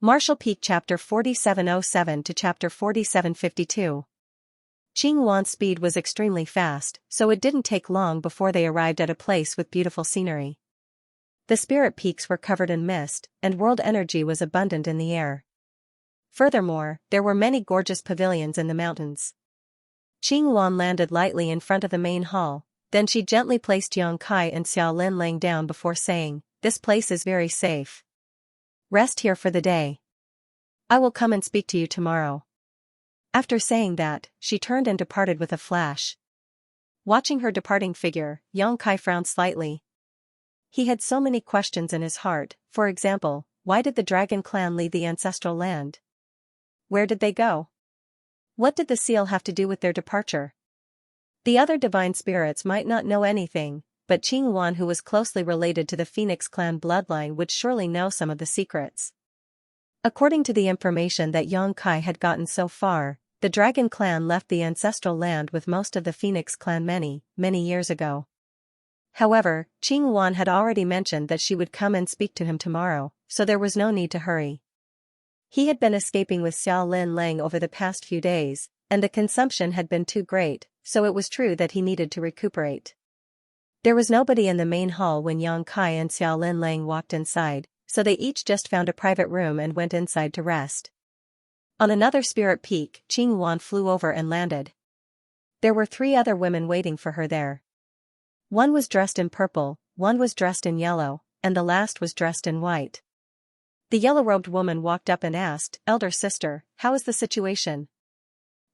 Martial Peak Chapter 4707 to Chapter 4752. Qing Wan's speed was extremely fast, so it didn't take long before they arrived at a place with beautiful scenery. The spirit peaks were covered in mist, and world energy was abundant in the air. Furthermore, there were many gorgeous pavilions in the mountains. Qing Wan landed lightly in front of the main hall, then she gently placed Yang Kai and Xiao Lin laying down before saying, "This place is very safe. Rest here for the day. I will come and speak to you tomorrow." After saying that, she turned and departed with a flash. Watching her departing figure, Yang Kai frowned slightly. He had so many questions in his heart. For example, why did the dragon clan leave the ancestral land? Where did they go? What did the seal have to do with their departure? The other divine spirits might not know anything, but Qing Wan, who was closely related to the Phoenix clan bloodline, would surely know some of the secrets. According to the information that Yang Kai had gotten so far, the dragon clan left the ancestral land with most of the Phoenix clan many years ago. However, Qing Wan had already mentioned that she would come and speak to him tomorrow, so there was no need to hurry. He had been escaping with Xiao Lin Lang over the past few days, and the consumption had been too great, so it was true that he needed to recuperate. There was nobody in the main hall when Yang Kai and Xiao Lin Lang walked inside, so they each just found a private room and went inside to rest. On another spirit peak, Qing Wan flew over and landed. There were 3 other women waiting for her there. One was dressed in purple, one was dressed in yellow, and the last was dressed in white. The yellow-robed woman walked up and asked, "Elder sister, how is the situation?"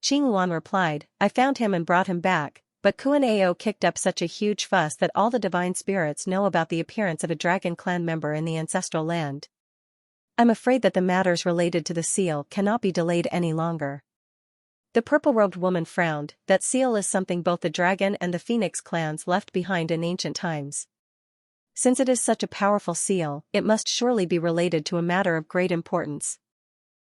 Qing Wan replied, "I found him and brought him back, but Kuan Ao kicked up such a huge fuss that all the divine spirits know about the appearance of a dragon clan member in the ancestral land. I'm afraid that the matters related to the seal cannot be delayed any longer." The purple-robed woman frowned. That seal is something both the dragon and the Phoenix clans left behind in ancient times. Since it is such a powerful seal, it must surely be related to a matter of great importance.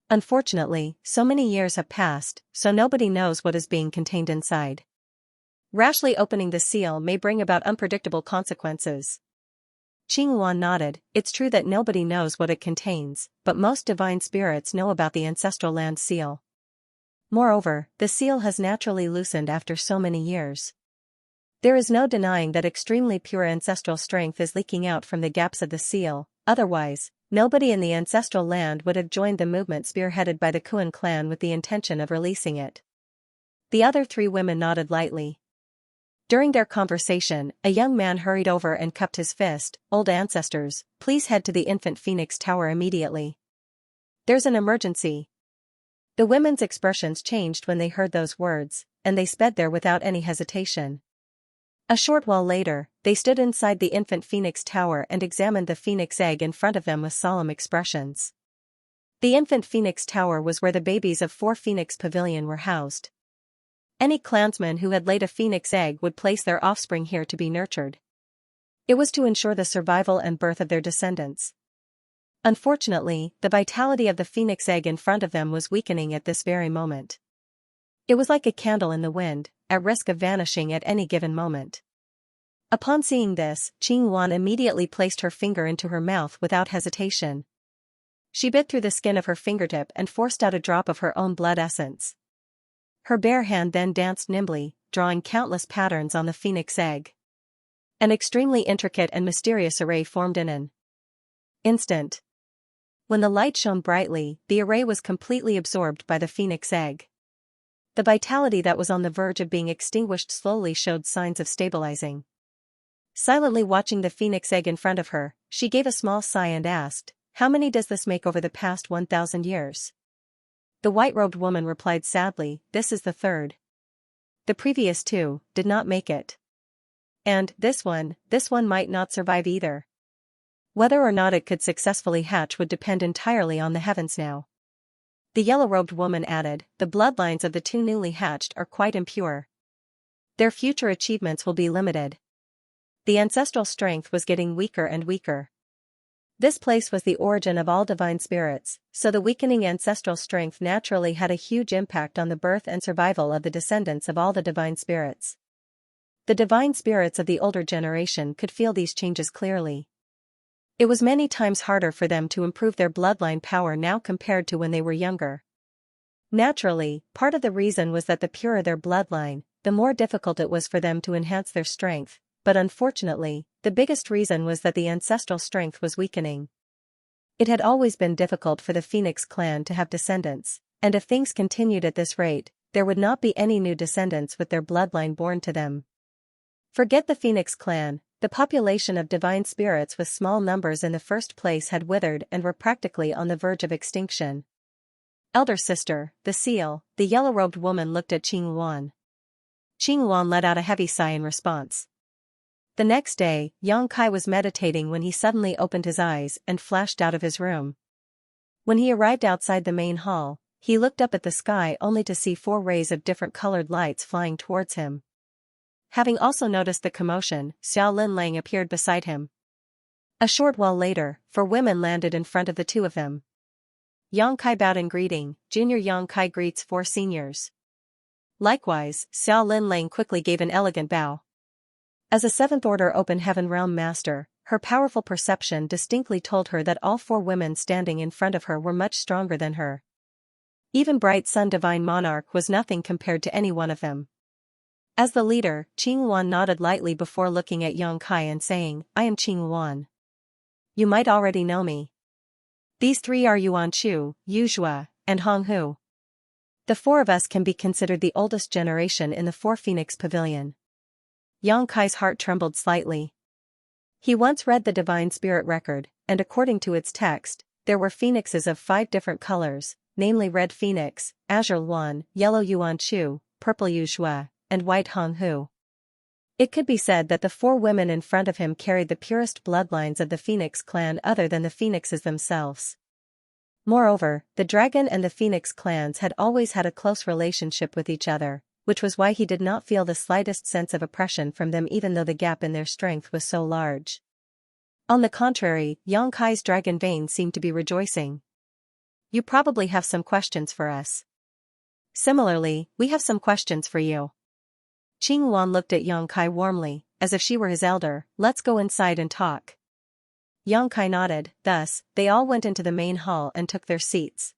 Unfortunately, so many years have passed, so nobody knows what is being contained inside. Rashly opening the seal may bring about unpredictable consequences. Qing Wan nodded. It's true that nobody knows what it contains, but most divine spirits know about the ancestral land seal. Moreover, the seal has naturally loosened after so many years. There is no denying that extremely pure ancestral strength is leaking out from the gaps of the seal, otherwise, nobody in the ancestral land would have joined the movement spearheaded by the Kuan clan with the intention of releasing it. The other 3 women nodded lightly. During their conversation, a young man hurried over and cupped his fist. "Old ancestors, please head to the infant Phoenix Tower immediately. There's an emergency." The women's expressions changed when they heard those words, and they sped there without any hesitation. A short while later, they stood inside the infant Phoenix Tower and examined the Phoenix egg in front of them with solemn expressions. The infant Phoenix Tower was where the babies of 4 Phoenix Pavilion were housed. Any clansman who had laid a phoenix egg would place their offspring here to be nurtured. It was to ensure the survival and birth of their descendants. Unfortunately, the vitality of the phoenix egg in front of them was weakening at this very moment. It was like a candle in the wind, at risk of vanishing at any given moment. Upon seeing this, Qing Wan immediately placed her finger into her mouth without hesitation. She bit through the skin of her fingertip and forced out a drop of her own blood essence. Her bare hand then danced nimbly, drawing countless patterns on the phoenix egg. An extremely intricate and mysterious array formed in an instant. When the light shone brightly, the array was completely absorbed by the phoenix egg. The vitality that was on the verge of being extinguished slowly showed signs of stabilizing. Silently watching the phoenix egg in front of her, she gave a small sigh and asked, "How many does this make over the past 1,000 years?" The white-robed woman replied sadly, "This is the 3rd. The previous 2 did not make it. And this one might not survive either. Whether or not it could successfully hatch would depend entirely on the heavens now." The yellow-robed woman added, "The bloodlines of the 2 newly hatched are quite impure. Their future achievements will be limited." The ancestral strength was getting weaker and weaker. This place was the origin of all divine spirits, so the weakening ancestral strength naturally had a huge impact on the birth and survival of the descendants of all the divine spirits. The divine spirits of the older generation could feel these changes clearly. It was many times harder for them to improve their bloodline power now compared to when they were younger. Naturally, part of the reason was that the purer their bloodline, the more difficult it was for them to enhance their strength, but unfortunately, the biggest reason was that the ancestral strength was weakening. It had always been difficult for the Phoenix clan to have descendants, and if things continued at this rate, there would not be any new descendants with their bloodline born to them. Forget the Phoenix clan, the population of divine spirits with small numbers in the first place had withered and were practically on the verge of extinction. Elder sister, the seal, the yellow-robed woman looked at Qing Yuan. Qing Yuan let out a heavy sigh in response. The next day, Yang Kai was meditating when he suddenly opened his eyes and flashed out of his room. When he arrived outside the main hall, he looked up at the sky only to see 4 rays of different colored lights flying towards him. Having also noticed the commotion, Xiao Lin Lang appeared beside him. A short while later, 4 women landed in front of the 2 of them. Yang Kai bowed in greeting. Junior Yang Kai greets 4 seniors. Likewise, Xiao Lin Lang quickly gave an elegant bow. As a 7th Order Open Heaven Realm Master, her powerful perception distinctly told her that all 4 women standing in front of her were much stronger than her. Even Bright Sun Divine Monarch was nothing compared to any one of them. As the leader, Qing Yuan nodded lightly before looking at Yang Kai and saying, "I am Qing Yuan. You might already know me. These 3 are Yuan Chu, Yu Zhua, and Hong Hu. The 4 of us can be considered the oldest generation in the 4 Phoenix Pavilion." Yang Kai's heart trembled slightly. He once read the Divine Spirit record, and according to its text, there were phoenixes of 5 different colors, namely red phoenix, azure Yuan, yellow Yuan Chu, purple Yu Zhua, and white Hong Hu. It could be said that the 4 women in front of him carried the purest bloodlines of the Phoenix clan other than the phoenixes themselves. Moreover, the dragon and the Phoenix clans had always had a close relationship with each other, which was why he did not feel the slightest sense of oppression from them even though the gap in their strength was so large. On the contrary, Yang Kai's dragon vein seemed to be rejoicing. "You probably have some questions for us. Similarly, we have some questions for you." Qing Yuan looked at Yang Kai warmly, as if she were his elder. "Let's go inside and talk." Yang Kai nodded. Thus, they all went into the main hall and took their seats.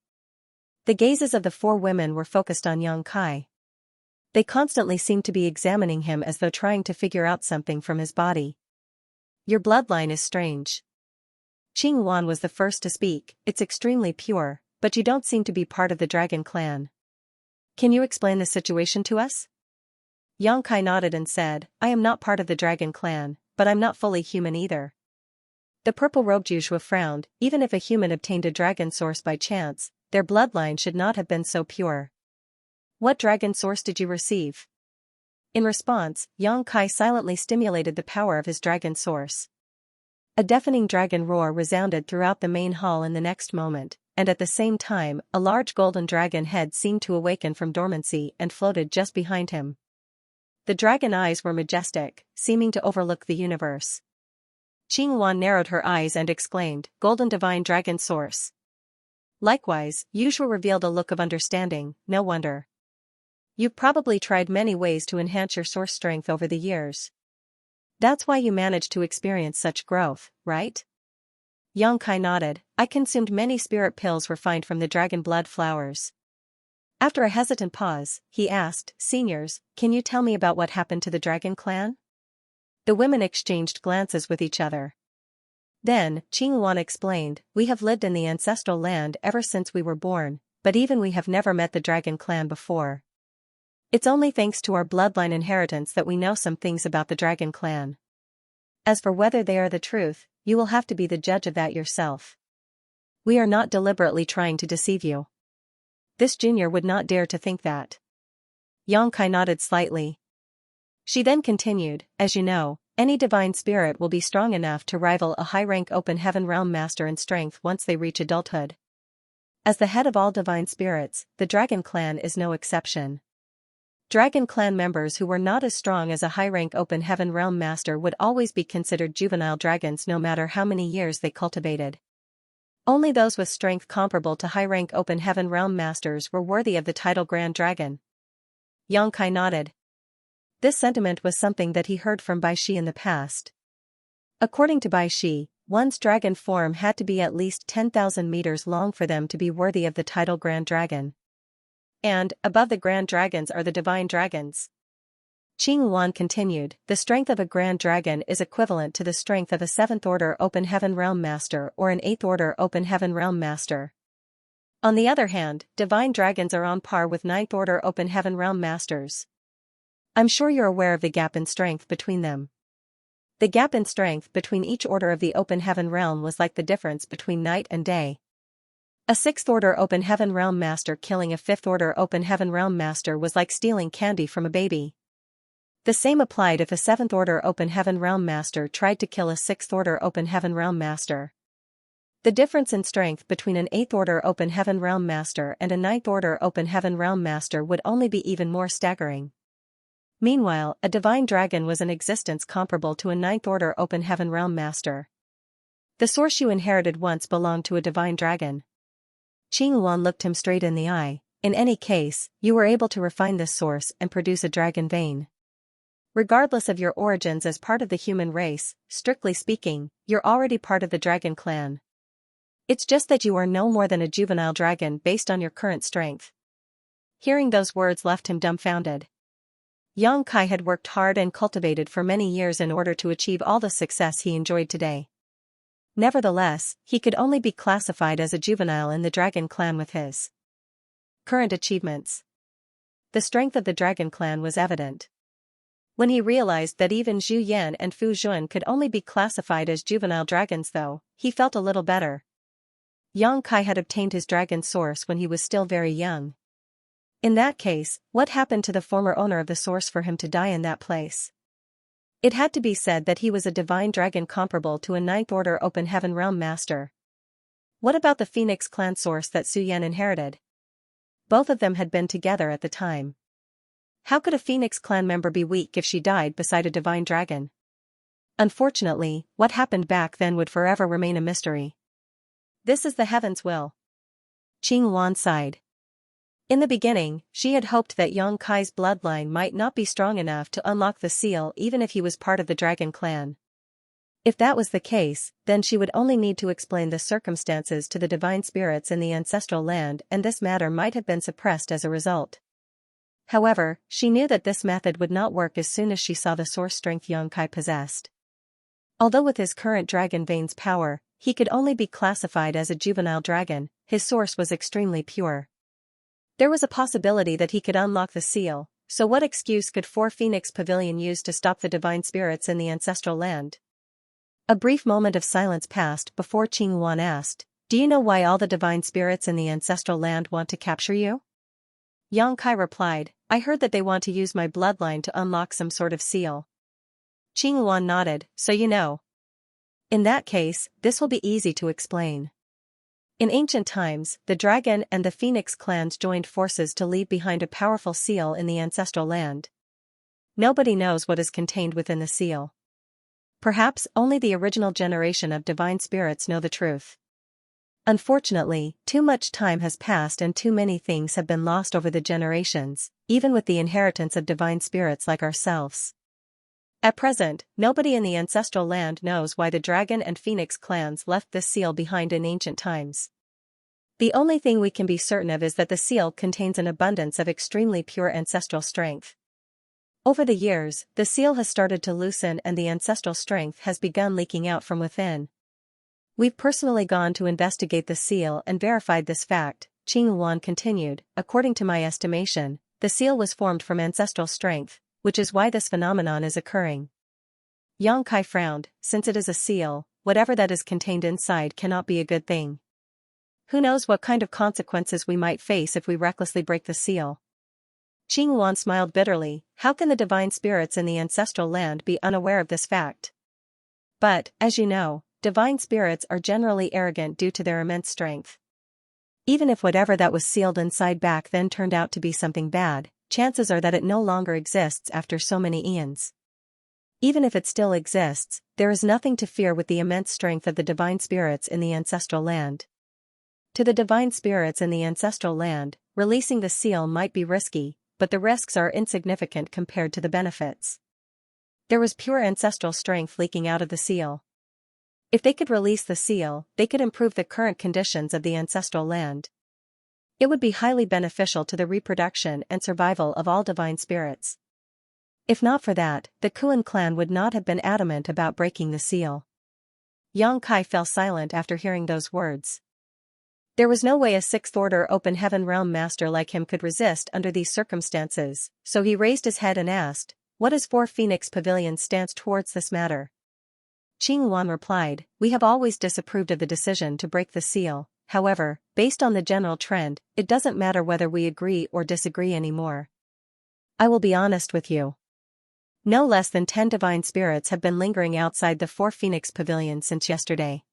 The gazes of the 4 women were focused on Yang Kai. They constantly seemed to be examining him as though trying to figure out something from his body. "Your bloodline is strange." Qing Yuan was the first to speak. "It's extremely pure, but you don't seem to be part of the dragon clan. Can you explain the situation to us?" Yang Kai nodded and said, "I am not part of the dragon clan, but I'm not fully human either." The purple-robed Yu Zhua frowned. Even if a human obtained a dragon source by chance, their bloodline should not have been so pure. "What dragon source did you receive?" In response, Yang Kai silently stimulated the power of his dragon source. A deafening dragon roar resounded throughout the main hall in the next moment, and at the same time, a large golden dragon head seemed to awaken from dormancy and floated just behind him. The dragon eyes were majestic, seeming to overlook the universe. Qing Yuan narrowed her eyes and exclaimed, "Golden divine dragon source." Likewise, Yu Zhua revealed a look of understanding. "No wonder. You've probably tried many ways to enhance your source strength over the years. That's why you managed to experience such growth, right?" Yang Kai nodded. "I consumed many spirit pills refined from the dragon blood flowers." After a hesitant pause, he asked, "Seniors, can you tell me about what happened to the dragon clan?" The women exchanged glances with each other. Then, Qing Yuan explained, "We have lived in the ancestral land ever since we were born, but even we have never met the dragon clan before. It's only thanks to our bloodline inheritance that we know some things about the dragon clan. As for whether they are the truth, you will have to be the judge of that yourself. We are not deliberately trying to deceive you. This junior would not dare to think that." Yang Kai nodded slightly. She then continued, "As you know, any divine spirit will be strong enough to rival a high-rank open heaven realm master in strength once they reach adulthood. As the head of all divine spirits, the dragon clan is no exception. Dragon clan members who were not as strong as a high-rank open heaven realm master would always be considered juvenile dragons no matter how many years they cultivated. Only those with strength comparable to high-rank open heaven realm masters were worthy of the title Grand Dragon." Yang Kai nodded. This sentiment was something that he heard from Bai Shi in the past. According to Bai Shi, one's dragon form had to be at least 10,000 meters long for them to be worthy of the title Grand Dragon. And, above the Grand Dragons are the Divine Dragons. Qing Yuan continued, the strength of a Grand Dragon is equivalent to the strength of a 7th Order Open Heaven Realm Master or an 8th Order Open Heaven Realm Master. On the other hand, Divine Dragons are on par with 9th Order Open Heaven Realm Masters. I'm sure you're aware of the gap in strength between them. The gap in strength between each order of the Open Heaven Realm was like the difference between night and day. A 6th Order Open Heaven Realm Master killing a 5th Order Open Heaven Realm Master was like stealing candy from a baby. The same applied if a 7th Order Open Heaven Realm Master tried to kill a 6th Order Open Heaven Realm Master. The difference in strength between an 8th Order Open Heaven Realm Master and a 9th Order Open Heaven Realm Master would only be even more staggering. Meanwhile, a Divine Dragon was in existence comparable to a 9th Order Open Heaven Realm Master. The source you inherited once belonged to a Divine Dragon. Qing Yuan looked him straight in the eye. In any case, you were able to refine this source and produce a dragon vein. Regardless of your origins as part of the human race, strictly speaking, you're already part of the dragon clan. It's just that you are no more than a juvenile dragon based on your current strength. Hearing those words left him dumbfounded. Yang Kai had worked hard and cultivated for many years in order to achieve all the success he enjoyed today. Nevertheless, he could only be classified as a juvenile in the dragon clan with his current achievements. The strength of the dragon clan was evident. When he realized that even Zhu Yan and Fu Jun could only be classified as juvenile dragons though, he felt a little better. Yang Kai had obtained his dragon source when he was still very young. In that case, what happened to the former owner of the source for him to die in that place? It had to be said that he was a divine dragon comparable to a 9th Order Open Heaven Realm Master. What about the Phoenix clan source that Su Yan inherited? Both of them had been together at the time. How could a Phoenix clan member be weak if she died beside a divine dragon? Unfortunately, what happened back then would forever remain a mystery. This is the heaven's will. Qing Yuan sighed. In the beginning, she had hoped that Yang Kai's bloodline might not be strong enough to unlock the seal even if he was part of the dragon clan. If that was the case, then she would only need to explain the circumstances to the divine spirits in the ancestral land and this matter might have been suppressed as a result. However, she knew that this method would not work as soon as she saw the source strength Yang Kai possessed. Although with his current dragon vein's power, he could only be classified as a juvenile dragon, his source was extremely pure. There was a possibility that he could unlock the seal, so what excuse could 4 Phoenix Pavilion use to stop the divine spirits in the ancestral land? A brief moment of silence passed before Qing Yuan asked, do you know why all the divine spirits in the ancestral land want to capture you? Yang Kai replied, I heard that they want to use my bloodline to unlock some sort of seal. Qing Yuan nodded, so you know. In that case, this will be easy to explain. In ancient times, the dragon and the phoenix clans joined forces to leave behind a powerful seal in the ancestral land. Nobody knows what is contained within the seal. Perhaps only the original generation of divine spirits know the truth. Unfortunately, too much time has passed and too many things have been lost over the generations, even with the inheritance of divine spirits like ourselves. At present, nobody in the ancestral land knows why the dragon and phoenix clans left this seal behind in ancient times. The only thing we can be certain of is that the seal contains an abundance of extremely pure ancestral strength. Over the years, the seal has started to loosen and the ancestral strength has begun leaking out from within. We've personally gone to investigate the seal and verified this fact, Qing Yuan continued. According to my estimation, the seal was formed from ancestral strength, which is why this phenomenon is occurring. Yang Kai frowned, since it is a seal, whatever that is contained inside cannot be a good thing. Who knows what kind of consequences we might face if we recklessly break the seal? Qing Yuan smiled bitterly. How can the divine spirits in the ancestral land be unaware of this fact? But, as you know, divine spirits are generally arrogant due to their immense strength. Even if whatever that was sealed inside back then turned out to be something bad, chances are that it no longer exists after so many eons. Even if it still exists, there is nothing to fear with the immense strength of the divine spirits in the ancestral land. To the divine spirits in the ancestral land, releasing the seal might be risky, but the risks are insignificant compared to the benefits. There was pure ancestral strength leaking out of the seal. If they could release the seal, they could improve the current conditions of the ancestral land. It would be highly beneficial to the reproduction and survival of all divine spirits. If not for that, the Kuan clan would not have been adamant about breaking the seal. Yang Kai fell silent after hearing those words. There was no way a sixth-order open heaven realm master like him could resist under these circumstances, so he raised his head and asked, "What is Four Phoenix Pavilion's stance towards this matter?" Qing Wan replied, "We have always disapproved of the decision to break the seal, however, based on the general trend, it doesn't matter whether we agree or disagree anymore. I will be honest with you. No less than 10 divine spirits have been lingering outside the Four Phoenix Pavilion since yesterday.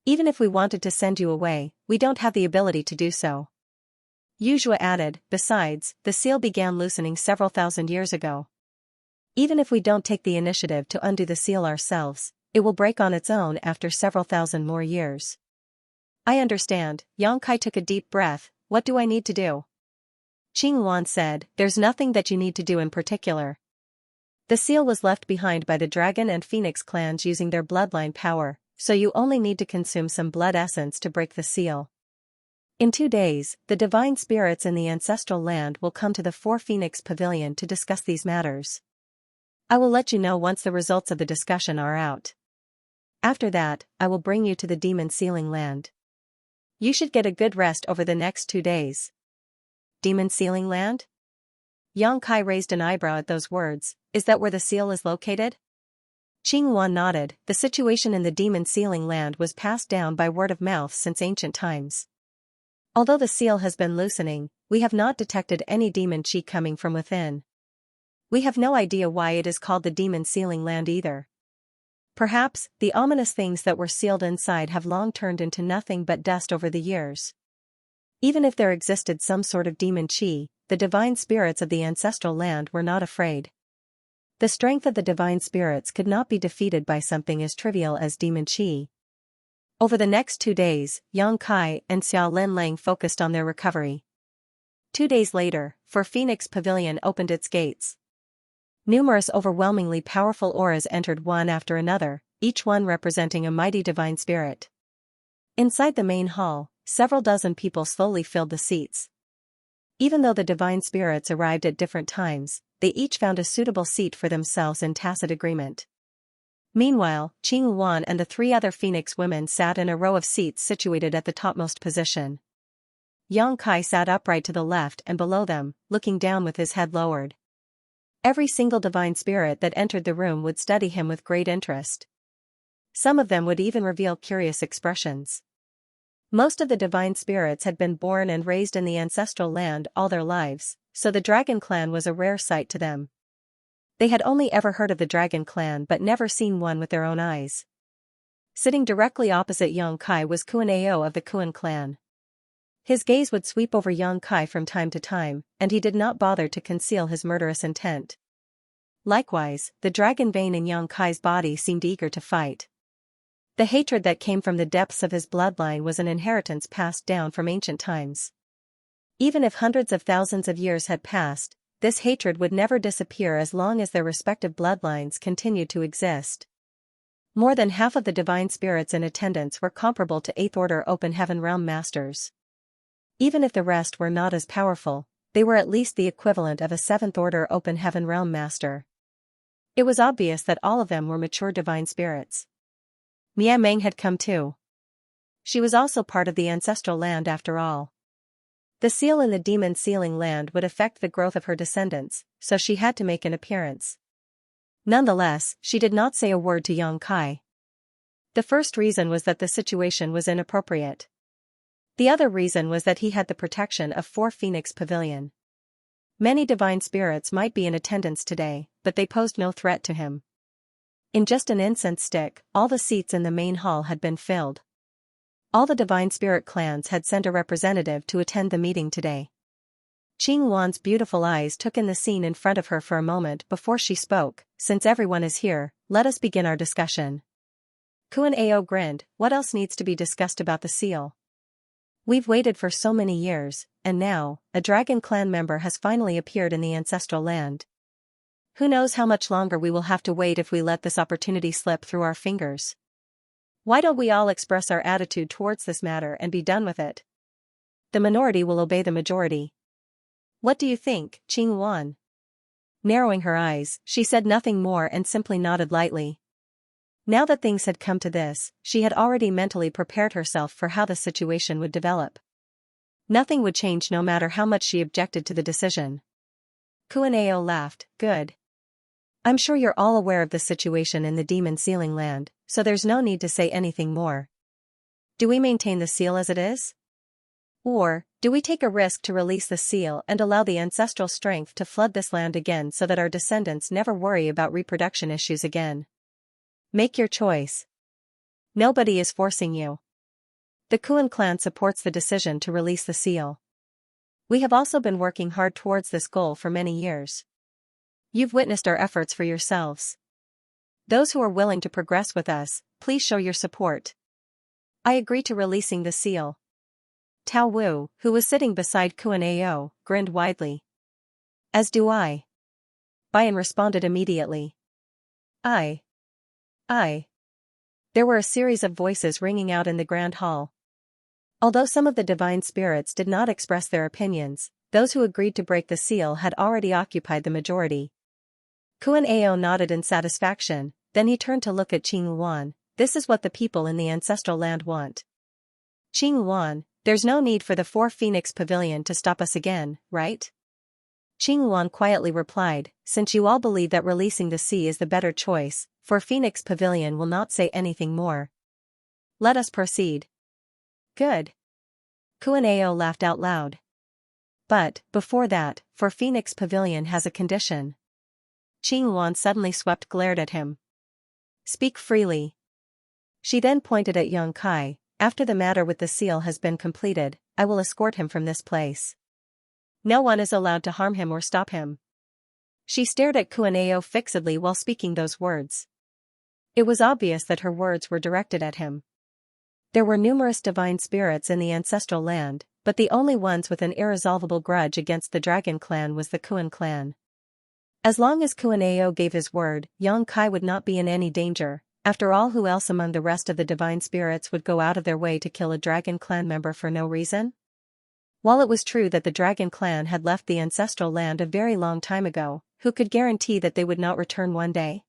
Even if we wanted to send you away, we don't have the ability to do so." Yuzhua added, "Besides, the seal began loosening several thousand years ago. Even if we don't take the initiative to undo the seal ourselves, it will break on its own after several thousand more years." "I understand." Yang Kai took a deep breath. "What do I need to do?" Qing Wan said, "There's nothing that you need to do in particular. The seal was left behind by the Dragon and Phoenix clans using their bloodline power, so you only need to consume some blood essence to break the seal. In 2 days, the divine spirits in the ancestral land will come to the Four Phoenix Pavilion to discuss these matters. I will let you know once the results of the discussion are out. After that, I will bring you to the demon sealing land. You should get a good rest over the next 2 days." Demon sealing land? Yang Kai raised an eyebrow at those words. "Is that where the seal is located?" Qing Wan nodded. The situation in the demon sealing land was passed down by word of mouth since ancient times. Although the seal has been loosening, we have not detected any demon qi coming from within. We have no idea why it is called the demon sealing land either. Perhaps, the ominous things that were sealed inside have long turned into nothing but dust over the years. Even if there existed some sort of demon qi, the divine spirits of the ancestral land were not afraid. The strength of the divine spirits could not be defeated by something as trivial as demon qi. Over the next 2 days, Yang Kai and Xiao Linlang focused on their recovery. 2 days later, Four Phoenix Pavilion opened its gates. Numerous overwhelmingly powerful auras entered one after another, each one representing a mighty divine spirit. Inside the main hall, several dozen people slowly filled the seats. Even though the divine spirits arrived at different times, they each found a suitable seat for themselves in tacit agreement. Meanwhile, Qing Wan and the 3 other Phoenix women sat in a row of seats situated at the topmost position. Yang Kai sat upright to the left and below them, looking down with his head lowered. Every single divine spirit that entered the room would study him with great interest. Some of them would even reveal curious expressions. Most of the divine spirits had been born and raised in the ancestral land all their lives, so the Dragon Clan was a rare sight to them. They had only ever heard of the Dragon Clan but never seen one with their own eyes. Sitting directly opposite Yang Kai was Kuan Ao of the Kuan clan. His gaze would sweep over Yang Kai from time to time, and he did not bother to conceal his murderous intent. Likewise, the dragon vein in Yang Kai's body seemed eager to fight. The hatred that came from the depths of his bloodline was an inheritance passed down from ancient times. Even if hundreds of thousands of years had passed, this hatred would never disappear as long as their respective bloodlines continued to exist. More than half of the divine spirits in attendance were comparable to 8th Order Open Heaven Realm Masters. Even if the rest were not as powerful, they were at least the equivalent of a 7th Order Open Heaven Realm Master. It was obvious that all of them were mature divine spirits. Mia Meng had come too. She was also part of the ancestral land after all. The seal in the demon sealing land would affect the growth of her descendants, so she had to make an appearance. Nonetheless, she did not say a word to Yang Kai. The first reason was that the situation was inappropriate. The other reason was that he had the protection of Four Phoenix Pavilion. Many divine spirits might be in attendance today, but they posed no threat to him. In just an incense stick, all the seats in the main hall had been filled. All the divine spirit clans had sent a representative to attend the meeting today. Qing Wan's beautiful eyes took in the scene in front of her for a moment before she spoke. "Since everyone is here, let us begin our discussion." Kuan Ao grinned. "What else needs to be discussed about the seal? We've waited for so many years, and now, a dragon clan member has finally appeared in the ancestral land. Who knows how much longer we will have to wait if we let this opportunity slip through our fingers." Why don't we all express our attitude towards this matter and be done with it? The minority will obey the majority. What do you think, Qing Wan? Narrowing her eyes, she said nothing more and simply nodded lightly. Now that things had come to this, she had already mentally prepared herself for how the situation would develop. Nothing would change no matter how much she objected to the decision. Kuan-Ao laughed. Good. I'm sure you're all aware of the situation in the demon sealing land, so there's no need to say anything more. Do we maintain the seal as it is? Or, do we take a risk to release the seal and allow the ancestral strength to flood this land again so that our descendants never worry about reproduction issues again? Make your choice. Nobody is forcing you. The Kuan clan supports the decision to release the seal. We have also been working hard towards this goal for many years. You've witnessed our efforts for yourselves. Those who are willing to progress with us, please show your support. I agree to releasing the seal. Tao Wu, who was sitting beside Kuan-Ao, grinned widely. As do I. Bian responded immediately. I. There were a series of voices ringing out in the grand hall. Although some of the divine spirits did not express their opinions, those who agreed to break the seal had already occupied the majority. Kuan-Ao nodded in satisfaction, then he turned to look at Qing Wan. This is what the people in the ancestral land want. Qing Wan, there's no need for the 4 Phoenix Pavilion to stop us again, right? Qing Wan quietly replied, since you all believe that releasing the sea is the better choice, 4 Phoenix Pavilion will not say anything more. Let us proceed. Good. Kuan-Ao laughed out loud. But, before that, 4 Phoenix Pavilion has a condition. Qing Wan suddenly glared at him. Speak freely. She then pointed at Yang Kai. After the matter with the seal has been completed, I will escort him from this place. No one is allowed to harm him or stop him. She stared at Kuan-Ao fixedly while speaking those words. It was obvious that her words were directed at him. There were numerous divine spirits in the ancestral land, but the only ones with an irresolvable grudge against the Dragon clan was the Kuan clan. As long as Kuan-Ao gave his word, Yang Kai would not be in any danger. After all, who else among the rest of the divine spirits would go out of their way to kill a Dragon clan member for no reason? While it was true that the Dragon clan had left the ancestral land a very long time ago, who could guarantee that they would not return one day?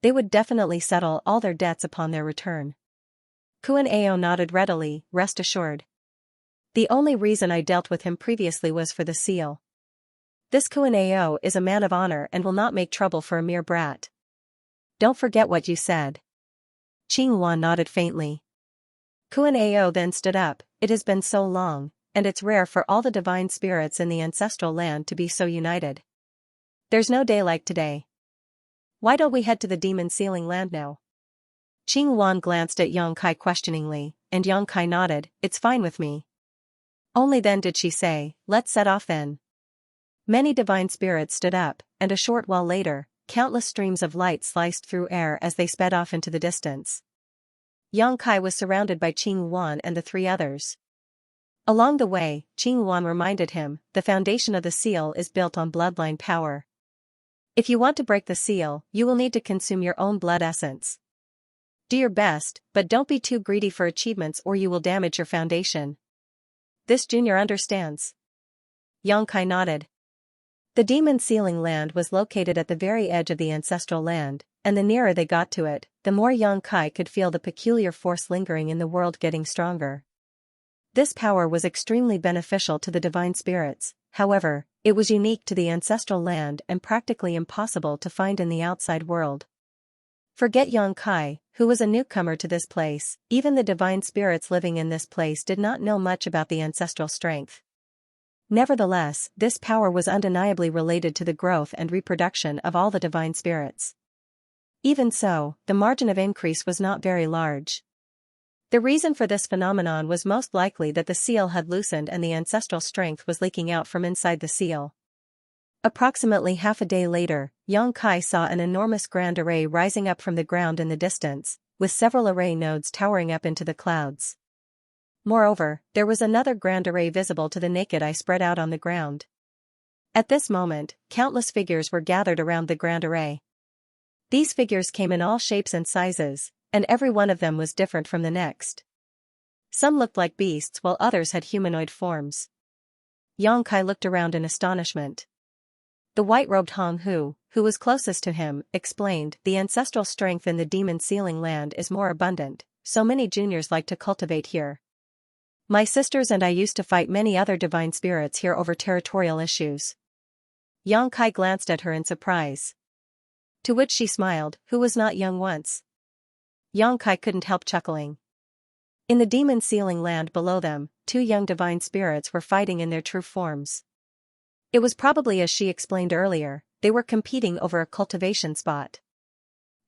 They would definitely settle all their debts upon their return. Kuan-Ao nodded readily, rest assured. The only reason I dealt with him previously was for the seal. This Kuan-Ao is a man of honor and will not make trouble for a mere brat. Don't forget what you said. Qing Wan nodded faintly. Kuan-Ao then stood up. It has been so long, and it's rare for all the divine spirits in the ancestral land to be so united. There's no day like today. Why don't we head to the demon sealing land now? Qing Wan glanced at Yang Kai questioningly, and Yang Kai nodded. It's fine with me. Only then did she say, let's set off then. Many divine spirits stood up, and a short while later, countless streams of light sliced through air as they sped off into the distance. Yang Kai was surrounded by Qing Wan and the 3 others. Along the way, Qing Wan reminded him, the foundation of the seal is built on bloodline power. If you want to break the seal, you will need to consume your own blood essence. Do your best, but don't be too greedy for achievements or you will damage your foundation. This junior understands. Yang Kai nodded. The demon sealing land was located at the very edge of the ancestral land, and the nearer they got to it, the more Yang Kai could feel the peculiar force lingering in the world getting stronger. This power was extremely beneficial to the divine spirits, however, it was unique to the ancestral land and practically impossible to find in the outside world. Forget Yang Kai, who was a newcomer to this place, even the divine spirits living in this place did not know much about the ancestral strength. Nevertheless, this power was undeniably related to the growth and reproduction of all the divine spirits. Even so, the margin of increase was not very large. The reason for this phenomenon was most likely that the seal had loosened and the ancestral strength was leaking out from inside the seal. Approximately half a day later, Yang Kai saw an enormous grand array rising up from the ground in the distance, with several array nodes towering up into the clouds. Moreover, there was another grand array visible to the naked eye spread out on the ground. At this moment, countless figures were gathered around the grand array. These figures came in all shapes and sizes, and every one of them was different from the next. Some looked like beasts while others had humanoid forms. Xianxia looked around in astonishment. The white-robed Hong who was closest to him, explained, the ancestral strength in the demon sealing land is more abundant, so many juniors like to cultivate here. My sisters and I used to fight many other divine spirits here over territorial issues. Xianxia glanced at her in surprise. To which she smiled, who was not young once. Xianxia couldn't help chuckling. In the demon sealing land below them, two young divine spirits were fighting in their true forms. It was probably as she explained earlier, they were competing over a cultivation spot.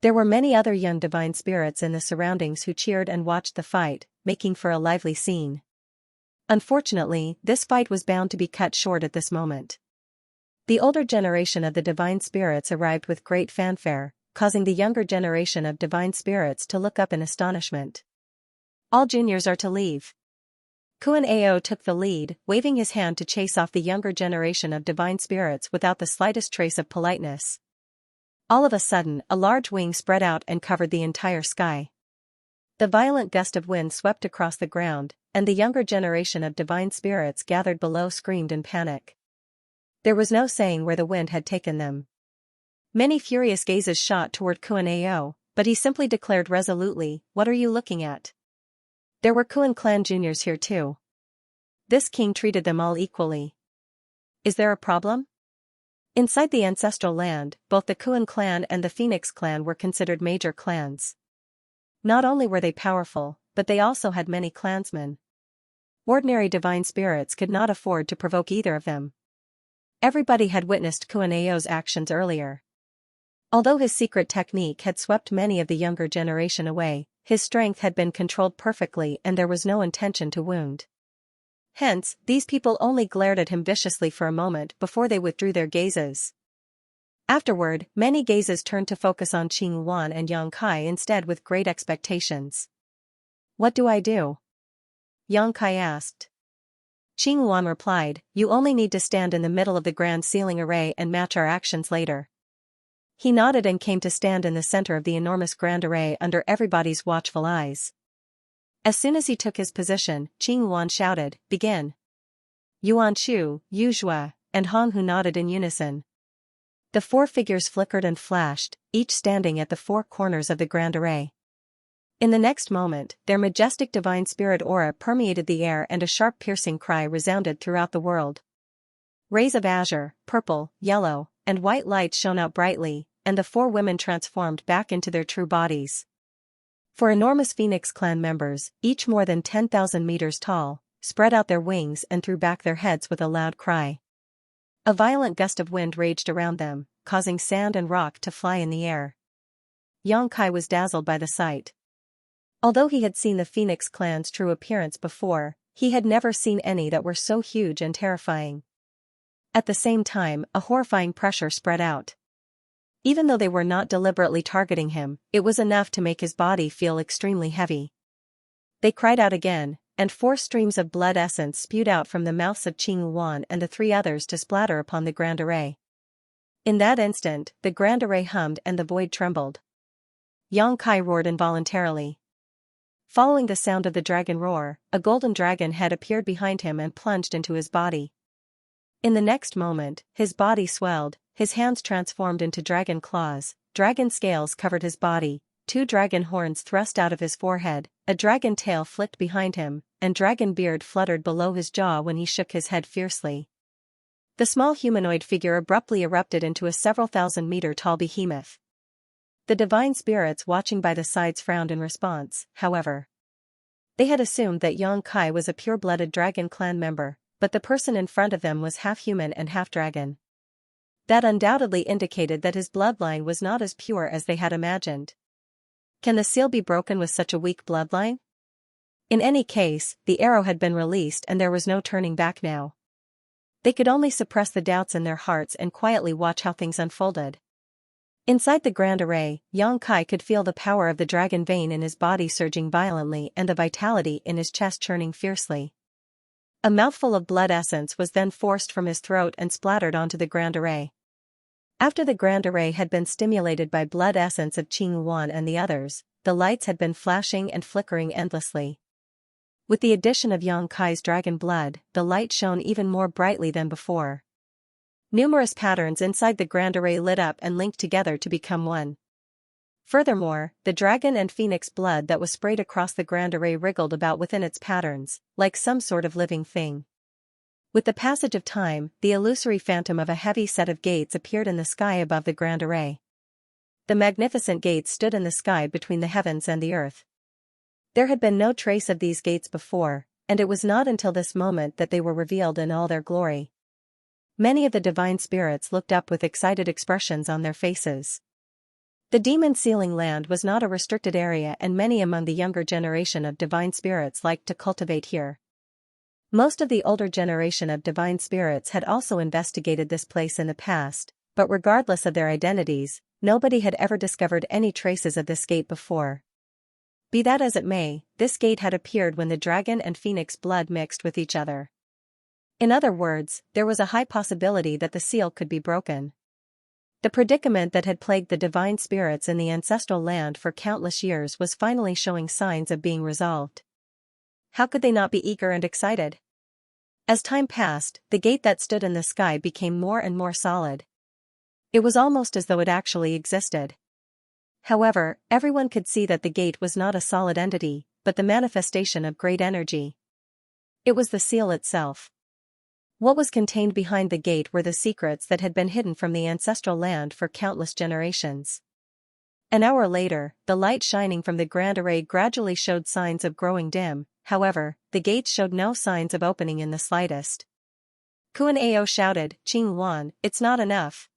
There were many other young divine spirits in the surroundings who cheered and watched the fight, making for a lively scene. Unfortunately, this fight was bound to be cut short at this moment. The older generation of the divine spirits arrived with great fanfare, causing the younger generation of divine spirits to look up in astonishment. All juniors are to leave. Kuan Ao took the lead, waving his hand to chase off the younger generation of divine spirits without the slightest trace of politeness. All of a sudden, a large wing spread out and covered the entire sky. The violent gust of wind swept across the ground, and the younger generation of divine spirits gathered below screamed in panic. There was no saying where the wind had taken them. Many furious gazes shot toward Kuan Ao, but he simply declared resolutely, "What are you looking at?" There were Kuan clan juniors here too. This king treated them all equally. Is there a problem? Inside the ancestral land, both the Kuan clan and the Phoenix clan were considered major clans. Not only were they powerful, but they also had many clansmen. Ordinary divine spirits could not afford to provoke either of them. Everybody had witnessed Kuan Ao's actions earlier. Although his secret technique had swept many of the younger generation away, his strength had been controlled perfectly and there was no intention to wound. Hence, these people only glared at him viciously for a moment before they withdrew their gazes. Afterward, many gazes turned to focus on Qing Wan and Xianxia instead with great expectations. What do I do? Xianxia asked. Qing Wan replied, you only need to stand in the middle of the grand sealing array and match our actions later. He nodded and came to stand in the center of the enormous grand array under everybody's watchful eyes. As soon as he took his position, Qing Wan shouted, begin. Yuan Shu, Yu Zhua, and Hong Hu nodded in unison. The four figures flickered and flashed, each standing at the four corners of the grand array. In the next moment, their majestic divine spirit aura permeated the air and a sharp piercing cry resounded throughout the world. Rays of azure, purple, yellow, and white light shone out brightly, and the four women transformed back into their true bodies. Four enormous Phoenix clan members, each more than 10,000 meters tall, spread out their wings and threw back their heads with a loud cry. A violent gust of wind raged around them, causing sand and rock to fly in the air. Xianxia was dazzled by the sight. Although he had seen the Phoenix clan's true appearance before, he had never seen any that were so huge and terrifying. At the same time, a horrifying pressure spread out. Even though they were not deliberately targeting him, it was enough to make his body feel extremely heavy. They cried out again, and 4 streams of blood essence spewed out from the mouths of Qing Wan and the 3 others to splatter upon the grand array. In that instant, the grand array hummed and the void trembled. Xianxia roared involuntarily. Following the sound of the dragon roar, a golden dragon head appeared behind him and plunged into his body. In the next moment, his body swelled, his hands transformed into dragon claws, dragon scales covered his body, 2 dragon horns thrust out of his forehead, a dragon tail flicked behind him, and dragon beard fluttered below his jaw when he shook his head fiercely. The small humanoid figure abruptly erupted into a several thousand-meter-tall behemoth. The divine spirits watching by the sides frowned in response, however. They had assumed that Xianxia was a pure-blooded dragon clan member, but the person in front of them was half human and half dragon. That undoubtedly indicated that his bloodline was not as pure as they had imagined. Can the seal be broken with such a weak bloodline? In any case, the arrow had been released and there was no turning back now. They could only suppress the doubts in their hearts and quietly watch how things unfolded. Inside the grand array, Xianxia could feel the power of the dragon vein in his body surging violently and the vitality in his chest churning fiercely. A mouthful of blood essence was then forced from his throat and splattered onto the grand array. After the grand array had been stimulated by blood essence of Qing Wan and the others, the lights had been flashing and flickering endlessly. With the addition of Yang Kai's dragon blood, the light shone even more brightly than before. Numerous patterns inside the grand array lit up and linked together to become one. Furthermore, the dragon and phoenix blood that was sprayed across the grand array wriggled about within its patterns, like some sort of living thing. With the passage of time, the illusory phantom of a heavy set of gates appeared in the sky above the grand array. The magnificent gates stood in the sky between the heavens and the earth. There had been no trace of these gates before, and it was not until this moment that they were revealed in all their glory. Many of the divine spirits looked up with excited expressions on their faces. The demon sealing land was not a restricted area, and many among the younger generation of divine spirits liked to cultivate here. Most of the older generation of divine spirits had also investigated this place in the past, but regardless of their identities, nobody had ever discovered any traces of this gate before. Be that as it may, this gate had appeared when the dragon and phoenix blood mixed with each other. In other words, there was a high possibility that the seal could be broken. The predicament that had plagued the divine spirits in the ancestral land for countless years was finally showing signs of being resolved. How could they not be eager and excited? As time passed, the gate that stood in the sky became more and more solid. It was almost as though it actually existed. However, everyone could see that the gate was not a solid entity, but the manifestation of great energy. It was the seal itself. What was contained behind the gate were the secrets that had been hidden from the ancestral land for countless generations. An hour later, the light shining from the grand array gradually showed signs of growing dim. However, the gates showed no signs of opening in the slightest. Kuan Ao shouted, "Qing Wan, it's not enough."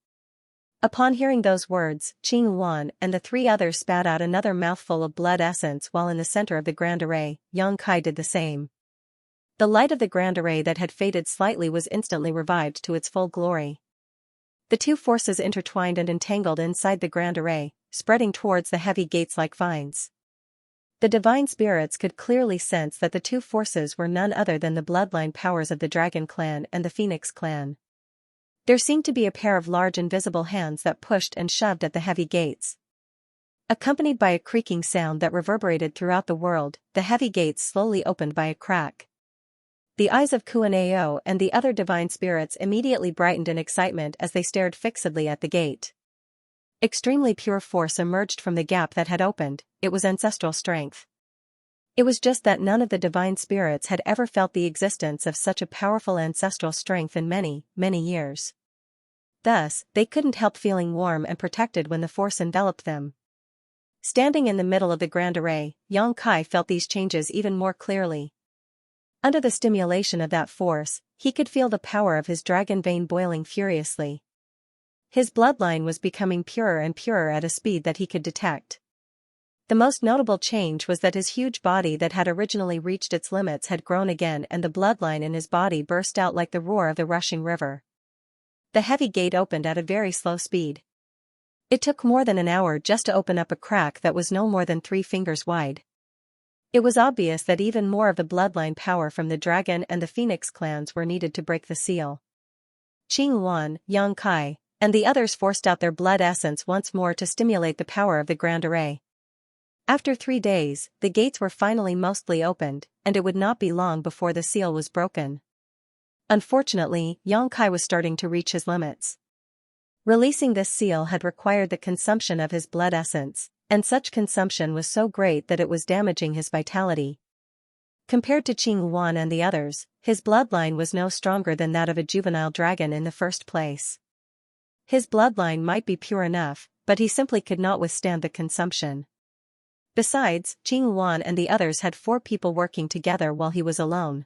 Upon hearing those words, Qing Wan and the three others spat out another mouthful of blood essence, while in the center of the grand array, Yang Kai did the same. The light of the grand array that had faded slightly was instantly revived to its full glory. The two forces intertwined and entangled inside the grand array, spreading towards the heavy gates like vines. The divine spirits could clearly sense that the two forces were none other than the bloodline powers of the Dragon Clan and the Phoenix Clan. There seemed to be a pair of large invisible hands that pushed and shoved at the heavy gates. Accompanied by a creaking sound that reverberated throughout the world, the heavy gates slowly opened by a crack. The eyes of Kuan Ao and the other divine spirits immediately brightened in excitement as they stared fixedly at the gate. Extremely pure force emerged from the gap that had opened. It was ancestral strength. It was just that none of the divine spirits had ever felt the existence of such a powerful ancestral strength in many, many years. Thus, they couldn't help feeling warm and protected when the force enveloped them. Standing in the middle of the grand array, Yang Kai felt these changes even more clearly. Under the stimulation of that force, he could feel the power of his dragon vein boiling furiously. His bloodline was becoming purer and purer at a speed that he could detect. The most notable change was that his huge body that had originally reached its limits had grown again, and the bloodline in his body burst out like the roar of the rushing river. The heavy gate opened at a very slow speed. It took more than an hour just to open up a crack that was no more than 3 fingers wide. It was obvious that even more of the bloodline power from the Dragon and the Phoenix clans were needed to break the seal. Qing Wan, Yang Kai, and the others forced out their blood essence once more to stimulate the power of the grand array. After 3 days, the gates were finally mostly opened, and it would not be long before the seal was broken. Unfortunately, Yang Kai was starting to reach his limits. Releasing this seal had required the consumption of his blood essence, and such consumption was so great that it was damaging his vitality. Compared to Qing Wan and the others, his bloodline was no stronger than that of a juvenile dragon in the first place. His bloodline might be pure enough, but he simply could not withstand the consumption. Besides, Qing Wan and the others had 4 people working together while he was alone.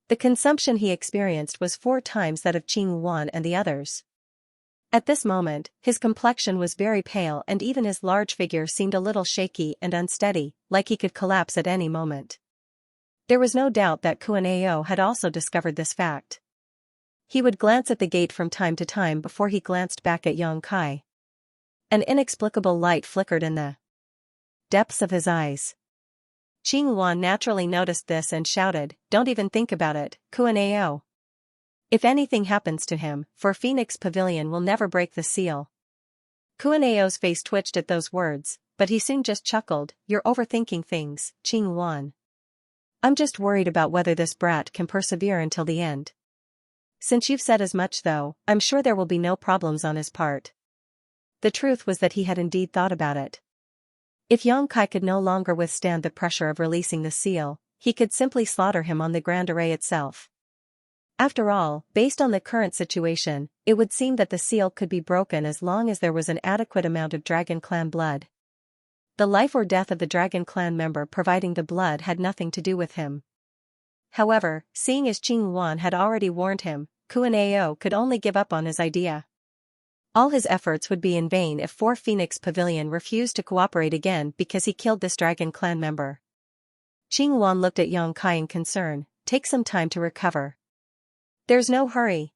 The consumption he experienced was 4 times that of Qing Wan and the others. At this moment, his complexion was very pale, and even his large figure seemed a little shaky and unsteady, like he could collapse at any moment. There was no doubt that Kuan Ao had also discovered this fact. He would glance at the gate from time to time before he glanced back at Yang Kai. An inexplicable light flickered in the depths of his eyes. Qing Wan naturally noticed this and shouted, "Don't even think about it, Kuan Ao. If anything happens to him, for Phoenix Pavilion will never break the seal." Kuan Ao's face twitched at those words, but he soon just chuckled. "You're overthinking things, Qing Wan. I'm just worried about whether this brat can persevere until the end. Since you've said as much though, I'm sure there will be no problems on his part." The truth was that he had indeed thought about it. If Yang Kai could no longer withstand the pressure of releasing the seal, he could simply slaughter him on the Grand Array itself. After all, based on the current situation, it would seem that the seal could be broken as long as there was an adequate amount of Dragon Clan blood. The life or death of the Dragon Clan member providing the blood had nothing to do with him. However, seeing as Qing Wan had already warned him, Kuan Ao could only give up on his idea. All his efforts would be in vain if 4 Phoenix Pavilion refused to cooperate again because he killed this Dragon Clan member. Qing Wan looked at Yang Kai in concern. "Take some time to recover. There's no hurry."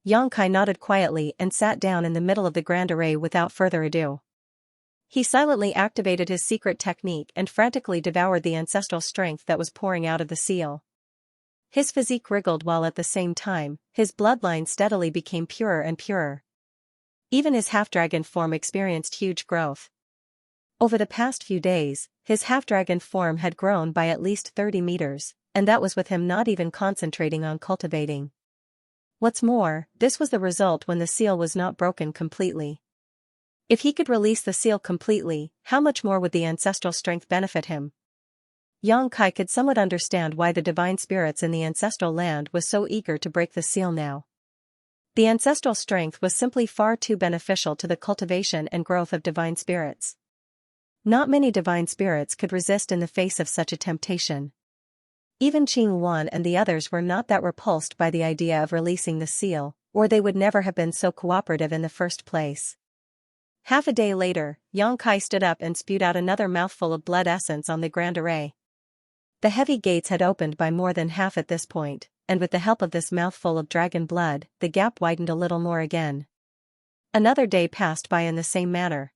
Yang Kai nodded quietly and sat down in the middle of the Grand Array without further ado. He silently activated his secret technique and frantically devoured the ancestral strength that was pouring out of the seal. His physique wriggled while at the same time, his bloodline steadily became purer and purer. Even his half-dragon form experienced huge growth. Over the past few days, his half-dragon form had grown by at least 30 meters, and that was with him not even concentrating on cultivating. What's more, this was the result when the seal was not broken completely. If he could release the seal completely, how much more would the ancestral strength benefit him? Yang Kai could somewhat understand why the divine spirits in the ancestral land was so eager to break the seal now. The ancestral strength was simply far too beneficial to the cultivation and growth of divine spirits. Not many divine spirits could resist in the face of such a temptation. Even Qing Wan and the others were not that repulsed by the idea of releasing the seal, or they would never have been so cooperative in the first place. Half a day later, Yang Kai stood up and spewed out another mouthful of blood essence on the Grand Array. The heavy gates had opened by more than half at this point, and with the help of this mouthful of dragon blood, the gap widened a little more again. Another day passed by in the same manner.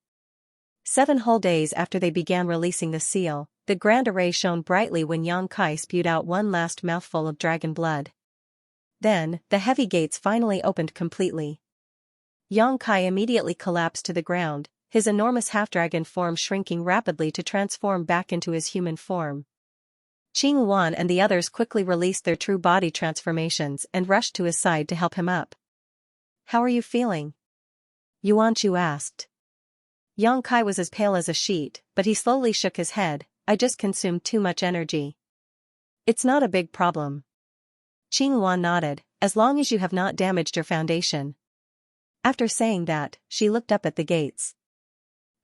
7 whole days after they began releasing the seal, the Grand Array shone brightly when Yang Kai spewed out one last mouthful of dragon blood. Then, the heavy gates finally opened completely. Yang Kai immediately collapsed to the ground, his enormous half-dragon form shrinking rapidly to transform back into his human form. Qing Wan and the others quickly released their true body transformations and rushed to his side to help him up. "How are you feeling?" Yuan Chu asked. Yang Kai was as pale as a sheet, but he slowly shook his head. "I just consumed too much energy. It's not a big problem." Qing Wan nodded, "As long as you have not damaged your foundation." After saying that, she looked up at the gates.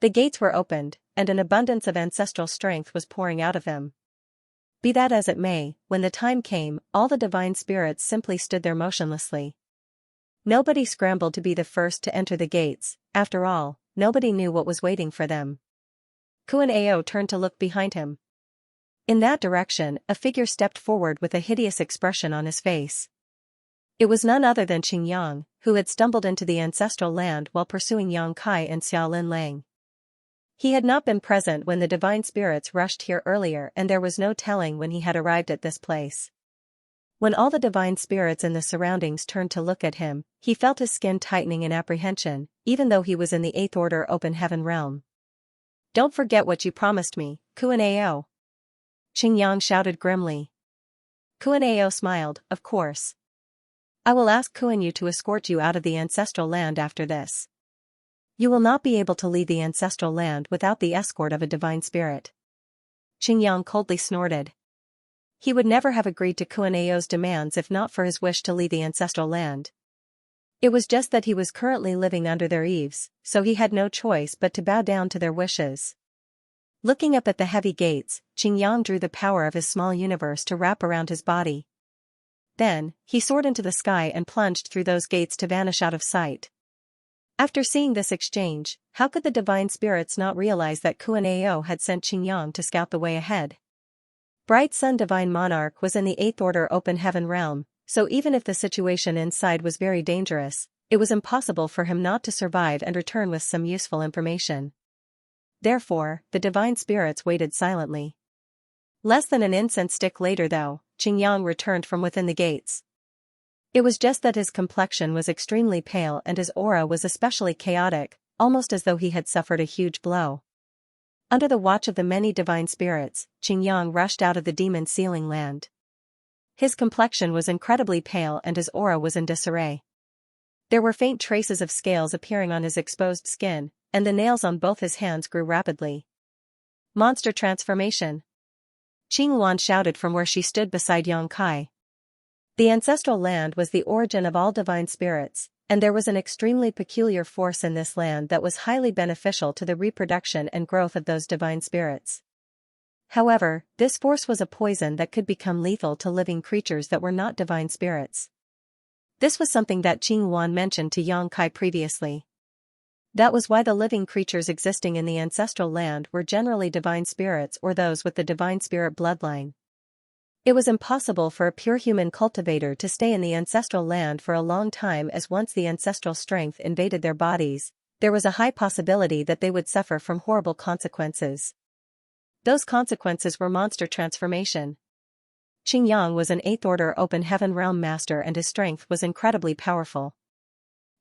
The gates were opened, and an abundance of ancestral strength was pouring out of them. Be that as it may, when the time came, all the divine spirits simply stood there motionlessly. Nobody scrambled to be the first to enter the gates. After all, nobody knew what was waiting for them. Kuan Ao turned to look behind him. In that direction, a figure stepped forward with a hideous expression on his face. It was none other than Qing Yang, who had stumbled into the ancestral land while pursuing Yang Kai and Xiaolin Lang. He had not been present when the divine spirits rushed here earlier, and there was no telling when he had arrived at this place. When all the divine spirits in the surroundings turned to look at him, he felt his skin tightening in apprehension, even though he was in the 8th Order Open Heaven realm. "Don't forget what you promised me, Kuan Ao." Qing Yang shouted grimly. Kuan Ao smiled. "Of course. I will ask Kuan Yu to escort you out of the ancestral land after this. You will not be able to leave the ancestral land without the escort of a divine spirit." Qing Yang coldly snorted. He would never have agreed to Kuan Ao's demands if not for his wish to leave the ancestral land. It was just that he was currently living under their eaves, so he had no choice but to bow down to their wishes. Looking up at the heavy gates, Qing Yang drew the power of his small universe to wrap around his body. Then, he soared into the sky and plunged through those gates to vanish out of sight. After seeing this exchange, how could the divine spirits not realize that Kuan Ao had sent Qing Yang to scout the way ahead? Bright Sun Divine Monarch was in the 8th Order Open Heaven realm, so even if the situation inside was very dangerous, it was impossible for him not to survive and return with some useful information. Therefore, the divine spirits waited silently. Less than an incense stick later though, Qing Yang returned from within the gates. It was just that his complexion was extremely pale and his aura was especially chaotic, almost as though he had suffered a huge blow. Under the watch of the many divine spirits, Xianxia rushed out of the demon sealing land. His complexion was incredibly pale and his aura was in disarray. There were faint traces of scales appearing on his exposed skin, and the nails on both his hands grew rapidly. Monster transformation! Qingwan shouted from where she stood beside Yongkai. The ancestral land was the origin of all divine spirits, and there was an extremely peculiar force in this land that was highly beneficial to the reproduction and growth of those divine spirits. However, this force was a poison that could become lethal to living creatures that were not divine spirits. This was something that Qingwan mentioned to Yongkai previously. That was why the living creatures existing in the ancestral land were generally divine spirits or those with the divine spirit bloodline. It was impossible for a pure human cultivator to stay in the ancestral land for a long time, as once the ancestral strength invaded their bodies, there was a high possibility that they would suffer from horrible consequences. Those consequences were monster transformation. Qingyang was an 8th Order Open Heaven Realm Master and his strength was incredibly powerful.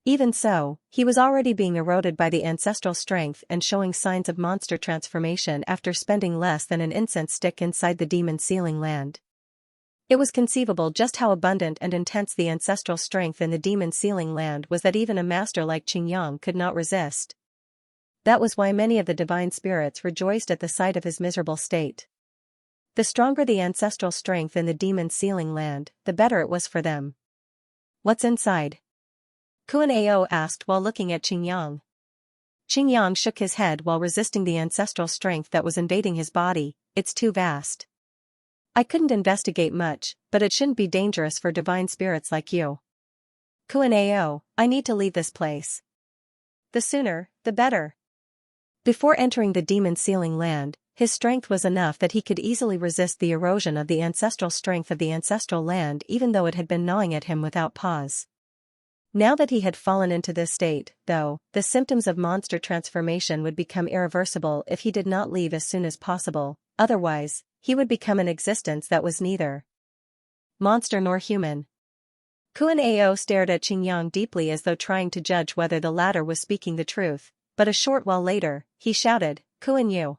Even so, he was already being eroded by the ancestral strength and showing signs of monster transformation after spending less than an incense stick inside the demon sealing land. It was conceivable just how abundant and intense the ancestral strength in the demon sealing land was that even a master like Qingyang could not resist. That was why many of the divine spirits rejoiced at the sight of his miserable state. The stronger the ancestral strength in the demon sealing land, the better it was for them. What's inside? Kuan Ao asked while looking at Qingyang. Qingyang shook his head while resisting the ancestral strength that was invading his body. It's too vast. I couldn't investigate much, but it shouldn't be dangerous for divine spirits like you. Kuan Ao, I need to leave this place. The sooner, the better. Before entering the demon sealing land, his strength was enough that he could easily resist the erosion of the ancestral strength of the ancestral land, even though it had been gnawing at him without pause. Now that he had fallen into this state, though, the symptoms of monster transformation would become irreversible if he did not leave as soon as possible, otherwise, he would become an existence that was neither monster nor human. Kuan Ao stared at Qingyang deeply as though trying to judge whether the latter was speaking the truth, but a short while later, he shouted, Kuan Yu.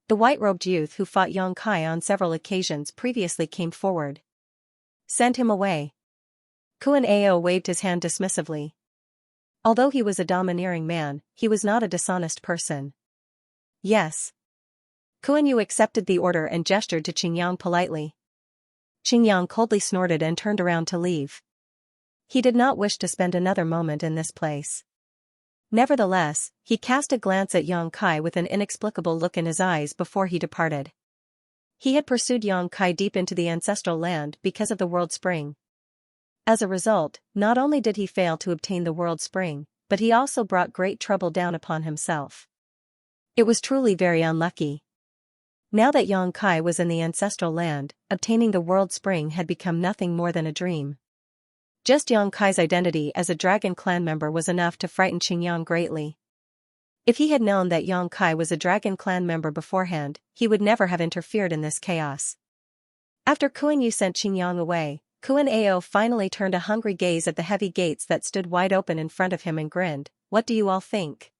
The white-robed youth who fought Yongkai on several occasions previously came forward. Send him away. Kuan Ao waved his hand dismissively. Although he was a domineering man, he was not a dishonest person. Yes. Kuan Yu accepted the order and gestured to Qingyang politely. Qingyang coldly snorted and turned around to leave. He did not wish to spend another moment in this place. Nevertheless, he cast a glance at Yongkai with an inexplicable look in his eyes before he departed. He had pursued Yongkai deep into the ancestral land because of the World Spring. As a result, not only did he fail to obtain the World Spring, but he also brought great trouble down upon himself. It was truly very unlucky. Now that Yongkai was in the ancestral land, obtaining the World Spring had become nothing more than a dream. Just Yongkai's identity as a Dragon Clan member was enough to frighten Qingyang greatly. If he had known that Yongkai was a Dragon Clan member beforehand, he would never have interfered in this chaos. After Kuan Yu sent Qingyang away, Kuan Ao finally turned a hungry gaze at the heavy gates that stood wide open in front of him and grinned, What do you all think?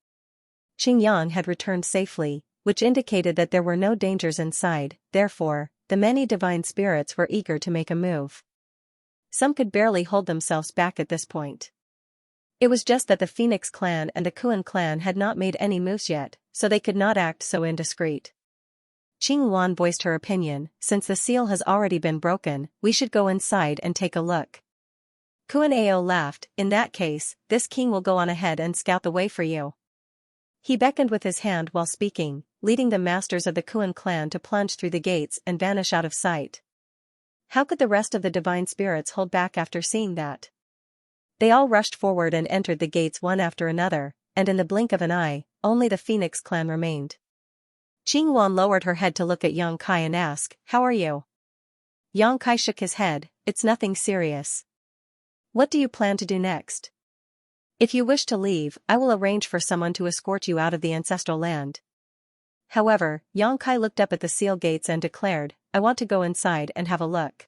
Qingyang had returned safely, which indicated that there were no dangers inside, therefore, the many divine spirits were eager to make a move. Some could barely hold themselves back at this point. It was just that the Phoenix clan and the Kuan clan had not made any moves yet, so they could not act so indiscreet. Qingwan voiced her opinion, since the seal has already been broken, we should go inside and take a look. Kuan Ao laughed, in that case, this king will go on ahead and scout the way for you. He beckoned with his hand while speaking, leading the masters of the Kuan clan to plunge through the gates and vanish out of sight. How could the rest of the divine spirits hold back after seeing that? They all rushed forward and entered the gates one after another, and in the blink of an eye, only the Phoenix clan remained. Qingwan lowered her head to look at Yongkai and ask, How are you? Yongkai shook his head, It's nothing serious. What do you plan to do next? If you wish to leave, I will arrange for someone to escort you out of the ancestral land. However, Yongkai looked up at the seal gates and declared, I want to go inside and have a look.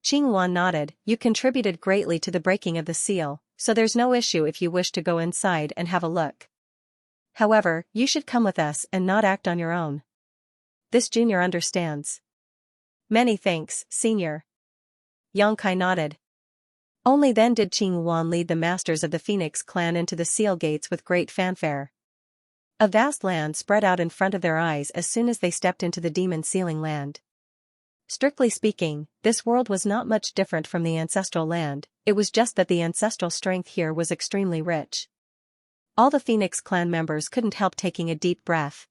Qingwan nodded, You contributed greatly to the breaking of the seal, so there's no issue if you wish to go inside and have a look. However, you should come with us and not act on your own. This junior understands. Many thanks, senior. Yongkai nodded. Only then did Qing Wan lead the masters of the Phoenix clan into the seal gates with great fanfare. A vast land spread out in front of their eyes as soon as they stepped into the demon sealing land. Strictly speaking, this world was not much different from the ancestral land, it was just that the ancestral strength here was extremely rich. All the Phoenix clan members couldn't help taking a deep breath.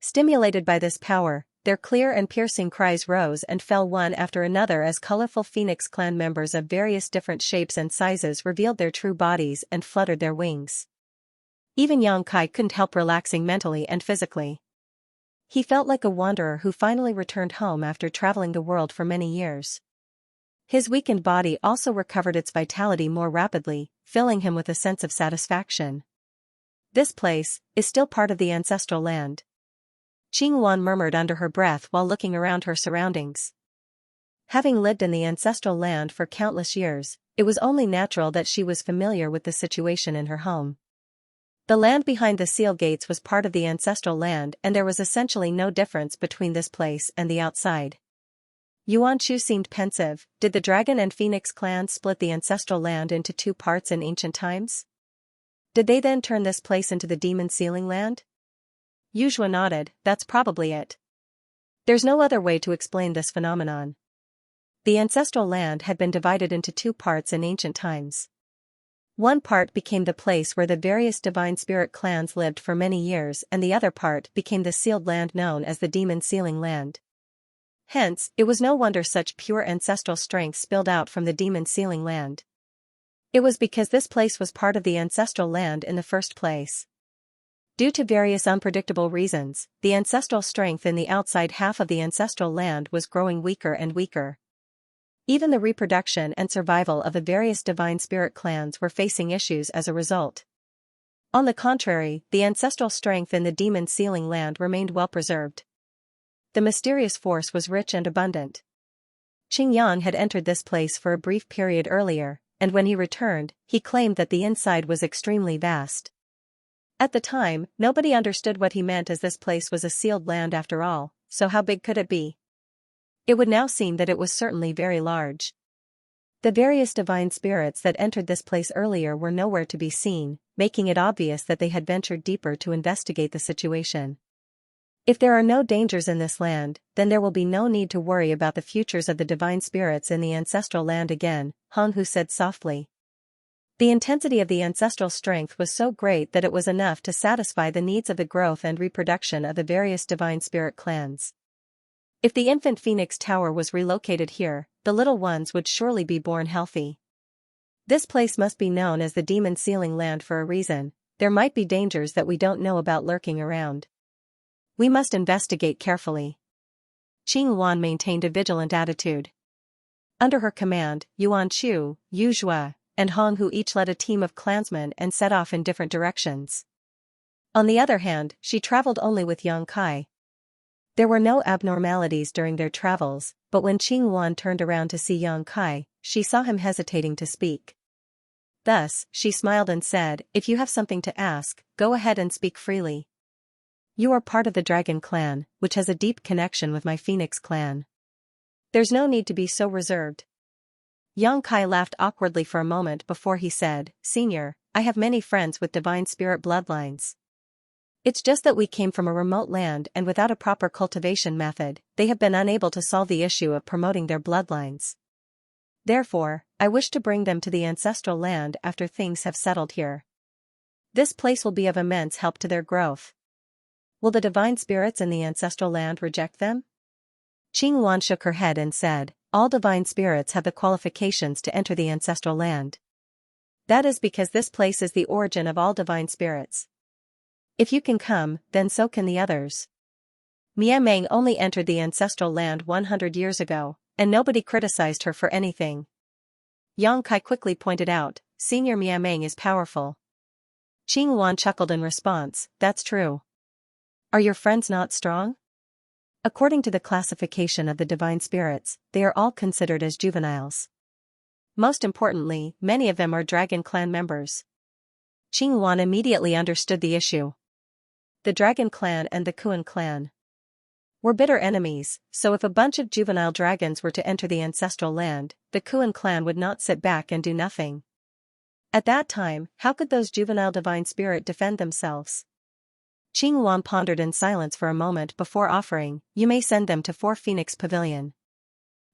Stimulated by this power, their clear and piercing cries rose and fell one after another as colorful Phoenix clan members of various different shapes and sizes revealed their true bodies and fluttered their wings. Even Yongkai couldn't help relaxing mentally and physically. He felt like a wanderer who finally returned home after traveling the world for many years. His weakened body also recovered its vitality more rapidly, filling him with a sense of satisfaction. This place is still part of the ancestral land. Qing Wan murmured under her breath while looking around her surroundings. Having lived in the ancestral land for countless years, it was only natural that she was familiar with the situation in her home. The land behind the seal gates was part of the ancestral land and there was essentially no difference between this place and the outside. Yuan Chu seemed pensive. Did the dragon and phoenix clans split the ancestral land into two parts in ancient times? Did they then turn this place into the demon sealing land? Yuzhua nodded, that's probably it. There's no other way to explain this phenomenon. The ancestral land had been divided into two parts in ancient times. One part became the place where the various divine spirit clans lived for many years and the other part became the sealed land known as the demon sealing land. Hence, it was no wonder such pure ancestral strength spilled out from the demon sealing land. It was because this place was part of the ancestral land in the first place. Due to various unpredictable reasons, the ancestral strength in the outside half of the ancestral land was growing weaker and weaker. Even the reproduction and survival of the various divine spirit clans were facing issues as a result. On the contrary, the ancestral strength in the demon sealing land remained well preserved. The mysterious force was rich and abundant. Qing Yang had entered this place for a brief period earlier, and when he returned, he claimed that the inside was extremely vast. At the time, nobody understood what he meant as this place was a sealed land after all, so how big could it be? It would now seem that it was certainly very large. The various divine spirits that entered this place earlier were nowhere to be seen, making it obvious that they had ventured deeper to investigate the situation. If there are no dangers in this land, then there will be no need to worry about the futures of the divine spirits in the ancestral land again, Han Hu said softly. The intensity of the ancestral strength was so great that it was enough to satisfy the needs of the growth and reproduction of the various divine spirit clans. If the infant phoenix tower was relocated here, the little ones would surely be born healthy. This place must be known as the demon sealing land for a reason. There might be dangers that we don't know about lurking around. We must investigate carefully. Qing Wan maintained a vigilant attitude. Under her command, Yuan Chu, Yuzhua, and Hong Hu each led a team of clansmen and set off in different directions. On the other hand, she traveled only with Yang Kai. There were no abnormalities during their travels, but when Qing Wan turned around to see Yang Kai, she saw him hesitating to speak. Thus, she smiled and said, "If you have something to ask, go ahead and speak freely. You are part of the Dragon clan, which has a deep connection with my Phoenix clan. There's no need to be so reserved." Yang Kai laughed awkwardly for a moment before he said, "Senior, I have many friends with divine spirit bloodlines. It's just that we came from a remote land and without a proper cultivation method, they have been unable to solve the issue of promoting their bloodlines. Therefore, I wish to bring them to the ancestral land after things have settled here. This place will be of immense help to their growth. Will the divine spirits in the ancestral land reject them?" Qing Wan shook her head and said, "All divine spirits have the qualifications to enter the ancestral land. That is because this place is the origin of all divine spirits. If you can come, then so can the others. Mia Meng only entered the ancestral land 100 years ago, and nobody criticized her for anything." Yang Kai quickly pointed out, "Senior Mia Meng is powerful." Qing Wan chuckled in response, "That's true. Are your friends not strong? According to the classification of the divine spirits, they are all considered as juveniles. Most importantly, many of them are Dragon clan members." Qing Wan immediately understood the issue. The Dragon Clan and the Kuan Clan were bitter enemies, so if a bunch of juvenile dragons were to enter the ancestral land, the Kuan Clan would not sit back and do nothing. At that time, how could those juvenile divine spirit defend themselves? Qing Wan pondered in silence for a moment before offering, "You may send them to 4 Phoenix Pavilion.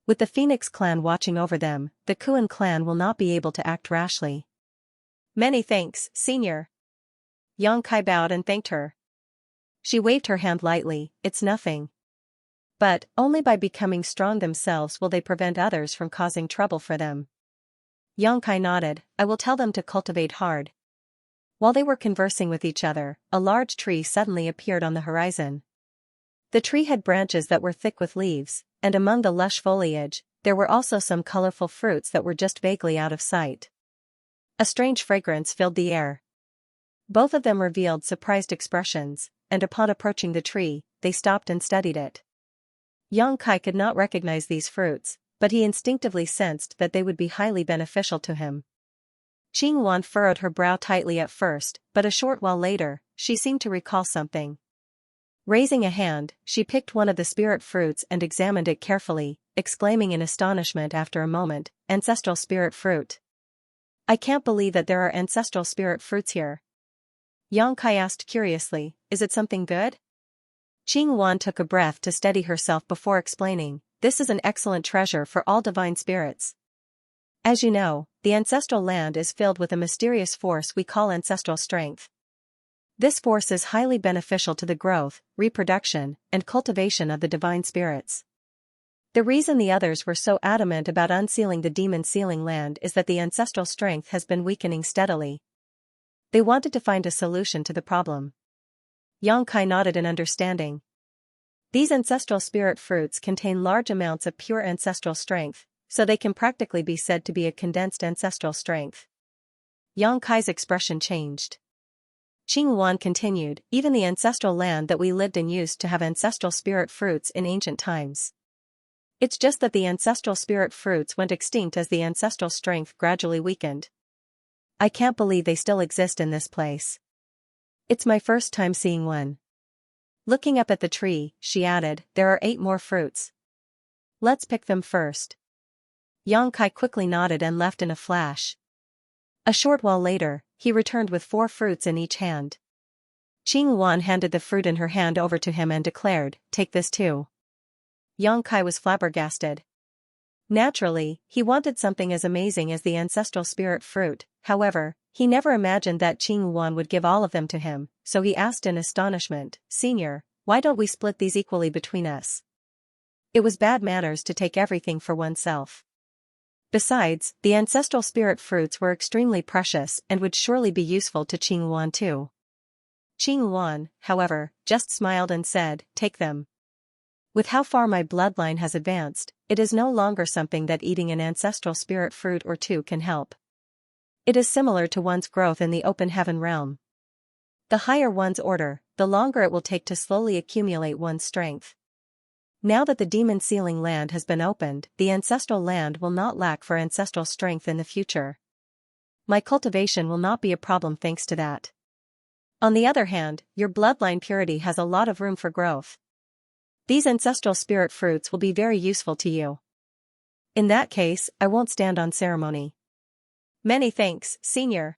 With the Phoenix Clan watching over them, the Kuan Clan will not be able to act rashly." "Many thanks, Senior." Yang Kai bowed and thanked her. She waved her hand lightly, "It's nothing. But, only by becoming strong themselves will they prevent others from causing trouble for them." Yang Kai nodded, "I will tell them to cultivate hard." While they were conversing with each other, a large tree suddenly appeared on the horizon. The tree had branches that were thick with leaves, and among the lush foliage, there were also some colorful fruits that were just vaguely out of sight. A strange fragrance filled the air. Both of them revealed surprised expressions, and upon approaching the tree, they stopped and studied it. Yang Kai could not recognize these fruits, but he instinctively sensed that they would be highly beneficial to him. Qing Wan furrowed her brow tightly at first, but a short while later, she seemed to recall something. Raising a hand, she picked one of the spirit fruits and examined it carefully, exclaiming in astonishment after a moment, "Ancestral spirit fruit. I can't believe that there are ancestral spirit fruits here." Yang Kai asked curiously, "Is it something good?" Qing Wan took a breath to steady herself before explaining, "This is an excellent treasure for all divine spirits. As you know, the ancestral land is filled with a mysterious force we call ancestral strength. This force is highly beneficial to the growth, reproduction, and cultivation of the divine spirits. The reason the others were so adamant about unsealing the demon sealing land is that the ancestral strength has been weakening steadily. They wanted to find a solution to the problem." Yang Kai nodded in understanding. These ancestral spirit fruits contain large amounts of pure ancestral strength, so they can practically be said to be a condensed ancestral strength. Yang Kai's expression changed. Qing Wan continued, "Even the ancestral land that we lived in used to have ancestral spirit fruits in ancient times. It's just that the ancestral spirit fruits went extinct as the ancestral strength gradually weakened. I can't believe they still exist in this place. It's my first time seeing one." Looking up at the tree, she added, "There are 8 more fruits. Let's pick them first." Yang Kai quickly nodded and left in a flash. A short while later, he returned with 4 fruits in each hand. Qing Wan handed the fruit in her hand over to him and declared, "Take this too." Yang Kai was flabbergasted. Naturally, he wanted something as amazing as the ancestral spirit fruit, however, he never imagined that Qing Wan would give all of them to him, so he asked in astonishment, "Senior, why don't we split these equally between us?" It was bad manners to take everything for oneself. Besides, the ancestral spirit fruits were extremely precious and would surely be useful to Qing Wan too. Qing Wan, however, just smiled and said, "Take them. With how far my bloodline has advanced, it is no longer something that eating an ancestral spirit fruit or 2 can help. It is similar to one's growth in the open heaven realm. The higher one's order, the longer it will take to slowly accumulate one's strength. Now that the demon sealing land has been opened, the ancestral land will not lack for ancestral strength in the future. My cultivation will not be a problem thanks to that. On the other hand, your bloodline purity has a lot of room for growth. These ancestral spirit fruits will be very useful to you. In that case, I won't stand on ceremony." "Many thanks, Senior."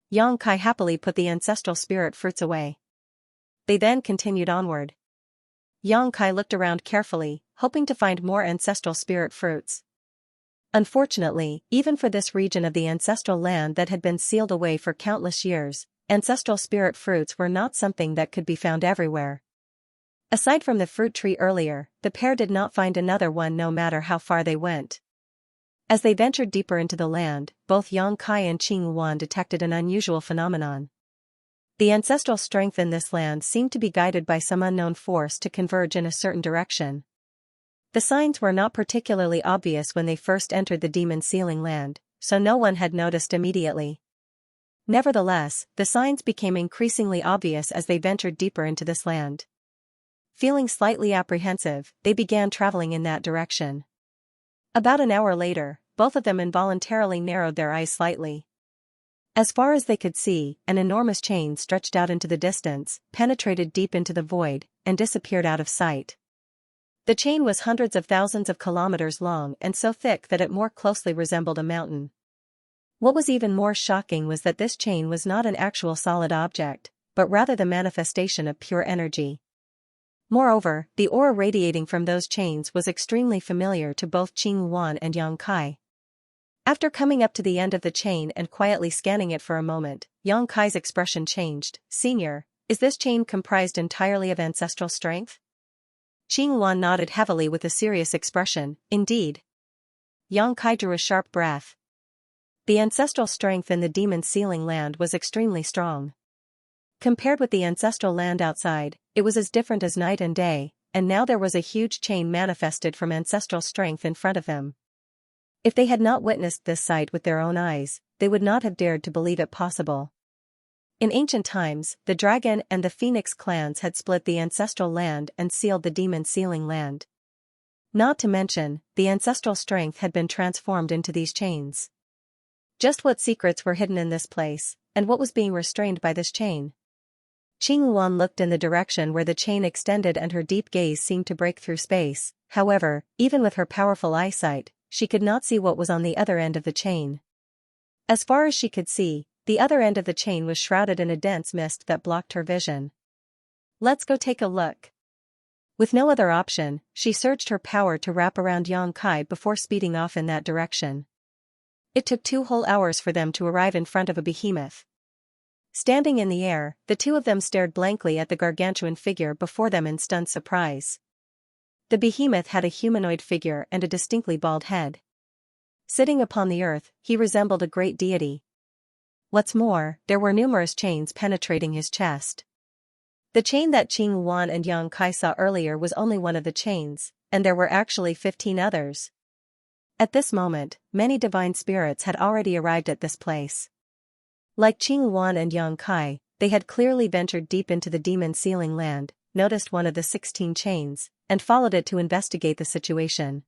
Yang Kai happily put the ancestral spirit fruits away. They then continued onward. Yang Kai looked around carefully, hoping to find more ancestral spirit fruits. Unfortunately, even for this region of the ancestral land that had been sealed away for countless years, ancestral spirit fruits were not something that could be found everywhere. Aside from the fruit tree earlier, the pair did not find another one no matter how far they went. As they ventured deeper into the land, both Yang Kai and Qing Wan detected an unusual phenomenon. The ancestral strength in this land seemed to be guided by some unknown force to converge in a certain direction. The signs were not particularly obvious when they first entered the demon sealing land, so no one had noticed immediately. Nevertheless, the signs became increasingly obvious as they ventured deeper into this land. Feeling slightly apprehensive, they began traveling in that direction. About an hour later, both of them involuntarily narrowed their eyes slightly. As far as they could see, an enormous chain stretched out into the distance, penetrated deep into the void, and disappeared out of sight. The chain was hundreds of thousands of kilometers long and so thick that it more closely resembled a mountain. What was even more shocking was that this chain was not an actual solid object, but rather the manifestation of pure energy. Moreover, the aura radiating from those chains was extremely familiar to both Qing Yuan and Yang Kai. After coming up to the end of the chain and quietly scanning it for a moment, Yang Kai's expression changed. "Senior, is this chain comprised entirely of ancestral strength?" Qing Yuan nodded heavily with a serious expression. "Indeed." Yang Kai drew a sharp breath. The ancestral strength in the demon sealing land was extremely strong. Compared with the ancestral land outside, it was as different as night and day, and now there was a huge chain manifested from ancestral strength in front of them. If they had not witnessed this sight with their own eyes, they would not have dared to believe it possible. In ancient times, the dragon and the phoenix clans had split the ancestral land and sealed the demon sealing land. Not to mention, the ancestral strength had been transformed into these chains. Just what secrets were hidden in this place, and what was being restrained by this chain? Qing Yuan looked in the direction where the chain extended and her deep gaze seemed to break through space. However, even with her powerful eyesight, she could not see what was on the other end of the chain. As far as she could see, the other end of the chain was shrouded in a dense mist that blocked her vision. "Let's go take a look." With no other option, she surged her power to wrap around Yang Kai before speeding off in that direction. It took 2 whole hours for them to arrive in front of a behemoth. Standing in the air, the two of them stared blankly at the gargantuan figure before them in stunned surprise. The behemoth had a humanoid figure and a distinctly bald head. Sitting upon the earth, he resembled a great deity. What's more, there were numerous chains penetrating his chest. The chain that Qing Yuan and Yang Kai saw earlier was only one of the chains, and there were actually 15 others. At this moment, many divine spirits had already arrived at this place. Like Qing Yuan and Yang Kai, they had clearly ventured deep into the demon sealing land, noticed one of the 16 chains, and followed it to investigate the situation.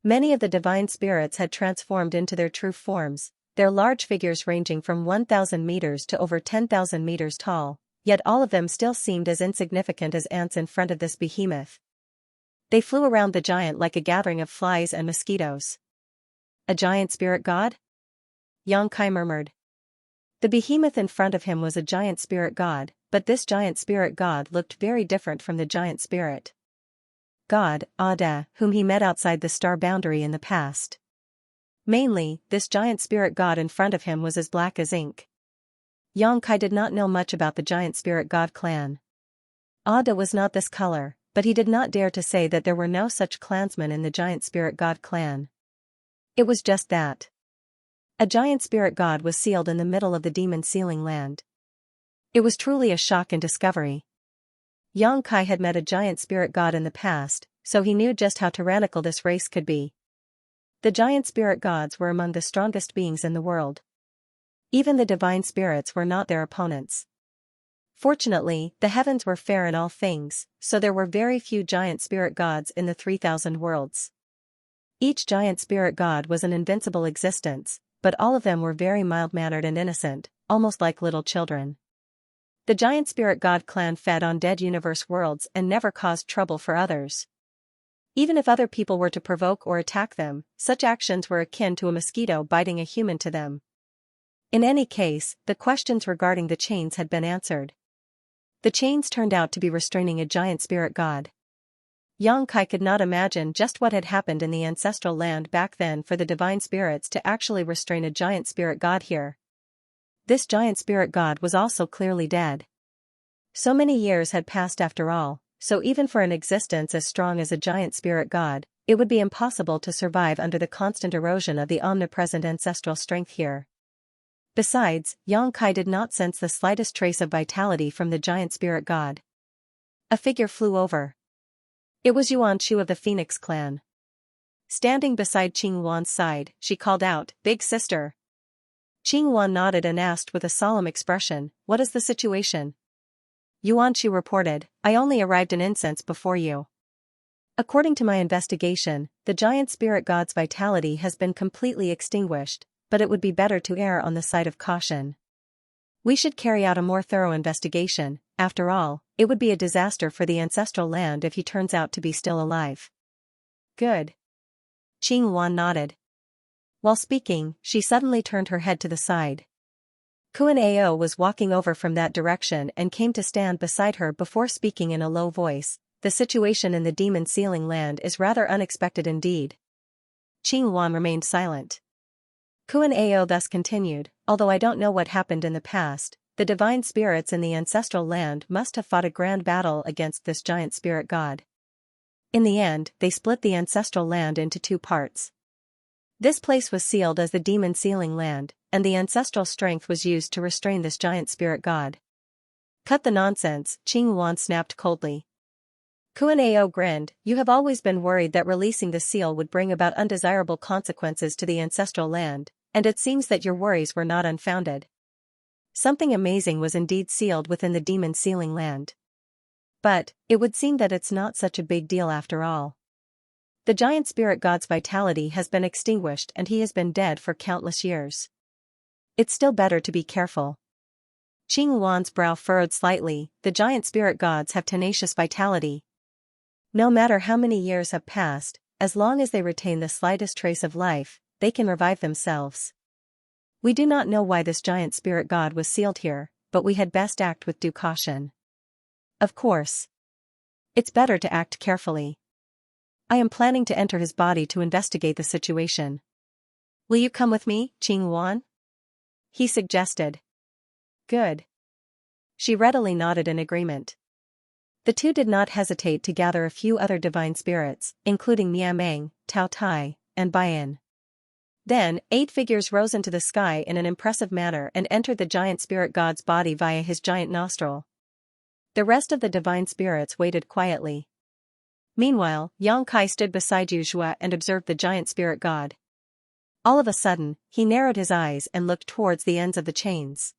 Many of the divine spirits had transformed into their true forms, their large figures ranging from 1,000 meters to over 10,000 meters tall, yet all of them still seemed as insignificant as ants in front of this behemoth. They flew around the giant like a gathering of flies and mosquitoes. "A giant spirit god?" Yang Kai murmured. The behemoth in front of him was a giant spirit god, but this giant spirit god looked very different from the giant spirit god, Ada, whom he met outside the star boundary in the past. Mainly, this giant spirit god in front of him was as black as ink. Yang Kai did not know much about the giant spirit god clan. Ada was not this color, but he did not dare to say that there were no such clansmen in the giant spirit god clan. It was just that. A giant spirit god was sealed in the middle of the demon sealing land. It was truly a shock and discovery. Yang Kai had met a giant spirit god in the past, so he knew just how tyrannical this race could be. The giant spirit gods were among the strongest beings in the world. Even the divine spirits were not their opponents. Fortunately, the heavens were fair in all things, so there were very few giant spirit gods in the 3,000 worlds. Each giant spirit god was an invincible existence, but all of them were very mild-mannered and innocent, almost like little children. The giant spirit god clan fed on dead universe worlds and never caused trouble for others. Even if other people were to provoke or attack them, such actions were akin to a mosquito biting a human to them. In any case, the questions regarding the chains had been answered. The chains turned out to be restraining a giant spirit god. Yang Kai could not imagine just what had happened in the ancestral land back then for the divine spirits to actually restrain a giant spirit god here. This giant spirit god was also clearly dead. So many years had passed after all, so even for an existence as strong as a giant spirit god, it would be impossible to survive under the constant erosion of the omnipresent ancestral strength here. Besides, Yang Kai did not sense the slightest trace of vitality from the giant spirit god. A figure flew over. It was Yuan Chu of the Phoenix clan. Standing beside Qing Yuan's side, she called out, "Big sister." Qing Yuan nodded and asked with a solemn expression, "What is the situation?" Yuan Chu reported, "I only arrived in incense before you. According to my investigation, the giant spirit god's vitality has been completely extinguished, but it would be better to err on the side of caution. We should carry out a more thorough investigation. After all, it would be a disaster for the ancestral land if he turns out to be still alive. Good. Qing Wan nodded. While speaking, she suddenly turned her head to the side. Kuan Ao was walking over from that direction and came to stand beside her before speaking in a low voice. The situation in the demon sealing land is rather unexpected indeed. Qing Wan remained silent. Kuan Ao thus continued, although I don't know what happened in the past, the divine spirits in the ancestral land must have fought a grand battle against this giant spirit god. In the end, they split the ancestral land into two parts. This place was sealed as the demon sealing land, and the ancestral strength was used to restrain this giant spirit god. Cut the nonsense, Qing Wan snapped coldly. Kuan Ao grinned. You have always been worried that releasing the seal would bring about undesirable consequences to the ancestral land, and it seems that your worries were not unfounded. Something amazing was indeed sealed within the demon sealing land. But, it would seem that it's not such a big deal after all. The giant spirit god's vitality has been extinguished and he has been dead for countless years. It's still better to be careful. Qing Wan's brow furrowed slightly. The giant spirit gods have tenacious vitality. No matter how many years have passed, as long as they retain the slightest trace of life, they can revive themselves. We do not know why this giant spirit god was sealed here, but we had best act with due caution. Of course. It's better to act carefully. I am planning to enter his body to investigate the situation. Will you come with me, Qing Wan? He suggested. Good. She readily nodded in agreement. The two did not hesitate to gather a few other divine spirits, including Miameng, Tao Tai, and Baiyan. Then, 8 figures rose into the sky in an impressive manner and entered the giant spirit god's body via his giant nostril. The rest of the divine spirits waited quietly. Meanwhile, Yang Kai stood beside Yuzhua and observed the giant spirit god. All of a sudden, he narrowed his eyes and looked towards the ends of the chains.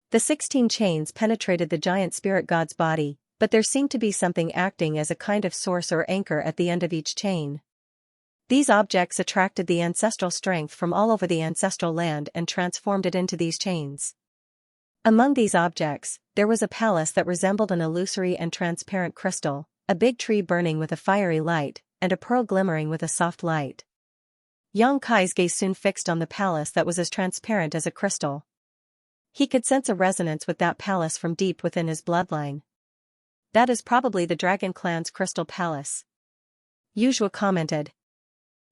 The 16 chains penetrated the giant spirit god's body, but there seemed to be something acting as a kind of source or anchor at the end of each chain. These objects attracted the ancestral strength from all over the ancestral land and transformed it into these chains. Among these objects, there was a palace that resembled an illusory and transparent crystal, a big tree burning with a fiery light, and a pearl glimmering with a soft light. Yang Kai's gaze soon fixed on the palace that was as transparent as a crystal. He could sense a resonance with that palace from deep within his bloodline. That is probably the Dragon Clan's Crystal Palace. Yuzhua commented.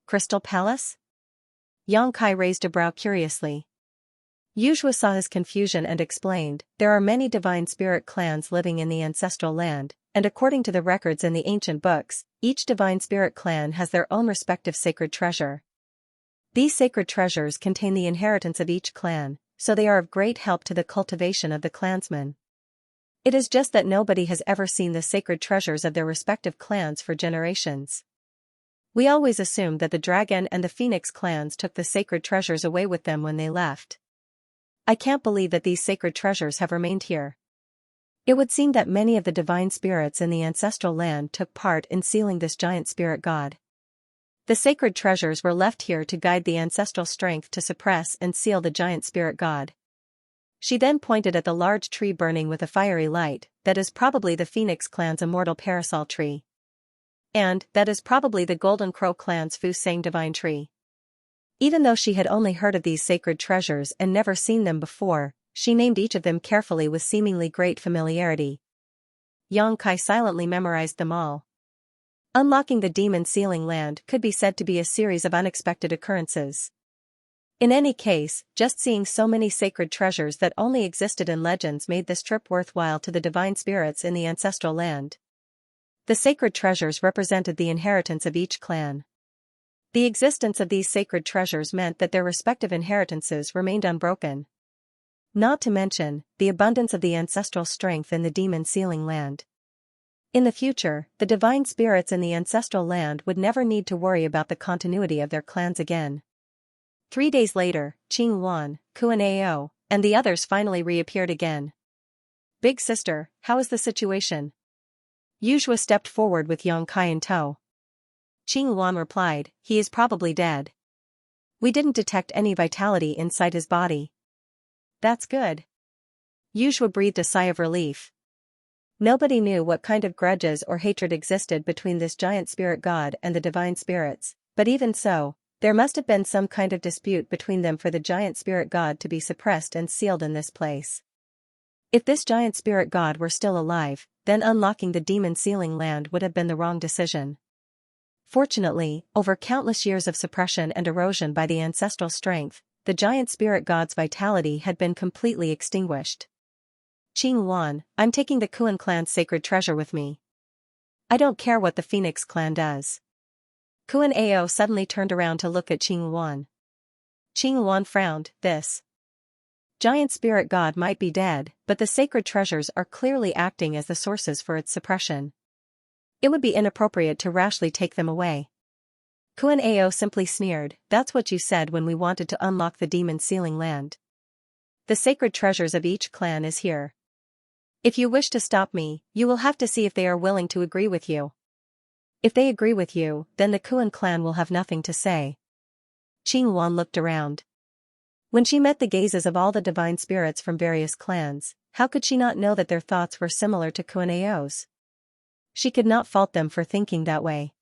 Crystal Palace? Yang Kai raised a brow curiously. Yuzhua saw his confusion and explained, there are many divine spirit clans living in the ancestral land, and according to the records in the ancient books, each divine spirit clan has their own respective sacred treasure. These sacred treasures contain the inheritance of each clan, so they are of great help to the cultivation of the clansmen. It is just that nobody has ever seen the sacred treasures of their respective clans for generations. We always assumed that the Dragon and the Phoenix clans took the sacred treasures away with them when they left. I can't believe that these sacred treasures have remained here. It would seem that many of the divine spirits in the ancestral land took part in sealing this giant spirit god. The sacred treasures were left here to guide the ancestral strength to suppress and seal the giant spirit god. She then pointed at the large tree burning with a fiery light. That is probably the Phoenix clan's immortal parasol tree. And that is probably the Golden Crow clan's Fusang divine tree. Even though she had only heard of these sacred treasures and never seen them before, she named each of them carefully with seemingly great familiarity. Yang Kai silently memorized them all. Unlocking the demon sealing land could be said to be a series of unexpected occurrences. In any case, just seeing so many sacred treasures that only existed in legends made this trip worthwhile to the divine spirits in the ancestral land. The sacred treasures represented the inheritance of each clan. The existence of these sacred treasures meant that their respective inheritances remained unbroken. Not to mention, the abundance of the ancestral strength in the demon sealing land. In the future, the divine spirits in the ancestral land would never need to worry about the continuity of their clans again. 3 days later, Qing Wan, Kuan Ao, and the others finally reappeared again. Big sister, how is the situation? Yuzhua stepped forward with Yang Kai in tow. Qing Wan replied, he is probably dead. We didn't detect any vitality inside his body. That's good. Yuzhua breathed a sigh of relief. Nobody knew what kind of grudges or hatred existed between this giant spirit god and the divine spirits, but even so, there must have been some kind of dispute between them for the giant spirit god to be suppressed and sealed in this place. If this giant spirit god were still alive, then unlocking the demon sealing land would have been the wrong decision. Fortunately, over countless years of suppression and erosion by the ancestral strength, the giant spirit god's vitality had been completely extinguished. Qing Wan, I'm taking the Kuan clan's sacred treasure with me. I don't care what the Phoenix clan does. Kuan Ao suddenly turned around to look at Qing Wan. Qing Wan frowned. This giant spirit god might be dead, but the sacred treasures are clearly acting as the sources for its suppression. It would be inappropriate to rashly take them away. Kuan Ao simply sneered, that's what you said when we wanted to unlock the demon sealing land. The sacred treasures of each clan is here. If you wish to stop me, you will have to see if they are willing to agree with you. If they agree with you, then the Kuan clan will have nothing to say. Qing Wan looked around. When she met the gazes of all the divine spirits from various clans, how could she not know that their thoughts were similar to Kuan Ao's? She could not fault them for thinking that way.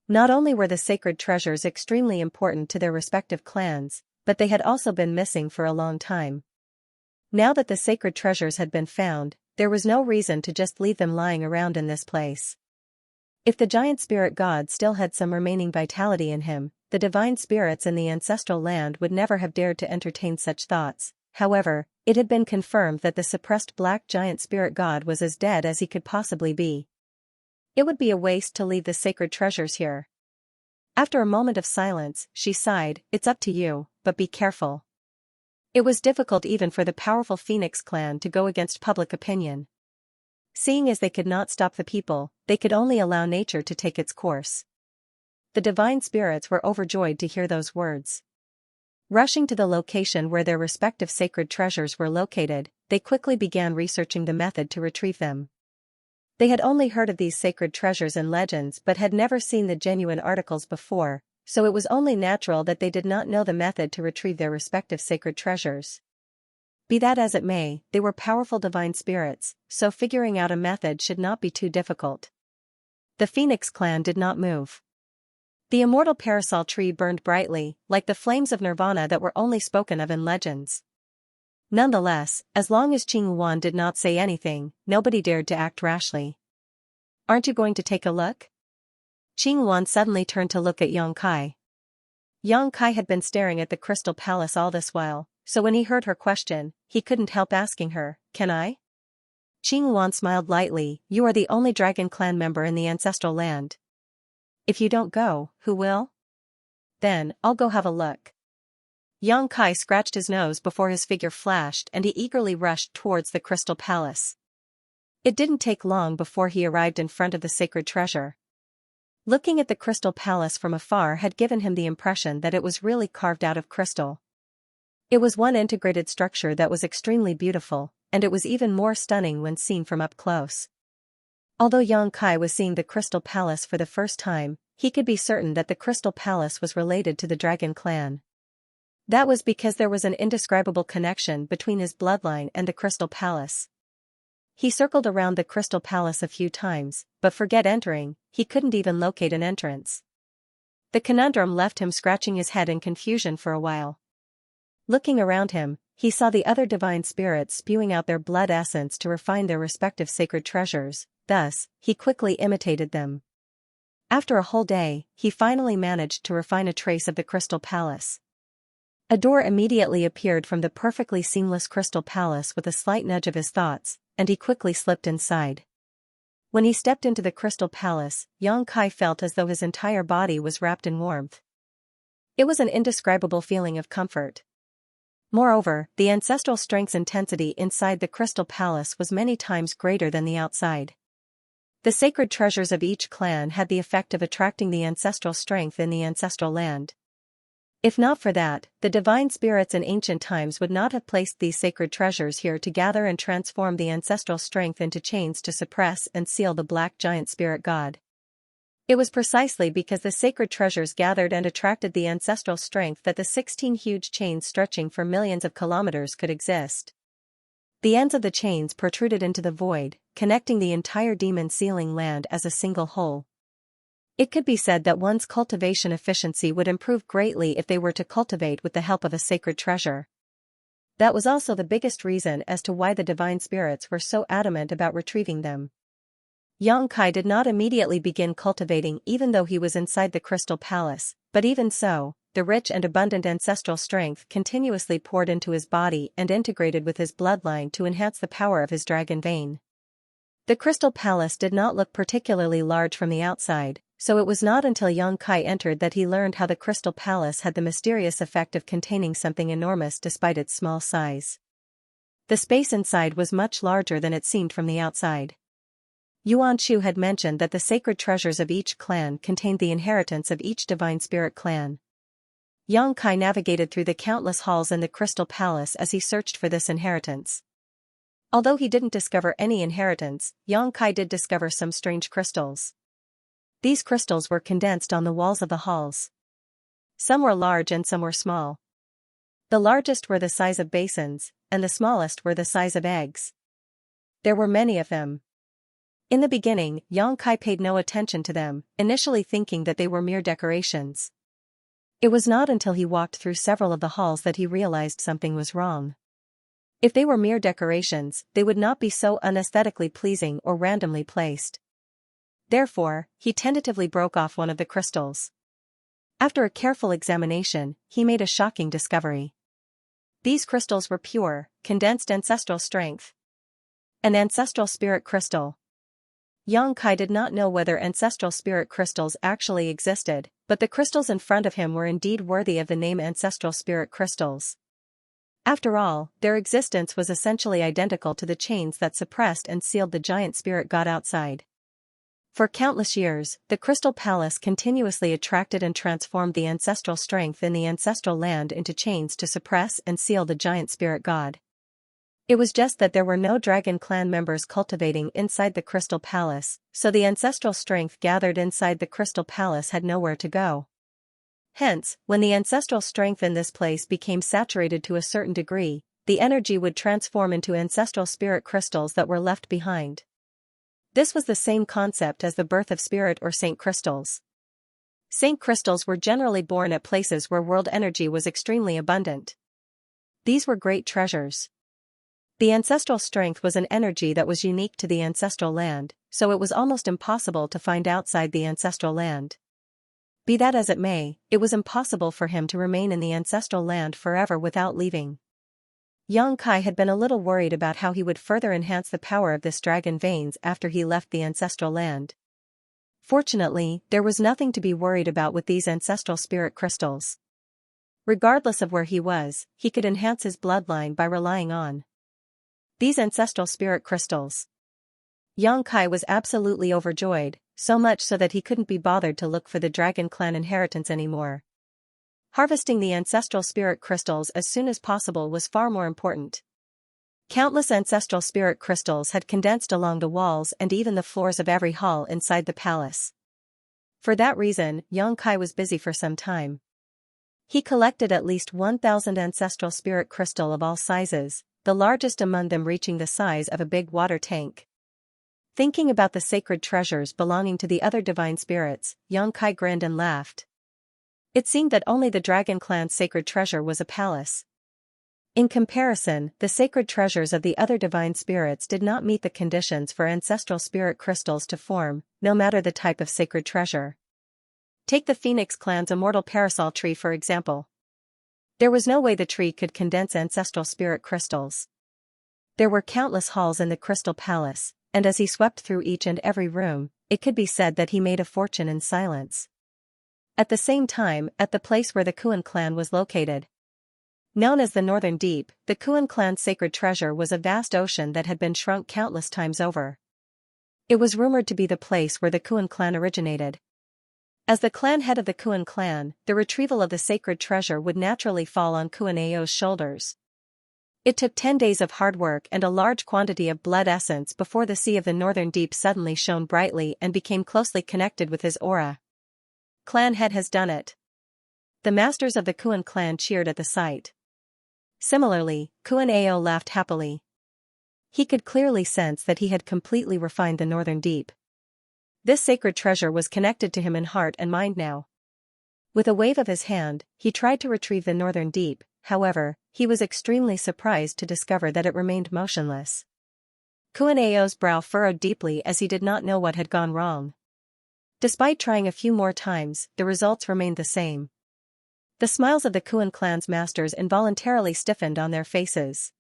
Not only were the sacred treasures extremely important to their respective clans, but they had also been missing for a long time. Now that the sacred treasures had been found, there was no reason to just leave them lying around in this place. If the giant spirit god still had some remaining vitality in him, the divine spirits in the ancestral land would never have dared to entertain such thoughts. However, it had been confirmed that the suppressed black giant spirit god was as dead as he could possibly be. It would be a waste to leave the sacred treasures here. After a moment of silence, she sighed, it's up to you, but be careful. It was difficult even for the powerful Phoenix clan to go against public opinion. Seeing as they could not stop the people, they could only allow nature to take its course. The divine spirits were overjoyed to hear those words. Rushing to the location where their respective sacred treasures were located, they quickly began researching the method to retrieve them. They had only heard of these sacred treasures in legends but had never seen the genuine articles before, so it was only natural that they did not know the method to retrieve their respective sacred treasures. Be that as it may, they were powerful divine spirits, so figuring out a method should not be too difficult. The Phoenix clan did not move. The immortal parasol tree burned brightly, like the flames of nirvana that were only spoken of in legends. Nonetheless, as long as Qing Wan did not say anything, nobody dared to act rashly. Aren't you going to take a look? Qing Wan suddenly turned to look at Yang Kai. Yang Kai had been staring at the crystal palace all this while, so when he heard her question, he couldn't help asking her, can I? Qing Wan smiled lightly, you are the only dragon clan member in the ancestral land. If you don't go, who will? Then, I'll go have a look. Yang Kai scratched his nose before his figure flashed and he eagerly rushed towards the crystal palace. It didn't take long before he arrived in front of the sacred treasure. Looking at the crystal palace from afar had given him the impression that it was really carved out of crystal. It was one integrated structure that was extremely beautiful, and it was even more stunning when seen from up close. Although Yang Kai was seeing the crystal palace for the first time, he could be certain that the crystal palace was related to the dragon clan. That was because there was an indescribable connection between his bloodline and the crystal palace. He circled around the crystal palace a few times, but forget entering, he couldn't even locate an entrance. The conundrum left him scratching his head in confusion for a while. Looking around him, he saw the other divine spirits spewing out their blood essence to refine their respective sacred treasures, thus, he quickly imitated them. After a whole day, he finally managed to refine a trace of the crystal palace. A door immediately appeared from the perfectly seamless crystal palace with a slight nudge of his thoughts, and he quickly slipped inside. When he stepped into the crystal palace, Yang Kai felt as though his entire body was wrapped in warmth. It was an indescribable feeling of comfort. Moreover, the ancestral strength's intensity inside the crystal palace was many times greater than the outside. The sacred treasures of each clan had the effect of attracting the ancestral strength in the ancestral land. If not for that, the divine spirits in ancient times would not have placed these sacred treasures here to gather and transform the ancestral strength into chains to suppress and seal the black giant spirit god. It was precisely because the sacred treasures gathered and attracted the ancestral strength that the 16 huge chains stretching for millions of kilometers could exist. The ends of the chains protruded into the void, connecting the entire demon-sealing land as a single whole. It could be said that one's cultivation efficiency would improve greatly if they were to cultivate with the help of a sacred treasure. That was also the biggest reason as to why the divine spirits were so adamant about retrieving them. Xianxia did not immediately begin cultivating even though he was inside the crystal palace, but even so, the rich and abundant ancestral strength continuously poured into his body and integrated with his bloodline to enhance the power of his dragon vein. The crystal palace did not look particularly large from the outside, so it was not until Xianxia entered that he learned how the crystal palace had the mysterious effect of containing something enormous despite its small size. The space inside was much larger than it seemed from the outside. Yuan Shu had mentioned that the sacred treasures of each clan contained the inheritance of each divine spirit clan. Xianxia navigated through the countless halls in the crystal palace as he searched for this inheritance. Although he didn't discover any inheritance, Xianxia did discover some strange crystals. These crystals were condensed on the walls of the halls. Some were large and some were small. The largest were the size of basins, and the smallest were the size of eggs. There were many of them. In the beginning, Xianxia paid no attention to them, initially thinking that they were mere decorations. It was not until he walked through several of the halls that he realized something was wrong. If they were mere decorations, they would not be so unaesthetically pleasing or randomly placed. Therefore, he tentatively broke off one of the crystals. After a careful examination, he made a shocking discovery. These crystals were pure, condensed ancestral strength. An ancestral spirit crystal. Xianxia did not know whether ancestral spirit crystals actually existed, but the crystals in front of him were indeed worthy of the name ancestral spirit crystals. After all, their existence was essentially identical to the chains that suppressed and sealed the giant spirit god outside. For countless years, the Crystal Palace continuously attracted and transformed the ancestral strength in the ancestral land into chains to suppress and seal the giant spirit god. It was just that there were no Dragon Clan members cultivating inside the Crystal Palace, so the ancestral strength gathered inside the Crystal Palace had nowhere to go. Hence, when the ancestral strength in this place became saturated to a certain degree, the energy would transform into ancestral spirit crystals that were left behind. This was the same concept as the birth of spirit or saint crystals. Saint crystals were generally born at places where world energy was extremely abundant. These were great treasures. The ancestral strength was an energy that was unique to the ancestral land, so it was almost impossible to find outside the ancestral land. Be that as it may, it was impossible for him to remain in the ancestral land forever without leaving. Xianxia had been a little worried about how he would further enhance the power of this dragon veins after he left the ancestral land. Fortunately, there was nothing to be worried about with these ancestral spirit crystals. Regardless of where he was, he could enhance his bloodline by relying on these ancestral spirit crystals. Xianxia was absolutely overjoyed, so much so that he couldn't be bothered to look for the Dragon Clan inheritance anymore. Harvesting the ancestral spirit crystals as soon as possible was far more important. Countless ancestral spirit crystals had condensed along the walls and even the floors of every hall inside the palace. For that reason, Xianxia was busy for some time. He collected at least 1,000 ancestral spirit crystal of all sizes, the largest among them reaching the size of a big water tank. Thinking about the sacred treasures belonging to the other divine spirits, Xianxia grinned and laughed. It seemed that only the Dragon Clan's sacred treasure was a palace. In comparison, the sacred treasures of the other divine spirits did not meet the conditions for ancestral spirit crystals to form, no matter the type of sacred treasure. Take the Phoenix Clan's immortal parasol tree for example. There was no way the tree could condense ancestral spirit crystals. There were countless halls in the Crystal Palace, and as he swept through each and every room, it could be said that he made a fortune in silence. At the same time, at the place where the Kuan clan was located, known as the Northern Deep, the Kuan clan's sacred treasure was a vast ocean that had been shrunk countless times over. It was rumored to be the place where the Kuan clan originated. As the clan head of the Kuan clan, the retrieval of the sacred treasure would naturally fall on Kuan Ao's shoulders. It took 10 days of hard work and a large quantity of blood essence before the sea of the northern deep suddenly shone brightly and became closely connected with his aura. Clan head has done it. The masters of the Kuan clan cheered at the sight. Similarly, Kuan Ao laughed happily. He could clearly sense that he had completely refined the northern deep. This sacred treasure was connected to him in heart and mind now. With a wave of his hand, he tried to retrieve the northern deep. However, he was extremely surprised to discover that it remained motionless. Kuan Ao's brow furrowed deeply as he did not know what had gone wrong. Despite trying a few more times, the results remained the same. The smiles of the Kuan clan's masters involuntarily stiffened on their faces.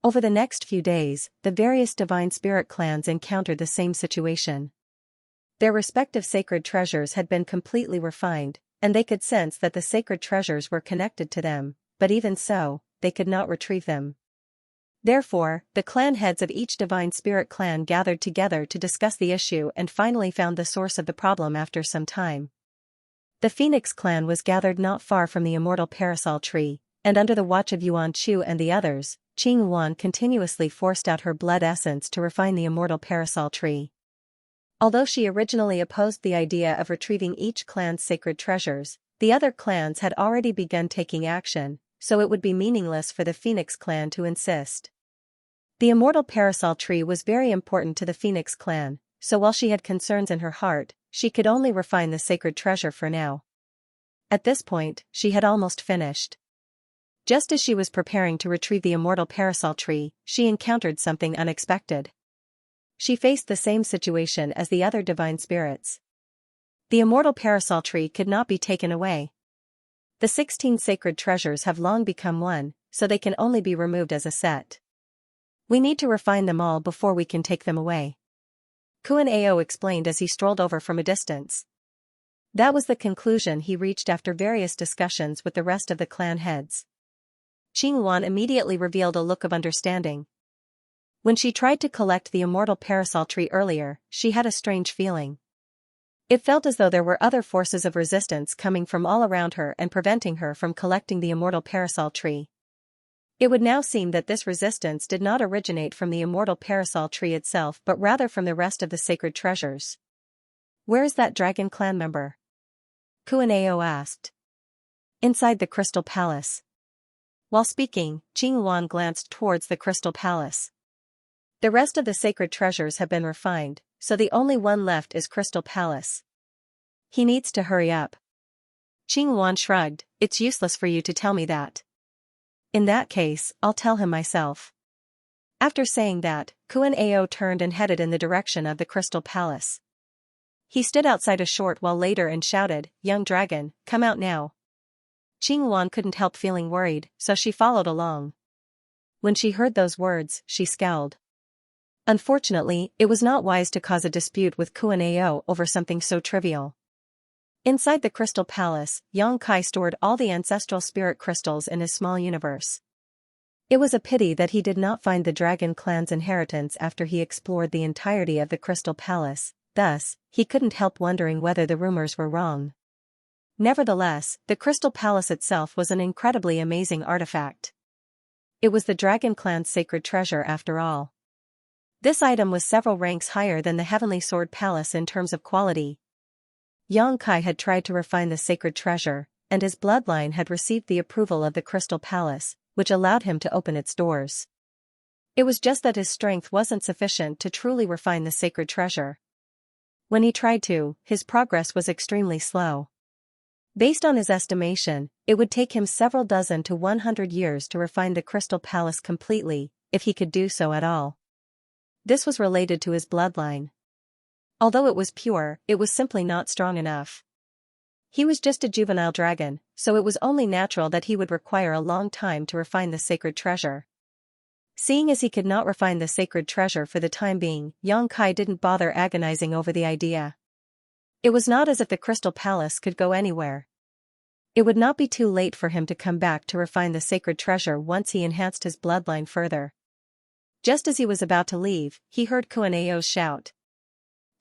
Over the next few days, the various divine spirit clans encountered the same situation. Their respective sacred treasures had been completely refined, and they could sense that the sacred treasures were connected to them, but even so, they could not retrieve them. Therefore, the clan heads of each divine spirit clan gathered together to discuss the issue and finally found the source of the problem after some time. The Phoenix clan was gathered not far from the immortal parasol tree, and under the watch of Yuan Chu and the others, Qing Yuan continuously forced out her blood essence to refine the immortal parasol tree. Although she originally opposed the idea of retrieving each clan's sacred treasures, the other clans had already begun taking action, so it would be meaningless for the Phoenix clan to insist. The immortal parasol tree was very important to the Phoenix clan, so while she had concerns in her heart, she could only refine the sacred treasure for now. At this point, she had almost finished. Just as she was preparing to retrieve the immortal parasol tree, she encountered something unexpected. She faced the same situation as the other divine spirits. The immortal parasol tree could not be taken away. The 16 sacred treasures have long become one, so they can only be removed as a set. We need to refine them all before we can take them away. Kuan Ao explained as he strolled over from a distance. That was the conclusion he reached after various discussions with the rest of the clan heads. Qing Yuan immediately revealed a look of understanding. When she tried to collect the immortal parasol tree earlier, she had a strange feeling. It felt as though there were other forces of resistance coming from all around her and preventing her from collecting the immortal parasol tree. It would now seem that this resistance did not originate from the immortal parasol tree itself but rather from the rest of the sacred treasures. Where is that dragon clan member? Kuan Ao asked. Inside the Crystal Palace. While speaking, Qing Yuan glanced towards the Crystal Palace. The rest of the sacred treasures have been refined, so the only one left is Crystal Palace. He needs to hurry up. Qing Yuan shrugged, it's useless for you to tell me that. In that case, I'll tell him myself. After saying that, Kuan Ao turned and headed in the direction of the Crystal Palace. He stood outside a short while later and shouted, "Young dragon, come out now." Qing Yuan couldn't help feeling worried, so she followed along. When she heard those words, she scowled. Unfortunately, it was not wise to cause a dispute with Kuan Ao over something so trivial. Inside the Crystal Palace, Yang Kai stored all the ancestral spirit crystals in his small universe. It was a pity that he did not find the Dragon clan's inheritance after he explored the entirety of the Crystal Palace, thus, he couldn't help wondering whether the rumors were wrong. Nevertheless, the Crystal Palace itself was an incredibly amazing artifact. It was the Dragon clan's sacred treasure after all. This item was several ranks higher than the Heavenly Sword Palace in terms of quality. Yang Kai had tried to refine the sacred treasure, and his bloodline had received the approval of the Crystal Palace, which allowed him to open its doors. It was just that his strength wasn't sufficient to truly refine the sacred treasure. When he tried to, his progress was extremely slow. Based on his estimation, it would take him several dozen to 100 years to refine the Crystal Palace completely, if he could do so at all. This was related to his bloodline. Although it was pure, it was simply not strong enough. He was just a juvenile dragon, so it was only natural that he would require a long time to refine the sacred treasure. Seeing as he could not refine the sacred treasure for the time being, Yang Kai didn't bother agonizing over the idea. It was not as if the Crystal Palace could go anywhere. It would not be too late for him to come back to refine the sacred treasure once he enhanced his bloodline further. Just as he was about to leave, he heard Kuan Ao's shout.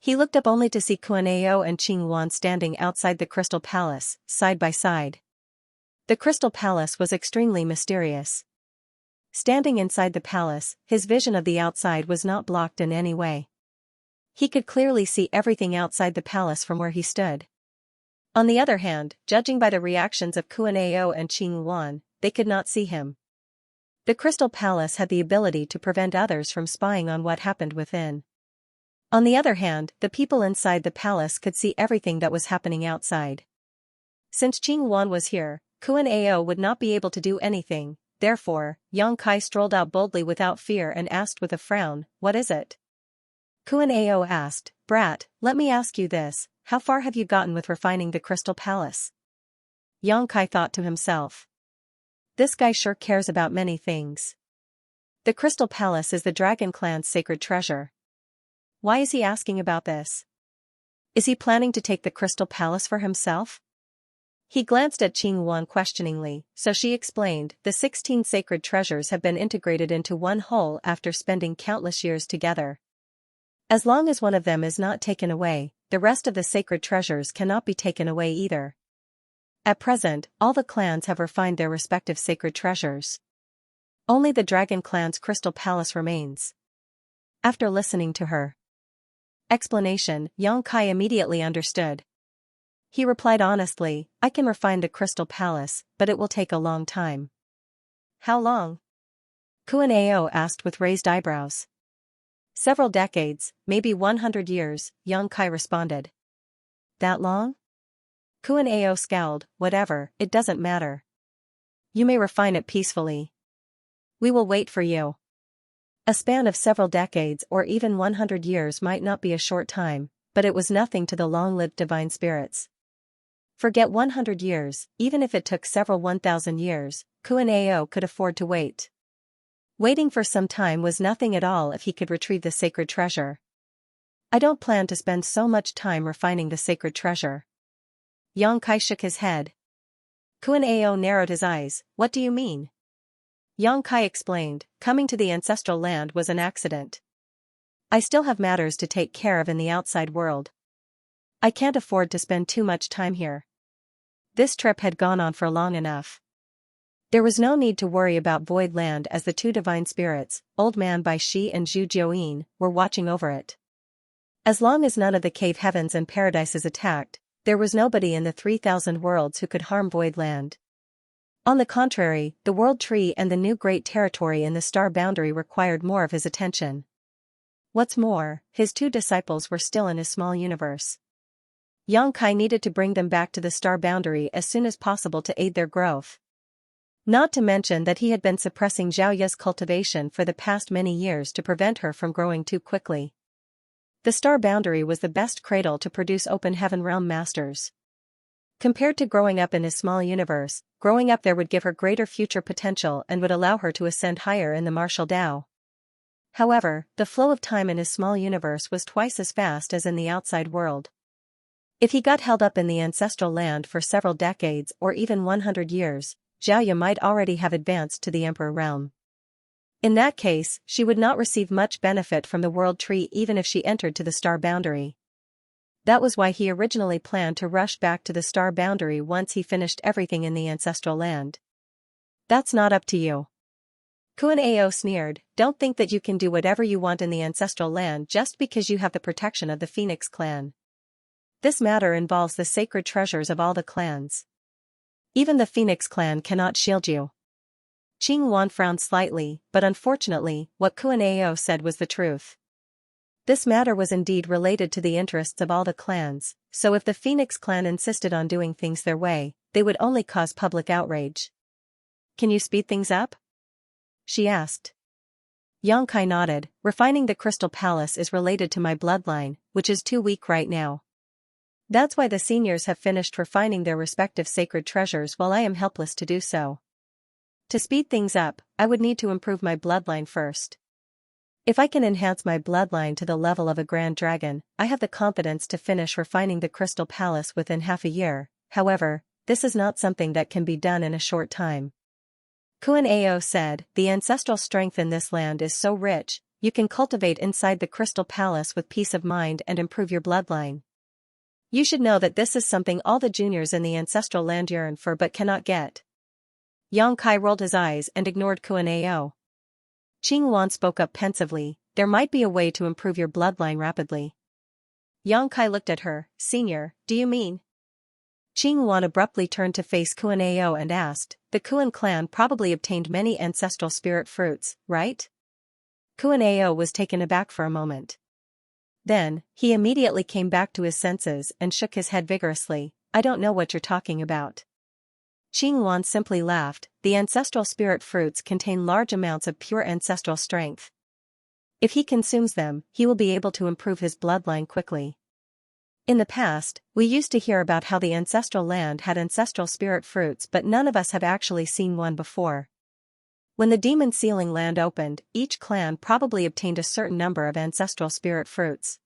He looked up only to see Kuan Ao and Qing Yuan standing outside the Crystal Palace, side by side. The Crystal Palace was extremely mysterious. Standing inside the palace, his vision of the outside was not blocked in any way. He could clearly see everything outside the palace from where he stood. On the other hand, judging by the reactions of Kuan-Ao and Qing Yuan, they could not see him. The Crystal Palace had the ability to prevent others from spying on what happened within. On the other hand, the people inside the palace could see everything that was happening outside. Since Qing Yuan was here, Kuan-Ao would not be able to do anything, therefore, Yang Kai strolled out boldly without fear and asked with a frown, "What is it?" Kuan-Ao asked, "Brat, let me ask you this, how far have you gotten with refining the Crystal Palace?" Yang Kai thought to himself. This guy sure cares about many things. The Crystal Palace is the Dragon Clan's sacred treasure. Why is he asking about this? Is he planning to take the Crystal Palace for himself? He glanced at Qing Yuan questioningly, so she explained, the 16 sacred treasures have been integrated into one whole after spending countless years together. As long as one of them is not taken away, the rest of the sacred treasures cannot be taken away either. At present, all the clans have refined their respective sacred treasures. Only the Dragon Clan's Crystal Palace remains. After listening to her explanation, Yang Kai immediately understood. He replied honestly, "I can refine the Crystal Palace, but it will take a long time." "How long?" Kuan-Ao asked with raised eyebrows. "Several decades, maybe 100 years, Yang Kai responded. "That long?" Kuan-Ao scowled, "Whatever, it doesn't matter. You may refine it peacefully. We will wait for you." A span of several decades or even 100 years might not be a short time, but it was nothing to the long-lived divine spirits. Forget 100 years, even if it took several 1,000 years, Kuan-Ao could afford to wait. Waiting for some time was nothing at all if he could retrieve the sacred treasure. "I don't plan to spend so much time refining the sacred treasure." Yang Kai shook his head. Kuan-Ao narrowed his eyes, "What do you mean?" Yang Kai explained, "Coming to the ancestral land was an accident. I still have matters to take care of in the outside world. I can't afford to spend too much time here." This trip had gone on for long enough. There was no need to worry about Void Land as the two divine spirits, Old Man Bai Shi and Zhu Jiuyin, were watching over it. As long as none of the cave heavens and paradises attacked, there was nobody in the 3,000 worlds who could harm Void Land. On the contrary, the World Tree and the new great territory in the star boundary required more of his attention. What's more, his two disciples were still in his small universe. Yang Kai needed to bring them back to the star boundary as soon as possible to aid their growth. Not to mention that he had been suppressing Xiaoya's cultivation for the past many years to prevent her from growing too quickly. The star boundary was the best cradle to produce open heaven realm masters. Compared to growing up in his small universe, growing up there would give her greater future potential and would allow her to ascend higher in the martial Tao. However, the flow of time in his small universe was twice as fast as in the outside world. If he got held up in the ancestral land for several decades or even 100 years, Xiaoya might already have advanced to the Emperor realm. In that case, she would not receive much benefit from the World Tree even if she entered to the star boundary. That was why he originally planned to rush back to the star boundary once he finished everything in the ancestral land. "That's not up to you." Kuan-Ao sneered, "Don't think that you can do whatever you want in the ancestral land just because you have the protection of the Phoenix clan. This matter involves the sacred treasures of all the clans. Even the Phoenix clan cannot shield you." Qing Yuan frowned slightly, but unfortunately, what Kuan-Ao said was the truth. This matter was indeed related to the interests of all the clans, so if the Phoenix clan insisted on doing things their way, they would only cause public outrage. "Can you speed things up?" she asked. Yang Kai nodded. "Refining the Crystal Palace is related to my bloodline, which is too weak right now. That's why the seniors have finished refining their respective sacred treasures while I am helpless to do so. To speed things up, I would need to improve my bloodline first. If I can enhance my bloodline to the level of a Grand Dragon, I have the confidence to finish refining the Crystal Palace within half a year. However, this is not something that can be done in a short time." Kuan-Ao said, "The ancestral strength in this land is so rich, you can cultivate inside the Crystal Palace with peace of mind and improve your bloodline. You should know that this is something all the juniors in the ancestral land yearn for but cannot get." Yang Kai rolled his eyes and ignored Kuan-Ao. Qingwan spoke up pensively, there might be a way to improve your bloodline rapidly. Yang Kai looked at her, Senior, do you mean? Qingwan abruptly turned to face Kuan Ao and asked, the Kuan clan probably obtained many ancestral spirit fruits, right? Kuan Ao was taken aback for a moment. Then, he immediately came back to his senses and shook his head vigorously, I don't know what you're talking about. Qingwan simply laughed, the ancestral spirit fruits contain large amounts of pure ancestral strength. If he consumes them, he will be able to improve his bloodline quickly. In the past, we used to hear about how the ancestral land had ancestral spirit fruits, but none of us have actually seen one before. When the demon sealing land opened, each clan probably obtained a certain number of ancestral spirit fruits.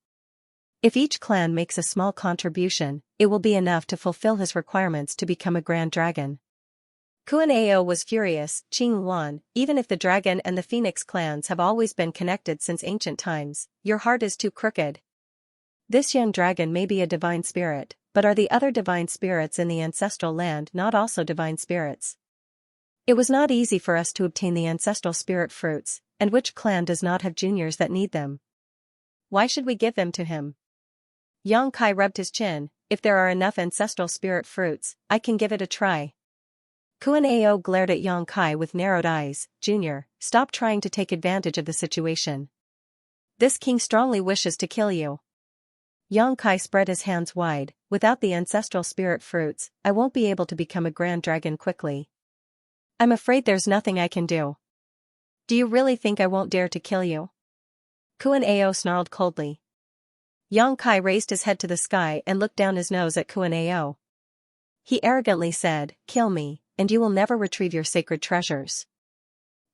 If each clan makes a small contribution, it will be enough to fulfill his requirements to become a grand dragon. Kuan Ao was furious, Qingwan, even if the dragon and the phoenix clans have always been connected since ancient times, your heart is too crooked. This young dragon may be a divine spirit, but are the other divine spirits in the ancestral land not also divine spirits? It was not easy for us to obtain the ancestral spirit fruits, and which clan does not have juniors that need them? Why should we give them to him? Yang Kai rubbed his chin, if there are enough ancestral spirit fruits, I can give it a try. Kuan Ao glared at Yang Kai with narrowed eyes, Junior, stop trying to take advantage of the situation. This king strongly wishes to kill you. Yang Kai spread his hands wide, without the ancestral spirit fruits, I won't be able to become a grand dragon quickly. I'm afraid there's nothing I can do. Do you really think I won't dare to kill you? Kuan Ao snarled coldly. Yang Kai raised his head to the sky and looked down his nose at Kuan Ao. He arrogantly said, kill me, and you will never retrieve your sacred treasures.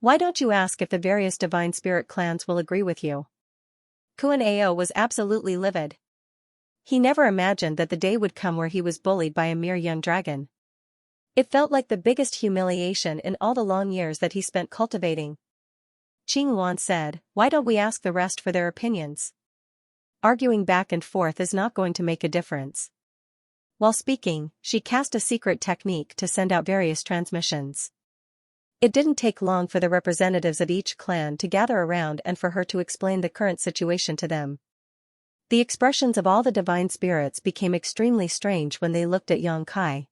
Why don't you ask if the various divine spirit clans will agree with you? Kuan Ao was absolutely livid. He never imagined that the day would come where he was bullied by a mere young dragon. It felt like the biggest humiliation in all the long years that he spent cultivating. Qingwan said, why don't we ask the rest for their opinions? Arguing back and forth is not going to make a difference. While speaking, she cast a secret technique to send out various transmissions. It didn't take long for the representatives of each clan to gather around and for her to explain the current situation to them. The expressions of all the divine spirits became extremely strange when they looked at Yang Kai.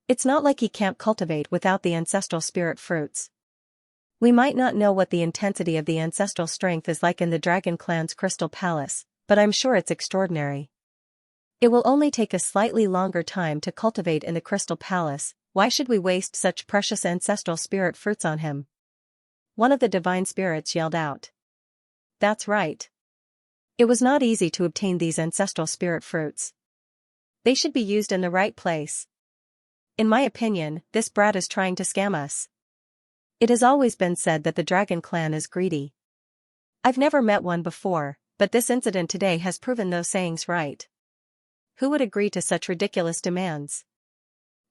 It's not like he can't cultivate without the ancestral spirit fruits. We might not know what the intensity of the ancestral strength is like in the Dragon Clan's Crystal Palace, but I'm sure it's extraordinary. It will only take a slightly longer time to cultivate in the Crystal Palace, why should we waste such precious ancestral spirit fruits on him? One of the divine spirits yelled out. That's right. It was not easy to obtain these ancestral spirit fruits. They should be used in the right place. In my opinion, this brat is trying to scam us. It has always been said that the Dragon Clan is greedy. I've never met one before, but this incident today has proven those sayings right. Who would agree to such ridiculous demands?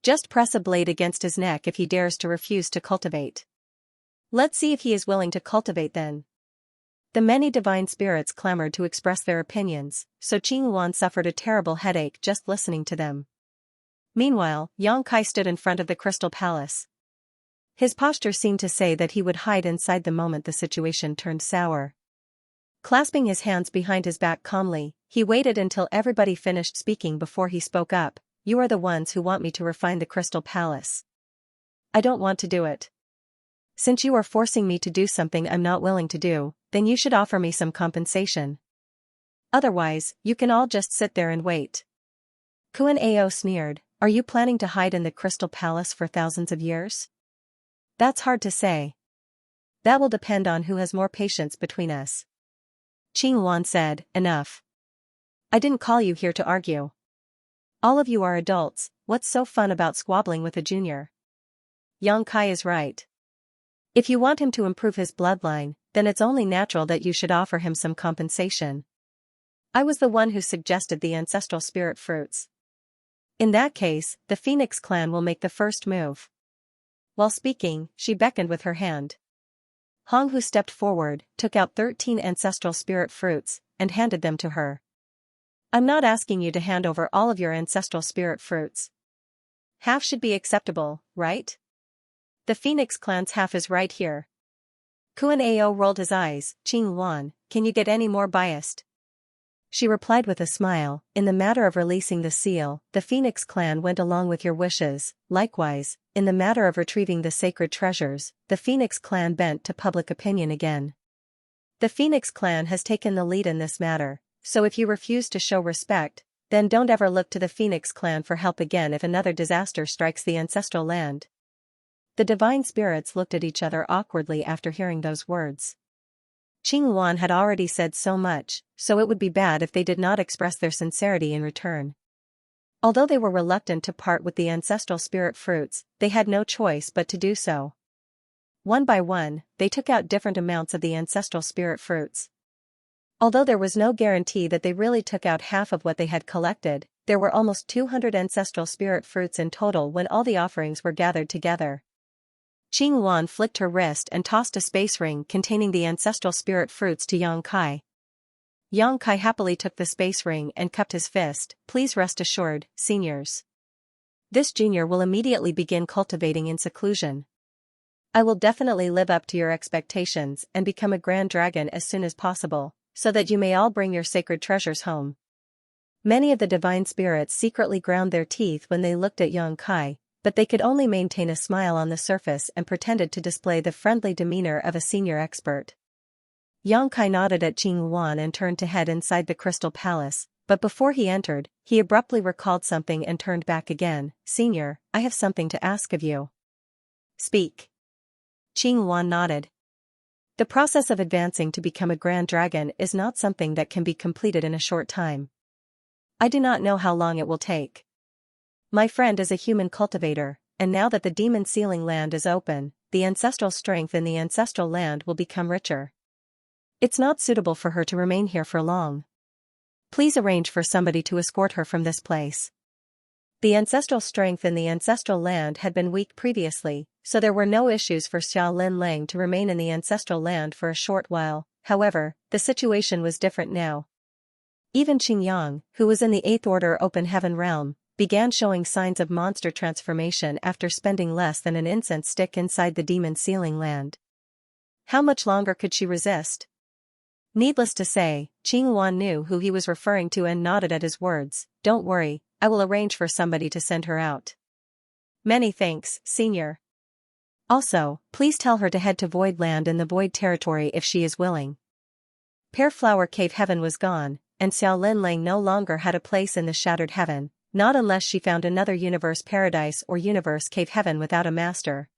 Just press a blade against his neck if he dares to refuse to cultivate. Let's see if he is willing to cultivate then. The many divine spirits clamored to express their opinions, so Qingwan suffered a terrible headache just listening to them. Meanwhile, Yang Kai stood in front of the Crystal Palace. His posture seemed to say that he would hide inside the moment the situation turned sour. Clasping his hands behind his back calmly, he waited until everybody finished speaking before he spoke up. You are the ones who want me to refine the Crystal Palace. I don't want to do it. Since you are forcing me to do something I'm not willing to do, then you should offer me some compensation. Otherwise, you can all just sit there and wait. Kuan Ao sneered, are you planning to hide in the Crystal Palace for thousands of years? That's hard to say. That will depend on who has more patience between us. Qingwan said, enough. I didn't call you here to argue. All of you are adults, what's so fun about squabbling with a junior? Yang Kai is right. If you want him to improve his bloodline, then it's only natural that you should offer him some compensation. I was the one who suggested the ancestral spirit fruits. In that case, the Phoenix clan will make the first move. While speaking, she beckoned with her hand. Hong, who stepped forward, took out 13 ancestral spirit fruits, and handed them to her. I'm not asking you to hand over all of your ancestral spirit fruits. Half should be acceptable, right? The Phoenix clan's half is right here. Kuan-ao rolled his eyes. Qing Wan, can you get any more biased? She replied with a smile, in the matter of releasing the seal, the Phoenix clan went along with your wishes. Likewise, in the matter of retrieving the sacred treasures, the Phoenix clan bent to public opinion again. The Phoenix clan has taken the lead in this matter, so if you refuse to show respect, then don't ever look to the Phoenix clan for help again if another disaster strikes the ancestral land. The divine spirits looked at each other awkwardly after hearing those words. Qing Wan had already said so much, so it would be bad if they did not express their sincerity in return. Although they were reluctant to part with the ancestral spirit fruits, they had no choice but to do so. One by one, they took out different amounts of the ancestral spirit fruits. Although there was no guarantee that they really took out half of what they had collected, there were almost 200 ancestral spirit fruits in total when all the offerings were gathered together. Qing Wan flicked her wrist and tossed a space ring containing the ancestral spirit fruits to Yang Kai. Yang Kai happily took the space ring and cupped his fist. Please rest assured, seniors. This junior will immediately begin cultivating in seclusion. I will definitely live up to your expectations and become a grand dragon as soon as possible, so that you may all bring your sacred treasures home. Many of the divine spirits secretly ground their teeth when they looked at Yang Kai, but they could only maintain a smile on the surface and pretended to display the friendly demeanor of a senior expert. Yang Kai nodded at Qing Wan and turned to head inside the Crystal Palace, but before he entered, he abruptly recalled something and turned back again. Senior, I have something to ask of you. Speak. Qing Wan nodded. The process of advancing to become a grand dragon is not something that can be completed in a short time. I do not know how long it will take. My friend is a human cultivator, and now that the demon sealing land is open, the ancestral strength in the ancestral land will become richer. It's not suitable for her to remain here for long. Please arrange for somebody to escort her from this place. The ancestral strength in the ancestral land had been weak previously, so there were no issues for Xia Lin Lang to remain in the ancestral land for a short while. However, the situation was different now. Even Qing Yang, who was in the 8th Order Open Heaven realm, began showing signs of monster transformation after spending less than an incense stick inside the demon sealing land. How much longer could she resist? Needless to say, Qing Wan knew who he was referring to and nodded at his words. Don't worry, I will arrange for somebody to send her out. Many thanks, senior. Also, please tell her to head to Void Land in the Void Territory if she is willing. Pear Flower Cave Heaven was gone, and Xiao Lin Lang no longer had a place in the Shattered Heaven, not unless she found another universe paradise or universe cave heaven without a master.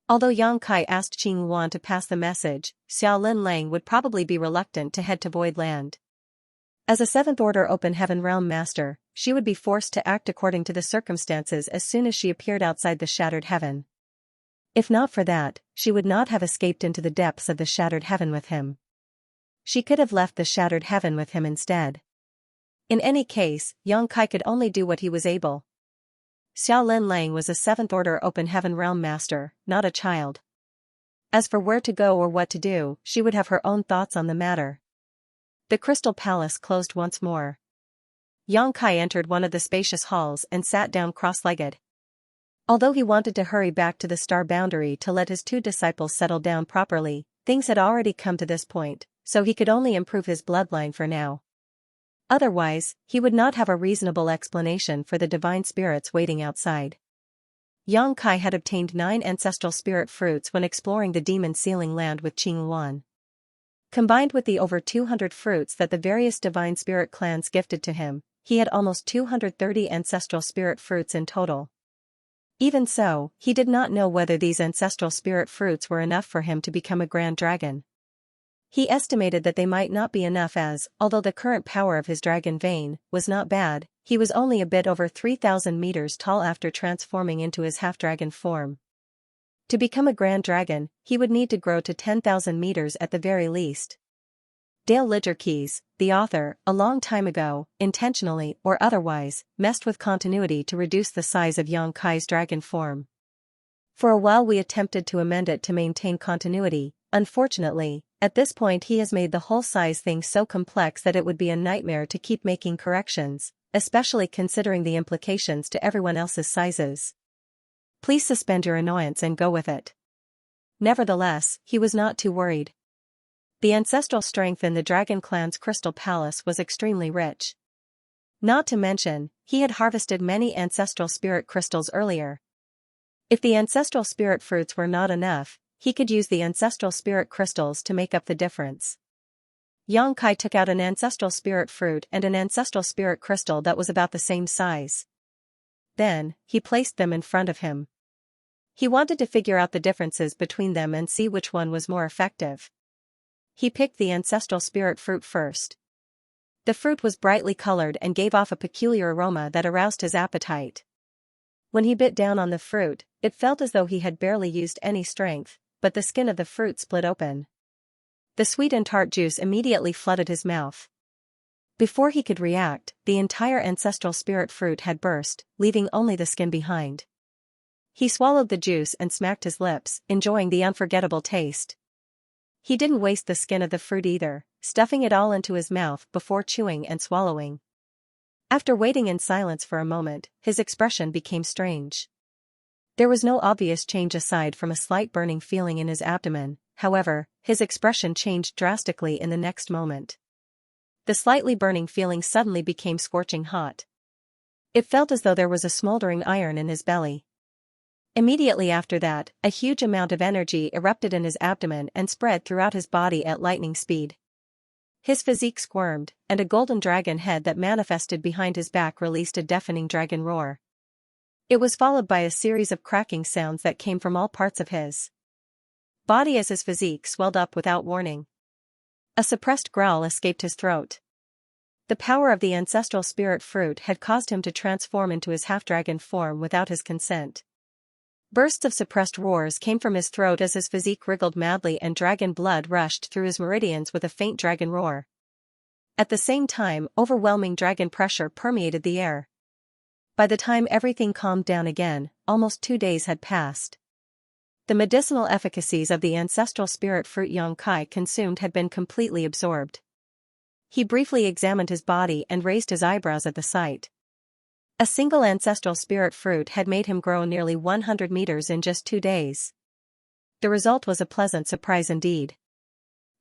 Although Yang Kai asked Qing Wan to pass the message, Xiao Lin Lang would probably be reluctant to head to Void Land. As a 7th Order Open Heaven Realm Master, she would be forced to act according to the circumstances as soon as she appeared outside the Shattered Heaven. If not for that, she would not have escaped into the depths of the Shattered Heaven with him. She could have left the Shattered Heaven with him instead. In any case, Yang Kai could only do what he was able. Xiao Lin Lang was a 7th Order Open Heaven Realm Master, not a child. As for where to go or what to do, she would have her own thoughts on the matter. The Crystal Palace closed once more. Yang Kai entered one of the spacious halls and sat down cross-legged. Although he wanted to hurry back to the star boundary to let his 2 disciples settle down properly, things had already come to this point, so he could only improve his bloodline for now. Otherwise, he would not have a reasonable explanation for the divine spirits waiting outside. Yang Kai had obtained 9 ancestral spirit fruits when exploring the demon sealing land with Qing Wan. Combined with the over 200 fruits that the various divine spirit clans gifted to him, he had almost 230 ancestral spirit fruits in total. Even so, he did not know whether these ancestral spirit fruits were enough for him to become a grand dragon. He estimated that they might not be enough as, although the current power of his dragon vein was not bad, he was only a bit over 3,000 meters tall after transforming into his half-dragon form. To become a grand dragon, he would need to grow to 10,000 meters at the very least. Dale Lidgerkeys, the author, a long time ago, intentionally or otherwise, messed with continuity to reduce the size of Yang Kai's dragon form. For a while we attempted to amend it to maintain continuity. Unfortunately, at this point he has made the whole size thing so complex that it would be a nightmare to keep making corrections, especially considering the implications to everyone else's sizes. Please suspend your annoyance and go with it. Nevertheless, he was not too worried. The ancestral strength in the Dragon Clan's Crystal Palace was extremely rich. Not to mention, he had harvested many ancestral spirit crystals earlier. If the ancestral spirit fruits were not enough, he could use the ancestral spirit crystals to make up the difference. Xianxia took out an ancestral spirit fruit and an ancestral spirit crystal that was about the same size. Then, he placed them in front of him. He wanted to figure out the differences between them and see which one was more effective. He picked the ancestral spirit fruit first. The fruit was brightly colored and gave off a peculiar aroma that aroused his appetite. When he bit down on the fruit, it felt as though he had barely used any strength, but the skin of the fruit split open. The sweet and tart juice immediately flooded his mouth. Before he could react, the entire ancestral spirit fruit had burst, leaving only the skin behind. He swallowed the juice and smacked his lips, enjoying the unforgettable taste. He didn't waste the skin of the fruit either, stuffing it all into his mouth before chewing and swallowing. After waiting in silence for a moment, his expression became strange. There was no obvious change aside from a slight burning feeling in his abdomen. However, his expression changed drastically in the next moment. The slightly burning feeling suddenly became scorching hot. It felt as though there was a smoldering iron in his belly. Immediately after that, a huge amount of energy erupted in his abdomen and spread throughout his body at lightning speed. His physique squirmed, and a golden dragon head that manifested behind his back released a deafening dragon roar. It was followed by a series of cracking sounds that came from all parts of his body as his physique swelled up without warning. A suppressed growl escaped his throat. The power of the ancestral spirit fruit had caused him to transform into his half-dragon form without his consent. Bursts of suppressed roars came from his throat as his physique wriggled madly and dragon blood rushed through his meridians with a faint dragon roar. At the same time, overwhelming dragon pressure permeated the air. By the time everything calmed down again, almost 2 days had passed. The medicinal efficacies of the ancestral spirit fruit Xianxia consumed had been completely absorbed. He briefly examined his body and raised his eyebrows at the sight. A single ancestral spirit fruit had made him grow nearly 100 meters in just 2 days. The result was a pleasant surprise indeed.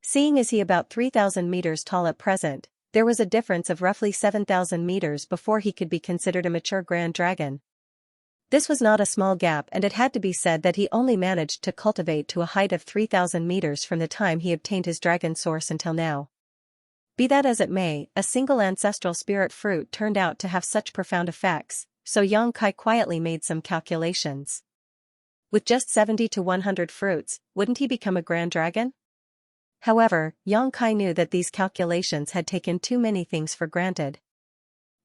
Seeing as he about 3,000 meters tall at present, there was a difference of roughly 7,000 meters before he could be considered a mature grand dragon. This was not a small gap, and it had to be said that he only managed to cultivate to a height of 3,000 meters from the time he obtained his dragon source until now. Be that as it may, a single ancestral spirit fruit turned out to have such profound effects, so Xianxia quietly made some calculations. With just 70 to 100 fruits, wouldn't he become a grand dragon? However, Xianxia knew that these calculations had taken too many things for granted.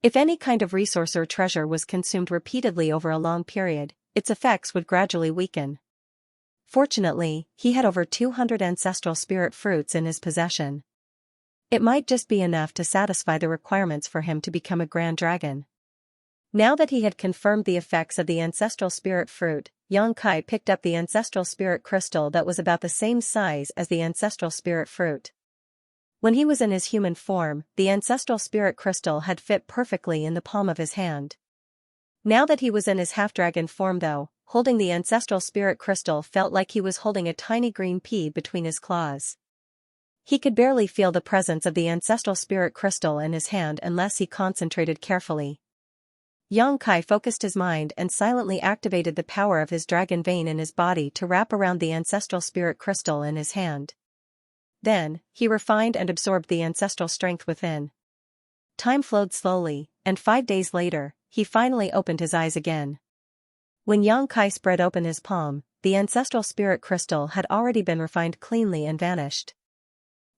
If any kind of resource or treasure was consumed repeatedly over a long period, its effects would gradually weaken. Fortunately, he had over 200 ancestral spirit fruits in his possession. It might just be enough to satisfy the requirements for him to become a grand dragon. Now that he had confirmed the effects of the ancestral spirit fruit, Xianxia picked up the ancestral spirit crystal that was about the same size as the ancestral spirit fruit. When he was in his human form, the ancestral spirit crystal had fit perfectly in the palm of his hand. Now that he was in his half-dragon form though, holding the ancestral spirit crystal felt like he was holding a tiny green pea between his claws. He could barely feel the presence of the ancestral spirit crystal in his hand unless he concentrated carefully. Xianxia focused his mind and silently activated the power of his dragon vein in his body to wrap around the ancestral spirit crystal in his hand. Then, he refined and absorbed the ancestral strength within. Time flowed slowly, and 5 days later, he finally opened his eyes again. When Xianxia spread open his palm, the ancestral spirit crystal had already been refined cleanly and vanished.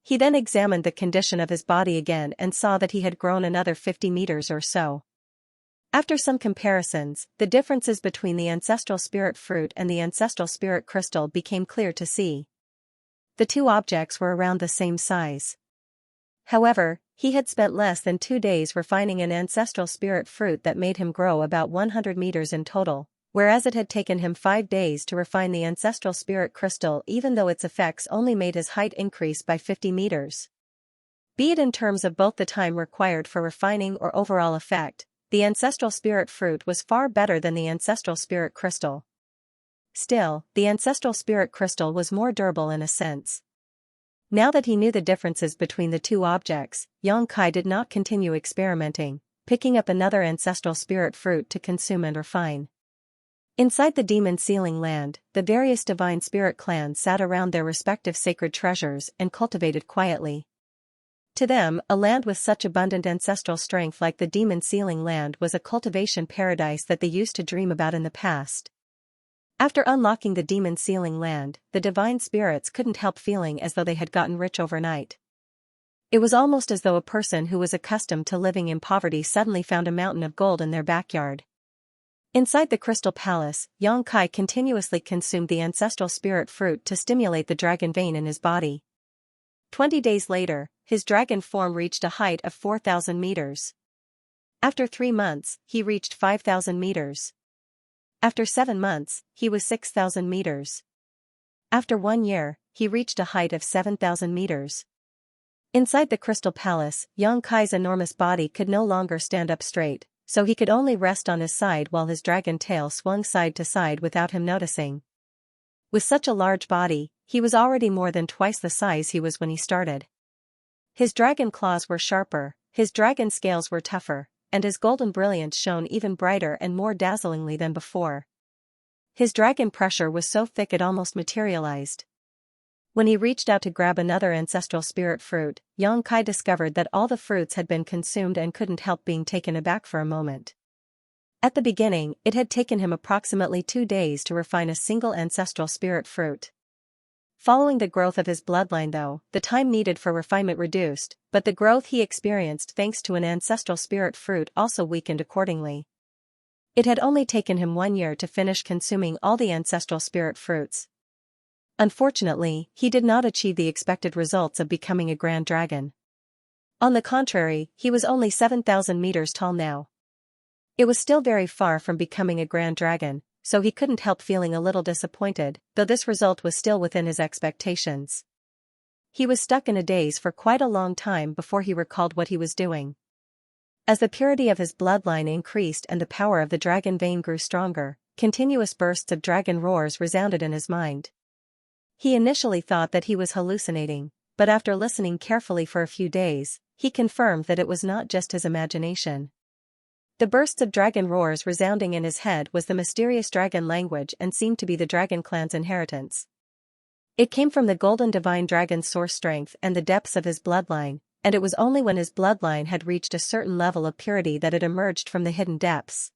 He then examined the condition of his body again and saw that he had grown another 50 meters or so. After some comparisons, the differences between the ancestral spirit fruit and the ancestral spirit crystal became clear to see. The two objects were around the same size. However, he had spent less than 2 days refining an ancestral spirit fruit that made him grow about 100 meters in total, whereas it had taken him 5 days to refine the ancestral spirit crystal, even though its effects only made his height increase by 50 meters. Be it in terms of both the time required for refining or overall effect, the ancestral spirit fruit was far better than the ancestral spirit crystal. Still, the ancestral spirit crystal was more durable in a sense. Now that he knew the differences between the two objects, Xianxia did not continue experimenting, picking up another ancestral spirit fruit to consume and refine. Inside the demon sealing land, the various divine spirit clans sat around their respective sacred treasures and cultivated quietly. To them, a land with such abundant ancestral strength like the demon sealing land was a cultivation paradise that they used to dream about in the past. After unlocking the demon sealing land, the divine spirits couldn't help feeling as though they had gotten rich overnight. It was almost as though a person who was accustomed to living in poverty suddenly found a mountain of gold in their backyard. Inside the crystal palace, Xianxia continuously consumed the ancestral spirit fruit to stimulate the dragon vein in his body. 20 days later, his dragon form reached a height of 4,000 meters. After 3 months, he reached 5,000 meters. After 7 months, he was 6,000 meters. After 1 year, he reached a height of 7,000 meters. Inside the crystal palace, Xianxia's enormous body could no longer stand up straight, so he could only rest on his side while his dragon tail swung side to side without him noticing. With such a large body, he was already more than twice the size he was when he started. His dragon claws were sharper, his dragon scales were tougher, and his golden brilliance shone even brighter and more dazzlingly than before. His dragon pressure was so thick it almost materialized. When he reached out to grab another ancestral spirit fruit, Xianxia discovered that all the fruits had been consumed and couldn't help being taken aback for a moment. At the beginning, it had taken him approximately 2 days to refine a single ancestral spirit fruit. Following the growth of his bloodline though, the time needed for refinement reduced, but the growth he experienced thanks to an ancestral spirit fruit also weakened accordingly. It had only taken him 1 year to finish consuming all the ancestral spirit fruits. Unfortunately, he did not achieve the expected results of becoming a grand dragon. On the contrary, he was only 7,000 meters tall now. It was still very far from becoming a grand dragon, so he couldn't help feeling a little disappointed, though this result was still within his expectations. He was stuck in a daze for quite a long time before he recalled what he was doing. As the purity of his bloodline increased and the power of the dragon vein grew stronger, continuous bursts of dragon roars resounded in his mind. He initially thought that he was hallucinating, but after listening carefully for a few days, he confirmed that it was not just his imagination. The bursts of dragon roars resounding in his head was the mysterious dragon language and seemed to be the dragon clan's inheritance. It came from the golden divine dragon's source strength and the depths of his bloodline, and it was only when his bloodline had reached a certain level of purity that it emerged from the hidden depths.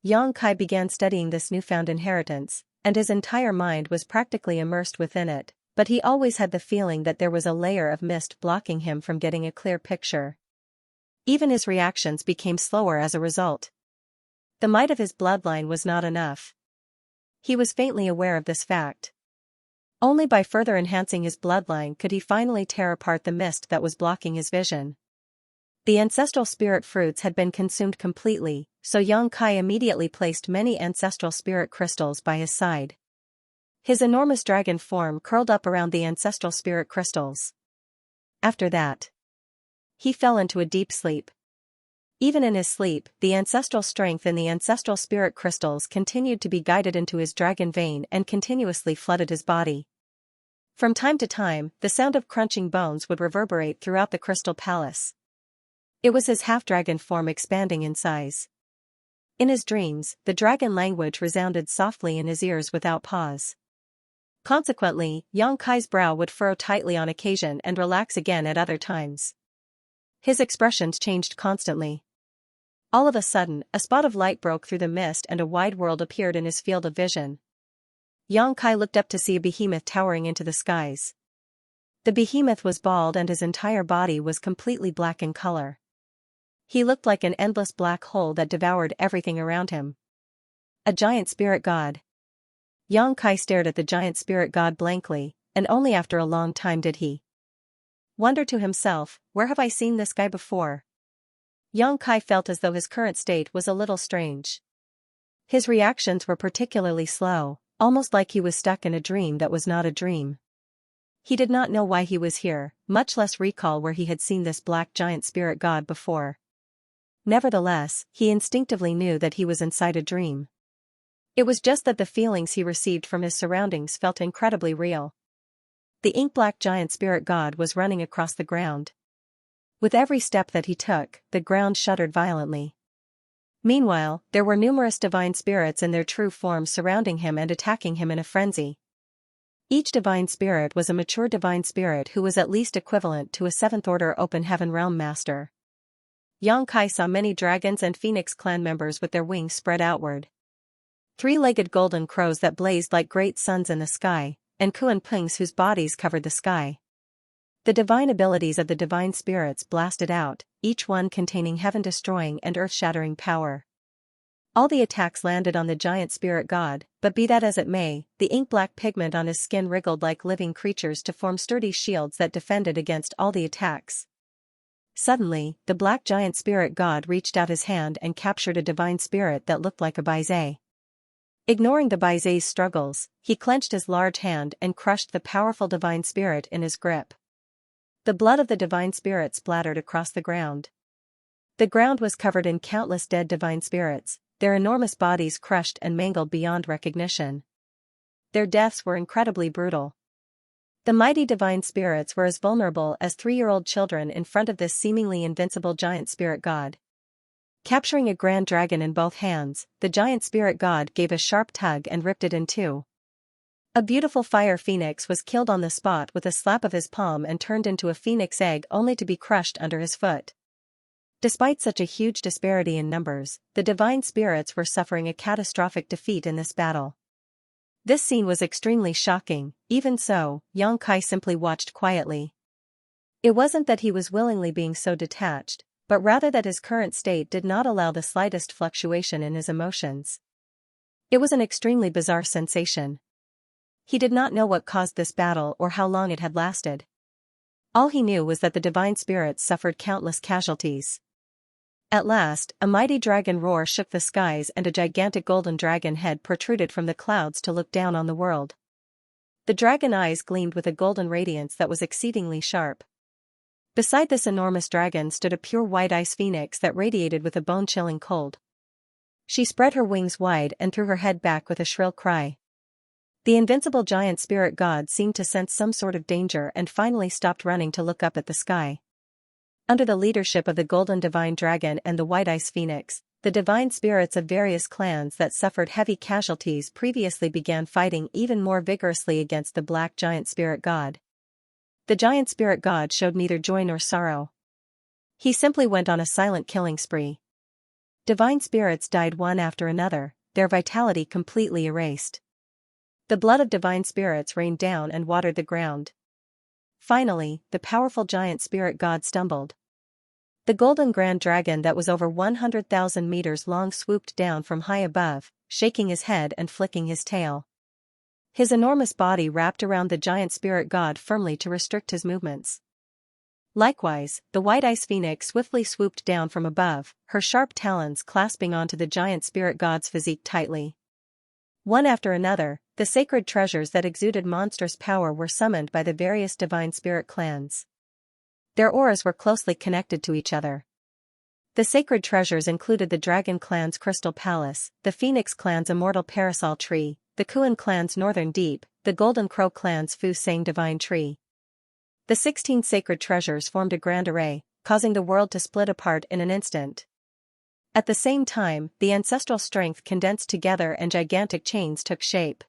Xianxia began studying this newfound inheritance, and his entire mind was practically immersed within it, but he always had the feeling that there was a layer of mist blocking him from getting a clear picture. Even his reactions became slower as a result. The might of his bloodline was not enough. He was faintly aware of this fact. Only by further enhancing his bloodline could he finally tear apart the mist that was blocking his vision. The ancestral spirit fruits had been consumed completely, so Xianxia immediately placed many ancestral spirit crystals by his side. His enormous dragon form curled up around the ancestral spirit crystals. After that, he fell into a deep sleep. Even in his sleep, the ancestral strength in the ancestral spirit crystals continued to be guided into his dragon vein and continuously flooded his body. From time to time, the sound of crunching bones would reverberate throughout the crystal palace. It was his half-dragon form expanding in size. In his dreams, the dragon language resounded softly in his ears without pause. Consequently, Xianxia's brow would furrow tightly on occasion and relax again at other times. His expressions changed constantly. All of a sudden, a spot of light broke through the mist and a wide world appeared in his field of vision. Xianxia looked up to see a behemoth towering into the skies. The behemoth was bald and his entire body was completely black in color. He looked like an endless black hole that devoured everything around him. A giant spirit god. Xianxia stared at the giant spirit god blankly, and only after a long time did he wonder to himself, where have I seen this guy before? Xianxia felt as though his current state was a little strange. His reactions were particularly slow, almost like he was stuck in a dream that was not a dream. He did not know why he was here, much less recall where he had seen this black giant spirit god before. Nevertheless, he instinctively knew that he was inside a dream. It was just that the feelings he received from his surroundings felt incredibly real. The ink-black giant spirit god was running across the ground. With every step that he took, the ground shuddered violently. Meanwhile, there were numerous divine spirits in their true forms surrounding him and attacking him in a frenzy. Each divine spirit was a mature divine spirit who was at least equivalent to a 7th-order open heaven realm master. Xianxia saw many dragons and phoenix clan members with their wings spread outward. 3-legged golden crows that blazed like great suns in the sky, and Kuan-Pings whose bodies covered the sky. The divine abilities of the divine spirits blasted out, each one containing heaven-destroying and earth-shattering power. All the attacks landed on the giant spirit god, but be that as it may, the ink-black pigment on his skin wriggled like living creatures to form sturdy shields that defended against all the attacks. Suddenly, the black giant spirit god reached out his hand and captured a divine spirit that looked like a Baizé. Ignoring the Baizé's struggles, he clenched his large hand and crushed the powerful divine spirit in his grip. The blood of the divine spirit splattered across the ground. The ground was covered in countless dead divine spirits, their enormous bodies crushed and mangled beyond recognition. Their deaths were incredibly brutal. The mighty divine spirits were as vulnerable as 3-year-old children in front of this seemingly invincible giant spirit god. Capturing a grand dragon in both hands, the giant spirit god gave a sharp tug and ripped it in two. A beautiful fire phoenix was killed on the spot with a slap of his palm and turned into a phoenix egg only to be crushed under his foot. Despite such a huge disparity in numbers, the divine spirits were suffering a catastrophic defeat in this battle. This scene was extremely shocking. Even so, Xianxia simply watched quietly. It wasn't that he was willingly being so detached, but rather that his current state did not allow the slightest fluctuation in his emotions. It was an extremely bizarre sensation. He did not know what caused this battle or how long it had lasted. All he knew was that the divine spirits suffered countless casualties. At last, a mighty dragon roar shook the skies and a gigantic golden dragon head protruded from the clouds to look down on the world. The dragon eyes gleamed with a golden radiance that was exceedingly sharp. Beside this enormous dragon stood a pure white ice phoenix that radiated with a bone-chilling cold. She spread her wings wide and threw her head back with a shrill cry. The invincible giant spirit god seemed to sense some sort of danger and finally stopped running to look up at the sky. Under the leadership of the golden divine dragon and the white ice phoenix, the divine spirits of various clans that suffered heavy casualties previously began fighting even more vigorously against the black giant spirit god. The giant spirit god showed neither joy nor sorrow. He simply went on a silent killing spree. Divine spirits died one after another, their vitality completely erased. The blood of divine spirits rained down and watered the ground. Finally, the powerful giant spirit god stumbled. The golden grand dragon that was over 100,000 meters long swooped down from high above, shaking his head and flicking his tail. His enormous body wrapped around the giant spirit god firmly to restrict his movements. Likewise, the white ice phoenix swiftly swooped down from above, her sharp talons clasping onto the giant spirit god's physique tightly. One after another, the sacred treasures that exuded monstrous power were summoned by the various divine spirit clans. Their auras were closely connected to each other. The sacred treasures included the Dragon clan's Crystal Palace, the Phoenix clan's Immortal Parasol Tree, the Kuan clan's Northern Deep, the Golden Crow clan's Fu Sang Divine Tree. The 16 sacred treasures formed a grand array, causing the world to split apart in an instant. At the same time, the ancestral strength condensed together and gigantic chains took shape.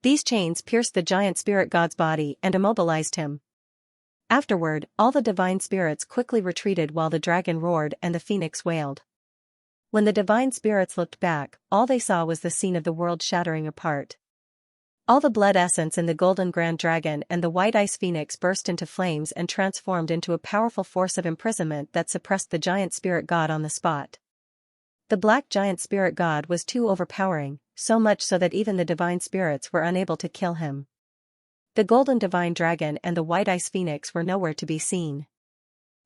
These chains pierced the giant spirit god's body and immobilized him. Afterward, all the divine spirits quickly retreated while the dragon roared and the phoenix wailed. When the divine spirits looked back, all they saw was the scene of the world shattering apart. All the blood essence in the golden grand dragon and the white ice phoenix burst into flames and transformed into a powerful force of imprisonment that suppressed the giant spirit god on the spot. The black giant spirit god was too overpowering, so much so that even the divine spirits were unable to kill him. The golden divine dragon and the white ice phoenix were nowhere to be seen.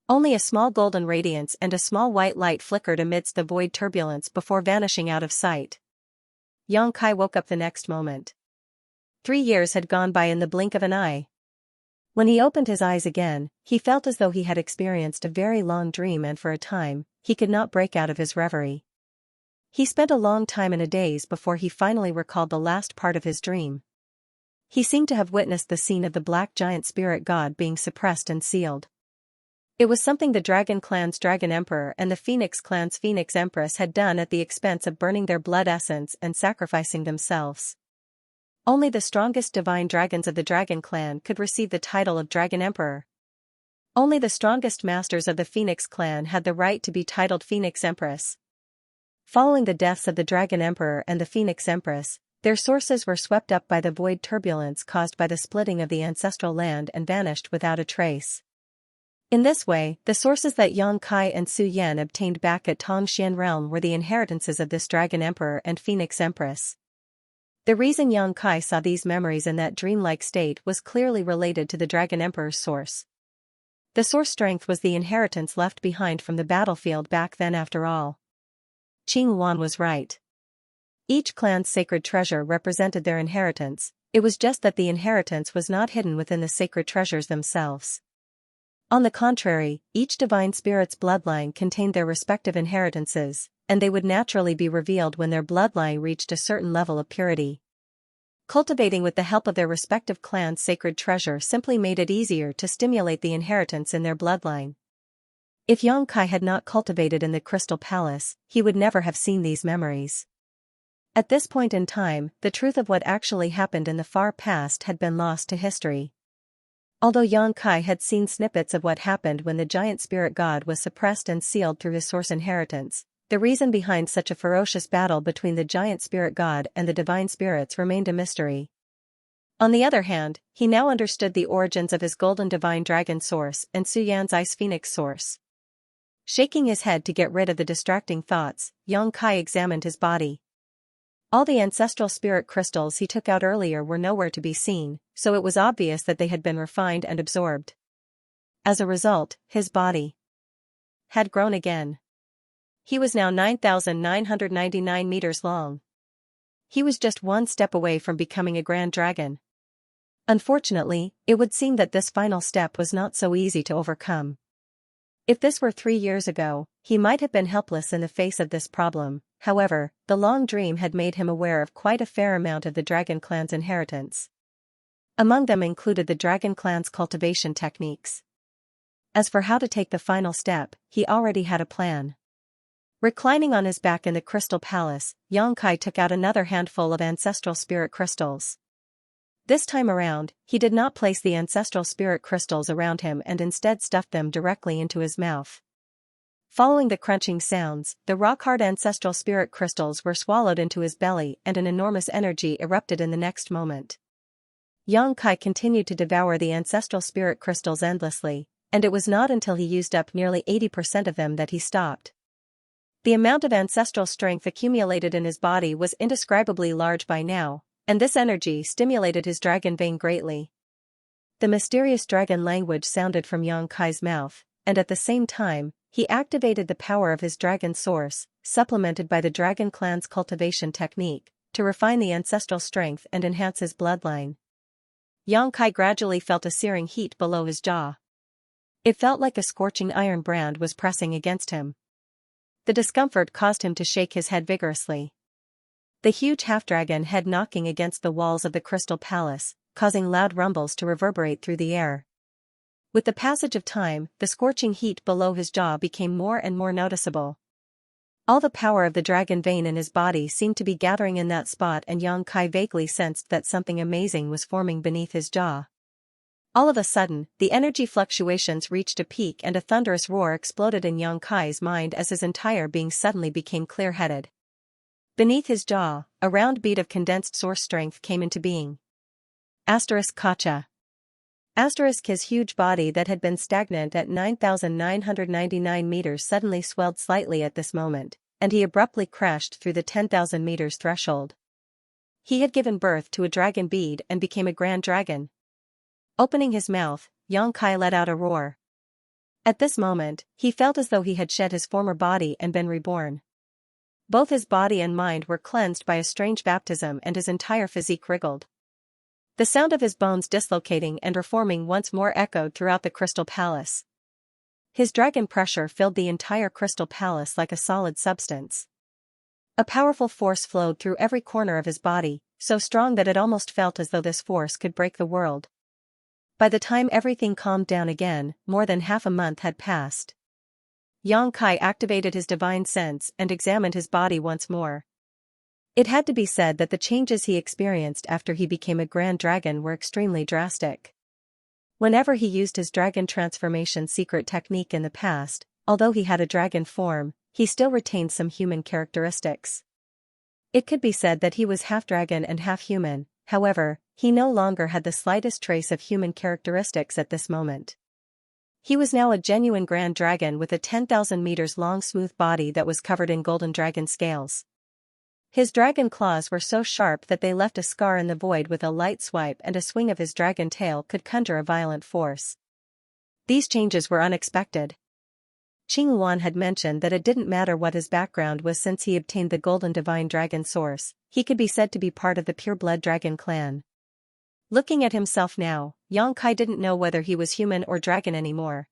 Only a small golden radiance and a small white light flickered amidst the void turbulence before vanishing out of sight. Xianxia woke up the next moment. 3 years had gone by in the blink of an eye. When he opened his eyes again, he felt as though he had experienced a very long dream and for a time, he could not break out of his reverie. He spent a long time in a daze before he finally recalled the last part of his dream. He seemed to have witnessed the scene of the black giant spirit god being suppressed and sealed. It was something the Dragon Clan's Dragon Emperor and the Phoenix Clan's Phoenix Empress had done at the expense of burning their blood essence and sacrificing themselves. Only the strongest divine dragons of the Dragon Clan could receive the title of Dragon Emperor. Only the strongest masters of the Phoenix Clan had the right to be titled Phoenix Empress. Following the deaths of the Dragon Emperor and the Phoenix Empress, their sources were swept up by the void turbulence caused by the splitting of the ancestral land and vanished without a trace. In this way, the sources that Yang Kai and Su Yan obtained back at Tongxian realm were the inheritances of this Dragon Emperor and Phoenix Empress. The reason Yang Kai saw these memories in that dreamlike state was clearly related to the Dragon Emperor's source. The source strength was the inheritance left behind from the battlefield back then after all. Qing Wan was right. Each clan's sacred treasure represented their inheritance, it was just that the inheritance was not hidden within the sacred treasures themselves. On the contrary, each divine spirit's bloodline contained their respective inheritances, and they would naturally be revealed when their bloodline reached a certain level of purity. Cultivating with the help of their respective clan's sacred treasure simply made it easier to stimulate the inheritance in their bloodline. If Yang Kai had not cultivated in the Crystal Palace, he would never have seen these memories. At this point in time, the truth of what actually happened in the far past had been lost to history. Although Yang Kai had seen snippets of what happened when the giant spirit god was suppressed and sealed through his source inheritance, the reason behind such a ferocious battle between the giant spirit god and the divine spirits remained a mystery. On the other hand, he now understood the origins of his golden divine dragon source and Su Yan's ice phoenix source. Shaking his head to get rid of the distracting thoughts, Yang Kai examined his body. All the ancestral spirit crystals he took out earlier were nowhere to be seen, so it was obvious that they had been refined and absorbed. As a result, his body had grown again. He was now 9,999 meters long. He was just one step away from becoming a grand dragon. Unfortunately, it would seem that this final step was not so easy to overcome. If this were 3 years ago, he might have been helpless in the face of this problem. However, the long dream had made him aware of quite a fair amount of the Dragon Clan's inheritance. Among them included the Dragon Clan's cultivation techniques. As for how to take the final step, he already had a plan. Reclining on his back in the Crystal Palace, Yang Kai took out another handful of ancestral spirit crystals. This time around, he did not place the ancestral spirit crystals around him and instead stuffed them directly into his mouth. Following the crunching sounds, the rock-hard ancestral spirit crystals were swallowed into his belly and an enormous energy erupted in the next moment. Yang Kai continued to devour the ancestral spirit crystals endlessly, and it was not until he used up nearly 80% of them that he stopped. The amount of ancestral strength accumulated in his body was indescribably large by now, and this energy stimulated his dragon vein greatly. The mysterious dragon language sounded from Yang Kai's mouth, and at the same time, he activated the power of his dragon source, supplemented by the Dragon Clan's cultivation technique, to refine the ancestral strength and enhance his bloodline. Yang Kai gradually felt a searing heat below his jaw. It felt like a scorching iron brand was pressing against him. The discomfort caused him to shake his head vigorously. The huge half-dragon head knocking against the walls of the Crystal Palace, causing loud rumbles to reverberate through the air. With the passage of time, the scorching heat below his jaw became more and more noticeable. All the power of the dragon vein in his body seemed to be gathering in that spot, and Yang Kai vaguely sensed that something amazing was forming beneath his jaw. All of a sudden, the energy fluctuations reached a peak and a thunderous roar exploded in Yang Kai's mind as his entire being suddenly became clear-headed. Beneath his jaw, a round bead of condensed source strength came into being. Kacha. His huge body that had been stagnant at 9,999 meters suddenly swelled slightly at this moment, and he abruptly crashed through the 10,000 meters threshold. He had given birth to a dragon bead and became a grand dragon. Opening his mouth, Yang Kai let out a roar. At this moment, he felt as though he had shed his former body and been reborn. Both his body and mind were cleansed by a strange baptism and his entire physique wriggled. The sound of his bones dislocating and reforming once more echoed throughout the Crystal Palace. His dragon pressure filled the entire Crystal Palace like a solid substance. A powerful force flowed through every corner of his body, so strong that it almost felt as though this force could break the world. By the time everything calmed down again, more than half a month had passed. Yang Kai activated his divine sense and examined his body once more. It had to be said that the changes he experienced after he became a grand dragon were extremely drastic. Whenever he used his dragon transformation secret technique in the past, although he had a dragon form, he still retained some human characteristics. It could be said that he was half dragon and half human, however, he no longer had the slightest trace of human characteristics at this moment. He was now a genuine grand dragon with a 10,000 meters long smooth body that was covered in golden dragon scales. His dragon claws were so sharp that they left a scar in the void with a light swipe, and a swing of his dragon tail could conjure a violent force. These changes were unexpected. Qing Wan had mentioned that it didn't matter what his background was since he obtained the golden divine dragon source, he could be said to be part of the pure-blood dragon clan. Looking at himself now, Yang Kai didn't know whether he was human or dragon anymore.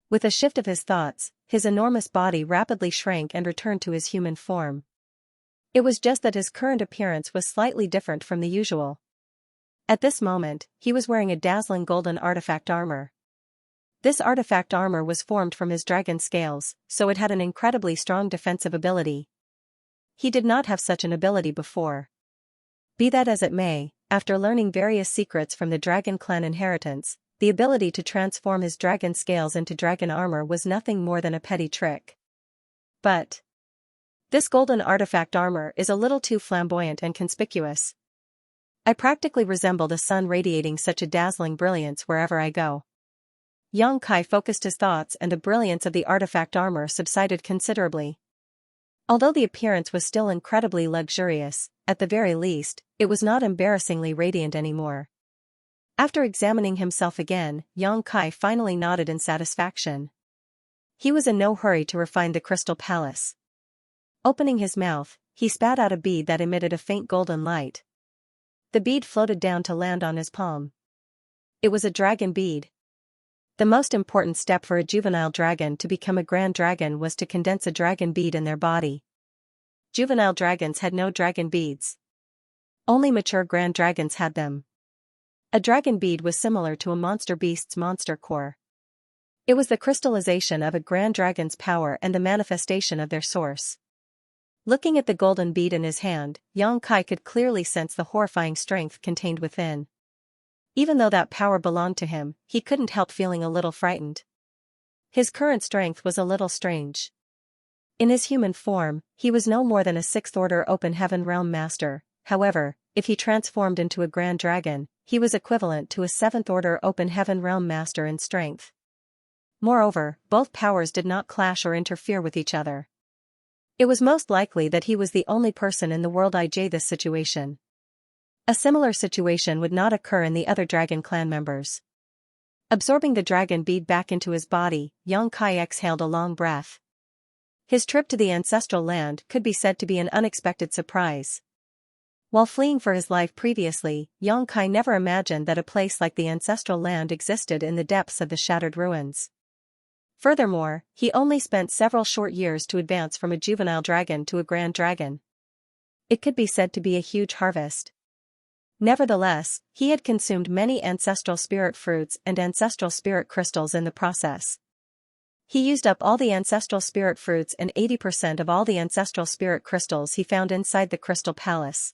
With a shift of his thoughts, his enormous body rapidly shrank and returned to his human form. It was just that his current appearance was slightly different from the usual. At this moment, he was wearing a dazzling golden artifact armor. This artifact armor was formed from his dragon scales, so it had an incredibly strong defensive ability. He did not have such an ability before. Be that as it may, after learning various secrets from the dragon clan inheritance, the ability to transform his dragon scales into dragon armor was nothing more than a petty trick. But this golden artifact armor is a little too flamboyant and conspicuous. I practically resemble the sun radiating such a dazzling brilliance wherever I go. Yang Kai focused his thoughts, and the brilliance of the artifact armor subsided considerably. Although the appearance was still incredibly luxurious, at the very least, it was not embarrassingly radiant anymore. After examining himself again, Yang Kai finally nodded in satisfaction. He was in no hurry to refine the crystal palace. Opening his mouth, he spat out a bead that emitted a faint golden light. The bead floated down to land on his palm. It was a dragon bead. The most important step for a juvenile dragon to become a grand dragon was to condense a dragon bead in their body. Juvenile dragons had no dragon beads. Only mature grand dragons had them. A dragon bead was similar to a monster beast's monster core. It was the crystallization of a grand dragon's power and the manifestation of their source. Looking at the golden bead in his hand, Yang Kai could clearly sense the horrifying strength contained within. Even though that power belonged to him, he couldn't help feeling a little frightened. His current strength was a little strange. In his human form, he was no more than a 6th-order open heaven realm master. However, if he transformed into a grand dragon, he was equivalent to a 7th-order open heaven realm master in strength. Moreover, both powers did not clash or interfere with each other. It was most likely that he was the only person in the world in this situation. A similar situation would not occur in the other dragon clan members. Absorbing the dragon bead back into his body, Yang Kai exhaled a long breath. His trip to the ancestral land could be said to be an unexpected surprise. While fleeing for his life previously, Yang Kai never imagined that a place like the ancestral land existed in the depths of the shattered ruins. Furthermore, he only spent several short years to advance from a juvenile dragon to a grand dragon. It could be said to be a huge harvest. Nevertheless, he had consumed many ancestral spirit fruits and ancestral spirit crystals in the process. He used up all the ancestral spirit fruits and 80% of all the ancestral spirit crystals he found inside the crystal palace.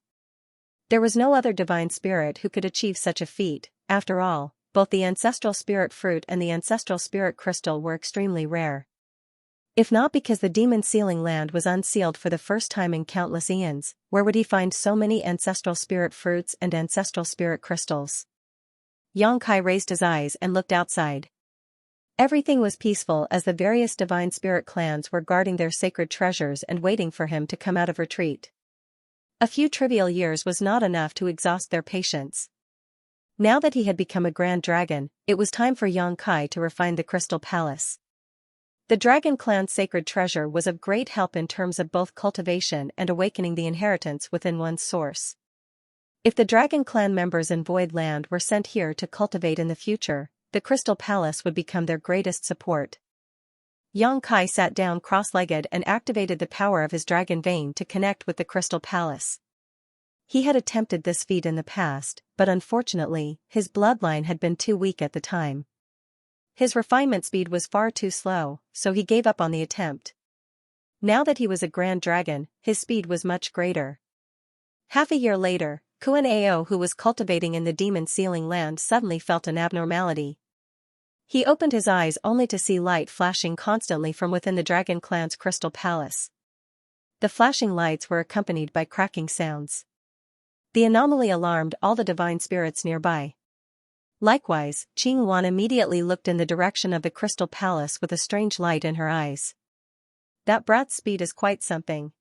There was no other divine spirit who could achieve such a feat. After all, both the ancestral spirit fruit and the ancestral spirit crystal were extremely rare. If not because the demon sealing land was unsealed for the first time in countless eons, where would he find so many ancestral spirit fruits and ancestral spirit crystals? Yang Kai raised his eyes and looked outside. Everything was peaceful as the various divine spirit clans were guarding their sacred treasures and waiting for him to come out of retreat. A few trivial years was not enough to exhaust their patience. Now that he had become a grand dragon, it was time for Yang Kai to refine the crystal palace. The Dragon Clan's sacred treasure was of great help in terms of both cultivation and awakening the inheritance within one's source. If the Dragon Clan members in Void Land were sent here to cultivate in the future, the Crystal Palace would become their greatest support. Yang Kai sat down cross-legged and activated the power of his dragon vein to connect with the Crystal Palace. He had attempted this feat in the past, but unfortunately, his bloodline had been too weak at the time. His refinement speed was far too slow, so he gave up on the attempt. Now that he was a grand dragon, his speed was much greater. Half a year later, Kuan Ao, who was cultivating in the demon sealing land, suddenly felt an abnormality. He opened his eyes only to see light flashing constantly from within the Dragon Clan's Crystal Palace. The flashing lights were accompanied by cracking sounds. The anomaly alarmed all the divine spirits nearby. Likewise, Qing Wan immediately looked in the direction of the Crystal Palace with a strange light in her eyes. That brat's speed is quite something.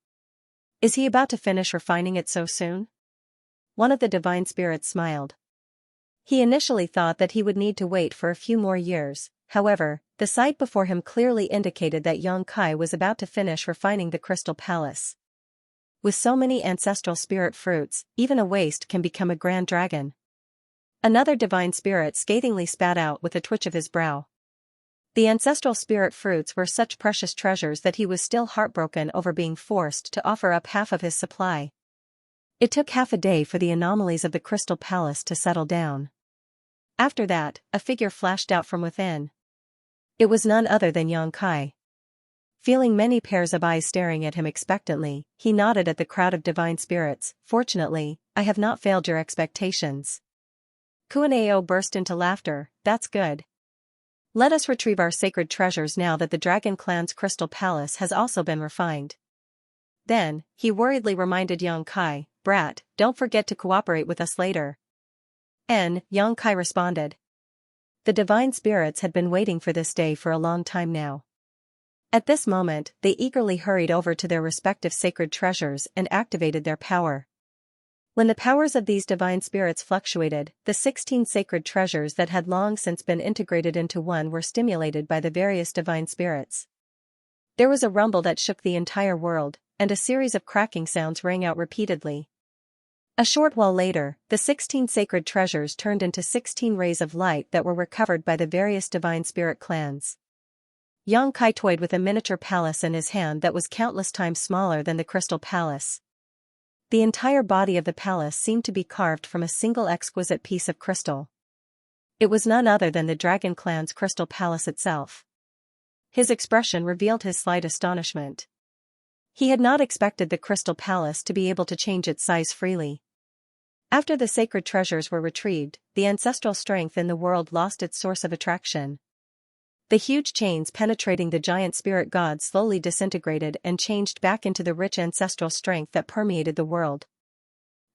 Is he about to finish refining it so soon? One of the divine spirits smiled. He initially thought that he would need to wait for a few more years, however, the sight before him clearly indicated that Yang Kai was about to finish refining the Crystal Palace. With so many ancestral spirit fruits, even a waste can become a grand dragon. Another divine spirit scathingly spat out with a twitch of his brow. The ancestral spirit fruits were such precious treasures that he was still heartbroken over being forced to offer up half of his supply. It took half a day for the anomalies of the Crystal Palace to settle down. After that, a figure flashed out from within. It was none other than Yang Kai. Feeling many pairs of eyes staring at him expectantly, he nodded at the crowd of divine spirits. Fortunately, I have not failed your expectations. Kuan Ao burst into laughter. That's good. Let us retrieve our sacred treasures now that the Dragon Clan's Crystal Palace has also been refined. Then, he worriedly reminded Yang Kai, brat, don't forget to cooperate with us later. Yang Kai responded. The divine spirits had been waiting for this day for a long time now. At this moment, they eagerly hurried over to their respective sacred treasures and activated their power. When the powers of these divine spirits fluctuated, the 16 sacred treasures that had long since been integrated into one were stimulated by the various divine spirits. There was a rumble that shook the entire world, and a series of cracking sounds rang out repeatedly. A short while later, the 16 sacred treasures turned into 16 rays of light that were recovered by the various divine spirit clans. Yang Kai toyed with a miniature palace in his hand that was countless times smaller than the Crystal Palace. The entire body of the palace seemed to be carved from a single exquisite piece of crystal. It was none other than the Dragon Clan's Crystal Palace itself. His expression revealed his slight astonishment. He had not expected the Crystal Palace to be able to change its size freely. After the sacred treasures were retrieved, the ancestral strength in the world lost its source of attraction. The huge chains penetrating the giant spirit god slowly disintegrated and changed back into the rich ancestral strength that permeated the world.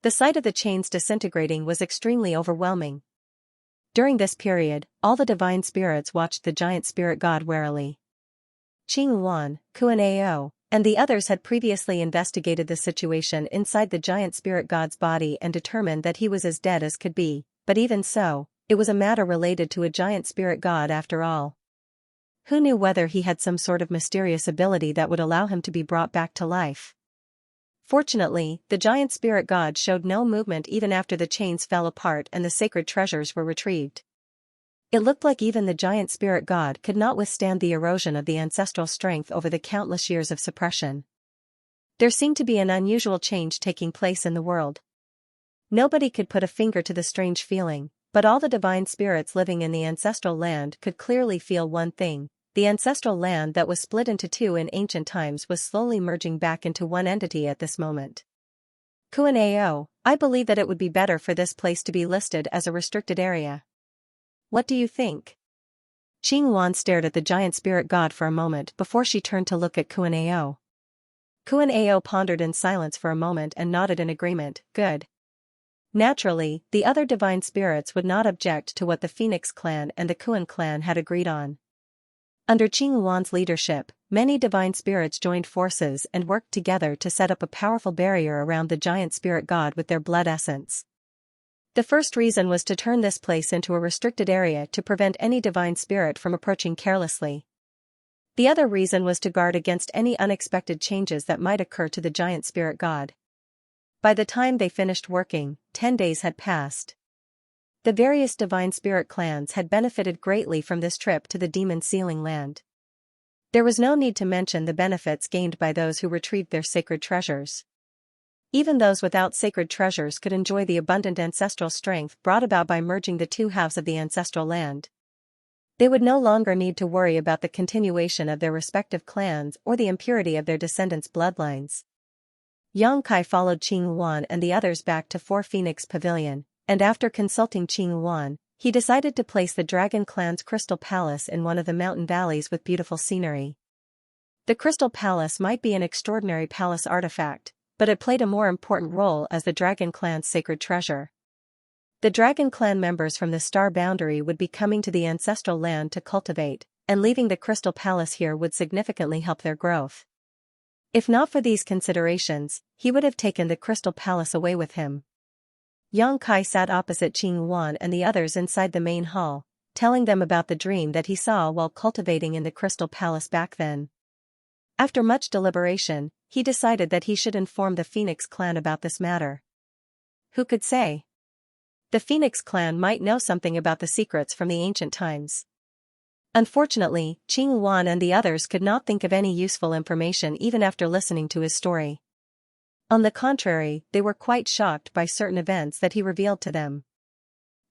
The sight of the chains disintegrating was extremely overwhelming. During this period, all the divine spirits watched the giant spirit god warily. Qing Wan, Kuan Ao, and the others had previously investigated the situation inside the giant spirit god's body and determined that he was as dead as could be, but even so, it was a matter related to a giant spirit god after all. Who knew whether he had some sort of mysterious ability that would allow him to be brought back to life? Fortunately, the giant spirit god showed no movement even after the chains fell apart and the sacred treasures were retrieved. It looked like even the giant spirit god could not withstand the erosion of the ancestral strength over the countless years of suppression. There seemed to be an unusual change taking place in the world. Nobody could put a finger to the strange feeling, but all the divine spirits living in the ancestral land could clearly feel one thing: the ancestral land that was split into two in ancient times was slowly merging back into one entity at this moment. Kuan Ao, I believe that it would be better for this place to be listed as a restricted area. What do you think? Qing Wan stared at the giant spirit god for a moment before she turned to look at Kuan Ao. Kuan Ao pondered in silence for a moment and nodded in agreement. Good. Naturally, the other divine spirits would not object to what the Phoenix clan and the Kuan clan had agreed on. Under Qing Wan's leadership, many divine spirits joined forces and worked together to set up a powerful barrier around the giant spirit god with their blood essence. The first reason was to turn this place into a restricted area to prevent any divine spirit from approaching carelessly. The other reason was to guard against any unexpected changes that might occur to the giant spirit god. By the time they finished working, 10 days had passed. The various divine spirit clans had benefited greatly from this trip to the demon sealing land. There was no need to mention the benefits gained by those who retrieved their sacred treasures. Even those without sacred treasures could enjoy the abundant ancestral strength brought about by merging the two halves of the ancestral land. They would no longer need to worry about the continuation of their respective clans or the impurity of their descendants' bloodlines. Yang Kai followed Qing Wan and the others back to Four Phoenix Pavilion, and after consulting Qing Wan, he decided to place the Dragon Clan's Crystal Palace in one of the mountain valleys with beautiful scenery. The Crystal Palace might be an extraordinary palace artifact, but it played a more important role as the Dragon Clan's sacred treasure. The Dragon Clan members from the Star Boundary would be coming to the ancestral land to cultivate, and leaving the Crystal Palace here would significantly help their growth. If not for these considerations, he would have taken the Crystal Palace away with him. Yang Kai sat opposite Qing Wan and the others inside the main hall, telling them about the dream that he saw while cultivating in the Crystal Palace back then. After much deliberation, he decided that he should inform the Phoenix clan about this matter. Who could say? The Phoenix clan might know something about the secrets from the ancient times. Unfortunately, Qing Wan and the others could not think of any useful information even after listening to his story. On the contrary, they were quite shocked by certain events that he revealed to them.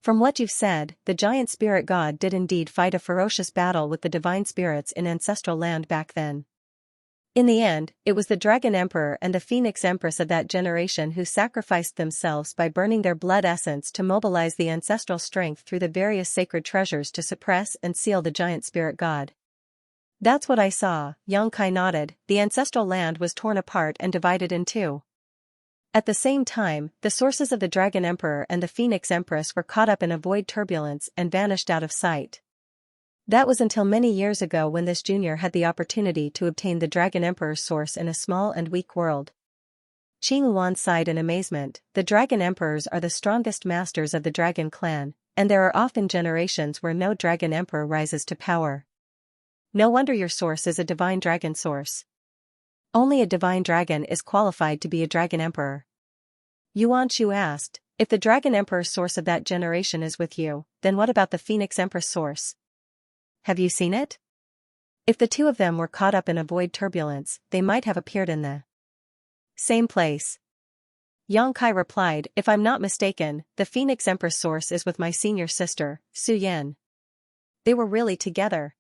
From what you've said, the giant spirit god did indeed fight a ferocious battle with the divine spirits in ancestral land back then. In the end, it was the Dragon Emperor and the Phoenix Empress of that generation who sacrificed themselves by burning their blood essence to mobilize the ancestral strength through the various sacred treasures to suppress and seal the giant spirit god. That's what I saw, Yang Kai nodded. The ancestral land was torn apart and divided in two. At the same time, the sources of the Dragon Emperor and the Phoenix Empress were caught up in a void turbulence and vanished out of sight. That was until many years ago when this junior had the opportunity to obtain the Dragon Emperor's source in a small and weak world. Qing Wan sighed in amazement. The Dragon Emperors are the strongest masters of the Dragon Clan, and there are often generations where no Dragon Emperor rises to power. No wonder your source is a divine dragon source. Only a divine dragon is qualified to be a Dragon Emperor. Yuan Shu asked, if the Dragon Emperor's source of that generation is with you, then what about the Phoenix Empress source? Have you seen it? If the two of them were caught up in a void turbulence, they might have appeared in the same place. Yang Kai replied, if I'm not mistaken, the Phoenix Empress source is with my senior sister, Su Yan. They were really together.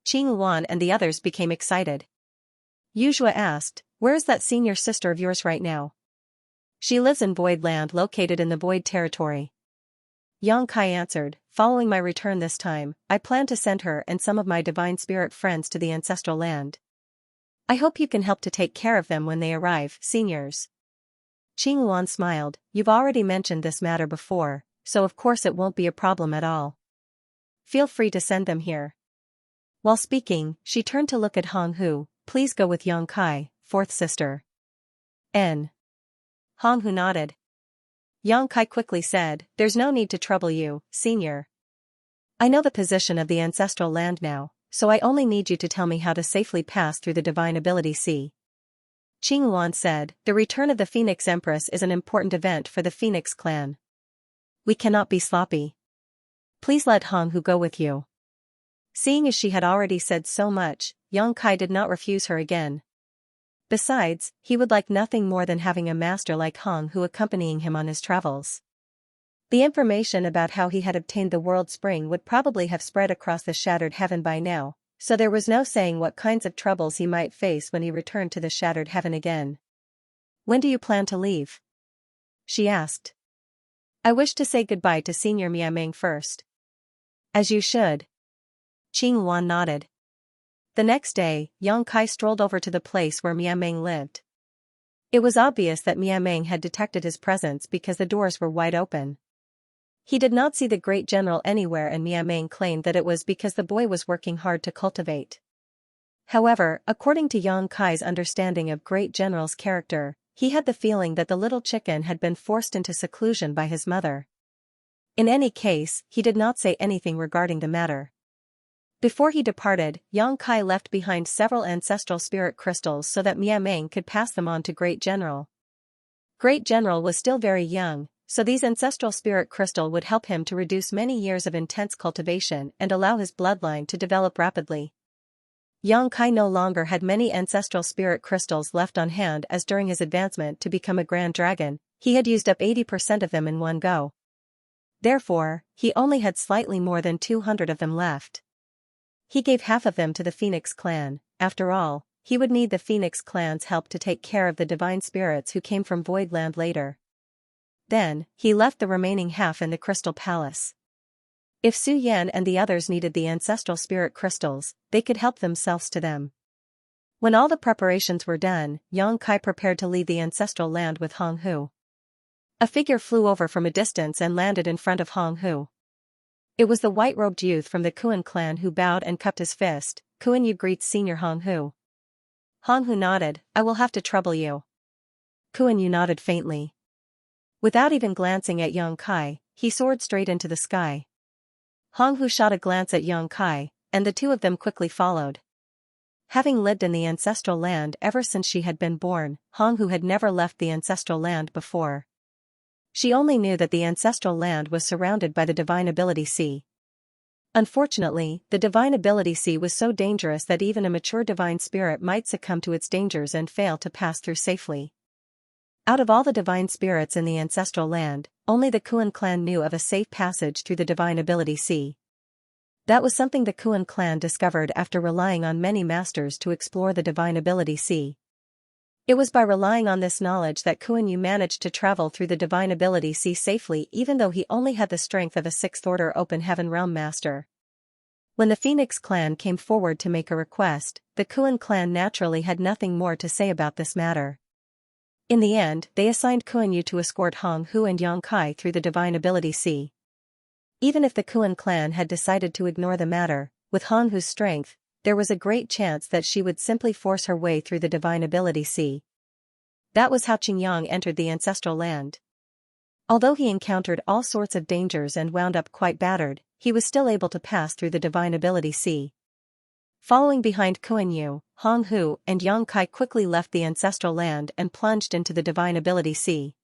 Qing Wan and the others became excited. Yuzhua asked, where is that senior sister of yours right now? She lives in Void Land located in the Void Territory. Yang Kai answered, following my return this time, I plan to send her and some of my divine spirit friends to the ancestral land. I hope you can help to take care of them when they arrive, seniors. Qing Wan smiled, you've already mentioned this matter before, so of course it won't be a problem at all. Feel free to send them here. While speaking, she turned to look at Hong Hu, please go with Yang Kai, fourth sister. N. Hong Hu nodded. Yang Kai quickly said, there's no need to trouble you, senior. I know the position of the ancestral land now, so I only need you to tell me how to safely pass through the Divine Ability Sea. Qing Wan said, the return of the Phoenix Empress is an important event for the Phoenix clan. We cannot be sloppy. Please let Hong Hu go with you. Seeing as she had already said so much, Yang Kai did not refuse her again. Besides, he would like nothing more than having a master like Hong Hu accompanying him on his travels. The information about how he had obtained the World Spring would probably have spread across the Shattered Heaven by now, so there was no saying what kinds of troubles he might face when he returned to the Shattered Heaven again. When do you plan to leave? She asked. I wish to say goodbye to Senior Miameng first. As you should. Qing Wan nodded. The next day, Yang Kai strolled over to the place where Miameng lived. It was obvious that Miameng had detected his presence because the doors were wide open. He did not see the great general anywhere, and Miameng claimed that it was because the boy was working hard to cultivate. However, according to Yang Kai's understanding of great general's character, he had the feeling that the little chicken had been forced into seclusion by his mother. In any case, he did not say anything regarding the matter. Before he departed, Yang Kai left behind several ancestral spirit crystals so that Miameng could pass them on to Great General. Great General was still very young, so these ancestral spirit crystal would help him to reduce many years of intense cultivation and allow his bloodline to develop rapidly. Yang Kai no longer had many ancestral spirit crystals left on hand, as during his advancement to become a grand dragon, he had used up 80% of them in one go. Therefore, he only had slightly more than 200 of them left. He gave half of them to the Phoenix clan. After all, he would need the Phoenix clan's help to take care of the divine spirits who came from Voidland later. Then, he left the remaining half in the Crystal Palace. If Su Yan and the others needed the ancestral spirit crystals, they could help themselves to them. When all the preparations were done, Yang Kai prepared to leave the ancestral land with Hong Hu. A figure flew over from a distance and landed in front of Hong Hu. It was the white-robed youth from the Kuan clan who bowed and cupped his fist. "Kuan Yu greets Senior Hong Hu." Hong Hu nodded. "I will have to trouble you." Kuan Yu nodded faintly. Without even glancing at Yang Kai, he soared straight into the sky. Hong Hu shot a glance at Yang Kai, and the two of them quickly followed. Having lived in the ancestral land ever since she had been born, Hong Hu had never left the ancestral land before. She only knew that the ancestral land was surrounded by the Divine Ability Sea. Unfortunately, the Divine Ability Sea was so dangerous that even a mature divine spirit might succumb to its dangers and fail to pass through safely. Out of all the divine spirits in the ancestral land, only the Kuan clan knew of a safe passage through the Divine Ability Sea. That was something the Kuan clan discovered after relying on many masters to explore the Divine Ability Sea. It was by relying on this knowledge that Kuan Yu managed to travel through the Divine Ability Sea safely, even though he only had the strength of a 6th Order Open Heaven Realm Master. When the Phoenix clan came forward to make a request, the Kuan clan naturally had nothing more to say about this matter. In the end, they assigned Kuan Yu to escort Hong Hu and Yang Kai through the Divine Ability Sea. Even if the Kuan clan had decided to ignore the matter, with Hong Hu's strength, there was a great chance that she would simply force her way through the Divine Ability Sea. That was how Qing Yang entered the ancestral land. Although he encountered all sorts of dangers and wound up quite battered, he was still able to pass through the Divine Ability Sea. Following behind Kuan Yu, Hong Hu and Yang Kai quickly left the ancestral land and plunged into the Divine Ability Sea.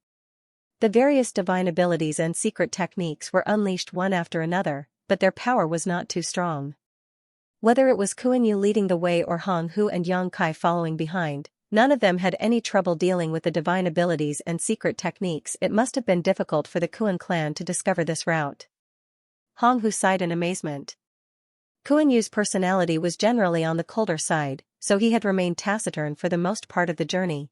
The various divine abilities and secret techniques were unleashed one after another, but their power was not too strong. Whether it was Kuan Yu leading the way or Hong Hu and Yang Kai following behind, none of them had any trouble dealing with the divine abilities and secret techniques. It must have been difficult for the Kuan clan to discover this route. Hong Hu sighed in amazement. Kuan Yu's personality was generally on the colder side, so he had remained taciturn for the most part of the journey.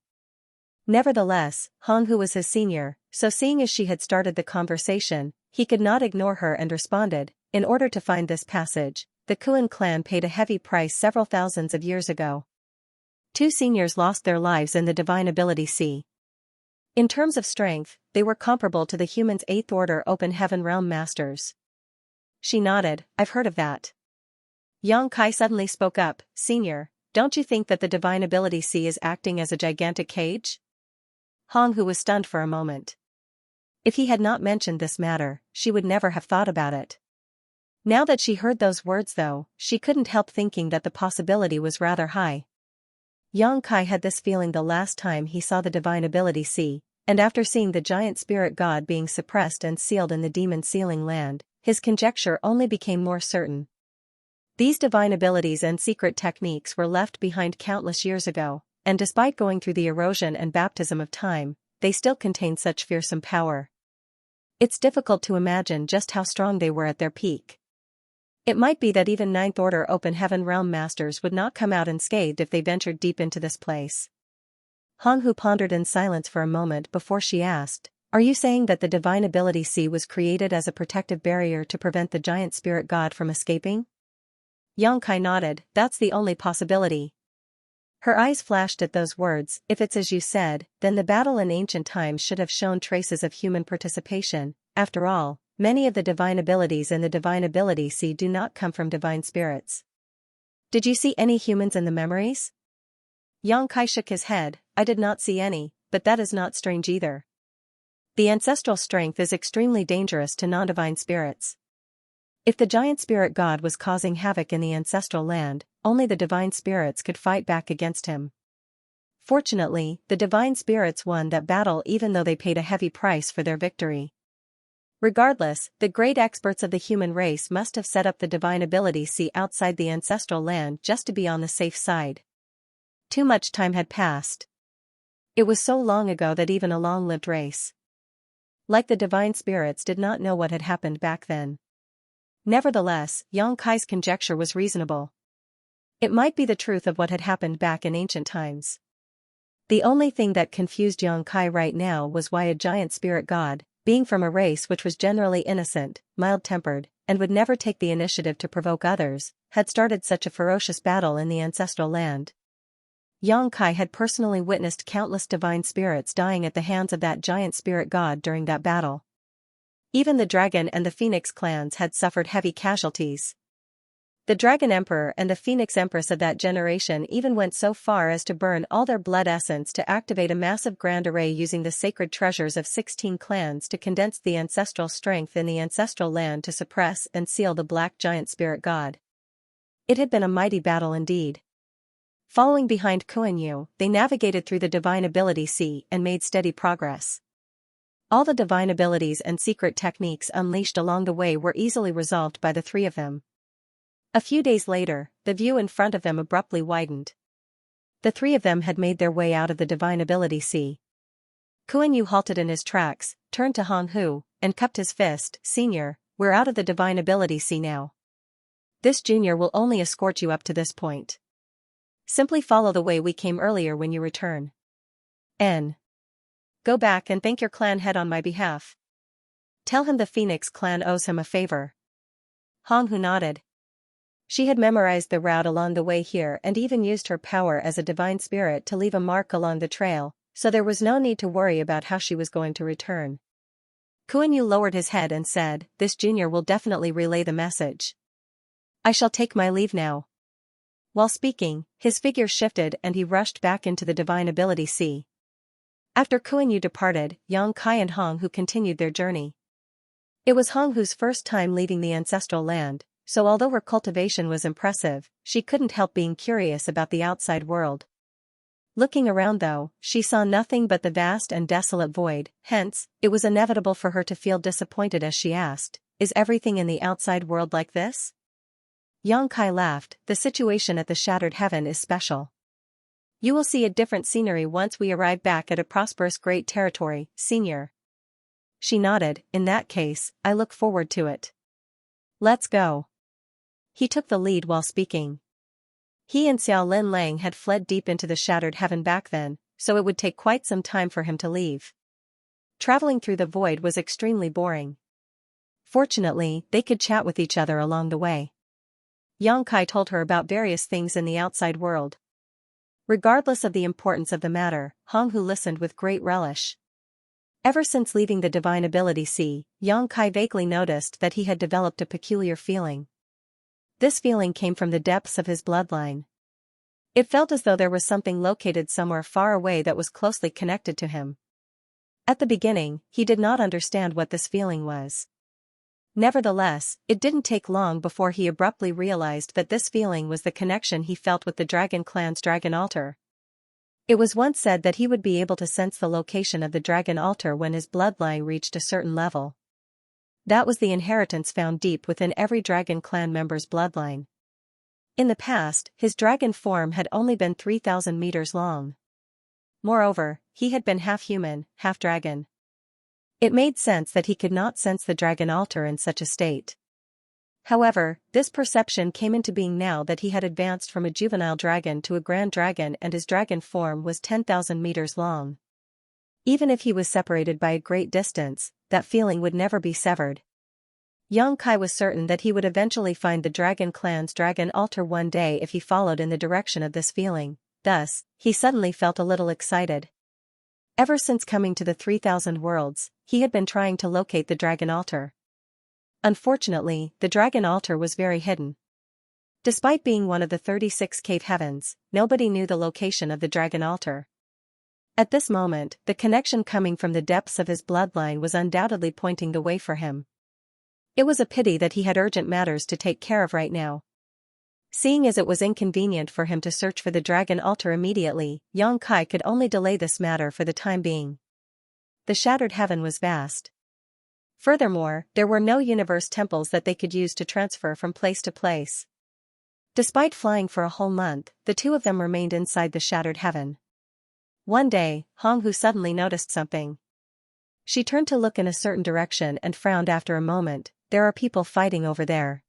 Nevertheless, Hong Hu was his senior, so seeing as she had started the conversation, he could not ignore her and responded, "In order to find this passage, the Kuan clan paid a heavy price several thousands of years ago. 2 seniors lost their lives in the Divine Ability Sea. In terms of strength, they were comparable to the humans' 8th Order Open Heaven Realm Masters." She nodded. "I've heard of that." Yang Kai suddenly spoke up, "Senior, don't you think that the Divine Ability Sea is acting as a gigantic cage?" Hong Hu was stunned for a moment. If he had not mentioned this matter, she would never have thought about it. Now that she heard those words though, she couldn't help thinking that the possibility was rather high. Yang Kai had this feeling the last time he saw the Divine Ability Sea, and after seeing the giant spirit god being suppressed and sealed in the demon sealing land, his conjecture only became more certain. These divine abilities and secret techniques were left behind countless years ago, and despite going through the erosion and baptism of time, they still contain such fearsome power. It's difficult to imagine just how strong they were at their peak. It might be that even 9th Order Open Heaven Realm Masters would not come out unscathed if they ventured deep into this place. Hong Hu pondered in silence for a moment before she asked, "Are you saying that the Divine Ability Sea was created as a protective barrier to prevent the giant spirit god from escaping?" Yang Kai nodded. "That's the only possibility." Her eyes flashed at those words. "If it's as you said, then the battle in ancient times should have shown traces of human participation. After all, many of the divine abilities in the Divine Ability Sea do not come from divine spirits." "Did you see any humans in the memories?" Yang Kai shook his head. "I did not see any, but that is not strange either. The ancestral strength is extremely dangerous to non-divine spirits. If the giant spirit god was causing havoc in the ancestral land, only the divine spirits could fight back against him. Fortunately, the divine spirits won that battle even though they paid a heavy price for their victory." Regardless, the great experts of the human race must have set up the divine ability sea outside the ancestral land just to be on the safe side. Too much time had passed. It was so long ago that even a long-lived race, like the divine spirits, did not know what had happened back then. Nevertheless, Yang Kai's conjecture was reasonable. It might be the truth of what had happened back in ancient times. The only thing that confused Yang Kai right now was why a giant spirit god, being from a race which was generally innocent, mild-tempered, and would never take the initiative to provoke others, had started such a ferocious battle in the ancestral land. Yang Kai had personally witnessed countless divine spirits dying at the hands of that giant spirit god during that battle. Even the dragon and the phoenix clans had suffered heavy casualties. The Dragon Emperor and the Phoenix Empress of that generation even went so far as to burn all their blood essence to activate a massive grand array using the sacred treasures of 16 clans to condense the ancestral strength in the ancestral land to suppress and seal the black giant spirit god. It had been a mighty battle indeed. Following behind Kuan-Yu, they navigated through the divine ability sea and made steady progress. All the divine abilities and secret techniques unleashed along the way were easily resolved by the three of them. A few days later, the view in front of them abruptly widened. The three of them had made their way out of the divine ability sea. Kuan-Yu halted in his tracks, turned to Hong Hu, and cupped his fist. "Senior, we're out of the divine ability sea now. This junior will only escort you up to this point. Simply follow the way we came earlier when you return. Go back and thank your clan head on my behalf. Tell him the Phoenix clan owes him a favor." Hong Hu nodded. She had memorized the route along the way here and even used her power as a divine spirit to leave a mark along the trail, so there was no need to worry about how she was going to return. Kuan-Yu lowered his head and said, "This junior will definitely relay the message. I shall take my leave now." While speaking, his figure shifted and he rushed back into the divine ability sea. After Kuan-Yu departed, Yang Kai and Hong Hu continued their journey. It was Hong Hu's first time leaving the ancestral land, so although her cultivation was impressive, she couldn't help being curious about the outside world. Looking around though, she saw nothing but the vast and desolate void, hence, it was inevitable for her to feel disappointed as she asked, "Is everything in the outside world like this?" Yang Kai laughed. "The situation at the Shattered Heaven is special. You will see a different scenery once we arrive back at a prosperous great territory, senior." She nodded. "In that case, I look forward to it. Let's go." He took the lead while speaking. He and Xiao Lin Lang had fled deep into the Shattered Heaven back then, so it would take quite some time for him to leave. Traveling through the void was extremely boring. Fortunately, they could chat with each other along the way. Yang Kai told her about various things in the outside world. Regardless of the importance of the matter, Hong Hu listened with great relish. Ever since leaving the divine ability sea, Yang Kai vaguely noticed that he had developed a peculiar feeling. This feeling came from the depths of his bloodline. It felt as though there was something located somewhere far away that was closely connected to him. At the beginning, he did not understand what this feeling was. Nevertheless, it didn't take long before he abruptly realized that this feeling was the connection he felt with the Dragon Clan's dragon altar. It was once said that he would be able to sense the location of the dragon altar when his bloodline reached a certain level. That was the inheritance found deep within every Dragon Clan member's bloodline. In the past, his dragon form had only been 3,000 meters long. Moreover, he had been half human, half dragon. It made sense that he could not sense the dragon altar in such a state. However, this perception came into being now that he had advanced from a juvenile dragon to a grand dragon and his dragon form was 10,000 meters long. Even if he was separated by a great distance, that feeling would never be severed. Yang Kai was certain that he would eventually find the Dragon Clan's dragon altar one day if he followed in the direction of this feeling, thus, he suddenly felt a little excited. Ever since coming to the 3,000 worlds, he had been trying to locate the dragon altar. Unfortunately, the dragon altar was very hidden. Despite being one of the 36 cave heavens, nobody knew the location of the dragon altar. At this moment, the connection coming from the depths of his bloodline was undoubtedly pointing the way for him. It was a pity that he had urgent matters to take care of right now. Seeing as it was inconvenient for him to search for the dragon altar immediately, Yang Kai could only delay this matter for the time being. The Shattered Heaven was vast. Furthermore, there were no universe temples that they could use to transfer from place to place. Despite flying for a whole month, the two of them remained inside the shattered heaven. One day, Honghu suddenly noticed something. She turned to look in a certain direction and frowned after a moment. There are people fighting over there.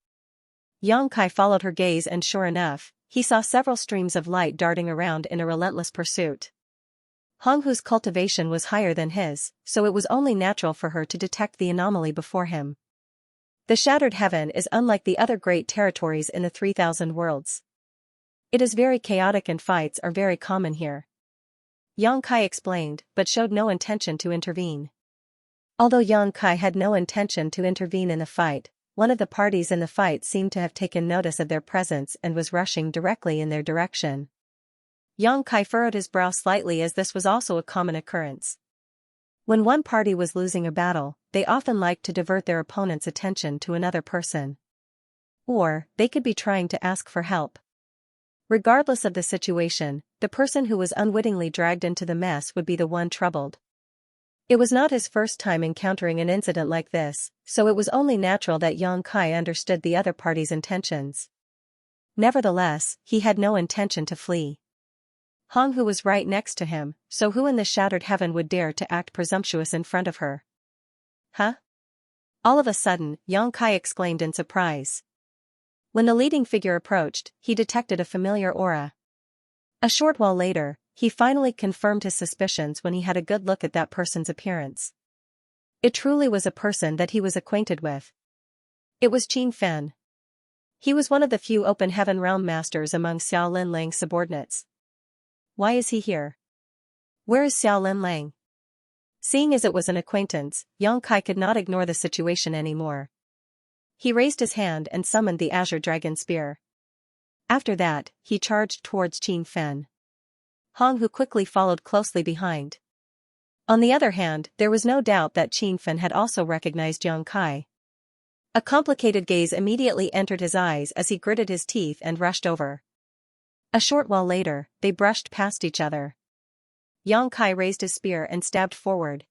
Yang Kai followed her gaze and sure enough, he saw several streams of light darting around in a relentless pursuit. Honghu's cultivation was higher than his, so it was only natural for her to detect the anomaly before him. The shattered heaven is unlike the other great territories in the 3,000 worlds. It is very chaotic and fights are very common here. Yang Kai explained, but showed no intention to intervene. Although Yang Kai had no intention to intervene in the fight, one of the parties in the fight seemed to have taken notice of their presence and was rushing directly in their direction. Yang Kai furrowed his brow slightly as this was also a common occurrence. When one party was losing a battle, they often liked to divert their opponent's attention to another person. Or, they could be trying to ask for help. Regardless of the situation, the person who was unwittingly dragged into the mess would be the one troubled. It was not his first time encountering an incident like this, so it was only natural that Yang Kai understood the other party's intentions. Nevertheless, he had no intention to flee. Honghu was right next to him, so who in the shattered heaven would dare to act presumptuous in front of her? Huh? All of a sudden, Yang Kai exclaimed in surprise. When the leading figure approached, he detected a familiar aura. A short while later, he finally confirmed his suspicions when he had a good look at that person's appearance. It truly was a person that he was acquainted with. It was Qin Fen. He was one of the few open heaven realm masters among Xiao Lin Lang's subordinates. Why is he here? Where is Xiao Lin Lang? Seeing as it was an acquaintance, Yang Kai could not ignore the situation anymore. He raised his hand and summoned the Azure Dragon Spear. After that, he charged towards Qin Fen. Honghu quickly followed closely behind. On the other hand, there was no doubt that Qin Fen had also recognized Yang Kai. A complicated gaze immediately entered his eyes as he gritted his teeth and rushed over. A short while later, they brushed past each other. Yang Kai raised his spear and stabbed forward.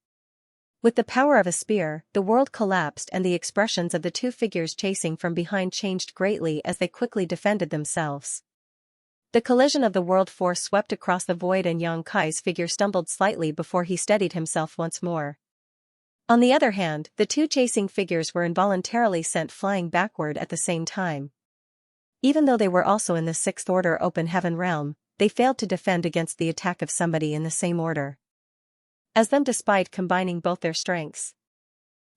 With the power of a spear, the world collapsed and the expressions of the two figures chasing from behind changed greatly as they quickly defended themselves. The collision of the world force swept across the void and Yang Kai's figure stumbled slightly before he steadied himself once more. On the other hand, the two chasing figures were involuntarily sent flying backward at the same time. Even though they were also in the sixth order open heaven realm, they failed to defend against the attack of somebody in the same order as them despite combining both their strengths.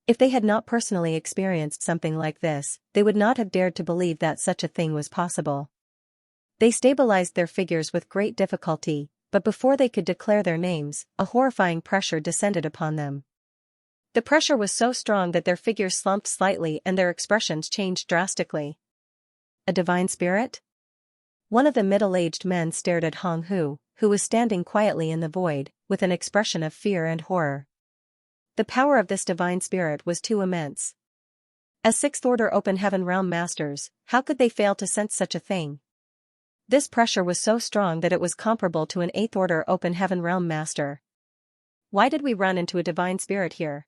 If they had not personally experienced something like this, they would not have dared to believe that such a thing was possible. They stabilized their figures with great difficulty, but before they could declare their names, a horrifying pressure descended upon them. The pressure was so strong that their figures slumped slightly and their expressions changed drastically. A divine spirit? One of the middle-aged men stared at Honghu, who was standing quietly in the void, with an expression of fear and horror. The power of this divine spirit was too immense. As sixth-order open heaven realm masters, how could they fail to sense such a thing? This pressure was so strong that it was comparable to an eighth-order open heaven realm master. Why did we run into a divine spirit here?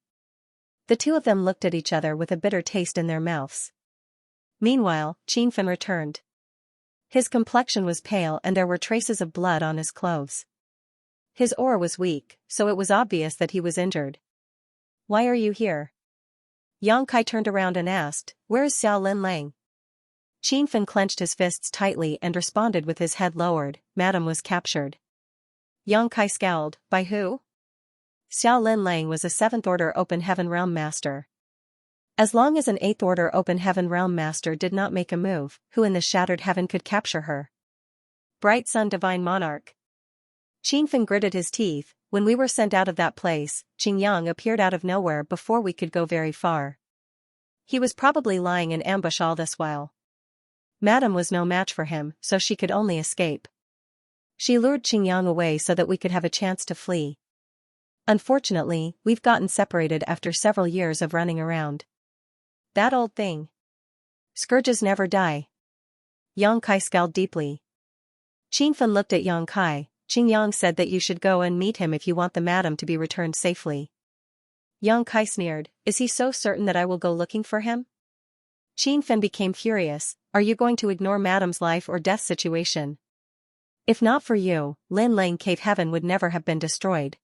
The two of them looked at each other with a bitter taste in their mouths. Meanwhile, Qin Fen returned. His complexion was pale and there were traces of blood on his clothes. His aura was weak, so it was obvious that he was injured. Why are you here? Yang Kai turned around and asked, where is Xiao Lin Lang? Qin Fen clenched his fists tightly and responded with his head lowered, Madam was captured. Yang Kai scowled, by who? Xiao Lin Lang was a seventh-order open heaven realm master. As long as an eighth-order open heaven realm master did not make a move, who in the shattered heaven could capture her? Bright Sun Divine Monarch. Qin Fen gritted his teeth. When we were sent out of that place, Qing Yang appeared out of nowhere before we could go very far. He was probably lying in ambush all this while. Madam was no match for him, so she could only escape. She lured Qing Yang away so that we could have a chance to flee. Unfortunately, we've gotten separated after several years of running around. That old thing. Scourges never die. Yang Kai scowled deeply. Qin Fen looked at Yang Kai. Qing Yang said that you should go and meet him if you want the madam to be returned safely. Yang Kai sneered, is he so certain that I will go looking for him? Qin Fen became furious, are you going to ignore Madame's life or death situation? If not for you, Lin Lang Cave Heaven would never have been destroyed.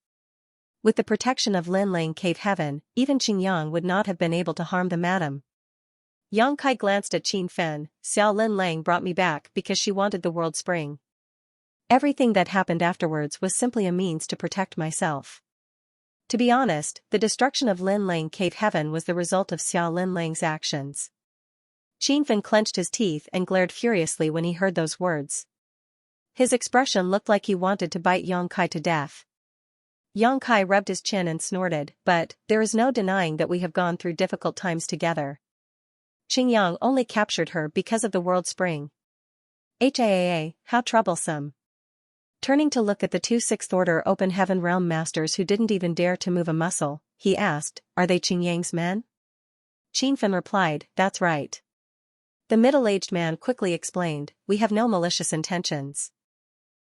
With the protection of Lin Lang Cave Heaven, even Qing Yang would not have been able to harm the madam. Yang Kai glanced at Qin Fen, Xiao Lin Lang brought me back because she wanted the world spring. Everything that happened afterwards was simply a means to protect myself. To be honest, the destruction of Lin Lang Cave Heaven was the result of Xiao Lin Lang's actions. Qin Fen clenched his teeth and glared furiously when he heard those words. His expression looked like he wanted to bite Yang Kai to death. Yang Kai rubbed his chin and snorted, but, there is no denying that we have gone through difficult times together. Qing Yang only captured her because of the world spring. How troublesome. Turning to look at the two Sixth Order Open Heaven Realm Masters who didn't even dare to move a muscle, he asked, are they Qing Yang's men? Qin Fen replied, that's right. The middle-aged man quickly explained, we have no malicious intentions.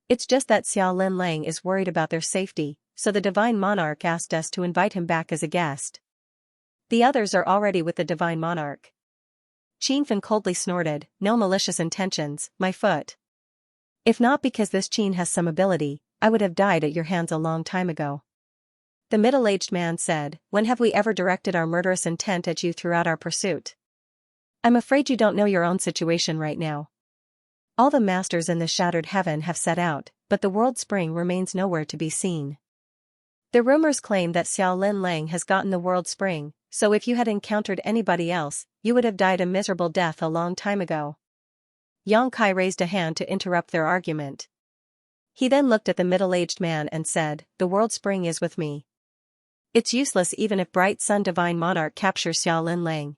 It's just that Xiao Lin Lang is worried about their safety, so the Divine Monarch asked us to invite him back as a guest. The others are already with the Divine Monarch. Qin Fen coldly snorted, no malicious intentions, my foot. If not because this Qin has some ability, I would have died at your hands a long time ago. The middle-aged man said, when have we ever directed our murderous intent at you throughout our pursuit? I'm afraid you don't know your own situation right now. All the masters in the Shattered Heaven have set out, but the world spring remains nowhere to be seen. The rumors claim that Xiao Lin Lang has gotten the world spring, so if you had encountered anybody else, you would have died a miserable death a long time ago. Yang Kai raised a hand to interrupt their argument. He then looked at the middle-aged man and said, the world spring is with me. It's useless even if Bright Sun Divine Monarch captures Xiao Lin Lang.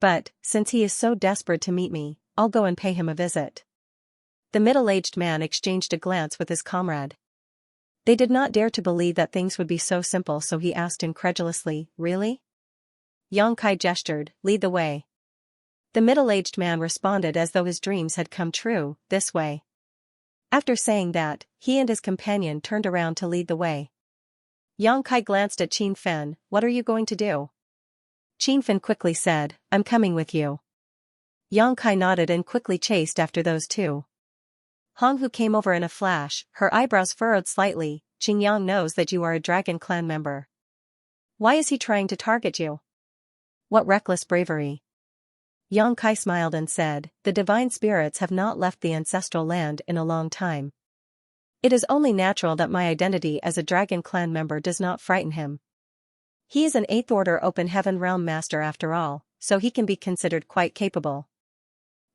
But, since he is so desperate to meet me, I'll go and pay him a visit. The middle-aged man exchanged a glance with his comrade. They did not dare to believe that things would be so simple, so he asked incredulously, really? Yang Kai gestured, lead the way. The middle-aged man responded as though his dreams had come true, this way. After saying that, he and his companion turned around to lead the way. Yang Kai glanced at Qin Fen, what are you going to do? Qin Fen quickly said, I'm coming with you. Yang Kai nodded and quickly chased after those two. Hong Hu came over in a flash, her eyebrows furrowed slightly, Qing Yang knows that you are a Dragon Clan member. Why is he trying to target you? What reckless bravery. Yang Kai smiled and said, the divine spirits have not left the ancestral land in a long time. It is only natural that my identity as a Dragon Clan member does not frighten him. He is an 8th Order Open Heaven Realm Master after all, so he can be considered quite capable.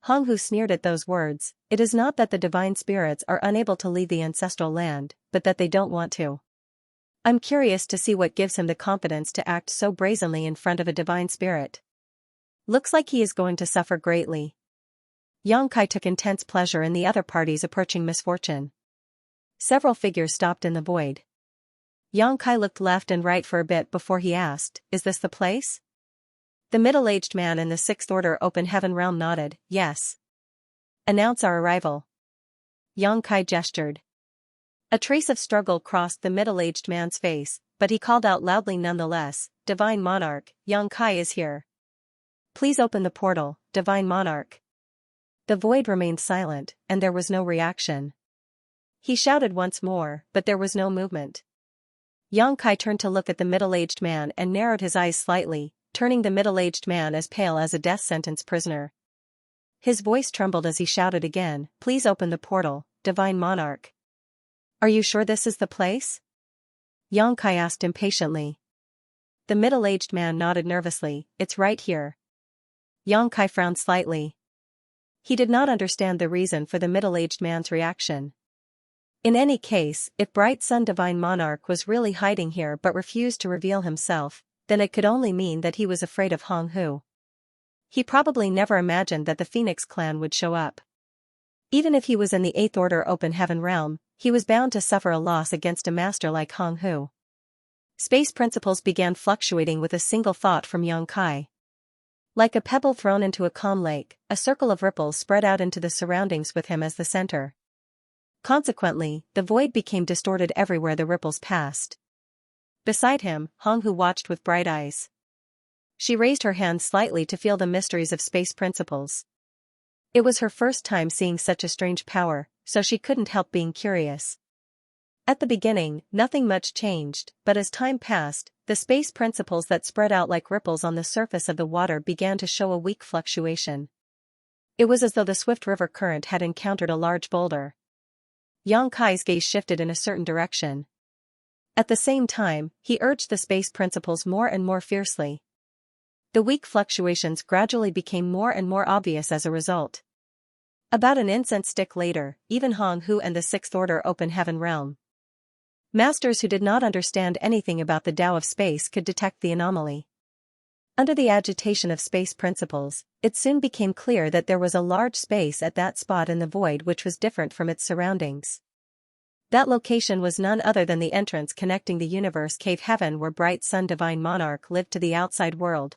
Hong Hu sneered at those words, it is not that the divine spirits are unable to leave the ancestral land, but that they don't want to. I'm curious to see what gives him the confidence to act so brazenly in front of a divine spirit. Looks like he is going to suffer greatly. Yang Kai took intense pleasure in the other party's approaching misfortune. Several figures stopped in the void. Yang Kai looked left and right for a bit before he asked, is this the place? The middle-aged man in the 6th Order Open Heaven Realm nodded, yes. Announce our arrival. Yang Kai gestured. A trace of struggle crossed the middle-aged man's face, but he called out loudly nonetheless, Divine Monarch, Yang Kai is here. Please open the portal, Divine Monarch. The void remained silent, and there was no reaction. He shouted once more, but there was no movement. Yang Kai turned to look at the middle-aged man and narrowed his eyes slightly, turning the middle-aged man as pale as a death sentence prisoner. His voice trembled as he shouted again, please open the portal, Divine Monarch. Are you sure this is the place? Yang Kai asked impatiently. The middle-aged man nodded nervously, it's right here. Yang Kai frowned slightly. He did not understand the reason for the middle-aged man's reaction. In any case, if Bright Sun Divine Monarch was really hiding here but refused to reveal himself, then it could only mean that he was afraid of Hong Hu. He probably never imagined that the Phoenix clan would show up. Even if he was in the 8th Order Open Heaven Realm, he was bound to suffer a loss against a master like Hong Hu. Space principles began fluctuating with a single thought from Yang Kai. Like a pebble thrown into a calm lake, a circle of ripples spread out into the surroundings with him as the center. Consequently, the void became distorted everywhere the ripples passed. Beside him, Honghu watched with bright eyes. She raised her hand slightly to feel the mysteries of space principles. It was her first time seeing such a strange power, so she couldn't help being curious. At the beginning, nothing much changed, but as time passed, the space principles that spread out like ripples on the surface of the water began to show a weak fluctuation. It was as though the swift river current had encountered a large boulder. Yang Kai's gaze shifted in a certain direction. At the same time, he urged the space principles more and more fiercely. The weak fluctuations gradually became more and more obvious as a result. About an incense stick later, even Honghu and the Sixth Order Open Heaven Realm Masters who did not understand anything about the Tao of space could detect the anomaly. Under the agitation of space principles, it soon became clear that there was a large space at that spot in the void which was different from its surroundings. That location was none other than the entrance connecting the universe cave heaven where Bright Sun Divine Monarch lived to the outside world.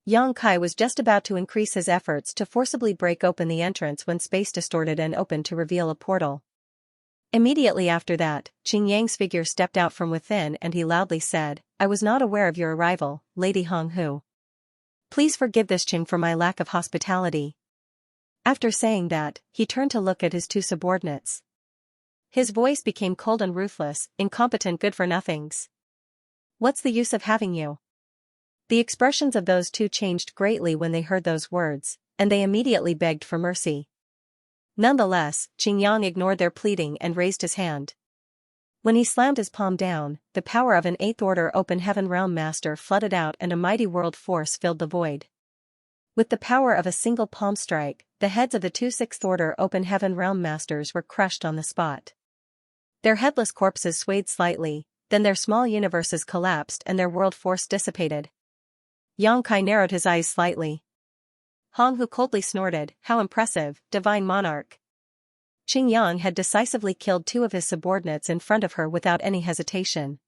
Yang Kai was just about to increase his efforts to forcibly break open the entrance when space distorted and opened to reveal a portal. Immediately after that, Qing Yang's figure stepped out from within and he loudly said, "I was not aware of your arrival, Lady Honghu. Please forgive this Qing for my lack of hospitality." After saying that, he turned to look at his two subordinates. His voice became cold and ruthless, "Incompetent good-for-nothings. What's the use of having you?" The expressions of those two changed greatly when they heard those words, and they immediately begged for mercy. Nonetheless, Qing Yang ignored their pleading and raised his hand. When he slammed his palm down, the power of an Eighth Order Open Heaven Realm Master flooded out and a mighty world force filled the void. With the power of a single palm strike, the heads of the two Sixth Order Open Heaven Realm Masters were crushed on the spot. Their headless corpses swayed slightly, then their small universes collapsed and their world force dissipated. Yang Kai narrowed his eyes slightly. Honghu coldly snorted, "How impressive, Divine Monarch." Qing Yang had decisively killed two of his subordinates in front of her without any hesitation.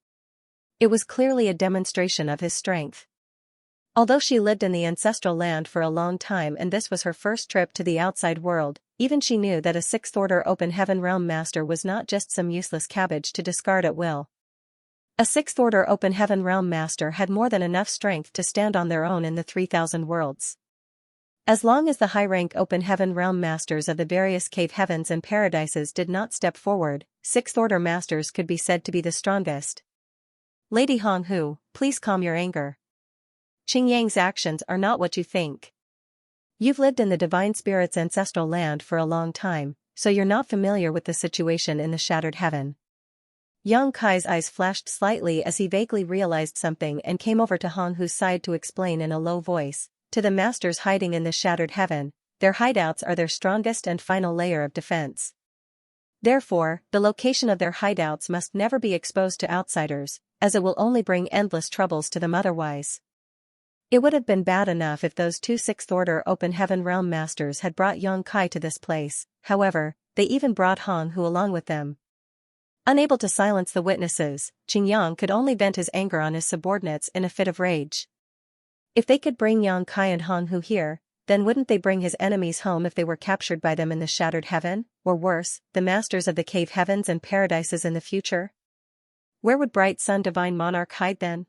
It was clearly a demonstration of his strength. Although she lived in the ancestral land for a long time and this was her first trip to the outside world, even she knew that a Sixth Order Open Heaven Realm Master was not just some useless cabbage to discard at will. A Sixth Order Open Heaven Realm Master had more than enough strength to stand on their own in the 3,000 worlds. As long as the high-rank Open Heaven Realm Masters of the various cave heavens and paradises did not step forward, Sixth Order Masters could be said to be the strongest. "Lady Honghu, please calm your anger. Qing Yang's actions are not what you think. You've lived in the Divine Spirit's ancestral land for a long time, so you're not familiar with the situation in the Shattered Heaven." Yang Kai's eyes flashed slightly as he vaguely realized something and came over to Honghu's side to explain in a low voice, "To the masters hiding in the Shattered Heaven, their hideouts are their strongest and final layer of defense. Therefore, the location of their hideouts must never be exposed to outsiders, as it will only bring endless troubles to them otherwise." It would have been bad enough if those two Sixth Order Open Heaven Realm Masters had brought Yang Kai to this place, however, they even brought Honghu along with them. Unable to silence the witnesses, Qing Yang could only vent his anger on his subordinates in a fit of rage. If they could bring Yang Kai and Honghu here, then wouldn't they bring his enemies home if they were captured by them in the Shattered Heaven, or worse, the masters of the cave heavens and paradises in the future? Where would Bright Sun Divine Monarch hide then?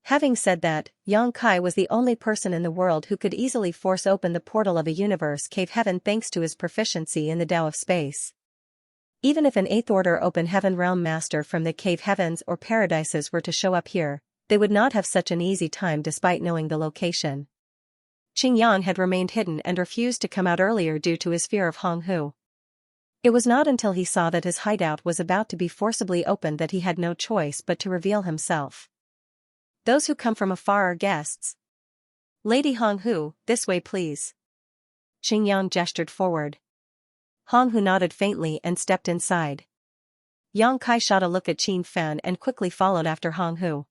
Having said that, Yang Kai was the only person in the world who could easily force open the portal of a universe cave heaven thanks to his proficiency in the Tao of space. Even if an Eighth Order Open Heaven Realm Master from the cave heavens or paradises were to show up here, they would not have such an easy time despite knowing the location. Qing Yang had remained hidden and refused to come out earlier due to his fear of Honghu. It was not until he saw that his hideout was about to be forcibly opened that he had no choice but to reveal himself. "Those who come from afar are guests. Lady Honghu, this way please." Qing Yang gestured forward. Honghu nodded faintly and stepped inside. Yang Kai shot a look at Qin Fan and quickly followed after Honghu.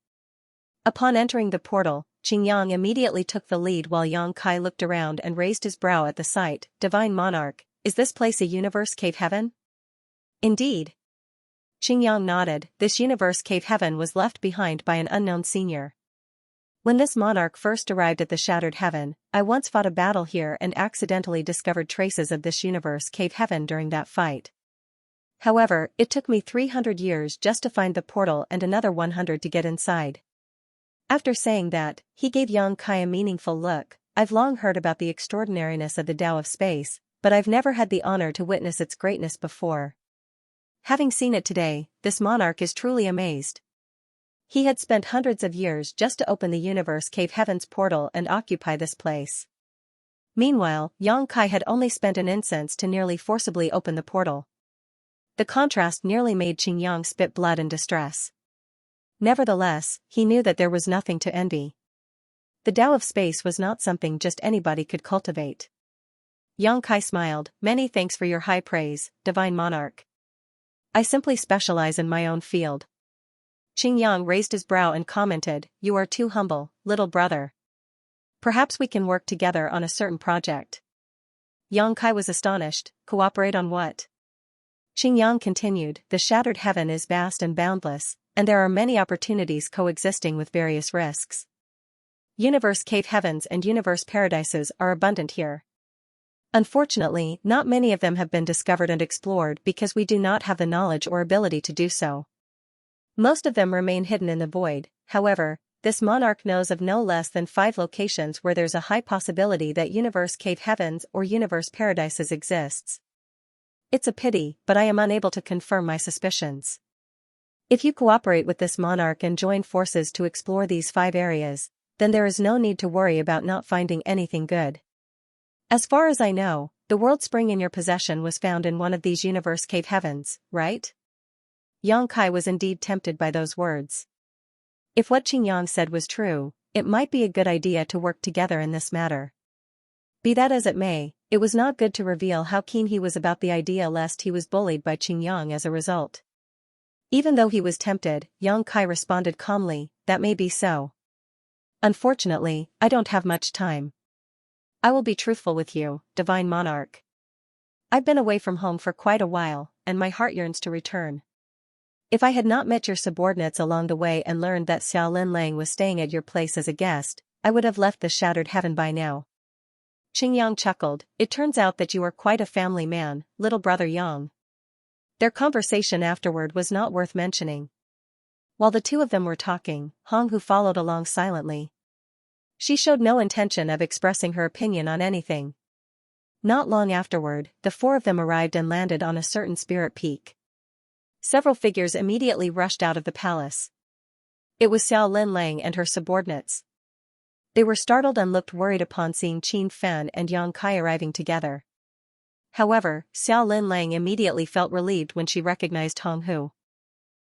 Upon entering the portal, Qing Yang immediately took the lead while Yang Kai looked around and raised his brow at the sight. "Divine Monarch, is this place a universe cave heaven?" "Indeed." Qing Yang nodded. "This universe cave heaven was left behind by an unknown senior. When this monarch first arrived at the Shattered Heaven, I once fought a battle here and accidentally discovered traces of this universe cave heaven during that fight. However, it took me 300 years just to find the portal and another 100 to get inside. After saying that, he gave Xianxia a meaningful look. I've long heard about the extraordinariness of the Tao of space, but I've never had the honor to witness its greatness before. Having seen it today, this monarch is truly amazed. He had spent hundreds of years just to open the universe cave heaven's portal and occupy this place. Meanwhile, Xianxia had only spent an incense to nearly forcibly open the portal. The contrast nearly made Qingyang spit blood in distress. Nevertheless, he knew that there was nothing to envy. The Tao of space was not something just anybody could cultivate. Xianxia smiled, "Many thanks for your high praise, divine monarch. I simply specialize in my own field." Qingyang raised his brow and commented, "You are too humble, little brother. Perhaps we can work together on a certain project." Xianxia was astonished. "Cooperate on what?" Qingyang continued, "The shattered heaven is vast and boundless, and there are many opportunities coexisting with various risks. Universe cave heavens and universe paradises are abundant here. Unfortunately, not many of them have been discovered and explored because we do not have the knowledge or ability to do so. Most of them remain hidden in the void. However, this monarch knows of no less than 5 locations where there's a high possibility that universe cave heavens or universe paradises exists. It's a pity, but I am unable to confirm my suspicions. If you cooperate with this monarch and join forces to explore these 5 areas, then there is no need to worry about not finding anything good. As far as I know, the world spring in your possession was found in one of these universe cave heavens, right?" Xianxia was indeed tempted by those words. If what Qingyang said was true, it might be a good idea to work together in this matter. Be that as it may, it was not good to reveal how keen he was about the idea lest he was bullied by Qingyang as a result. Even though he was tempted, Xianxia responded calmly, "That may be so. Unfortunately, I don't have much time. I will be truthful with you, divine monarch. I've been away from home for quite a while, and my heart yearns to return. If I had not met your subordinates along the way and learned that Xiao Linlang was staying at your place as a guest, I would have left the shattered heaven by now." Qingyang chuckled, "It turns out that you are quite a family man, little brother Yang." Their conversation afterward was not worth mentioning. While the two of them were talking, Honghu followed along silently. She showed no intention of expressing her opinion on anything. Not long afterward, the 4 of them arrived and landed on a certain spirit peak. Several figures immediately rushed out of the palace. It was Xiao Linlang and her subordinates. They were startled and looked worried upon seeing Qin Fan and Xianxia arriving together. However, Xiao Linlang immediately felt relieved when she recognized Honghu.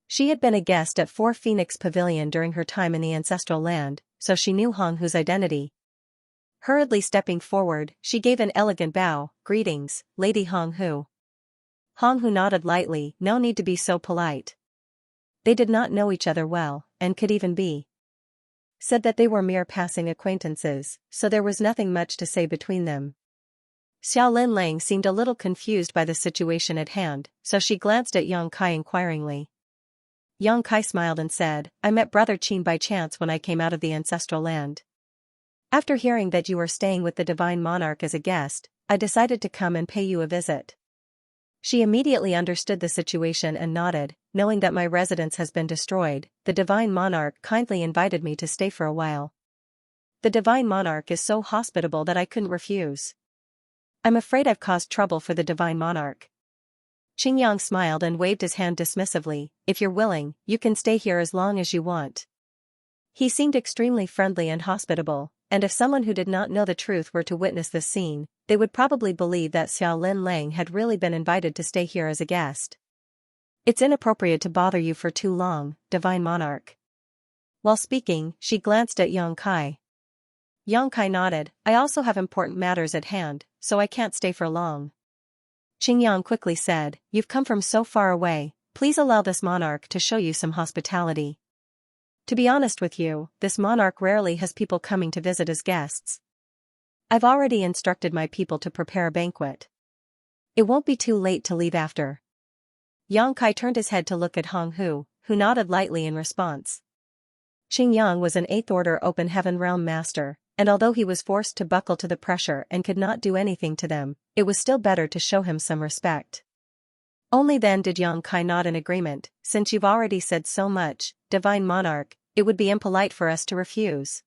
She had been a guest at 4 Phoenix Pavilion during her time in the ancestral land, so she knew Honghu's identity. Hurriedly stepping forward, she gave an elegant bow, "Greetings, Lady Honghu." Honghu nodded lightly, "No need to be so polite." They did not know each other well, and could even be said that they were mere passing acquaintances, so there was nothing much to say between them. Xiao Linlang seemed a little confused by the situation at hand, so she glanced at Xianxia inquiringly. Xianxia smiled and said, "I met Brother Qin by chance when I came out of the ancestral land. After hearing that you were staying with the divine monarch as a guest, I decided to come and pay you a visit." She immediately understood the situation and nodded, "Knowing that my residence has been destroyed, the divine monarch kindly invited me to stay for a while. The divine monarch is so hospitable that I couldn't refuse. I'm afraid I've caused trouble for the divine monarch." Qingyang smiled and waved his hand dismissively, "If you're willing, you can stay here as long as you want." He seemed extremely friendly and hospitable, and if someone who did not know the truth were to witness this scene, they would probably believe that Xiao Linlang had really been invited to stay here as a guest. "It's inappropriate to bother you for too long, divine monarch." While speaking, she glanced at Xianxia. Xianxia nodded, "I also have important matters at hand, so I can't stay for long." Qingyang quickly said, "You've come from so far away, please allow this monarch to show you some hospitality. To be honest with you, this monarch rarely has people coming to visit as guests. I've already instructed my people to prepare a banquet. It won't be too late to leave after." Xianxia turned his head to look at Honghu, who nodded lightly in response. Qingyang was an 8th Order Open Heaven Realm Master, and although he was forced to buckle to the pressure and could not do anything to them, it was still better to show him some respect. Only then did Yang Kai nod in agreement. Since you've already said so much, Divine Monarch, it would be impolite for us to refuse.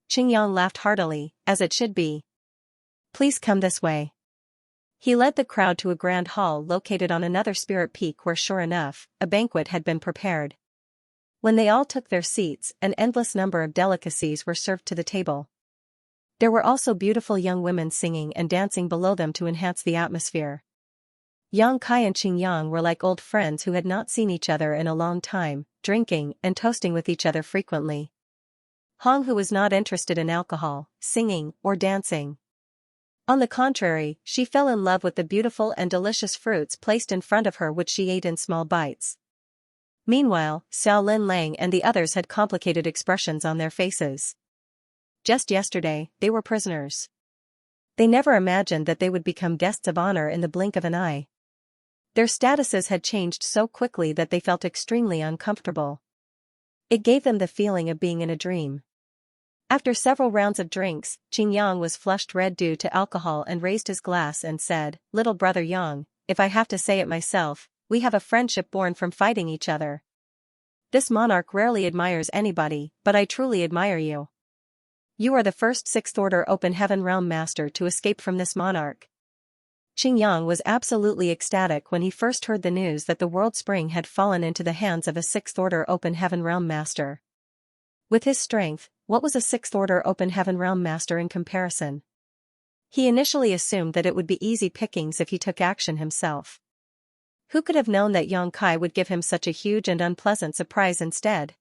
Qingyang laughed heartily, as it should be. Please come this way. He led the crowd to a grand hall located on another spirit peak where sure enough, a banquet had been prepared. When they all took their seats, an endless number of delicacies were served to the table. There were also beautiful young women singing and dancing below them to enhance the atmosphere. Yang Kai and Qingyang were like old friends who had not seen each other in a long time, drinking and toasting with each other frequently. Hong, who was not interested in alcohol, singing, or dancing. On the contrary, she fell in love with the beautiful and delicious fruits placed in front of her, which she ate in small bites. Meanwhile, Xiao Lin Lang and the others had complicated expressions on their faces. Just yesterday, they were prisoners. They never imagined that they would become guests of honor in the blink of an eye. Their statuses had changed so quickly that they felt extremely uncomfortable. It gave them the feeling of being in a dream. After several rounds of drinks, Qingyang was flushed red due to alcohol and raised his glass and said, "Little brother Yang, if I have to say it myself, we have a friendship born from fighting each other. This monarch rarely admires anybody, but I truly admire you. You are the first sixth-order open heaven realm master to escape from this monarch." Qingyang was absolutely ecstatic when he first heard the news that the world spring had fallen into the hands of a sixth-order open heaven realm master. With his strength, what was a sixth-order open heaven realm master in comparison? He initially assumed that it would be easy pickings if he took action himself. Who could have known that Yang Kai would give him such a huge and unpleasant surprise instead?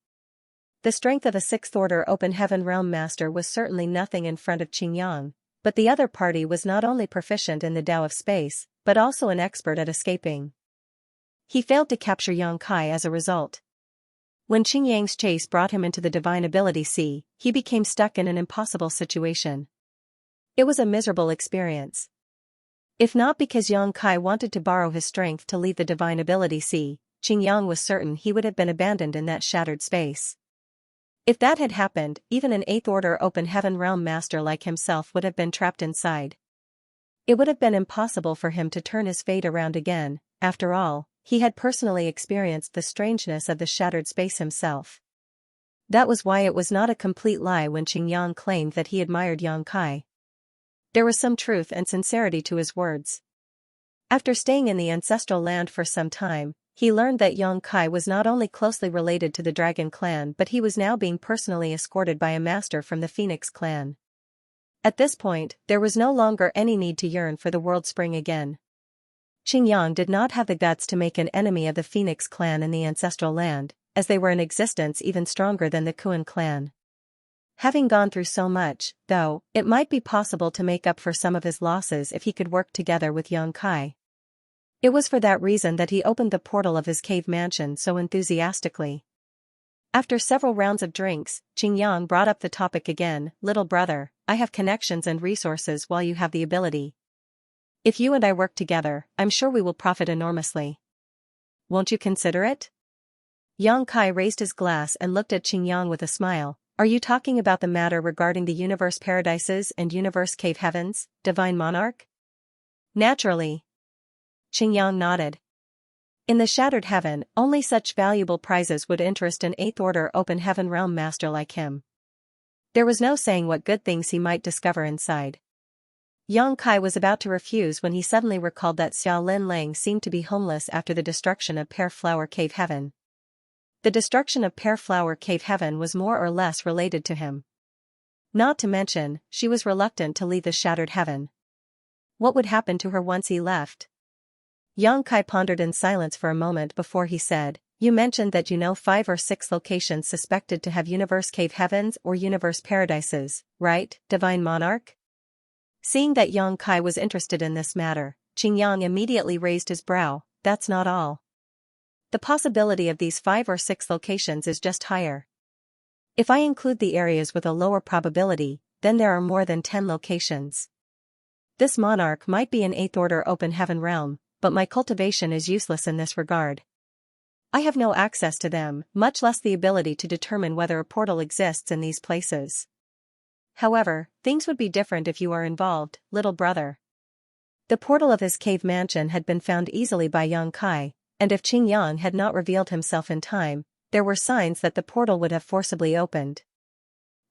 The strength of a sixth-order open heaven realm master was certainly nothing in front of Qingyang, but the other party was not only proficient in the Tao of space, but also an expert at escaping. He failed to capture Yang Kai as a result. When Qingyang's chase brought him into the Divine Ability Sea, he became stuck in an impossible situation. It was a miserable experience. If not because Yang Kai wanted to borrow his strength to leave the Divine Ability Sea, Qingyang was certain he would have been abandoned in that shattered space. If that had happened, even an eighth-order open heaven realm master like himself would have been trapped inside. It would have been impossible for him to turn his fate around again. After all, he had personally experienced the strangeness of the shattered space himself. That was why it was not a complete lie when Qingyang claimed that he admired Yang Kai. There was some truth and sincerity to his words. After staying in the ancestral land for some time, he learned that Yang Kai was not only closely related to the Dragon clan, but he was now being personally escorted by a master from the Phoenix clan. At this point, there was no longer any need to yearn for the world spring again. Qingyang did not have the guts to make an enemy of the Phoenix clan in the ancestral land, as they were in existence even stronger than the Kuan clan. Having gone through so much, though, it might be possible to make up for some of his losses if he could work together with Yang Kai. It was for that reason that he opened the portal of his cave mansion so enthusiastically. After several rounds of drinks, Qingyang brought up the topic again. "Little brother, I have connections and resources while you have the ability. If you and I work together, I'm sure we will profit enormously. Won't you consider it?" Yang Kai raised his glass and looked at Qingyang with a smile. "Are you talking about the matter regarding the universe paradises and universe cave heavens, Divine Monarch?" "Naturally." Qingyang nodded. In the shattered heaven, only such valuable prizes would interest an eighth-order open heaven realm master like him. There was no saying what good things he might discover inside. Yang Kai was about to refuse when he suddenly recalled that Xiao Lin Lang seemed to be homeless after the destruction of Pear Flower Cave Heaven. The destruction of Pear Flower Cave Heaven was more or less related to him. Not to mention, she was reluctant to leave the shattered heaven. What would happen to her once he left? Yang Kai pondered in silence for a moment before he said, "You mentioned that you know 5 or 6 locations suspected to have universe cave heavens or universe paradises, right, Divine Monarch?" Seeing that Yang Kai was interested in this matter, Qingyang immediately raised his brow. "That's not all. The possibility of these 5 or 6 locations is just higher. If I include the areas with a lower probability, then there are more than 10 locations. This monarch might be an 8th-order open heaven realm, but my cultivation is useless in this regard. I have no access to them, much less the ability to determine whether a portal exists in these places. However, things would be different if you are involved, little brother. The portal of his cave mansion had been found easily by Yang Kai, and if Qingyang had not revealed himself in time, there were signs that the portal would have forcibly opened.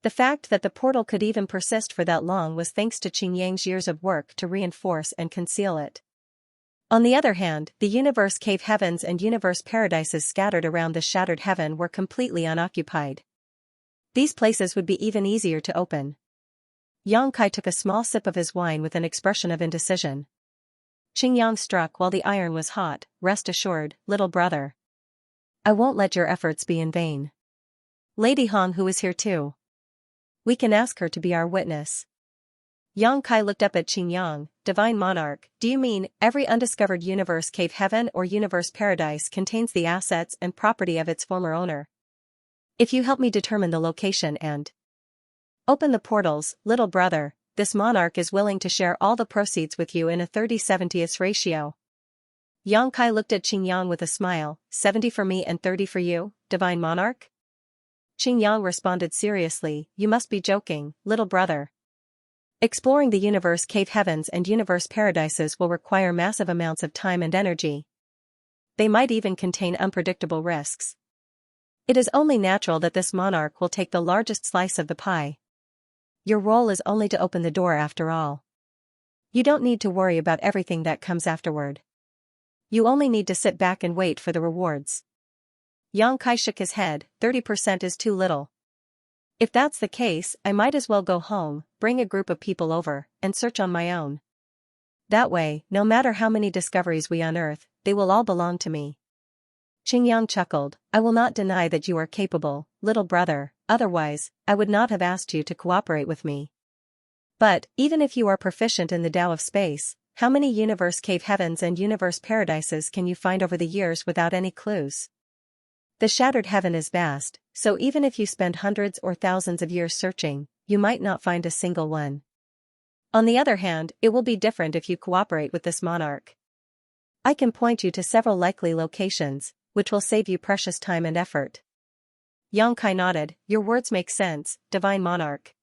The fact that the portal could even persist for that long was thanks to Qingyang's years of work to reinforce and conceal it. On the other hand, the universe cave heavens and universe paradises scattered around the shattered heaven were completely unoccupied. These places would be even easier to open. Yang Kai took a small sip of his wine with an expression of indecision. Qingyang struck while the iron was hot. Rest assured, little brother. I won't let your efforts be in vain. Lady Honghu is here too. We can ask her to be our witness. Yang Kai looked up at Qingyang. Divine Monarch, do you mean every undiscovered universe cave heaven or universe paradise contains the assets and property of its former owner? If you help me determine the location and open the portals, little brother, this monarch is willing to share all the proceeds with you in a 30-70 ratio. Yang Kai looked at Qingyang with a smile. 70 for me and 30 for you, divine monarch? Qingyang responded seriously, you must be joking, little brother. Exploring the universe cave heavens and universe paradises will require massive amounts of time and energy. They might even contain unpredictable risks. It is only natural that this monarch will take the largest slice of the pie. Your role is only to open the door after all. You don't need to worry about everything that comes afterward. You only need to sit back and wait for the rewards. Yang Kai shook his head. 30% is too little. If that's the case, I might as well go home, bring a group of people over, and search on my own. That way, no matter how many discoveries we unearth, they will all belong to me. Qingyang chuckled. I will not deny that you are capable, little brother, otherwise, I would not have asked you to cooperate with me. But, even if you are proficient in the Tao of space, how many universe cave heavens and universe paradises can you find over the years without any clues? The shattered heaven is vast, so even if you spend hundreds or thousands of years searching, you might not find a single one. On the other hand, it will be different if you cooperate with this monarch. I can point you to several likely locations, which will save you precious time and effort. Yang Kai nodded. Your words make sense, divine monarch.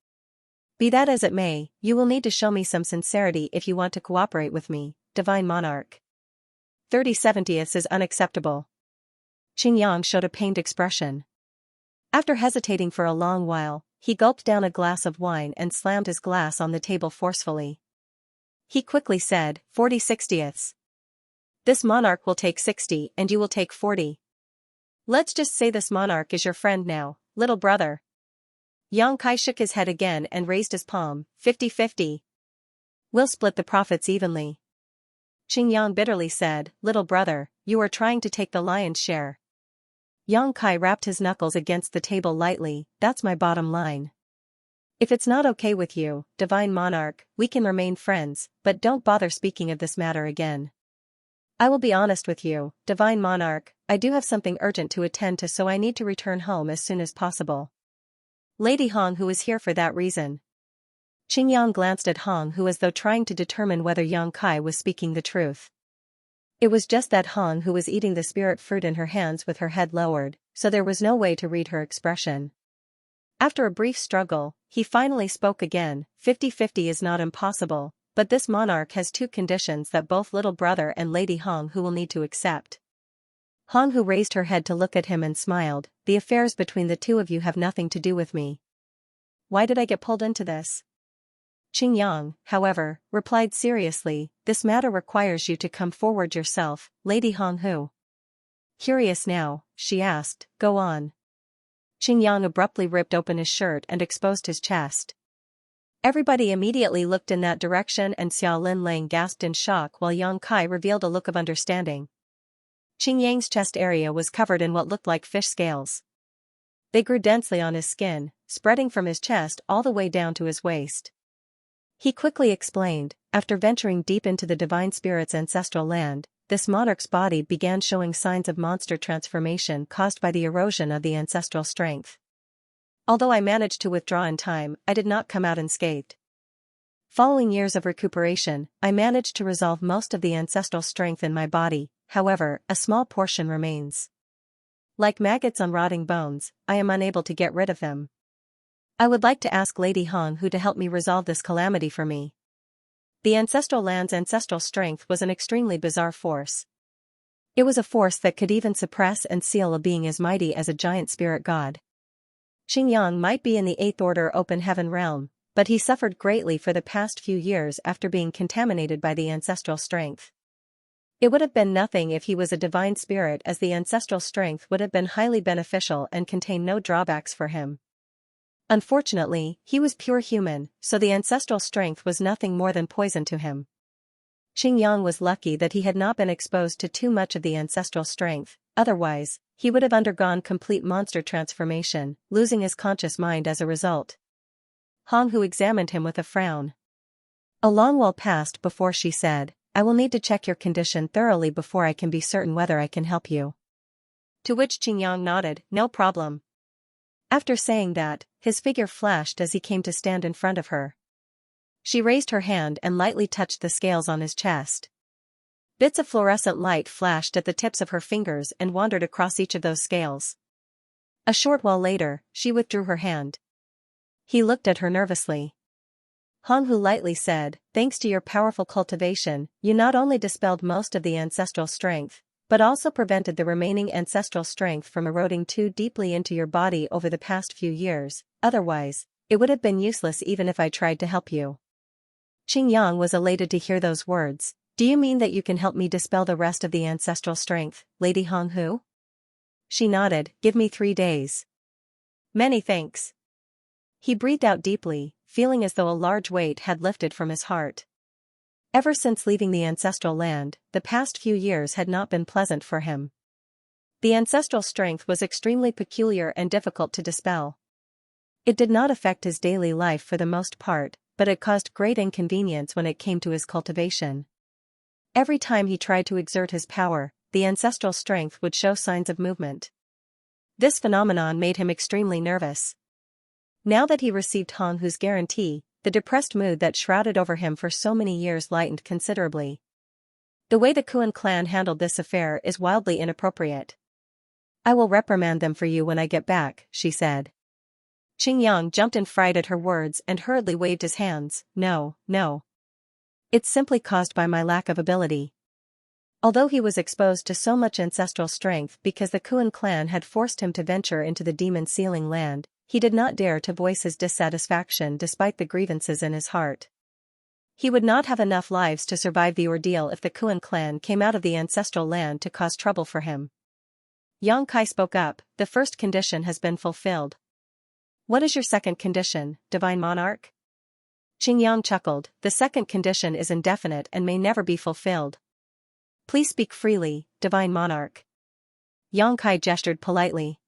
Be that as it may, you will need to show me some sincerity if you want to cooperate with me, divine monarch. 30/70 is unacceptable. Qingyang showed a pained expression. After hesitating for a long while, he gulped down a glass of wine and slammed his glass on the table forcefully. He quickly said, 40/60. This monarch will take 60 and you will take 40. Let's just say this monarch is your friend now, little brother. Yang Kai shook his head again and raised his palm. 50/50. We'll split the profits evenly. Qingyang bitterly said, little brother, you are trying to take the lion's share. Yang Kai rapped his knuckles against the table lightly. That's my bottom line. If it's not okay with you, divine monarch, we can remain friends, but don't bother speaking of this matter again. I will be honest with you, divine monarch, I do have something urgent to attend to, so I need to return home as soon as possible. Lady Honghu is here for that reason. Qingyang glanced at Honghu as though trying to determine whether Yang Kai was speaking the truth. It was just that Honghu was eating the spirit fruit in her hands with her head lowered, so there was no way to read her expression. After a brief struggle, he finally spoke again. 50/50 is not impossible, but this monarch has two conditions that both little brother and Lady Honghu will need to accept. Honghu raised her head to look at him and smiled. The affairs between the two of you have nothing to do with me. Why did I get pulled into this? Qingyang, however, replied seriously, this matter requires you to come forward yourself, Lady Honghu. Curious now, she asked, go on. Qingyang abruptly ripped open his shirt and exposed his chest. Everybody immediately looked in that direction and Xiao Lin Lang gasped in shock while Yang Kai revealed a look of understanding. Qingyang's chest area was covered in what looked like fish scales. They grew densely on his skin, spreading from his chest all the way down to his waist. He quickly explained, after venturing deep into the divine spirit's ancestral land, this monarch's body began showing signs of monster transformation caused by the erosion of the ancestral strength. Although I managed to withdraw in time, I did not come out unscathed. Following years of recuperation, I managed to resolve most of the ancestral strength in my body, however, a small portion remains. Like maggots on rotting bones, I am unable to get rid of them. I would like to ask Lady Honghu to help me resolve this calamity for me. The ancestral land's ancestral strength was an extremely bizarre force. It was a force that could even suppress and seal a being as mighty as a giant spirit god. Xingyang might be in the Eighth Order open heaven realm, but he suffered greatly for the past few years after being contaminated by the ancestral strength. It would have been nothing if he was a divine spirit, as the ancestral strength would have been highly beneficial and contained no drawbacks for him. Unfortunately, he was pure human, so the ancestral strength was nothing more than poison to him. Xingyang was lucky that he had not been exposed to too much of the ancestral strength, otherwise, he would have undergone complete monster transformation, losing his conscious mind as a result. Hong Hu examined him with a frown. A long while passed before she said, "I will need to check your condition thoroughly before I can be certain whether I can help you." To which Xingyang nodded, "No problem." After saying that, his figure flashed as he came to stand in front of her. She raised her hand and lightly touched the scales on his chest. Bits of fluorescent light flashed at the tips of her fingers and wandered across each of those scales. A short while later, she withdrew her hand. He looked at her nervously. Hong Hu lightly said, "Thanks to your powerful cultivation, you not only dispelled most of the ancestral strength, but also prevented the remaining ancestral strength from eroding too deeply into your body over the past few years, otherwise, it would have been useless even if I tried to help you." Xingyang was elated to hear those words. "Do you mean that you can help me dispel the rest of the ancestral strength, Lady Hong Hu?" She nodded, "Give me 3 days. Many thanks." He breathed out deeply, feeling as though a large weight had lifted from his heart. Ever since leaving the ancestral land, the past few years had not been pleasant for him. The ancestral strength was extremely peculiar and difficult to dispel. It did not affect his daily life for the most part, but it caused great inconvenience when it came to his cultivation. Every time he tried to exert his power, the ancestral strength would show signs of movement. This phenomenon made him extremely nervous. Now that he received Hong Hu's guarantee, the depressed mood that shrouded over him for so many years lightened considerably. The way the Kuan clan handled this affair is wildly inappropriate. "I will reprimand them for you when I get back," she said. Xingyang jumped in fright at her words and hurriedly waved his hands. "No, no. It's simply caused by my lack of ability." Although he was exposed to so much ancestral strength because the Kuan clan had forced him to venture into the demon sealing land, he did not dare to voice his dissatisfaction despite the grievances in his heart. He would not have enough lives to survive the ordeal if the Kuan clan came out of the ancestral land to cause trouble for him. Yang Kai spoke up, "The first condition has been fulfilled. What is your second condition, Divine Monarch?" Xingyang chuckled, "The second condition is indefinite and may never be fulfilled." "Please speak freely, Divine Monarch." Yang Kai gestured politely.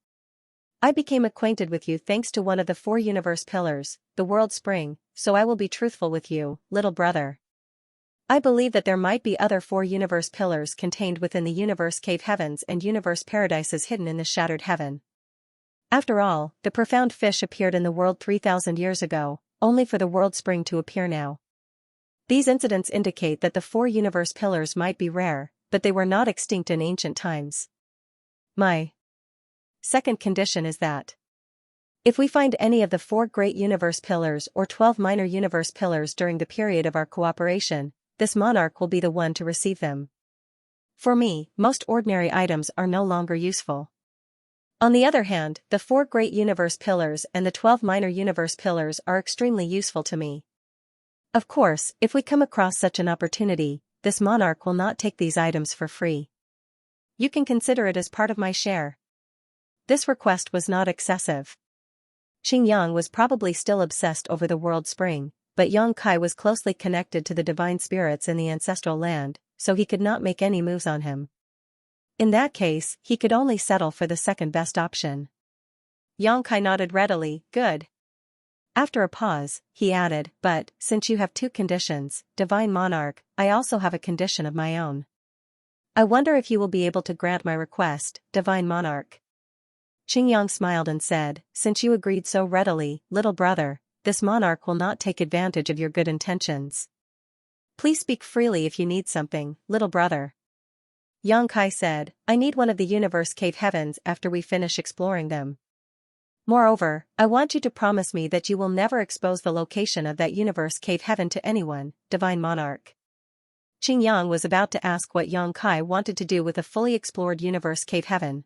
"I became acquainted with you thanks to one of the 4 universe pillars, the World Spring, so I will be truthful with you, little brother. I believe that there might be other 4 universe pillars contained within the universe cave heavens and universe paradises hidden in the shattered heaven. After all, the profound fish appeared in the world 3,000 years ago, only for the World Spring to appear now. These incidents indicate that the 4 universe pillars might be rare, but they were not extinct in ancient times. My second condition is that if we find any of the 4 great universe pillars or 12 minor universe pillars during the period of our cooperation, this monarch will be the one to receive them. For me, most ordinary items are no longer useful. On the other hand, the 4 great universe pillars and the 12 minor universe pillars are extremely useful to me. Of course, if we come across such an opportunity, this monarch will not take these items for free. You can consider it as part of my share." This request was not excessive. Xingyang was probably still obsessed over the World Spring, but Yang Kai was closely connected to the divine spirits in the ancestral land, so he could not make any moves on him. In that case, he could only settle for the second best option. Yang Kai nodded readily, "Good." After a pause, he added, "But, since you have 2 conditions, Divine Monarch, I also have a condition of my own. I wonder if you will be able to grant my request, Divine Monarch." Xingyang smiled and said, "Since you agreed so readily, little brother, this monarch will not take advantage of your good intentions. Please speak freely if you need something, little brother." Yang Kai said, "I need one of the universe cave heavens after we finish exploring them." Moreover, I want you to promise me that you will never expose the location of that universe cave heaven to anyone, Divine Monarch. Qingyang was about to ask what Yang Kai wanted to do with a fully explored universe cave heaven.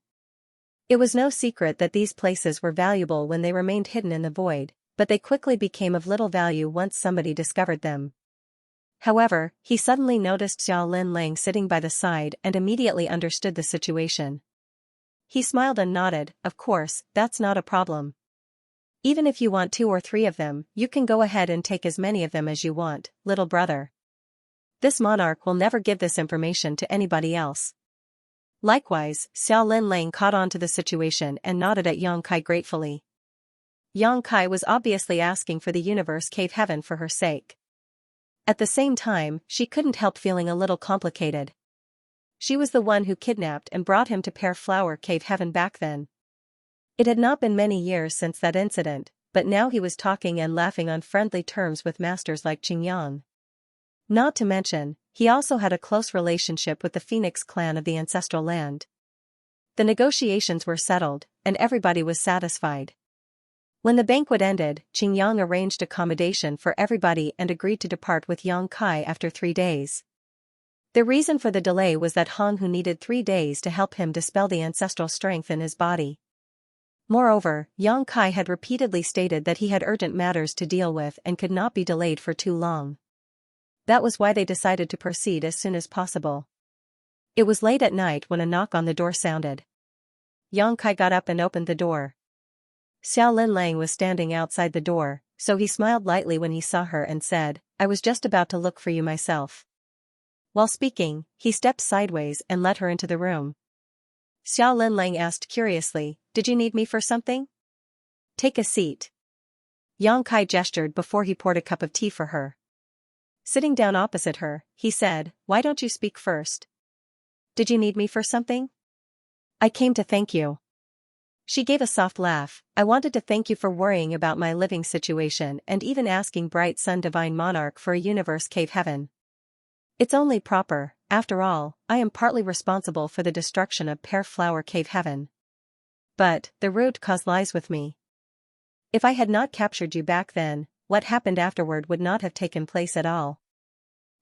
It was no secret that these places were valuable when they remained hidden in the void, but they quickly became of little value once somebody discovered them. However, he suddenly noticed Xiao Lin Lang sitting by the side and immediately understood the situation. He smiled and nodded, "Of course, that's not a problem. Even if you want 2 or 3 of them, you can go ahead and take as many of them as you want, little brother. This monarch will never give this information to anybody else." Likewise, Xiao Lin Lang caught on to the situation and nodded at Yang Kai gratefully. Yang Kai was obviously asking for the universe cave heaven for her sake. At the same time, she couldn't help feeling a little complicated. She was the one who kidnapped and brought him to Pear Flower Cave Heaven back then. It had not been many years since that incident, but now he was talking and laughing on friendly terms with masters like Qingyang. Not to mention, he also had a close relationship with the Phoenix clan of the ancestral land. The negotiations were settled, and everybody was satisfied. When the banquet ended, Qingyang arranged accommodation for everybody and agreed to depart with Yang Kai after 3 days. The reason for the delay was that Hong Hu needed 3 days to help him dispel the ancestral strength in his body. Moreover, Yang Kai had repeatedly stated that he had urgent matters to deal with and could not be delayed for too long. That was why they decided to proceed as soon as possible. It was late at night when a knock on the door sounded. Yang Kai got up and opened the door. Xiao Lin Lang was standing outside the door, so he smiled lightly when he saw her and said, "I was just about to look for you myself." While speaking, he stepped sideways and let her into the room. Xiao Lin Lang asked curiously, "Did you need me for something?" "Take a seat." Yang Kai gestured before he poured a cup of tea for her. Sitting down opposite her, he said, "Why don't you speak first? Did you need me for something?" "I came to thank you." She gave a soft laugh. "I wanted to thank you for worrying about my living situation and even asking Bright Sun Divine Monarch for a universe cave heaven. It's only proper, after all, I am partly responsible for the destruction of Pear Flower Cave Heaven. But, the root cause lies with me. If I had not captured you back then, what happened afterward would not have taken place at all.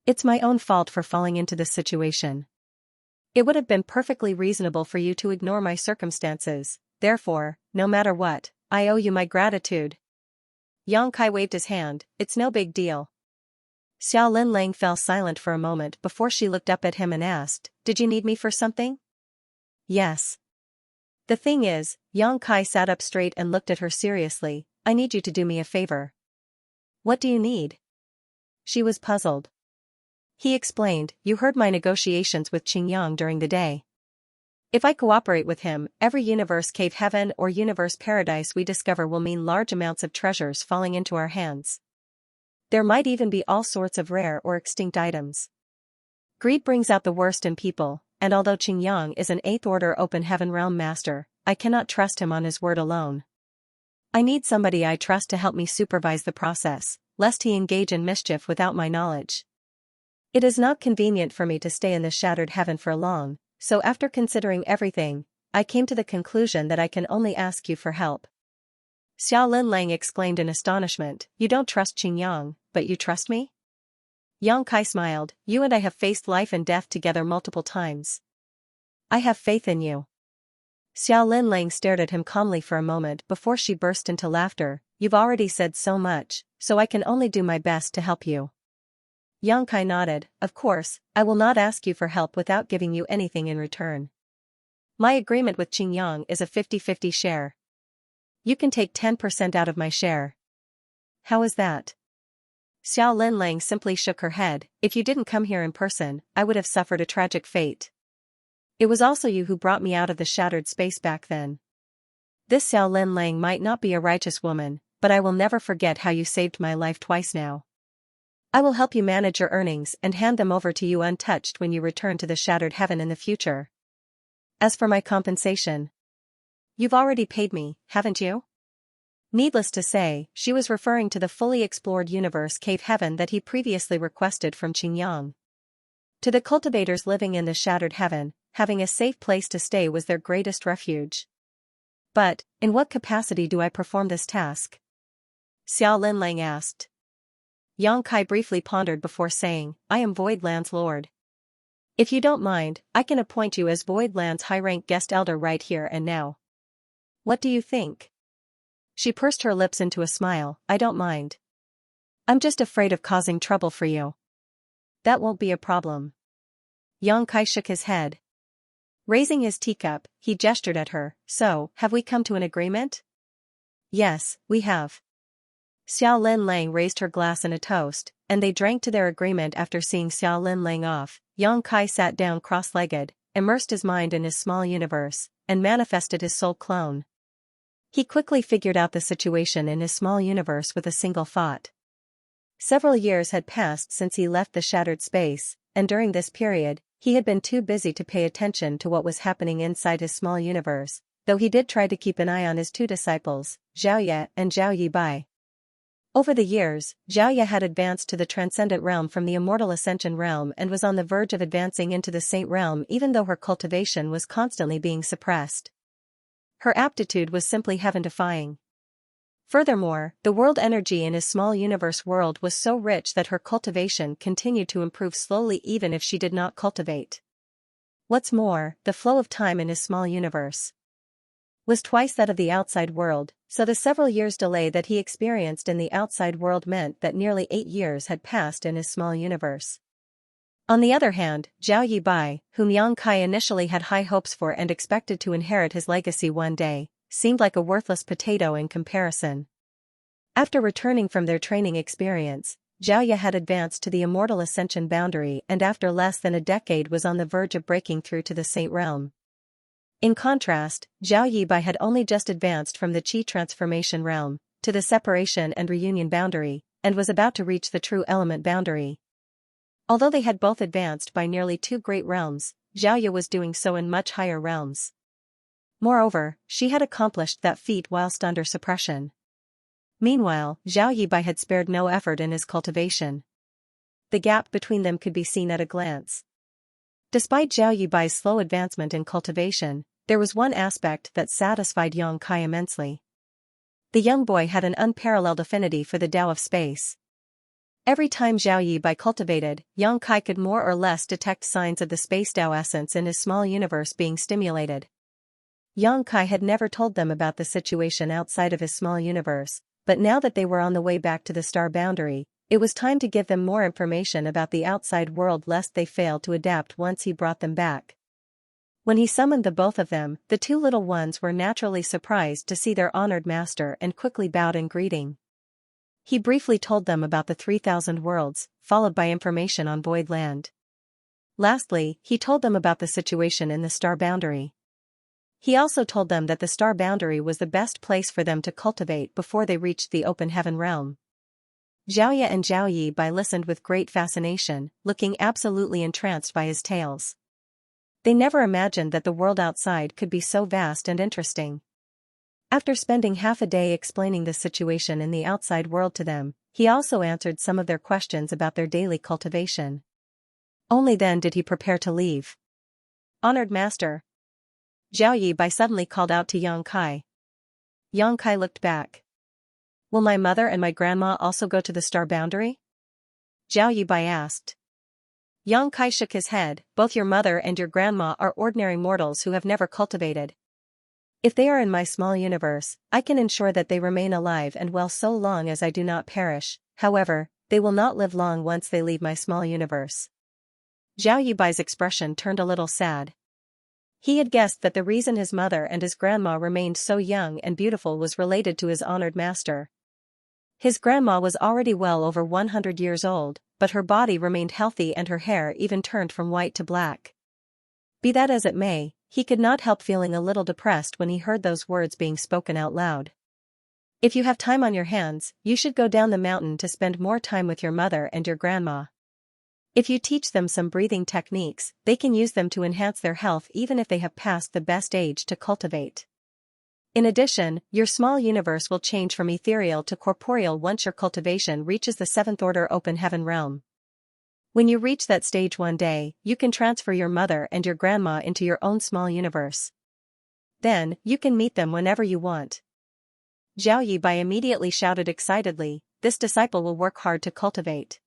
It's my own fault for falling into this situation. It would have been perfectly reasonable for you to ignore my circumstances, therefore, no matter what, I owe you my gratitude." Yang Kai waved his hand, "It's no big deal." Xiao Lin Lang fell silent for a moment before she looked up at him and asked, "Did you need me for something?" "Yes. The thing is," Yang Kai sat up straight and looked at her seriously, "I need you to do me a favor." "What do you need?" She was puzzled. He explained, "You heard my negotiations with Qingyang during the day. If I cooperate with him, every universe cave heaven or universe paradise we discover will mean large amounts of treasures falling into our hands. There might even be all sorts of rare or extinct items. Greed brings out the worst in people, and although Qingyang is an 8th order open heaven realm master, I cannot trust him on his word alone. I need somebody I trust to help me supervise the process, lest he engage in mischief without my knowledge. It is not convenient for me to stay in this shattered heaven for long, so after considering everything, I came to the conclusion that I can only ask you for help." Xiao Lin Lang exclaimed in astonishment, "You don't trust Qingyang, but you trust me?" Yang Kai smiled, "You and I have faced life and death together multiple times. I have faith in you." Xiao Lin Lang stared at him calmly for a moment before she burst into laughter. "You've already said so much, so I can only do my best to help you." Yang Kai nodded, "Of course, I will not ask you for help without giving you anything in return. My agreement with Qingyang is a 50-50 share. You can take 10% out of my share." "How is that?" Xiao Lin Lang simply shook her head, "If you didn't come here in person, I would have suffered a tragic fate. It was also you who brought me out of the shattered space back then. This Xiao Lin Lang might not be a righteous woman, but I will never forget how you saved my life twice now. I will help you manage your earnings and hand them over to you untouched when you return to the shattered heaven in the future. As for my compensation, you've already paid me, haven't you?" Needless to say, she was referring to the fully explored universe cave heaven that he previously requested from Qingyang. To the cultivators living in the shattered heaven, having a safe place to stay was their greatest refuge. But, in what capacity do I perform this task? Xiao Linlang asked. Yang Kai briefly pondered before saying, I am Void Land's lord. If you don't mind, I can appoint you as Void Land's high-rank guest elder right here and now. What do you think? She pursed her lips into a smile. I don't mind. I'm just afraid of causing trouble for you. That won't be a problem. Yang Kai shook his head. Raising his teacup, he gestured at her. So, have we come to an agreement? Yes, we have. Xiao Linlang raised her glass in a toast, and they drank to their agreement. After seeing Xiao Linlang off, Yang Kai sat down cross-legged, immersed his mind in his small universe, and manifested his soul clone. He quickly figured out the situation in his small universe with a single thought. Several years had passed since he left the shattered space, and during this period, he had been too busy to pay attention to what was happening inside his small universe, though he did try to keep an eye on his two disciples, Xiaoye and Zhao Yibai. Over the years, Xiaoye had advanced to the Transcendent Realm from the Immortal Ascension Realm and was on the verge of advancing into the Saint Realm even though her cultivation was constantly being suppressed. Her aptitude was simply heaven-defying. Furthermore, the world energy in his small universe world was so rich that her cultivation continued to improve slowly even if she did not cultivate. What's more, the flow of time in his small universe was twice that of the outside world, so the several years delay that he experienced in the outside world meant that nearly 8 years had passed in his small universe. On the other hand, Zhao Yibai, whom Yang Kai initially had high hopes for and expected to inherit his legacy one day, seemed like a worthless potato in comparison. After returning from their training experience, Xiaoye had advanced to the Immortal Ascension boundary and after less than a decade was on the verge of breaking through to the Saint Realm. In contrast, Zhao Yibai had only just advanced from the Qi Transformation Realm to the Separation and Reunion boundary, and was about to reach the True Element boundary. Although they had both advanced by nearly 2 great realms, Xiaoye was doing so in much higher realms. Moreover, she had accomplished that feat whilst under suppression. Meanwhile, Zhao Yibai had spared no effort in his cultivation. The gap between them could be seen at a glance. Despite Zhao Yibai's slow advancement in cultivation, there was one aspect that satisfied Yang Kai immensely. The young boy had an unparalleled affinity for the Tao of space. Every time Zhao Yibai cultivated, Yang Kai could more or less detect signs of the space Tao essence in his small universe being stimulated. Yang Kai had never told them about the situation outside of his small universe, but now that they were on the way back to the star boundary, it was time to give them more information about the outside world lest they fail to adapt once he brought them back. When he summoned the both of them, the 2 little ones were naturally surprised to see their honored master and quickly bowed in greeting. He briefly told them about the 3,000 worlds, followed by information on Void Land. Lastly, he told them about the situation in the star boundary. He also told them that the star boundary was the best place for them to cultivate before they reached the open heaven realm. Xiaoye and Zhao Yibai listened with great fascination, looking absolutely entranced by his tales. They never imagined that the world outside could be so vast and interesting. After spending half a day explaining the situation in the outside world to them, he also answered some of their questions about their daily cultivation. Only then did he prepare to leave. Honored Master. Zhao Yibai suddenly called out to Yang Kai. Yang Kai looked back. Will my mother and my grandma also go to the star boundary? Zhao Yibai asked. Yang Kai shook his head. Both your mother and your grandma are ordinary mortals who have never cultivated. If they are in my small universe, I can ensure that they remain alive and well so long as I do not perish. However, they will not live long once they leave my small universe. Zhao Yibai's expression turned a little sad. He had guessed that the reason his mother and his grandma remained so young and beautiful was related to his honored master. His grandma was already well over 100 years old, but her body remained healthy and her hair even turned from white to black. Be that as it may, he could not help feeling a little depressed when he heard those words being spoken out loud. If you have time on your hands, you should go down the mountain to spend more time with your mother and your grandma. If you teach them some breathing techniques, they can use them to enhance their health even if they have passed the best age to cultivate. In addition, your small universe will change from ethereal to corporeal once your cultivation reaches the 7th order open heaven realm. When you reach that stage one day, you can transfer your mother and your grandma into your own small universe. Then, you can meet them whenever you want. Zhao Yibai immediately shouted excitedly, this disciple will work hard to cultivate.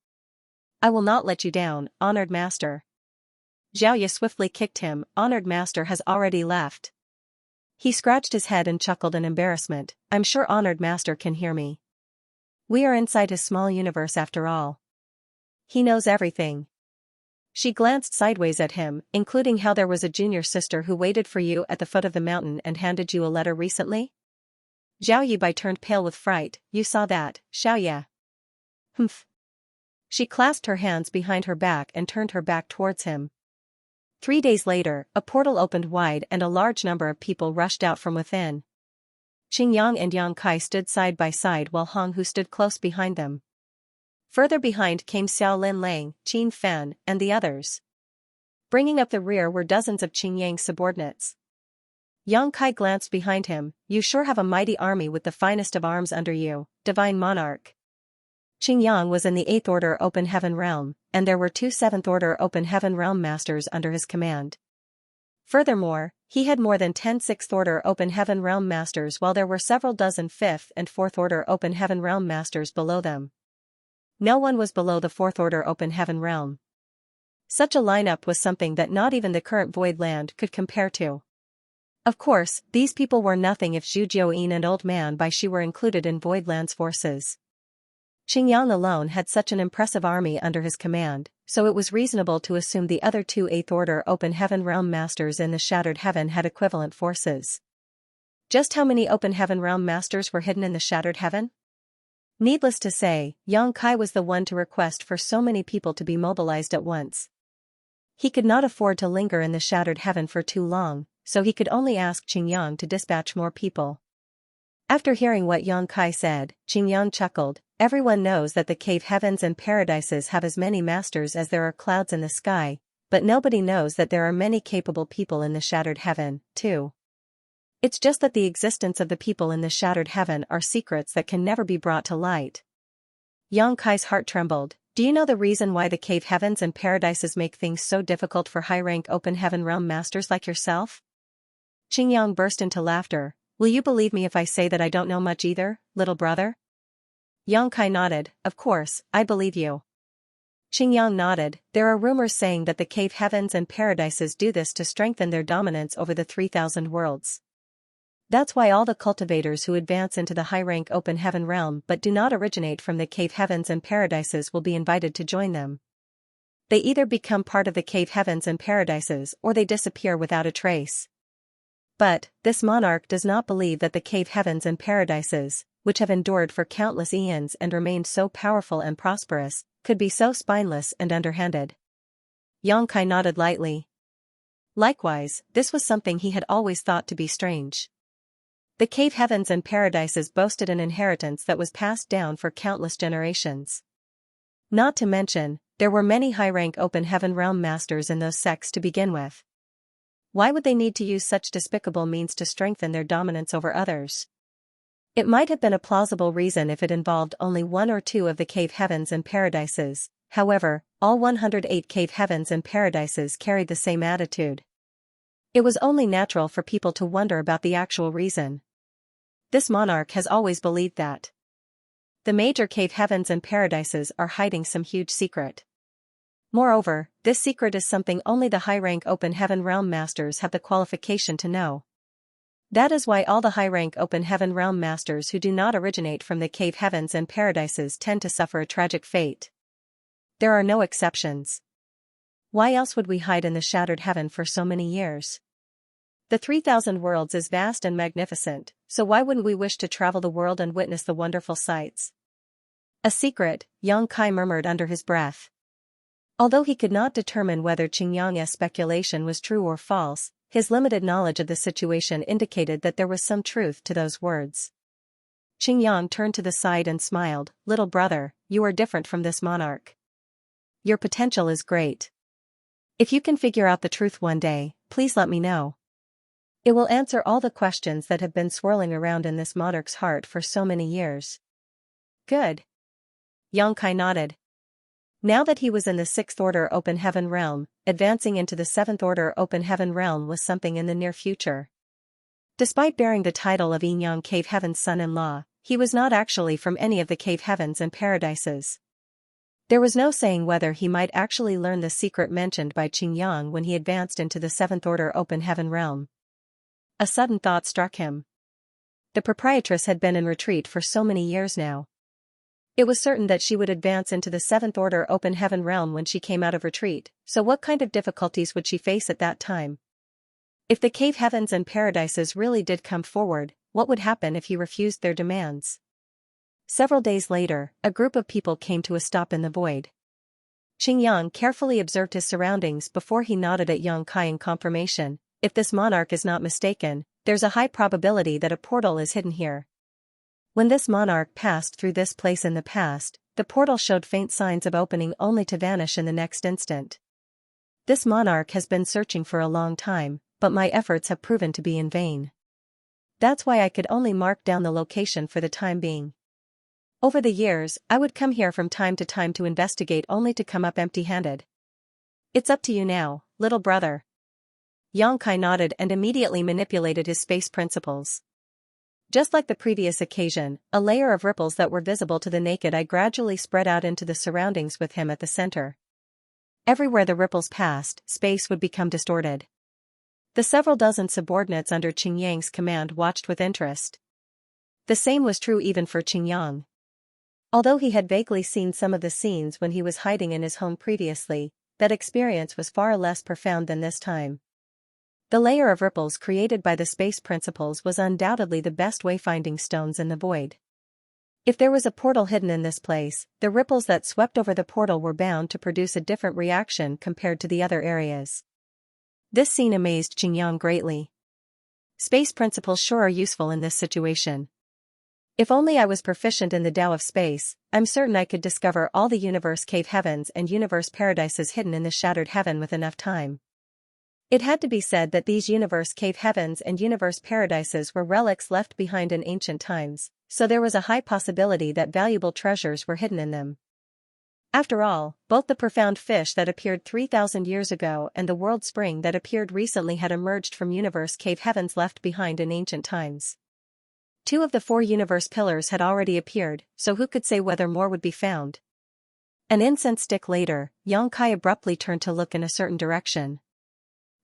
I will not let you down, honored master. Zhao Yi swiftly kicked him, honored master has already left. He scratched his head and chuckled in embarrassment, I'm sure honored master can hear me. We are inside his small universe after all. He knows everything. She glanced sideways at him, including how there was a junior sister who waited for you at the foot of the mountain and handed you a letter recently? Zhao Yibai turned pale with fright, you saw that, Xiaoya. Humph. She clasped her hands behind her back and turned her back towards him. 3 days later, a portal opened wide and a large number of people rushed out from within. Qingyang and Yang Kai stood side by side while Hong Hu stood close behind them. Further behind came Xiao Lin Lang, Qin Fan, and the others. Bringing up the rear were dozens of Qing Yang's subordinates. Yang Kai glanced behind him, you sure have a mighty army with the finest of arms under you, divine monarch. Qing Yang was in the 8th Order Open Heaven Realm, and there were 2 7th Order Open Heaven Realm Masters under his command. Furthermore, he had more than 10 6th Order Open Heaven Realm Masters while there were several dozen 5th and 4th Order Open Heaven Realm Masters below them. No one was below the 4th Order Open Heaven Realm. Such a lineup was something that not even the current Void Land could compare to. Of course, these people were nothing if Zhu Jiuyin and Old Man Bai Shi were included in Void Land's forces. Qingyang alone had such an impressive army under his command, so it was reasonable to assume the other 2 8th Order Open Heaven Realm Masters in the Shattered Heaven had equivalent forces. Just how many Open Heaven Realm Masters were hidden in the Shattered Heaven? Needless to say, Yang Kai was the one to request for so many people to be mobilized at once. He could not afford to linger in the Shattered Heaven for too long, so he could only ask Qingyang to dispatch more people. After hearing what Yang Kai said, Qingyang chuckled, everyone knows that the cave heavens and paradises have as many masters as there are clouds in the sky, but nobody knows that there are many capable people in the Shattered Heaven, too. It's just that the existence of the people in the Shattered Heaven are secrets that can never be brought to light. Yang Kai's heart trembled. Do you know the reason why the cave heavens and paradises make things so difficult for high-rank Open Heaven Realm Masters like yourself? Qingyang burst into laughter. Will you believe me if I say that I don't know much either, little brother? Yang Kai nodded, of course, I believe you. Qingyang nodded, there are rumors saying that the cave heavens and paradises do this to strengthen their dominance over the 3,000 worlds. That's why all the cultivators who advance into the high-rank Open Heaven Realm but do not originate from the cave heavens and paradises will be invited to join them. They either become part of the cave heavens and paradises or they disappear without a trace. But, this monarch does not believe that the cave heavens and paradises, which have endured for countless eons and remained so powerful and prosperous, could be so spineless and underhanded. Yang Kai nodded lightly. Likewise, this was something he had always thought to be strange. The cave heavens and paradises boasted an inheritance that was passed down for countless generations. Not to mention, there were many high-rank Open Heaven Realm Masters in those sects to begin with. Why would they need to use such despicable means to strengthen their dominance over others? It might have been a plausible reason if it involved only 1 or 2 of the cave heavens and paradises, however, all 108 cave heavens and paradises carried the same attitude. It was only natural for people to wonder about the actual reason. This monarch has always believed that the major cave heavens and paradises are hiding some huge secret. Moreover, this secret is something only the high-rank Open Heaven Realm Masters have the qualification to know. That is why all the high-rank Open Heaven Realm Masters who do not originate from the cave heavens and paradises tend to suffer a tragic fate. There are no exceptions. Why else would we hide in the Shattered Heaven for so many years? The 3,000 worlds is vast and magnificent, so why wouldn't we wish to travel the world and witness the wonderful sights? A secret, Yang Kai murmured under his breath. Although he could not determine whether Qingyang's speculation was true or false, his limited knowledge of the situation indicated that there was some truth to those words. Qingyang turned to the side and smiled, little brother, you are different from this monarch. Your potential is great. If you can figure out the truth one day, please let me know. It will answer all the questions that have been swirling around in this monarch's heart for so many years. Good. Yang Kai nodded. Now that he was in the 6th Order Open Heaven Realm, advancing into the 7th Order Open Heaven Realm was something in the near future. Despite bearing the title of Yinyang Cave Heaven's son-in-law, he was not actually from any of the cave heavens and paradises. There was no saying whether he might actually learn the secret mentioned by Qingyang when he advanced into the seventh order open heaven realm. A sudden thought struck him. The proprietress had been in retreat for so many years now. It was certain that she would advance into the seventh order open heaven realm when she came out of retreat, so what kind of difficulties would she face at that time? If the cave heavens and paradises really did come forward, what would happen if he refused their demands? Several days later, a group of people came to a stop in the void. Qingyang carefully observed his surroundings before he nodded at Yang Kai in confirmation. If this monarch is not mistaken, there's a high probability that a portal is hidden here. When this monarch passed through this place in the past, the portal showed faint signs of opening only to vanish in the next instant. This monarch has been searching for a long time, but my efforts have proven to be in vain. That's why I could only mark down the location for the time being. Over the years, I would come here from time to time to investigate only to come up empty-handed. It's up to you now, little brother. Yang Kai nodded and immediately manipulated his space principles. Just like the previous occasion, a layer of ripples that were visible to the naked eye gradually spread out into the surroundings with him at the center. Everywhere the ripples passed, space would become distorted. The several dozen subordinates under Qingyang's command watched with interest. The same was true even for Qingyang. Although he had vaguely seen some of the scenes when he was hiding in his home previously, that experience was far less profound than this time. The layer of ripples created by the space principles was undoubtedly the best wayfinding stones in the void. If there was a portal hidden in this place, the ripples that swept over the portal were bound to produce a different reaction compared to the other areas. This scene amazed Qingyang greatly. Space principles sure are useful in this situation. If only I was proficient in the Tao of space, I'm certain I could discover all the universe cave heavens and universe paradises hidden in the shattered heaven with enough time. It had to be said that these universe cave heavens and universe paradises were relics left behind in ancient times, so there was a high possibility that valuable treasures were hidden in them. After all, both the profound fish that appeared 3,000 years ago and the world spring that appeared recently had emerged from universe cave heavens left behind in ancient times. 2 of the 4 universe pillars had already appeared, so who could say whether more would be found? An incense stick later, Yang Kai abruptly turned to look in a certain direction.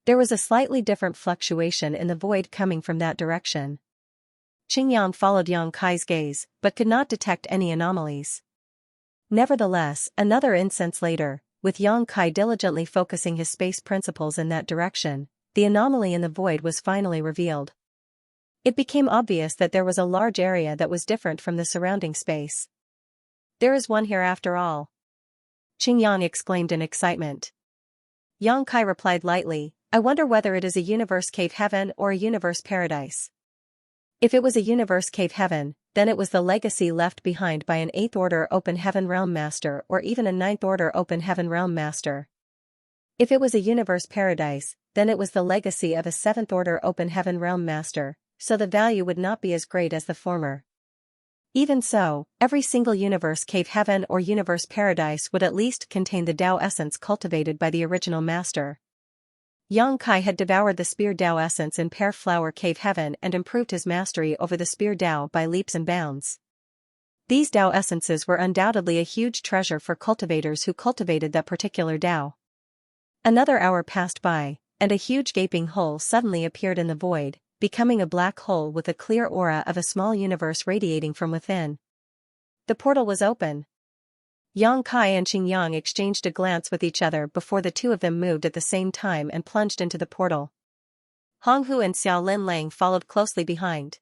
There was a slightly different fluctuation in the void coming from that direction. Qingyang followed Yang Kai's gaze, but could not detect any anomalies. Nevertheless, another incense later, with Yang Kai diligently focusing his space principles in that direction, the anomaly in the void was finally revealed. It became obvious that there was a large area that was different from the surrounding space. There is one here after all. Qingyang exclaimed in excitement. Yang Kai replied lightly, I wonder whether it is a universe cave heaven or a universe paradise. If it was a universe cave heaven, then it was the legacy left behind by an 8th order open heaven realm master or even a 9th order open heaven realm master. If it was a universe paradise, then it was the legacy of a 7th order open heaven realm master, so the value would not be as great as the former. Even so, every single universe cave heaven or universe paradise would at least contain the Tao essence cultivated by the original master. Yang Kai had devoured the spear Tao essence in pear flower cave heaven and improved his mastery over the spear Tao by leaps and bounds. These Tao essences were undoubtedly a huge treasure for cultivators who cultivated that particular Tao. Another hour passed by, and a huge gaping hole suddenly appeared in the void, becoming a black hole with a clear aura of a small universe radiating from within. The portal was open. Yang Kai and Qingyang exchanged a glance with each other before the 2 of them moved at the same time and plunged into the portal. Honghu and Xiao Lin Lang followed closely behind.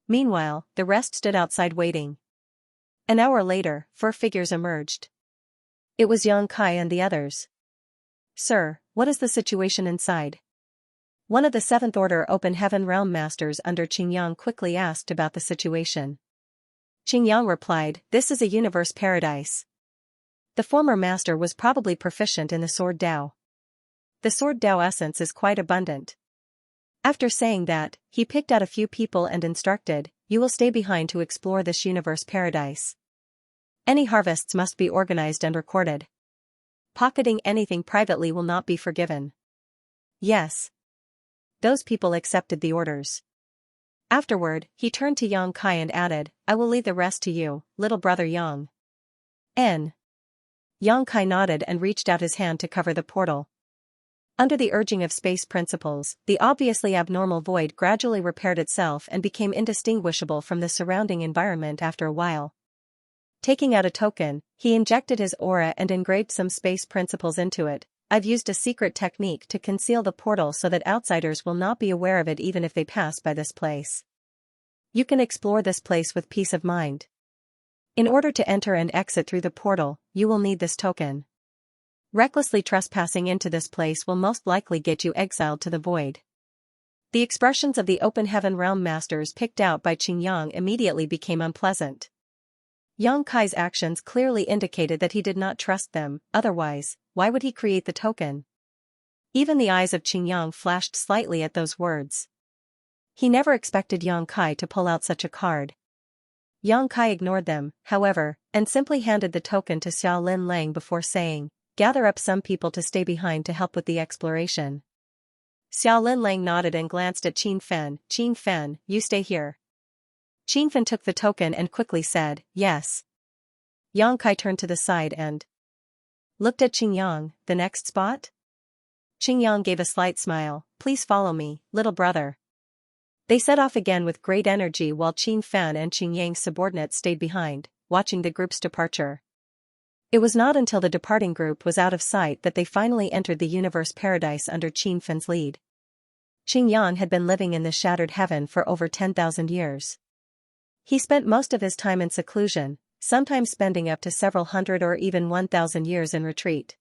Meanwhile, the rest stood outside waiting. An hour later, 4 figures emerged. It was Yang Kai and the others. Sir, what is the situation inside? One of the 7th order open heaven realm masters under Qingyang quickly asked about the situation. Qingyang replied, this is a universe paradise. The former master was probably proficient in the sword Tao. The sword Tao essence is quite abundant. After saying that, he picked out a few people and instructed, you will stay behind to explore this universe paradise. Any harvests must be organized and recorded. Pocketing anything privately will not be forgiven. Yes. Those people accepted the orders. Afterward, he turned to Yang Kai and added, I will leave the rest to you, little brother Yang. N. Yang Kai nodded and reached out his hand to cover the portal. Under the urging of space principles, the obviously abnormal void gradually repaired itself and became indistinguishable from the surrounding environment after a while. Taking out a token, he injected his aura and engraved some space principles into it. I've used a secret technique to conceal the portal so that outsiders will not be aware of it even if they pass by this place. You can explore this place with peace of mind. In order to enter and exit through the portal, you will need this token. Recklessly trespassing into this place will most likely get you exiled to the void. The expressions of the open heaven realm masters picked out by Xingyang immediately became unpleasant. Yang Kai's actions clearly indicated that he did not trust them, otherwise, why would he create the token? Even the eyes of Xingyang flashed slightly at those words. He never expected Yang Kai to pull out such a card. Yang Kai ignored them, however, and simply handed the token to Xiao Lin Lang before saying, gather up some people to stay behind to help with the exploration. Xiao Lin Lang nodded and glanced at Qin Fen. Qin Fen, you stay here. Qin Fen took the token and quickly said, yes. Yang Kai turned to the side and looked at Xingyang, the next spot? Xingyang gave a slight smile, please follow me, little brother. They set off again with great energy while Qin Fen and Xingyang's subordinates stayed behind, watching the group's departure. It was not until the departing group was out of sight that they finally entered the universe paradise under Qin Fen's lead. Xingyang had been living in the shattered heaven for over 10,000 years. He spent most of his time in seclusion, sometimes spending up to several hundred or even 1,000 years in retreat.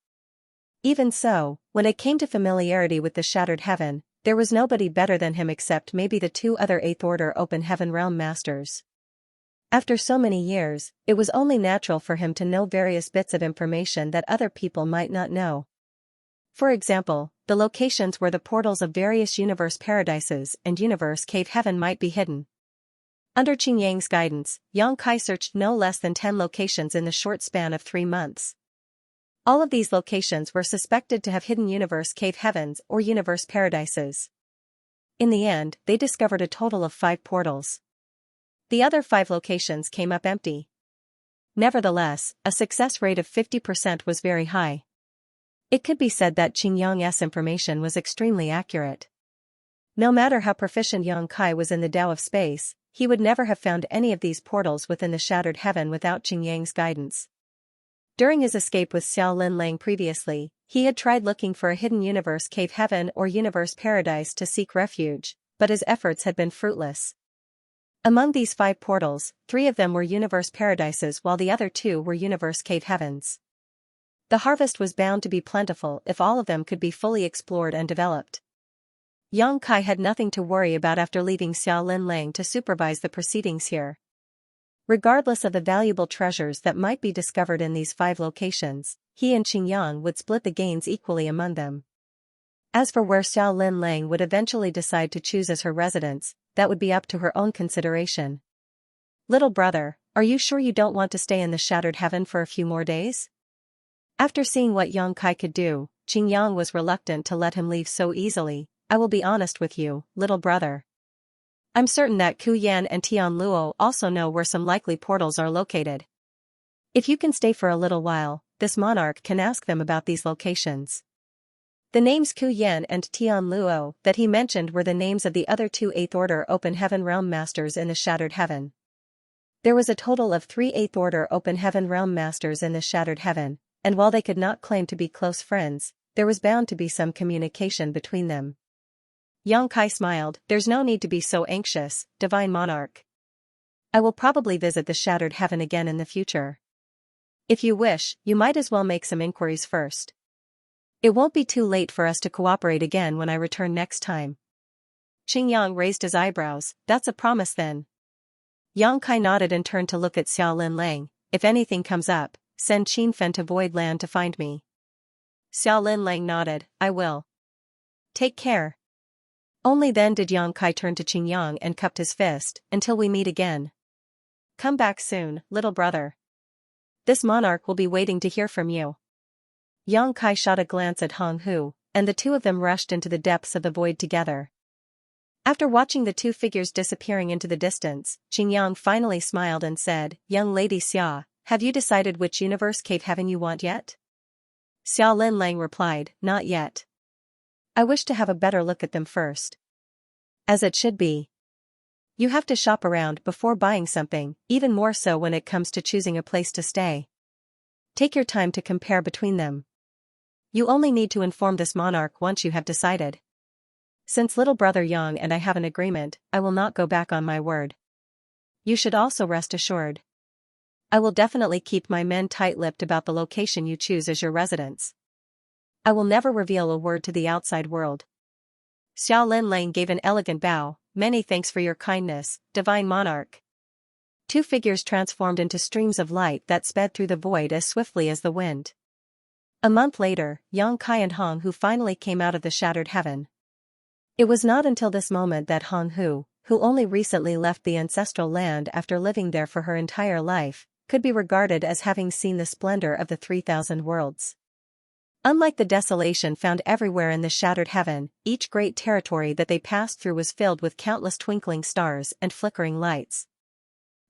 Even so, when it came to familiarity with the shattered heaven, there was nobody better than him except maybe the two other Eighth Order Open Heaven Realm Masters. After so many years, it was only natural for him to know various bits of information that other people might not know. For example, the locations where the portals of various universe paradises and universe cave heaven might be hidden. Under Xingyang's guidance, Yang Kai searched no less than 10 locations in the short span of 3 months. All of these locations were suspected to have hidden universe cave heavens or universe paradises. In the end, they discovered a total of 5 portals. The other 5 locations came up empty. Nevertheless, a success rate of 50% was very high. It could be said that Xingyang's information was extremely accurate. No matter how proficient Yang Kai was in the Tao of space, he would never have found any of these portals within the shattered heaven without Xingyang's guidance. During his escape with Xiao Lin Lang previously, he had tried looking for a hidden universe cave heaven or universe paradise to seek refuge, but his efforts had been fruitless. Among these 5 portals, 3 of them were universe paradises while the other 2 were universe cave heavens. The harvest was bound to be plentiful if all of them could be fully explored and developed. Yang Kai had nothing to worry about after leaving Xiao Lin Lang to supervise the proceedings here. Regardless of the valuable treasures that might be discovered in these 5 locations, he and Xingyang would split the gains equally among them. As for where Xiao Lin Lang would eventually decide to choose as her residence, that would be up to her own consideration. Little brother, are you sure you don't want to stay in the shattered heaven for a few more days? After seeing what Yang Kai could do, Xingyang was reluctant to let him leave so easily. I will be honest with you, little brother. I'm certain that Ku Yan and Tian Luo also know where some likely portals are located. If you can stay for a little while, this monarch can ask them about these locations. The names Ku Yan and Tian Luo that he mentioned were the names of the other 2 Eighth Order Open Heaven Realm Masters in the Shattered Heaven. There was a total of 3 Eighth Order Open Heaven Realm Masters in the Shattered Heaven, and while they could not claim to be close friends, there was bound to be some communication between them. Yang Kai smiled, there's no need to be so anxious, Divine Monarch. I will probably visit the Shattered Heaven again in the future. If you wish, you might as well make some inquiries first. It won't be too late for us to cooperate again when I return next time. Xingyang raised his eyebrows, that's a promise then. Yang Kai nodded and turned to look at Xiao Lin Lang, if anything comes up, send Qin Fen to Void Land to find me. Xiao Lin Lang nodded, I will. Take care. Only then did Yang Kai turn to Xingyang and cupped his fist, until we meet again. Come back soon, little brother. This monarch will be waiting to hear from you. Yang Kai shot a glance at Hong Hu, and the 2 of them rushed into the depths of the void together. After watching the two figures disappearing into the distance, Qingyang finally smiled and said, "Young lady Xia, have you decided which universe cave heaven you want yet?" Xia Linlang replied, "Not yet. I wish to have a better look at them first." As it should be. You have to shop around before buying something, even more so when it comes to choosing a place to stay. Take your time to compare between them. You only need to inform this monarch once you have decided. Since little brother Yang and I have an agreement, I will not go back on my word. You should also rest assured. I will definitely keep my men tight-lipped about the location you choose as your residence. I will never reveal a word to the outside world. Xiao Linlang gave an elegant bow. "Many thanks for your kindness, divine monarch." Two figures transformed into streams of light that sped through the void as swiftly as the wind. A month later, Yang Kai and Hong Hu finally came out of the shattered heaven. It was not until this moment that Hong Hu, who only recently left the ancestral land after living there for her entire life, could be regarded as having seen the splendor of the 3,000 worlds. Unlike the desolation found everywhere in the shattered heaven, each great territory that they passed through was filled with countless twinkling stars and flickering lights.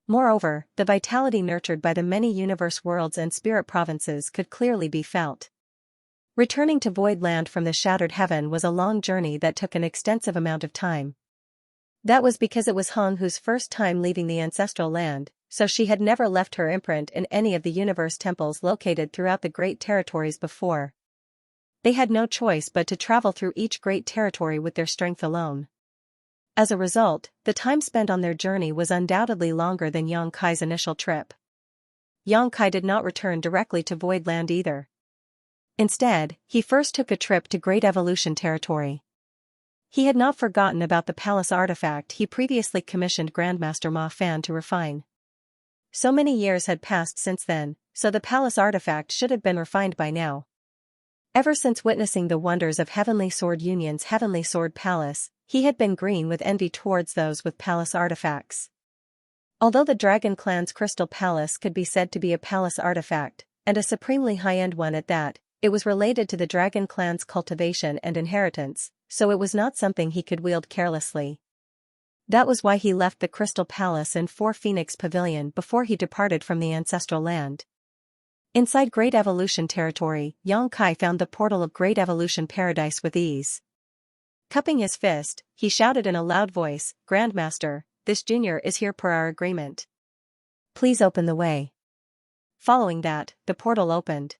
Moreover, the vitality nurtured by the many universe worlds and spirit provinces could clearly be felt. Returning to Void Land from the shattered heaven was a long journey that took an extensive amount of time. That was because it was Hong Hu's first time leaving the ancestral land, so she had never left her imprint in any of the universe temples located throughout the great territories before. They had no choice but to travel through each great territory with their strength alone. As a result, the time spent on their journey was undoubtedly longer than Yang Kai's initial trip. Yang Kai did not return directly to Void Land either. Instead, he first took a trip to Great Evolution territory. He had not forgotten about the palace artifact he previously commissioned Grandmaster Ma Fan to refine. So many years had passed since then, so the palace artifact should have been refined by now. Ever since witnessing the wonders of Heavenly Sword Union's Heavenly Sword Palace, he had been green with envy towards those with palace artifacts. Although the Dragon Clan's Crystal Palace could be said to be a palace artifact, and a supremely high-end one at that, it was related to the Dragon Clan's cultivation and inheritance, so it was not something he could wield carelessly. That was why he left the Crystal Palace in Four Phoenix Pavilion before he departed from the ancestral land. Inside Great Evolution territory, Yang Kai found the portal of Great Evolution Paradise with ease. Cupping his fist, he shouted in a loud voice, "Grandmaster, this junior is here per our agreement. Please open the way." Following that, the portal opened.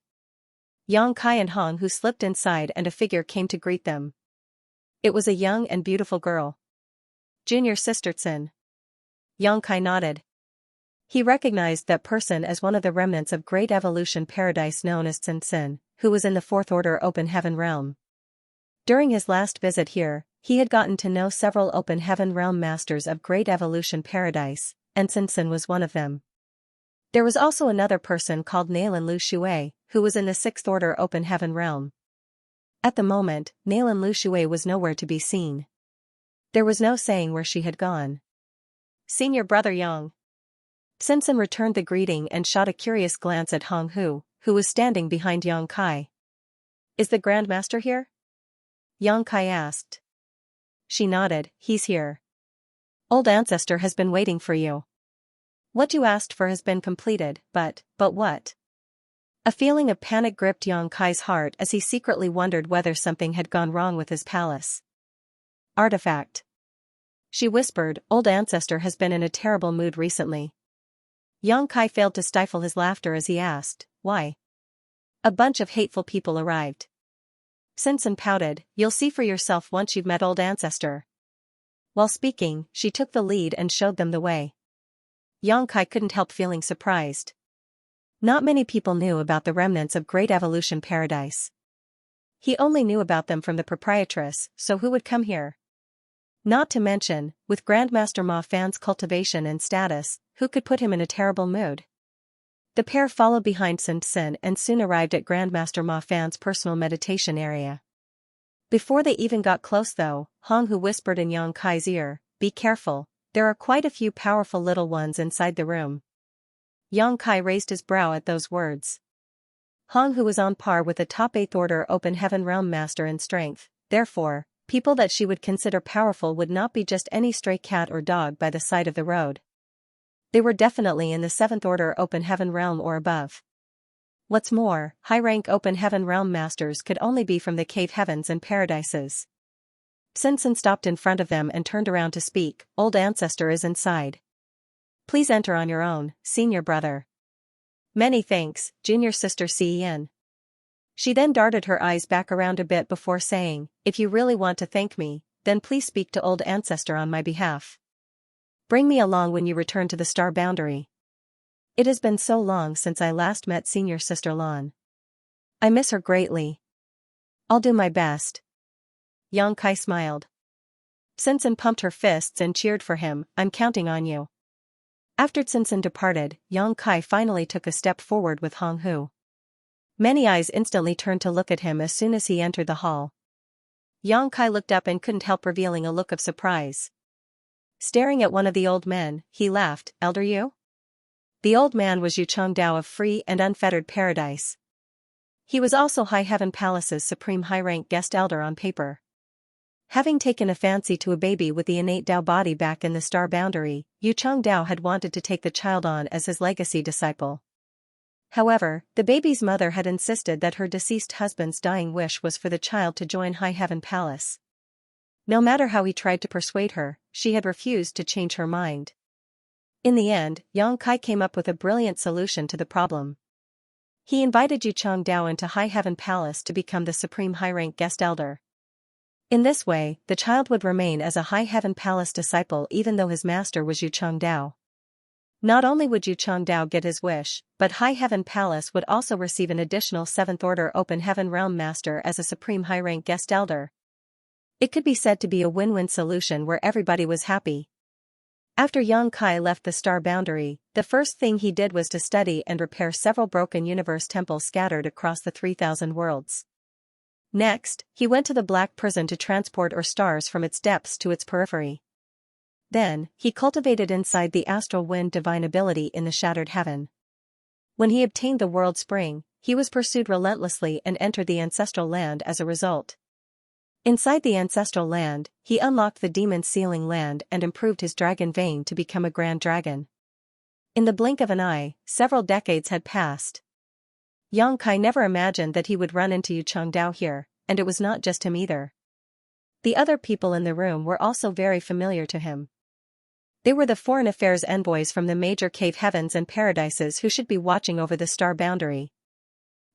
Yang Kai and Hong Hu slipped inside and a figure came to greet them. It was a young and beautiful girl. "Junior Sister Tsin." Yang Kai nodded. He recognized that person as one of the remnants of Great Evolution Paradise known as Tsin, who was in the Fourth Order Open Heaven Realm. During his last visit here, he had gotten to know several Open Heaven Realm masters of Great Evolution Paradise, and Tsin was one of them. There was also another person called Nalan Lu Shui, who was in the Sixth Order Open Heaven Realm. At the moment, Nalan Lu Shui was nowhere to be seen. There was no saying where she had gone. "Senior brother Yang." Tsin returned the greeting and shot a curious glance at Hong Hu, who was standing behind Yang Kai. "Is the Grandmaster here?" Yang Kai asked. She nodded. "He's here. Old Ancestor has been waiting for you. What you asked for has been completed, but what?" A feeling of panic gripped Yang Kai's heart as he secretly wondered whether something had gone wrong with his palace. "Artifact," she whispered. "Old Ancestor has been in a terrible mood recently." Yang Kai failed to stifle his laughter as he asked, "Why?" "A bunch of hateful people arrived." Tsin pouted. "You'll see for yourself once you've met Old Ancestor." While speaking, she took the lead and showed them the way. Yang Kai couldn't help feeling surprised. Not many people knew about the remnants of Great Evolution Paradise. He only knew about them from the proprietress, so who would come here? Not to mention, with Grandmaster Ma Fan's cultivation and status, who could put him in a terrible mood? The pair followed behind Tsin and soon arrived at Grandmaster Ma Fan's personal meditation area. Before they even got close though, Hong Hu whispered in Yang Kai's ear, "Be careful, there are quite a few powerful little ones inside the room." Yang Kai raised his brow at those words. Hong Hu was on par with the top 8th Order Open Heaven Realm Master in strength, therefore, People that she would consider powerful would not be just any stray cat or dog by the side of the road. They were definitely in the 7th order open heaven realm or above. What's more, high-rank open heaven realm masters could only be from the cave heavens and paradises. Xianxia stopped in front of them and turned around to speak. Old ancestor is inside. Please enter on your own, senior brother. Many thanks, junior sister Xian. She then darted her eyes back around a bit before saying, if you really want to thank me, then please speak to old ancestor on my behalf. Bring me along when you return to the star boundary. It has been so long since I last met senior sister Lan. I miss her greatly. I'll do my best. Xianxia smiled. Xianxia pumped her fists and cheered for him. I'm counting on you. After Xianxia departed, Xianxia finally took a step forward with Hong Hu. Many eyes instantly turned to look at him as soon as he entered the hall. Xianxia looked up and couldn't help revealing a look of surprise. Staring at one of the old men, he laughed. Elder Yu? The old man was Yu Changdao of Free and Unfettered Paradise. He was also High Heaven Palace's supreme high-rank guest elder on paper. Having taken a fancy to a baby with the innate Dao body back in the star boundary, Yu Changdao had wanted to take the child on as his legacy disciple. However, the baby's mother had insisted that her deceased husband's dying wish was for the child to join High Heaven Palace. No matter how he tried to persuade her, she had refused to change her mind. In the end, Xianxia came up with a brilliant solution to the problem. He invited Yu Changdao into High Heaven Palace to become the supreme high-rank guest elder. In this way, the child would remain as a High Heaven Palace disciple even though his master was Yu Changdao. Not only would Yu Changdao get his wish, but High Heaven Palace would also receive an additional 7th order open heaven realm master as a supreme high-rank guest elder. It could be said to be a win-win solution where everybody was happy. After Xianxia left the star boundary, the first thing he did was to study and repair several broken universe temples scattered across the 3,000 worlds. Next, he went to the black prison to transport stars from its depths to its periphery. Then, he cultivated inside the astral wind divine ability in the shattered heaven. When he obtained the world spring, he was pursued relentlessly and entered the ancestral land as a result. Inside the ancestral land, he unlocked the demon sealing land and improved his dragon vein to become a grand dragon. In the blink of an eye, several decades had passed. Xianxia never imagined that he would run into Yu Changdao here, and it was not just him either. The other people in the room were also very familiar to him. They were the foreign affairs envoys from the major cave heavens and paradises who should be watching over the star boundary.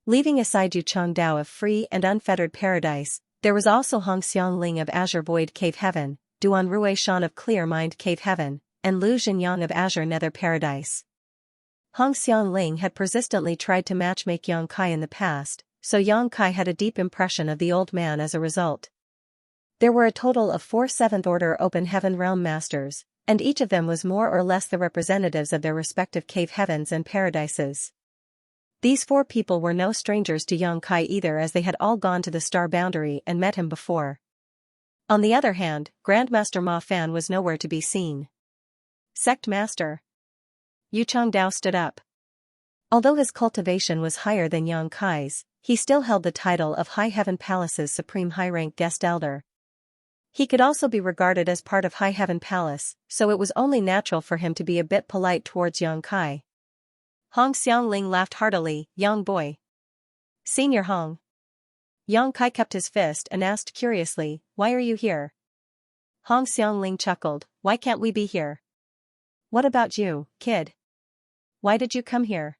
Leaving aside Yu Changdao of Free and Unfettered Paradise, there was also Hong Xiangling of Azure Void Cave Heaven, Duan Rui Shan of Clear Mind Cave Heaven, and Lu Zhenyang of Azure Nether Paradise. Hong Xiangling had persistently tried to matchmake Xianxia in the past, so Xianxia had a deep impression of the old man as a result. There were a total of 4 7th order open heaven realm masters, and each of them was more or less the representatives of their respective cave heavens and paradises. These 4 people were no strangers to Xianxia either, as they had all gone to the star boundary and met him before. On the other hand, Grandmaster Ma Fan was nowhere to be seen. Sect Master. Yu Changdao stood up. Although his cultivation was higher than Xianxia's, he still held the title of High Heaven Palace's supreme high-rank guest elder. He could also be regarded as part of High Heaven Palace, so it was only natural for him to be a bit polite towards Xianxia. Hong Xiangling laughed heartily. Young boy. Senior Hong. Xianxia kept his fist and asked curiously, why are you here? Hong Xiangling chuckled, why can't we be here? What about you, kid? Why did you come here?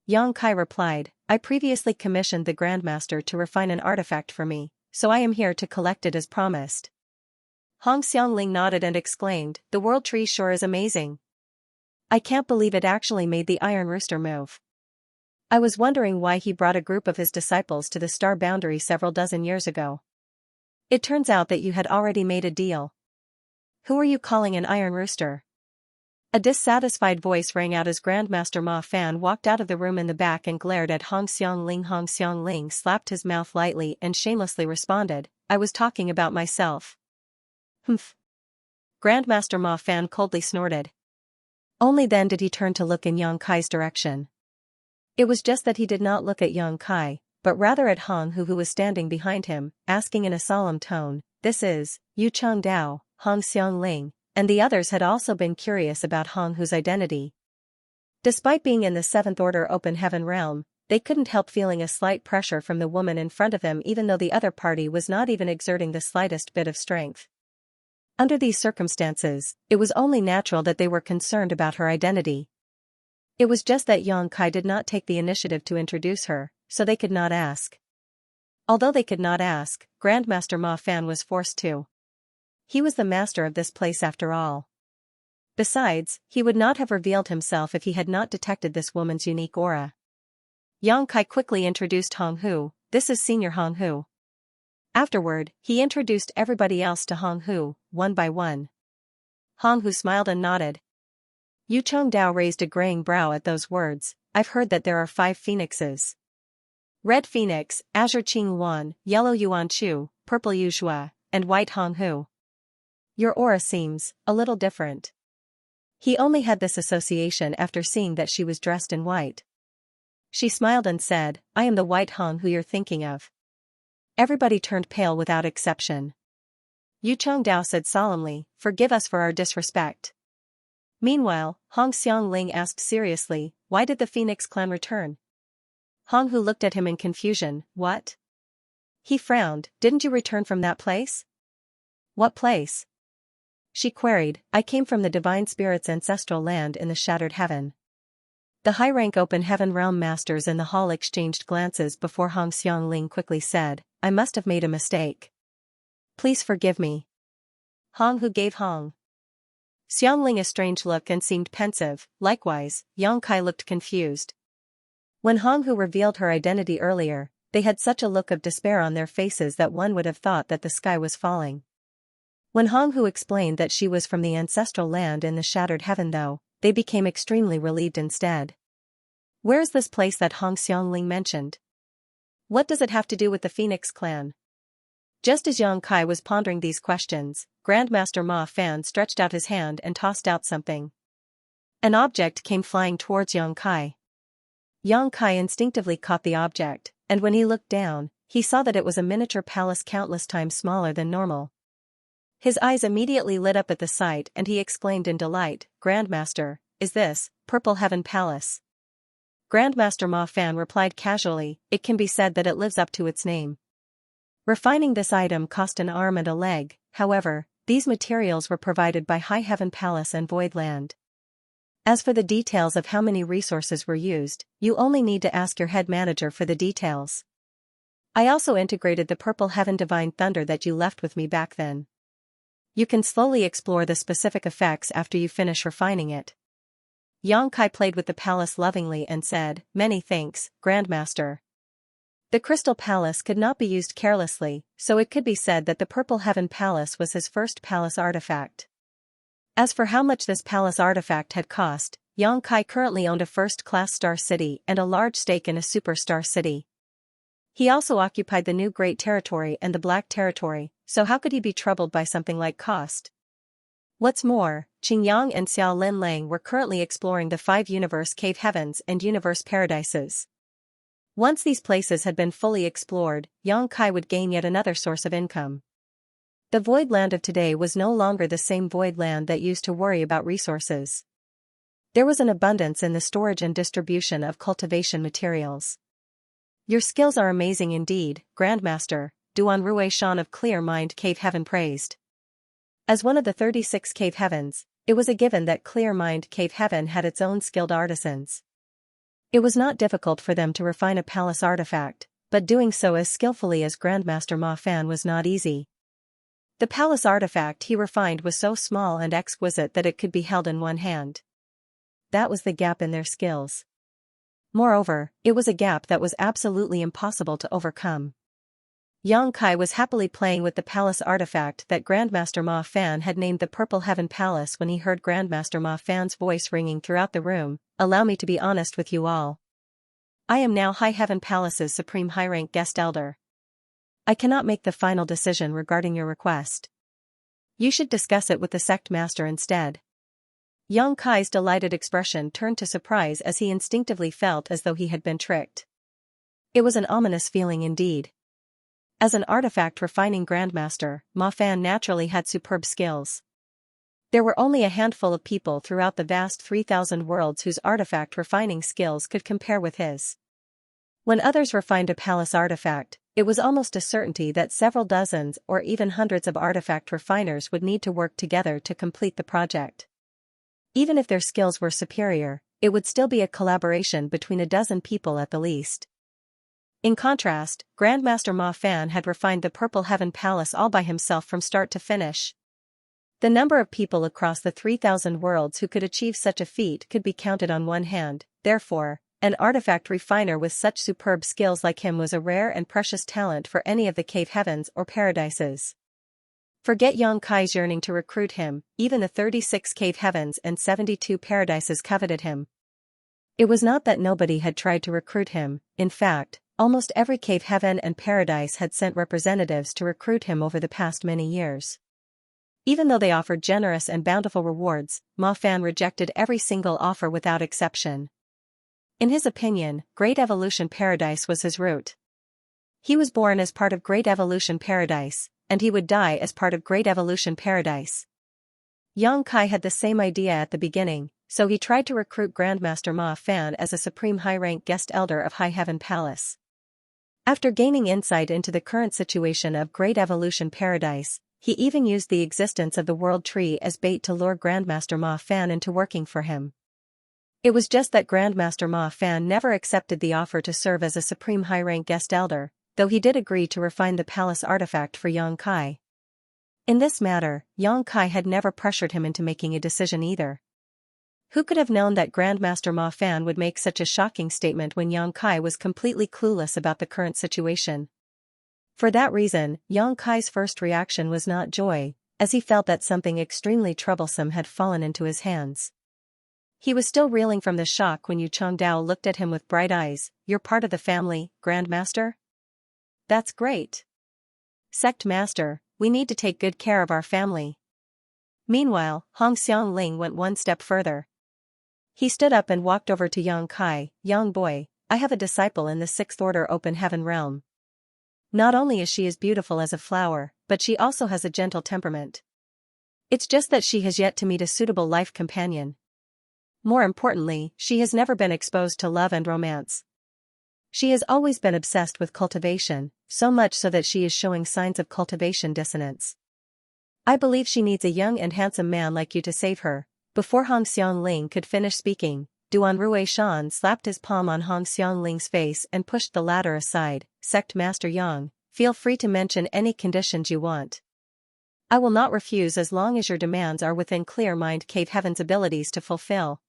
Xianxia replied, I previously commissioned the Grandmaster to refine an artifact for me, so I am here to collect it as promised. Hong Xiangling nodded and exclaimed, the world tree sure is amazing. I can't believe it actually made the Iron Rooster move. I was wondering why he brought a group of his disciples to the star boundary several dozen years ago. It turns out that you had already made a deal. Who are you calling an Iron Rooster? A dissatisfied voice rang out as Grandmaster Ma Fan walked out of the room in the back and glared at Hong Xiangling. Hong Xiangling slapped his mouth lightly and shamelessly responded, I was talking about myself. Humph. Grandmaster Ma Fan coldly snorted. Only then did he turn to look in Xianxia's direction. It was just that he did not look at Xianxia, but rather at Hong who was standing behind him, asking in a solemn tone, this is Yu Changdao, Hong Xiangling, and the others had also been curious about Hong Hu's identity. Despite being in the seventh order open heaven realm, they couldn't help feeling a slight pressure from the woman in front of them even though the other party was not even exerting the slightest bit of strength. Under these circumstances, it was only natural that they were concerned about her identity. It was just that Yang Kai did not take the initiative to introduce her, so they could not ask. Although they could not ask, Grandmaster Ma Fan was forced to. He was the master of this place after all. Besides, he would not have revealed himself if he had not detected this woman's unique aura. Yang Kai quickly introduced Hong Hu, this is Senior Hong Hu. Afterward, he introduced everybody else to Hong Hu, one by one. Hong Hu smiled and nodded. Yu Chongdao raised a graying brow at those words. I've heard that there are 5 phoenixes. Red Phoenix, Azure Qing Wan, Yellow Yuan Chu, Purple Yu Zhua, and White Hong Hu. Your aura seems a little different. He only had this association after seeing that she was dressed in white. She smiled and said, I am the White Hong who you're thinking of. Everybody turned pale without exception. Yu Chongdao said solemnly, forgive us for our disrespect. Meanwhile, Hong Xiangling asked seriously, why did the Phoenix clan return? Hong Hu looked at him in confusion, what? He frowned, didn't you return from that place? What place? She queried, I came from the Divine Spirit's ancestral land in the Shattered Heaven. The high-rank open heaven realm masters in the hall exchanged glances before Hong Xiangling quickly said, I must have made a mistake. Please forgive me. Hong Hu gave Hong Xiangling a strange look and seemed pensive, likewise, Yang Kai looked confused. When Hong Hu revealed her identity earlier, they had such a look of despair on their faces that one would have thought that the sky was falling. When Hong Hu explained that she was from the ancestral land in the Shattered Heaven though, they became extremely relieved instead. Where's this place that Hong Xiangling mentioned? What does it have to do with the Phoenix clan? Just as Yang Kai was pondering these questions, Grandmaster Ma Fan stretched out his hand and tossed out something. An object came flying towards Yang Kai. Yang Kai instinctively caught the object, and when he looked down, he saw that it was a miniature palace countless times smaller than normal. His eyes immediately lit up at the sight and he exclaimed in delight, Grandmaster, is this Purple Heaven Palace? Grandmaster Ma Fan replied casually, it can be said that it lives up to its name. Refining this item cost an arm and a leg, however, these materials were provided by High Heaven Palace and Voidland. As for the details of how many resources were used, you only need to ask your head manager for the details. I also integrated the Purple Heaven Divine Thunder that you left with me back then. You can slowly explore the specific effects after you finish refining it. Yang Kai played with the palace lovingly and said, many thanks, Grandmaster. The Crystal Palace could not be used carelessly, so it could be said that the Purple Heaven Palace was his first palace artifact. As for how much this palace artifact had cost, Yang Kai currently owned a first-class star city and a large stake in a superstar city. He also occupied the New Great Territory and the Black Territory, so how could he be troubled by something like cost? What's more, Qingyang and Xiao Lin Lang were currently exploring the 5 universe cave heavens and universe paradises. Once these places had been fully explored, Yang Kai would gain yet another source of income. The void land of today was no longer the same void land that used to worry about resources. There was an abundance in the storage and distribution of cultivation materials. Your skills are amazing indeed, Grandmaster, Duan Rui Shan of Clear Mind Cave Heaven praised. As one of the 36 cave heavens, it was a given that Clear Mind Cave Heaven had its own skilled artisans. It was not difficult for them to refine a palace artifact, but doing so as skillfully as Grandmaster Ma Fan was not easy. The palace artifact he refined was so small and exquisite that it could be held in one hand. That was the gap in their skills. Moreover, it was a gap that was absolutely impossible to overcome. Yang Kai was happily playing with the palace artifact that Grandmaster Ma Fan had named the Purple Heaven Palace when he heard Grandmaster Ma Fan's voice ringing throughout the room, allow me to be honest with you all. I am now High Heaven Palace's supreme high-rank guest elder. I cannot make the final decision regarding your request. You should discuss it with the sect master instead. Yang Kai's delighted expression turned to surprise as he instinctively felt as though he had been tricked. It was an ominous feeling indeed. As an artifact refining grandmaster, Ma Fan naturally had superb skills. There were only a handful of people throughout the vast 3,000 worlds whose artifact refining skills could compare with his. When others refined a palace artifact, it was almost a certainty that several dozens or even hundreds of artifact refiners would need to work together to complete the project. Even if their skills were superior, it would still be a collaboration between a dozen people at the least. In contrast, Grandmaster Ma Fan had refined the Purple Heaven Palace all by himself from start to finish. The number of people across the 3,000 worlds who could achieve such a feat could be counted on one hand. Therefore, an artifact refiner with such superb skills like him was a rare and precious talent for any of the cave heavens or paradises. Forget Xianxia's yearning to recruit him, even the 36 cave heavens and 72 paradises coveted him. It was not that nobody had tried to recruit him, in fact, almost every cave heaven and paradise had sent representatives to recruit him over the past many years. Even though they offered generous and bountiful rewards, Ma Fan rejected every single offer without exception. In his opinion, Great Evolution Paradise was his route. He was born as part of Great Evolution Paradise, and he would die as part of Great Evolution Paradise. Xianxia had the same idea at the beginning, so he tried to recruit Grandmaster Ma Fan as a supreme high-rank guest elder of High Heaven Palace. After gaining insight into the current situation of Great Evolution Paradise, he even used the existence of the World Tree as bait to lure Grandmaster Ma Fan into working for him. It was just that Grandmaster Ma Fan never accepted the offer to serve as a supreme high-rank guest elder, though he did agree to refine the palace artifact for Xianxia. In this matter, Xianxia had never pressured him into making a decision either. Who could have known that Grandmaster Ma Fan would make such a shocking statement when Xianxia was completely clueless about the current situation? For that reason, Xianxia's first reaction was not joy, as he felt that something extremely troublesome had fallen into his hands. He was still reeling from the shock when Yu Chongdao looked at him with bright eyes. "You're part of the family, Grandmaster? That's great. Sect Master, we need to take good care of our family." Meanwhile, Hong Xiangling went one step further. He stood up and walked over to Xianxia. "Young boy, I have a disciple in the 6th Order Open Heaven realm. Not only is she as beautiful as a flower, but she also has a gentle temperament. It's just that she has yet to meet a suitable life companion. More importantly, she has never been exposed to love and romance. She has always been obsessed with cultivation, so much so that she is showing signs of cultivation dissonance. I believe she needs a young and handsome man like you to save her." Before Hong Xiangling could finish speaking, Duan Ruishan slapped his palm on Hong Xiangling's face and pushed the latter aside. "Sect Master Yang, feel free to mention any conditions you want. I will not refuse as long as your demands are within Clear Mind Cave Heaven's abilities to fulfill."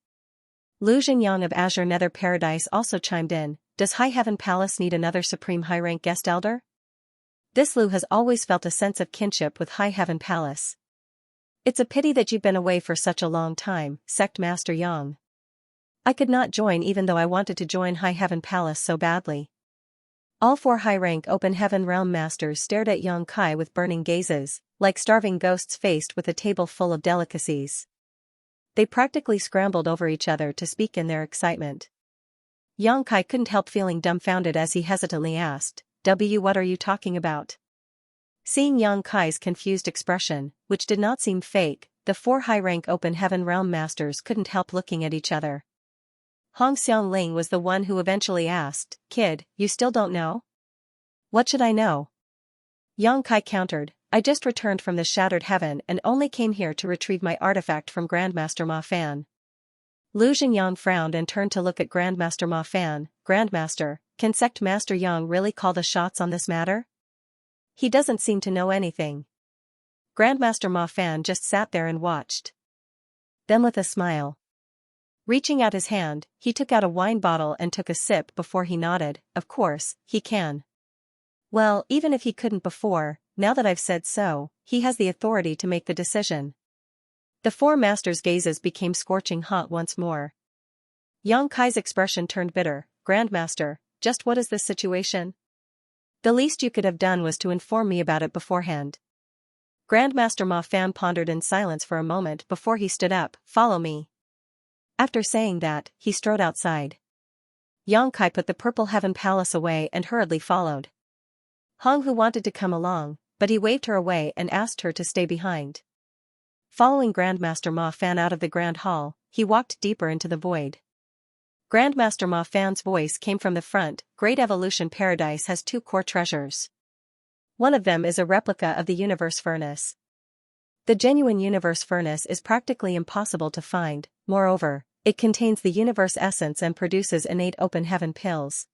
Lu Zhenyang of Azure Nether Paradise also chimed in. "Does High Heaven Palace need another supreme high-rank guest elder?" This Lu has always felt a sense of kinship with High Heaven Palace. "It's a pity that you've been away for such a long time, Sect Master Yang. I could not join even though I wanted to join High Heaven Palace so badly." All 4 high-rank Open Heaven Realm Masters stared at Xianxia with burning gazes, like starving ghosts faced with a table full of delicacies. They practically scrambled over each other to speak in their excitement. Xianxia couldn't help feeling dumbfounded as he hesitantly asked, "What are you talking about?" Seeing Xianxia's confused expression, which did not seem fake, the 4 high-rank Open Heaven Realm Masters couldn't help looking at each other. Hong Xiangling was the one who eventually asked, "Kid, you still don't know?" "What should I know?" Xianxia countered, "I just returned from the Shattered Heaven and only came here to retrieve my artifact from Grandmaster Ma Fan." Lu Zhenyang frowned and turned to look at Grandmaster Ma Fan. "Grandmaster, can Sect Master Yang really call the shots on this matter? He doesn't seem to know anything." Grandmaster Ma Fan just sat there and watched. Then with a smile, reaching out his hand, he took out a wine bottle and took a sip before he nodded. "Of course, he can. Well, even if he couldn't before, now that I've said so, he has the authority to make the decision." The 4 masters' gazes became scorching hot once more. Xianxia's expression turned bitter. "Grandmaster, just what is this situation? The least you could have done was to inform me about it beforehand." Grandmaster Ma Fan pondered in silence for a moment before he stood up. "Follow me." After saying that, he strode outside. Xianxia put the Purple Heaven Palace away and hurriedly followed. Hong Hu wanted to come along, but he waved her away and asked her to stay behind. Following Grandmaster Ma Fan out of the Grand Hall, he walked deeper into the void. Grandmaster Ma Fan's voice came from the front. Great Evolution Paradise has two core treasures. One of them is a replica of the Universe Furnace. The genuine Universe Furnace is practically impossible to find, moreover, it contains the Universe essence and produces innate open heaven pills.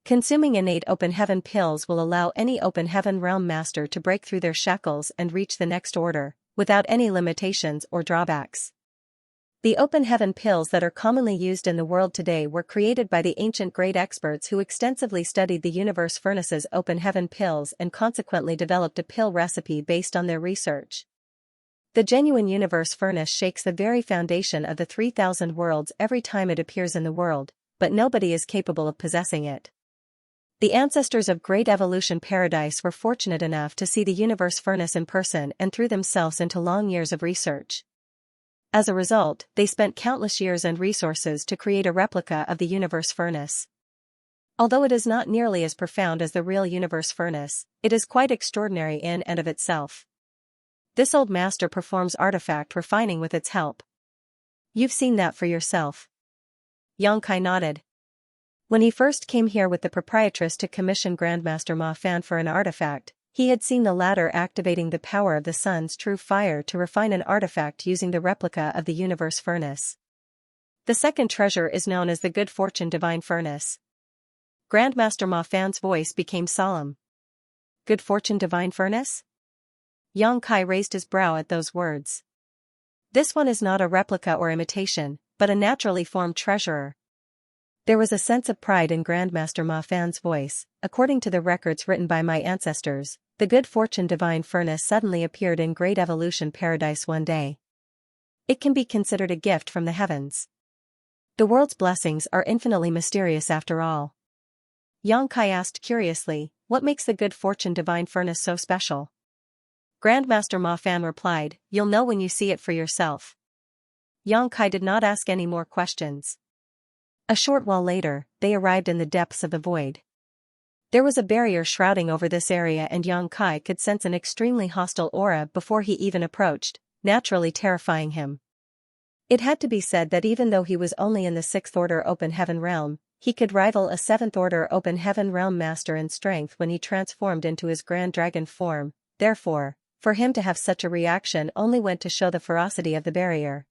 Consuming innate open heaven pills will allow any open heaven realm master to break through their shackles and reach the next order, without any limitations or drawbacks. The open heaven pills that are commonly used in the world today were created by the ancient great experts who extensively studied the Universe Furnace's open heaven pills and consequently developed a pill recipe based on their research. The genuine Universe Furnace shakes the very foundation of the 3,000 worlds every time it appears in the world, but nobody is capable of possessing it. The ancestors of Great Evolution Paradise were fortunate enough to see the Universe Furnace in person and threw themselves into long years of research. As a result, they spent countless years and resources to create a replica of the Universe Furnace. Although it is not nearly as profound as the real Universe Furnace, it is quite extraordinary in and of itself. This old master performs artifact refining with its help. You've seen that for yourself. Xianxia nodded. When he first came here with the proprietress to commission Grandmaster Ma Fan for an artifact, he had seen the latter activating the power of the sun's true fire to refine an artifact using the replica of the Universe Furnace. The second treasure is known as the Good Fortune Divine Furnace. Grandmaster Ma Fan's voice became solemn. Good Fortune Divine Furnace? Xianxia raised his brow at those words. This one is not a replica or imitation, but a naturally formed treasure. There was a sense of pride in Grandmaster Ma Fan's voice. According to the records written by my ancestors, the Good Fortune Divine Furnace suddenly appeared in Great Evolution Paradise one day. It can be considered a gift from the heavens. The world's blessings are infinitely mysterious after all. Xianxia asked curiously, what makes the Good Fortune Divine Furnace so special? Grandmaster Ma Fan replied, you'll know when you see it for yourself. Xianxia did not ask any more questions. A short while later, they arrived in the depths of the void. There was a barrier shrouding over this area and Xianxia could sense an extremely hostile aura before he even approached, naturally terrifying him. It had to be said that even though he was only in the 6th Order Open Heaven Realm, he could rival a 7th Order Open Heaven Realm Master in strength when he transformed into his Grand Dragon form. Therefore, for him to have such a reaction only went to show the ferocity of the barrier.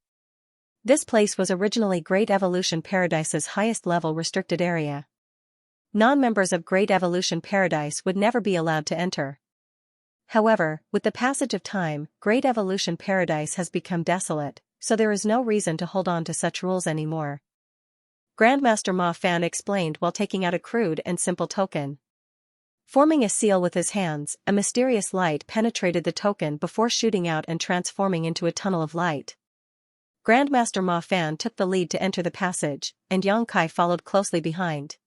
This place was originally Great Evolution Paradise's highest level restricted area. Non-members of Great Evolution Paradise would never be allowed to enter. However, with the passage of time, Great Evolution Paradise has become desolate, so there is no reason to hold on to such rules anymore. Grandmaster Ma Fan explained while taking out a crude and simple token. Forming a seal with his hands, a mysterious light penetrated the token before shooting out and transforming into a tunnel of light. Grandmaster Ma Fan took the lead to enter the passage, and Xianxia followed closely behind.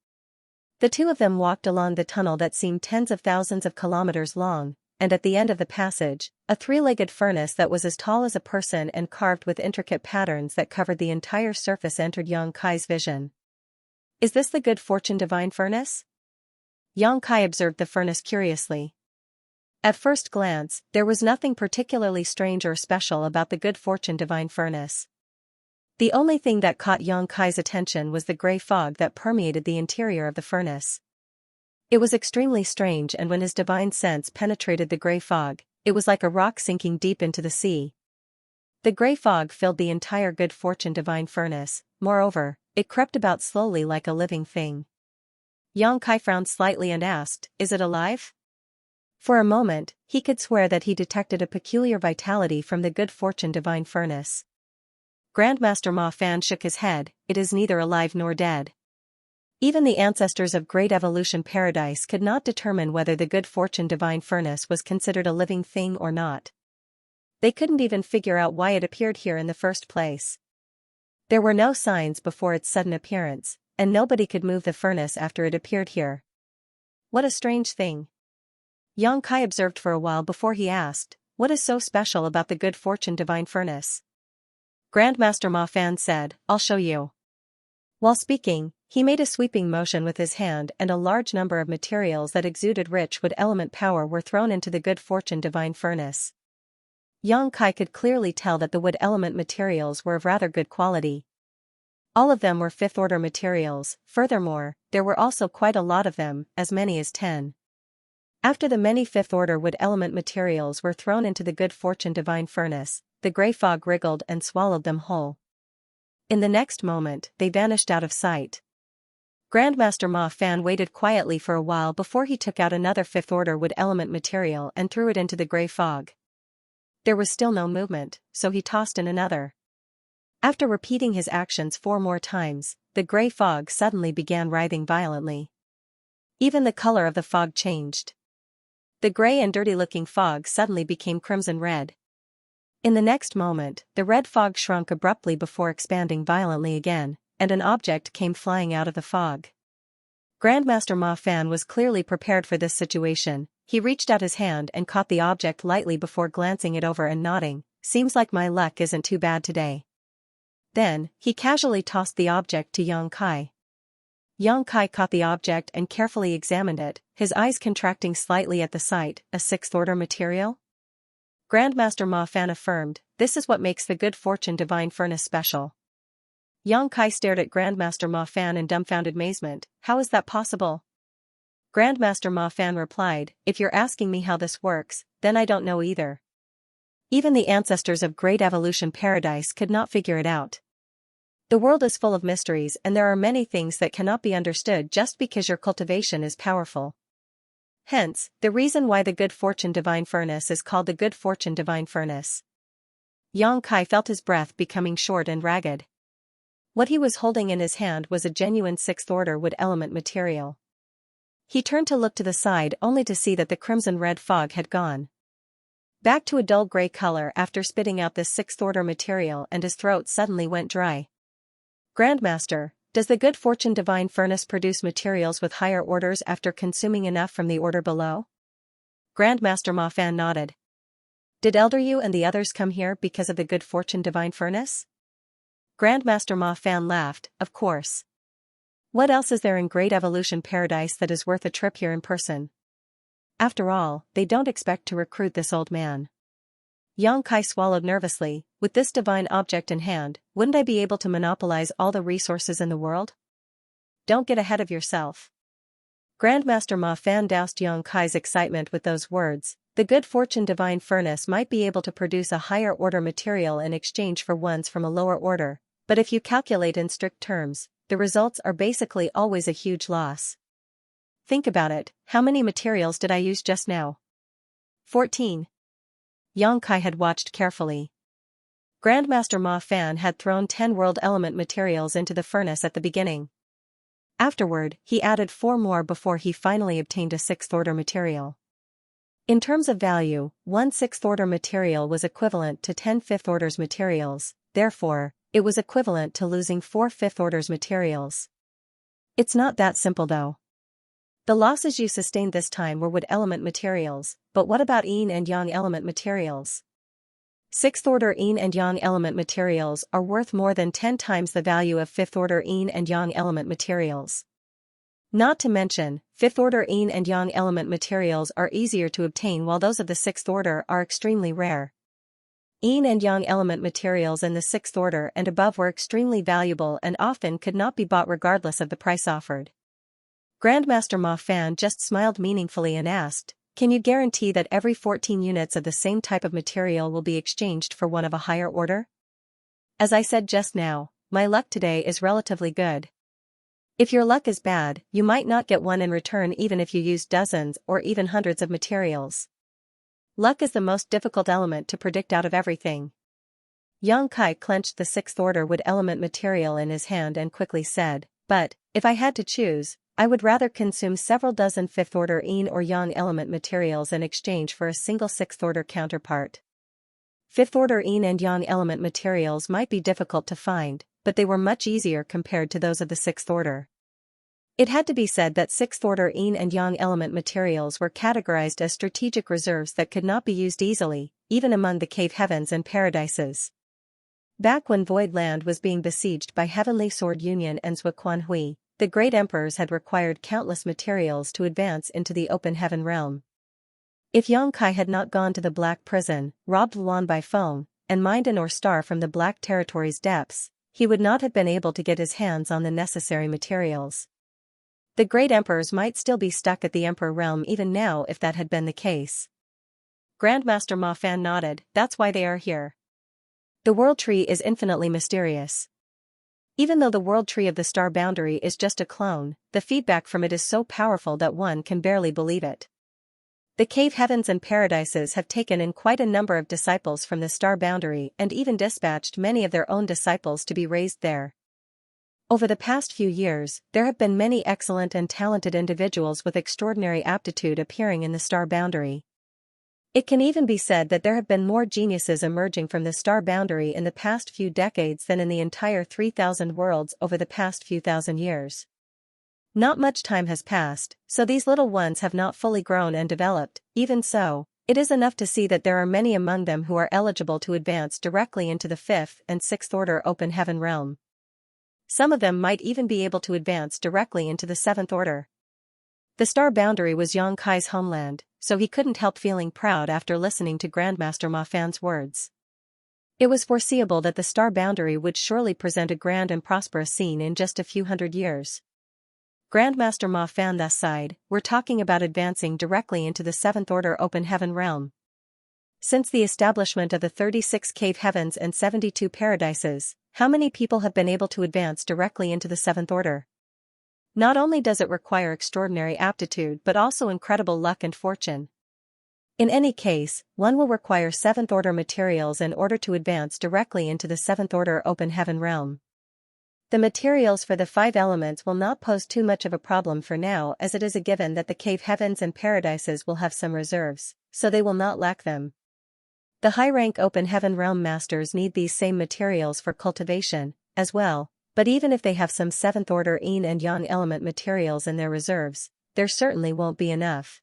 The two of them walked along the tunnel that seemed tens of thousands of kilometers long, and at the end of the passage, a three-legged furnace that was as tall as a person and carved with intricate patterns that covered the entire surface entered Xianxia's vision. Is this the Good Fortune Divine Furnace? Xianxia observed the furnace curiously. At first glance, there was nothing particularly strange or special about the Good Fortune Divine Furnace. The only thing that caught Xianxia's attention was the gray fog that permeated the interior of the furnace. It was extremely strange, and when his divine sense penetrated the gray fog, it was like a rock sinking deep into the sea. The gray fog filled the entire Good Fortune Divine Furnace. Moreover, it crept about slowly like a living thing. Xianxia frowned slightly and asked, is it alive? For a moment, he could swear that he detected a peculiar vitality from the Good Fortune Divine Furnace. Grandmaster Ma Fan shook his head, it is neither alive nor dead. Even the ancestors of Great Evolution Paradise could not determine whether the Good Fortune Divine Furnace was considered a living thing or not. They couldn't even figure out why it appeared here in the first place. There were no signs before its sudden appearance, and nobody could move the furnace after it appeared here. What a strange thing. Xianxia observed for a while before he asked, what is so special about the Good Fortune Divine Furnace? Grandmaster Ma Fan said, I'll show you. While speaking, He made a sweeping motion with his hand and a large number of materials that exuded rich wood element power were thrown into the good fortune divine furnace. Xianxia could clearly tell that the wood element materials were of rather good quality. All of them were fifth-order materials. Furthermore, there were also quite a lot of them, as many as 10. After the many fifth-order wood element materials were thrown into the good fortune divine furnace, the grey fog wriggled and swallowed them whole. In the next moment, they vanished out of sight. Grandmaster Ma Fan waited quietly for a while before he took out another fifth-order wood element material and threw it into the grey fog. There was still no movement, so he tossed in another. After repeating his actions 4 more times, the grey fog suddenly began writhing violently. Even the color of the fog changed. The grey and dirty-looking fog suddenly became crimson-red. In the next moment, the red fog shrunk abruptly before expanding violently again, and an object came flying out of the fog. Grandmaster Ma Fan was clearly prepared for this situation. He reached out his hand and caught the object lightly before glancing it over and nodding, "Seems like my luck isn't too bad today." Then, he casually tossed the object to Xianxia. Xianxia caught the object and carefully examined it, his eyes contracting slightly at the sight. "A sixth-order material?" Grandmaster Ma Fan affirmed, "This is what makes the good fortune divine furnace special." Xianxia stared at Grandmaster Ma Fan in dumbfounded amazement. "How is that possible?" Grandmaster Ma Fan replied, "If you're asking me how this works, then I don't know either. Even the ancestors of Great Evolution Paradise could not figure it out. The world is full of mysteries and there are many things that cannot be understood just because your cultivation is powerful. Hence, the reason why the good fortune divine furnace is called the good fortune divine furnace." Xianxia felt his breath becoming short and ragged. What he was holding in his hand was a genuine sixth-order wood element material. He turned to look to the side only to see that the crimson-red fog had gone back to a dull grey color after spitting out this sixth-order material, and his throat suddenly went dry. "Grandmaster, does the good fortune divine furnace produce materials with higher orders after consuming enough from the order below?" Grandmaster Ma Fan nodded. "Did Elder Yu and the others come here because of the good fortune divine furnace?" Grandmaster Ma Fan laughed, "Of course. What else is there in Great Evolution Paradise that is worth a trip here in person? After all, they don't expect to recruit this old man." Xianxia swallowed nervously. "With this divine object in hand, wouldn't I be able to monopolize all the resources in the world?" "Don't get ahead of yourself." Grandmaster Ma Fan doused Xianxia's excitement with those words. "The good fortune divine furnace might be able to produce a higher order material in exchange for ones from a lower order, but if you calculate in strict terms, the results are basically always a huge loss. Think about it, how many materials did I use just now?" 14. Xianxia had watched carefully. Grandmaster Ma Fan had thrown 10 world element materials into the furnace at the beginning. Afterward, he added 4 more before he finally obtained a sixth-order material. In terms of value, 1 sixth-order material was equivalent to 10 fifth-orders materials, therefore, it was equivalent to losing 4 fifth-orders materials. It's not that simple though. The losses you sustained this time were wood element materials, but what about yin and yang element materials? Sixth-order yin and yang element materials are worth more than 10 times the value of fifth-order yin and yang element materials. Not to mention, fifth-order yin and yang element materials are easier to obtain while those of the sixth order are extremely rare. Yin and yang element materials in the sixth order and above were extremely valuable and often could not be bought regardless of the price offered. Grandmaster Ma Fan just smiled meaningfully and asked, "Can you guarantee that every 14 units of the same type of material will be exchanged for one of a higher order?" "As I said just now, my luck today is relatively good. If your luck is bad, you might not get one in return even if you use dozens or even hundreds of materials. Luck is the most difficult element to predict out of everything." Xianxia clenched the sixth order wood element material in his hand and quickly said, "But, if I had to choose, I would rather consume several dozen fifth-order yin or yang element materials in exchange for a single sixth-order counterpart." Fifth-order yin and yang element materials might be difficult to find, but they were much easier compared to those of the sixth order. It had to be said that sixth-order yin and yang element materials were categorized as strategic reserves that could not be used easily, even among the cave heavens and paradises. Back when Void Land was being besieged by Heavenly Sword Union and Zhuquan Hui, the great emperors had required countless materials to advance into the open heaven realm. If Xianxia had not gone to the Black Prison, robbed Luan by phone, and mined an ore star from the Black Territory's depths, he would not have been able to get his hands on the necessary materials. The great emperors might still be stuck at the Emperor realm even now if that had been the case. Grandmaster Ma Fan nodded, that's why they are here. The World Tree is infinitely mysterious. Even though the World Tree of the Star Boundary is just a clone, the feedback from it is so powerful that one can barely believe it. The cave heavens and paradises have taken in quite a number of disciples from the Star Boundary and even dispatched many of their own disciples to be raised there. Over the past few years, there have been many excellent and talented individuals with extraordinary aptitude appearing in the Star Boundary. It can even be said that there have been more geniuses emerging from the Star Boundary in the past few decades than in the entire 3,000 worlds over the past few thousand years. Not much time has passed, so these little ones have not fully grown and developed. Even so, it is enough to see that there are many among them who are eligible to advance directly into the 5th and 6th order open heaven realm. Some of them might even be able to advance directly into the 7th order. The Star Boundary was Xianxia's homeland, so he couldn't help feeling proud after listening to Grandmaster Ma Fan's words. It was foreseeable that the Star Boundary would surely present a grand and prosperous scene in just a few hundred years. Grandmaster Ma Fan thus sighed, we're talking about advancing directly into the 7th order open heaven realm. Since the establishment of the 36 cave heavens and 72 paradises, how many people have been able to advance directly into the 7th order? Not only does it require extraordinary aptitude but also incredible luck and fortune. In any case, one will require 7th order materials in order to advance directly into the 7th order open heaven realm. The materials for the 5 elements will not pose too much of a problem for now, as it is a given that the cave heavens and paradises will have some reserves, so they will not lack them. The high-rank open heaven realm masters need these same materials for cultivation, as well, but even if they have some 7th order yin and yang element materials in their reserves, there certainly won't be enough.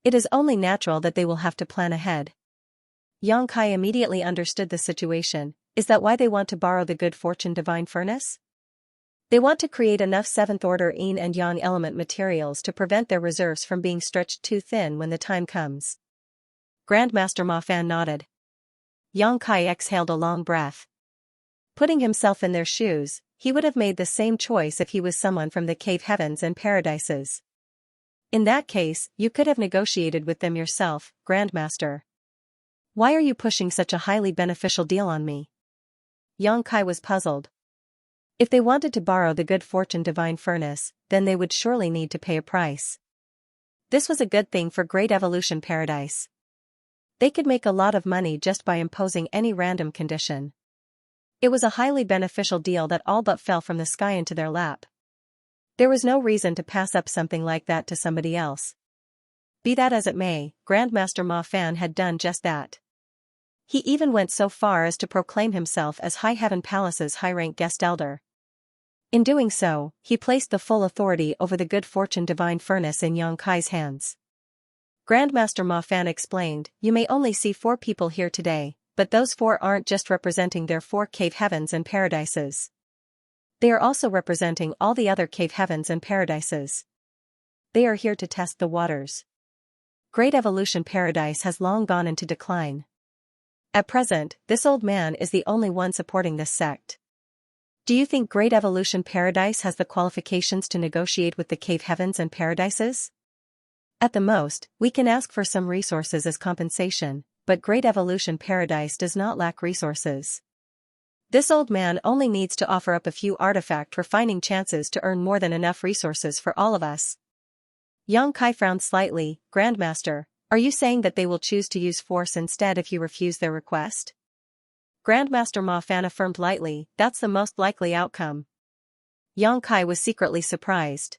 It is only natural that they will have to plan ahead. Xianxia immediately understood the situation. Is that why they want to borrow the good fortune divine furnace? They want to create enough 7th order yin and yang element materials to prevent their reserves from being stretched too thin when the time comes. Grandmaster Ma Fan nodded. Xianxia exhaled a long breath. Putting himself in their shoes, he would have made the same choice if he was someone from the cave heavens and paradises. In that case, you could have negotiated with them yourself, Grandmaster. Why are you pushing such a highly beneficial deal on me? Xianxia was puzzled. If they wanted to borrow the good fortune divine furnace, then they would surely need to pay a price. This was a good thing for Great Evolution Paradise. They could make a lot of money just by imposing any random condition. It was a highly beneficial deal that all but fell from the sky into their lap. There was no reason to pass up something like that to somebody else. Be that as it may, Grandmaster Ma Fan had done just that. He even went so far as to proclaim himself as High Heaven Palace's high-rank guest elder. In doing so, he placed the full authority over the good fortune divine furnace in Xianxia's hands. Grandmaster Ma Fan explained, you may only see 4 people here today, but those 4 aren't just representing their 4 cave heavens and paradises. They are also representing all the other cave heavens and paradises. They are here to test the waters. Great Evolution Paradise has long gone into decline. At present, this old man is the only one supporting this sect. Do you think Great Evolution Paradise has the qualifications to negotiate with the cave heavens and paradises? At the most, we can ask for some resources as compensation, but Great Evolution Paradise does not lack resources. This old man only needs to offer up a few artifact refining chances to earn more than enough resources for all of us. Xianxia frowned slightly, Grandmaster. Are you saying that they will choose to use force instead if you refuse their request? Grandmaster Ma Fan affirmed lightly, that's the most likely outcome. Xianxia was secretly surprised.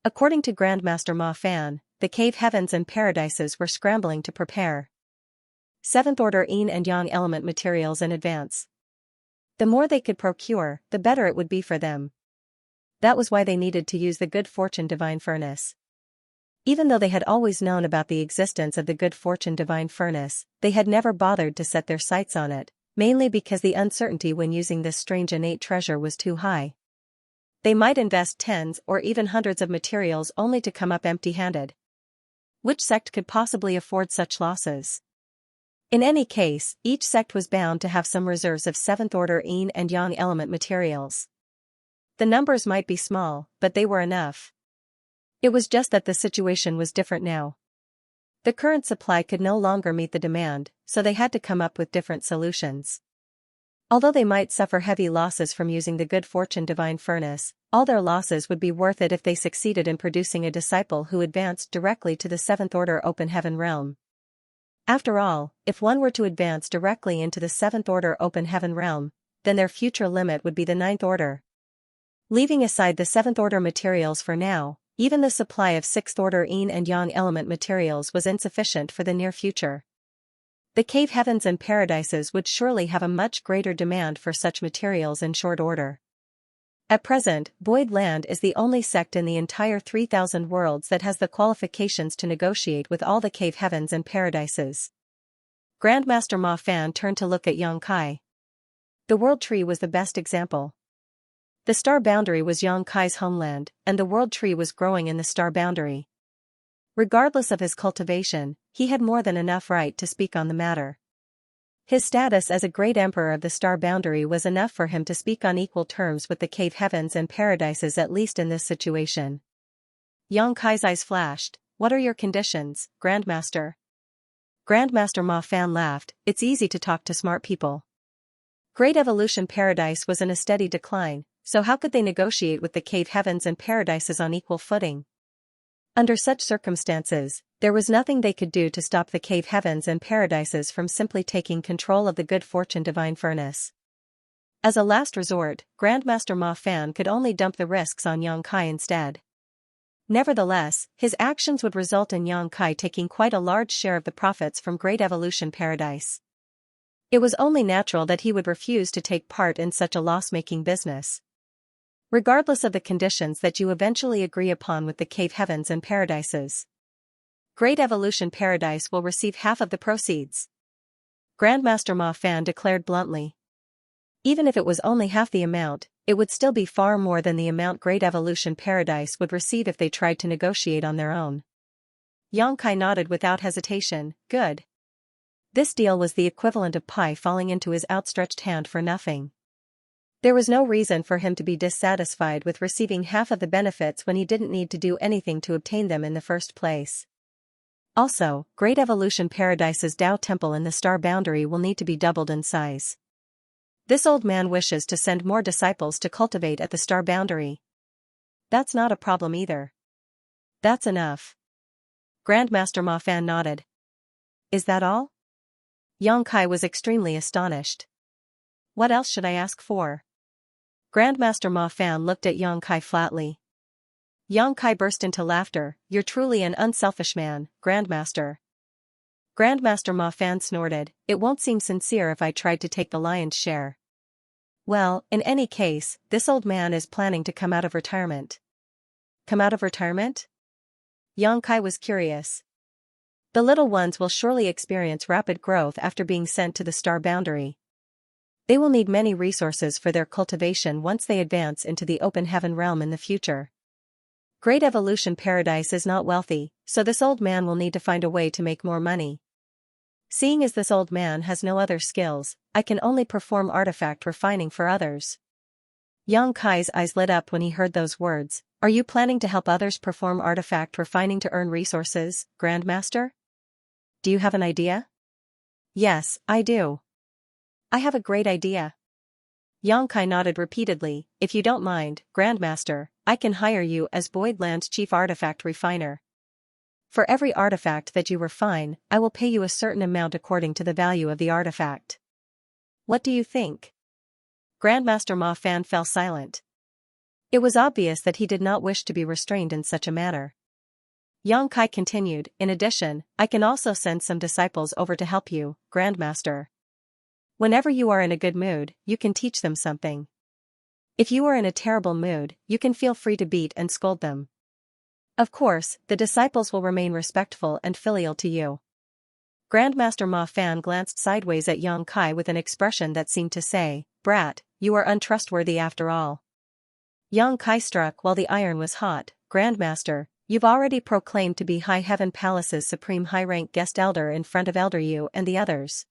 According to Grandmaster Ma Fan, the cave heavens and paradises were scrambling to prepare 7th order yin and yang element materials in advance. The more they could procure, the better it would be for them. That was why they needed to use the good fortune divine furnace. Even though they had always known about the existence of the good fortune divine furnace, they had never bothered to set their sights on it, mainly because the uncertainty when using this strange innate treasure was too high. They might invest tens or even hundreds of materials only to come up empty-handed. Which sect could possibly afford such losses? In any case, each sect was bound to have some reserves of 7th-order yin and yang element materials. The numbers might be small, but they were enough. It was just that the situation was different now. The current supply could no longer meet the demand, so they had to come up with different solutions. Although they might suffer heavy losses from using the good fortune divine furnace, all their losses would be worth it if they succeeded in producing a disciple who advanced directly to the 7th-order open heaven realm. After all, if one were to advance directly into the 7th-order open heaven realm, then their future limit would be the 9th order. Leaving aside the 7th-order materials for now, even the supply of 6th-order yin and yang element materials was insufficient for the near future. The cave heavens and paradises would surely have a much greater demand for such materials in short order. At present, Void Land is the only sect in the entire 3,000 worlds that has the qualifications to negotiate with all the cave heavens and paradises. Grandmaster Ma Fan turned to look at Yang Kai. The World Tree was the best example. The star boundary was Yang Kai's homeland, and the World Tree was growing in the star boundary. Regardless of his cultivation, he had more than enough right to speak on the matter. His status as a great emperor of the star boundary was enough for him to speak on equal terms with the cave heavens and paradises, at least in this situation. Yang Kai's eyes flashed. "What are your conditions, Grandmaster?" Grandmaster Ma Fan laughed. "It's easy to talk to smart people. Great Evolution Paradise was in a steady decline, so how could they negotiate with the cave heavens and paradises on equal footing? Under such circumstances, there was nothing they could do to stop the cave heavens and paradises from simply taking control of the good fortune divine furnace. As a last resort, Grandmaster Ma Fan could only dump the risks on Yang Kai instead. Nevertheless, his actions would result in Yang Kai taking quite a large share of the profits from Great Evolution Paradise. It was only natural that he would refuse to take part in such a loss-making business. Regardless of the conditions that you eventually agree upon with the cave heavens and paradises, Great Evolution Paradise will receive half of the proceeds. Grandmaster Ma Fan declared bluntly. Even if it was only half the amount, it would still be far more than the amount Great Evolution Paradise would receive if they tried to negotiate on their own. Yang Kai nodded without hesitation. Good. This deal was the equivalent of pie falling into his outstretched hand for nothing. There was no reason for him to be dissatisfied with receiving half of the benefits when he didn't need to do anything to obtain them in the first place. Also, Great Evolution Paradise's Tao Temple in the star boundary will need to be doubled in size. This old man wishes to send more disciples to cultivate at the star boundary. That's not a problem either. That's enough. Grandmaster Ma Fan nodded. Is that all? Yang Kai was extremely astonished. What else should I ask for? Grandmaster Ma Fan looked at Yang Kai flatly. Yang Kai burst into laughter. You're truly an unselfish man, Grandmaster. Grandmaster Ma Fan snorted. It won't seem sincere if I tried to take the lion's share. Well, in any case, this old man is planning to come out of retirement. Come out of retirement? Yang Kai was curious. The little ones will surely experience rapid growth after being sent to the star boundary. They will need many resources for their cultivation once they advance into the open heaven realm in the future. Great Evolution Paradise is not wealthy, so this old man will need to find a way to make more money. Seeing as this old man has no other skills, I can only perform artifact refining for others. Yang Kai's eyes lit up when he heard those words. Are you planning to help others perform artifact refining to earn resources, Grandmaster? Do you have an idea? Yes, I do. I have a great idea. Yang Kai nodded repeatedly. If you don't mind, Grandmaster, I can hire you as Void Land's chief artifact refiner. For every artifact that you refine, I will pay you a certain amount according to the value of the artifact. What do you think? Grandmaster Ma Fan fell silent. It was obvious that he did not wish to be restrained in such a manner. Yang Kai continued, in addition, I can also send some disciples over to help you, Grandmaster. Whenever you are in a good mood, you can teach them something. If you are in a terrible mood, you can feel free to beat and scold them. Of course, the disciples will remain respectful and filial to you. Grandmaster Ma Fan glanced sideways at Yang Kai with an expression that seemed to say, Brat, you are untrustworthy after all. Yang Kai struck while the iron was hot. Grandmaster, you've already proclaimed to be High Heaven Palace's supreme high-rank guest elder in front of Elder Yu and the others.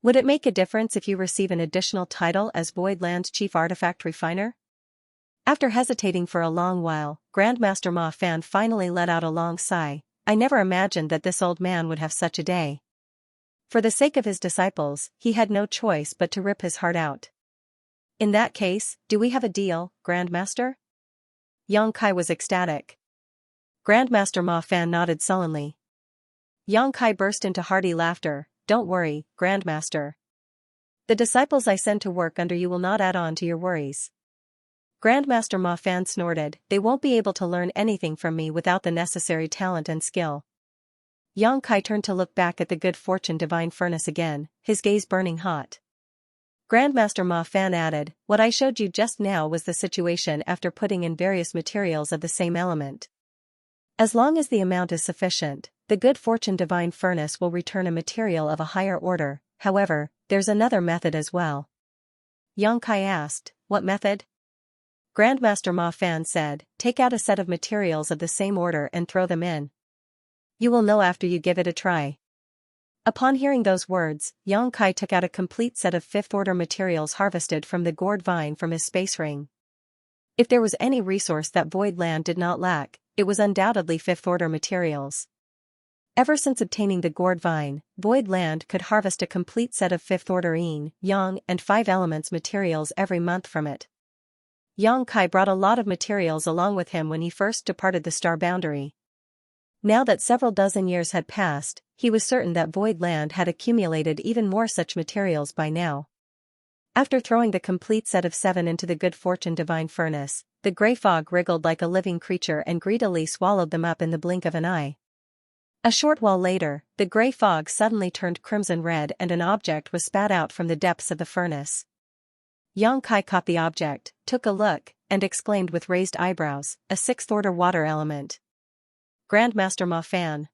Would it make a difference if you receive an additional title as Void Land's chief artifact refiner? After hesitating for a long while, Grandmaster Ma Fan finally let out a long sigh. I never imagined that this old man would have such a day. For the sake of his disciples, he had no choice but to rip his heart out. In that case, do we have a deal, Grandmaster? Yang Kai was ecstatic. Grandmaster Ma Fan nodded sullenly. Yang Kai burst into hearty laughter. Don't worry, Grandmaster. The disciples I send to work under you will not add on to your worries. Grandmaster Ma Fan snorted. They won't be able to learn anything from me without the necessary talent and skill. Yang Kai turned to look back at the good fortune divine furnace again, his gaze burning hot. Grandmaster Ma Fan added, what I showed you just now was the situation after putting in various materials of the same element. As long as the amount is sufficient, the good fortune divine furnace will return a material of a higher order. However, there's another method as well. Yang Kai asked, what method? Grandmaster Ma Fan said, take out a set of materials of the same order and throw them in. You will know after you give it a try. Upon hearing those words, Yang Kai took out a complete set of fifth-order materials harvested from the gourd vine from his space ring. If there was any resource that Void Land did not lack, it was undoubtedly fifth-order materials. Ever since obtaining the gourd vine, Void Land could harvest a complete set of fifth-order yin, yang, and 5 elements materials every month from it. Yang Kai brought a lot of materials along with him when he first departed the star boundary. Now that several dozen years had passed, he was certain that Void Land had accumulated even more such materials by now. After throwing the complete set of 7 into the good fortune divine furnace, the grey fog wriggled like a living creature and greedily swallowed them up in the blink of an eye. A short while later, the grey fog suddenly turned crimson red and an object was spat out from the depths of the furnace. Yang Kai caught the object, took a look, and exclaimed with raised eyebrows, a 6th-order water element. Grandmaster Ma Fan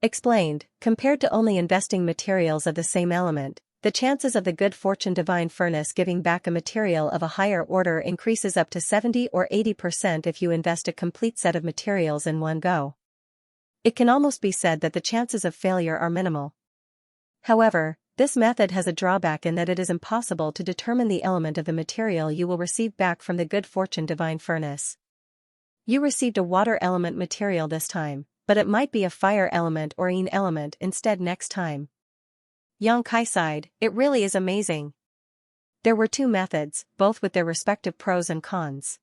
explained, compared to only investing materials of the same element, the chances of the good fortune divine furnace giving back a material of a higher order increases up to 70 or 80% if you invest a complete set of materials in one go. It can almost be said that the chances of failure are minimal. However, this method has a drawback in that it is impossible to determine the element of the material you will receive back from the good fortune divine furnace. You received a water element material this time, but it might be a fire element or yin element instead next time. Yang Kai sighed, it really is amazing. There were 2 methods, both with their respective pros and cons.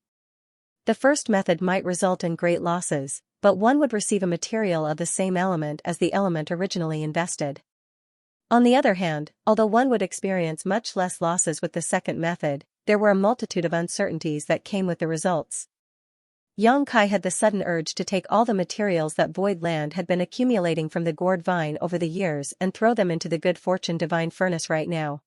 The first method might result in great losses, but one would receive a material of the same element as the element originally invested. On the other hand, although one would experience much less losses with the second method, there were a multitude of uncertainties that came with the results. Yang Kai had the sudden urge to take all the materials that Void Land had been accumulating from the gourd vine over the years and throw them into the good fortune divine furnace right now.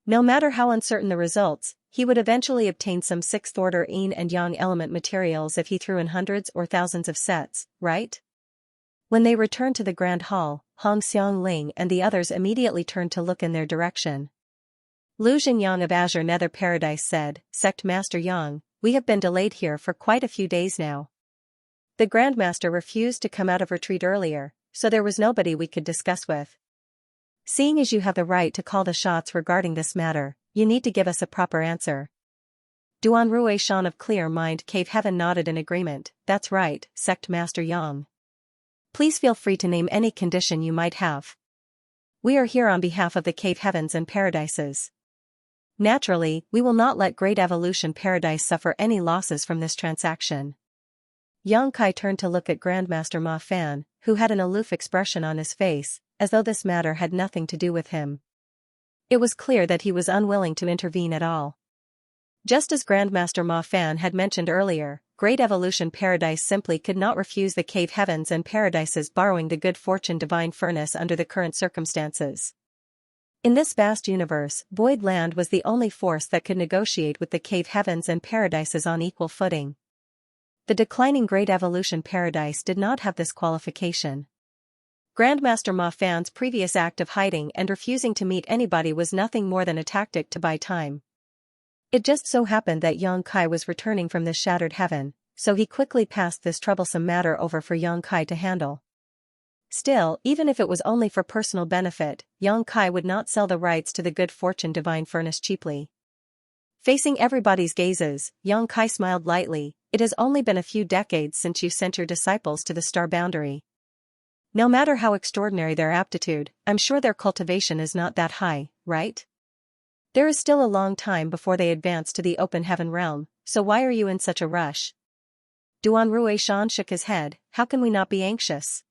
No matter how uncertain the results, he would eventually obtain some 6th-order yin and yang element materials if he threw in hundreds or thousands of sets, right? When they returned to the Grand Hall, Hong Xiangling and the others immediately turned to look in their direction. Lu Xingyang of Azure Nether Paradise said, Sect Master Yang, we have been delayed here for quite a few days now. The Grandmaster refused to come out of retreat earlier, so there was nobody we could discuss with. Seeing as you have the right to call the shots regarding this matter, you need to give us a proper answer. Duan Rui Shan of Clear Mind Cave Heaven nodded in agreement. That's right, Sect Master Yang. Please feel free to name any condition you might have. We are here on behalf of the Cave Heavens and Paradises. Naturally, we will not let Great Evolution Paradise suffer any losses from this transaction. Yang Kai turned to look at Grandmaster Ma Fan, who had an aloof expression on his face, as though this matter had nothing to do with him. It was clear that he was unwilling to intervene at all. Just as Grandmaster Ma Fan had mentioned earlier, Great Evolution Paradise simply could not refuse the Cave Heavens and Paradises borrowing the good fortune divine furnace under the current circumstances. In this vast universe, Void Land was the only force that could negotiate with the Cave Heavens and Paradises on equal footing. The declining Great Evolution Paradise did not have this qualification. Grandmaster Ma Fan's previous act of hiding and refusing to meet anybody was nothing more than a tactic to buy time. It just so happened that Yang Kai was returning from this shattered heaven, so he quickly passed this troublesome matter over for Yang Kai to handle. Still, even if it was only for personal benefit, Yang Kai would not sell the rights to the good fortune divine furnace cheaply. Facing everybody's gazes, Yang Kai smiled lightly. It has only been a few decades since you sent your disciples to the star boundary. No matter how extraordinary their aptitude, I'm sure their cultivation is not that high, right? There is still a long time before they advance to the open heaven realm, so why are you in such a rush? Duan Ruishan shook his head. How can we not be anxious?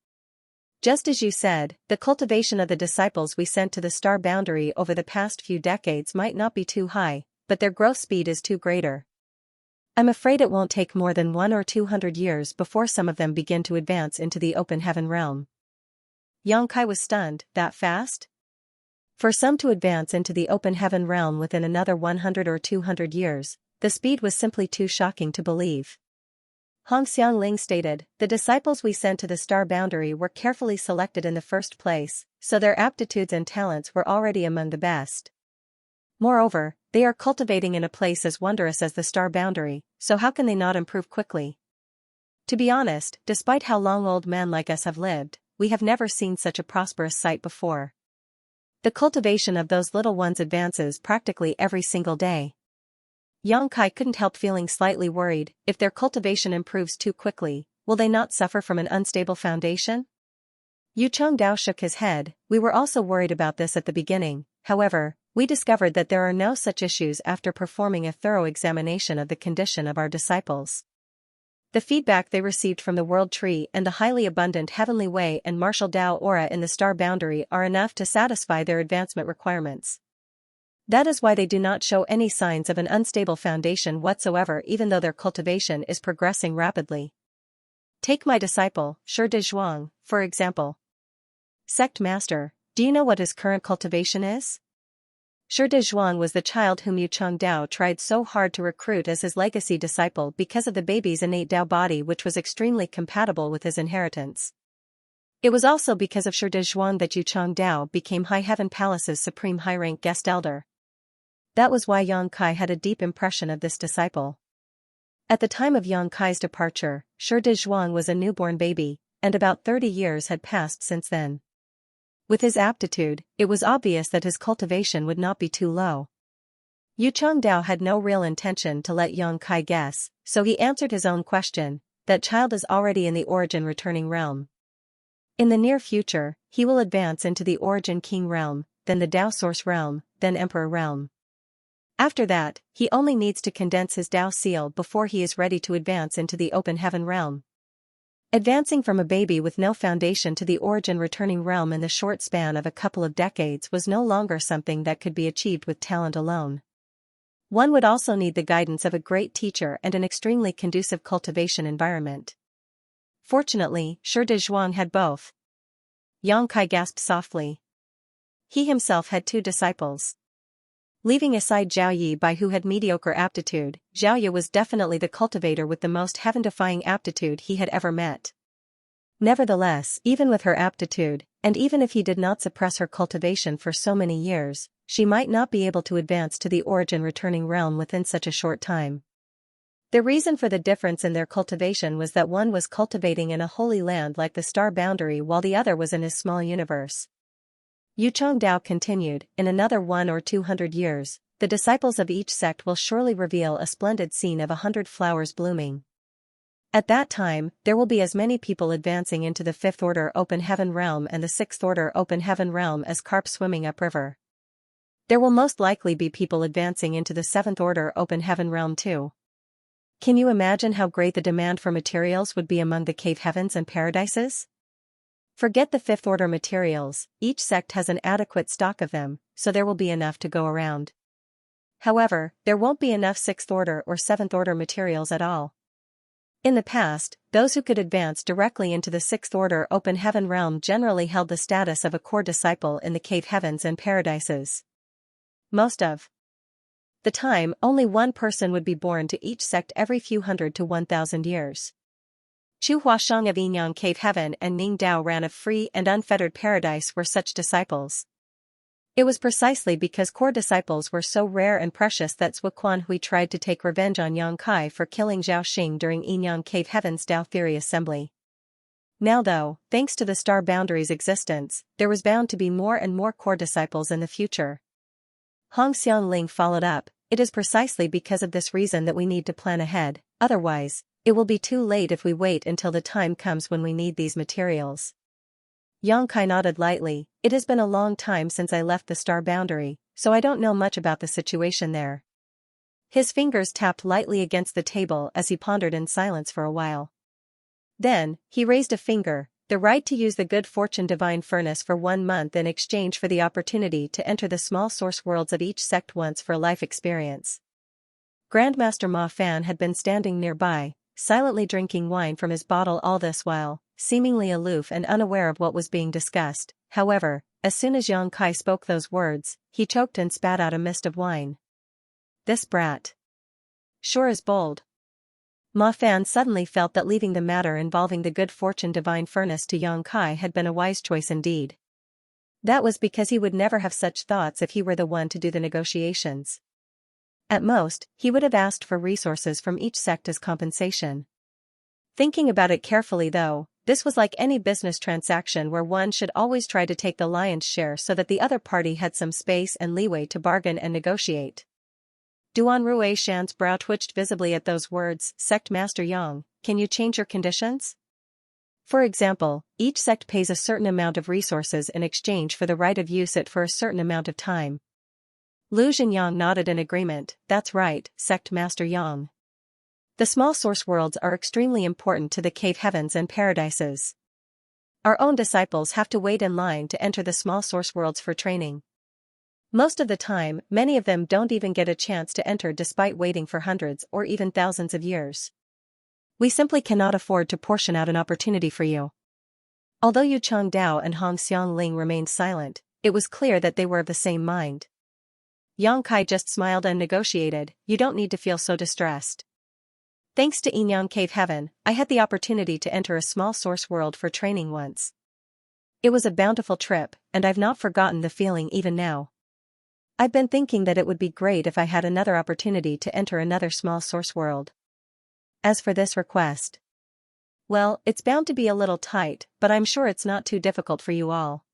Just as you said, the cultivation of the disciples we sent to the star boundary over the past few decades might not be too high, but their growth speed is too greater. I'm afraid it won't take more than 100 or 200 years before some of them begin to advance into the open heaven realm. Yang Kai was stunned. That fast? For some to advance into the open heaven realm within another 100 or 200 years, the speed was simply too shocking to believe. Hong Xiangling stated, the disciples we sent to the star boundary were carefully selected in the first place, so their aptitudes and talents were already among the best. Moreover, they are cultivating in a place as wondrous as the star boundary, so how can they not improve quickly? To be honest, despite how long old men like us have lived, we have never seen such a prosperous sight before. The cultivation of those little ones advances practically every single day. Yang Kai couldn't help feeling slightly worried. If their cultivation improves too quickly, will they not suffer from an unstable foundation? Yu Chengdao shook his head. We were also worried about this at the beginning. However, we discovered that there are no such issues after performing a thorough examination of the condition of our disciples. The feedback they received from the World Tree and the highly abundant Heavenly Way and Martial Dao Aura in the star boundary are enough to satisfy their advancement requirements. That is why they do not show any signs of an unstable foundation whatsoever, even though their cultivation is progressing rapidly. Take my disciple, Shi Dezhuang, for example. Sect Master, do you know what his current cultivation is? Shi Dezhuang was the child whom Yu Chengdao tried so hard to recruit as his legacy disciple because of the baby's innate Dao body, which was extremely compatible with his inheritance. It was also because of Shi Dezhuang that Yu Chengdao became High Heaven Palace's supreme high-rank guest elder. That was why Yang Kai had a deep impression of this disciple. At the time of Yang Kai's departure, Shi Dezhuang was a newborn baby, and about 30 years had passed since then. With his aptitude, it was obvious that his cultivation would not be too low. Yu Chengdao had no real intention to let Yang Kai guess, so he answered his own question. That child is already in the origin returning realm. In the near future, he will advance into the origin king realm, then the Dao source realm, then emperor realm. After that, he only needs to condense his Dao seal before he is ready to advance into the open heaven realm. Advancing from a baby with no foundation to the origin returning realm in the short span of a couple of decades was no longer something that could be achieved with talent alone. One would also need the guidance of a great teacher and an extremely conducive cultivation environment. Fortunately, Shi Dezhuang had both. Yang Kai gasped softly. He himself had 2 disciples. Leaving aside Zhao Yi Bai, who had mediocre aptitude, Zhao Yi was definitely the cultivator with the most heaven-defying aptitude he had ever met. Nevertheless, even with her aptitude, and even if he did not suppress her cultivation for so many years, she might not be able to advance to the origin returning realm within such a short time. The reason for the difference in their cultivation was that one was cultivating in a holy land like the star boundary while the other was in his small universe. Yu Chengdao continued, in another 100 or 200 years, the disciples of each sect will surely reveal a splendid scene of 100 flowers blooming. At that time, there will be as many people advancing into the 5th order open heaven realm and the 6th order open heaven realm as carp swimming upriver. There will most likely be people advancing into the 7th order open heaven realm too. Can you imagine how great the demand for materials would be among the cave heavens and paradises? Forget the 5th order materials, each sect has an adequate stock of them, so there will be enough to go around. However, there won't be enough 6th order or 7th order materials at all. In the past, those who could advance directly into the 6th order open heaven realm generally held the status of a core disciple in the cave heavens and paradises. Most of the time, only one person would be born to each sect every few hundred to 1,000 years. Chu Huashang of Yinyang Cave Heaven and Ning Dao ran a free and unfettered paradise were such disciples. It was precisely because core disciples were so rare and precious that Zhuquan Hui tried to take revenge on Yang Kai for killing Zhao Xing during Yinyang Cave Heaven's Dao Theory Assembly. Now though, thanks to the star boundary's existence, there was bound to be more and more core disciples in the future. Hong Xiangling followed up, "It is precisely because of this reason that we need to plan ahead, otherwise, it will be too late if we wait until the time comes when we need these materials." Yang Kai nodded lightly. "It has been a long time since I left the star boundary, so I don't know much about the situation there." His fingers tapped lightly against the table as he pondered in silence for a while. Then, he raised a finger, "The right to use the good fortune divine furnace for 1 month in exchange for the opportunity to enter the small source worlds of each sect once for a life experience." Grandmaster Ma Fan had been standing nearby, silently drinking wine from his bottle all this while, seemingly aloof and unaware of what was being discussed. However, as soon as Yang Kai spoke those words, he choked and spat out a mist of wine. "This brat sure is bold." Ma Fan suddenly felt that leaving the matter involving the good fortune divine furnace to Yang Kai had been a wise choice indeed. That was because he would never have such thoughts if he were the one to do the negotiations. At most, he would have asked for resources from each sect as compensation. Thinking about it carefully though, this was like any business transaction where one should always try to take the lion's share so that the other party had some space and leeway to bargain and negotiate. Duan Rui Shan's brow twitched visibly at those words. "Sect Master Yang, can you change your conditions? For example, each sect pays a certain amount of resources in exchange for the right of use it for a certain amount of time." Lu Zhenyang nodded in agreement. "That's right, Sect Master Yang. The small source worlds are extremely important to the cave heavens and paradises. Our own disciples have to wait in line to enter the small source worlds for training. Most of the time, many of them don't even get a chance to enter despite waiting for hundreds or even thousands of years. We simply cannot afford to portion out an opportunity for you." Although Yu Changdao and Hong Xiangling remained silent, it was clear that they were of the same mind. Yang Kai just smiled and negotiated. "You don't need to feel so distressed. Thanks to Yinyang Cave Heaven, I had the opportunity to enter a small source world for training once. It was a bountiful trip, and I've not forgotten the feeling even now. I've been thinking that it would be great if I had another opportunity to enter another small source world. As for this request, well, it's bound to be a little tight, but I'm sure it's not too difficult for you all."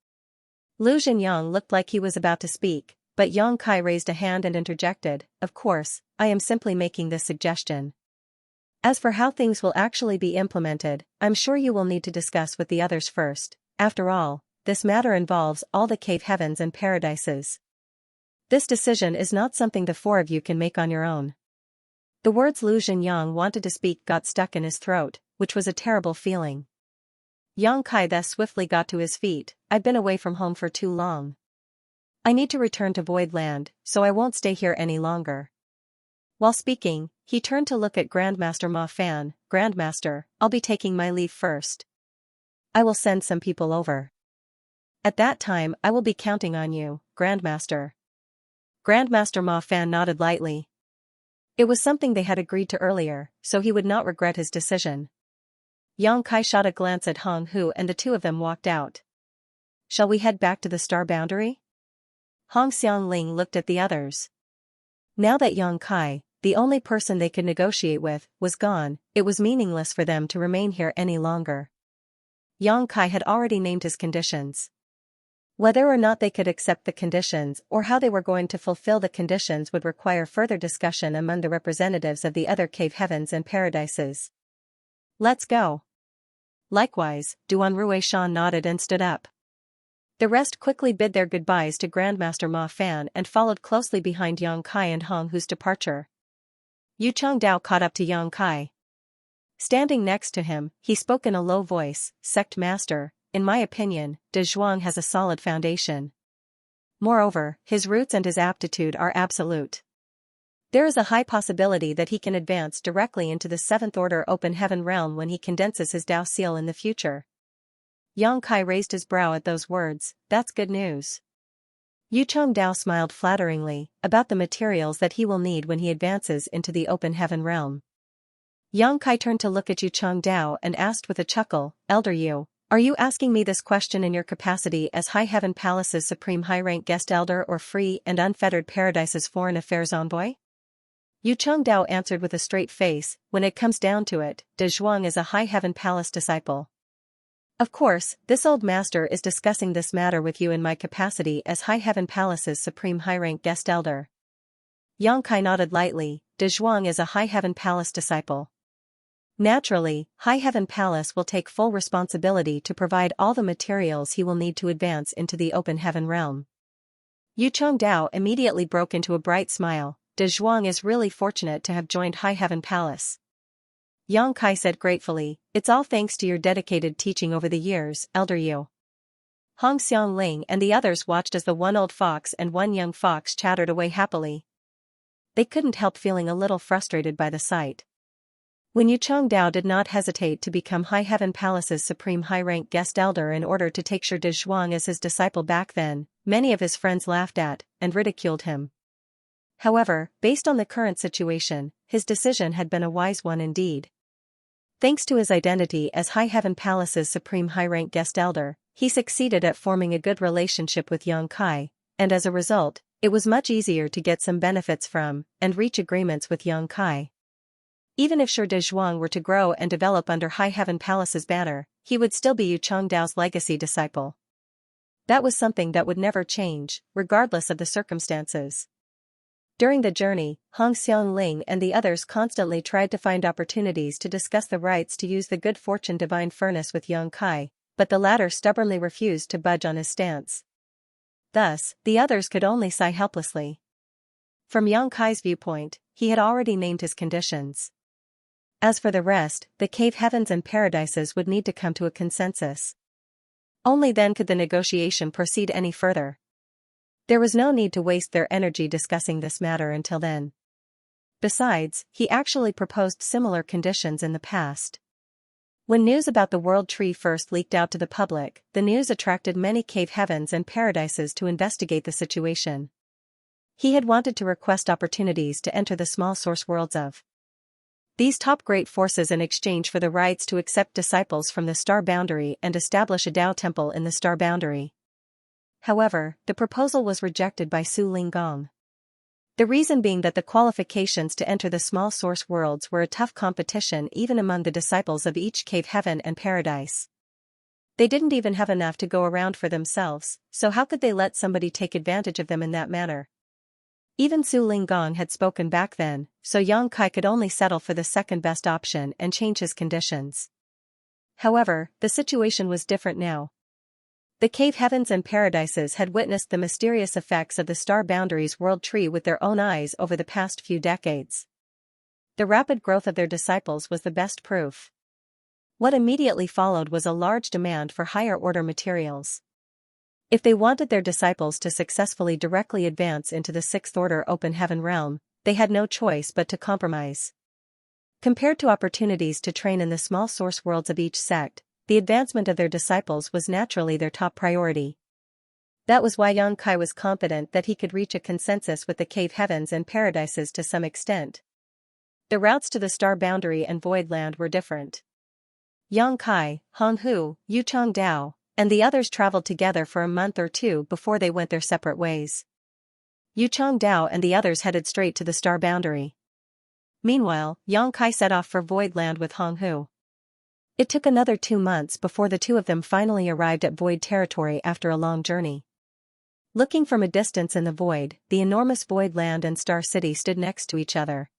Lu Zhenyang looked like he was about to speak, but Yang Kai raised a hand and interjected, "Of course, I am simply making this suggestion. As for how things will actually be implemented, I'm sure you will need to discuss with the others first. After all, this matter involves all the cave heavens and paradises. This decision is not something the 4 of you can make on your own." The words Lu Zhenyang wanted to speak got stuck in his throat, which was a terrible feeling. Yang Kai thus swiftly got to his feet. "I've been away from home for too long. I need to return to Void Land, so I won't stay here any longer." While speaking, he turned to look at Grandmaster Ma Fan. "Grandmaster, I'll be taking my leave first. I will send some people over. At that time I will be counting on you, Grandmaster." Grandmaster Ma Fan nodded lightly. It was something they had agreed to earlier, so he would not regret his decision. Yang Kai shot a glance at Hong Hu and the 2 of them walked out. "Shall we head back to the star boundary?" Hong Xiangling looked at the others. Now that Yang Kai, the only person they could negotiate with, was gone, it was meaningless for them to remain here any longer. Yang Kai had already named his conditions. Whether or not they could accept the conditions or how they were going to fulfill the conditions would require further discussion among the representatives of the other cave heavens and paradises. "Let's go." Likewise, Duan Ruishan nodded and stood up. The rest quickly bid their goodbyes to Grandmaster Ma Fan and followed closely behind Yang Kai and Hong Hu's departure. Yu Changdao caught up to Yang Kai. Standing next to him, he spoke in a low voice. "Sect Master, in my opinion, De Zhuang has a solid foundation. Moreover, his roots and his aptitude are absolute. There is a high possibility that he can advance directly into the 7th order open heaven realm when he condenses his Dao seal in the future." Yang Kai raised his brow at those words. "That's good news." Yu Changdao smiled flatteringly, "About the materials that he will need when he advances into the open heaven realm." Yang Kai turned to look at Yu Changdao and asked with a chuckle, "Elder Yu, Are you asking me this question in your capacity as High Heaven Palace's supreme high-rank guest elder or free and unfettered Paradise's foreign affairs envoy? Yu Chengdao answered with a straight face, when it comes down to it, De Zhuang is a High Heaven Palace disciple. Of course, this old master is discussing this matter with you in my capacity as High Heaven Palace's supreme high-rank guest elder. Yang Kai nodded lightly. De Zhuang is a High Heaven Palace disciple. Naturally, High Heaven Palace will take full responsibility to provide all the materials he will need to advance into the open heaven realm. Yu Chengdao immediately broke into a bright smile. De Zhuang is really fortunate to have joined High Heaven Palace. Yang Kai said gratefully, it's all thanks to your dedicated teaching over the years, Elder Yu. Hong Xiangling and the others watched as the one old fox and one young fox chattered away happily. They couldn't help feeling a little frustrated by the sight. When Yu Chengdao did not hesitate to become High Heaven Palace's supreme high-rank guest elder in order to take De Zhuang as his disciple back then, many of his friends laughed at and ridiculed him. However, based on the current situation, his decision had been a wise one indeed. Thanks to his identity as High Heaven Palace's supreme high-rank guest elder, he succeeded at forming a good relationship with Yang Kai, and as a result, it was much easier to get some benefits from and reach agreements with Yang Kai. Even if De Zhuang were to grow and develop under High Heaven Palace's banner, he would still be Yu Chengdao's legacy disciple. That was something that would never change, regardless of the circumstances. During the journey, Hong Xiangling and the others constantly tried to find opportunities to discuss the rights to use the good fortune divine furnace with Yang Kai, but the latter stubbornly refused to budge on his stance. Thus, the others could only sigh helplessly. From Yang Kai's viewpoint, he had already named his conditions. As for the rest, the cave heavens and paradises would need to come to a consensus. Only then could the negotiation proceed any further. There was no need to waste their energy discussing this matter until then. Besides, he actually proposed similar conditions in the past. When news about the World Tree first leaked out to the public, the news attracted many cave heavens and paradises to investigate the situation. He had wanted to request opportunities to enter the small source worlds of these top great forces in exchange for the rights to accept disciples from the star boundary and establish a Tao temple in the star boundary. However, the proposal was rejected by Su Linggong. The reason being that the qualifications to enter the small source worlds were a tough competition even among the disciples of each cave heaven and paradise. They didn't even have enough to go around for themselves, so how could they let somebody take advantage of them in that manner? Even Su Linggong had spoken back then, so Yang Kai could only settle for the second best option and change his conditions. However, the situation was different now. The cave heavens and paradises had witnessed the mysterious effects of the star boundaries world tree with their own eyes over the past few decades. The rapid growth of their disciples was the best proof. What immediately followed was a large demand for higher-order materials. If they wanted their disciples to successfully directly advance into the sixth-order open heaven realm, they had no choice but to compromise. Compared to opportunities to train in the small source worlds of each sect, the advancement of their disciples was naturally their top priority. That was why Yang Kai was confident that he could reach a consensus with the cave heavens and paradises to some extent. The routes to the star boundary and void land were different. Yang Kai, Hong Hu, Yu Chengdao, and the others traveled together for a month or two before they went their separate ways. Yu Chengdao and the others headed straight to the star boundary. Meanwhile, Yang Kai set off for void land with Hong Hu. It took another 2 months before the two of them finally arrived at void territory after a long journey. Looking from a distance in the void, the enormous void land and Star City stood next to each other.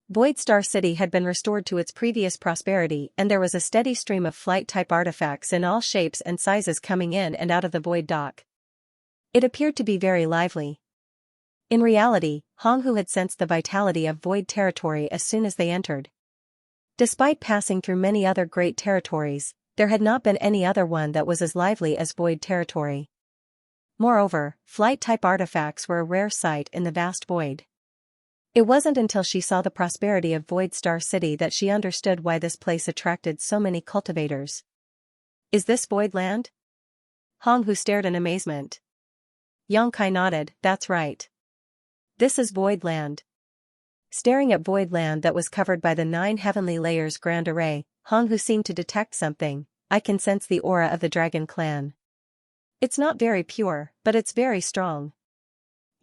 Void Star City had been restored to its previous prosperity and there was a steady stream of flight-type artifacts in all shapes and sizes coming in and out of the void dock. It appeared to be very lively. In reality, Hong Hu had sensed the vitality of void territory as soon as they entered. Despite passing through many other great territories, there had not been any other one that was as lively as void territory. Moreover, flight-type artifacts were a rare sight in the vast void. It wasn't until she saw the prosperity of Void Star City that she understood why this place attracted so many cultivators. Is this void land? Hong Hu stared in amazement. Yang Kai nodded, that's right. This is void land. Staring at void land that was covered by the 9 heavenly layers grand array, Hong Hu seemed to detect something, I can sense the aura of the dragon clan. It's not very pure, but it's very strong.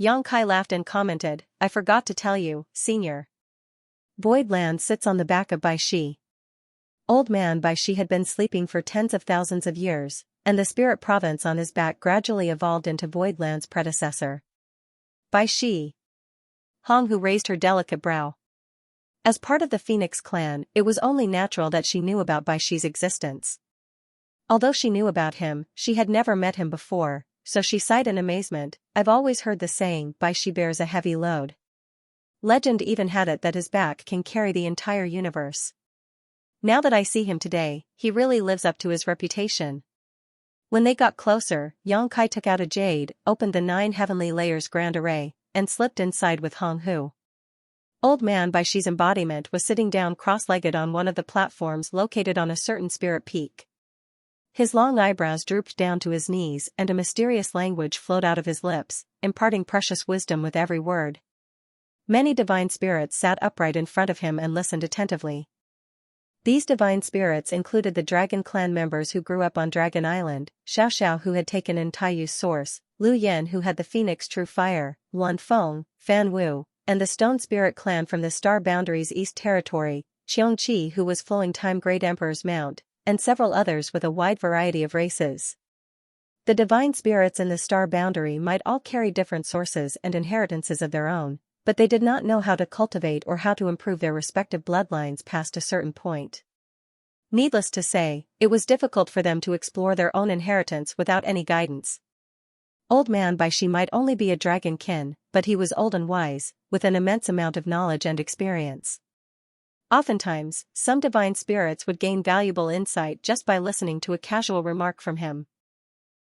Xianxia laughed and commented, I forgot to tell you, senior. Void Land sits on the back of Bai Shi. Old man Bai Shi had been sleeping for tens of thousands of years, and the spirit province on his back gradually evolved into Void Land's predecessor. Bai Shi. Hong Hu raised her delicate brow. As part of the Phoenix clan, it was only natural that she knew about Bai Shi's existence. Although she knew about him, she had never met him before, so she sighed in amazement. I've always heard the saying, Bai Shi bears a heavy load. Legend even had it that his back can carry the entire universe. Now that I see him today, he really lives up to his reputation. When they got closer, Xianxia took out a jade, opened the 9 heavenly layers grand array, and slipped inside with Hong Hu. Old man Bai Shi's embodiment was sitting down cross-legged on one of the platforms located on a certain spirit peak. His long eyebrows drooped down to his knees and a mysterious language flowed out of his lips, imparting precious wisdom with every word. Many divine spirits sat upright in front of him and listened attentively. These divine spirits included the Dragon Clan members who grew up on Dragon Island, Xiaoxiao who had taken in Taiyu's source, Lu Yan who had the Phoenix True Fire, Luan Feng, Fan Wu, and the Stone Spirit Clan from the Star Boundaries East Territory, Qiongqi who was flowing Time Great Emperor's Mount, and several others with a wide variety of races. The divine spirits in the Star Boundary might all carry different sources and inheritances of their own, but they did not know how to cultivate or how to improve their respective bloodlines past a certain point. Needless to say, it was difficult for them to explore their own inheritance without any guidance. Old man Bai Shi might only be a dragon kin, but he was old and wise, with an immense amount of knowledge and experience. Oftentimes, some divine spirits would gain valuable insight just by listening to a casual remark from him.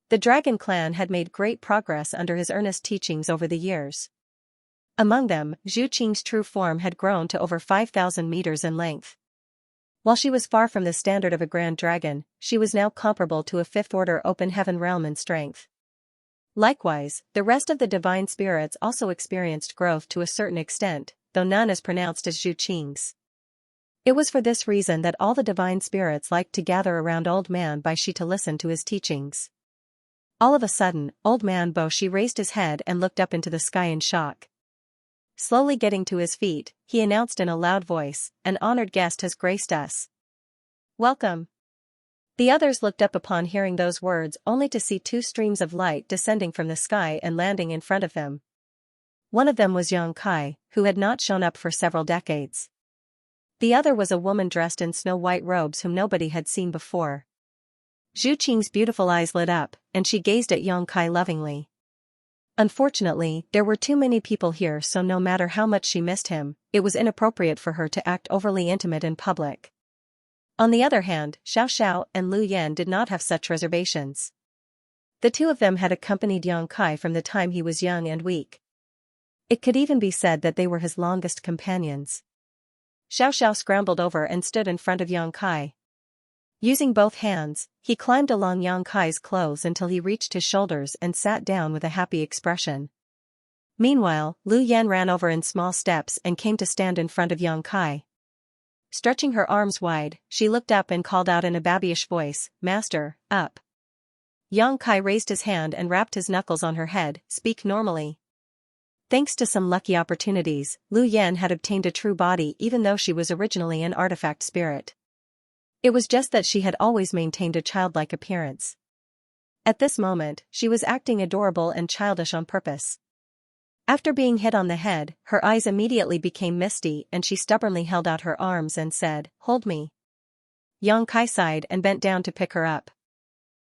The Dragon Clan had made great progress under his earnest teachings over the years. Among them, Zhu Qing's true form had grown to over 5,000 meters in length. While she was far from the standard of a grand dragon, she was now comparable to a fifth-order open heaven realm in strength. Likewise, the rest of the divine spirits also experienced growth to a certain extent, though none as pronounced as Zhu Qing's. It was for this reason that all the divine spirits liked to gather around Old Man Bai Shi to listen to his teachings. All of a sudden, Old Man Bai Shi raised his head and looked up into the sky in shock. Slowly getting to his feet, he announced in a loud voice, "An honored guest has graced us. Welcome." The others looked up upon hearing those words only to see 2 streams of light descending from the sky and landing in front of them. One of them was Xianxia, who had not shown up for several decades. The other was a woman dressed in snow-white robes whom nobody had seen before. Zhu Qing's beautiful eyes lit up, and she gazed at Xianxia lovingly. Unfortunately, there were too many people here, so no matter how much she missed him, it was inappropriate for her to act overly intimate in public. On the other hand, Xiaoxiao and Lu Yan did not have such reservations. The two of them had accompanied Xianxia from the time he was young and weak. It could even be said that they were his longest companions. Xiaoxiao scrambled over and stood in front of Xianxia. Using both hands, he climbed along Xianxia's clothes until he reached his shoulders and sat down with a happy expression. Meanwhile, Lu Yan ran over in small steps and came to stand in front of Xianxia. Stretching her arms wide, she looked up and called out in a babyish voice, "Master, up." Xianxia raised his hand and rapped his knuckles on her head, "Speak normally." Thanks to some lucky opportunities, Lu Yan had obtained a true body even though she was originally an artifact spirit. It was just that she had always maintained a childlike appearance. At this moment, she was acting adorable and childish on purpose. After being hit on the head, her eyes immediately became misty and she stubbornly held out her arms and said, "Hold me." Xianxia sighed and bent down to pick her up.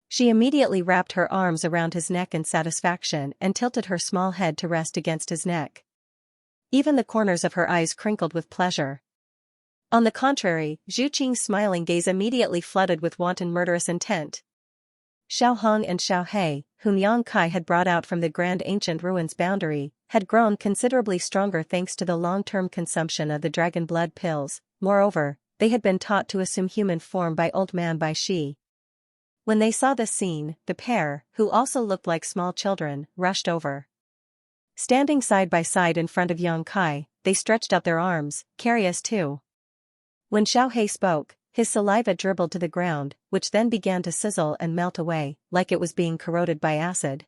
She immediately wrapped her arms around his neck in satisfaction and tilted her small head to rest against his neck. Even the corners of her eyes crinkled with pleasure. On the contrary, Zhu Qing's smiling gaze immediately flooded with wanton murderous intent. Xiao Hong and Xiao He, whom Xianxia had brought out from the Grand Ancient Ruins boundary, had grown considerably stronger thanks to the long-term consumption of the dragon blood pills. Moreover, they had been taught to assume human form by Old Man Bai Shi. When they saw this scene, the pair, who also looked like small children, rushed over. Standing side by side in front of Xianxia, they stretched out their arms, "Carry us too." When Xiao He spoke, His saliva dribbled to the ground, which then began to sizzle and melt away, like it was being corroded by acid.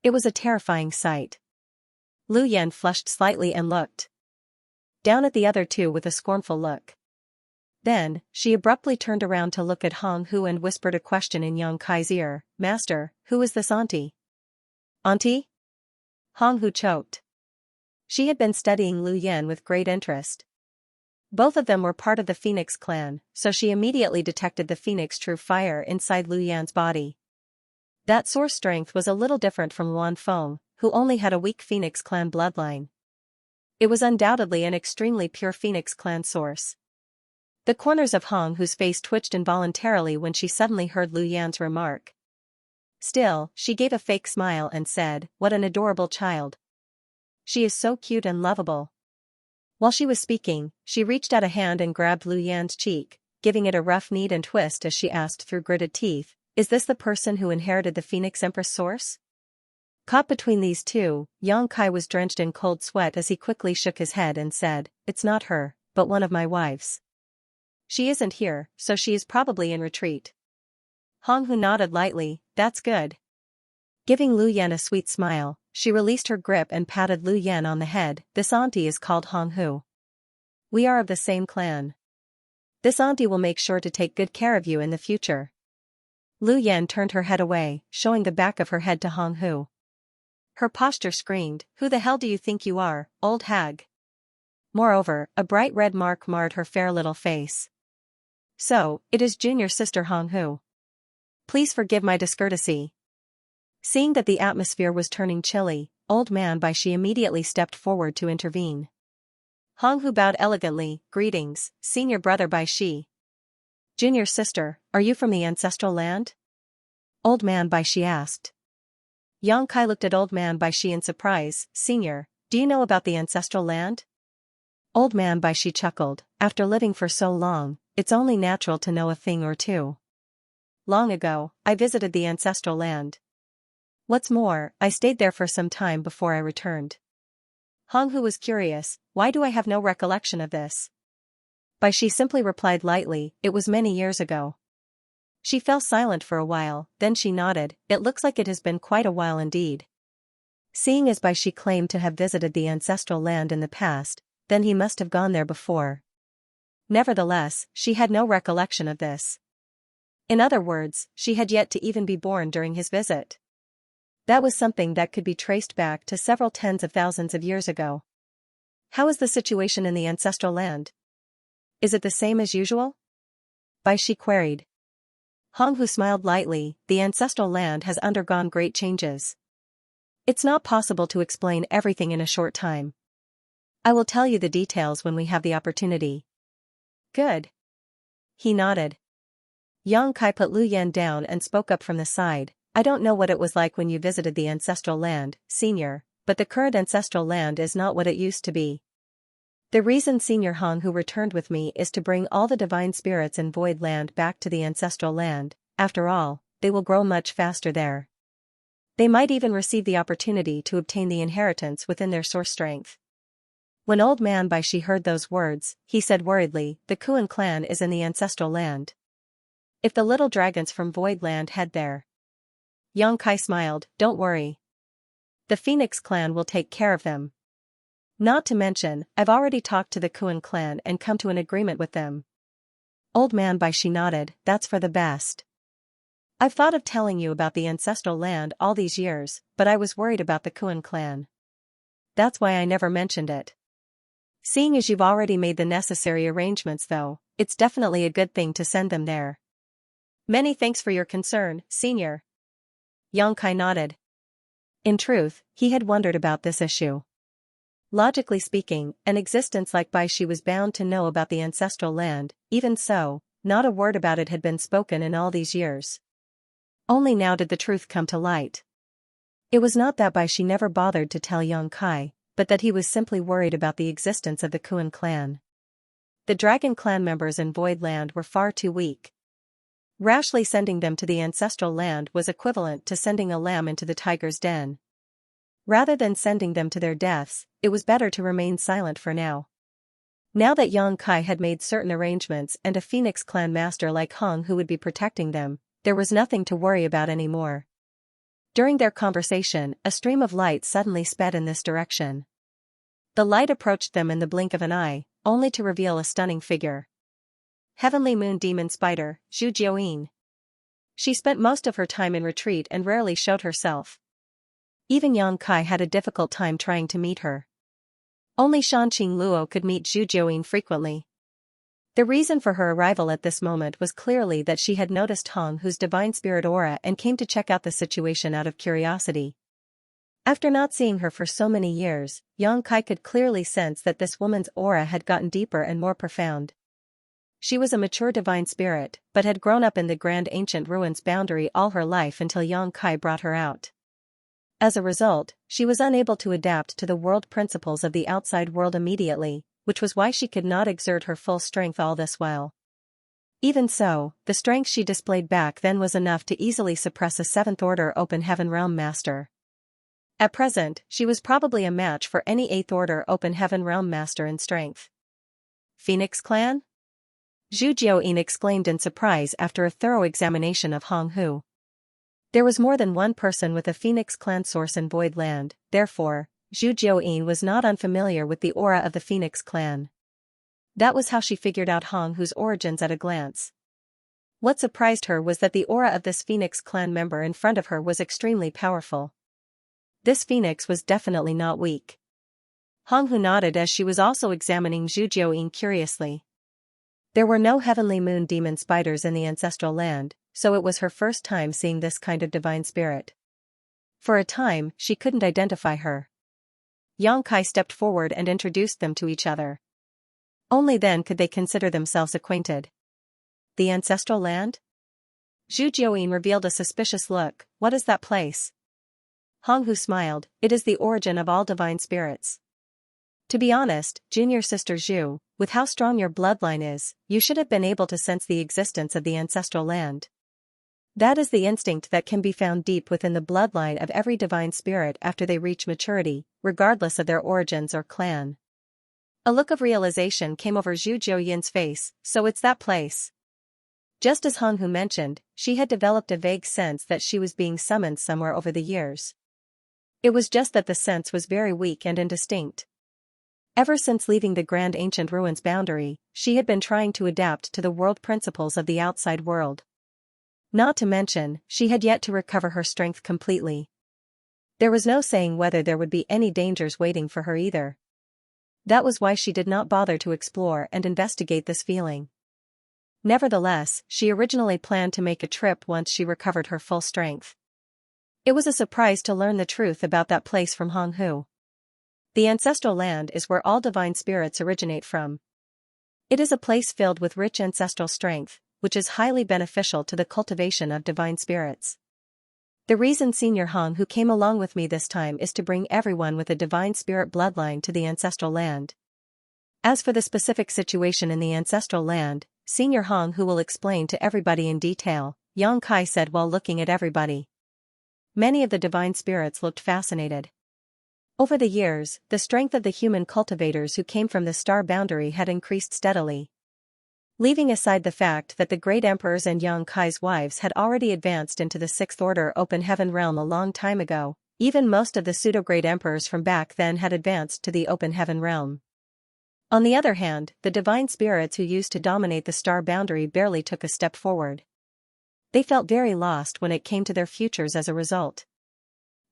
It was a terrifying sight. Lu Yan flushed slightly and looked down at the other two with a scornful look. Then, she abruptly turned around to look at Hong Hu and whispered a question in Yang Kai's ear. "Master, who is this auntie?" "Auntie?" Hong Hu choked. She had been studying Lu Yan with great interest. Both of them were part of the Phoenix clan, so she immediately detected the Phoenix true fire inside Lu Yan's body. That source strength was a little different from Luan Feng, who only had a weak Phoenix clan bloodline. It was undoubtedly an extremely pure Phoenix clan source. The corners of Hong Hu's face twitched involuntarily when she suddenly heard Lu Yan's remark. Still, she gave a fake smile and said, "What an adorable child. She is so cute and lovable." While she was speaking, she reached out a hand and grabbed Lu Yan's cheek, giving it a rough knead and twist as she asked through gritted teeth, "Is this the person who inherited the Phoenix Empress source?" Caught between these two, Yang Kai was drenched in cold sweat as he quickly shook his head and said, "It's not her, but one of my wives. She isn't here, so she is probably in retreat." Hong Hu nodded lightly. "That's good." Giving Lu Yan a sweet smile, she released her grip and patted Lu Yan on the head. "This auntie is called Hong Hu. We are of the same clan. This auntie will make sure to take good care of you in the future." Lu Yan turned her head away, showing the back of her head to Hong Hu. Her posture screamed, "Who the hell do you think you are, old hag?" Moreover, a bright red mark marred her fair little face. "So, it is junior sister Hong Hu. Please forgive my discourtesy." Seeing that the atmosphere was turning chilly, Old Man Bai Shi immediately stepped forward to intervene. Hong Hu bowed elegantly. "Greetings, senior brother Bai Shi." "Junior sister, are you from the ancestral land?" Old Man Bai Shi asked. Yang Kai looked at Old Man Bai Shi in surprise. "Senior, do you know about the ancestral land?" Old Man Bai Shi chuckled. "After living for so long, it's only natural to know a thing or two. Long ago, I visited the ancestral land. What's more, I stayed there for some time before I returned." Hong Hu was curious. "Why do I have no recollection of this?" Bai Shi simply replied lightly, "It was many years ago." She fell silent for a while, then she nodded. "It looks like it has been quite a while indeed." Seeing as Bai Shi claimed to have visited the ancestral land in the past, then he must have gone there before. Nevertheless, she had no recollection of this. In other words, she had yet to even be born during his visit. That was something that could be traced back to several tens of thousands of years ago. "How is the situation in the ancestral land? Is it the same as usual?" Bai Shi queried. Hong Hu smiled lightly. "The ancestral land has undergone great changes. It's not possible to explain everything in a short time. I will tell you the details when we have the opportunity." "Good." He nodded. Yang Kai put Lu Yan down and spoke up from the side. "I don't know what it was like when you visited the ancestral land, senior, but the current ancestral land is not what it used to be. The reason Senior Hong Hu returned with me is to bring all the divine spirits in Void Land back to the ancestral land. After all, they will grow much faster there. They might even receive the opportunity to obtain the inheritance within their source strength." When Old Man Bai Shi heard those words, he said worriedly, "The Kuan clan is in the ancestral land. If the little dragons from Void Land head there..." Yang Kai smiled. "Don't worry. The Phoenix clan will take care of them. Not to mention, I've already talked to the Kuan clan and come to an agreement with them." Old Man Bai Shi nodded. "That's for the best. I've thought of telling you about the ancestral land all these years, but I was worried about the Kuan clan. That's why I never mentioned it. Seeing as you've already made the necessary arrangements though, it's definitely a good thing to send them there." "Many thanks for your concern, senior." Yang Kai nodded. In truth, he had wondered about this issue. Logically speaking, an existence like Bai Shi was bound to know about the ancestral land. Even so, not a word about it had been spoken in all these years. Only now did the truth come to light. It was not that Bai Shi never bothered to tell Yang Kai, but that he was simply worried about the existence of the Kuan clan. The Dragon clan members in Void Land were far too weak. Rashly sending them to the ancestral land was equivalent to sending a lamb into the tiger's den. Rather than sending them to their deaths, it was better to remain silent for now. Now that Yang Kai had made certain arrangements and a Phoenix clan master like Hong who would be protecting them, there was nothing to worry about anymore. During their conversation, a stream of light suddenly sped in this direction. The light approached them in the blink of an eye, only to reveal a stunning figure. Heavenly Moon Demon Spider, Zhu Jiuyin. She spent most of her time in retreat and rarely showed herself. Even Yang Kai had a difficult time trying to meet her. Only Shanqing Luo could meet Zhu Jiuyin frequently. The reason for her arrival at this moment was clearly that she had noticed Hong Hu's divine spirit aura and came to check out the situation out of curiosity. After not seeing her for so many years, Yang Kai could clearly sense that this woman's aura had gotten deeper and more profound. She was a mature divine spirit, but had grown up in the Grand Ancient Ruins boundary all her life until Yang Kai brought her out. As a result, she was unable to adapt to the world principles of the outside world immediately, which was why she could not exert her full strength all this while. Even so, the strength she displayed back then was enough to easily suppress a 7th-order Open Heaven Realm master. At present, she was probably a match for any 8th-order Open Heaven Realm master in strength. Phoenix Clan? Zhu Jiuyin exclaimed in surprise after a thorough examination of Hong Hu. There was more than one person with a Phoenix Clan source in Void Land, therefore, Zhu Jiuyin was not unfamiliar with the aura of the Phoenix Clan. That was how she figured out Hong Hu's origins at a glance. What surprised her was that the aura of this Phoenix Clan member in front of her was extremely powerful. This phoenix was definitely not weak. Hong Hu nodded as she was also examining Zhu Jiuyin curiously. There were no heavenly moon demon spiders in the ancestral land, so it was her first time seeing this kind of divine spirit. For a time, she couldn't identify her. Yang Kai stepped forward and introduced them to each other. Only then could they consider themselves acquainted. The ancestral land? Zhu Jiuyin revealed a suspicious look. What is that place? Hong Hu smiled. It is the origin of all divine spirits. To be honest, junior sister Zhu, with how strong your bloodline is, you should have been able to sense the existence of the ancestral land. That is the instinct that can be found deep within the bloodline of every divine spirit after they reach maturity, regardless of their origins or clan. A look of realization came over Zhu Jiuyin's face. So it's that place. Just as Hong Hu mentioned, she had developed a vague sense that she was being summoned somewhere over the years. It was just that the sense was very weak and indistinct. Ever since leaving the Grand Ancient Ruins boundary, she had been trying to adapt to the world principles of the outside world. Not to mention, she had yet to recover her strength completely. There was no saying whether there would be any dangers waiting for her either. That was why she did not bother to explore and investigate this feeling. Nevertheless, she originally planned to make a trip once she recovered her full strength. It was a surprise to learn the truth about that place from Hong Hu. The ancestral land is where all divine spirits originate from. It is a place filled with rich ancestral strength, which is highly beneficial to the cultivation of divine spirits. The reason Senior Hong Hu came along with me this time is to bring everyone with a divine spirit bloodline to the ancestral land. As for the specific situation in the ancestral land, Senior Hong Hu will explain to everybody in detail, Yang Kai said while looking at everybody. Many of the divine spirits looked fascinated. Over the years, the strength of the human cultivators who came from the star boundary had increased steadily. Leaving aside the fact that the great emperors and Yang Kai's wives had already advanced into the 6th order Open Heaven realm a long time ago, even most of the pseudo-great emperors from back then had advanced to the Open Heaven realm. On the other hand, the divine spirits who used to dominate the star boundary barely took a step forward. They felt very lost when it came to their futures as a result.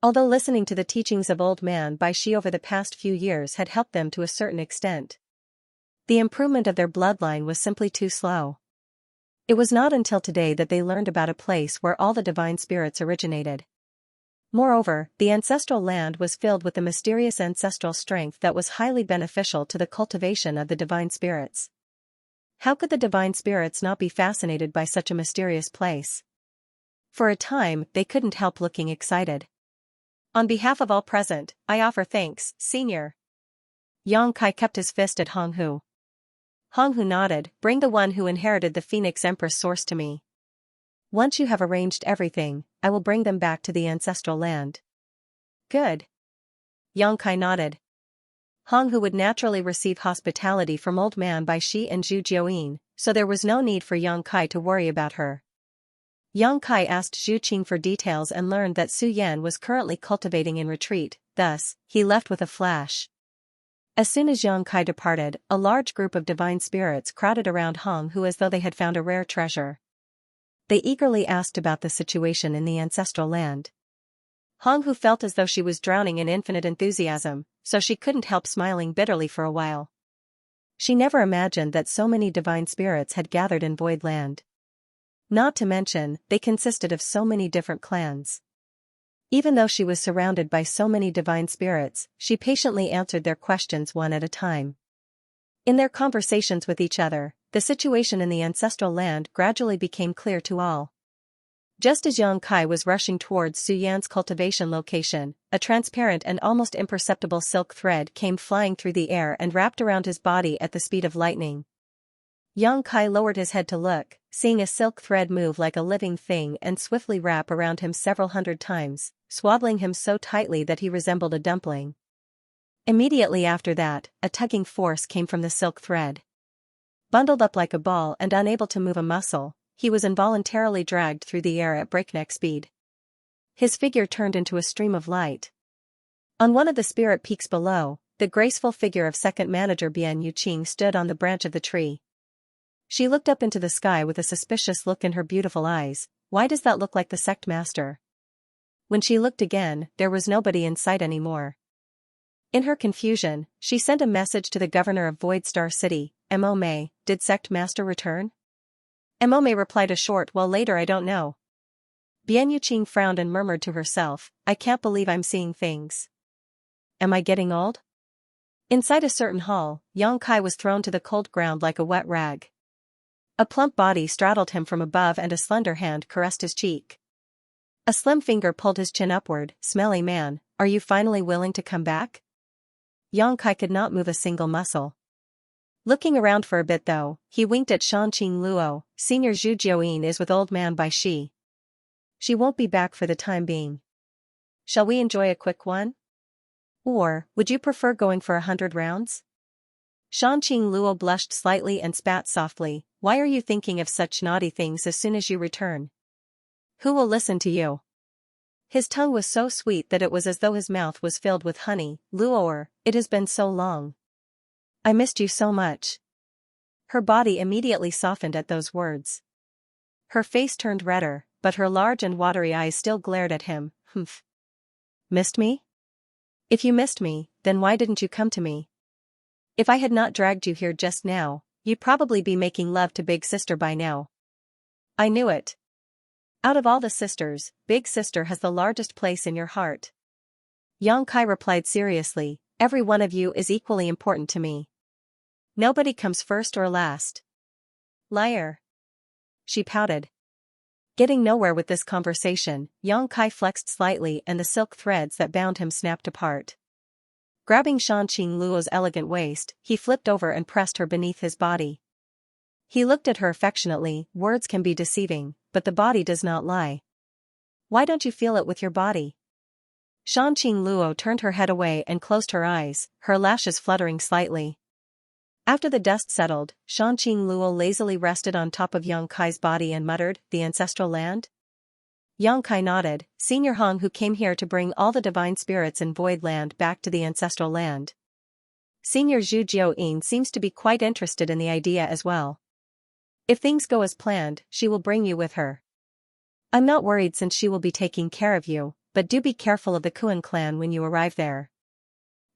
Although listening to the teachings of Old Man Bai Shi over the past few years had helped them to a certain extent, the improvement of their bloodline was simply too slow. It was not until today that they learned about a place where all the divine spirits originated. Moreover, the ancestral land was filled with the mysterious ancestral strength that was highly beneficial to the cultivation of the divine spirits. How could the divine spirits not be fascinated by such a mysterious place? For a time, they couldn't help looking excited. On behalf of all present, I offer thanks, Senior. Yang Kai kept his fist at Hong Hu. Hong Hu nodded. Bring the one who inherited the Phoenix Empress source to me. Once you have arranged everything, I will bring them back to the ancestral land. Good. Yang Kai nodded. Hong Hu would naturally receive hospitality from Old Man Bai Shi and Zhu Jiuyin, so there was no need for Yang Kai to worry about her. Yang Kai asked Zhu Qing for details and learned that Su Yan was currently cultivating in retreat, thus, he left with a flash. As soon as Yang Kai departed, a large group of divine spirits crowded around Hong Hu as though they had found a rare treasure. They eagerly asked about the situation in the ancestral land. Hong Hu felt as though she was drowning in infinite enthusiasm, so she couldn't help smiling bitterly for a while. She never imagined that so many divine spirits had gathered in Void Land. Not to mention, they consisted of so many different clans. Even though she was surrounded by so many divine spirits, she patiently answered their questions one at a time. In their conversations with each other, the situation in the ancestral land gradually became clear to all. Just as Yang Kai was rushing towards Su Yan's cultivation location, a transparent and almost imperceptible silk thread came flying through the air and wrapped around his body at the speed of lightning. Yang Kai lowered his head to look, seeing a silk thread move like a living thing and swiftly wrap around him several hundred times, swaddling him so tightly that he resembled a dumpling. Immediately after that, a tugging force came from the silk thread. Bundled up like a ball and unable to move a muscle, he was involuntarily dragged through the air at breakneck speed. His figure turned into a stream of light. On one of the spirit peaks below, the graceful figure of second manager Bian Yuqing stood on the branch of the tree. She looked up into the sky with a suspicious look in her beautiful eyes. Why does that look like the sect master? When she looked again, there was nobody in sight anymore. In her confusion, she sent a message to the governor of Void Star City, Mo Mei, did sect master return? Mo Mei replied a short while later, I don't know. Bian Yuqing frowned and murmured to herself, I can't believe I'm seeing things. Am I getting old? Inside a certain hall, Yang Kai was thrown to the cold ground like a wet rag. A plump body straddled him from above and a slender hand caressed his cheek. A slim finger pulled his chin upward. Smelly man, are you finally willing to come back? Yang Kai could not move a single muscle. Looking around for a bit though, he winked at Shanqing Luo. Senior Zhu Jiuyin is with Old Man Bai Shi. She won't be back for the time being. Shall we enjoy a quick one? Or, would you prefer going for 100 rounds? Shanqing Luo blushed slightly and spat softly. Why are you thinking of such naughty things as soon as you return? Who will listen to you? His tongue was so sweet that it was as though his mouth was filled with honey. Luoer, it has been so long. I missed you so much. Her body immediately softened at those words. Her face turned redder, but her large and watery eyes still glared at him. Humph. Missed me? If you missed me, then why didn't you come to me? If I had not dragged you here just now, you'd probably be making love to Big Sister by now. I knew it. Out of all the sisters, Big Sister has the largest place in your heart. Yang Kai replied seriously, every one of you is equally important to me. Nobody comes first or last. Liar. She pouted. Getting nowhere with this conversation, Yang Kai flexed slightly and the silk threads that bound him snapped apart. Grabbing Shanqing Luo's elegant waist, he flipped over and pressed her beneath his body. He looked at her affectionately. Words can be deceiving, but the body does not lie. Why don't you feel it with your body? Shanqing Luo turned her head away and closed her eyes, her lashes fluttering slightly. After the dust settled, Shanqing Luo lazily rested on top of Yang Kai's body and muttered, the ancestral land? Yang Kai nodded. Senior Hong who came here to bring all the divine spirits in Void Land back to the ancestral land. Senior Zhu Jiuyin seems to be quite interested in the idea as well. If things go as planned, she will bring you with her. I'm not worried since she will be taking care of you, but do be careful of the Kuan clan when you arrive there.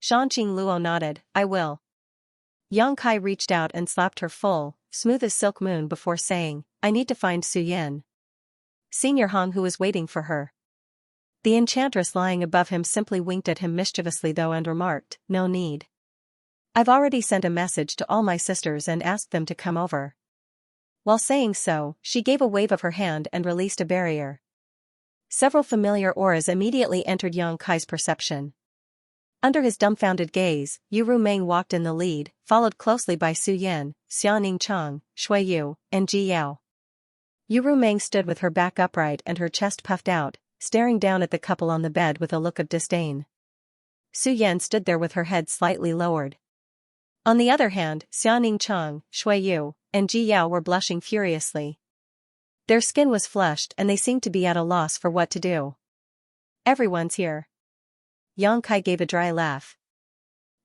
Shanqing Luo nodded, I will. Yang Kai reached out and slapped her full, smooth as silk moon before saying, I need to find Su Yan. Senior Hong who was waiting for her. The enchantress lying above him simply winked at him mischievously though and remarked, no need. I've already sent a message to all my sisters and asked them to come over. While saying so, she gave a wave of her hand and released a barrier. Several familiar auras immediately entered Yang Kai's perception. Under his dumbfounded gaze, Yu Rumeng walked in the lead, followed closely by Su Yan, Xianing Chang, Shui Yu, and Ji Yao. Yu Rumeng stood with her back upright and her chest puffed out, staring down at the couple on the bed with a look of disdain. Su Yan stood there with her head slightly lowered. On the other hand, Xianing Chang, Shui Yu, and Ji Yao were blushing furiously. Their skin was flushed and they seemed to be at a loss for what to do. Everyone's here. Yang Kai gave a dry laugh.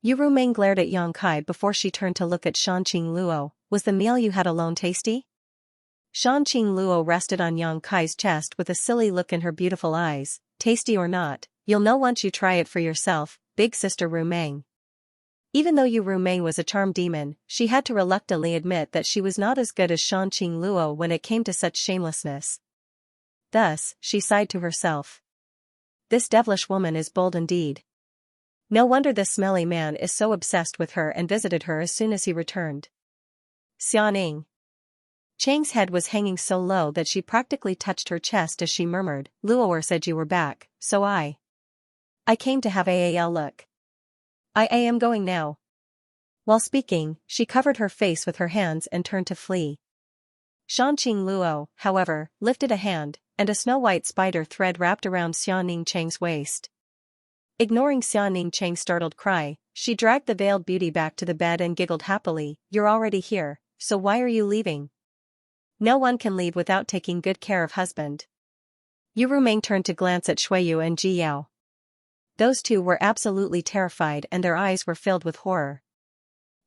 Yu Rumeng glared at Yang Kai before she turned to look at Shanqing Luo. Was the meal you had alone tasty? Shanqing Luo rested on Yang Kai's chest with a silly look in her beautiful eyes. Tasty or not, you'll know once you try it for yourself, big sister Rumeng. Even though Yu Rumeng was a charm demon, she had to reluctantly admit that she was not as good as Shanqing Luo when it came to such shamelessness. Thus, she sighed to herself. This devilish woman is bold indeed. No wonder this smelly man is so obsessed with her and visited her as soon as he returned. Xianing. Chang's head was hanging so low that she practically touched her chest as she murmured, Luoer said you were back, so I came to have a look. I am going now. While speaking, she covered her face with her hands and turned to flee. Shanqing Luo, however, lifted a hand, and a snow-white spider thread wrapped around Xianing Chang's waist. Ignoring Xianing Chang's startled cry, she dragged the veiled beauty back to the bed and giggled happily, You're already here, so why are you leaving? No one can leave without taking good care of husband. Yu Rumeng turned to glance at Shuiyu and Ji Yao. Those two were absolutely terrified and their eyes were filled with horror.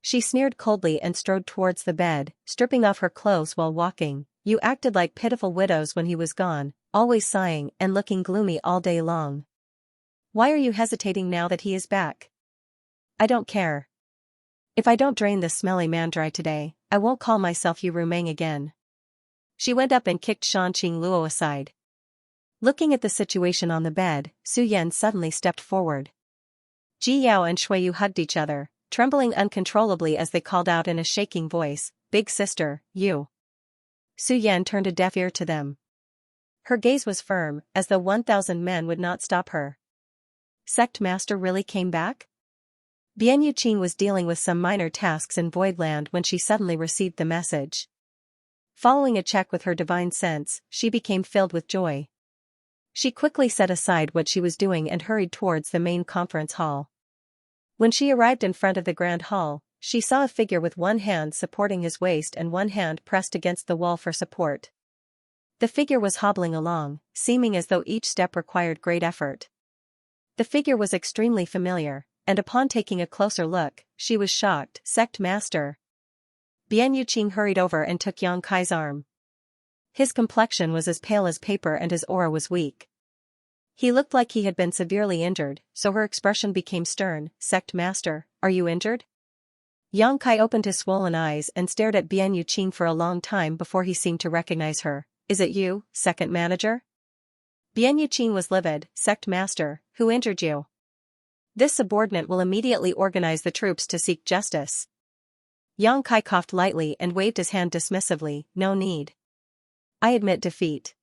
She sneered coldly and strode towards the bed, stripping off her clothes while walking. You acted like pitiful widows when he was gone, always sighing and looking gloomy all day long. Why are you hesitating now that he is back? I don't care. If I don't drain this smelly man dry today, I won't call myself Yu Rumeng again. She went up and kicked Shanqing Luo aside. Looking at the situation on the bed, Su Yan suddenly stepped forward. Ji Yao and Shuiyu hugged each other, trembling uncontrollably as they called out in a shaking voice, Big sister, you. Su Yan turned a deaf ear to them. Her gaze was firm, as though 1,000 men would not stop her. Sect Master really came back? Bian Yuqing was dealing with some minor tasks in Voidland when she suddenly received the message. Following a check with her divine sense, she became filled with joy. She quickly set aside what she was doing and hurried towards the main conference hall. When she arrived in front of the grand hall, she saw a figure with one hand supporting his waist and one hand pressed against the wall for support. The figure was hobbling along, seeming as though each step required great effort. The figure was extremely familiar, and upon taking a closer look, she was shocked. Sect Master. Bian Yuqing hurried over and took Yang Kai's arm. His complexion was as pale as paper and his aura was weak. He looked like he had been severely injured, so her expression became stern. Sect Master, are you injured? Yang Kai opened his swollen eyes and stared at Bian Yuqing for a long time before he seemed to recognize her. Is it you, second manager? Bian Yuqing was livid. Sect Master, who injured you? This subordinate will immediately organize the troops to seek justice. Yang Kai coughed lightly and waved his hand dismissively. No need. I admit defeat.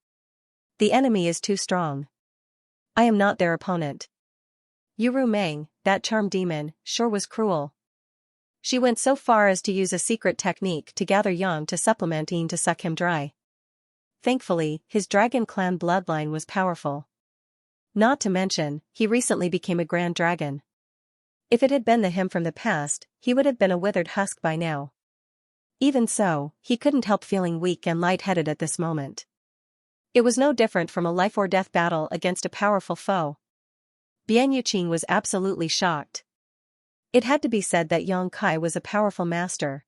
The enemy is too strong. I am not their opponent. Yu Rumeng, that charm demon, sure was cruel. She went so far as to use a secret technique to gather yang to supplement Yin to suck him dry. Thankfully, his dragon clan bloodline was powerful. Not to mention, he recently became a grand dragon. If it had been the him from the past, he would have been a withered husk by now. Even so, he couldn't help feeling weak and lightheaded at this moment. It was no different from a life-or-death battle against a powerful foe. Bian Yuqing was absolutely shocked. It had to be said that Yang Kai was a powerful master.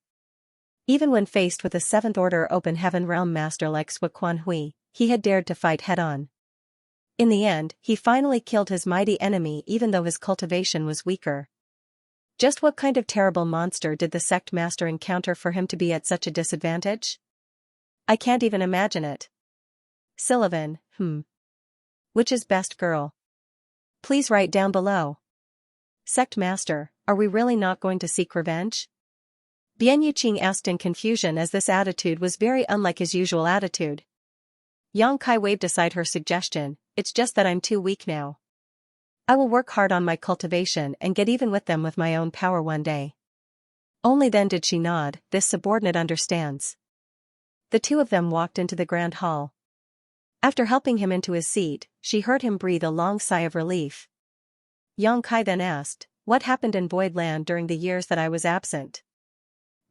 Even when faced with a 7th-order open heaven realm master like Sui Hui, he had dared to fight head-on. In the end, he finally killed his mighty enemy even though his cultivation was weaker. Just what kind of terrible monster did the sect master encounter for him to be at such a disadvantage? I can't even imagine it. Sullivan, Which is best girl? Please write down below. Sect master, are we really not going to seek revenge? Bian Yuqing asked in confusion as this attitude was very unlike his usual attitude. Yang Kai waved aside her suggestion, it's just that I'm too weak now. I will work hard on my cultivation and get even with them with my own power one day. Only then did she nod, this subordinate understands. The two of them walked into the grand hall. After helping him into his seat, she heard him breathe a long sigh of relief. Yang Kai then asked, "What happened in Void Land during the years that I was absent?"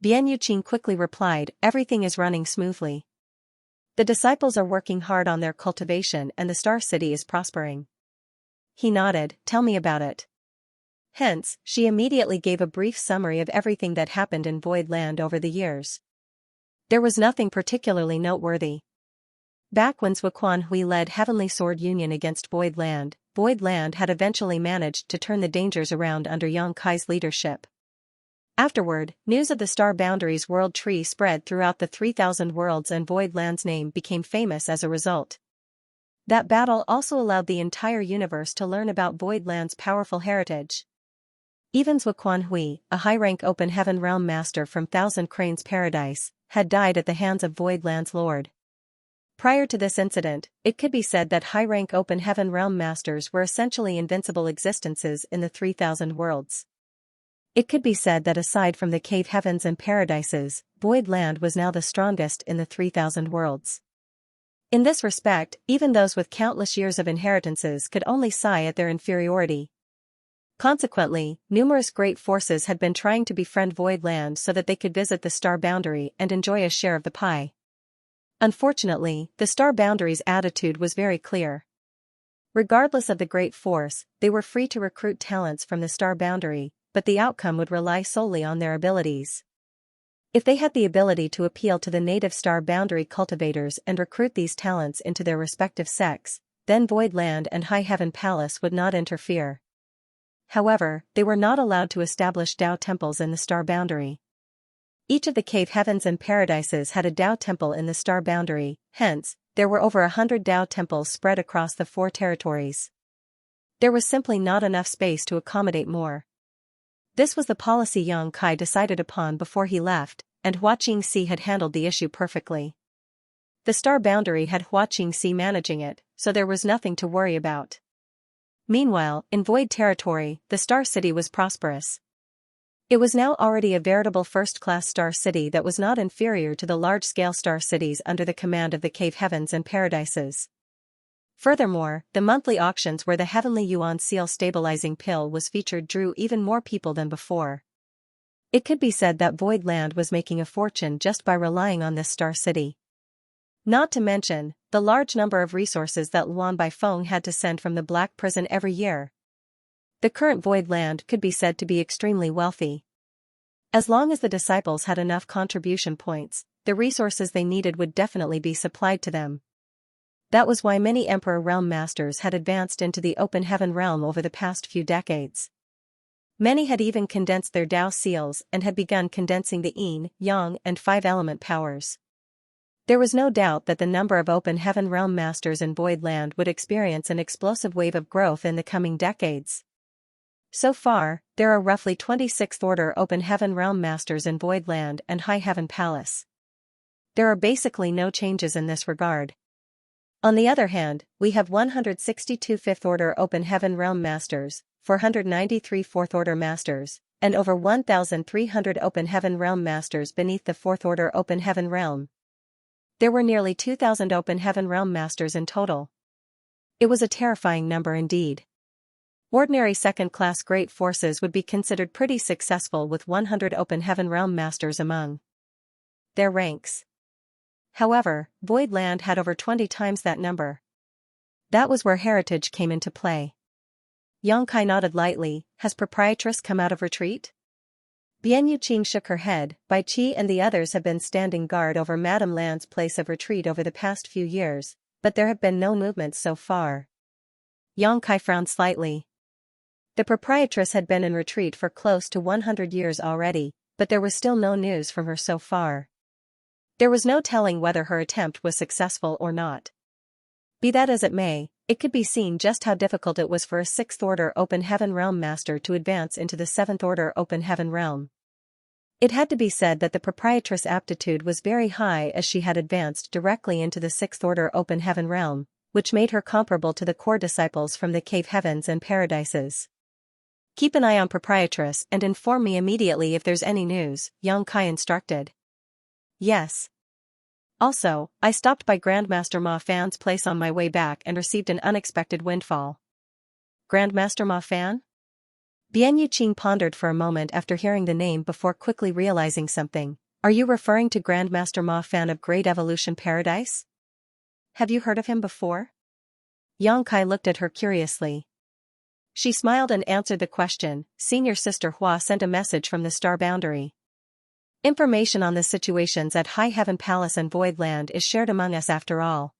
Bian Yuqing quickly replied, "Everything is running smoothly. The disciples are working hard on their cultivation and the Star City is prospering." He nodded, "Tell me about it." Hence, she immediately gave a brief summary of everything that happened in Void Land over the years. There was nothing particularly noteworthy. Back when Zuoquan Hui led Heavenly Sword Union against Void Land had eventually managed to turn the dangers around under Yang Kai's leadership. Afterward, news of the Star Boundaries World Tree spread throughout the 3,000 worlds and Void Land's name became famous as a result. That battle also allowed the entire universe to learn about Void Land's powerful heritage. Even Zuoquan Hui, a high-rank Open Heaven Realm Master from Thousand Cranes Paradise, had died at the hands of Void Land's Lord. Prior to this incident, it could be said that high-rank Open Heaven Realm Masters were essentially invincible existences in the 3,000 worlds. It could be said that aside from the Cave Heavens and Paradises, Void Land was now the strongest in the 3,000 worlds. In this respect, even those with countless years of inheritances could only sigh at their inferiority. Consequently, numerous great forces had been trying to befriend Void Land so that they could visit the Star Boundary and enjoy a share of the pie. Unfortunately, the Star Boundary's attitude was very clear. Regardless of the great force, they were free to recruit talents from the Star Boundary, but the outcome would rely solely on their abilities. If they had the ability to appeal to the native Star Boundary cultivators and recruit these talents into their respective sects, then Void Land and High Heaven Palace would not interfere. However, they were not allowed to establish Dao temples in the Star Boundary. Each of the Cave Heavens and Paradises had a Dao temple in the Star Boundary, hence, there were over 100 Dao temples spread across the 4 territories. There was simply not enough space to accommodate more. This was the policy Yang Kai decided upon before he left, and Hua Qingxi had handled the issue perfectly. The Star Boundary had Hua Qingxi managing it, so there was nothing to worry about. Meanwhile, in Void Territory, the Star City was prosperous. It was now already a veritable first-class star city that was not inferior to the large-scale star cities under the command of the Cave Heavens and Paradises. Furthermore, the monthly auctions where the Heavenly Yuan Seal stabilizing pill was featured drew even more people than before. It could be said that Void Land was making a fortune just by relying on this star city. Not to mention, the large number of resources that Luan Baifeng had to send from the Black Prison every year. The current Void Land could be said to be extremely wealthy. As long as the disciples had enough contribution points, the resources they needed would definitely be supplied to them. That was why many Emperor Realm Masters had advanced into the Open Heaven Realm over the past few decades. Many had even condensed their Dao seals and had begun condensing the Yin, Yang, and 5-element powers. There was no doubt that the number of Open Heaven Realm Masters in Void Land would experience an explosive wave of growth in the coming decades. So far, there are roughly 26th-order Open Heaven Realm Masters in Void Land and High Heaven Palace. There are basically no changes in this regard. On the other hand, we have 162 5th-order Open Heaven Realm Masters, 493 4th-order Masters, and over 1,300 Open Heaven Realm Masters beneath the 4th-order Open Heaven Realm. There were nearly 2,000 Open Heaven Realm Masters in total. It was a terrifying number indeed. Ordinary second-class great forces would be considered pretty successful with 100 Open Heaven Realm Masters among their ranks. However, Void Land had over 20 times that number. That was where heritage came into play. Yang Kai nodded lightly. Has Proprietress come out of retreat? Bian Yuqing shook her head. Bai Qi and the others have been standing guard over Madame Lan's place of retreat over the past few years, but there have been no movements so far. Yang Kai frowned slightly. The Proprietress had been in retreat for close to 100 years already, but there was still no news from her so far. There was no telling whether her attempt was successful or not. Be that as it may, it could be seen just how difficult it was for a 6th-order Open Heaven Realm Master to advance into the 7th-order Open Heaven Realm. It had to be said that the Proprietress' aptitude was very high as she had advanced directly into the 6th-order Open Heaven Realm, which made her comparable to the core disciples from the Cave Heavens and Paradises. Keep an eye on Proprietress and inform me immediately if there's any news, Yang Kai instructed. Yes. Also, I stopped by Grandmaster Ma Fan's place on my way back and received an unexpected windfall. Grandmaster Ma Fan? Bian Yuqing pondered for a moment after hearing the name before quickly realizing something. Are you referring to Grandmaster Ma Fan of Great Evolution Paradise? Have you heard of him before? Yang Kai looked at her curiously. She smiled and answered the question. Senior Sister Hua sent a message from the star boundary. Information on the situations at High Heaven Palace and Void Land is shared among us after all.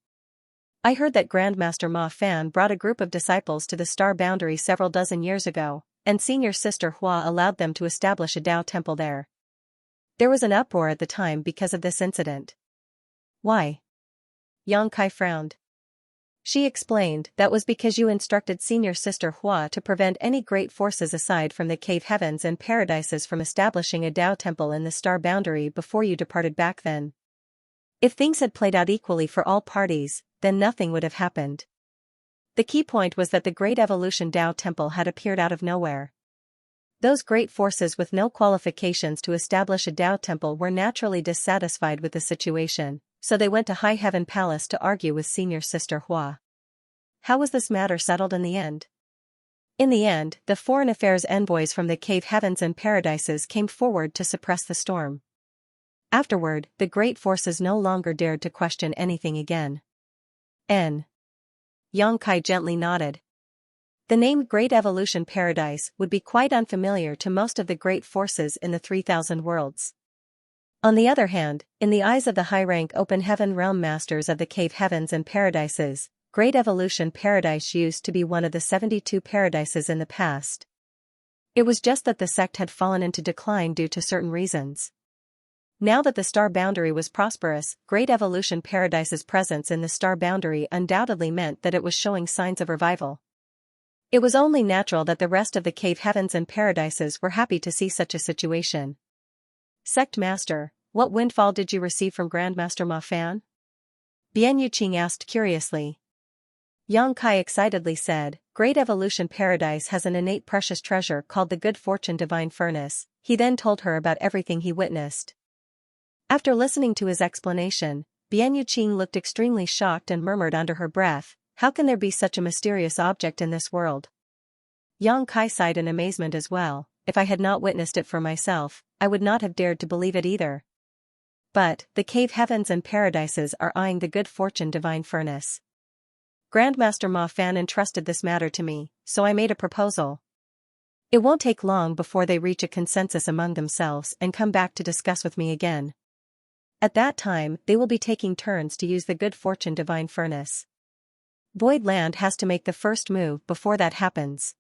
I heard that Grandmaster Ma Fan brought a group of disciples to the star boundary several dozen years ago, and Senior Sister Hua allowed them to establish a Tao temple there. There was an uproar at the time because of this incident. Why? Yang Kai frowned. She explained, that was because you instructed Senior Sister Hua to prevent any great forces aside from the cave heavens and paradises from establishing a Tao temple in the star boundary before you departed back then. If things had played out equally for all parties, then nothing would have happened. The key point was that the Great Evolution Tao temple had appeared out of nowhere. Those great forces with no qualifications to establish a Tao temple were naturally dissatisfied with the situation, so they went to High Heaven Palace to argue with Senior Sister Hua. How was this matter settled in the end? In the end, the foreign affairs envoys from the cave heavens and paradises came forward to suppress the storm. Afterward, the great forces no longer dared to question anything again. Yang Kai gently nodded. The name Great Evolution Paradise would be quite unfamiliar to most of the great forces in the 3,000 worlds. On the other hand, in the eyes of the high-rank open heaven realm masters of the cave heavens and paradises, Great Evolution Paradise used to be one of the 72 paradises in the past. It was just that the sect had fallen into decline due to certain reasons. Now that the star boundary was prosperous, Great Evolution Paradise's presence in the star boundary undoubtedly meant that it was showing signs of revival. It was only natural that the rest of the cave heavens and paradises were happy to see such a situation. Sect Master, what windfall did you receive from Grandmaster Ma Fan? Bian Yuqing asked curiously. Yang Kai excitedly said, Great Evolution Paradise has an innate precious treasure called the Good Fortune Divine Furnace. He then told her about everything he witnessed. After listening to his explanation, Bian Yuqing looked extremely shocked and murmured under her breath, how can there be such a mysterious object in this world? Yang Kai sighed in amazement as well. If I had not witnessed it for myself, I would not have dared to believe it either. But, the cave heavens and paradises are eyeing the Good Fortune Divine Furnace. Grandmaster Ma Fan entrusted this matter to me, so I made a proposal. It won't take long before they reach a consensus among themselves and come back to discuss with me again. At that time, they will be taking turns to use the Good Fortune Divine Furnace. Void Land has to make the first move before that happens.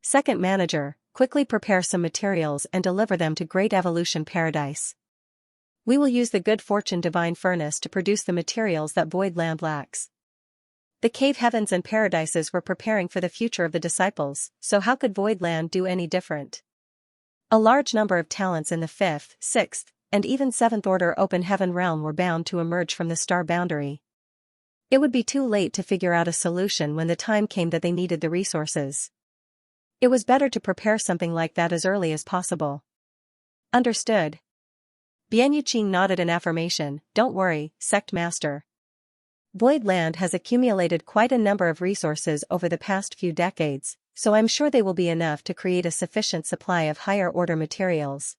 Second Manager, quickly prepare some materials and deliver them to Great Evolution Paradise. We will use the Good Fortune Divine Furnace to produce the materials that Void Land lacks. The cave heavens and paradises were preparing for the future of the disciples, so how could Void Land do any different? A large number of talents in the 5th, 6th, and even 7th order open heaven realm were bound to emerge from the star boundary. It would be too late to figure out a solution when the time came that they needed the resources. It was better to prepare something like that as early as possible. Understood. Bian Yuqing nodded in affirmation. Don't worry, Sect Master. Void Land has accumulated quite a number of resources over the past few decades, so I'm sure they will be enough to create a sufficient supply of higher order materials.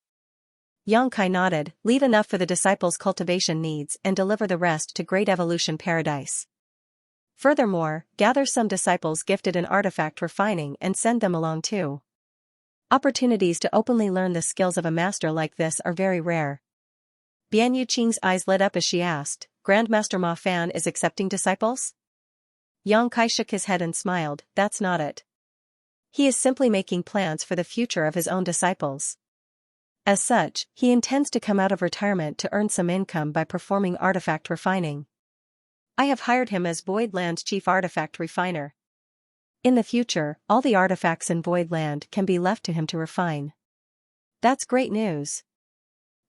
Yang Kai nodded. Leave enough for the disciples' cultivation needs and deliver the rest to Great Evolution Paradise. Furthermore, gather some disciples gifted in artifact refining and send them along too. Opportunities to openly learn the skills of a master like this are very rare. Bian Yuqing's eyes lit up as she asked, Grandmaster Ma Fan is accepting disciples? Yang Kai shook his head and smiled. That's not it. He is simply making plans for the future of his own disciples. As such, he intends to come out of retirement to earn some income by performing artifact refining. I have hired him as Void Land's chief artifact refiner. In the future, all the artifacts in Void Land can be left to him to refine. That's great news.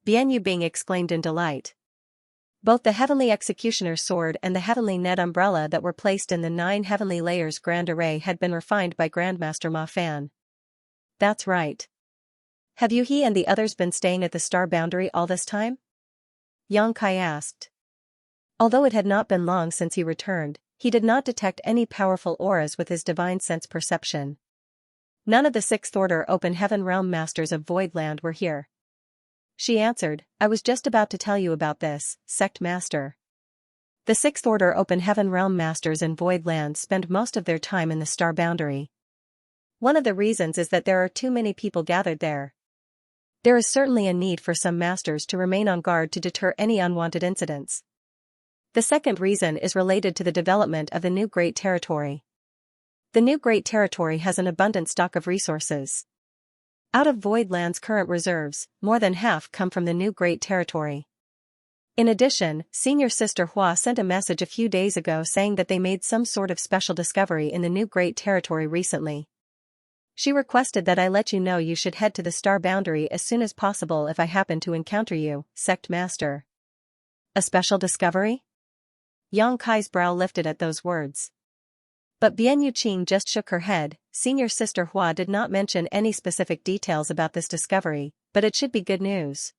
Bian Yubing exclaimed in delight. Both the Heavenly Executioner's Sword and the Heavenly Net Umbrella that were placed in the 9 Heavenly Layers Grand Array had been refined by Grandmaster Ma Fan. That's right. Have he and the others been staying at the star boundary all this time? Yang Kai asked. Although it had not been long since he returned, he did not detect any powerful auras with his divine sense perception. None of the Sixth Order Open Heaven Realm Masters of Voidland were here. She answered, I was just about to tell you about this, Sect Master. The Sixth Order Open Heaven Realm Masters in Voidland spend most of their time in the Star Boundary. One of the reasons is that there are too many people gathered there. There is certainly a need for some masters to remain on guard to deter any unwanted incidents. The second reason is related to the development of the new Great Territory. The new Great Territory has an abundant stock of resources. Out of Voidland's current reserves, more than half come from the new Great Territory. In addition, Senior Sister Hua sent a message a few days ago saying that they made some sort of special discovery in the new Great Territory recently. She requested that I let you know you should head to the Star Boundary as soon as possible if I happen to encounter you, Sect Master. A special discovery? Yang Kai's brow lifted at those words. But Bian Yuqing just shook her head. Senior Sister Hua did not mention any specific details about this discovery, but it should be good news.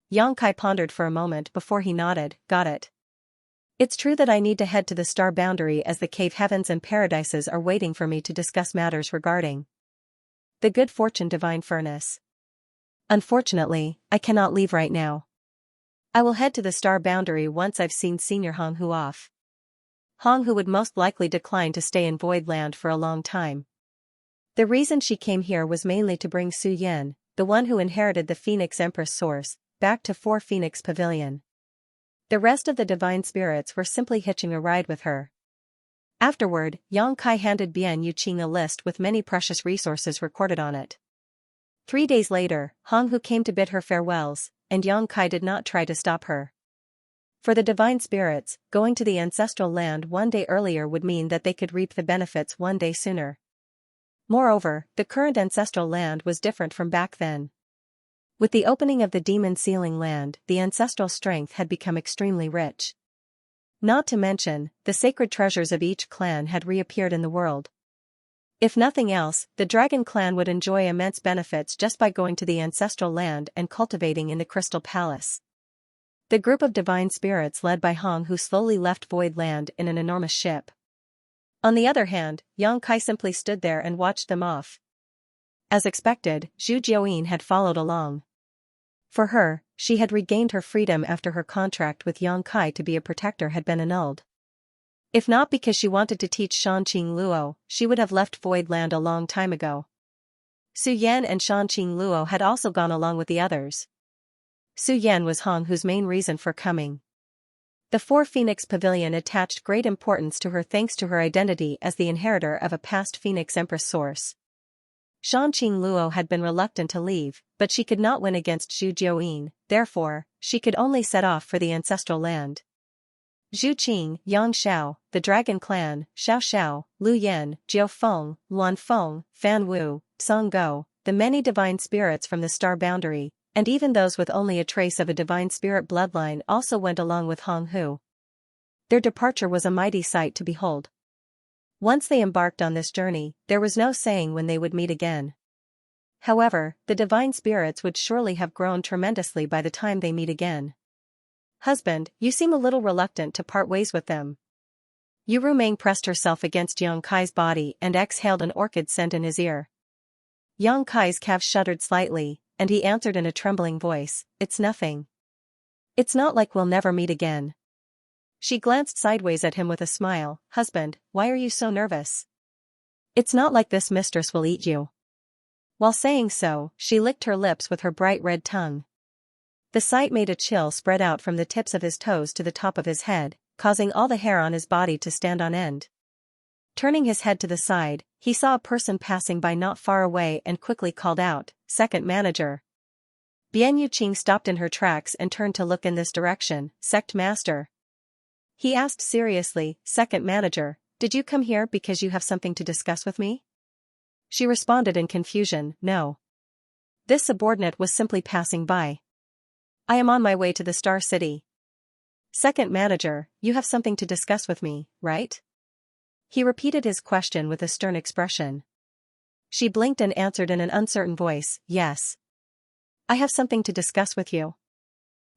Yang Kai pondered for a moment before he nodded, got it. It's true that I need to head to the Star Boundary as the Cave Heavens and Paradises are waiting for me to discuss matters regarding the Good Fortune Divine Furnace. Unfortunately, I cannot leave right now. I will head to the Star Boundary once I've seen Senior Hong Hu off. Hong Hu would most likely decline to stay in Voidland for a long time. The reason she came here was mainly to bring Su Yan, the one who inherited the Phoenix Empress source, back to Four Phoenix Pavilion. The rest of the divine spirits were simply hitching a ride with her. Afterward, Yang Kai handed Bian Yuqing a list with many precious resources recorded on it. 3 days later, Hong Hu came to bid her farewells, and Yang Kai did not try to stop her. For the divine spirits, going to the ancestral land one day earlier would mean that they could reap the benefits one day sooner. Moreover, the current ancestral land was different from back then. With the opening of the demon sealing land, the ancestral strength had become extremely rich. Not to mention, the sacred treasures of each clan had reappeared in the world. If nothing else, the Dragon Clan would enjoy immense benefits just by going to the ancestral land and cultivating in the Crystal Palace. The group of divine spirits led by Hong Hu slowly left Voidland in an enormous ship. On the other hand, Yang Kai simply stood there and watched them off. As expected, Zhu Jiuyin had followed along. For her, she had regained her freedom after her contract with Yang Kai to be a protector had been annulled. If not because she wanted to teach Shanqing Luo, she would have left Voidland a long time ago. Su Yan and Shanqing Luo had also gone along with the others. Su Yan was Hong Hu's main reason for coming. The Four Phoenix Pavilion attached great importance to her thanks to her identity as the inheritor of a past Phoenix Empress source. Shanqing Luo had been reluctant to leave, but she could not win against Zhu Jiuyin, therefore, she could only set off for the ancestral land. Zhu Qing, Yang Xiao, the Dragon Clan, Xiao Xiao, Lu Yan, Jiu Feng, Luan Feng, Fan Wu, Song Go, the many divine spirits from the Star Boundary, and even those with only a trace of a divine spirit bloodline also went along with Hong Hu. Their departure was a mighty sight to behold. Once they embarked on this journey, there was no saying when they would meet again. However, the divine spirits would surely have grown tremendously by the time they meet again. Husband, you seem a little reluctant to part ways with them. Yu Rumeng pressed herself against Yang Kai's body and exhaled an orchid scent in his ear. Yang Kai's calves shuddered slightly, and he answered in a trembling voice, it's nothing. It's not like we'll never meet again. She glanced sideways at him with a smile, husband, why are you so nervous? It's not like this mistress will eat you. While saying so, she licked her lips with her bright red tongue. The sight made a chill spread out from the tips of his toes to the top of his head, causing all the hair on his body to stand on end. Turning his head to the side, he saw a person passing by not far away and quickly called out, second manager. Bian Yuqing stopped in her tracks and turned to look in this direction, sect master. He asked seriously, second manager, did you come here because you have something to discuss with me? She responded in confusion, no. This subordinate was simply passing by. I am on my way to the Star City. Second manager, you have something to discuss with me, right? He repeated his question with a stern expression. She blinked and answered in an uncertain voice, yes. I have something to discuss with you.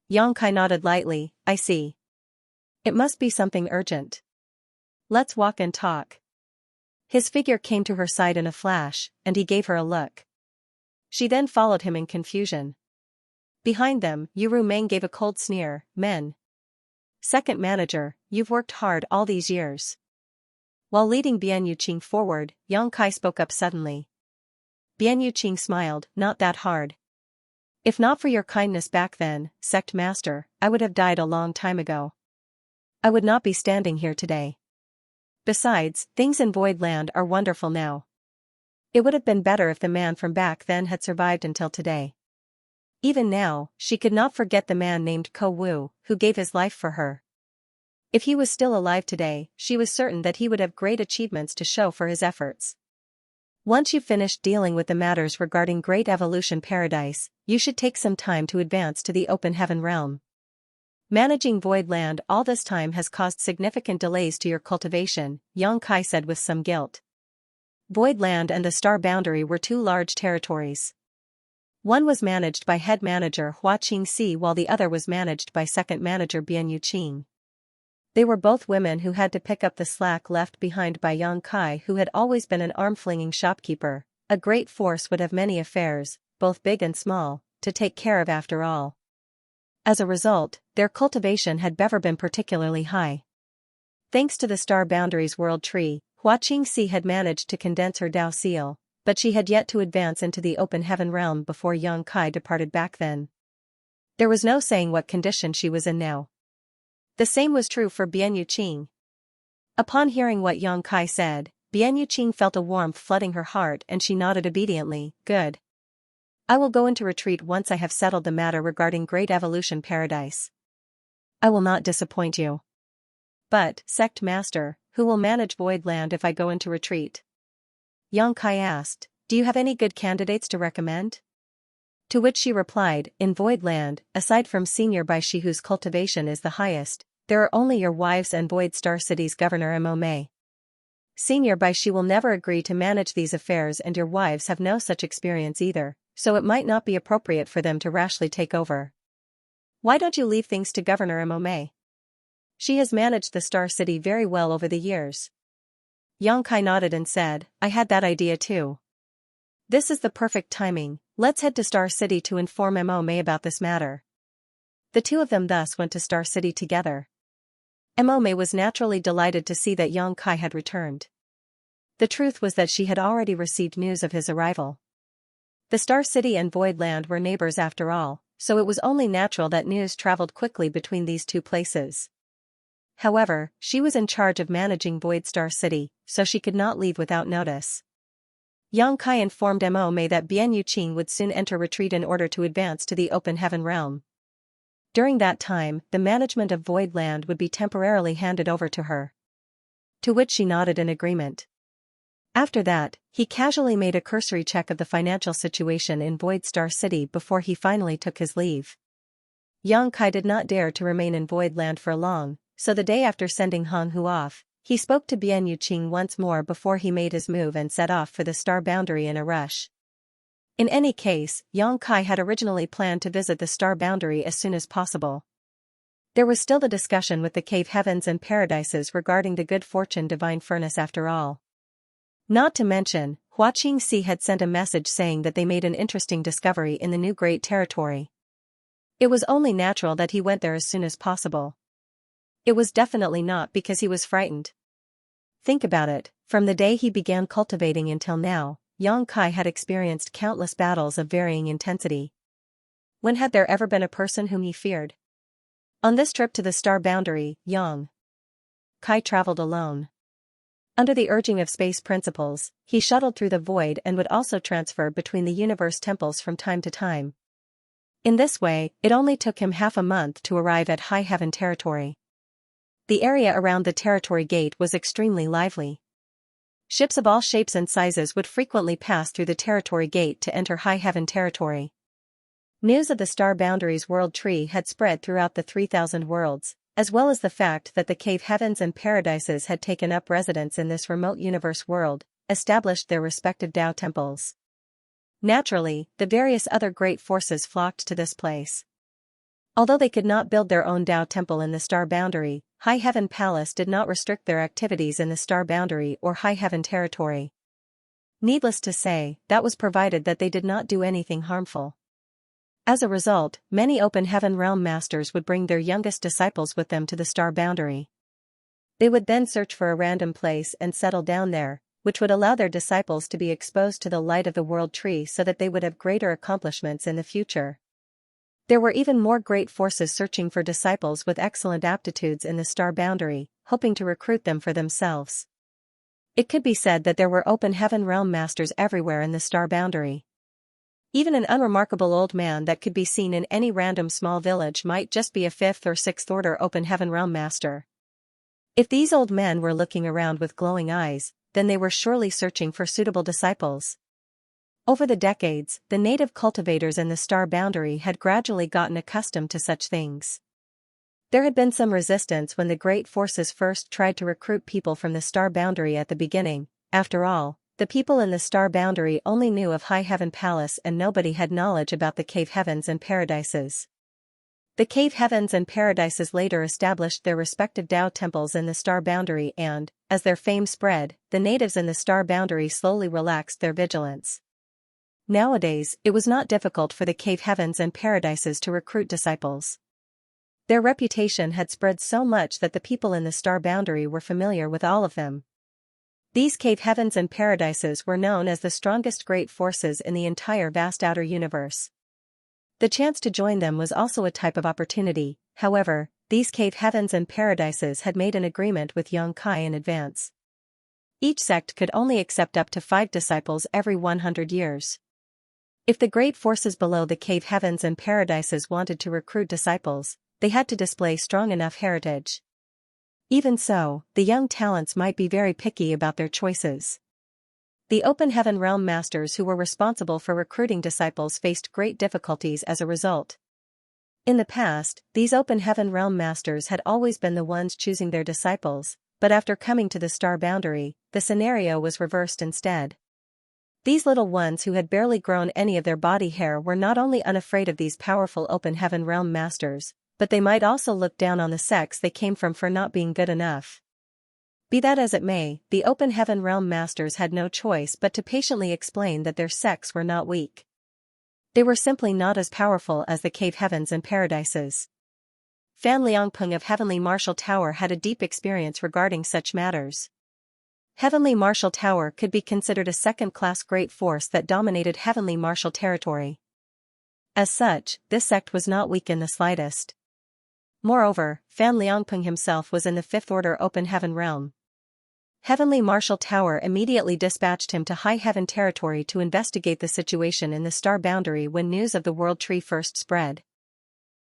Yang Kai nodded lightly, I see. It must be something urgent. Let's walk and talk. His figure came to her side in a flash, and he gave her a look. She then followed him in confusion. Behind them, Yuru Meng gave a cold sneer. Men. Second manager, you've worked hard all these years. While leading Bian Yuqing forward, Yang Kai spoke up suddenly. Bian Yuqing smiled. Not that hard. If not for your kindness back then, sect master, I would have died a long time ago. I would not be standing here today. Besides, things in Void Land are wonderful now. It would have been better if the man from back then had survived until today. Even now, she could not forget the man named Ko Wu, who gave his life for her. If he was still alive today, she was certain that he would have great achievements to show for his efforts. Once you've finished dealing with the matters regarding Great Evolution Paradise, you should take some time to advance to the Open Heaven realm. Managing Void Land all this time has caused significant delays to your cultivation, Yang Kai said with some guilt. Void Land and the Star Boundary were two large territories. One was managed by head manager Hua Qingxi while the other was managed by second manager Bian Yuqing. They were both women who had to pick up the slack left behind by Yang Kai, who had always been an arm-flinging shopkeeper. A great force would have many affairs, both big and small, to take care of after all. As a result, their cultivation had never been particularly high. Thanks to the Star Boundaries World Tree, Hua Qingxi had managed to condense her Dao Seal, but she had yet to advance into the Open Heaven realm before Yang Kai departed back then. There was no saying what condition she was in now. The same was true for Bian Yuqing. Upon hearing what Yang Kai said, Bian Yuqing felt a warmth flooding her heart and she nodded obediently. Good. I will go into retreat once I have settled the matter regarding Great Evolution Paradise. I will not disappoint you. But, Sect Master, who will manage Void Land if I go into retreat? Yang Kai asked, do you have any good candidates to recommend? To which she replied, in Void Land, aside from Senior Baishi whose cultivation is the highest, there are only your wives and Void Star City's Governor Mo Mei. Senior Baishi will never agree to manage these affairs and your wives have no such experience either, so it might not be appropriate for them to rashly take over. Why don't you leave things to Governor Mo Mei? She has managed the Star City very well over the years. Yang Kai nodded and said, I had that idea too. This is the perfect timing, let's head to Star City to inform Mo Mei about this matter. The two of them thus went to Star City together. Mo Mei was naturally delighted to see that Yang Kai had returned. The truth was that she had already received news of his arrival. The Star City and Void Land were neighbors after all, so it was only natural that news traveled quickly between these two places. However, she was in charge of managing Void Star City, so she could not leave without notice. Yang Kai informed Mo Mei that Bian Yuqing would soon enter retreat in order to advance to the Open Heaven realm. During that time, the management of Void Land would be temporarily handed over to her. To which she nodded in agreement. After that, he casually made a cursory check of the financial situation in Void Star City before he finally took his leave. Yang Kai did not dare to remain in Void Land for long, so the day after sending Han Hu off, he spoke to Bian Yuqing once more before he made his move and set off for the Star Boundary in a rush. In any case, Yang Kai had originally planned to visit the Star Boundary as soon as possible. There was still the discussion with the Cave Heavens and Paradises regarding the Good Fortune Divine Furnace after all. Not to mention, Hua Qingxi had sent a message saying that they made an interesting discovery in the new Great Territory. It was only natural that he went there as soon as possible. It was definitely not because he was frightened. Think about it, from the day he began cultivating until now, Yang Kai had experienced countless battles of varying intensity. When had there ever been a person whom he feared? On this trip to the Star Boundary, Yang Kai traveled alone. Under the urging of space principles, he shuttled through the void and would also transfer between the universe temples from time to time. In this way, it only took him half a month to arrive at High Heaven territory. The area around the territory gate was extremely lively. Ships of all shapes and sizes would frequently pass through the territory gate to enter High Heaven territory. News of the Star Boundaries World Tree had spread throughout the 3,000 worlds, as well as the fact that the Cave Heavens and Paradises had taken up residence in this remote universe world, established their respective Tao temples. Naturally, the various other great forces flocked to this place. Although they could not build their own Tao temple in the Star Boundary, High Heaven Palace did not restrict their activities in the star boundary or High Heaven territory. Needless to say, that was provided that they did not do anything harmful. As a result, many open heaven realm masters would bring their youngest disciples with them to the star boundary. They would then search for a random place and settle down there, which would allow their disciples to be exposed to the light of the world tree so that they would have greater accomplishments in the future. There were even more great forces searching for disciples with excellent aptitudes in the star boundary, hoping to recruit them for themselves. It could be said that there were open heaven realm masters everywhere in the star boundary. Even an unremarkable old man that could be seen in any random small village might just be a 5th or 6th order open heaven realm master. If these old men were looking around with glowing eyes, then they were surely searching for suitable disciples. Over the decades, the native cultivators in the star boundary had gradually gotten accustomed to such things. There had been some resistance when the great forces first tried to recruit people from the star boundary at the beginning. After all, the people in the star boundary only knew of High Heaven Palace and nobody had knowledge about the cave heavens and paradises. The cave heavens and paradises later established their respective Tao temples in the star boundary and, as their fame spread, the natives in the star boundary slowly relaxed their vigilance. Nowadays, it was not difficult for the cave heavens and paradises to recruit disciples. Their reputation had spread so much that the people in the star boundary were familiar with all of them. These cave heavens and paradises were known as the strongest great forces in the entire vast outer universe. The chance to join them was also a type of opportunity. However, these cave heavens and paradises had made an agreement with Xianxia in advance. Each sect could only accept up to 5 disciples every 100 years. If the great forces below the cave heavens and paradises wanted to recruit disciples, they had to display strong enough heritage. Even so, the young talents might be very picky about their choices. The open heaven realm masters who were responsible for recruiting disciples faced great difficulties as a result. In the past, these open heaven realm masters had always been the ones choosing their disciples, but after coming to the star boundary, the scenario was reversed instead. These little ones who had barely grown any of their body hair were not only unafraid of these powerful open heaven realm masters, but they might also look down on the sects they came from for not being good enough. Be that as it may, the open heaven realm masters had no choice but to patiently explain that their sects were not weak. They were simply not as powerful as the cave heavens and paradises. Fan Liangpeng of Heavenly Martial Tower had a deep experience regarding such matters. Heavenly Martial Tower could be considered a second-class great force that dominated Heavenly Martial territory. As such, this sect was not weak in the slightest. Moreover, Fan Liangpeng himself was in the 5th order open heaven realm. Heavenly Martial Tower immediately dispatched him to High Heaven territory to investigate the situation in the star boundary when news of the world tree first spread.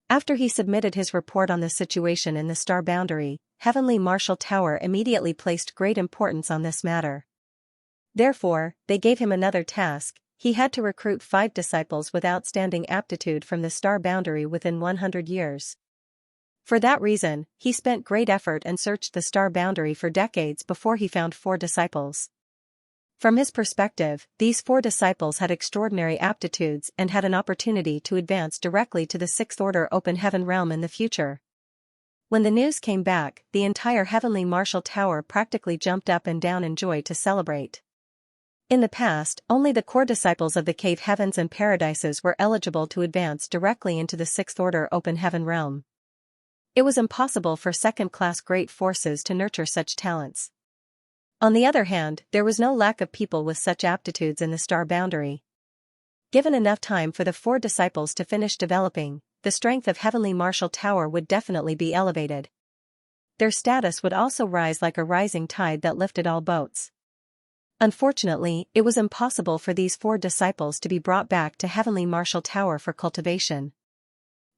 After he submitted his report on the situation in the star boundary, Heavenly Martial Tower immediately placed great importance on this matter. Therefore, they gave him another task. He had to recruit 5 disciples with outstanding aptitude from the star boundary within 100 years. For that reason, he spent great effort and searched the star boundary for decades before he found 4 disciples. From his perspective, these 4 disciples had extraordinary aptitudes and had an opportunity to advance directly to the 6th order open heaven realm in the future. When the news came back, the entire Heavenly Martial Tower practically jumped up and down in joy to celebrate. In the past, only the core disciples of the cave heavens and paradises were eligible to advance directly into the 6th order open heaven realm. It was impossible for second-class great forces to nurture such talents. On the other hand, there was no lack of people with such aptitudes in the star boundary. Given enough time for the 4 disciples to finish developing, the strength of Heavenly Martial Tower would definitely be elevated. Their status would also rise like a rising tide that lifted all boats. Unfortunately, it was impossible for these 4 disciples to be brought back to Heavenly Martial Tower for cultivation.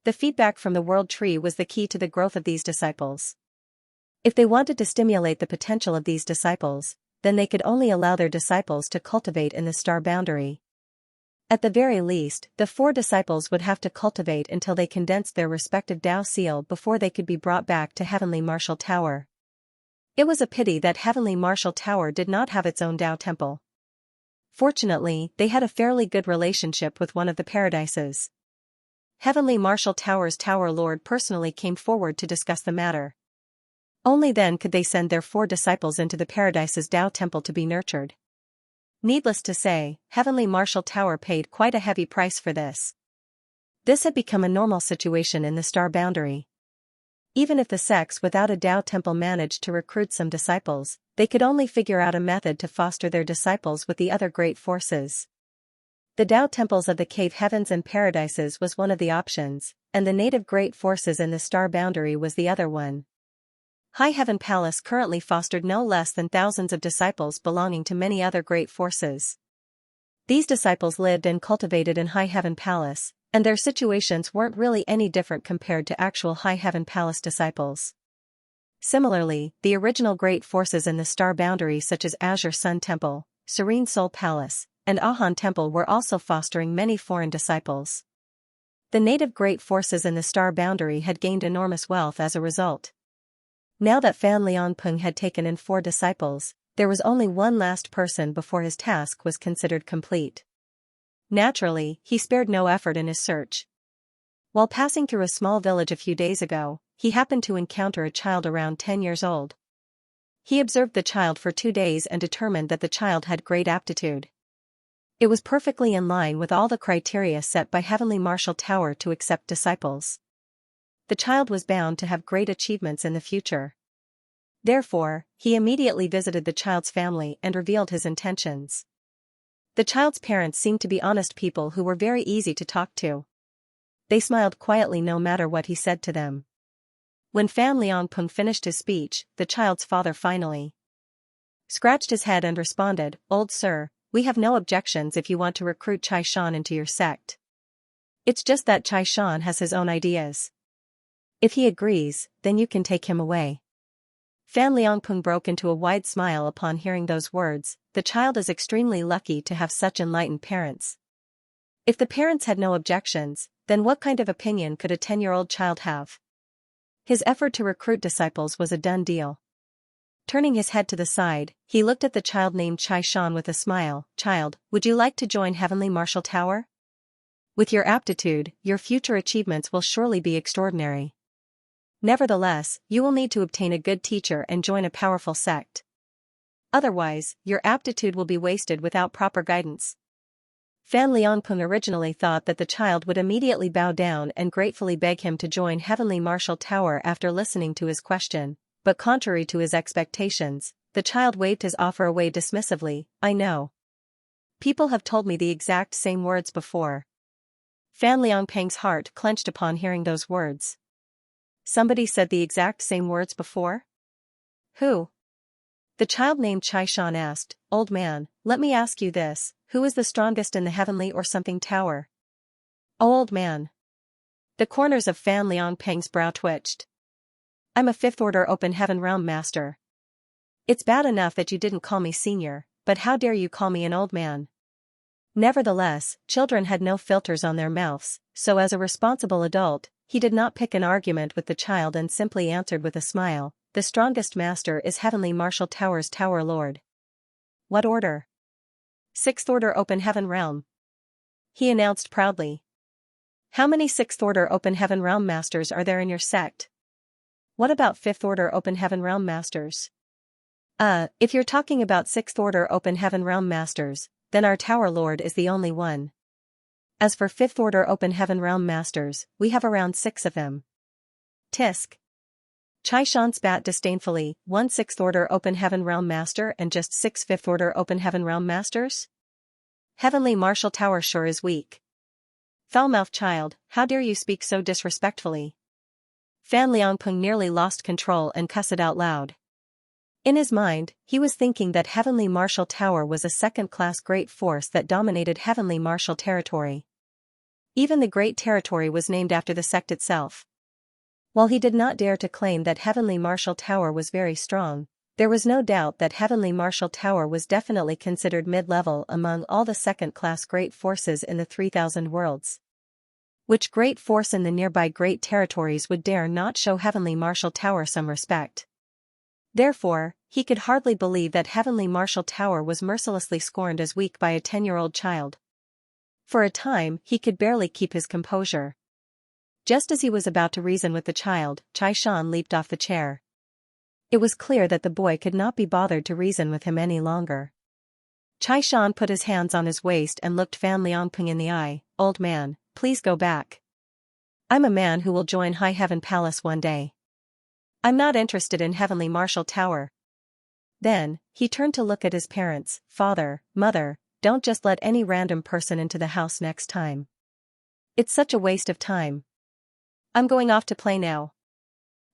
The feedback from the world tree was the key to the growth of these disciples. If they wanted to stimulate the potential of these disciples, then they could only allow their disciples to cultivate in the star boundary. At the very least, the 4 disciples would have to cultivate until they condensed their respective Tao seal before they could be brought back to Heavenly Martial Tower. It was a pity that Heavenly Martial Tower did not have its own Tao temple. Fortunately, they had a fairly good relationship with one of the paradises. Heavenly Martial Tower's Tower Lord personally came forward to discuss the matter. Only then could they send their 4 disciples into the Paradise's Tao temple to be nurtured. Needless to say, Heavenly Marshal Tower paid quite a heavy price for this. This had become a normal situation in the star boundary. Even if the sects without a Tao temple managed to recruit some disciples, they could only figure out a method to foster their disciples with the other great forces. The Tao temples of the cave heavens and paradises was one of the options, and the native great forces in the star boundary was the other one. High Heaven Palace currently fostered no less than thousands of disciples belonging to many other great forces. These disciples lived and cultivated in High Heaven Palace, and their situations weren't really any different compared to actual High Heaven Palace disciples. Similarly, the original great forces in the star boundary such as Azure Sun Temple, Serene Soul Palace, and Ahan Temple were also fostering many foreign disciples. The native great forces in the star boundary had gained enormous wealth as a result. Now that Fan Liangpeng had taken in 4 disciples, there was only one last person before his task was considered complete. Naturally, he spared no effort in his search. While passing through a small village a few days ago, he happened to encounter a child around 10 years old. He observed the child for 2 days and determined that the child had great aptitude. It was perfectly in line with all the criteria set by Heavenly Marshal Tower to accept disciples. The child was bound to have great achievements in the future. Therefore, he immediately visited the child's family and revealed his intentions. The child's parents seemed to be honest people who were very easy to talk to. They smiled quietly no matter what he said to them. When Fan Liangpeng finished his speech, the child's father finally scratched his head and responded, "Old sir, we have no objections if you want to recruit Chai Shan into your sect. It's just that Chai Shan has his own ideas. If he agrees, then you can take him away." Fan Liangpeng broke into a wide smile upon hearing those words. The child is extremely lucky to have such enlightened parents. If the parents had no objections, then what kind of opinion could a 10-year-old child have? His effort to recruit disciples was a done deal. Turning his head to the side, he looked at the child named Chai Shan with a smile. "Child, would you like to join Heavenly Marshal Tower? With your aptitude, your future achievements will surely be extraordinary. Nevertheless, you will need to obtain a good teacher and join a powerful sect. Otherwise, your aptitude will be wasted without proper guidance." Fan Liangpeng originally thought that the child would immediately bow down and gratefully beg him to join Heavenly Marshal Tower after listening to his question, but contrary to his expectations, the child waved his offer away dismissively. "I know. People have told me the exact same words before." Fan Liangpeng's heart clenched upon hearing those words. Somebody said the exact same words before? Who? The child named Chai Shan asked. "Old man, let me ask you this, who is the strongest in the heavenly or something tower?" "Oh, old man." The corners of Fan Liangpeng's brow twitched. "I'm a 5th order open heaven realm master. It's bad enough that you didn't call me senior, but how dare you call me an old man?" Nevertheless, children had no filters on their mouths, so as a responsible adult, he did not pick an argument with the child and simply answered with a smile, "The strongest master is Heavenly Marshal Tower's Tower Lord." "What order?" "6th order open heaven realm," he announced proudly. "How many 6th order open heaven realm masters are there in your sect? What about 5th order open heaven realm masters?" If you're talking about 6th order open heaven realm masters, then our Tower Lord is the only one. As for 5th order open heaven realm masters, we have around 6 of them." Tisk. Chai Shan spat disdainfully. "One 6th order open heaven realm master and just 6 5th order open heaven realm masters? Heavenly Marshal Tower sure is weak. Foul-mouthed child, how dare you speak so disrespectfully?" Fan Liangpeng nearly lost control and cussed out loud. In his mind, he was thinking that Heavenly Marshal Tower was a second-class great force that dominated Heavenly Marshal territory. Even the great territory was named after the sect itself. While he did not dare to claim that Heavenly Marshal Tower was very strong, there was no doubt that Heavenly Marshal Tower was definitely considered mid-level among all the second-class great forces in the 3,000 worlds. Which great force in the nearby great territories would dare not show Heavenly Marshal Tower some respect? Therefore, he could hardly believe that Heavenly Marshal Tower was mercilessly scorned as weak by a 10-year-old child. For a time, he could barely keep his composure. Just as he was about to reason with the child, Chai Shan leaped off the chair. It was clear that the boy could not be bothered to reason with him any longer. Chai Shan put his hands on his waist and looked Fan Liangping in the eye. "Old man, please go back. I'm a man who will join High Heaven Palace one day. I'm not interested in Heavenly Martial Tower." Then, he turned to look at his parents. "Father, Mother, don't just let any random person into the house next time. It's such a waste of time. I'm going off to play now."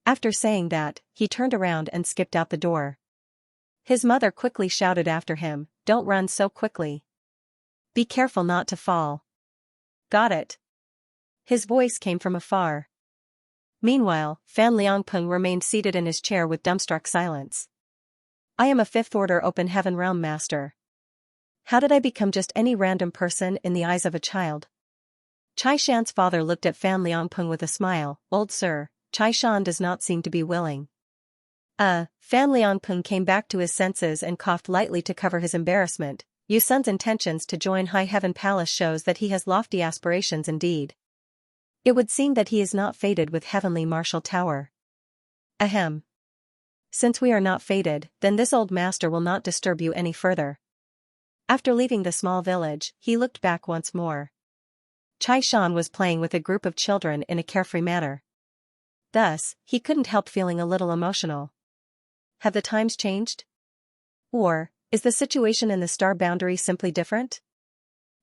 After saying that, he turned around and skipped out the door. His mother quickly shouted after him, "Don't run so quickly. Be careful not to fall." "Got it." His voice came from afar. Meanwhile, Fan Liangpeng remained seated in his chair with dumbstruck silence. "I am a fifth order open heaven realm master. How did I become just any random person in the eyes of a child?" Chai Shan's father looked at Fan Liangpeng with a smile. "Old sir, Chai Shan does not seem to be willing." Fan Liangpeng came back to his senses and coughed lightly to cover his embarrassment. "Your son's intentions to join High Heaven Palace shows that he has lofty aspirations indeed. It would seem that he is not fated with Heavenly Martial Tower." "Ahem. Since we are not fated, then this old master will not disturb you any further." After leaving the small village, he looked back once more. Chai Shan was playing with a group of children in a carefree manner. Thus, he couldn't help feeling a little emotional. Have the times changed? Or, is the situation in the star boundary simply different?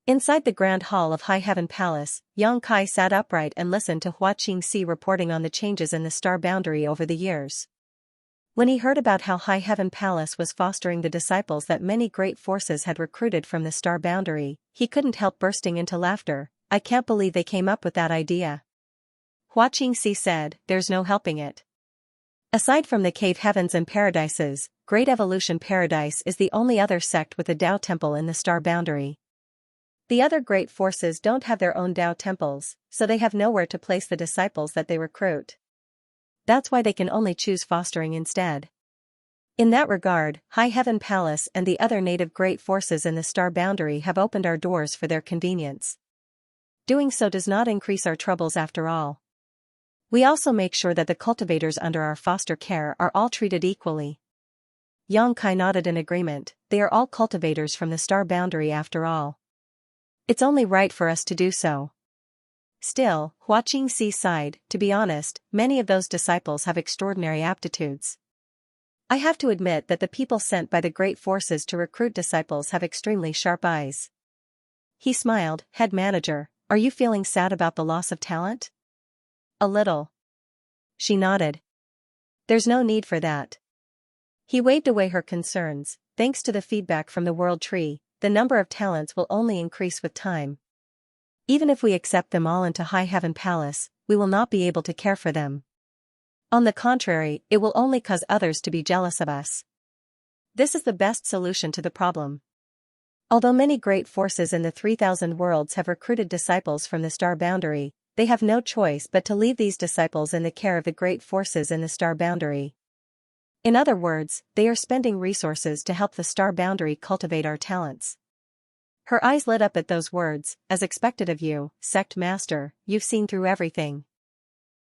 Inside the grand hall of High Heaven Palace, Yang Kai sat upright and listened to Hua Qingxi reporting on the changes in the star boundary over the years. When he heard about how High Heaven Palace was fostering the disciples that many great forces had recruited from the star boundary, he couldn't help bursting into laughter. "I can't believe they came up with that idea." Hua Qingxi said, "There's no helping it. Aside from the cave heavens and paradises, Great Evolution Paradise is the only other sect with a Tao temple in the star boundary. The other great forces don't have their own Tao temples, so they have nowhere to place the disciples that they recruit. That's why they can only choose fostering instead. In that regard, High Heaven Palace and the other native great forces in the star boundary have opened our doors for their convenience. Doing so does not increase our troubles after all. We also make sure that the cultivators under our foster care are all treated equally." Yang Kai nodded in agreement. "They are all cultivators from the star boundary after all. It's only right for us to do so." Still, Hua Qingxi sighed. "To be honest, many of those disciples have extraordinary aptitudes. I have to admit that the people sent by the great forces to recruit disciples have extremely sharp eyes." He smiled. "Head manager, are you feeling sad about the loss of talent?" "A little." She nodded. "There's no need for that." He waved away her concerns. "Thanks to the feedback from the World Tree, the number of talents will only increase with time. Even if we accept them all into High Heaven Palace, we will not be able to care for them. On the contrary, it will only cause others to be jealous of us. This is the best solution to the problem." Although many great forces in the 3,000 worlds have recruited disciples from the star boundary, they have no choice but to leave these disciples in the care of the great forces in the star boundary. In other words, they are spending resources to help the star boundary cultivate our talents. Her eyes lit up at those words. "As expected of you, sect master, you've seen through everything."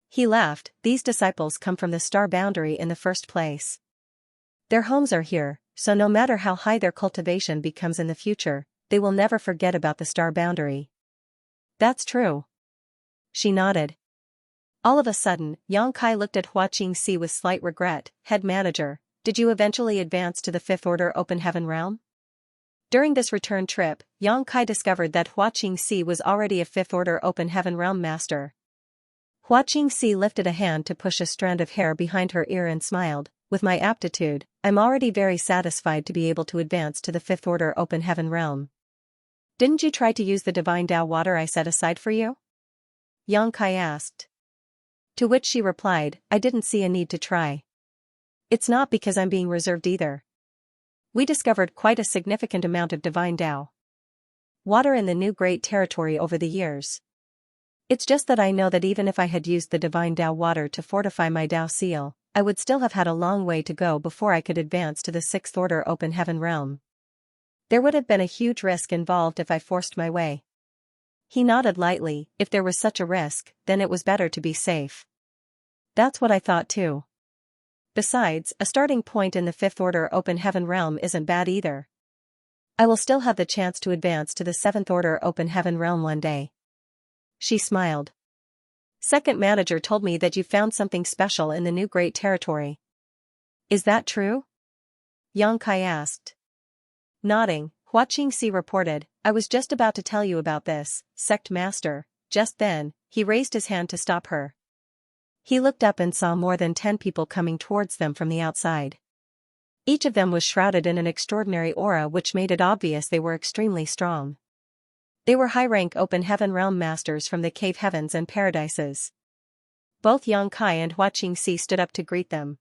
He laughed. "These disciples come from the star boundary in the first place. Their homes are here, so no matter how high their cultivation becomes in the future, they will never forget about the star boundary." "That's true." She nodded. All of a sudden, Yang Kai looked at Hua Qingxi with slight regret. "Head manager, did you eventually advance to the fifth order open heaven realm?" During this return trip, Yang Kai discovered that Hua Qingxi was already a fifth order open heaven realm master. Hua Qingxi lifted a hand to push a strand of hair behind her ear and smiled. "With my aptitude, I'm already very satisfied to be able to advance to the fifth order open heaven realm. Didn't you try to use the divine Tao water I set aside for you?" Yang Kai asked. To which she replied, "I didn't see a need to try. It's not because I'm being reserved either. We discovered quite a significant amount of divine Tao water in the new great territory over the years. It's just that I know that even if I had used the divine Tao water to fortify my Tao seal, I would still have had a long way to go before I could advance to the sixth order open heaven realm. There would have been a huge risk involved if I forced my way." He nodded lightly. "If there was such a risk, then it was better to be safe." "That's what I thought too. Besides, a starting point in the Fifth Order Open Heaven realm isn't bad either. I will still have the chance to advance to the Seventh Order Open Heaven realm one day. She smiled. Second manager told me that you found something special in the new Great Territory. Is that true? Xianxia asked. Nodding, Xianxia reported, I was just about to tell you about this, Sect Master. Just then, he raised his hand to stop her. He looked up and saw more than 10 people coming towards them from the outside. Each of them was shrouded in an extraordinary aura which made it obvious they were extremely strong. They were high-rank Open Heaven realm masters from the cave heavens and paradises. Both Xianxia and Xianxia stood up to greet them.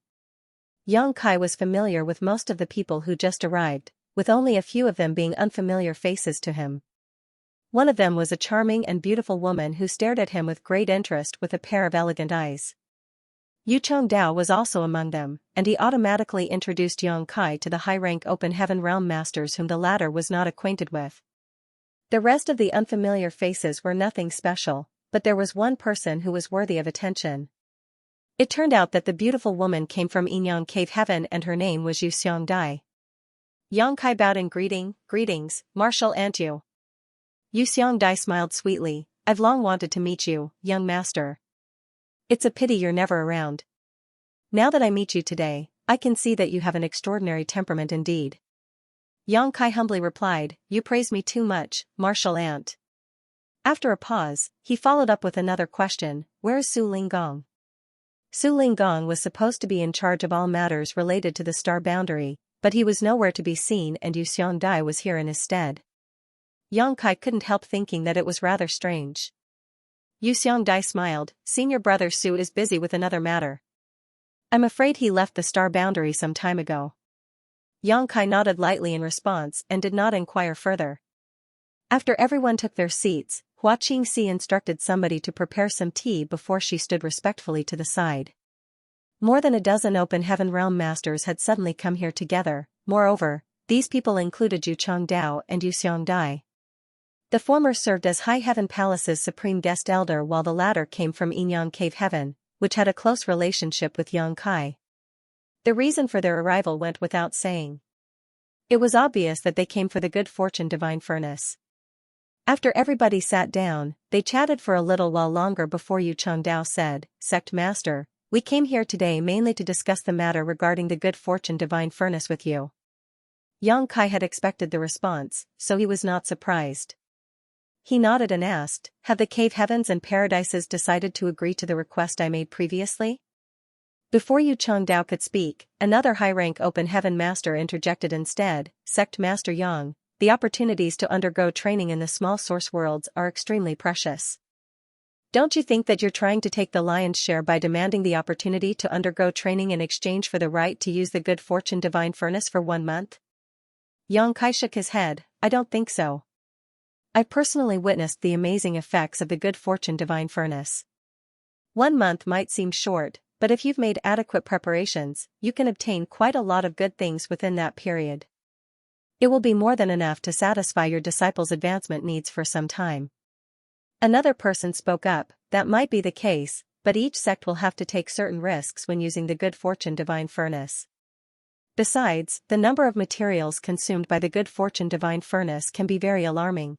Xianxia was familiar with most of the people who just arrived, with only a few of them being unfamiliar faces to him. One of them was a charming and beautiful woman who stared at him with great interest with a pair of elegant eyes. Yu Chengdao was also among them, and he automatically introduced Xianxia to the high-rank Open Heaven realm masters whom the latter was not acquainted with. The rest of the unfamiliar faces were nothing special, but there was one person who was worthy of attention. It turned out that the beautiful woman came from Yinyang Cave Heaven and her name was Yu Xiangdai. Xianxia bowed in greetings, Martial Ant Yu. Yu Xiangdai smiled sweetly, I've long wanted to meet you, young master. It's a pity you're never around. Now that I meet you today, I can see that you have an extraordinary temperament indeed. Xianxia humbly replied, You praise me too much, Martial Ant. After a pause, he followed up with another question, Where is Su Linggong? Su Linggong was supposed to be in charge of all matters related to the star boundary, but he was nowhere to be seen and Yu Xiangdai was here in his stead. Xianxia couldn't help thinking that it was rather strange. Yu Xiangdai smiled, Senior brother Su is busy with another matter. I'm afraid he left the star boundary some time ago. Xianxia nodded lightly in response and did not inquire further. After everyone took their seats, Xianxia instructed somebody to prepare some tea before she stood respectfully to the side. More than a dozen Open Heaven realm masters had suddenly come here together, moreover, these people included Yu Chengdao and Yu Xiangdai. The former served as High Heaven Palace's supreme guest elder while the latter came from Yinyang Cave Heaven, which had a close relationship with Xianxia. The reason for their arrival went without saying. It was obvious that they came for the good fortune divine furnace. After everybody sat down, they chatted for a little while longer before Yu Chengdao said, Sect Master, we came here today mainly to discuss the matter regarding the good fortune divine furnace with you. Xianxia had expected the response, so he was not surprised. He nodded and asked, Have the cave heavens and paradises decided to agree to the request I made previously? Before Yu Chengdao could speak, another high-rank Open Heaven master interjected instead, Sect Master Yang, the opportunities to undergo training in the small source worlds are extremely precious. Don't you think that you're trying to take the lion's share by demanding the opportunity to undergo training in exchange for the right to use the good fortune divine furnace for 1 month? Xianxia shook his head, I don't think so. I've personally witnessed the amazing effects of the good fortune divine furnace. 1 month might seem short, but if you've made adequate preparations, you can obtain quite a lot of good things within that period. It will be more than enough to satisfy your disciples' advancement needs for some time. Another person spoke up, that might be the case, but each sect will have to take certain risks when using the good fortune divine furnace. Besides, the number of materials consumed by the good fortune divine furnace can be very alarming.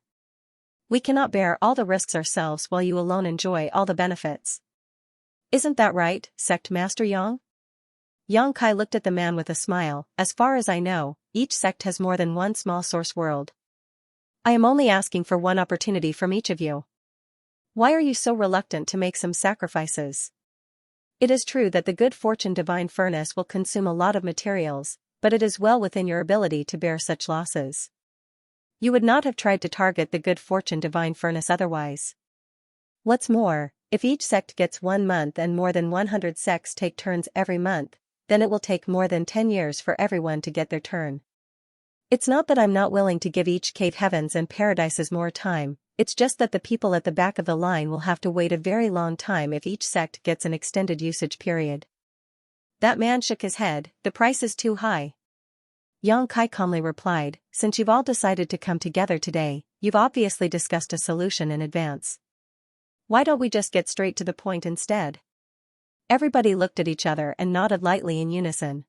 We cannot bear all the risks ourselves while you alone enjoy all the benefits. Isn't that right, Sect Master Yang? Xianxia looked at the man with a smile, as far as I know, each sect has more than one small source world. I am only asking for one opportunity from each of you. Why are you so reluctant to make some sacrifices? It is true that the good fortune divine furnace will consume a lot of materials, but it is well within your ability to bear such losses. You would not have tried to target the good fortune divine furnace otherwise. What's more, if each sect gets 1 month and more than 100 sects take turns every month, then it will take more than 10 years for everyone to get their turn. It's not that I'm not willing to give each cave heavens and paradises more time, it's just that the people at the back of the line will have to wait a very long time if each sect gets an extended usage period. That man shook his head, the price is too high. Xianxia calmly replied, Since you've all decided to come together today, you've obviously discussed a solution in advance. Why don't we just get straight to the point instead? Everybody looked at each other and nodded lightly in unison.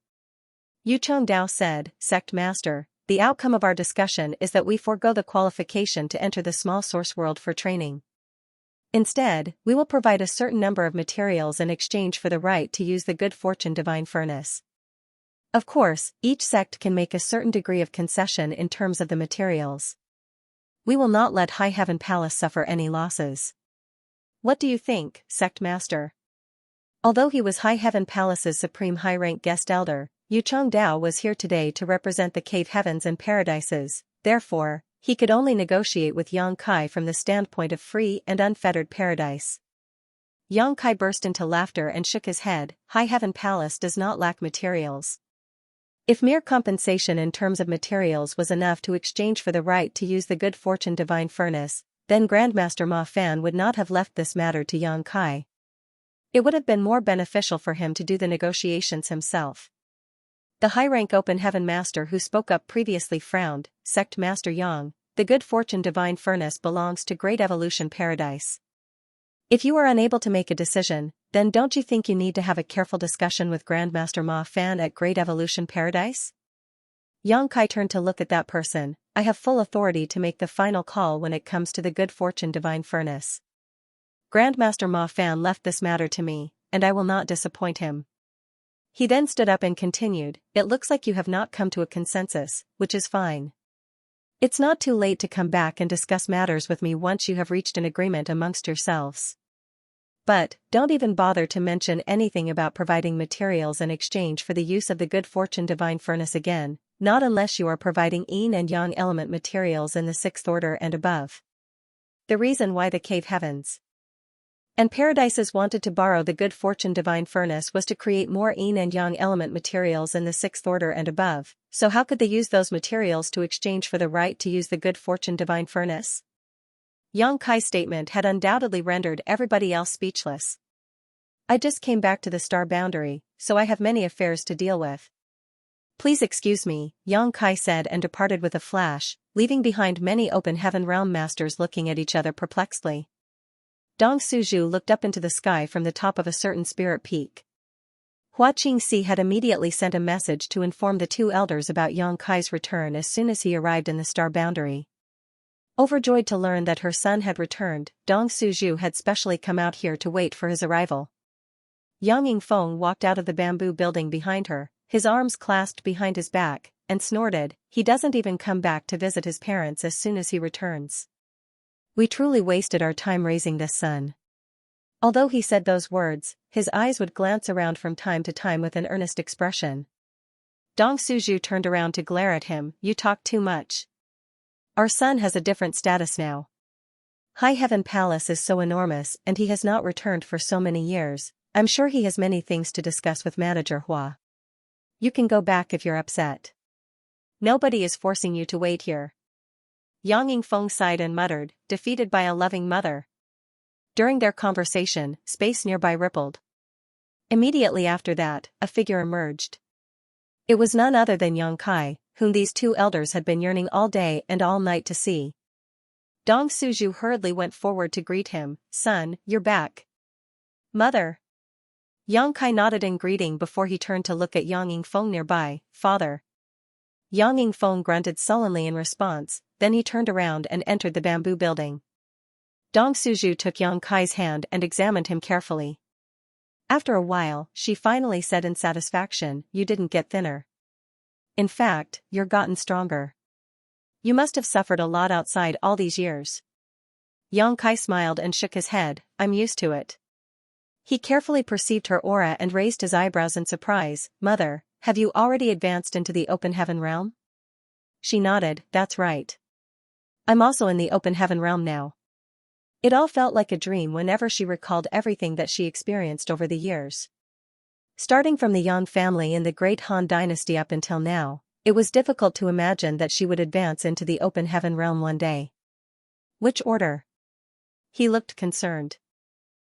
Yu Chengdao said, Sect Master, the outcome of our discussion is that we forego the qualification to enter the small source world for training. Instead, we will provide a certain number of materials in exchange for the right to use the good fortune divine furnace. Of course, each sect can make a certain degree of concession in terms of the materials. We will not let High Heaven Palace suffer any losses. What do you think, Sect Master? Although he was High Heaven Palace's supreme high-rank guest elder, Yu Chengdao was here today to represent the cave heavens and paradises, therefore, he could only negotiate with Yang Kai from the standpoint of free and unfettered paradise. Yang Kai burst into laughter and shook his head. High Heaven Palace does not lack materials. If mere compensation in terms of materials was enough to exchange for the right to use the good fortune divine furnace, then Grandmaster Ma Fan would not have left this matter to Yang Kai. It would have been more beneficial for him to do the negotiations himself. The high-rank open heaven master who spoke up previously frowned. Sect Master Yang, the good fortune divine furnace belongs to Great Evolution Paradise. If you are unable to make a decision, then don't you think you need to have a careful discussion with Grandmaster Ma Fan at Great Evolution Paradise? Yang Kai turned to look at that person. I have full authority to make the final call when it comes to the good fortune divine furnace. Grandmaster Ma Fan left this matter to me, and I will not disappoint him. He then stood up and continued, it looks like you have not come to a consensus, which is fine. It's not too late to come back and discuss matters with me once you have reached an agreement amongst yourselves. But, don't even bother to mention anything about providing materials in exchange for the use of the good fortune divine furnace again, not unless you are providing yin and yang element materials in the 6th order and above. The reason why the cave heavens and paradises wanted to borrow the good fortune divine furnace was to create more yin and yang element materials in the 6th order and above, so how could they use those materials to exchange for the right to use the good fortune divine furnace? Yang Kai's statement had undoubtedly rendered everybody else speechless. I just came back to the star boundary, so I have many affairs to deal with. Please excuse me, Yang Kai said and departed with a flash, leaving behind many open heaven realm masters looking at each other perplexedly. Dong Suzhu looked up into the sky from the top of a certain spirit peak. Hua Qingxi had immediately sent a message to inform the two elders about Yang Kai's return as soon as he arrived in the star boundary. Overjoyed to learn that her son had returned, Dong Suzhu had specially come out here to wait for his arrival. Yang Yingfeng walked out of the bamboo building behind her, his arms clasped behind his back, and snorted, he doesn't even come back to visit his parents as soon as he returns. We truly wasted our time raising this son. Although he said those words, his eyes would glance around from time to time with an earnest expression. Dong Suzhu turned around to glare at him, you talk too much. Our son has a different status now. High Heaven Palace is so enormous and he has not returned for so many years, I'm sure he has many things to discuss with Manager Hua. You can go back if you're upset. Nobody is forcing you to wait here. Yang Yingfeng sighed and muttered, defeated by a loving mother. During their conversation, space nearby rippled. Immediately after that, a figure emerged. It was none other than Yang Kai, whom these two elders had been yearning all day and all night to see. Dong Suzhu hurriedly went forward to greet him, son, you're back. Mother. Yang Kai nodded in greeting before he turned to look at Yang Yingfeng nearby, father. Yang Yingfeng grunted sullenly in response, then he turned around and entered the bamboo building. Dong Suzhu took Yang Kai's hand and examined him carefully. After a while, she finally said in satisfaction, you didn't get thinner. In fact, you're gotten stronger. You must have suffered a lot outside all these years. Yang Kai smiled and shook his head, I'm used to it. He carefully perceived her aura and raised his eyebrows in surprise, Mother, have you already advanced into the open heaven realm? She nodded, that's right. I'm also in the open heaven realm now. It all felt like a dream whenever she recalled everything that she experienced over the years. Starting from the Yang family in the Great Han Dynasty up until now, it was difficult to imagine that she would advance into the open heaven realm one day. Which order? He looked concerned.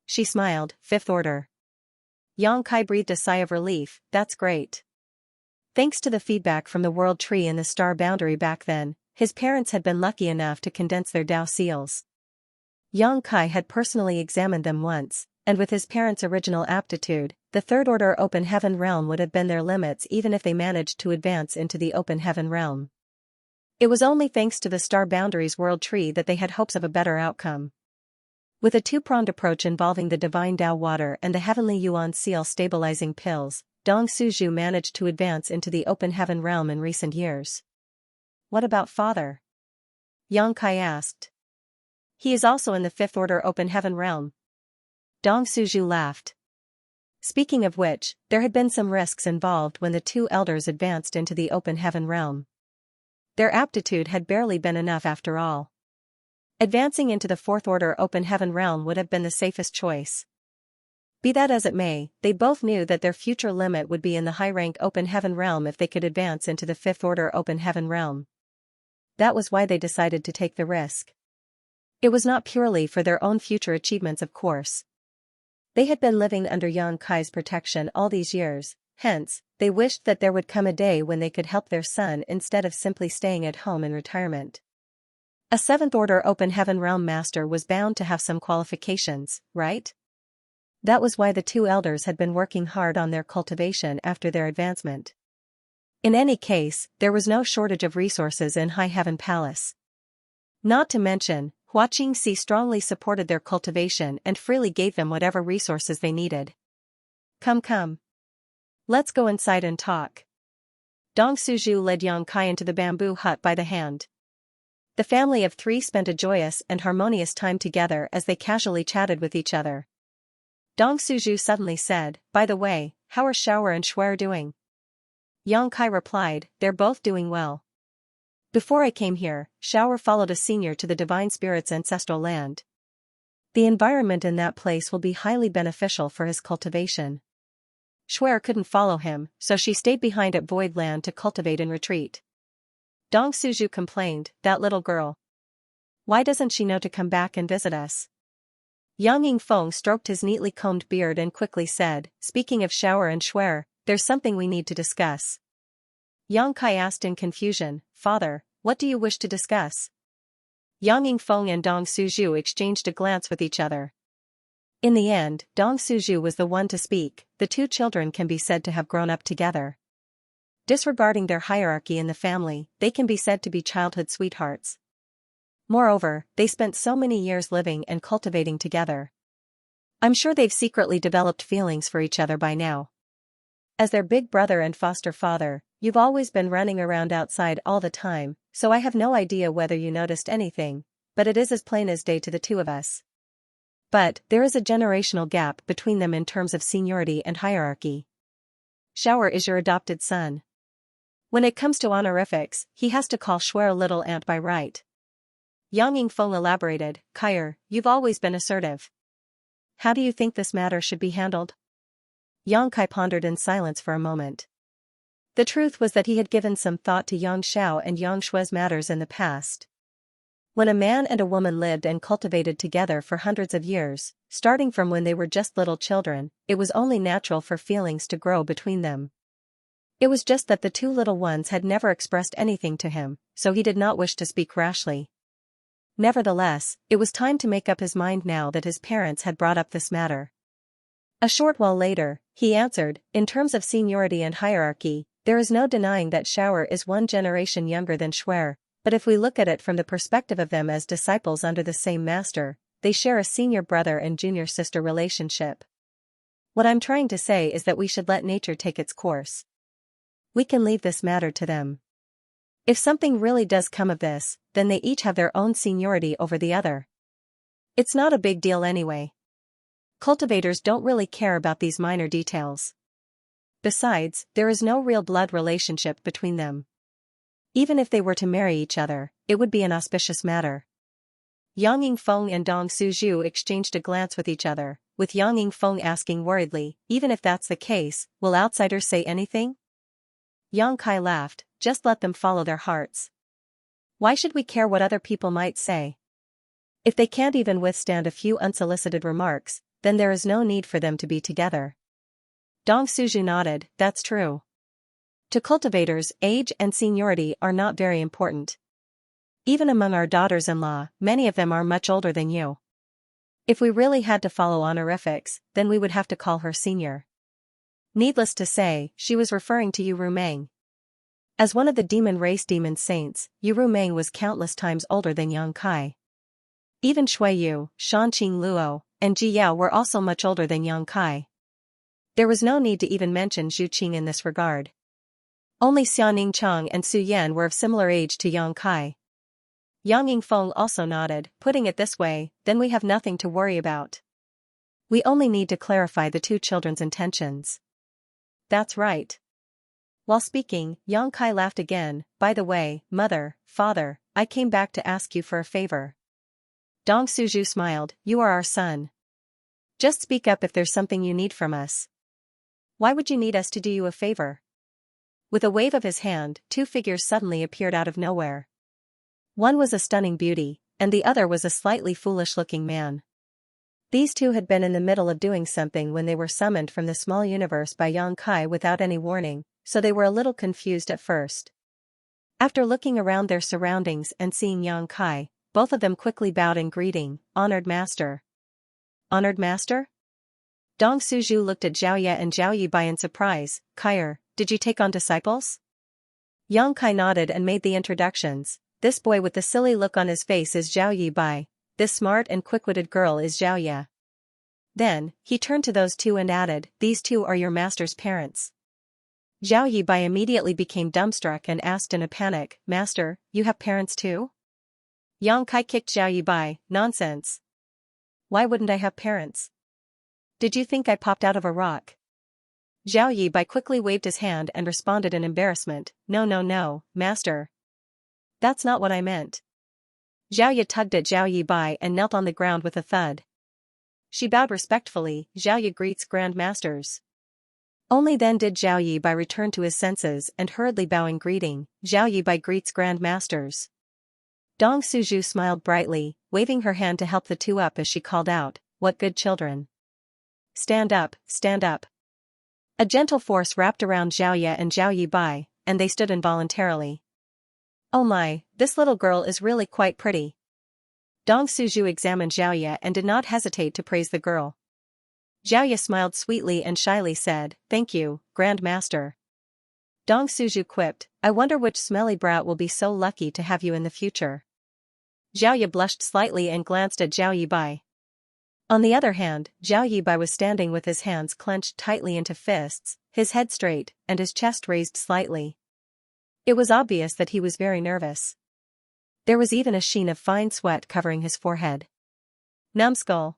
She smiled, 5th order. Yang Kai breathed a sigh of relief, that's great. Thanks to the feedback from the world tree in the star boundary back then, his parents had been lucky enough to condense their Dao seals. Yang Kai had personally examined them once, and with his parents' original aptitude, the third order open heaven realm would have been their limits even if they managed to advance into the open heaven realm. It was only thanks to the Star Boundaries world tree that they had hopes of a better outcome. With a two-pronged approach involving the divine Tao water and the heavenly Yuan seal stabilizing pills, Dong Suzhu managed to advance into the open heaven realm in recent years. What about father? Yang Kai asked. He is also in the fifth order open heaven realm. Dong Suzhu laughed. Speaking of which, there had been some risks involved when the two elders advanced into the open heaven realm. Their aptitude had barely been enough after all. Advancing into the fourth order open heaven realm would have been the safest choice. Be that as it may, they both knew that their future limit would be in the high-rank open heaven realm if they could advance into the fifth order open heaven realm. That was why they decided to take the risk. It was not purely for their own future achievements, of course. They had been living under Yang Kai's protection all these years, hence, they wished that there would come a day when they could help their son instead of simply staying at home in retirement. A seventh order open heaven realm master was bound to have some qualifications, right? That was why the two elders had been working hard on their cultivation after their advancement. In any case, there was no shortage of resources in High Heaven Palace. Not to mention, Hua Qingxi strongly supported their cultivation and freely gave them whatever resources they needed. Come. Let's go inside and talk. Dong Suzhu led Yang Kai into the bamboo hut by the hand. The family of three spent a joyous and harmonious time together as they casually chatted with each other. Dong Suzhu suddenly said, "By the way, how are Xiaoer and Shuer doing?" Yang Kai replied, "They're both doing well. Before I came here, Xiaoer followed a senior to the Divine Spirit's ancestral land. The environment in that place will be highly beneficial for his cultivation. Shuer couldn't follow him, so she stayed behind at Void Land to cultivate in retreat." Dong Suzhu complained, "That little girl. Why doesn't she know to come back and visit us?" Yang Yingfeng stroked his neatly combed beard and quickly said, "Speaking of Xiaoer and Shuer, there's something we need to discuss." Yang Kai asked in confusion, "Father, what do you wish to discuss?" Yang Yingfeng and Dong Suzhu exchanged a glance with each other. In the end, Dong Suzhu was the one to speak. The two children can be said to have grown up together. Disregarding their hierarchy in the family, they can be said to be childhood sweethearts. Moreover, they spent so many years living and cultivating together. I'm sure they've secretly developed feelings for each other by now. As their big brother and foster father, you've always been running around outside all the time, so I have no idea whether you noticed anything, but it is as plain as day to the two of us. But there is a generational gap between them in terms of seniority and hierarchy. Xiaoer is your adopted son. When it comes to honorifics, he has to call Shuer little aunt by right. Yang Yingfeng elaborated, "Kaier, you've always been assertive. How do you think this matter should be handled?" Yang Kai pondered in silence for a moment. The truth was that he had given some thought to Yang Xiao and Yang Shue's matters in the past. When a man and a woman lived and cultivated together for hundreds of years, starting from when they were just little children, it was only natural for feelings to grow between them. It was just that the two little ones had never expressed anything to him, so he did not wish to speak rashly. Nevertheless, it was time to make up his mind now that his parents had brought up this matter. A short while later, he answered, "In terms of seniority and hierarchy, there is no denying that Xiaoer is one generation younger than Shuer, but if we look at it from the perspective of them as disciples under the same master, they share a senior brother and junior sister relationship. What I'm trying to say is that we should let nature take its course. We can leave this matter to them. If something really does come of this, then they each have their own seniority over the other. It's not a big deal anyway. Cultivators don't really care about these minor details. Besides, there is no real blood relationship between them. Even if they were to marry each other, it would be an auspicious matter." Yang Yingfeng and Dong Suzhu exchanged a glance with each other, with Yang Yingfeng asking worriedly, "Even if that's the case, will outsiders say anything?" Yang Kai laughed, "Just let them follow their hearts. Why should we care what other people might say? If they can't even withstand a few unsolicited remarks, then there is no need for them to be together." Dong Suzhu nodded, "That's true. To cultivators, age and seniority are not very important. Even among our daughters-in-law, many of them are much older than you. If we really had to follow honorifics, then we would have to call her senior. Needless to say, she was referring to Yu Rumeng. As one of the demon race demon saints, Yu Rumeng was countless times older than Yang Kai. Even Shui Yu, Shanqing Luo, and Ji Yao were also much older than Yang Kai. There was no need to even mention Zhu Qing in this regard. Only Xianing Chang and Su Yan were of similar age to Yang Kai. Yang Yingfeng also nodded, putting it this way, then we have nothing to worry about. We only need to clarify the two children's intentions. That's right. While speaking, Yang Kai laughed again. By the way, mother, father, I came back to ask you for a favor. Dong Suju smiled, you are our son. Just speak up if there's something you need from us. Why would you need us to do you a favor? With a wave of his hand, two figures suddenly appeared out of nowhere. One was a stunning beauty, and the other was a slightly foolish-looking man. These two had been in the middle of doing something when they were summoned from the small universe by Yang Kai without any warning, so they were a little confused at first. After looking around their surroundings and seeing Yang Kai, both of them quickly bowed in greeting, Honored Master. Honored Master? Dong Suju looked at Xiaoye and Zhao Yibai in surprise. Kaier, did you take on disciples? Yang Kai nodded and made the introductions. This boy with the silly look on his face is Zhao Yibai. This smart and quick-witted girl is Xiaoye. Then, he turned to those two and added, these two are your master's parents. Zhao Yibai immediately became dumbstruck and asked in a panic, Master, you have parents too? Yang Kai kicked Zhao Yibai, nonsense. Why wouldn't I have parents? Did you think I popped out of a rock? Zhao Yibai quickly waved his hand and responded in embarrassment, no, master. That's not what I meant. Zhao Ye tugged at Zhao Yibai and knelt on the ground with a thud. She bowed respectfully, Zhao Ye greets Grand Masters. Only then did Zhao Yibai return to his senses and hurriedly bowing greeting, Zhao Yibai greets Grand Masters. Dong Suju smiled brightly, waving her hand to help the two up as she called out, what good children. Stand up, stand up. A gentle force wrapped around Xiaoye and Zhao Yibai, and they stood involuntarily. Oh my, this little girl is really quite pretty. Dong Suju examined Xiaoye and did not hesitate to praise the girl. Xiaoye smiled sweetly and shyly said, thank you, Grand Master. Dong Suju quipped, I wonder which smelly brat will be so lucky to have you in the future. Xiaoye blushed slightly and glanced at Zhao Yibai. On the other hand, Zhao Yibai was standing with his hands clenched tightly into fists, his head straight, and his chest raised slightly. It was obvious that he was very nervous. There was even a sheen of fine sweat covering his forehead. Numbskull.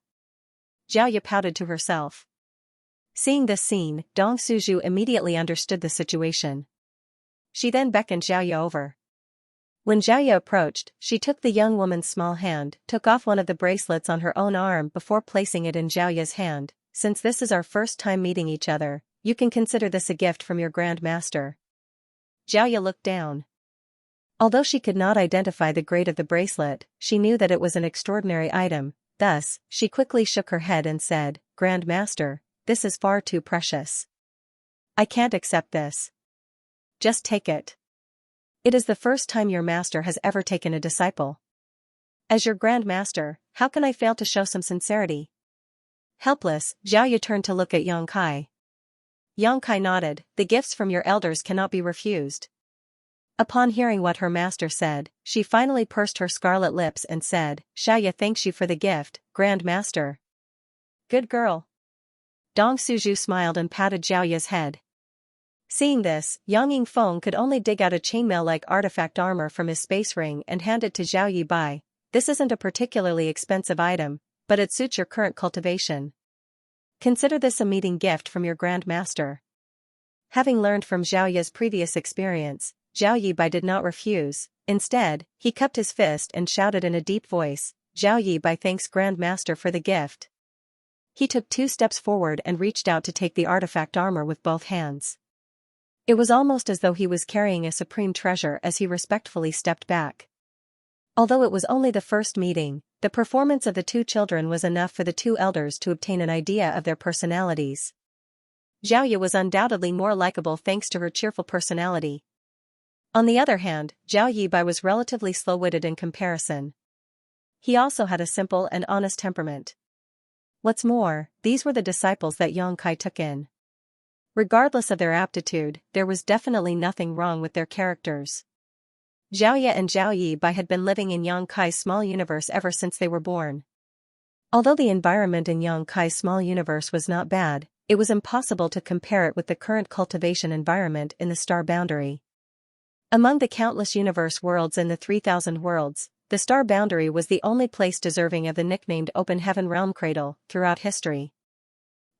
Zhao Ye pouted to herself. Seeing this scene, Dong Suju immediately understood the situation. She then beckoned Zhao Ye over. When Zhao Ye approached, she took the young woman's small hand, took off one of the bracelets on her own arm before placing it in Zhao Ye's hand. Since this is our first time meeting each other, you can consider this a gift from your Grand Master. Zhao Ye looked down. Although she could not identify the grade of the bracelet, she knew that it was an extraordinary item. Thus, she quickly shook her head and said, Grand Master, this is far too precious. I can't accept this. Just take it. It is the first time your master has ever taken a disciple. As your Grand Master, how can I fail to show some sincerity? Helpless, Zhao Ye turned to look at Yang Kai. Yang Kai nodded, the gifts from your elders cannot be refused. Upon hearing what her master said, she finally pursed her scarlet lips and said, Xiaoye thanks you for the gift, Grand Master. Good girl. Dong Suju smiled and patted Zhao Ye's head. Seeing this, Yang Yingfeng could only dig out a chainmail-like artifact armor from his space ring and hand it to Zhao Yibai. This isn't a particularly expensive item, but it suits your current cultivation. Consider this a meeting gift from your Grand Master. Having learned from Zhao Ye's previous experience, Zhao Yibai did not refuse. Instead, he cupped his fist and shouted in a deep voice, Zhao Yibai thanks Grand Master for the gift. He took 2 steps forward and reached out to take the artifact armor with both hands. It was almost as though he was carrying a supreme treasure as he respectfully stepped back. Although it was only the first meeting, the performance of the 2 children was enough for the 2 elders to obtain an idea of their personalities. Zhao Ye was undoubtedly more likable thanks to her cheerful personality. On the other hand, Zhao Yibai was relatively slow-witted in comparison. He also had a simple and honest temperament. What's more, these were the disciples that Yongkai took in. Regardless of their aptitude, there was definitely nothing wrong with their characters. Xiaoya and Zhao Yibai had been living in Yongkai's small universe ever since they were born. Although the environment in Yongkai's small universe was not bad, it was impossible to compare it with the current cultivation environment in the star boundary. Among the countless universe worlds in the 3,000 worlds, the star boundary was the only place deserving of the nicknamed Open Heaven Realm Cradle throughout history.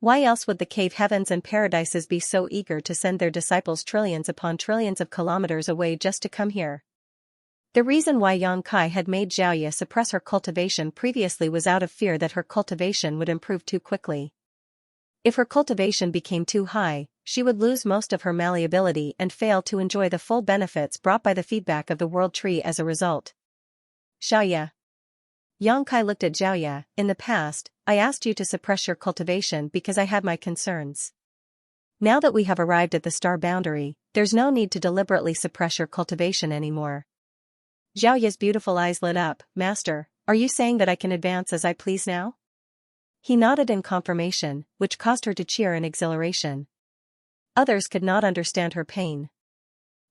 Why else would the cave heavens and paradises be so eager to send their disciples trillions upon trillions of kilometers away just to come here? The reason why Yongkai had made Xiaoya suppress her cultivation previously was out of fear that her cultivation would improve too quickly. If her cultivation became too high, she would lose most of her malleability and fail to enjoy the full benefits brought by the feedback of the world tree as a result. Xiaoya. Yongkai looked at Xiaoya. In the past, I asked you to suppress your cultivation because I had my concerns. Now that we have arrived at the star boundary, there's no need to deliberately suppress your cultivation anymore. Xiaoya's beautiful eyes lit up. Master, are you saying that I can advance as I please now? He nodded in confirmation, which caused her to cheer in exhilaration. Others could not understand her pain.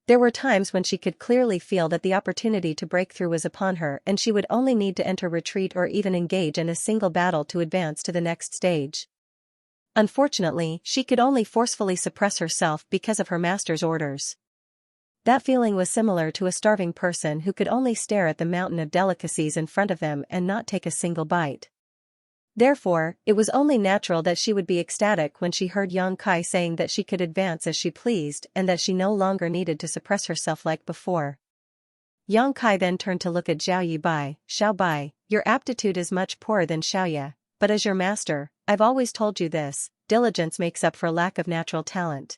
There were times when she could clearly feel that the opportunity to break through was upon her and she would only need to enter retreat or even engage in a single battle to advance to the next stage. Unfortunately, she could only forcefully suppress herself because of her master's orders. That feeling was similar to a starving person who could only stare at the mountain of delicacies in front of them and not take a single bite. Therefore, it was only natural that she would be ecstatic when she heard Yongkai saying that she could advance as she pleased and that she no longer needed to suppress herself like before. Yongkai then turned to look at Zhao Yibai. Xiao Bai, your aptitude is much poorer than Xiaoya, but as your master, I've always told you this, diligence makes up for lack of natural talent.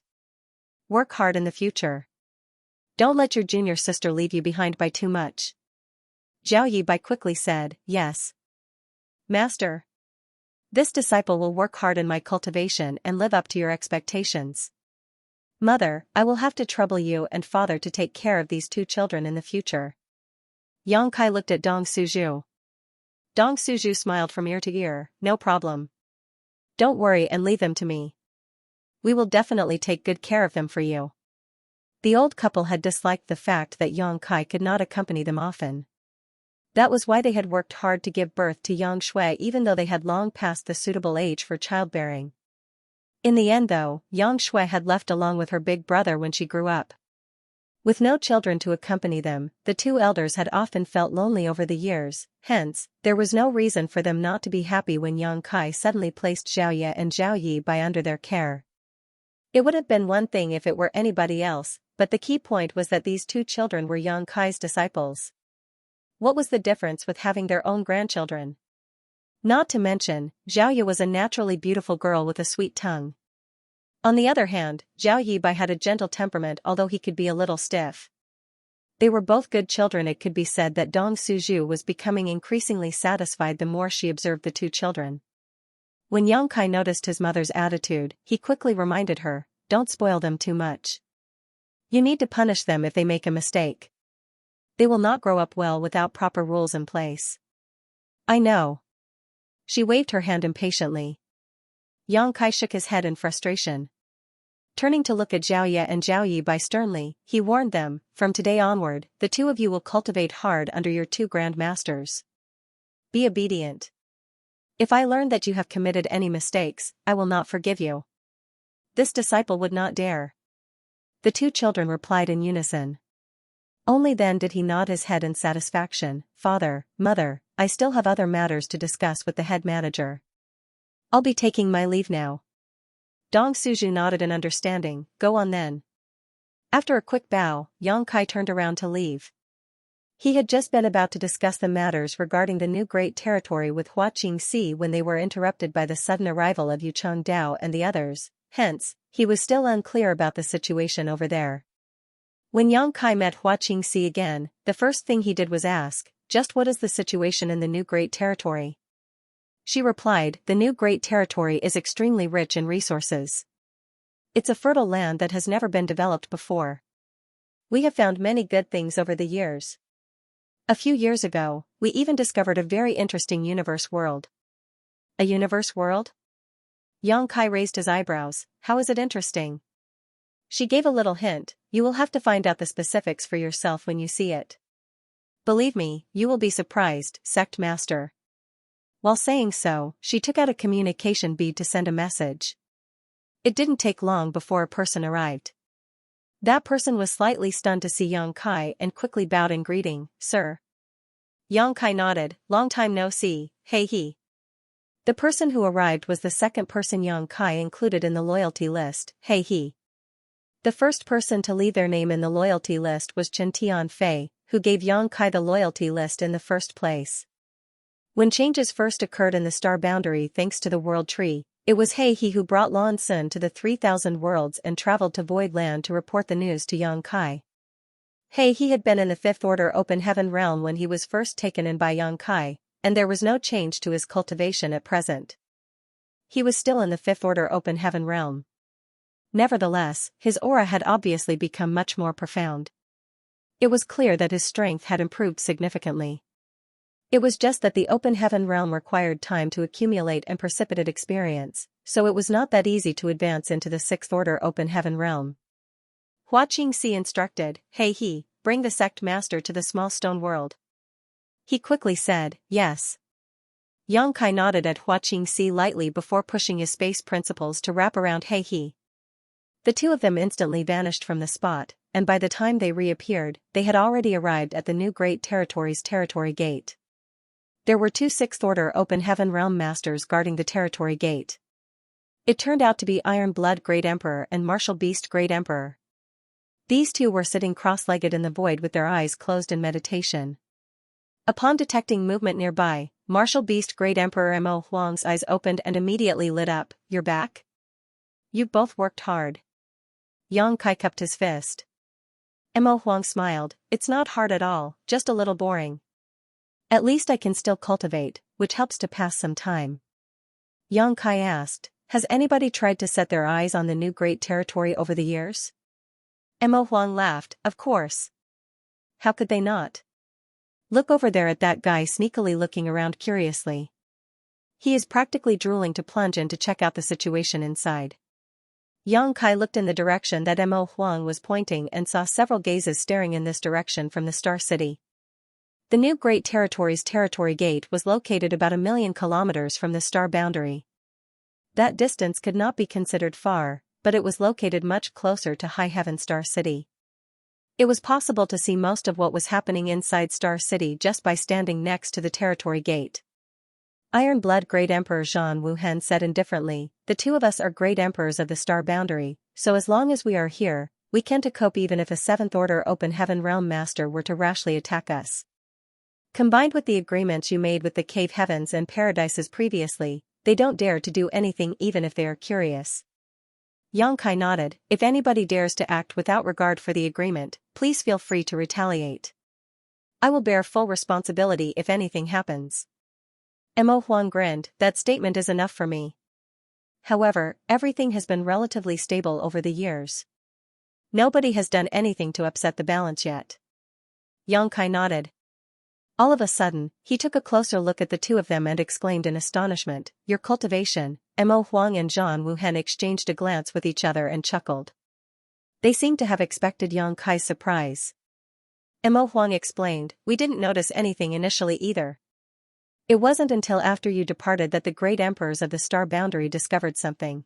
Work hard in the future. Don't let your junior sister leave you behind by too much. Zhao Yibai quickly said, yes. Master. This disciple will work hard in my cultivation and live up to your expectations. Mother, I will have to trouble you and father to take care of these two children in the future. Yongkai looked at Dong Suzhu. Dong Suzhu smiled from ear to ear. No problem. Don't worry and leave them to me. We will definitely take good care of them for you. The old couple had disliked the fact that Yongkai could not accompany them often. That was why they had worked hard to give birth to Yang Shui even though they had long passed the suitable age for childbearing. In the end though, Yang Shui had left along with her big brother when she grew up. With no children to accompany them, the two elders had often felt lonely over the years, hence, there was no reason for them not to be happy when Yongkai suddenly placed Xiaoya and Zhao Yibai under their care. It would have been one thing if it were anybody else, but the key point was that these two children were Yongkai's disciples. What was the difference with having their own grandchildren? Not to mention, Xiaoya was a naturally beautiful girl with a sweet tongue. On the other hand, Zhao Yibai had a gentle temperament although he could be a little stiff. They were both good children. It could be said that Dong Suzhu was becoming increasingly satisfied the more she observed the two children. When Yongkai noticed his mother's attitude, he quickly reminded her, don't spoil them too much. You need to punish them if they make a mistake. They will not grow up well without proper rules in place. I know. She waved her hand impatiently. Yongkai shook his head in frustration. Turning to look at Xiaoya and Zhao Yibai sternly, he warned them, from today onward, the two of you will cultivate hard under your two grand masters. Be obedient. If I learn that you have committed any mistakes, I will not forgive you. This disciple would not dare. The two children replied in unison. Only then did he nod his head in satisfaction. Father, mother, I still have other matters to discuss with the head manager. I'll be taking my leave now. Dong Suzhu nodded in understanding. Go on then. After a quick bow, Yongkai turned around to leave. He had just been about to discuss the matters regarding the new great territory with Hua Qingxi when they were interrupted by the sudden arrival of Yucheng Dao and the others, hence, he was still unclear about the situation over there. When Yongkai met Hua Qingxi again, the first thing he did was ask, just what is the situation in the new great territory? She replied, the new great territory is extremely rich in resources. It's a fertile land that has never been developed before. We have found many good things over the years. A few years ago, we even discovered a very interesting universe world. A universe world? Yang Kai raised his eyebrows. How is it interesting? She gave a little hint. You will have to find out the specifics for yourself when you see it. Believe me, you will be surprised, Sect Master. While saying so, she took out a communication bead to send a message. It didn't take long before a person arrived. That person was slightly stunned to see Yang Kai and quickly bowed in greeting. Sir. Yang Kai nodded. Long time no see, hey he. The person who arrived was the second person Yang Kai included in the loyalty list, hey he. The first person to leave their name in the loyalty list was Chen Tianfei, who gave Yang Kai the loyalty list in the first place. When changes first occurred in the star boundary thanks to the world tree, it was He who brought Lan Sun to the 3,000 worlds and traveled to Void Land to report the news to Yang Kai. He had been in the Fifth Order Open Heaven realm when he was first taken in by Yang Kai, and there was no change to his cultivation at present. He was still in the Fifth Order Open Heaven realm. Nevertheless, his aura had obviously become much more profound. It was clear that his strength had improved significantly. It was just that the Open Heaven realm required time to accumulate and precipitate experience, so it was not that easy to advance into the Sixth Order Open Heaven realm. Hua Qingxi instructed, he, bring the sect master to the small stone world. He quickly said, yes. Yang Kai nodded at Hua Qingxi lightly before pushing his space principles to wrap around he. The two of them instantly vanished from the spot, and by the time they reappeared, they had already arrived at the new Great Territory's territory gate. There were two Sixth Order Open Heaven Realm Masters guarding the territory gate. It turned out to be Iron Blood Great Emperor and Martial Beast Great Emperor. These two were sitting cross-legged in the void with their eyes closed in meditation. Upon detecting movement nearby, Martial Beast Great Emperor Mo Huang's eyes opened and immediately lit up. You're back? You've both worked hard. Yang Kai cupped his fist. Mo Huang smiled. It's not hard at all, just a little boring. At least I can still cultivate, which helps to pass some time. Yang Kai asked, has anybody tried to set their eyes on the new great territory over the years? Mo Huang laughed, of course. How could they not? Look over there at that guy sneakily looking around curiously. He is practically drooling to plunge in to check out the situation inside. Yang Kai looked in the direction that Mo Huang was pointing and saw several gazes staring in this direction from the Star City. The new Great Territory's territory gate was located about 1,000,000 kilometers from the star boundary. That distance could not be considered far, but it was located much closer to High Heaven Star City. It was possible to see most of what was happening inside Star City just by standing next to the territory gate. Iron Blood Great Emperor Zhan Wuhen said indifferently, the two of us are great emperors of the star boundary, so as long as we are here, we can to cope even if a Seventh Order Open Heaven Realm Master were to rashly attack us. Combined with the agreements you made with the Cave Heavens and Paradises previously, they don't dare to do anything even if they are curious. Yang Kai nodded, if anybody dares to act without regard for the agreement, please feel free to retaliate. I will bear full responsibility if anything happens. Mo Huang grinned, that statement is enough for me. However, everything has been relatively stable over the years. Nobody has done anything to upset the balance yet. Yang Kai nodded. All of a sudden, he took a closer look at the two of them and exclaimed in astonishment, your cultivation. Mo Huang and Zhan Wuhen exchanged a glance with each other and chuckled. They seemed to have expected Yang Kai's surprise. Mo Huang explained, we didn't notice anything initially either. It wasn't until after you departed that the great emperors of the star boundary discovered something.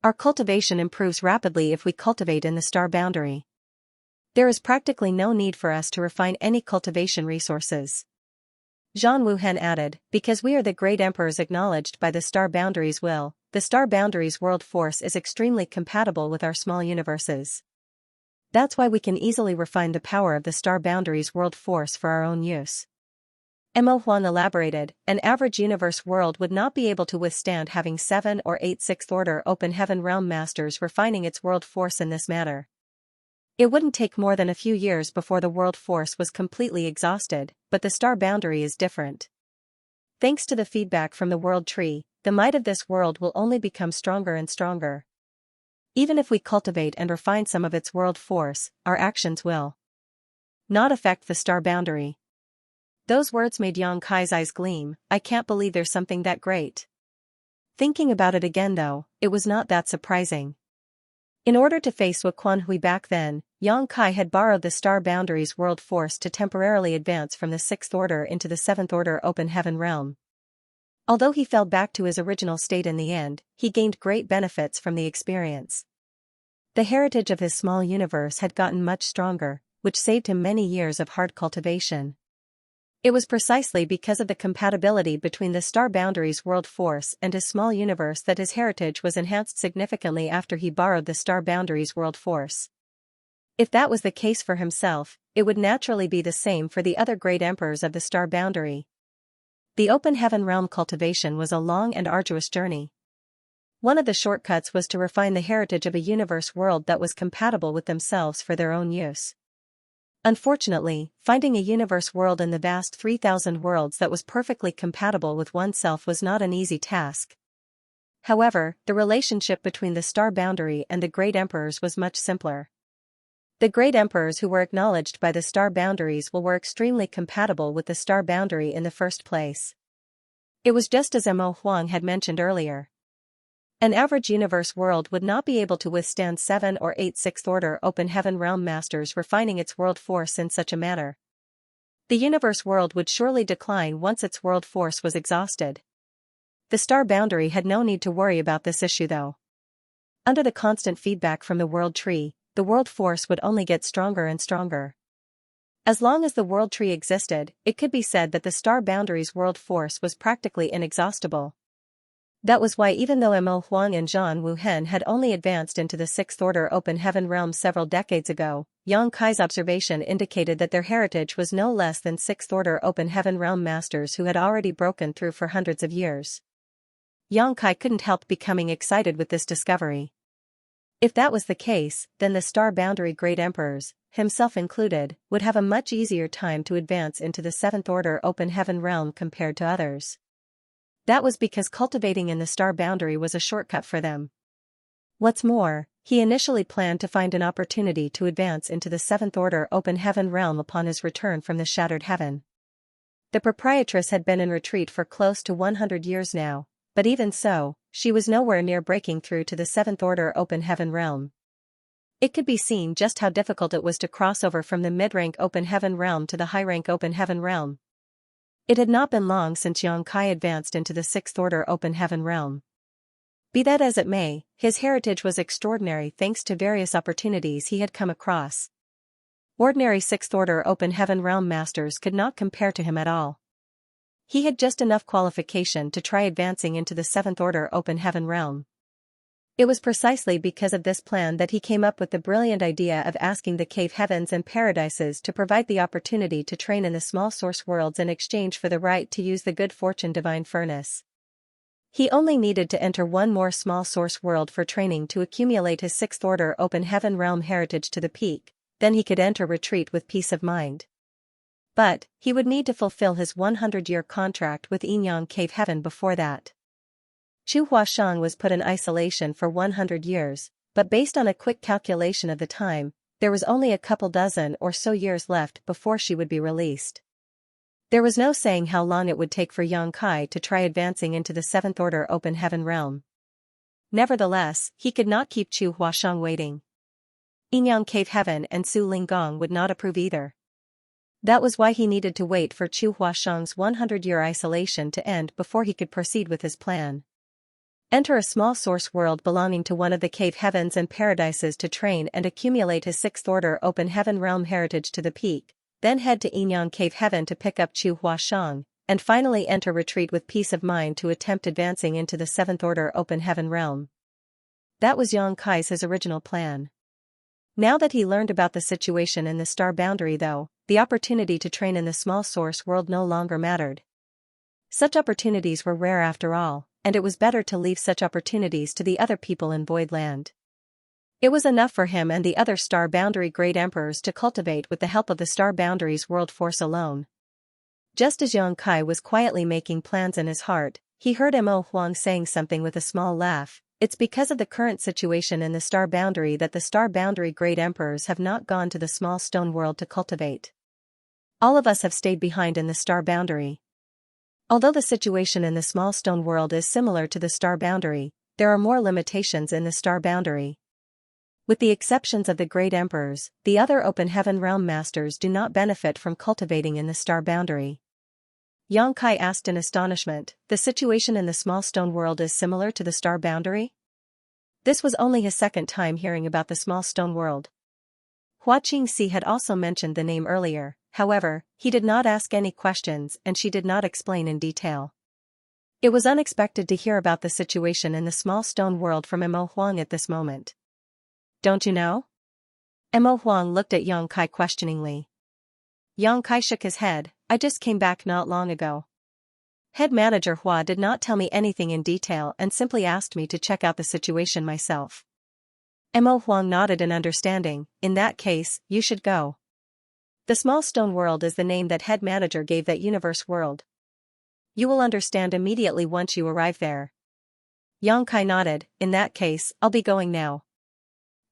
Our cultivation improves rapidly if we cultivate in the star boundary. There is practically no need for us to refine any cultivation resources. Zhan Wuhen added, because we are the great emperors acknowledged by the star boundary's will, the star boundary's world force is extremely compatible with our small universes. That's why we can easily refine the power of the star boundary's world force for our own use. Mo Huang elaborated, an average universe world would not be able to withstand having 7 or 8 Sixth Order Open Heaven Realm Masters refining its world force in this manner. It wouldn't take more than a few years before the world force was completely exhausted, but the star boundary is different. Thanks to the feedback from the world tree, the might of this world will only become stronger and stronger. Even if we cultivate and refine some of its world force, our actions will not affect the star boundary. Those words made Yang Kai's eyes gleam. I can't believe there's something that great. Thinking about it again though, it was not that surprising. In order to face Wuquan Hui back then, Yang Kai had borrowed the Star Boundaries World Force to temporarily advance from the 6th Order into the 7th Order Open Heaven realm. Although he fell back to his original state in the end, he gained great benefits from the experience. The heritage of his small universe had gotten much stronger, which saved him many years of hard cultivation. It was precisely because of the compatibility between the Star Boundaries World Force and his small universe that his heritage was enhanced significantly after he borrowed the Star Boundaries World Force. If that was the case for himself, it would naturally be the same for the other great emperors of the Star Boundary. The Open Heaven realm cultivation was a long and arduous journey. One of the shortcuts was to refine the heritage of a universe world that was compatible with themselves for their own use. Unfortunately, finding a universe world in the vast 3,000 worlds that was perfectly compatible with oneself was not an easy task. However, the relationship between the Star Boundary and the Great Emperors was much simpler. The Great Emperors who were acknowledged by the Star Boundaries were extremely compatible with the Star Boundary in the first place. It was just as Mo Huang had mentioned earlier. An average universe world would not be able to withstand 7 or 8 6th Order Open Heaven realm masters refining its world force in such a manner. The universe world would surely decline once its world force was exhausted. The Star Boundary had no need to worry about this issue though. Under the constant feedback from the world tree, the world force would only get stronger and stronger. As long as the world tree existed, it could be said that the Star Boundary's world force was practically inexhaustible. That was why even though Mo Huang and Zhan Wuhen had only advanced into the 6th Order Open Heaven realm several decades ago, Yang Kai's observation indicated that their heritage was no less than 6th Order Open Heaven realm masters who had already broken through for hundreds of years. Yang Kai couldn't help becoming excited with this discovery. If that was the case, then the Star Boundary Great Emperors, himself included, would have a much easier time to advance into the 7th Order Open Heaven realm compared to others. That was because cultivating in the Star Boundary was a shortcut for them. What's more, he initially planned to find an opportunity to advance into the 7th Order Open Heaven realm upon his return from the Shattered Heaven. The proprietress had been in retreat for close to 100 years now, but even so, she was nowhere near breaking through to the 7th Order Open Heaven realm. It could be seen just how difficult it was to cross over from the mid-rank Open Heaven realm to the high-rank Open Heaven realm. It had not been long since Yang Kai advanced into the 6th Order Open Heaven realm. Be that as it may, his heritage was extraordinary thanks to various opportunities he had come across. Ordinary 6th Order Open Heaven realm masters could not compare to him at all. He had just enough qualification to try advancing into the 7th Order Open Heaven realm. It was precisely because of this plan that he came up with the brilliant idea of asking the cave heavens and paradises to provide the opportunity to train in the small source worlds in exchange for the right to use the good fortune divine furnace. He only needed to enter one more small source world for training to accumulate his 6th Order Open Heaven realm heritage to the peak, then he could enter retreat with peace of mind. But, he would need to fulfill his 100-year contract with Yinyang Cave Heaven before that. Chu Huashang was put in isolation for 100 years, but based on a quick calculation of the time, there was only a couple dozen or so years left before she would be released. There was no saying how long it would take for Yang Kai to try advancing into the 7th Order Open Heaven realm. Nevertheless, he could not keep Chu Huashang waiting. Yinyang Cave Heaven and Su Linggong would not approve either. That was why he needed to wait for Chu Huashang's 100-year isolation to end before he could proceed with his plan. Enter a small source world belonging to one of the cave heavens and paradises to train and accumulate his 6th Order Open Heaven realm heritage to the peak, then head to Yinyang Cave Heaven to pick up Chu Huashang, and finally enter retreat with peace of mind to attempt advancing into the 7th Order Open Heaven realm. That was Yang Kai's his original plan. Now that he learned about the situation in the Star Boundary though, the opportunity to train in the small source world no longer mattered. Such opportunities were rare after all, and it was better to leave such opportunities to the other people in Voidland. It was enough for him and the other Star Boundary Great Emperors to cultivate with the help of the Star Boundary's world force alone. Just as Yang Kai was quietly making plans in his heart, he heard Mo Huang saying something with a small laugh. It's because of the current situation in the Star Boundary that the Star Boundary Great Emperors have not gone to the small stone world to cultivate. All of us have stayed behind in the Star Boundary. Although the situation in the small stone world is similar to the star boundary, there are more limitations in the star boundary. With the exceptions of the great emperors, the other open heaven realm masters do not benefit from cultivating in the star boundary. Yang Kai asked in astonishment, the situation in the small stone world is similar to the star boundary? This was only his second time hearing about the small stone world. Hua Qingxi had also mentioned the name earlier, however, he did not ask any questions and she did not explain in detail. It was unexpected to hear about the situation in the small stone world from Mo Huang at this moment. Don't you know? Mo Huang looked at Yang Kai questioningly. Yang Kai shook his head, I just came back not long ago. Head manager Hua did not tell me anything in detail and simply asked me to check out the situation myself. Mo Huang nodded in understanding, in that case, you should go. The small stone world is the name that head manager gave that universe world. You will understand immediately once you arrive there. Yang Kai nodded, in that case, I'll be going now.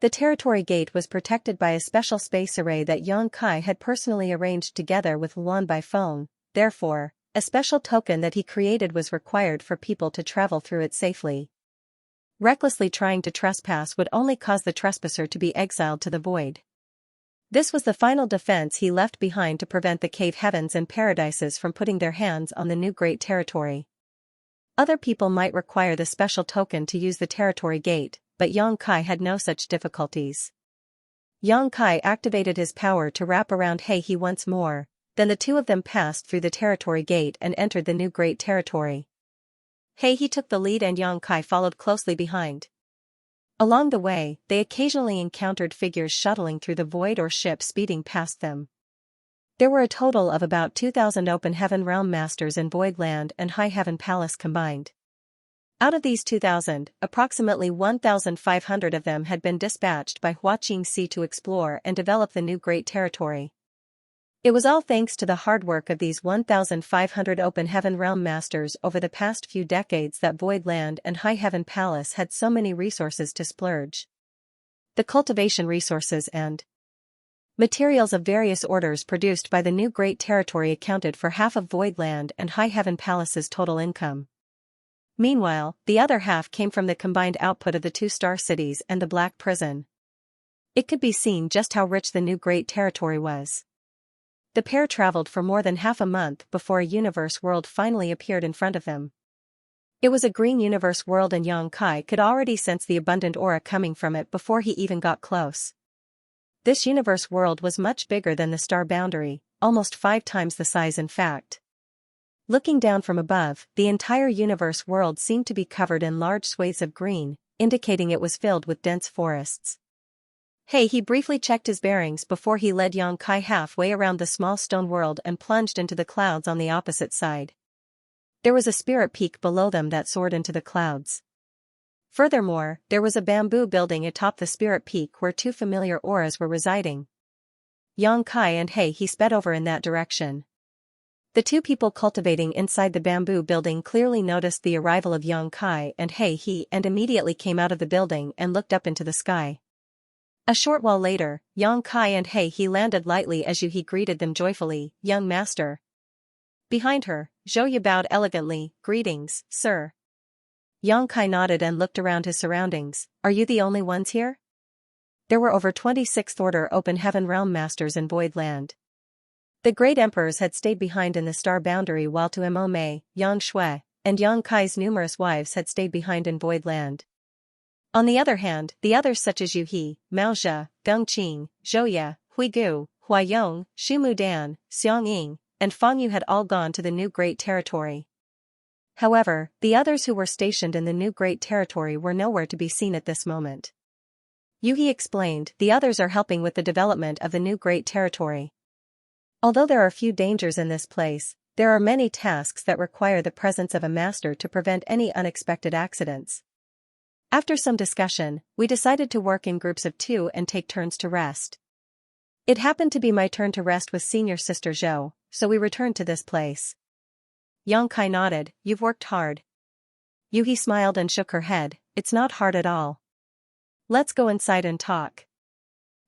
The territory gate was protected by a special space array that Yang Kai had personally arranged together with Luan by phone, therefore, a special token that he created was required for people to travel through it safely. Recklessly trying to trespass would only cause the trespasser to be exiled to the void. This was the final defense he left behind to prevent the cave heavens and paradises from putting their hands on the new great territory. Other people might require the special token to use the territory gate, but Yang Kai had no such difficulties. Yang Kai activated his power to wrap around He once more, then the two of them passed through the territory gate and entered the new great territory. He took the lead and Yang Kai followed closely behind. Along the way, they occasionally encountered figures shuttling through the void or ships speeding past them. There were a total of about 2,000 open heaven realm masters in Voidland and High Heaven Palace combined. Out of these 2,000, approximately 1,500 of them had been dispatched by Hua Qingxi to explore and develop the new great territory. It was all thanks to the hard work of these 1,500 open heaven realm masters over the past few decades that Voidland and High Heaven Palace had so many resources to splurge. The cultivation resources and materials of various orders produced by the new great territory accounted for half of Voidland and High Heaven Palace's total income. Meanwhile, the other half came from the combined output of the two star cities and the Black Prison. It could be seen just how rich the new great territory was. The pair traveled for more than half a month before a universe world finally appeared in front of them. It was a green universe world and Yang Kai could already sense the abundant aura coming from it before he even got close. This universe world was much bigger than the star boundary, almost 5 times the size in fact. Looking down from above, the entire universe world seemed to be covered in large swathes of green, indicating it was filled with dense forests. He briefly checked his bearings before he led Yang Kai halfway around the small stone world and plunged into the clouds on the opposite side. There was a spirit peak below them that soared into the clouds. Furthermore, there was a bamboo building atop the spirit peak where 2 familiar auras were residing. Yang Kai and he sped over in that direction. The 2 people cultivating inside the bamboo building clearly noticed the arrival of Yang Kai and he immediately came out of the building and looked up into the sky. A short while later, Yang Kai and he landed lightly as he greeted them joyfully, young master. Behind her, Zhou bowed elegantly, greetings, sir. Yang Kai nodded and looked around his surroundings, are you the only ones here? There were over 26th order open heaven realm masters in Voidland. The great emperors had stayed behind in the star boundary while to Mo Mei, Yang Shui, and Yang Kai's numerous wives had stayed behind in Voidland. On the other hand, the others such as Yu He, Mao Zhe, Geng Qing, Zhou Ye, Hui Gu, Hua Yong, Xu Mudan, Xiang Ying, and Fang Yu had all gone to the new great territory. However, the others who were stationed in the new great territory were nowhere to be seen at this moment. Yu He explained, the others are helping with the development of the new great territory. Although there are few dangers in this place, there are many tasks that require the presence of a master to prevent any unexpected accidents. After some discussion, we decided to work in groups of 2 and take turns to rest. It happened to be my turn to rest with senior sister Zhou, so we returned to this place. Yang Kai nodded, you've worked hard. Yu He smiled and shook her head, it's not hard at all. Let's go inside and talk.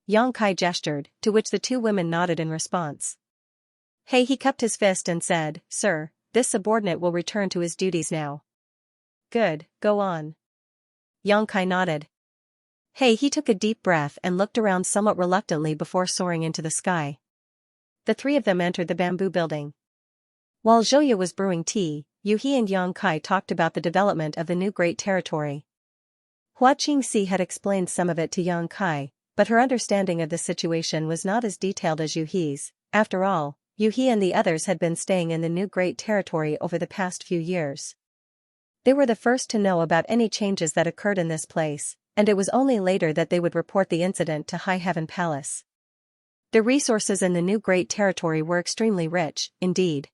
Yang Kai gestured, to which the 2 women nodded in response. He cupped his fist and said, Sir, this subordinate will return to his duties now. Good, go on. Xianxia nodded. Hey, he took a deep breath and looked around somewhat reluctantly before soaring into the sky. The three of them entered the bamboo building. While Zhouya was brewing tea, Yuhi and Xianxia talked about the development of the new Great Territory. Hua Qingxi had explained some of it to Xianxia, but her understanding of the situation was not as detailed as Yuhi's. After all, Yuhi and the others had been staying in the new Great Territory over the past few years. They were the first to know about any changes that occurred in this place, and it was only later that they would report the incident to High Heaven Palace. The resources in the new Great Territory were extremely rich, indeed.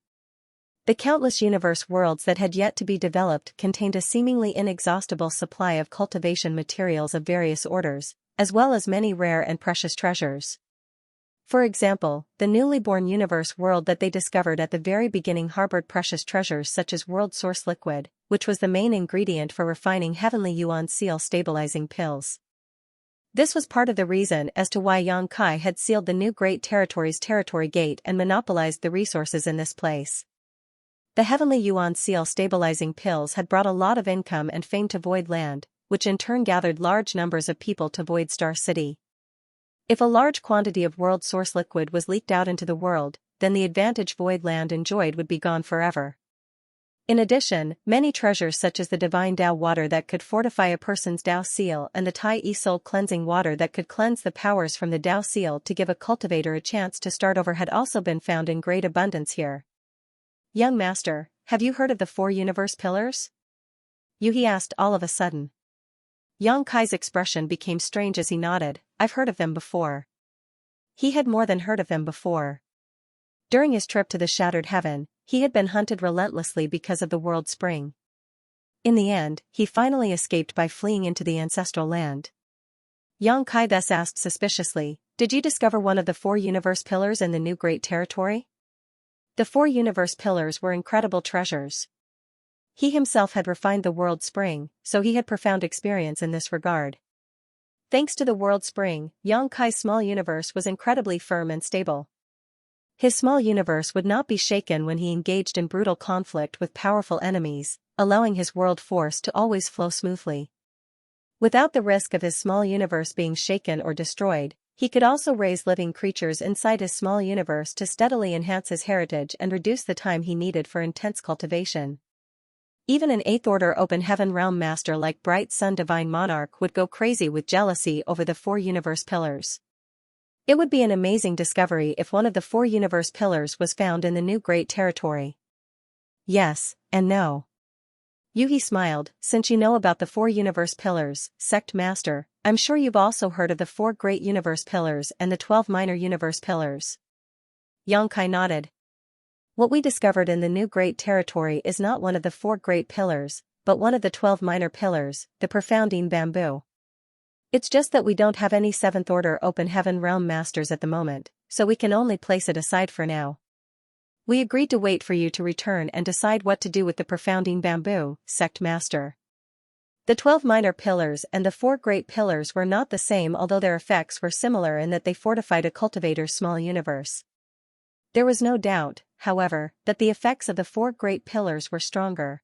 The countless universe worlds that had yet to be developed contained a seemingly inexhaustible supply of cultivation materials of various orders, as well as many rare and precious treasures. For example, the newly born universe world that they discovered at the very beginning harbored precious treasures such as world source liquid, which was the main ingredient for refining heavenly yuan seal stabilizing pills. This was part of the reason as to why Xianxia had sealed the new Great Territory's territory gate and monopolized the resources in this place. The heavenly yuan seal stabilizing pills had brought a lot of income and fame to Void Land, which in turn gathered large numbers of people to Void Star City. If a large quantity of world source liquid was leaked out into the world, then the advantage Void Land enjoyed would be gone forever. In addition, many treasures such as the divine Dao water that could fortify a person's Dao seal and the Tai Yi soul cleansing water that could cleanse the powers from the Dao seal to give a cultivator a chance to start over had also been found in great abundance here. Young master, have you heard of the 4 universe pillars? Yuhi asked all of a sudden. Xianxia's expression became strange as he nodded. I've heard of them before. He had more than heard of them before. During his trip to the Shattered Heaven, he had been hunted relentlessly because of the World Spring. In the end, he finally escaped by fleeing into the ancestral land. Xianxia thus asked suspiciously, did you discover one of the 4 universe pillars in the new Great Territory? The 4 universe pillars were incredible treasures. He himself had refined the World Spring, so he had profound experience in this regard. Thanks to the World Spring, Xianxia's small universe was incredibly firm and stable. His small universe would not be shaken when he engaged in brutal conflict with powerful enemies, allowing his world force to always flow smoothly. Without the risk of his small universe being shaken or destroyed, he could also raise living creatures inside his small universe to steadily enhance his heritage and reduce the time he needed for intense cultivation. Even an 8th Order Open Heaven Realm Master like Bright Sun Divine Monarch would go crazy with jealousy over the 4 universe pillars. It would be an amazing discovery if one of the 4 universe pillars was found in the new Great Territory. Yes, and no. Yuhi smiled, since you know about the 4 universe pillars, Sect Master, I'm sure you've also heard of the 4 great universe pillars and the 12 minor universe pillars. Xianxia nodded. What we discovered in the new Great Territory is not one of the 4 great pillars, but one of the 12 minor pillars, the Profoundine Bamboo. It's just that we don't have any 7th Order Open Heaven Realm Masters at the moment, so we can only place it aside for now. We agreed to wait for you to return and decide what to do with the Profoundine Bamboo, Sect Master. The 12 minor pillars and the 4 great pillars were not the same, although their effects were similar in that they fortified a cultivator's small universe. There was no doubt, however, that the effects of the 4 great pillars were stronger.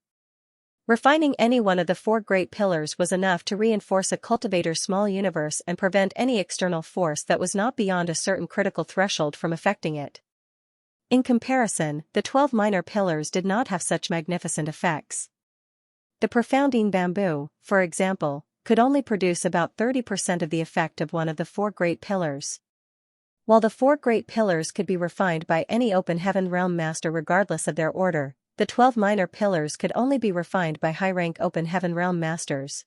Refining any one of the 4 great pillars was enough to reinforce a cultivator's small universe and prevent any external force that was not beyond a certain critical threshold from affecting it. In comparison, the 12 minor pillars did not have such magnificent effects. The Profoundine Bamboo, for example, could only produce about 30% of the effect of one of the 4 great pillars. While the 4 great pillars could be refined by any Open Heaven Realm Master regardless of their order, the 12 minor pillars could only be refined by high-rank Open Heaven Realm Masters.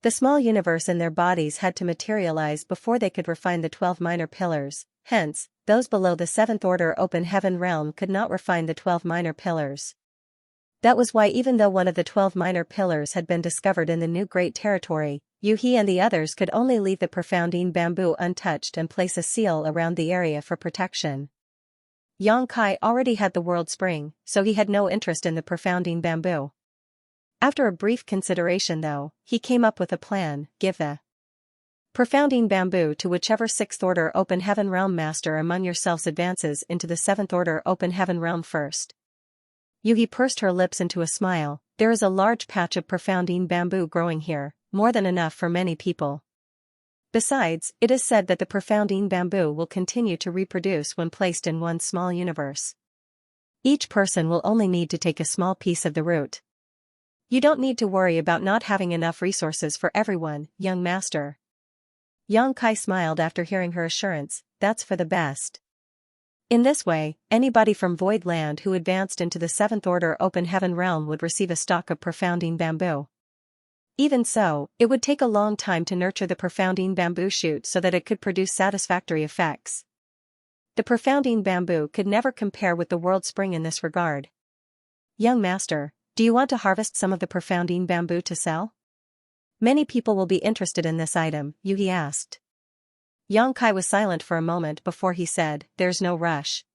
The small universe in their bodies had to materialize before they could refine the 12 minor pillars, hence, those below the 7th Order Open Heaven Realm could not refine the 12 minor pillars. That was why even though one of the 12 minor pillars had been discovered in the new Great Territory, Yuhi and the others could only leave the Profoundine Bamboo untouched and place a seal around the area for protection. Xianxia already had the World Spring, so he had no interest in the Profoundine Bamboo. After a brief consideration though, he came up with a plan: give the Profoundine Bamboo to whichever 6th Order Open Heaven Realm Master among yourselves advances into the 7th Order Open Heaven Realm first. Yuhi pursed her lips into a smile. There is a large patch of profoundine bamboo growing here, more than enough for many people. Besides, it is said that the profoundine bamboo will continue to reproduce when placed in one small universe. Each person will only need to take a small piece of the root. You don't need to worry about not having enough resources for everyone, young master. Xianxia smiled after hearing her assurance. That's for the best. In this way, anybody from Void Land who advanced into the 7th Order Open Heaven realm would receive a stock of profoundine bamboo. Even so, it would take a long time to nurture the profoundine bamboo shoot so that it could produce satisfactory effects. The profoundine bamboo could never compare with the world spring in this regard. Young master, do you want to harvest some of the profoundine bamboo to sell? Many people will be interested in this item, Yuhi asked. Xianxia was silent for a moment before he said, there's no rush.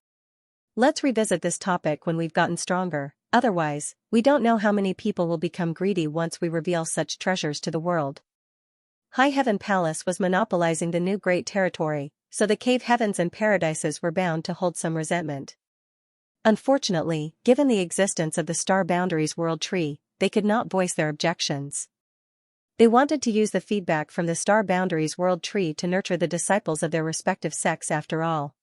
Let's revisit this topic when we've gotten stronger, otherwise, we don't know how many people will become greedy once we reveal such treasures to the world. High Heaven Palace was monopolizing the new great territory, so the cave heavens and paradises were bound to hold some resentment. Unfortunately, given the existence of the Star Boundaries World Tree, they could not voice their objections. They wanted to use the feedback from the Star Boundaries World Tree to nurture the disciples of their respective sects after all.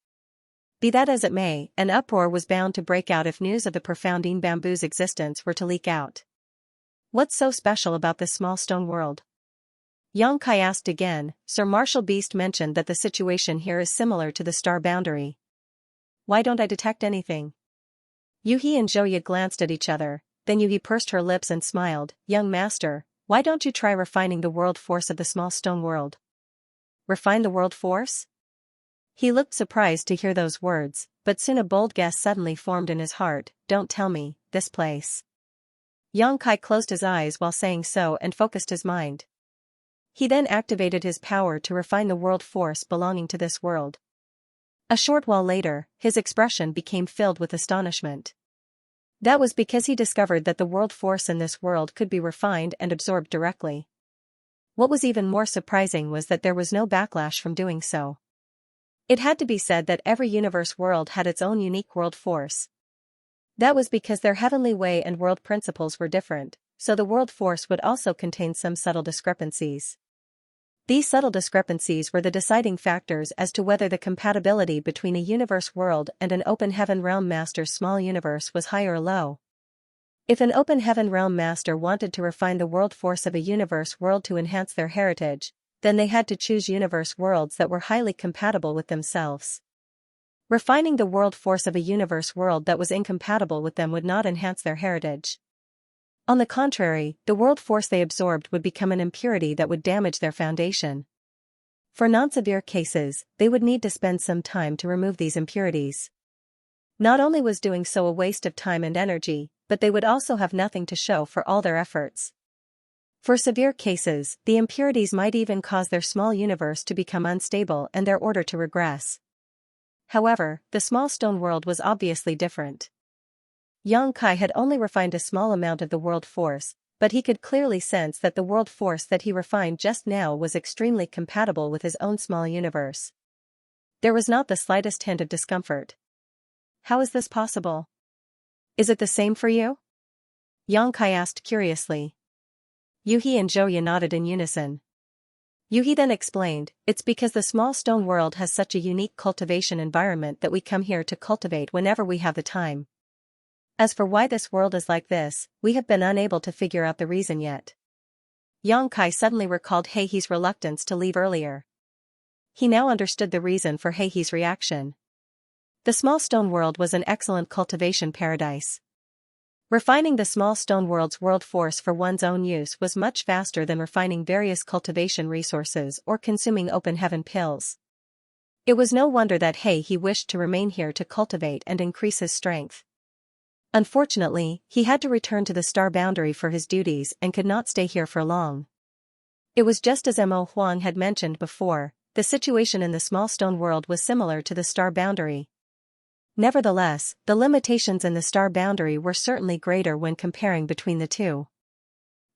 Be that as it may, an uproar was bound to break out if news of the profoundine bamboo's existence were to leak out. What's so special about this small stone world? Xianxia asked again. Sir Marshal Beast mentioned that the situation here is similar to the Star Boundary. Why don't I detect anything? Yuhi and Zhouye glanced at each other, then Yuhi pursed her lips and smiled. Young master, why don't you try refining the world force of the small stone world? Refine the world force? He looked surprised to hear those words, but soon a bold guess suddenly formed in his heart. Don't tell me, this place. Xianxia closed his eyes while saying so and focused his mind. He then activated his power to refine the world force belonging to this world. A short while later, his expression became filled with astonishment. That was because he discovered that the world force in this world could be refined and absorbed directly. What was even more surprising was that there was no backlash from doing so. It had to be said that every universe world had its own unique world force. That was because their heavenly way and world principles were different, so the world force would also contain some subtle discrepancies. These subtle discrepancies were the deciding factors as to whether the compatibility between a universe world and an open heaven realm master's small universe was high or low. If an open heaven realm master wanted to refine the world force of a universe world to enhance their heritage, then they had to choose universe worlds that were highly compatible with themselves. Refining the world force of a universe world that was incompatible with them would not enhance their heritage. On the contrary, the world force they absorbed would become an impurity that would damage their foundation. For non-severe cases, they would need to spend some time to remove these impurities. Not only was doing so a waste of time and energy, but they would also have nothing to show for all their efforts. For severe cases, the impurities might even cause their small universe to become unstable and their order to regress. However, the small stone world was obviously different. Xianxia had only refined a small amount of the world force, but he could clearly sense that the world force that he refined just now was extremely compatible with his own small universe. There was not the slightest hint of discomfort. How is this possible? Is it the same for you? Xianxia asked curiously. Yuhi and Zhouye nodded in unison. Yuhi then explained, it's because the small stone world has such a unique cultivation environment that we come here to cultivate whenever we have the time. As for why this world is like this, we have been unable to figure out the reason yet. Xianxia suddenly recalled Hei's reluctance to leave earlier. He now understood the reason for Hei's reaction. The small stone world was an excellent cultivation paradise. Refining the small stone world's world force for one's own use was much faster than refining various cultivation resources or consuming open heaven pills. It was no wonder that He wished to remain here to cultivate and increase his strength. Unfortunately, he had to return to the Star Boundary for his duties and could not stay here for long. It was just as Mo Huang had mentioned before, the situation in the small stone world was similar to the Star Boundary. Nevertheless, the limitations in the Star Boundary were certainly greater when comparing between the two.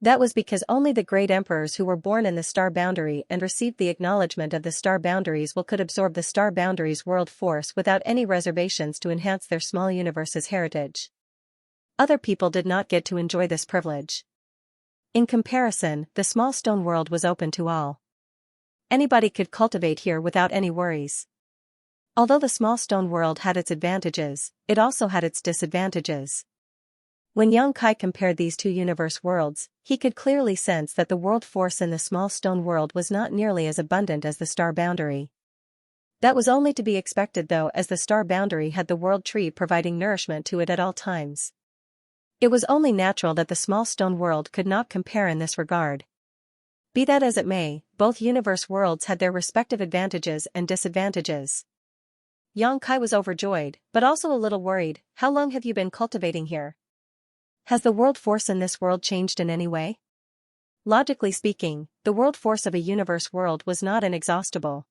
That was because only the great emperors who were born in the Star Boundary and received the acknowledgement of the Star Boundaries could absorb the Star Boundary's world force without any reservations to enhance their small universe's heritage. Other people did not get to enjoy this privilege. In comparison, the small stone world was open to all. Anybody could cultivate here without any worries. Although the small stone world had its advantages, it also had its disadvantages. When Xianxia compared these two universe worlds, he could clearly sense that the world force in the small stone world was not nearly as abundant as the star boundary. That was only to be expected though, as the star boundary had the world tree providing nourishment to it at all times. It was only natural that the small stone world could not compare in this regard. Be that as it may, both universe worlds had their respective advantages and disadvantages. Xianxia was overjoyed, but also a little worried. How long have you been cultivating here? Has the world force in this world changed in any way? Logically speaking, the world force of a universe world was not inexhaustible.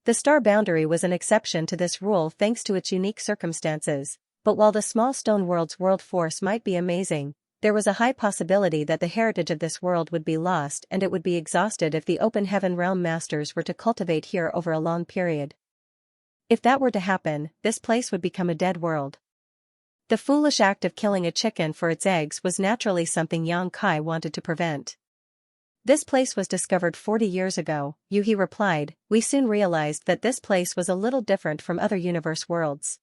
The star boundary was an exception to this rule thanks to its unique circumstances, but while the small stone world's world force might be amazing, there was a high possibility that the heritage of this world would be lost and it would be exhausted if the open heaven realm masters were to cultivate here over a long period. If that were to happen, this place would become a dead world. The foolish act of killing a chicken for its eggs was naturally something Xianxia wanted to prevent. This place was discovered 40 years ago, Yuhi replied. We soon realized that this place was a little different from other universe worlds.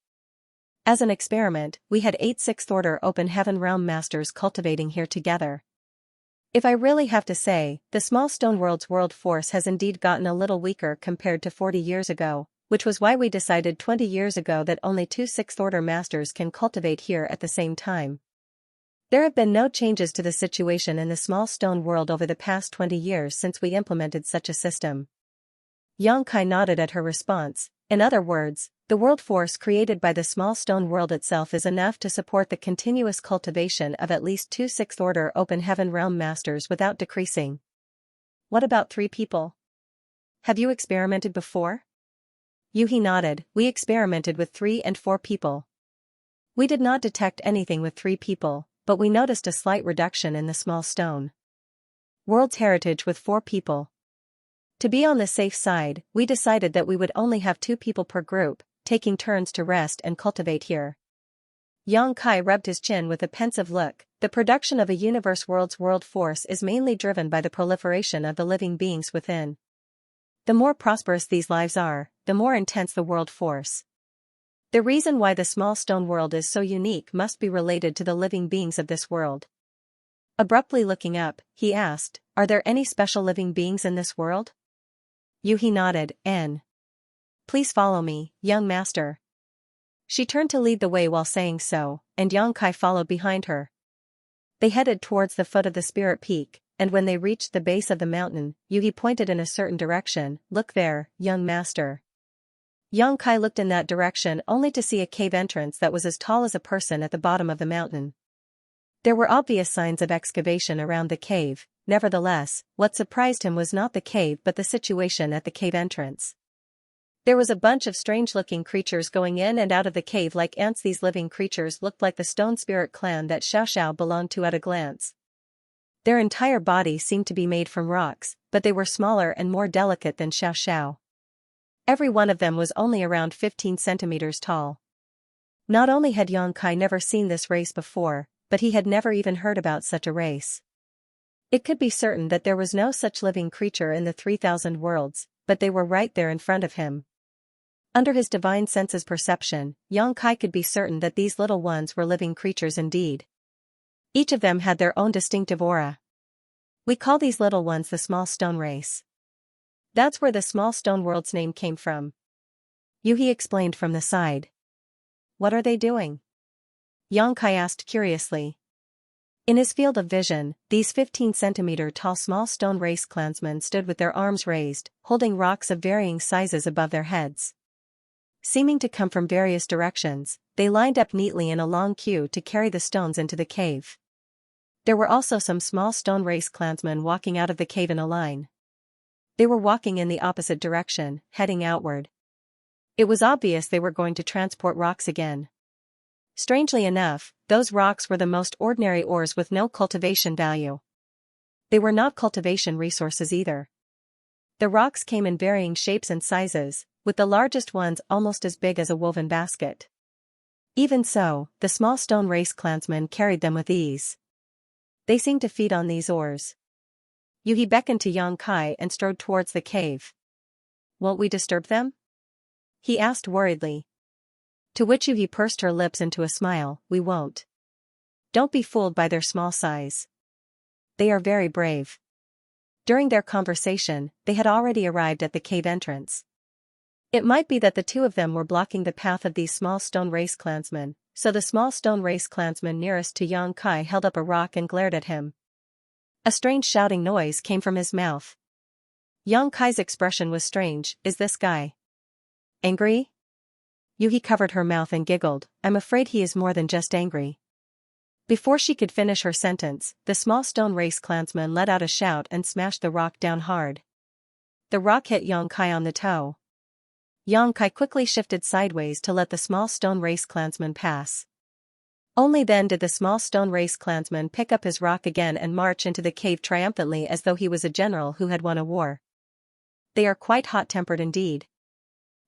As an experiment, we had 8 sixth-order open heaven realm masters cultivating here together. If I really have to say, the small stone world's world force has indeed gotten a little weaker compared to 40 years ago, which was why we decided 20 years ago that only 2 sixth-order masters can cultivate here at the same time. There have been no changes to the situation in the small stone world over the past 20 years since we implemented such a system. Xianxia nodded at her response. In other words, the world force created by the small stone world itself is enough to support the continuous cultivation of at least 2 sixth-order open heaven realm masters without decreasing. What about 3 people? Have you experimented before? Yuhi nodded. We experimented with 3 and 4 people. We did not detect anything with 3 people, but we noticed a slight reduction in the small stone world's heritage with 4 people. To be on the safe side, we decided that we would only have 2 people per group, taking turns to rest and cultivate here. Xianxia rubbed his chin with a pensive look. The production of a universe world's world force is mainly driven by the proliferation of the living beings within. The more prosperous these lives are, the more intense the world force. The reason why the small stone world is so unique must be related to the living beings of this world. Abruptly looking up, he asked, Are there any special living beings in this world? Yuhi nodded. N. Please follow me, young master. She turned to lead the way while saying so, and Xianxia followed behind her. They headed towards the foot of the spirit peak, and when they reached the base of the mountain, Yuhi pointed in a certain direction. Look there, young master. Xianxia looked in that direction only to see a cave entrance that was as tall as a person at the bottom of the mountain. There were obvious signs of excavation around the cave. Nevertheless, what surprised him was not the cave but the situation at the cave entrance. There was a bunch of strange-looking creatures going in and out of the cave like ants. These living creatures looked like the stone spirit clan that Xiaoxiao belonged to at a glance. Their entire body seemed to be made from rocks, but they were smaller and more delicate than Xiaoxiao. Every one of them was only around 15 centimeters tall. Not only had Xianxia never seen this race before, but he had never even heard about such a race. It could be certain that there was no such living creature in the 3,000 worlds, but they were right there in front of him. Under his divine senses perception, Xianxia could be certain that these little ones were living creatures indeed. Each of them had their own distinctive aura. We call these little ones the small stone race. That's where the small stone world's name came from. Yuhi explained from the side. What are they doing? Xianxia asked curiously. In his field of vision, these 15-centimeter tall small stone race clansmen stood with their arms raised, holding rocks of varying sizes above their heads. Seeming to come from various directions, they lined up neatly in a long queue to carry the stones into the cave. There were also some small stone race clansmen walking out of the cave in a line. They were walking in the opposite direction, heading outward. It was obvious they were going to transport rocks again. Strangely enough, those rocks were the most ordinary ores with no cultivation value. They were not cultivation resources either. The rocks came in varying shapes and sizes, with the largest ones almost as big as a woven basket. Even so, the small stone race clansmen carried them with ease. They seemed to feed on these ores. Yuhi beckoned to Yang Kai and strode towards the cave. "Won't we disturb them?" he asked worriedly. To which Yuhi pursed her lips into a smile. "We won't. Don't be fooled by their small size. They are very brave." During their conversation, they had already arrived at the cave entrance. It might be that the two of them were blocking the path of these small stone race clansmen, so the small stone race clansman nearest to Yang Kai held up a rock and glared at him. A strange shouting noise came from his mouth. Yang Kai's expression was strange. "Is this guy angry?" Yuhi covered her mouth and giggled. "I'm afraid he is more than just angry." Before she could finish her sentence, the small stone race clansman let out a shout and smashed the rock down hard. The rock hit Yang Kai on the toe. Yang Kai quickly shifted sideways to let the small stone race clansman pass. Only then did the small stone race clansman pick up his rock again and march into the cave triumphantly as though he was a general who had won a war. "They are quite hot-tempered indeed."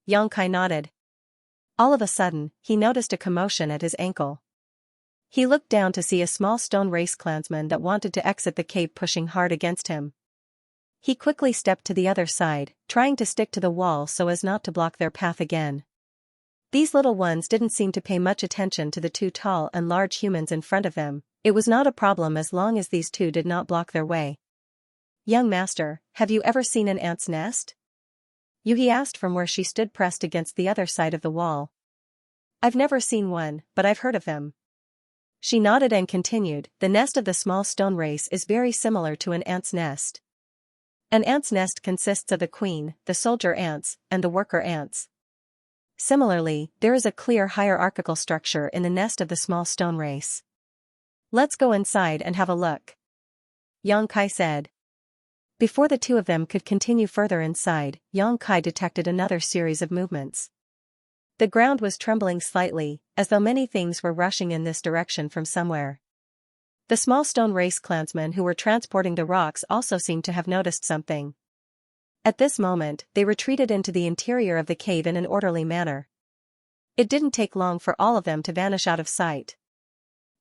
Yang Kai nodded. All of a sudden, he noticed a commotion at his ankle. He looked down to see a small stone race clansman that wanted to exit the cave pushing hard against him. He quickly stepped to the other side, trying to stick to the wall so as not to block their path again. These little ones didn't seem to pay much attention to the two tall and large humans in front of them. It was not a problem as long as these two did not block their way. "Young master, have you ever seen an ant's nest?" Yuhi asked from where she stood pressed against the other side of the wall. "I've never seen one, but I've heard of them." She nodded and continued, "The nest of the small stone race is very similar to an ant's nest. An ant's nest consists of the queen, the soldier ants, and the worker ants. Similarly, there is a clear hierarchical structure in the nest of the small stone race. Let's go inside and have a look," Yang Kai said. Before the two of them could continue further inside, Yang Kai detected another series of movements. The ground was trembling slightly, as though many things were rushing in this direction from somewhere. The small stone race clansmen who were transporting the rocks also seemed to have noticed something. At this moment, they retreated into the interior of the cave in an orderly manner. It didn't take long for all of them to vanish out of sight.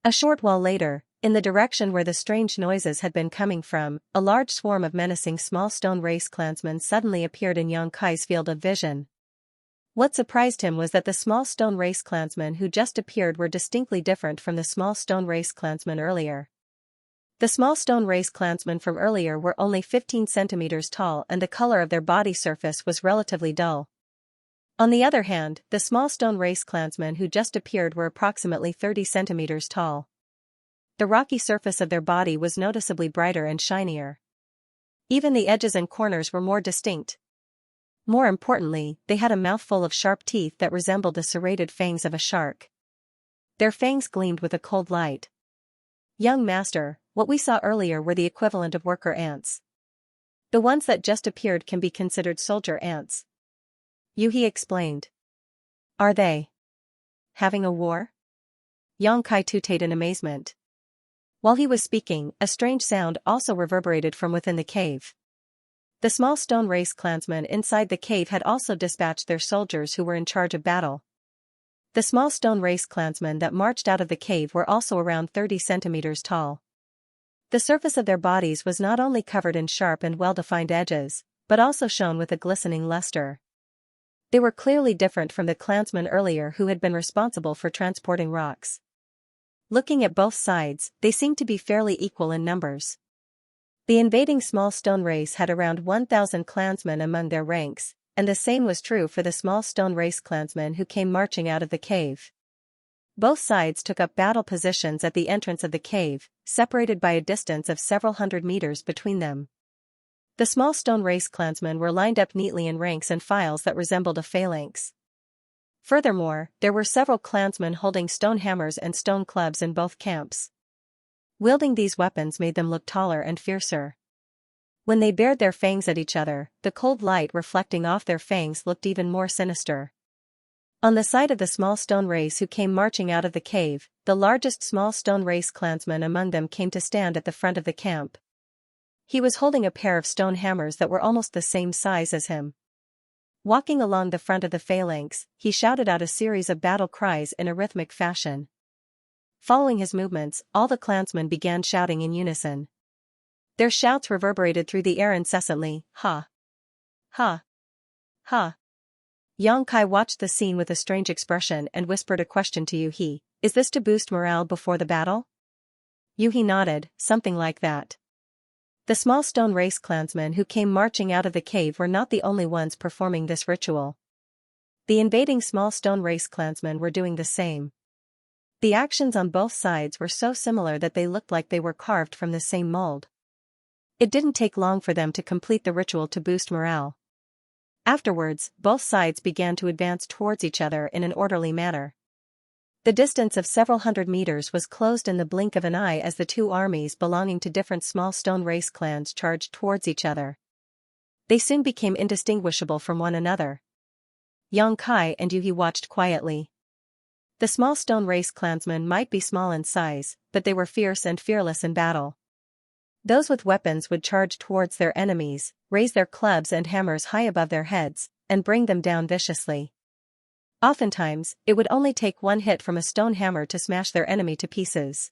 A short while later, in the direction where the strange noises had been coming from, a large swarm of menacing small stone race clansmen suddenly appeared in Yang Kai's field of vision. What surprised him was that the small stone race clansmen who just appeared were distinctly different from the small stone race clansmen earlier. The small stone race clansmen from earlier were only 15 centimeters tall and the color of their body surface was relatively dull. On the other hand, the small stone race clansmen who just appeared were approximately 30 centimeters tall. The rocky surface of their body was noticeably brighter and shinier. Even the edges and corners were more distinct. More importantly, they had a mouthful of sharp teeth that resembled the serrated fangs of a shark. Their fangs gleamed with a cold light. "Young master, what we saw earlier were the equivalent of worker ants. The ones that just appeared can be considered soldier ants," Yuhi explained. "Are they having a war?" Yang Kai tooted in amazement. While he was speaking, a strange sound also reverberated from within the cave. The small stone race clansmen inside the cave had also dispatched their soldiers who were in charge of battle. The small stone race clansmen that marched out of the cave were also around 30 centimeters tall. The surface of their bodies was not only covered in sharp and well-defined edges, but also shone with a glistening luster. They were clearly different from the clansmen earlier who had been responsible for transporting rocks. Looking at both sides, they seemed to be fairly equal in numbers. The invading small stone race had around 1,000 clansmen among their ranks, and the same was true for the small stone race clansmen who came marching out of the cave. Both sides took up battle positions at the entrance of the cave, separated by a distance of several hundred meters between them. The small stone race clansmen were lined up neatly in ranks and files that resembled a phalanx. Furthermore, there were several clansmen holding stone hammers and stone clubs in both camps. Wielding these weapons made them look taller and fiercer. When they bared their fangs at each other, the cold light reflecting off their fangs looked even more sinister. On the side of the small stone race who came marching out of the cave, the largest small stone race clansman among them came to stand at the front of the camp. He was holding a pair of stone hammers that were almost the same size as him. Walking along the front of the phalanx, he shouted out a series of battle cries in a rhythmic fashion. Following his movements, all the clansmen began shouting in unison. Their shouts reverberated through the air incessantly, ha! Ha! Ha! Xianxia watched the scene with a strange expression and whispered a question to Yuhi, "Is this to boost morale before the battle?" Yuhi nodded, something like that. The small stone race clansmen who came marching out of the cave were not the only ones performing this ritual. The invading small stone race clansmen were doing the same. The actions on both sides were so similar that they looked like they were carved from the same mold. It didn't take long for them to complete the ritual to boost morale. Afterwards, both sides began to advance towards each other in an orderly manner. The distance of several hundred meters was closed in the blink of an eye as the two armies belonging to different small stone race clans charged towards each other. They soon became indistinguishable from one another. Xianxia and Yuhi watched quietly. The small stone race clansmen might be small in size, but they were fierce and fearless in battle. Those with weapons would charge towards their enemies, raise their clubs and hammers high above their heads, and bring them down viciously. Oftentimes, it would only take one hit from a stone hammer to smash their enemy to pieces.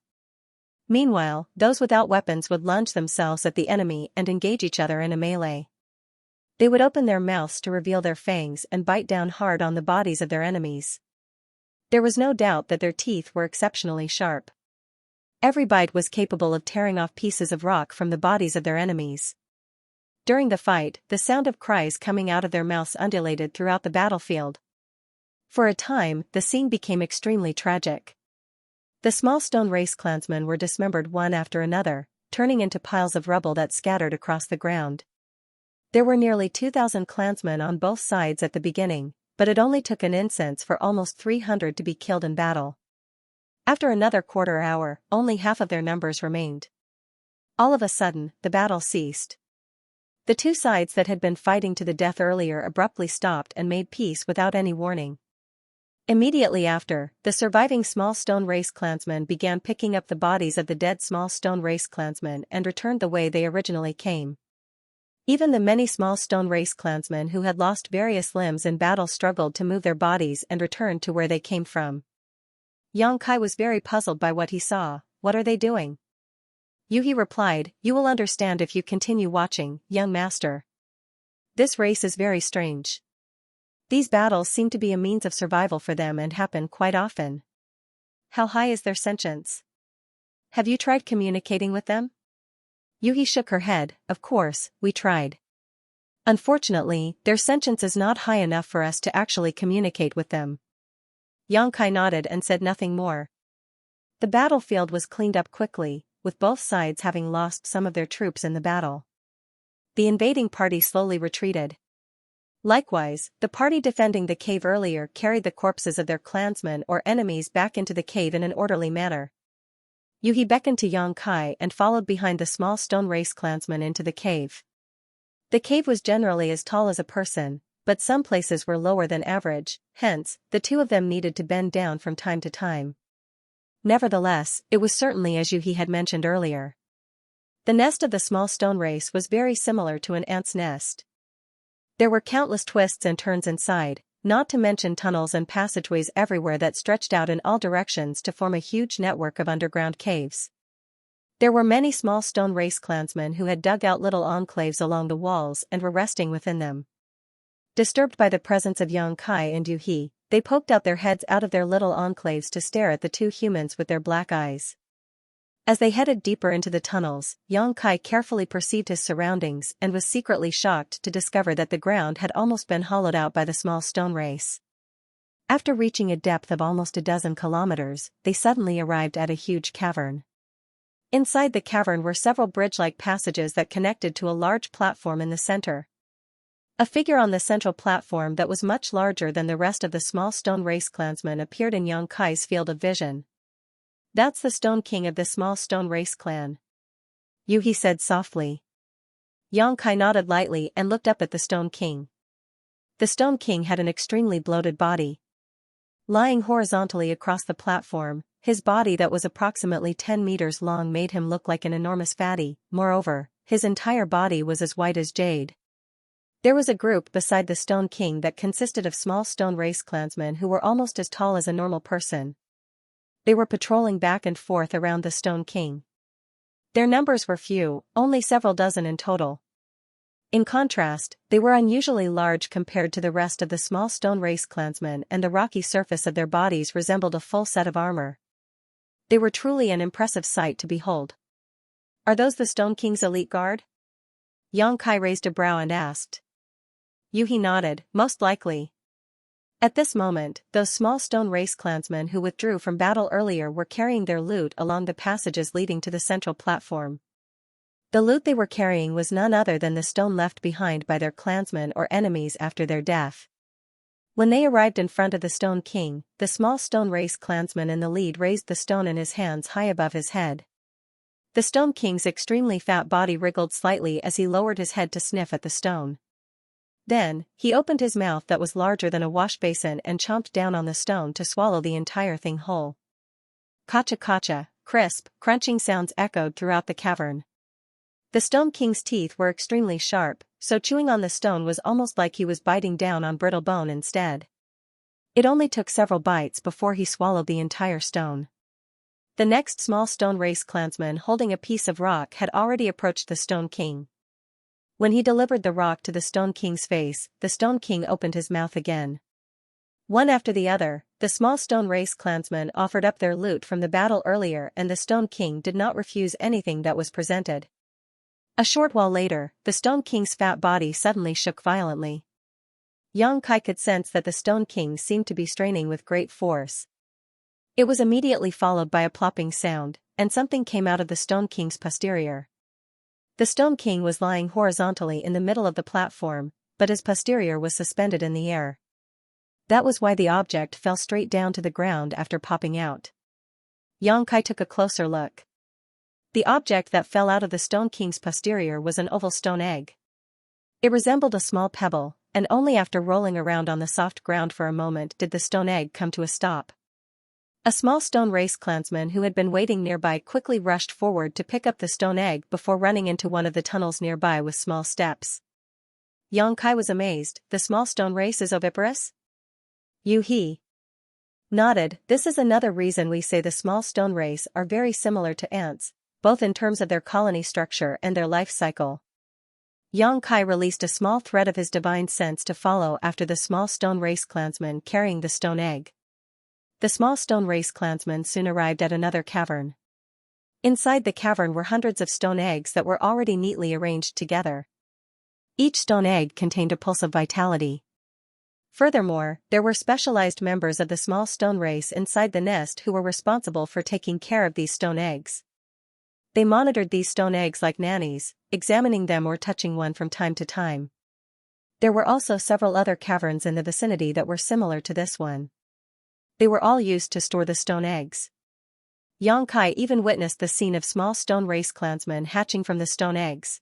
Meanwhile, those without weapons would lunge themselves at the enemy and engage each other in a melee. They would open their mouths to reveal their fangs and bite down hard on the bodies of their enemies. There was no doubt that their teeth were exceptionally sharp. Every bite was capable of tearing off pieces of rock from the bodies of their enemies. During the fight, the sound of cries coming out of their mouths undulated throughout the battlefield. For a time, the scene became extremely tragic. The small stone race clansmen were dismembered one after another, turning into piles of rubble that scattered across the ground. There were nearly 2,000 clansmen on both sides at the beginning, but it only took an incense for almost 300 to be killed in battle. After another quarter hour, only half of their numbers remained. All of a sudden, the battle ceased. The two sides that had been fighting to the death earlier abruptly stopped and made peace without any warning. Immediately after, the surviving small stone race clansmen began picking up the bodies of the dead small stone race clansmen and returned the way they originally came. Even the many small stone race clansmen who had lost various limbs in battle struggled to move their bodies and returned to where they came from. Xianxia was very puzzled by what he saw. "What are they doing?" Yuhi replied, "You will understand if you continue watching, young master. This race is very strange. These battles seem to be a means of survival for them and happen quite often." "How high is their sentience? Have you tried communicating with them?" Yuhi shook her head. "Of course, we tried. Unfortunately, their sentience is not high enough for us to actually communicate with them." Xianxia nodded and said nothing more. The battlefield was cleaned up quickly, with both sides having lost some of their troops in the battle. The invading party slowly retreated. Likewise, the party defending the cave earlier carried the corpses of their clansmen or enemies back into the cave in an orderly manner. Yuhi beckoned to Xianxia and followed behind the small stone race clansmen into the cave. The cave was generally as tall as a person, but some places were lower than average, hence, the two of them needed to bend down from time to time. Nevertheless, it was certainly as Yuhi had mentioned earlier. The nest of the small stone race was very similar to an ant's nest. There were countless twists and turns inside, not to mention tunnels and passageways everywhere that stretched out in all directions to form a huge network of underground caves. There were many small stone race clansmen who had dug out little enclaves along the walls and were resting within them. Disturbed by the presence of Xianxia and Yuhi, they poked out their heads out of their little enclaves to stare at the two humans with their black eyes. As they headed deeper into the tunnels, Xianxia carefully perceived his surroundings and was secretly shocked to discover that the ground had almost been hollowed out by the small stone race. After reaching a depth of almost a dozen kilometers, they suddenly arrived at a huge cavern. Inside the cavern were several bridge-like passages that connected to a large platform in the center. A figure on the central platform that was much larger than the rest of the small stone race clansmen appeared in Xianxia's field of vision. "That's the Stone King of the small stone race clan," Yuhi said softly. Xianxia nodded lightly and looked up at the Stone King. The Stone King had an extremely bloated body. Lying horizontally across the platform, his body that was approximately 10 meters long made him look like an enormous fatty. Moreover, his entire body was as white as jade. There was a group beside the Stone King that consisted of small stone race clansmen who were almost as tall as a normal person. They were patrolling back and forth around the Stone King. Their numbers were few, only several dozen in total. In contrast, they were unusually large compared to the rest of the small stone race clansmen, and the rocky surface of their bodies resembled a full set of armor. They were truly an impressive sight to behold. "Are those the Stone King's elite guard?" Xianxia raised a brow and asked. Yuhi nodded, "Most likely." At this moment, those small stone race clansmen who withdrew from battle earlier were carrying their loot along the passages leading to the central platform. The loot they were carrying was none other than the stone left behind by their clansmen or enemies after their death. When they arrived in front of the Stone King, the small stone race clansman in the lead raised the stone in his hands high above his head. The Stone King's extremely fat body wriggled slightly as he lowered his head to sniff at the stone. Then, he opened his mouth that was larger than a wash basin and chomped down on the stone to swallow the entire thing whole. Kacha kacha, crisp, crunching sounds echoed throughout the cavern. The Stone King's teeth were extremely sharp, so chewing on the stone was almost like he was biting down on brittle bone instead. It only took several bites before he swallowed the entire stone. The next small stone race clansman holding a piece of rock had already approached the Stone King. When he delivered the rock to the Stone King's face, the Stone King opened his mouth again. One after the other, the small stone race clansmen offered up their loot from the battle earlier, and the Stone King did not refuse anything that was presented. A short while later, the Stone King's fat body suddenly shook violently. Xianxia could sense that the Stone King seemed to be straining with great force. It was immediately followed by a plopping sound, and something came out of the Stone King's posterior. The Stone King was lying horizontally in the middle of the platform, but his posterior was suspended in the air. That was why the object fell straight down to the ground after popping out. Xianxia took a closer look. The object that fell out of the Stone King's posterior was an oval stone egg. It resembled a small pebble, and only after rolling around on the soft ground for a moment did the stone egg come to a stop. A small stone race clansman who had been waiting nearby quickly rushed forward to pick up the stone egg before running into one of the tunnels nearby with small steps. Xianxia was amazed. "The small stone race is oviparous?" Yuhi nodded. "This is another reason we say the small stone race are very similar to ants, both in terms of their colony structure and their life cycle." Xianxia released a small thread of his divine sense to follow after the small stone race clansman carrying the stone egg. The small stone race clansman soon arrived at another cavern. Inside the cavern were hundreds of stone eggs that were already neatly arranged together. Each stone egg contained a pulse of vitality. Furthermore, there were specialized members of the small stone race inside the nest who were responsible for taking care of these stone eggs. They monitored these stone eggs like nannies, examining them or touching one from time to time. There were also several other caverns in the vicinity that were similar to this one. They were all used to store the stone eggs. Xianxia even witnessed the scene of small stone race clansmen hatching from the stone eggs.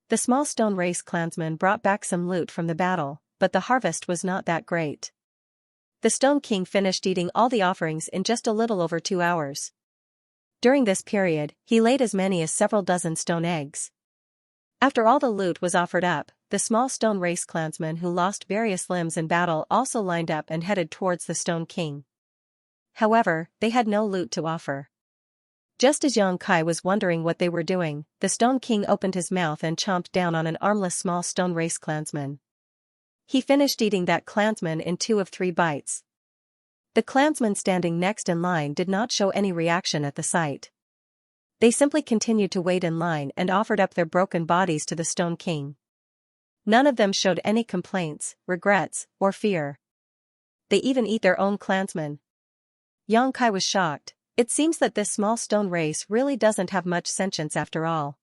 The small stone race clansmen brought back some loot from the battle, but the harvest was not that great. The Stone King finished eating all the offerings in just a little over 2 hours. During this period, he laid as many as several dozen stone eggs. After all the loot was offered up, the small stone race clansmen who lost various limbs in battle also lined up and headed towards the Stone King. However, they had no loot to offer. Just as Xianxia was wondering what they were doing, the Stone King opened his mouth and chomped down on an armless small stone race clansman. He finished eating that clansman in 2 of 3 bites. The clansmen standing next in line did not show any reaction at the sight. They simply continued to wait in line and offered up their broken bodies to the Stone King. None of them showed any complaints, regrets, or fear. They even eat their own clansmen. Xianxia was shocked. It seems that this small stone race really doesn't have much sentience after all.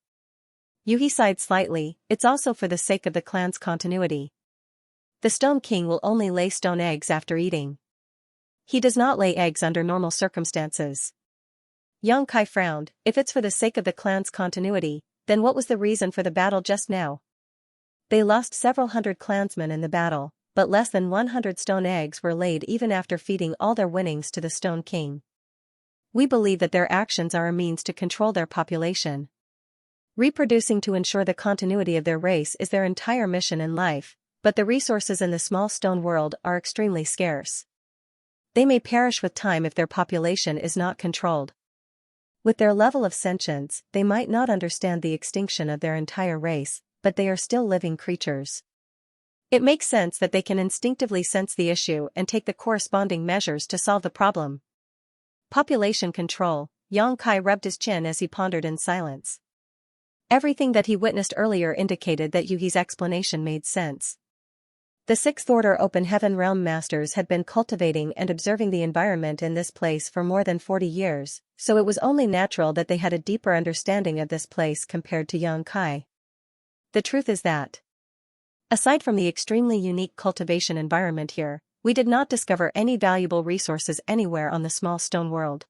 Yuhi sighed slightly. It's also for the sake of the clan's continuity. The Stone King will only lay stone eggs after eating. He does not lay eggs under normal circumstances. Xianxia frowned. If it's for the sake of the clan's continuity, then what was the reason for the battle just now? They lost several hundred clansmen in the battle, but less than 100 stone eggs were laid even after feeding all their winnings to the Stone King. We believe that their actions are a means to control their population. Reproducing to ensure the continuity of their race is their entire mission in life, but the resources in the small stone world are extremely scarce. They may perish with time if their population is not controlled. With their level of sentience, they might not understand the extinction of their entire race, but they are still living creatures. It makes sense that they can instinctively sense the issue and take the corresponding measures to solve the problem. Population control. Xianxia rubbed his chin as he pondered in silence. Everything that he witnessed earlier indicated that Yuhi's explanation made sense. The Sixth Order Open Heaven Realm Masters had been cultivating and observing the environment in this place for more than 40 years, so it was only natural that they had a deeper understanding of this place compared to Xianxia. The truth is that, aside from the extremely unique cultivation environment here, we did not discover any valuable resources anywhere on the small stone world.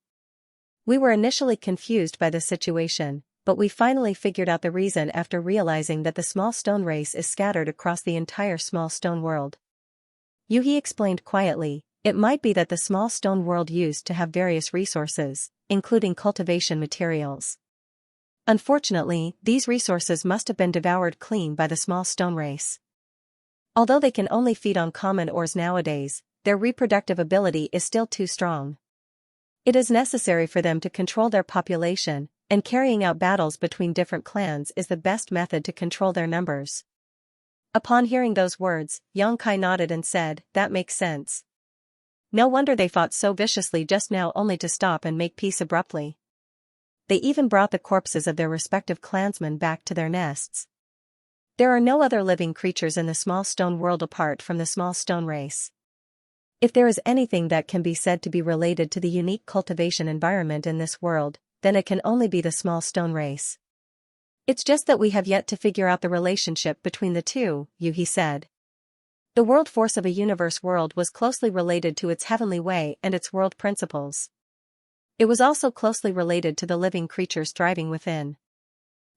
We were initially confused by the situation, but we finally figured out the reason after realizing that the small stone race is scattered across the entire small stone world. Yuhi explained quietly, it might be that the small stone world used to have various resources, including cultivation materials. Unfortunately, these resources must have been devoured clean by the small stone race. Although they can only feed on common ores nowadays, their reproductive ability is still too strong. It is necessary for them to control their population, and carrying out battles between different clans is the best method to control their numbers. Upon hearing those words, Xianxia nodded and said, that makes sense. No wonder they fought so viciously just now only to stop and make peace abruptly. They even brought the corpses of their respective clansmen back to their nests. There are no other living creatures in the small stone world apart from the small stone race. If there is anything that can be said to be related to the unique cultivation environment in this world, then it can only be the small stone race. It's just that we have yet to figure out the relationship between the two, Yuhi said. The world force of a universe world was closely related to its heavenly way and its world principles. It was also closely related to the living creatures thriving within.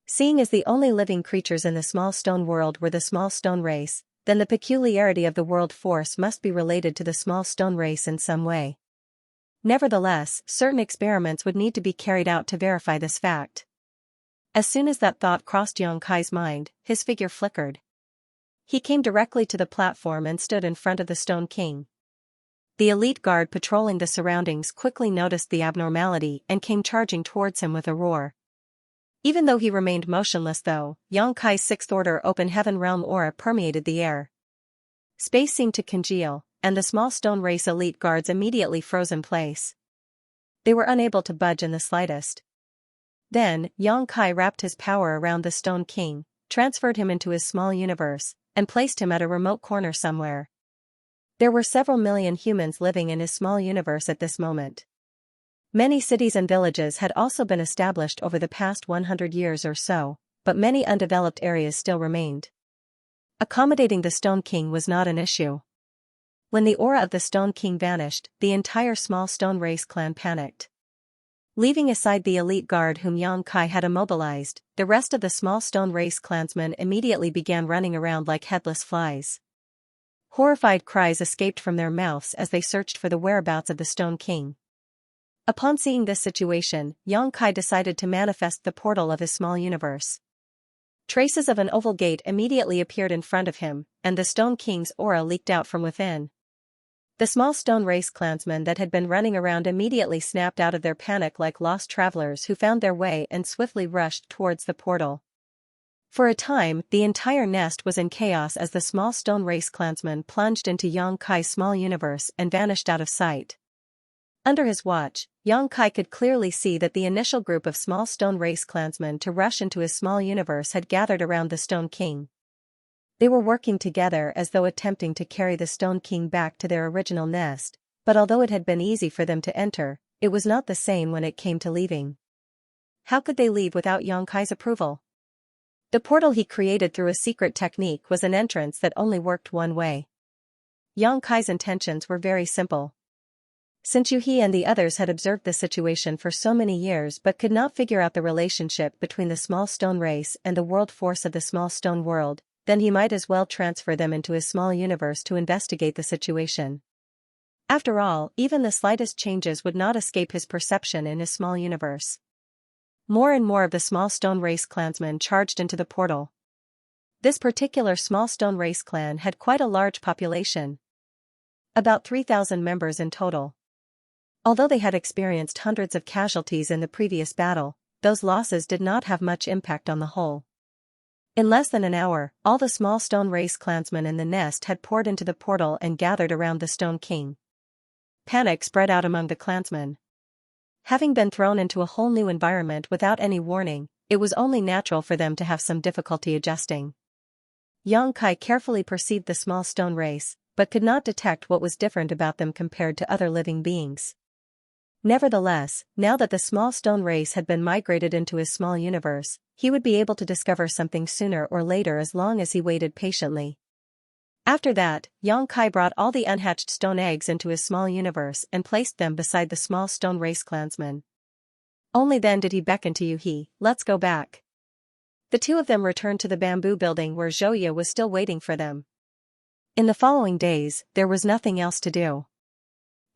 Seeing as the only living creatures in the small stone world were the small stone race, then the peculiarity of the world force must be related to the small stone race in some way. Nevertheless, certain experiments would need to be carried out to verify this fact. As soon as that thought crossed Xianxia's mind, his figure flickered. He came directly to the platform and stood in front of the Stone King. The elite guard patrolling the surroundings quickly noticed the abnormality and came charging towards him with a roar. Even though he remained motionless though, Xianxia's Sixth Order Open Heaven Realm aura permeated the air. Space seemed to congeal, and the small stone race elite guards immediately froze in place. They were unable to budge in the slightest. Then, Xianxia wrapped his power around the Stone King, transferred him into his small universe, and placed him at a remote corner somewhere. There were several million humans living in his small universe at this moment. Many cities and villages had also been established over the past 100 years or so, but many undeveloped areas still remained. Accommodating the Stone King was not an issue. When the aura of the Stone King vanished, the entire small stone race clan panicked. Leaving aside the elite guard whom Xianxia had immobilized, the rest of the small stone race clansmen immediately began running around like headless flies. Horrified cries escaped from their mouths as they searched for the whereabouts of the Stone King. Upon seeing this situation, Xianxia decided to manifest the portal of his small universe. Traces of an oval gate immediately appeared in front of him, and the Stone King's aura leaked out from within. The small stone race clansmen that had been running around immediately snapped out of their panic like lost travelers who found their way and swiftly rushed towards the portal. For a time, the entire nest was in chaos as the small stone race clansmen plunged into Xianxia's small universe and vanished out of sight. Under his watch, Xianxia could clearly see that the initial group of small stone race clansmen to rush into his small universe had gathered around the Stone King. They were working together as though attempting to carry the Stone King back to their original nest, but although it had been easy for them to enter, it was not the same when it came to leaving. How could they leave without Xianxia's approval? The portal he created through a secret technique was an entrance that only worked one way. Xianxia's intentions were very simple. Since Yuhi and the others had observed the situation for so many years but could not figure out the relationship between the small stone race and the world force of the small stone world, then he might as well transfer them into his small universe to investigate the situation. After all, even the slightest changes would not escape his perception in his small universe. More and more of the small stone race clansmen charged into the portal. This particular small stone race clan had quite a large population. About 3,000 members in total. Although they had experienced hundreds of casualties in the previous battle, those losses did not have much impact on the whole. In less than an hour, all the small stone race clansmen in the nest had poured into the portal and gathered around the Stone King. Panic spread out among the clansmen. Having been thrown into a whole new environment without any warning, it was only natural for them to have some difficulty adjusting. Xianxia carefully perceived the small stone race, but could not detect what was different about them compared to other living beings. Nevertheless, now that the small stone race had been migrated into his small universe, he would be able to discover something sooner or later as long as he waited patiently. After that, Xianxia brought all the unhatched stone eggs into his small universe and placed them beside the small stone race clansmen. Only then did he beckon to Yuhi, "Let's go back." The two of them returned to the bamboo building where Xianxia was still waiting for them. In the following days, there was nothing else to do.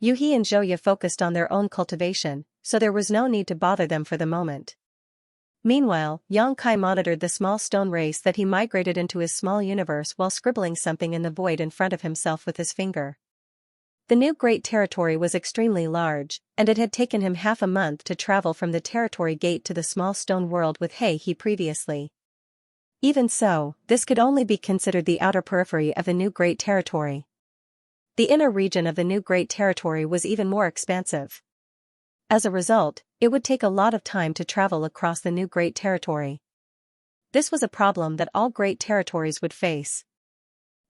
Yuhi and Xianxia focused on their own cultivation, so there was no need to bother them for the moment. Meanwhile, Xianxia monitored the small stone race that he migrated into his small universe while scribbling something in the void in front of himself with his finger. The new great territory was extremely large, and it had taken him half a month to travel from the territory gate to the small stone world with He previously. Even so, this could only be considered the outer periphery of the new great territory. The inner region of the new great territory was even more expansive. As a result, it would take a lot of time to travel across the new great territory. This was a problem that all great territories would face.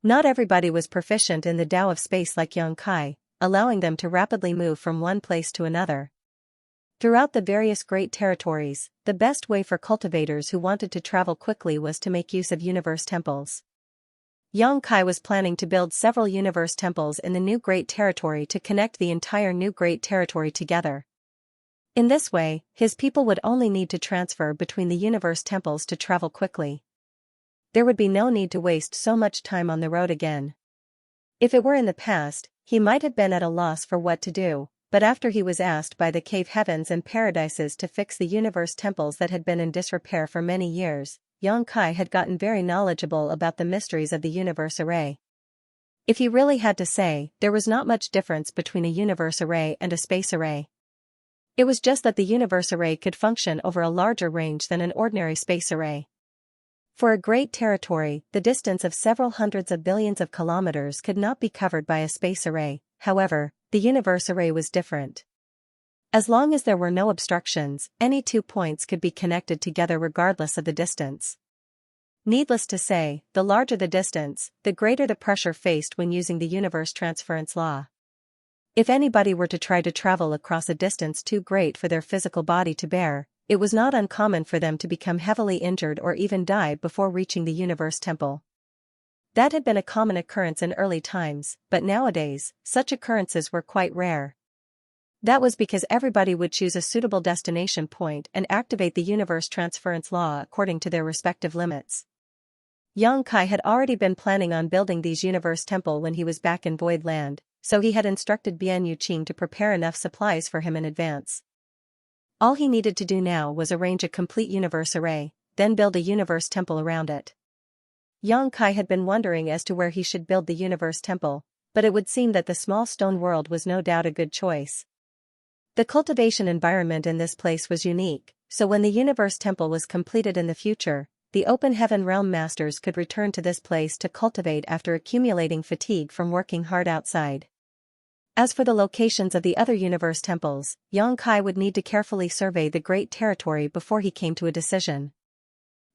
Not everybody was proficient in the Tao of space like Xianxia, allowing them to rapidly move from one place to another. Throughout the various great territories, the best way for cultivators who wanted to travel quickly was to make use of universe temples. Xianxia was planning to build several universe temples in the new great territory to connect the entire new great territory together. In this way, his people would only need to transfer between the universe temples to travel quickly. There would be no need to waste so much time on the road again. If it were in the past, he might have been at a loss for what to do, but after he was asked by the cave heavens and paradises to fix the universe temples that had been in disrepair for many years, Xianxia had gotten very knowledgeable about the mysteries of the universe array. If he really had to say, there was not much difference between a universe array and a space array. It was just that the universe array could function over a larger range than an ordinary space array. For a great territory, the distance of several hundreds of billions of kilometers could not be covered by a space array. However, the universe array was different. As long as there were no obstructions, any 2 points could be connected together regardless of the distance. Needless to say, the larger the distance, the greater the pressure faced when using the universe transference law. If anybody were to try to travel across a distance too great for their physical body to bear, it was not uncommon for them to become heavily injured or even die before reaching the universe temple. That had been a common occurrence in early times, but nowadays, such occurrences were quite rare. That was because everybody would choose a suitable destination point and activate the universe transference law according to their respective limits. Xianxia had already been planning on building these universe temple when he was back in Void Land, so he had instructed Bian Yuqing to prepare enough supplies for him in advance. All he needed to do now was arrange a complete universe array, then build a universe temple around it. Xianxia had been wondering as to where he should build the universe temple, but it would seem that the small stone world was no doubt a good choice. The cultivation environment in this place was unique, so when the universe temple was completed in the future, the open heaven realm masters could return to this place to cultivate after accumulating fatigue from working hard outside. As for the locations of the other universe temples, Xianxia would need to carefully survey the great territory before he came to a decision.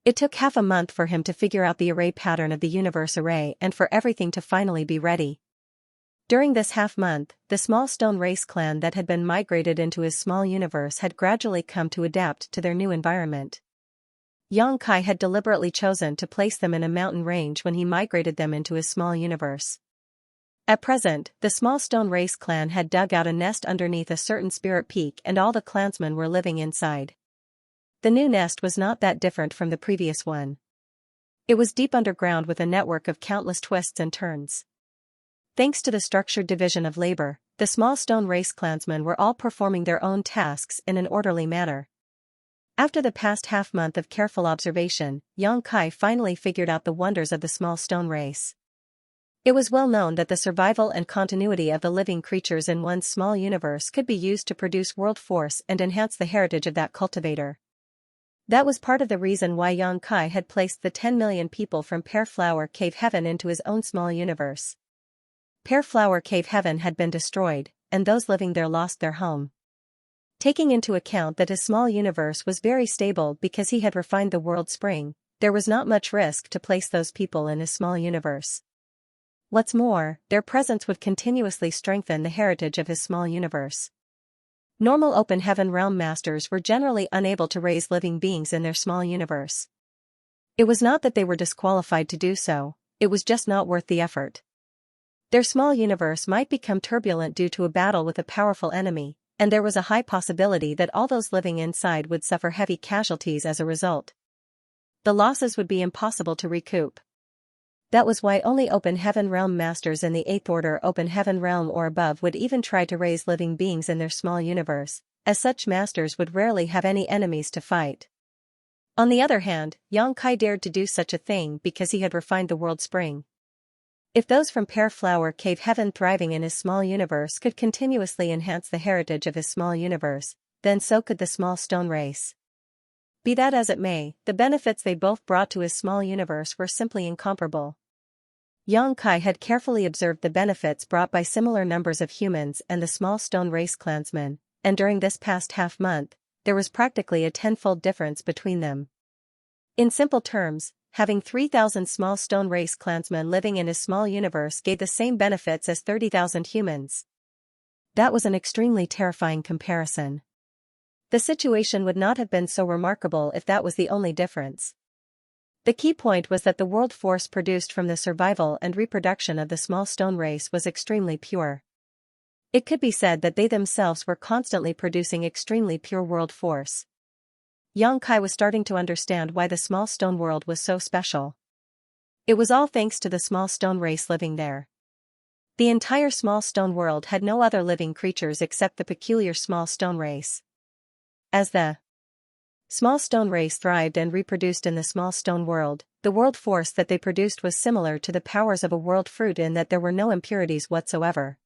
It took half a month for him to figure out the array pattern of the universe array and for everything to finally be ready. During this half-month, the small stone race clan that had been migrated into his small universe had gradually come to adapt to their new environment. Xianxia had deliberately chosen to place them in a mountain range when he migrated them into his small universe. At present, the small stone race clan had dug out a nest underneath a certain spirit peak and all the clansmen were living inside. The new nest was not that different from the previous one. It was deep underground with a network of countless twists and turns. Thanks to the structured division of labor, the small stone race clansmen were all performing their own tasks in an orderly manner. After the past half-month of careful observation, Xianxia finally figured out the wonders of the small stone race. It was well known that the survival and continuity of the living creatures in one's small universe could be used to produce world force and enhance the heritage of that cultivator. That was part of the reason why Xianxia had placed the 10 million people from Pear Flower Cave Heaven into his own small universe. Pear Flower Cave Heaven had been destroyed, and those living there lost their home. Taking into account that his small universe was very stable because he had refined the world spring, there was not much risk to place those people in his small universe. What's more, their presence would continuously strengthen the heritage of his small universe. Normal open heaven realm masters were generally unable to raise living beings in their small universe. It was not that they were disqualified to do so, it was just not worth the effort. Their small universe might become turbulent due to a battle with a powerful enemy, and there was a high possibility that all those living inside would suffer heavy casualties as a result. The losses would be impossible to recoup. That was why only open heaven realm masters in the 8th order open heaven realm or above would even try to raise living beings in their small universe, as such masters would rarely have any enemies to fight. On the other hand, Xianxia dared to do such a thing because he had refined the world spring. If those from Pear Flower Cave Heaven thriving in his small universe could continuously enhance the heritage of his small universe, then so could the small stone race. Be that as it may, the benefits they both brought to his small universe were simply incomparable. Xianxia had carefully observed the benefits brought by similar numbers of humans and the small stone race clansmen, and during this past half-month, there was practically a tenfold difference between them. In simple terms, having 3,000 small stone race clansmen living in his small universe gave the same benefits as 30,000 humans. That was an extremely terrifying comparison. The situation would not have been so remarkable if that was the only difference. The key point was that the world force produced from the survival and reproduction of the small stone race was extremely pure. It could be said that they themselves were constantly producing extremely pure world force. Xianxia was starting to understand why the small stone world was so special. It was all thanks to the small stone race living there. The entire small stone world had no other living creatures except the peculiar small stone race. As the small stone race thrived and reproduced in the small stone world, the world force that they produced was similar to the powers of a world fruit in that there were no impurities whatsoever.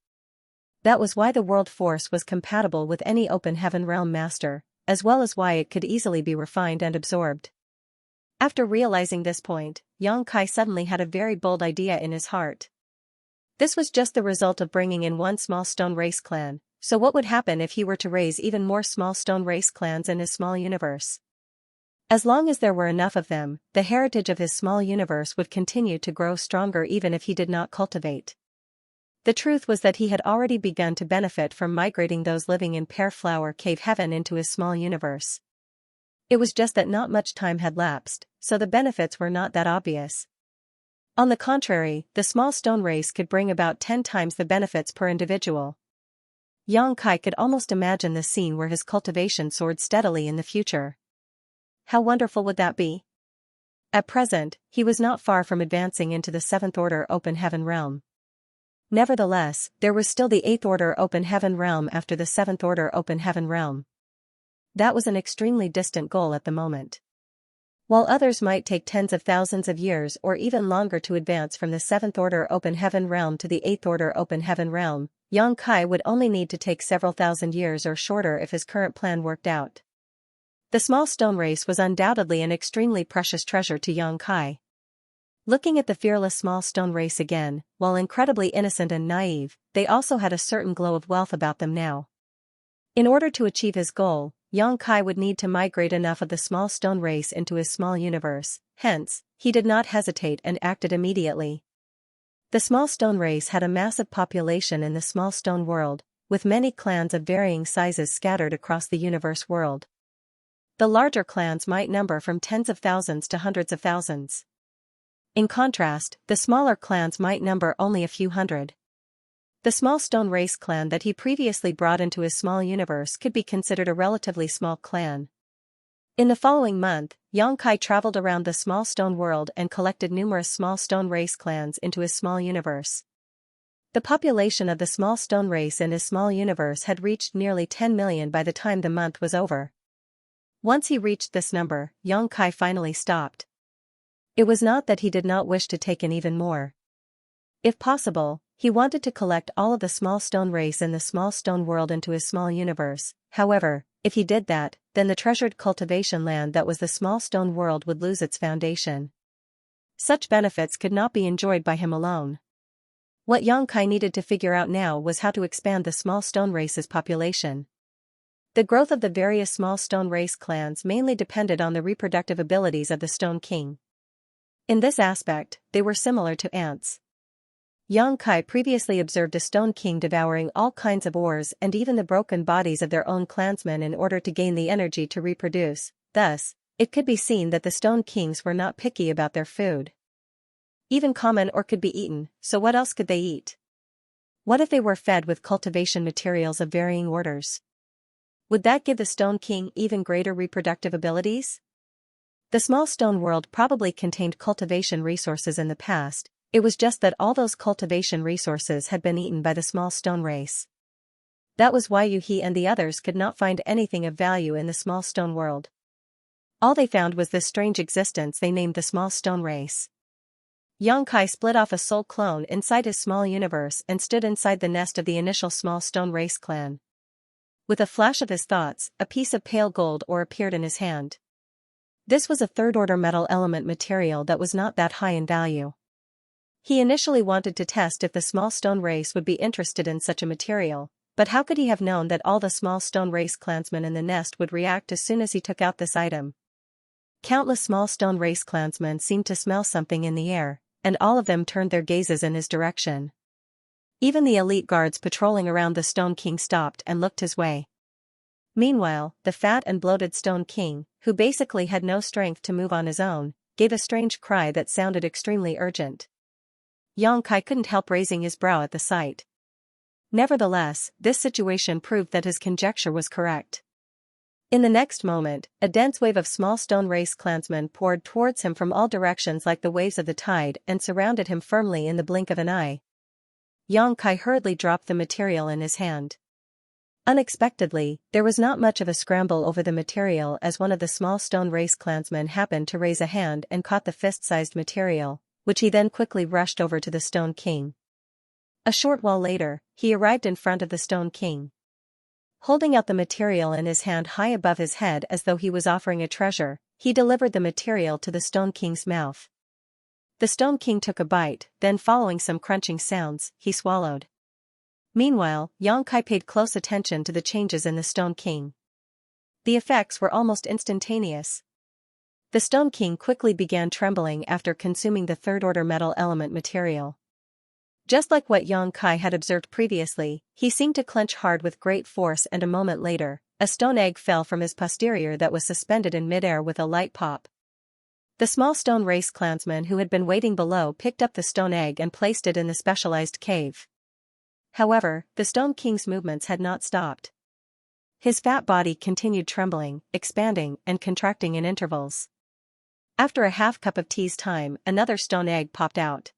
That was why the world force was compatible with any open heaven realm master, as well as why it could easily be refined and absorbed. After realizing this point, Xianxia suddenly had a very bold idea in his heart. This was just the result of bringing in one small stone race clan, so what would happen if he were to raise even more small stone race clans in his small universe? As long as there were enough of them, the heritage of his small universe would continue to grow stronger even if he did not cultivate. The truth was that he had already begun to benefit from migrating those living in Pear Flower Cave Heaven into his small universe. It was just that not much time had lapsed, so the benefits were not that obvious. On the contrary, the small stone race could bring about 10 times the benefits per individual. Xianxia could almost imagine the scene where his cultivation soared steadily in the future. How wonderful would that be? At present, he was not far from advancing into the 7th order open heaven realm. Nevertheless, there was still the 8th order open heaven realm after the 7th order open heaven realm. That was an extremely distant goal at the moment. While others might take tens of thousands of years or even longer to advance from the 7th order open heaven realm to the 8th order open heaven realm, Xianxia would only need to take several thousand years or shorter if his current plan worked out. The small stone race was undoubtedly an extremely precious treasure to Xianxia. Looking at the fearless small stone race again, while incredibly innocent and naive, they also had a certain glow of wealth about them now. In order to achieve his goal, Xianxia would need to migrate enough of the small stone race into his small universe, hence, he did not hesitate and acted immediately. The small stone race had a massive population in the small stone world, with many clans of varying sizes scattered across the universe world. The larger clans might number from tens of thousands to hundreds of thousands. In contrast, the smaller clans might number only a few hundred. The small stone race clan that he previously brought into his small universe could be considered a relatively small clan. In the following month, Xianxia traveled around the small stone world and collected numerous small stone race clans into his small universe. The population of the small stone race in his small universe had reached nearly 10 million by the time the month was over. Once he reached this number, Xianxia finally stopped. It was not that he did not wish to take in even more. If possible, he wanted to collect all of the small stone race in the small stone world into his small universe. However, if he did that, then the treasured cultivation land that was the small stone world would lose its foundation. Such benefits could not be enjoyed by him alone. What Xianxia needed to figure out now was how to expand the small stone race's population. The growth of the various small stone race clans mainly depended on the reproductive abilities of the Stone King. In this aspect, they were similar to ants. Xianxia previously observed a Stone King devouring all kinds of ores and even the broken bodies of their own clansmen in order to gain the energy to reproduce. Thus, it could be seen that the Stone Kings were not picky about their food. Even common ore could be eaten, so what else could they eat? What if they were fed with cultivation materials of varying orders? Would that give the Stone King even greater reproductive abilities? The small stone world probably contained cultivation resources in the past, it was just that all those cultivation resources had been eaten by the small stone race. That was why He and the others could not find anything of value in the small stone world. All they found was this strange existence they named the small stone race. Xianxia split off a soul clone inside his small universe and stood inside the nest of the initial small stone race clan. With a flash of his thoughts, a piece of pale gold ore appeared in his hand. This was a third-order metal element material that was not that high in value. He initially wanted to test if the small stone race would be interested in such a material, but how could he have known that all the small stone race clansmen in the nest would react as soon as he took out this item? Countless small stone race clansmen seemed to smell something in the air, and all of them turned their gazes in his direction. Even the elite guards patrolling around the Stone King stopped and looked his way. Meanwhile, the fat and bloated Stone King, who basically had no strength to move on his own, gave a strange cry that sounded extremely urgent. Xianxia couldn't help raising his brow at the sight. Nevertheless, this situation proved that his conjecture was correct. In the next moment, a dense wave of small stone race clansmen poured towards him from all directions like the waves of the tide and surrounded him firmly in the blink of an eye. Xianxia hurriedly dropped the material in his hand. Unexpectedly, there was not much of a scramble over the material as one of the small stone race clansmen happened to raise a hand and caught the fist-sized material, which he then quickly rushed over to the Stone King. A short while later, he arrived in front of the Stone King. Holding out the material in his hand high above his head as though he was offering a treasure, he delivered the material to the Stone King's mouth. The Stone King took a bite, then following some crunching sounds, he swallowed. Meanwhile, Xianxia paid close attention to the changes in the Stone King. The effects were almost instantaneous. The Stone King quickly began trembling after consuming the third-order metal element material. Just like what Xianxia had observed previously, he seemed to clench hard with great force, and a moment later, a stone egg fell from his posterior that was suspended in midair with a light pop. The small stone race clansman who had been waiting below picked up the stone egg and placed it in the specialized cave. However, the Stone King's movements had not stopped. His fat body continued trembling, expanding, and contracting in intervals. After a half cup of tea's time, another stone egg popped out.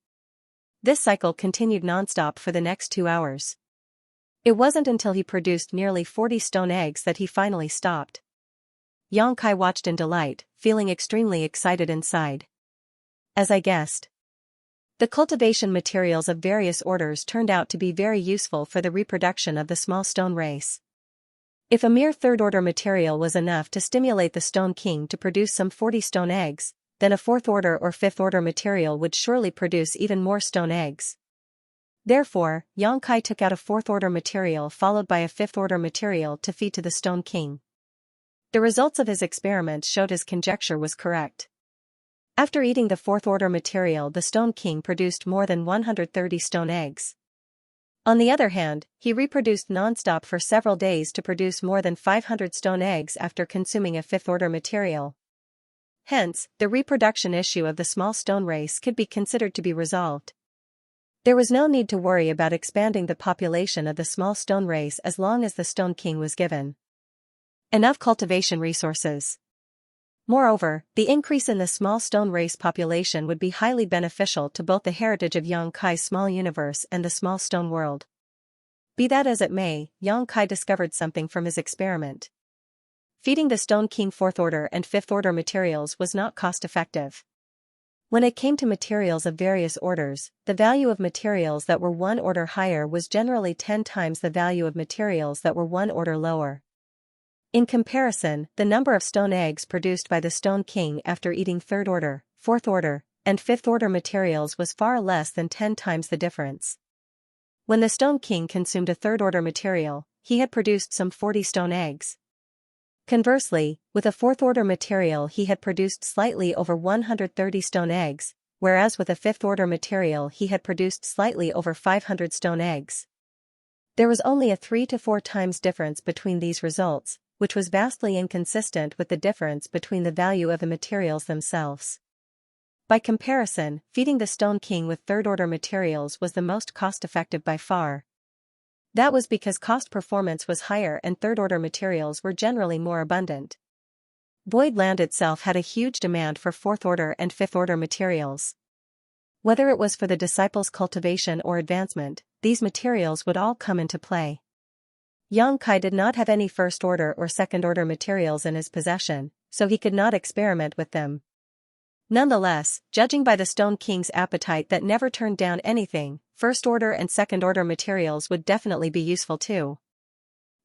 This cycle continued nonstop for the next 2 hours. It wasn't until he produced nearly 40 stone eggs that he finally stopped. Xianxia watched in delight, feeling extremely excited inside. As I guessed, the cultivation materials of various orders turned out to be very useful for the reproduction of the small stone race. If a mere third-order material was enough to stimulate the Stone King to produce some 40 stone eggs, then a fourth-order or fifth-order material would surely produce even more stone eggs. Therefore, Xianxia took out a fourth-order material followed by a fifth-order material to feed to the Stone King. The results of his experiment showed his conjecture was correct. After eating the fourth-order material, the Stone King produced more than 130 stone eggs. On the other hand, he reproduced non-stop for several days to produce more than 500 stone eggs after consuming a fifth-order material. Hence, the reproduction issue of the small stone race could be considered to be resolved. There was no need to worry about expanding the population of the small stone race as long as the Stone King was given enough cultivation resources. Moreover, the increase in the small stone race population would be highly beneficial to both the heritage of Xianxia's small universe and the small stone world. Be that as it may, Xianxia discovered something from his experiment. feeding the Stone King 4th order and 5th order materials was not cost-effective. When it came to materials of various orders, the value of materials that were one order higher was generally 10 times the value of materials that were one order lower. In comparison, the number of stone eggs produced by the Stone King after eating 3rd order, 4th order, and 5th order materials was far less than 10 times the difference. When the Stone King consumed a 3rd order material, he had produced some 40 stone eggs. Conversely, with a 4th order material he had produced slightly over 130 stone eggs, whereas with a 5th order material he had produced slightly over 500 stone eggs. There was only a 3 to 4 times difference between these results, which was vastly inconsistent with the difference between the value of the materials themselves. By comparison, feeding the Stone King with 3rd order materials was the most cost-effective by far. That was because cost performance was higher and 3rd order materials were generally more abundant. Void Land itself had a huge demand for 4th order and 5th order materials. Whether it was for the disciples' cultivation or advancement, these materials would all come into play. Xianxia did not have any 1st order or 2nd order materials in his possession, so he could not experiment with them. Nonetheless, judging by the Stone King's appetite that never turned down anything, 1st order and 2nd order materials would definitely be useful too.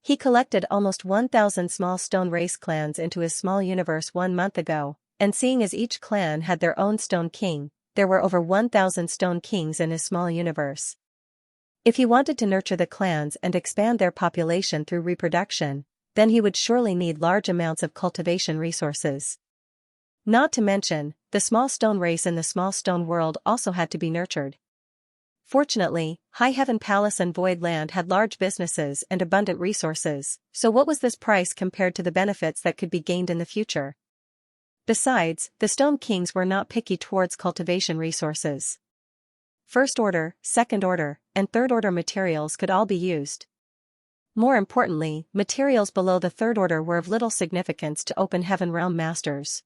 He collected almost 1,000 small stone race clans into his small universe 1 month ago, and seeing as each clan had their own Stone King, there were over 1,000 Stone Kings in his small universe. If he wanted to nurture the clans and expand their population through reproduction, then he would surely need large amounts of cultivation resources. Not to mention, the small stone race in the small stone world also had to be nurtured. Fortunately, High Heaven Palace and Void Land had large businesses and abundant resources, so what was this price compared to the benefits that could be gained in the future? Besides, the Stone Kings were not picky towards cultivation resources. 1st order, 2nd order, and 3rd order materials could all be used. More importantly, materials below the 3rd order were of little significance to Open Heaven Realm masters.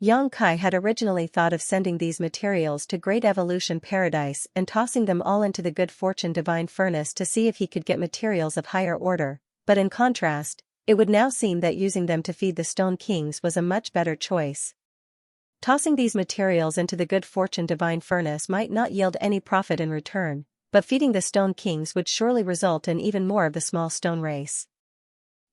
Xianxia had originally thought of sending these materials to Great Evolution Paradise and tossing them all into the Good Fortune Divine Furnace to see if he could get materials of higher order, but in contrast, it would now seem that using them to feed the Stone Kings was a much better choice. Tossing these materials into the Good Fortune Divine Furnace might not yield any profit in return, but feeding the Stone Kings would surely result in even more of the small stone race.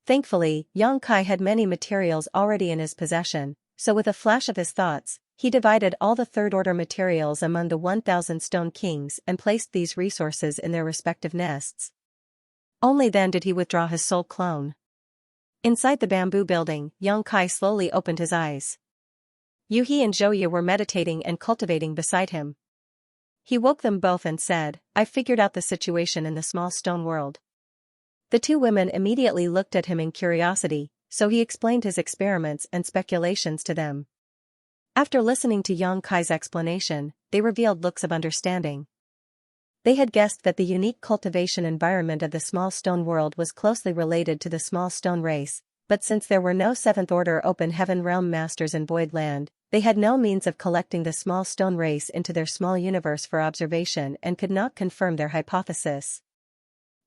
Thankfully, Xianxia had many materials already in his possession, so with a flash of his thoughts, he divided all the 3rd order materials among the 1,000 Stone Kings and placed these resources in their respective nests. Only then did he withdraw his soul clone. Inside the bamboo building, Xianxia slowly opened his eyes. Yuhi and Zhouye were meditating and cultivating beside him. He woke them both and said, "I've figured out the situation in the small stone world." The 2 women immediately looked at him in curiosity, so he explained his experiments and speculations to them. After listening to Xianxia's explanation, they revealed looks of understanding. They had guessed that the unique cultivation environment of the small stone world was closely related to the small stone race, but since there were no 7th order Open Heaven Realm masters in Void Land, they had no means of collecting the small stone race into their small universe for observation and could not confirm their hypothesis.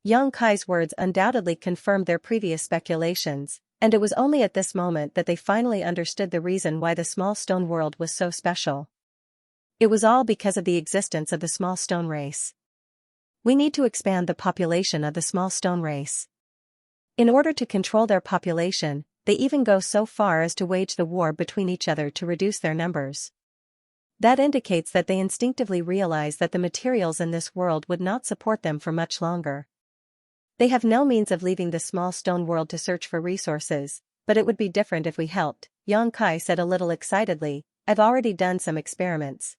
Xianxia's words undoubtedly confirmed their previous speculations, and it was only at this moment that they finally understood the reason why the small stone world was so special. It was all because of the existence of the small stone race. We need to expand the population of the small stone race. In order to control their population, they even go so far as to wage the war between each other to reduce their numbers. That indicates that they instinctively realize that the materials in this world would not support them for much longer. They have no means of leaving the small stone world to search for resources, but it would be different if we helped, Xianxia said a little excitedly. "I've already done some experiments.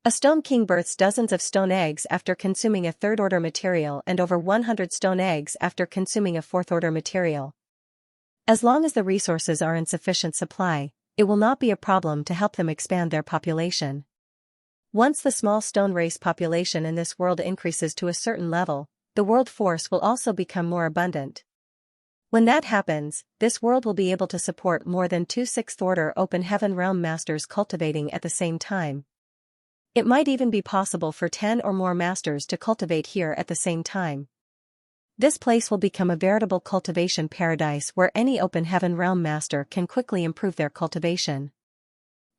A Stone King births dozens of stone eggs after consuming a 3rd order material and over 100 stone eggs after consuming a 4th order material. As long as the resources are in sufficient supply, it will not be a problem to help them expand their population. Once the small stone race population in this world increases to a certain level, the world force will also become more abundant. When that happens, this world will be able to support more than 2 6th order Open Heaven Realm masters cultivating at the same time. It might even be possible for 10 or more masters to cultivate here at the same time. This place will become a veritable cultivation paradise where any open heaven realm master can quickly improve their cultivation.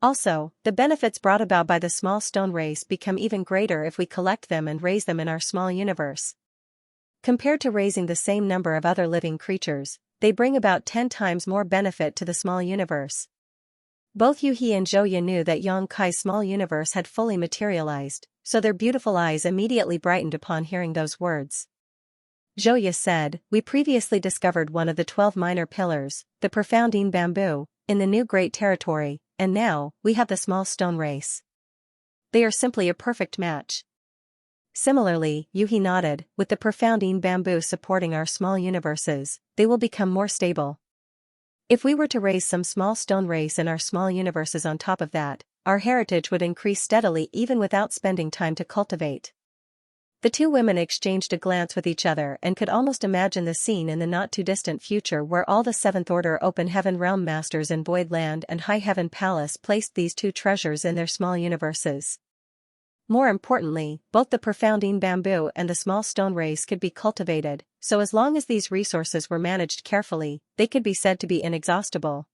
Also, the benefits brought about by the small stone race become even greater if we collect them and raise them in our small universe. Compared to raising the same number of other living creatures, they bring about 10 times more benefit to the small universe. Both Yuhi and Zhouya knew that Xianxia's small universe had fully materialized, so their beautiful eyes immediately brightened upon hearing those words. Zhouya said, "We previously discovered one of the 12 minor pillars, the profounding bamboo, in the new great territory, and now, we have the small stone race. They are simply a perfect match." Similarly, Yuhi nodded, with the profounding bamboo supporting our small universes, they will become more stable. If we were to raise some small stone race in our small universes on top of that, our heritage would increase steadily even without spending time to cultivate. The two women exchanged a glance with each other and could almost imagine the scene in the not-too-distant future where all the Seventh Order Open Heaven Realm Masters in Void Land and High Heaven Palace placed these two treasures in their small universes. More importantly, both the profounding bamboo and the small stone race could be cultivated, so as long as these resources were managed carefully, they could be said to be inexhaustible.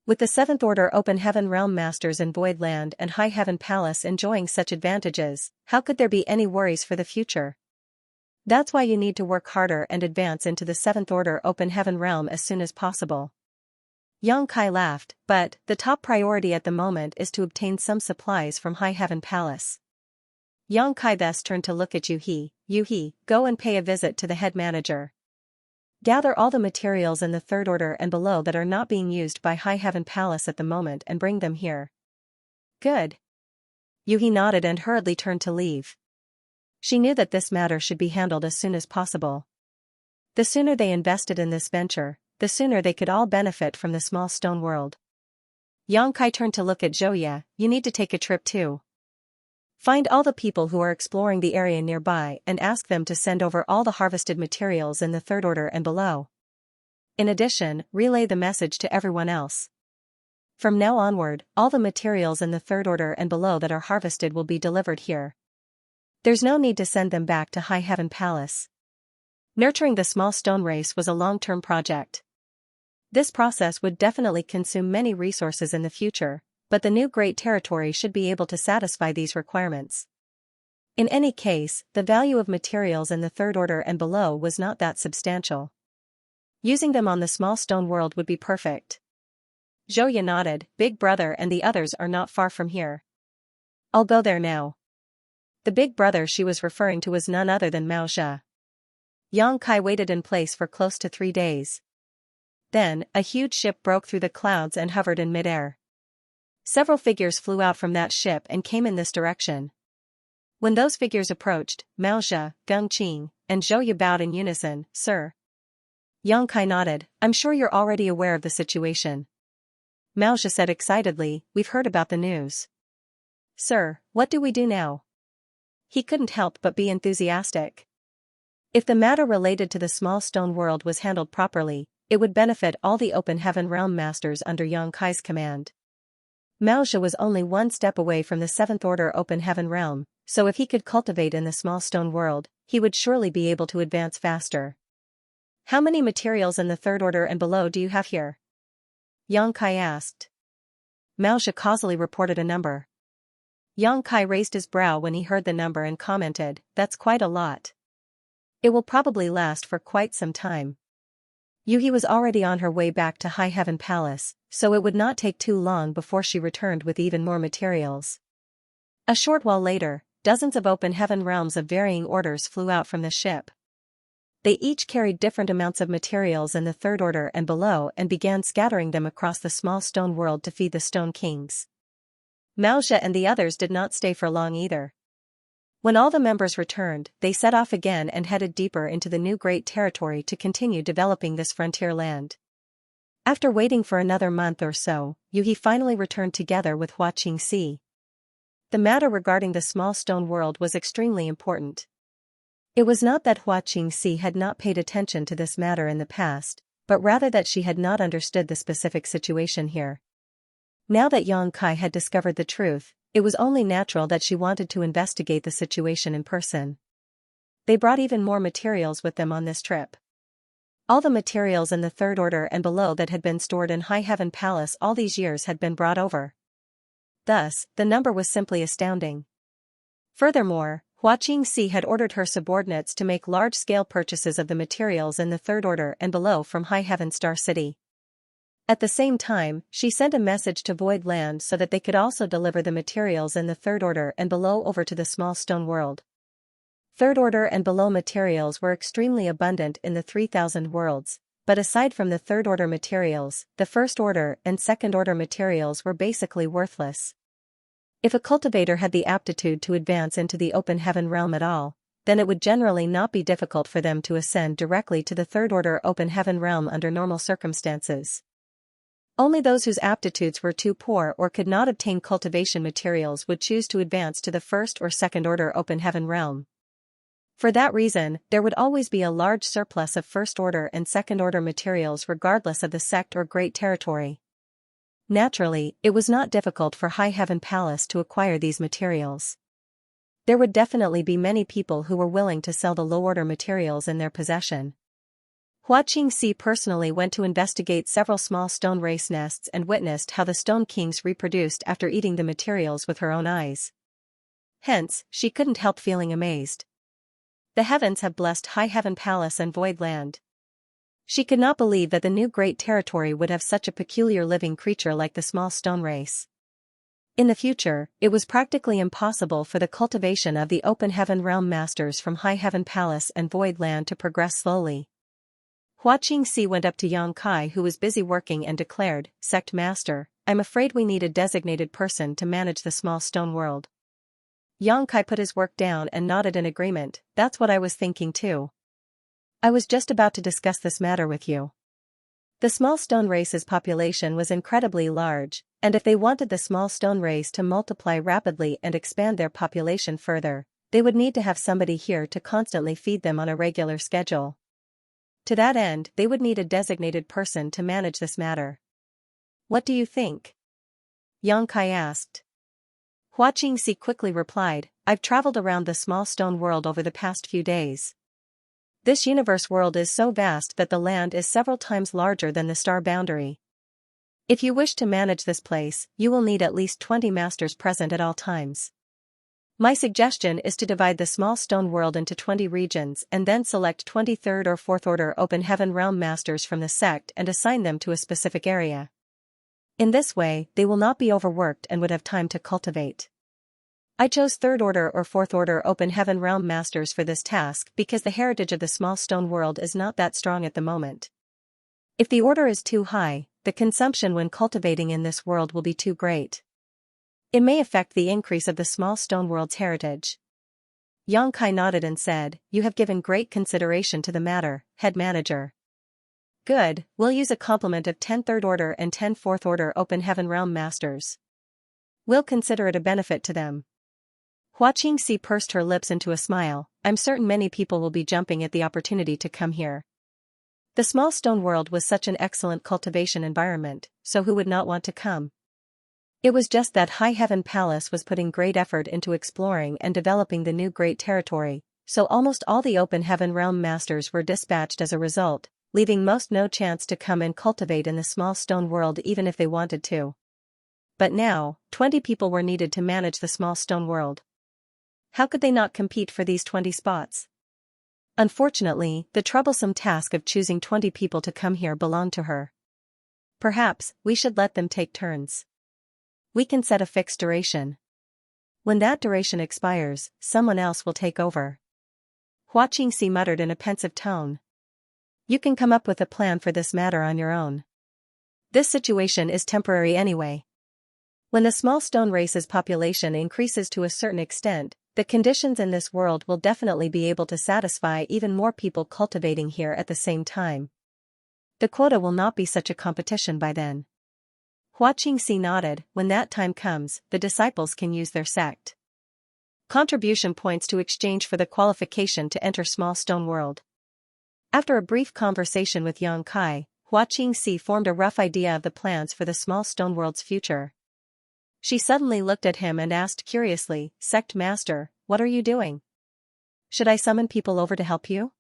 With the Seventh Order Open Heaven Realm Masters in Void Land and High Heaven Palace enjoying such advantages, how could there be any worries for the future? That's why you need to work harder and advance into the Seventh Order Open Heaven Realm as soon as possible. Xianxia laughed, but the top priority at the moment is to obtain some supplies from High Heaven Palace. Xianxia thus turned to look at Yuhi. "Yuhi, go and pay a visit to the head manager. Gather all the materials in the Third Order and below that are not being used by High Heaven Palace at the moment and bring them here." "Good." Yuhi nodded and hurriedly turned to leave. She knew that this matter should be handled as soon as possible. The sooner they invested in this venture, the sooner they could all benefit from the small stone world. Xianxia turned to look at Zhouya. "You need to take a trip too. Find all the people who are exploring the area nearby and ask them to send over all the harvested materials in the Third Order and below. In addition, relay the message to everyone else. From now onward, all the materials in the Third Order and below that are harvested will be delivered here. There's no need to send them back to High Heaven Palace." Nurturing the small stone race was a long-term project. This process would definitely consume many resources in the future, but the new great territory should be able to satisfy these requirements. In any case, the value of materials in the Third Order and below was not that substantial. Using them on the small stone world would be perfect. Zhouya nodded. "Big Brother and the others are not far from here. I'll go there now." The big brother she was referring to was none other than Mao Zhe. Xianxia waited in place for close to 3 days. Then, a huge ship broke through the clouds and hovered in midair. Several figures flew out from that ship and came in this direction. When those figures approached, Mao Zhe, Geng Qing, and Zhouya bowed in unison. "Sir." Xianxia nodded. "I'm sure you're already aware of the situation." Mao Zhe said excitedly, "We've heard about the news." "Sir, what do we do now?" He couldn't help but be enthusiastic. If the matter related to the small stone world was handled properly, it would benefit all the Open Heaven Realm Masters under Xianxia's command. Mao Zhe was only one step away from the Seventh Order Open Heaven Realm, so if he could cultivate in the small stone world, he would surely be able to advance faster. "How many materials in the Third Order and below do you have here?" Xianxia asked. Mao Zhe causally reported a number. Xianxia raised his brow when he heard the number and commented, "That's quite a lot. It will probably last for quite some time." Yuhi was already on her way back to High Heaven Palace, so it would not take too long before she returned with even more materials. A short while later, dozens of Open Heaven realms of varying orders flew out from the ship. They each carried different amounts of materials in the Third Order and below and began scattering them across the small stone world to feed the Stone Kings. Mao Zhe and the others did not stay for long either. When all the members returned, they set off again and headed deeper into the new great territory to continue developing this frontier land. After waiting for another month or so, Yuhi finally returned together with Xianxia. The matter regarding the small stone world was extremely important. It was not that Xianxia had not paid attention to this matter in the past, but rather that she had not understood the specific situation here. Now that Xianxia had discovered the truth, it was only natural that she wanted to investigate the situation in person. They brought even more materials with them on this trip. All the materials in the third order and below that had been stored in High Heaven Palace all these years had been brought over. Thus, the number was simply astounding. Furthermore, Hua Qingxi had ordered her subordinates to make large-scale purchases of the materials in the third order and below from High Heaven Star City. At the same time, she sent a message to Void Land so that they could also deliver the materials in the third order and below over to the small stone world. Third order and below materials were extremely abundant in the 3,000 worlds, but aside from the third order materials, the first order and second order materials were basically worthless. If a cultivator had the aptitude to advance into the open heaven realm at all, then it would generally not be difficult for them to ascend directly to the third order open heaven realm under normal circumstances. Only those whose aptitudes were too poor or could not obtain cultivation materials would choose to advance to the first or second order open heaven realm. For that reason, there would always be a large surplus of first order and second order materials regardless of the sect or great territory. Naturally, it was not difficult for High Heaven Palace to acquire these materials. There would definitely be many people who were willing to sell the low-order materials in their possession. Hua Qingxi personally went to investigate several small stone race nests and witnessed how the stone kings reproduced after eating the materials with her own eyes. Hence, she couldn't help feeling amazed. The heavens have blessed High Heaven Palace and Void Land. She could not believe that the new great territory would have such a peculiar living creature like the small stone race. In the future, it was practically impossible for the cultivation of the open heaven realm masters from High Heaven Palace and Void Land to progress slowly. Hua Qingxi went up to Yang Kai, who was busy working, and declared, "Sect Master, I'm afraid we need a designated person to manage the small stone world." Yang Kai put his work down and nodded in agreement. "That's what I was thinking too. I was just about to discuss this matter with you." The small stone race's population was incredibly large, and if they wanted the small stone race to multiply rapidly and expand their population further, they would need to have somebody here to constantly feed them on a regular schedule. To that end, they would need a designated person to manage this matter. "What do you think?" Yang Kai asked. Hua Qingxi quickly replied, "I've traveled around the small stone world over the past few days. This universe world is so vast that the land is several times larger than the star boundary. If you wish to manage this place, you will need at least 20 masters present at all times. My suggestion is to divide the small stone world into 20 regions and then select 20 third or fourth order open heaven realm masters from the sect and assign them to a specific area. In this way, they will not be overworked and would have time to cultivate. I chose third order or fourth order open heaven realm masters for this task because the heritage of the small stone world is not that strong at the moment. If the order is too high, the consumption when cultivating in this world will be too great. It may affect the increase of the small stone world's heritage." Yang Kai nodded and said, "You have given great consideration to the matter, head manager. Good, we'll use a complement of 10 third order and 10 fourth order open heaven realm masters. We'll consider it a benefit to them." Hua Qingxi pursed her lips into a smile. "I'm certain many people will be jumping at the opportunity to come here. The small stone world was such an excellent cultivation environment, so who would not want to come? It was just that High Heaven Palace was putting great effort into exploring and developing the new great territory, so almost all the open heaven realm masters were dispatched as a result, leaving most no chance to come and cultivate in the small stone world even if they wanted to. But now, 20 people were needed to manage the small stone world. How could they not compete for these 20 spots? Unfortunately, the troublesome task of choosing 20 people to come here belonged to her. Perhaps, we should let them take turns. We can set a fixed duration. When that duration expires, someone else will take over." Hua Qingxi muttered in a pensive tone. "You can come up with a plan for this matter on your own. This situation is temporary anyway. When the small stone race's population increases to a certain extent, the conditions in this world will definitely be able to satisfy even more people cultivating here at the same time. The quota will not be such a competition by then." Hua Qingxi nodded. "When that time comes, the disciples can use their sect contribution points to exchange for the qualification to enter small stone world." After a brief conversation with Yang Kai, Hua Qingxi formed a rough idea of the plans for the small stone world's future. She suddenly looked at him and asked curiously, "Sect Master, what are you doing?" Should I summon people over to help you?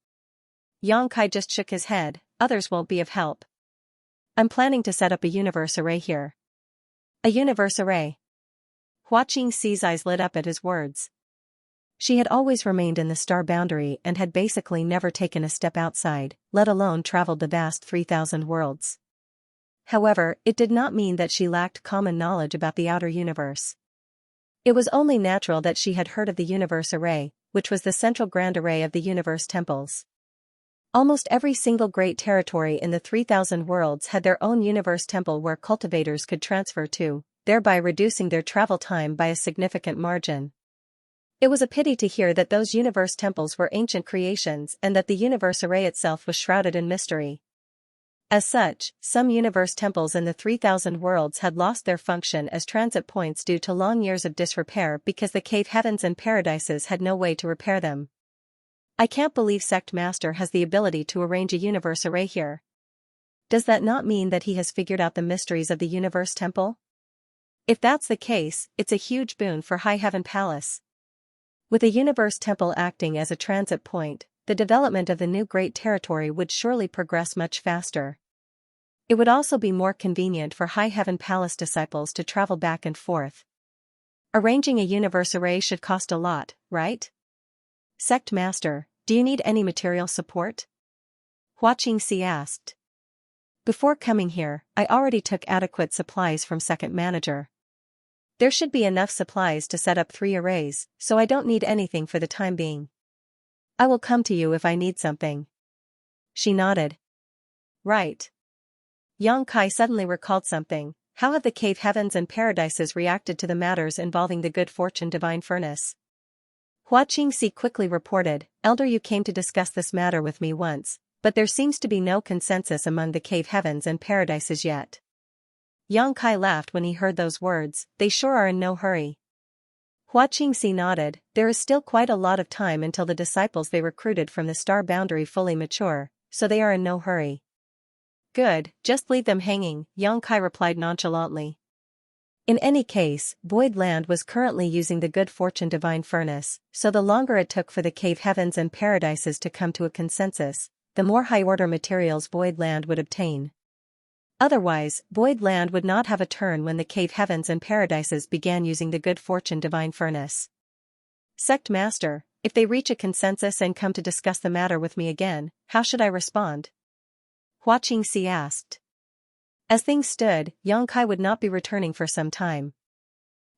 Xianxia just shook his head. Others won't be of help. I'm planning to set up a universe array here. A universe array. Hua Qingxi's eyes lit up at his words. She had always remained in the star boundary and had basically never taken a step outside, let alone traveled the vast 3,000 worlds. However, it did not mean that she lacked common knowledge about the outer universe. It was only natural that she had heard of the universe array, which was the central grand array of the universe temples. Almost every single great territory in the 3,000 worlds had their own universe temple where cultivators could transfer to, thereby reducing their travel time by a significant margin. It was a pity to hear that those universe temples were ancient creations and that the universe array itself was shrouded in mystery. As such, some universe temples in the 3,000 worlds had lost their function as transit points due to long years of disrepair because the cave heavens and paradises had no way to repair them. I can't believe Sect Master has the ability to arrange a universe array here. Does that not mean that he has figured out the mysteries of the universe temple? If that's the case, it's a huge boon for High Heaven Palace. With a universe temple acting as a transit point, the development of the new great territory would surely progress much faster. It would also be more convenient for High Heaven Palace disciples to travel back and forth. Arranging a universe array should cost a lot, right? Sect Master, do you need any material support? Hua Qingxi asked. Before coming here, I already took adequate supplies from Second Manager. There should be enough supplies to set up 3 arrays, so I don't need anything for the time being. I will come to you if I need something. She nodded. Right. Xianxia suddenly recalled something. How have the cave heavens and paradises reacted to the matters involving the good fortune divine furnace? Hua Qingxi quickly reported, Elder, you came to discuss this matter with me once, but there seems to be no consensus among the cave heavens and paradises yet. Xianxia laughed when he heard those words. They sure are in no hurry. Hua Qingxi nodded. There is still quite a lot of time until the disciples they recruited from the star boundary fully mature, so they are in no hurry. Good, just leave them hanging, Xianxia replied nonchalantly. In any case, Void Land was currently using the good fortune divine furnace, so the longer it took for the cave heavens and paradises to come to a consensus, the more high-order materials Void Land would obtain. Otherwise, Void Land would not have a turn when the cave heavens and paradises began using the good fortune divine furnace. Sect Master, if they reach a consensus and come to discuss the matter with me again, how should I respond? Hua Qingxi asked. As things stood, Xianxia would not be returning for some time.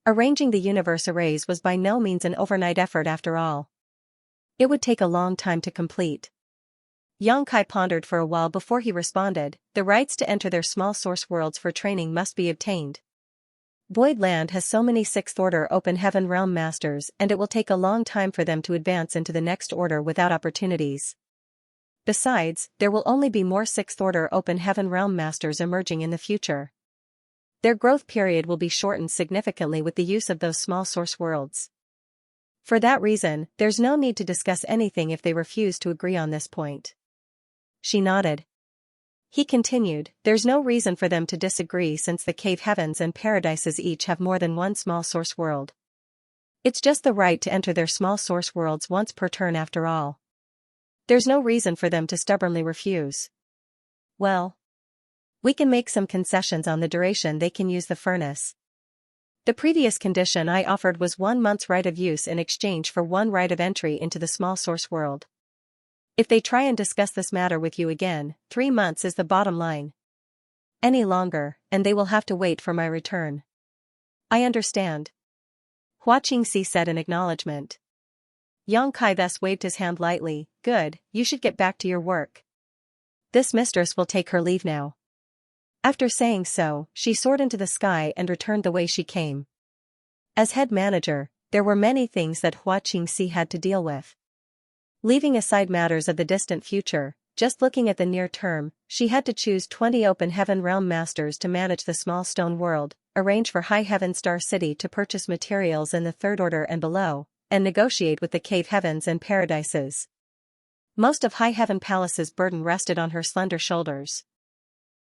Arranging the universe arrays was by no means an overnight effort after all. It would take a long time to complete. Xianxia pondered for a while before he responded, the rights to enter their small source worlds for training must be obtained. Void Land has so many 6th Order Open Heaven Realm Masters and it will take a long time for them to advance into the next order without opportunities. Besides, there will only be more 6th Order Open Heaven Realm Masters emerging in the future. Their growth period will be shortened significantly with the use of those small source worlds. For that reason, there's no need to discuss anything if they refuse to agree on this point. She nodded. He continued, there's no reason for them to disagree since the cave heavens and paradises each have more than one small source world. It's just the right to enter their small source worlds once per turn after all. There's no reason for them to stubbornly refuse. Well, we can make some concessions on the duration they can use the furnace. The previous condition I offered was 1 month's right of use in exchange for 1 right of entry into the small source world. If they try and discuss this matter with you again, 3 months is the bottom line. Any longer, and they will have to wait for my return. I understand. Hua Qingxi said in acknowledgement. Xianxia thus waved his hand lightly, good, you should get back to your work. This mistress will take her leave now. After saying so, she soared into the sky and returned the way she came. As head manager, there were many things that Hua Qingxi had to deal with. Leaving aside matters of the distant future, just looking at the near term, she had to choose 20 Open Heaven Realm Masters to manage the small stone world, arrange for High Heaven Star City to purchase materials in the 3rd Order and below, and negotiate with the cave heavens and paradises. Most of High Heaven Palace's burden rested on her slender shoulders.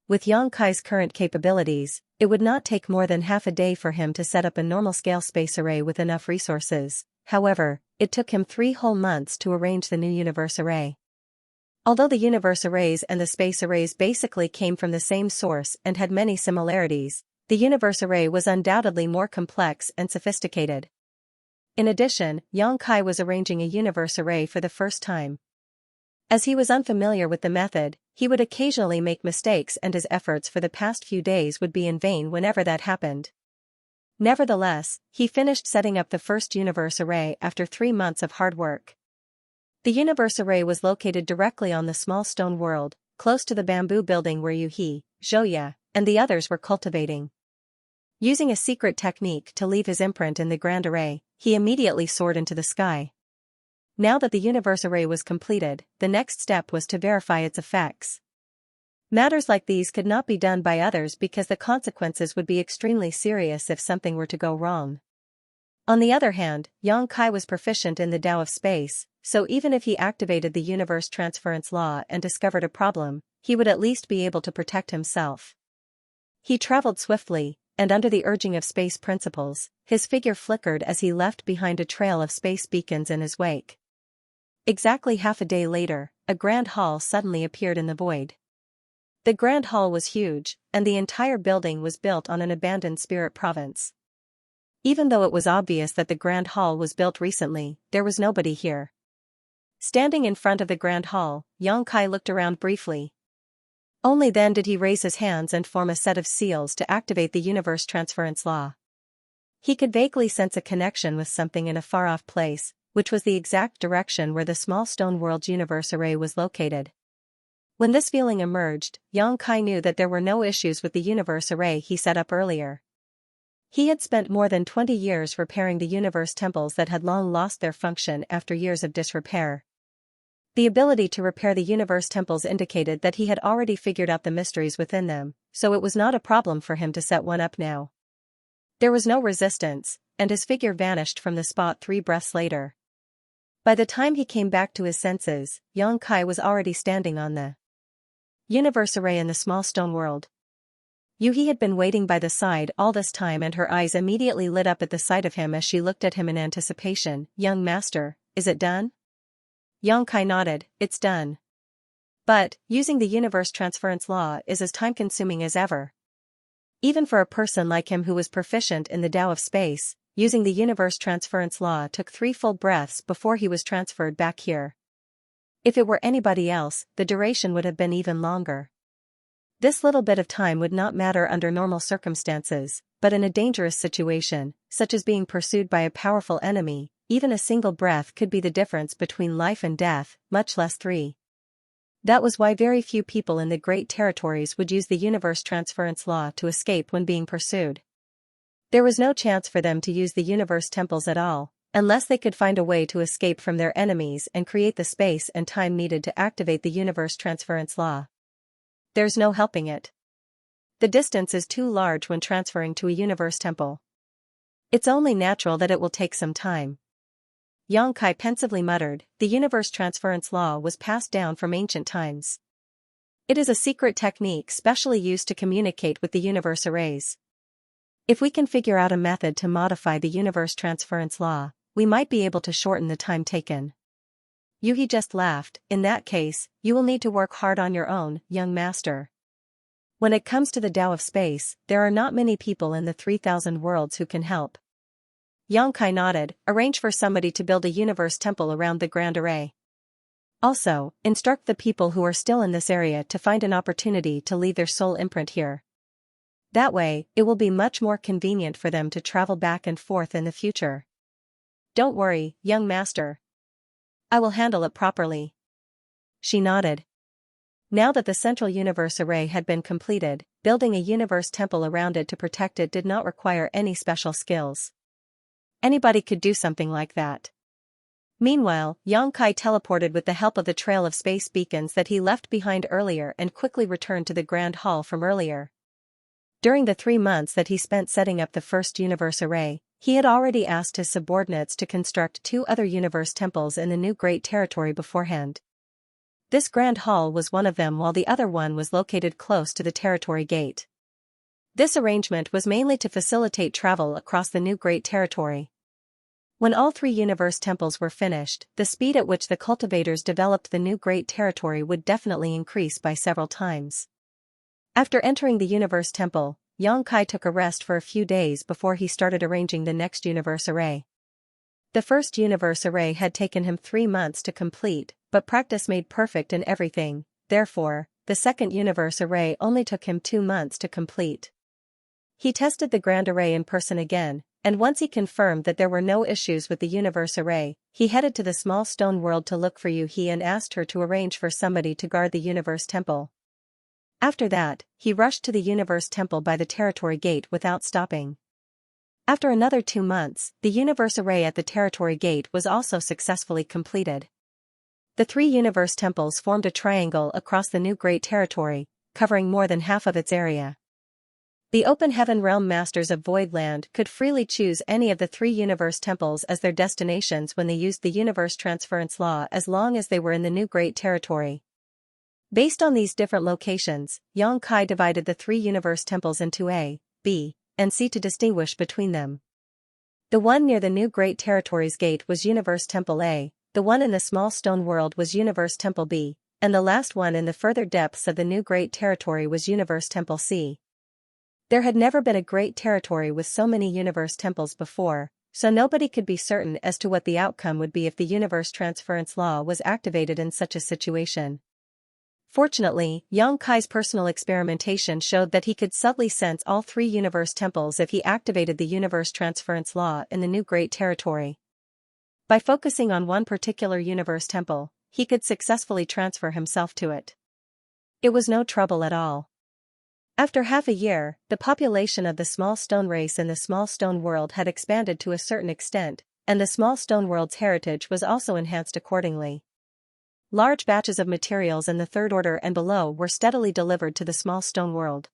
With Xianxia's current capabilities, it would not take more than half a day for him to set up a normal-scale space array with enough resources. However, it took him 3 whole months to arrange the new universe array. Although the universe arrays and the space arrays basically came from the same source and had many similarities, the universe array was undoubtedly more complex and sophisticated. In addition, Xianxia was arranging a universe array for the first time. As he was unfamiliar with the method, he would occasionally make mistakes and his efforts for the past few days would be in vain whenever that happened. Nevertheless, he finished setting up the first universe array after 3 months of hard work. The universe array was located directly on the small stone world, close to the bamboo building where Xianxia, and the others were cultivating. Using a secret technique to leave his imprint in the grand array, he immediately soared into the sky. Now that the universe array was completed, the next step was to verify its effects. Matters like these could not be done by others because the consequences would be extremely serious if something were to go wrong. On the other hand, Xianxia was proficient in the Tao of space, so even if he activated the universe transference law and discovered a problem, he would at least be able to protect himself. He traveled swiftly, and under the urging of space principles, his figure flickered as he left behind a trail of space beacons in his wake. Exactly half a day later, a grand hall suddenly appeared in the void. The grand hall was huge, and the entire building was built on an abandoned spirit province. Even though it was obvious that the grand hall was built recently, there was nobody here. Standing in front of the grand hall, Xianxia looked around briefly. Only then did he raise his hands and form a set of seals to activate the universe transference law. He could vaguely sense a connection with something in a far-off place, which was the exact direction where the small stone world's universe array was located. When this feeling emerged, Xianxia knew that there were no issues with the universe array he set up earlier. He had spent more than 20 years repairing the universe temples that had long lost their function after years of disrepair. The ability to repair the universe temples indicated that he had already figured out the mysteries within them, so it was not a problem for him to set one up now. There was no resistance, and his figure vanished from the spot 3 breaths later. By the time he came back to his senses, Xianxia was already standing on the universe array in the small stone world. Yuhi had been waiting by the side all this time and her eyes immediately lit up at the sight of him as she looked at him in anticipation. "Young master, is it done?" Xianxia nodded, "It's done. But, using the universe transference law is as time-consuming as ever. Even for a person like him who was proficient in the Tao of space, using the universe transference law took 3 full breaths before he was transferred back here. If it were anybody else, the duration would have been even longer. This little bit of time would not matter under normal circumstances, but in a dangerous situation, such as being pursued by a powerful enemy, even a single breath could be the difference between life and death, much less 3. That was why very few people in the Great Territories would use the universe transference law to escape when being pursued. There was no chance for them to use the universe temples at all, unless they could find a way to escape from their enemies and create the space and time needed to activate the universe transference law. There's no helping it. The distance is too large when transferring to a universe temple. It's only natural that it will take some time. Xianxia pensively muttered, "The universe transference law was passed down from ancient times. It is a secret technique specially used to communicate with the universe arrays. If we can figure out a method to modify the universe transference law, we might be able to shorten the time taken." Yuhi just laughed. "In that case, you will need to work hard on your own, young master. When it comes to the Tao of space, there are not many people in the 3,000 worlds who can help." Xianxia nodded, "Arrange for somebody to build a universe temple around the grand array. Also, instruct the people who are still in this area to find an opportunity to leave their soul imprint here. That way, it will be much more convenient for them to travel back and forth in the future." "Don't worry, young master. I will handle it properly." She nodded. Now that the central universe array had been completed, building a universe temple around it to protect it did not require any special skills. Anybody could do something like that. Meanwhile, Xianxia teleported with the help of the trail of space beacons that he left behind earlier and quickly returned to the Grand Hall from earlier. During the 3 months that he spent setting up the first universe array, he had already asked his subordinates to construct 2 other universe temples in the new Great Territory beforehand. This Grand Hall was one of them while the other one was located close to the Territory Gate. This arrangement was mainly to facilitate travel across the new Great Territory. When all three universe temples were finished, the speed at which the cultivators developed the new great territory would definitely increase by several times. After entering the universe temple, Xianxia took a rest for a few days before he started arranging the next universe array. The first universe array had taken him 3 months to complete, but practice made perfect in everything, therefore, the second universe array only took him 2 months to complete. He tested the grand array in person again, and once he confirmed that there were no issues with the universe array, he headed to the small stone world to look for Yuhi and asked her to arrange for somebody to guard the universe temple. After that, he rushed to the universe temple by the territory gate without stopping. After another 2 months, the universe array at the territory gate was also successfully completed. The 3 universe temples formed a triangle across the new great territory, covering more than half of its area. The Open Heaven Realm Masters of Voidland could freely choose any of the 3 universe temples as their destinations when they used the universe transference law as long as they were in the new great territory. Based on these different locations, Xianxia divided the 3 universe temples into A, B, and C to distinguish between them. The one near the new great territory's gate was Universe Temple A, the one in the small stone world was Universe Temple B, and the last one in the further depths of the new great territory was Universe Temple C. There had never been a great territory with so many universe temples before, so nobody could be certain as to what the outcome would be if the universe transference law was activated in such a situation. Fortunately, Xianxia's personal experimentation showed that he could subtly sense all 3 universe temples if he activated the universe transference law in the new great territory. By focusing on one particular universe temple, he could successfully transfer himself to it. It was no trouble at all. After half a year, the population of the small stone race in the small stone world had expanded to a certain extent, and the small stone world's heritage was also enhanced accordingly. Large batches of materials in the third order and below were steadily delivered to the small stone world.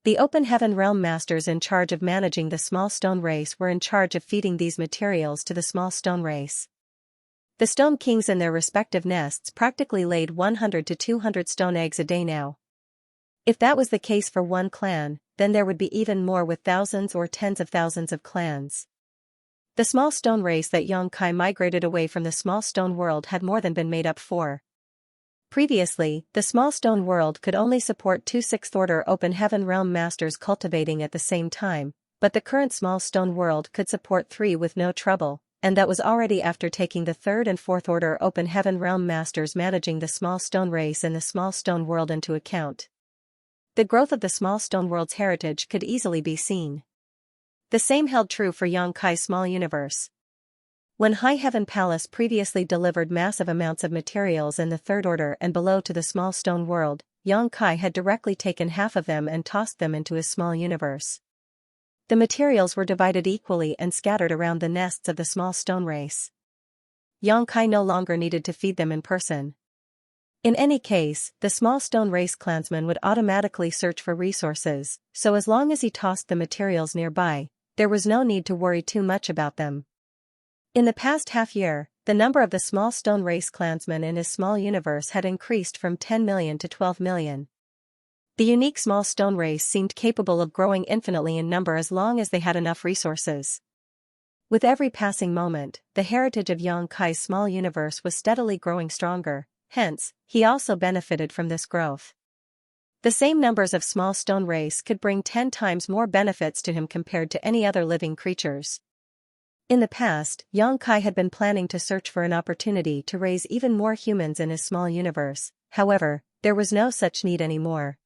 The Open Heaven Realm Masters in charge of managing the small stone race were in charge of feeding these materials to the small stone race. The Stone Kings in their respective nests practically laid 100 to 200 stone eggs a day now. If that was the case for one clan, then there would be even more with thousands or tens of thousands of clans. The small stone race that Xianxia migrated away from the small stone world had more than been made up for. Previously, the small stone world could only support 2 6th-order Open Heaven Realm Masters cultivating at the same time, but the current small stone world could support 3 with no trouble, and that was already after taking the 3rd and 4th-order Open Heaven Realm Masters managing the small stone race and the small stone world into account. The growth of the small stone world's heritage could easily be seen. The same held true for Xianxia's small universe. When High Heaven Palace previously delivered massive amounts of materials in the 3rd order and below to the small stone world, Xianxia had directly taken half of them and tossed them into his small universe. The materials were divided equally and scattered around the nests of the small stone race. Xianxia no longer needed to feed them in person. In any case, the small stone race clansmen would automatically search for resources, so as long as he tossed the materials nearby, there was no need to worry too much about them. In the past half-year, the number of the small stone race clansmen in his small universe had increased from 10 million to 12 million. The unique small stone race seemed capable of growing infinitely in number as long as they had enough resources. With every passing moment, the heritage of Xianxia's small universe was steadily growing stronger. Hence, he also benefited from this growth. The same numbers of small stone race could bring 10 times more benefits to him compared to any other living creatures. In the past, Xianxia had been planning to search for an opportunity to raise even more humans in his small universe, however, there was no such need anymore.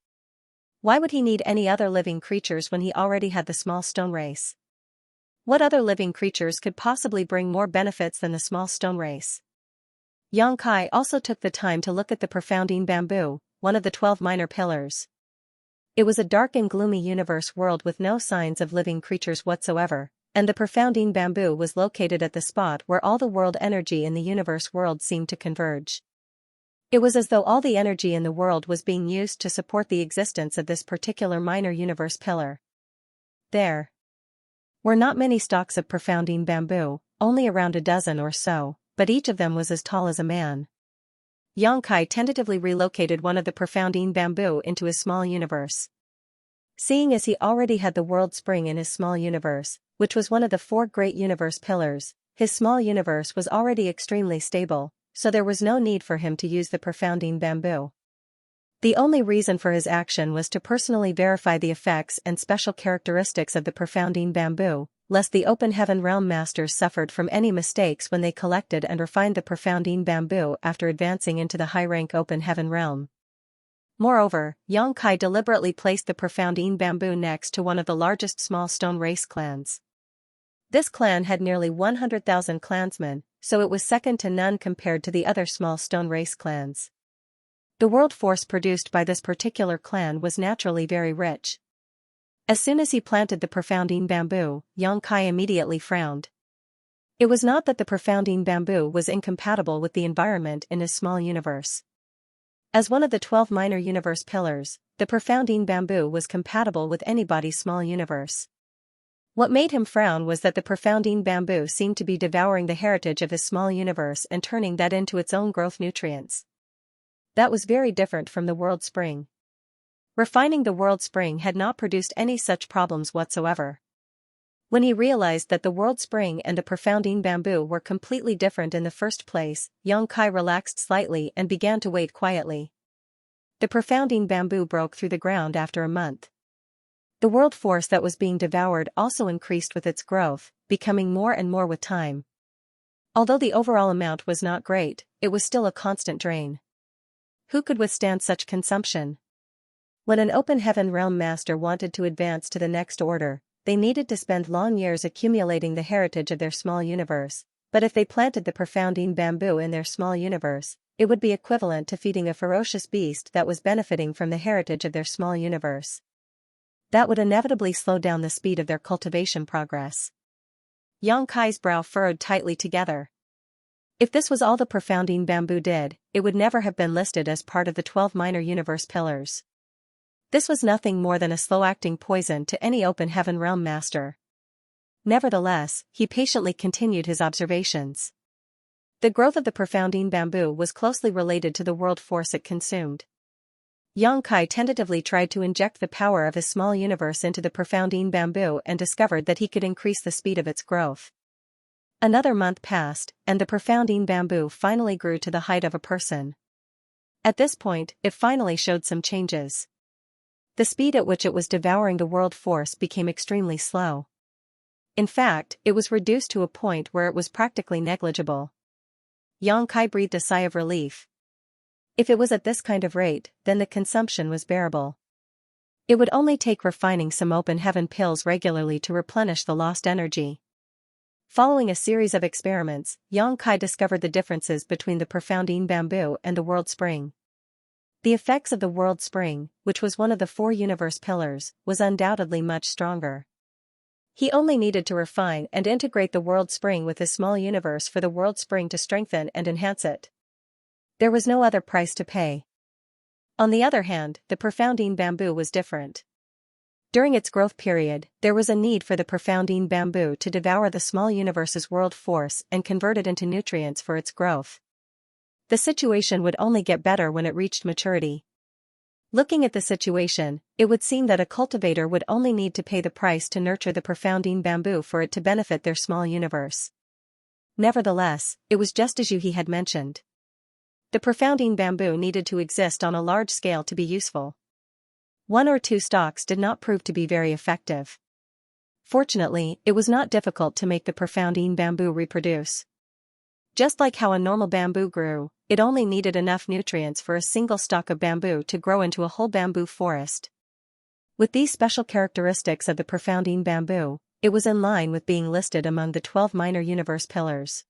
Why would he need any other living creatures when he already had the small stone race? What other living creatures could possibly bring more benefits than the small stone race? Xianxia also took the time to look at the profounding bamboo, one of the 12 minor pillars. It was a dark and gloomy universe world with no signs of living creatures whatsoever, and the profounding bamboo was located at the spot where all the world energy in the universe world seemed to converge. It was as though all the energy in the world was being used to support the existence of this particular minor universe pillar. There were not many stalks of profounding bamboo, only around a dozen or so, but each of them was as tall as a man. Xianxia tentatively relocated one of the profounding bamboo into his small universe. Seeing as he already had the world spring in his small universe, which was one of the 4 great universe pillars, his small universe was already extremely stable, so there was no need for him to use the profounding bamboo. The only reason for his action was to personally verify the effects and special characteristics of the profounding bamboo, lest the Open Heaven Realm Masters suffered from any mistakes when they collected and refined the profounding bamboo after advancing into the high-rank Open Heaven Realm. Moreover, Xianxia deliberately placed the profounding bamboo next to one of the largest small stone race clans. This clan had nearly 100,000 clansmen, so it was second to none compared to the other small stone race clans. The world force produced by this particular clan was naturally very rich. As soon as he planted the profounding bamboo, Xianxia immediately frowned. It was not that the profounding bamboo was incompatible with the environment in his small universe. As one of the 12 minor universe pillars, the profounding bamboo was compatible with anybody's small universe. What made him frown was that the profounding bamboo seemed to be devouring the heritage of his small universe and turning that into its own growth nutrients. That was very different from the world spring. Refining the world spring had not produced any such problems whatsoever. When he realized that the world spring and the profounding bamboo were completely different in the first place, Xianxia relaxed slightly and began to wait quietly. The profounding bamboo broke through the ground after a month. The world force that was being devoured also increased with its growth, becoming more and more with time. Although the overall amount was not great, it was still a constant drain. Who could withstand such consumption? When an Open Heaven Realm Master wanted to advance to the next order, they needed to spend long years accumulating the heritage of their small universe, but if they planted the profounding bamboo in their small universe, it would be equivalent to feeding a ferocious beast that was benefiting from the heritage of their small universe. That would inevitably slow down the speed of their cultivation progress. Xianxia's brow furrowed tightly together. If this was all the profounding bamboo did, it would never have been listed as part of the 12 minor universe pillars. This was nothing more than a slow-acting poison to any Open Heaven Realm Master. Nevertheless, he patiently continued his observations. The growth of the profounding bamboo was closely related to the world force it consumed. Xianxia tentatively tried to inject the power of his small universe into the profounding bamboo and discovered that he could increase the speed of its growth. Another month passed, and the profounding bamboo finally grew to the height of a person. At this point, it finally showed some changes. The speed at which it was devouring the world force became extremely slow. In fact, it was reduced to a point where it was practically negligible. Xianxia breathed a sigh of relief. If it was at this kind of rate, then the consumption was bearable. It would only take refining some Open Heaven pills regularly to replenish the lost energy. Following a series of experiments, Xianxia discovered the differences between the profounding bamboo and the world spring. The effects of the world spring, which was one of the 4 universe pillars, was undoubtedly much stronger. He only needed to refine and integrate the world spring with his small universe for the world spring to strengthen and enhance it. There was no other price to pay. On the other hand, the profounding bamboo was different. During its growth period, there was a need for the profounding bamboo to devour the small universe's world force and convert it into nutrients for its growth. The situation would only get better when it reached maturity. Looking at the situation, it would seem that a cultivator would only need to pay the price to nurture the profounding bamboo for it to benefit their small universe. Nevertheless, it was just as Yuhi had mentioned. The profounding bamboo needed to exist on a large scale to be useful. 1 or 2 stalks did not prove to be very effective. Fortunately, it was not difficult to make the profounding bamboo reproduce. Just like how a normal bamboo grew, it only needed enough nutrients for a single stalk of bamboo to grow into a whole bamboo forest. With these special characteristics of the profounding bamboo, it was in line with being listed among the 12 minor universe pillars.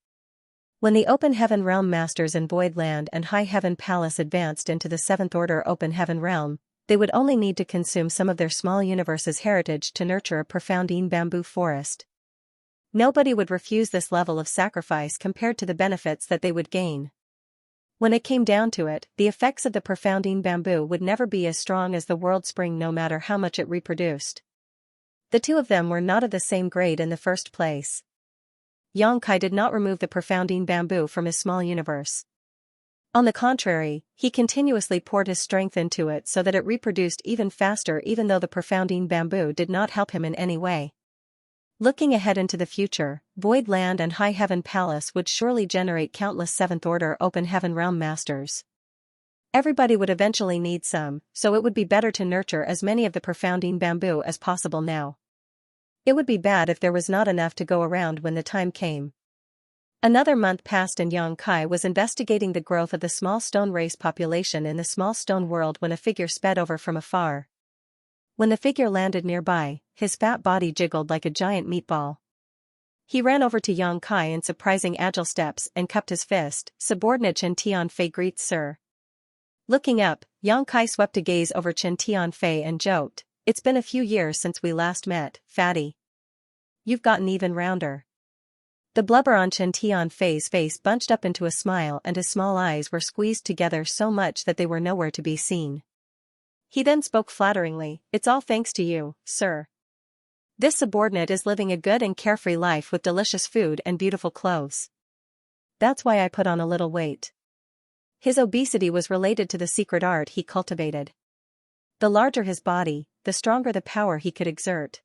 When the Open Heaven Realm Masters in Void Land and High Heaven Palace advanced into the 7th Order Open Heaven Realm, they would only need to consume some of their small universe's heritage to nurture a profounding bamboo forest. Nobody would refuse this level of sacrifice compared to the benefits that they would gain. When it came down to it, the effects of the profounding bamboo would never be as strong as the world spring no matter how much it reproduced. The two of them were not of the same grade in the first place. Xianxia did not remove the profounding bamboo from his small universe. On the contrary, he continuously poured his strength into it so that it reproduced even faster even though the profounding bamboo did not help him in any way. Looking ahead into the future, Void Land and High Heaven Palace would surely generate countless Seventh Order Open Heaven Realm Masters. Everybody would eventually need some, so it would be better to nurture as many of the profounding bamboo as possible now. It would be bad if there was not enough to go around when the time came. Another month passed and Yang Kai was investigating the growth of the small stone race population in the small stone world when a figure sped over from afar. When the figure landed nearby, his fat body jiggled like a giant meatball. He ran over to Yang Kai in surprising agile steps and cupped his fist. "Subordinate Chen Tianfei greets sir." Looking up, Yang Kai swept a gaze over Chen Tianfei and joked, "It's been a few years since we last met, fatty. You've gotten even rounder." The blubber on Chen Tianfei's face bunched up into a smile and his small eyes were squeezed together so much that they were nowhere to be seen. He then spoke flatteringly, "It's all thanks to you, sir. This subordinate is living a good and carefree life with delicious food and beautiful clothes. That's why I put on a little weight." His obesity was related to the secret art he cultivated. The larger his body, the stronger the power he could exert.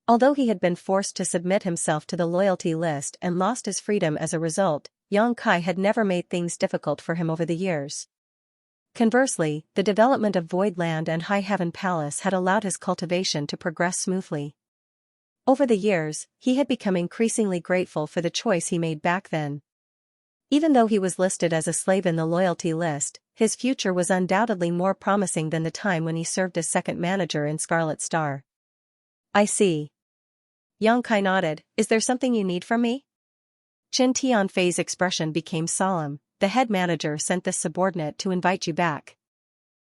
Although he had been forced to submit himself to the loyalty list and lost his freedom as a result, Yang Kai had never made things difficult for him over the years. Conversely, the development of Void Land and High Heaven Palace had allowed his cultivation to progress smoothly. Over the years, he had become increasingly grateful for the choice he made back then. Even though he was listed as a slave in the loyalty list, his future was undoubtedly more promising than the time when he served as second manager in Scarlet Star. "I see." Yang Kai nodded, "Is there something you need from me?" Chen Tianfei's expression became solemn. "The head manager sent this subordinate to invite you back."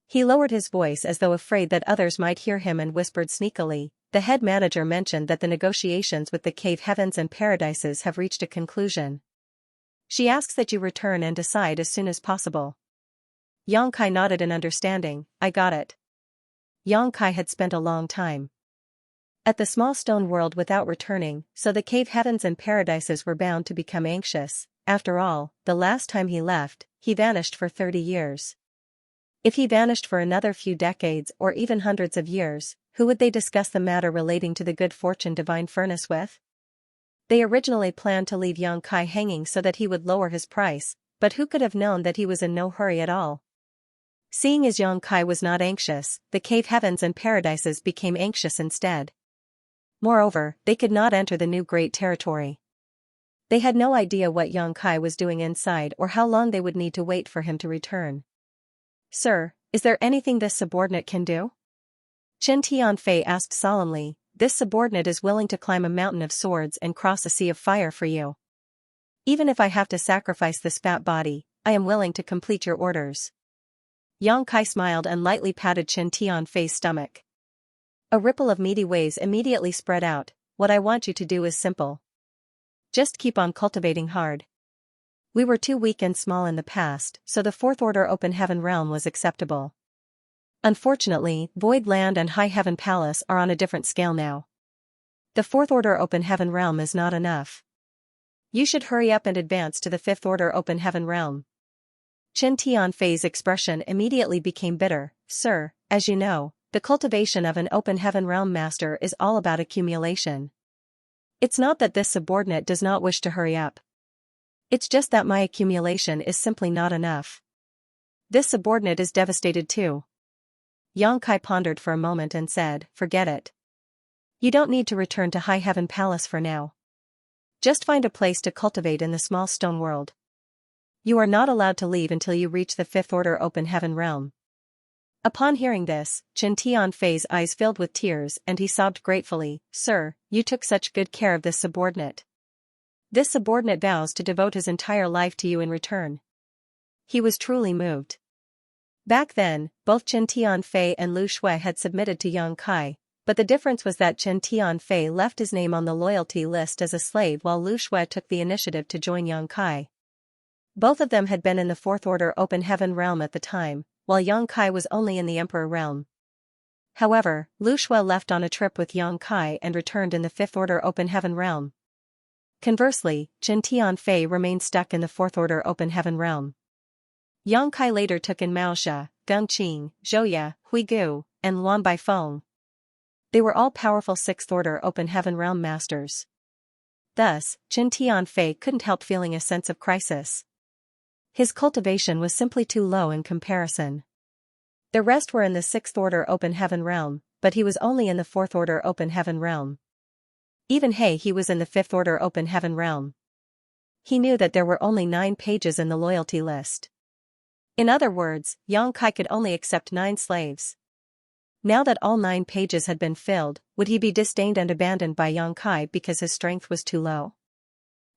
He lowered his voice as though afraid that others might hear him and whispered sneakily, "The head manager mentioned that the negotiations with the cave heavens and paradises have reached a conclusion. She asks that you return and decide as soon as possible." Yang Kai nodded in understanding. "I got it." Yang Kai had spent a long time at the small stone world without returning, so the cave heavens and paradises were bound to become anxious. After all, the last time he left, he vanished for 30 years. If he vanished for another few decades or even hundreds of years, who would they discuss the matter relating to the good fortune divine furnace with? They originally planned to leave Yang Kai hanging so that he would lower his price, but who could have known that he was in no hurry at all? Seeing as Yang Kai was not anxious, the cave heavens and paradises became anxious instead. Moreover, they could not enter the new great territory. They had no idea what Yang Kai was doing inside or how long they would need to wait for him to return. "Sir, is there anything this subordinate can do?" Chen Tianfei asked solemnly. "This subordinate is willing to climb a mountain of swords and cross a sea of fire for you. Even if I have to sacrifice this fat body, I am willing to complete your orders." Yang Kai smiled and lightly patted Chen Tianfei's stomach. A ripple of meaty waves immediately spread out. "What I want you to do is simple. Just keep on cultivating hard. We were too weak and small in the past, so the Fourth Order Open Heaven Realm was acceptable. Unfortunately, Void Land and High Heaven Palace are on a different scale now. The Fourth Order Open Heaven Realm is not enough. You should hurry up and advance to the Fifth Order Open Heaven Realm." Chen Tianfei's expression immediately became bitter. "Sir, as you know, the cultivation of an Open Heaven Realm Master is all about accumulation. It's not that this subordinate does not wish to hurry up. It's just that my accumulation is simply not enough. This subordinate is devastated too." Yang Kai pondered for a moment and said, "Forget it. You don't need to return to High Heaven Palace for now. Just find a place to cultivate in the small stone world. You are not allowed to leave until you reach the Fifth Order Open Heaven Realm." Upon hearing this, Chen Tianfei's eyes filled with tears and he sobbed gratefully. "Sir, you took such good care of this subordinate. This subordinate vows to devote his entire life to you in return." He was truly moved. Back then, both Chen Tianfei and Lu Shui had submitted to Yang Kai, but the difference was that Chen Tianfei left his name on the loyalty list as a slave while Lu Shui took the initiative to join Yang Kai. Both of them had been in the Fourth Order Open Heaven Realm at the time, while Yang Kai was only in the Emperor Realm. However, Lu Shui left on a trip with Yang Kai and returned in the Fifth Order Open Heaven Realm. Conversely, Chen Tianfei remained stuck in the Fourth Order Open Heaven Realm. Yang Kai later took in Maoxia, Gengqing, Zhouya, Huigu, and Luan Baifeng. They were all powerful sixth-order open heaven realm masters. Thus, Qin Tianfei couldn't help feeling a sense of crisis. His cultivation was simply too low in comparison. The rest were in the sixth-order open heaven realm, but he was only in the fourth-order open heaven realm. Even he was in the fifth-order open heaven realm. He knew that there were only 9 pages in the loyalty list. In other words, Yang Kai could only accept 9 slaves. Now that all 9 pages had been filled, would he be disdained and abandoned by Yang Kai because his strength was too low?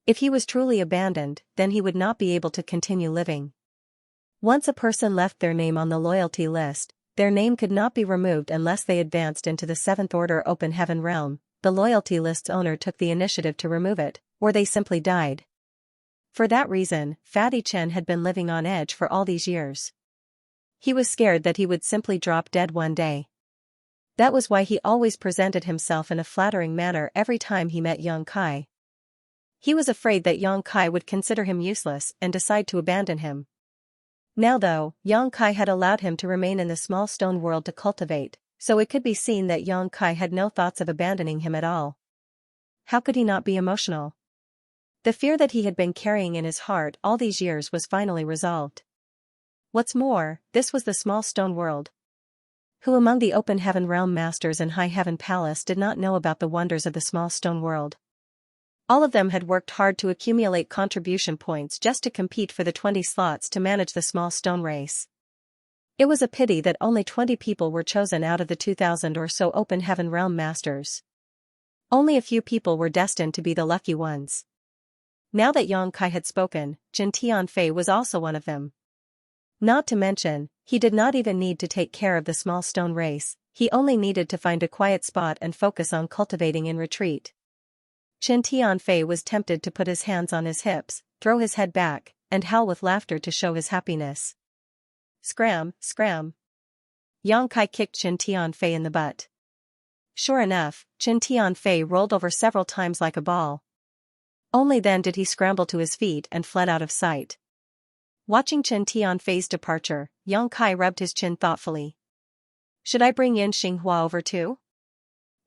If he was truly abandoned, then he would not be able to continue living. Once a person left their name on the loyalty list, their name could not be removed unless they advanced into the 7th-order open heaven realm. The loyalty list's owner took the initiative to remove it, or they simply died. For that reason, Fatty Chen had been living on edge for all these years. He was scared that he would simply drop dead one day. That was why he always presented himself in a flattering manner every time he met Yang Kai. He was afraid that Yang Kai would consider him useless and decide to abandon him. Now though, Yang Kai had allowed him to remain in the small stone world to cultivate, so it could be seen that Yang Kai had no thoughts of abandoning him at all. How could he not be emotional? The fear that he had been carrying in his heart all these years was finally resolved. What's more, this was the small stone world. Who among the open heaven realm masters in High Heaven Palace did not know about the wonders of the small stone world? All of them had worked hard to accumulate contribution points just to compete for the 20 slots to manage the small stone race. It was a pity that only 20 people were chosen out of the 2,000 or so open heaven realm masters. Only a few people were destined to be the lucky ones. Now that Yang Kai had spoken, Qin Tianfei was also one of them. Not to mention, he did not even need to take care of the small stone race, he only needed to find a quiet spot and focus on cultivating in retreat. Qin Tianfei was tempted to put his hands on his hips, throw his head back, and howl with laughter to show his happiness. Scram, scram. Yang Kai kicked Qin Tianfei in the butt. Sure enough, Qin Tianfei rolled over several times like a ball. Only then did he scramble to his feet and fled out of sight. Watching Qin Tianfei's departure, Yang Kai rubbed his chin thoughtfully. Should I bring Yin Xinghua over too?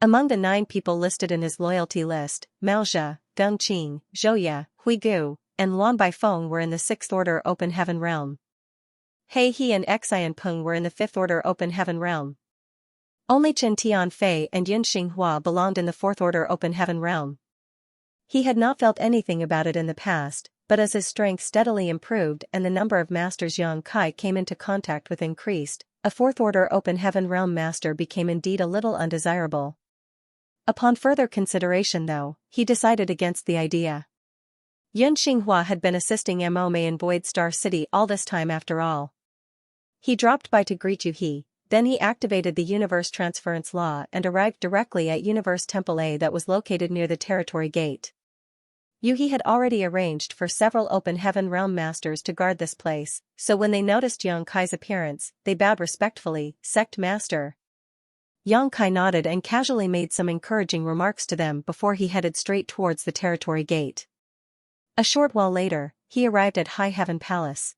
Among the 9 people listed in his loyalty list, Mao Zhe, Deng Qing, Zhou Ye, Hui Gu, and Luan Baifeng were in the 6th-order open heaven realm. He and Xian Peng were in the 5th-order open heaven realm. Only Qin Tianfei and Yin Xinghua belonged in the 4th-order open heaven realm. He had not felt anything about it in the past, but as his strength steadily improved and the number of masters Yang Kai came into contact with increased, a 4th-order open heaven realm master became indeed a little undesirable. Upon further consideration though, he decided against the idea. Yin Xinghua had been assisting Mo Mei in Void Star City all this time after all. He dropped by to greet Yuhi, then he activated the Universe Transference Law and arrived directly at Universe Temple A that was located near the Territory Gate. Yuhi had already arranged for several open heaven realm masters to guard this place, so when they noticed Yang Kai's appearance, they bowed respectfully, "Sect Master." Yang Kai nodded and casually made some encouraging remarks to them before he headed straight towards the Territory Gate. A short while later, he arrived at High Heaven Palace.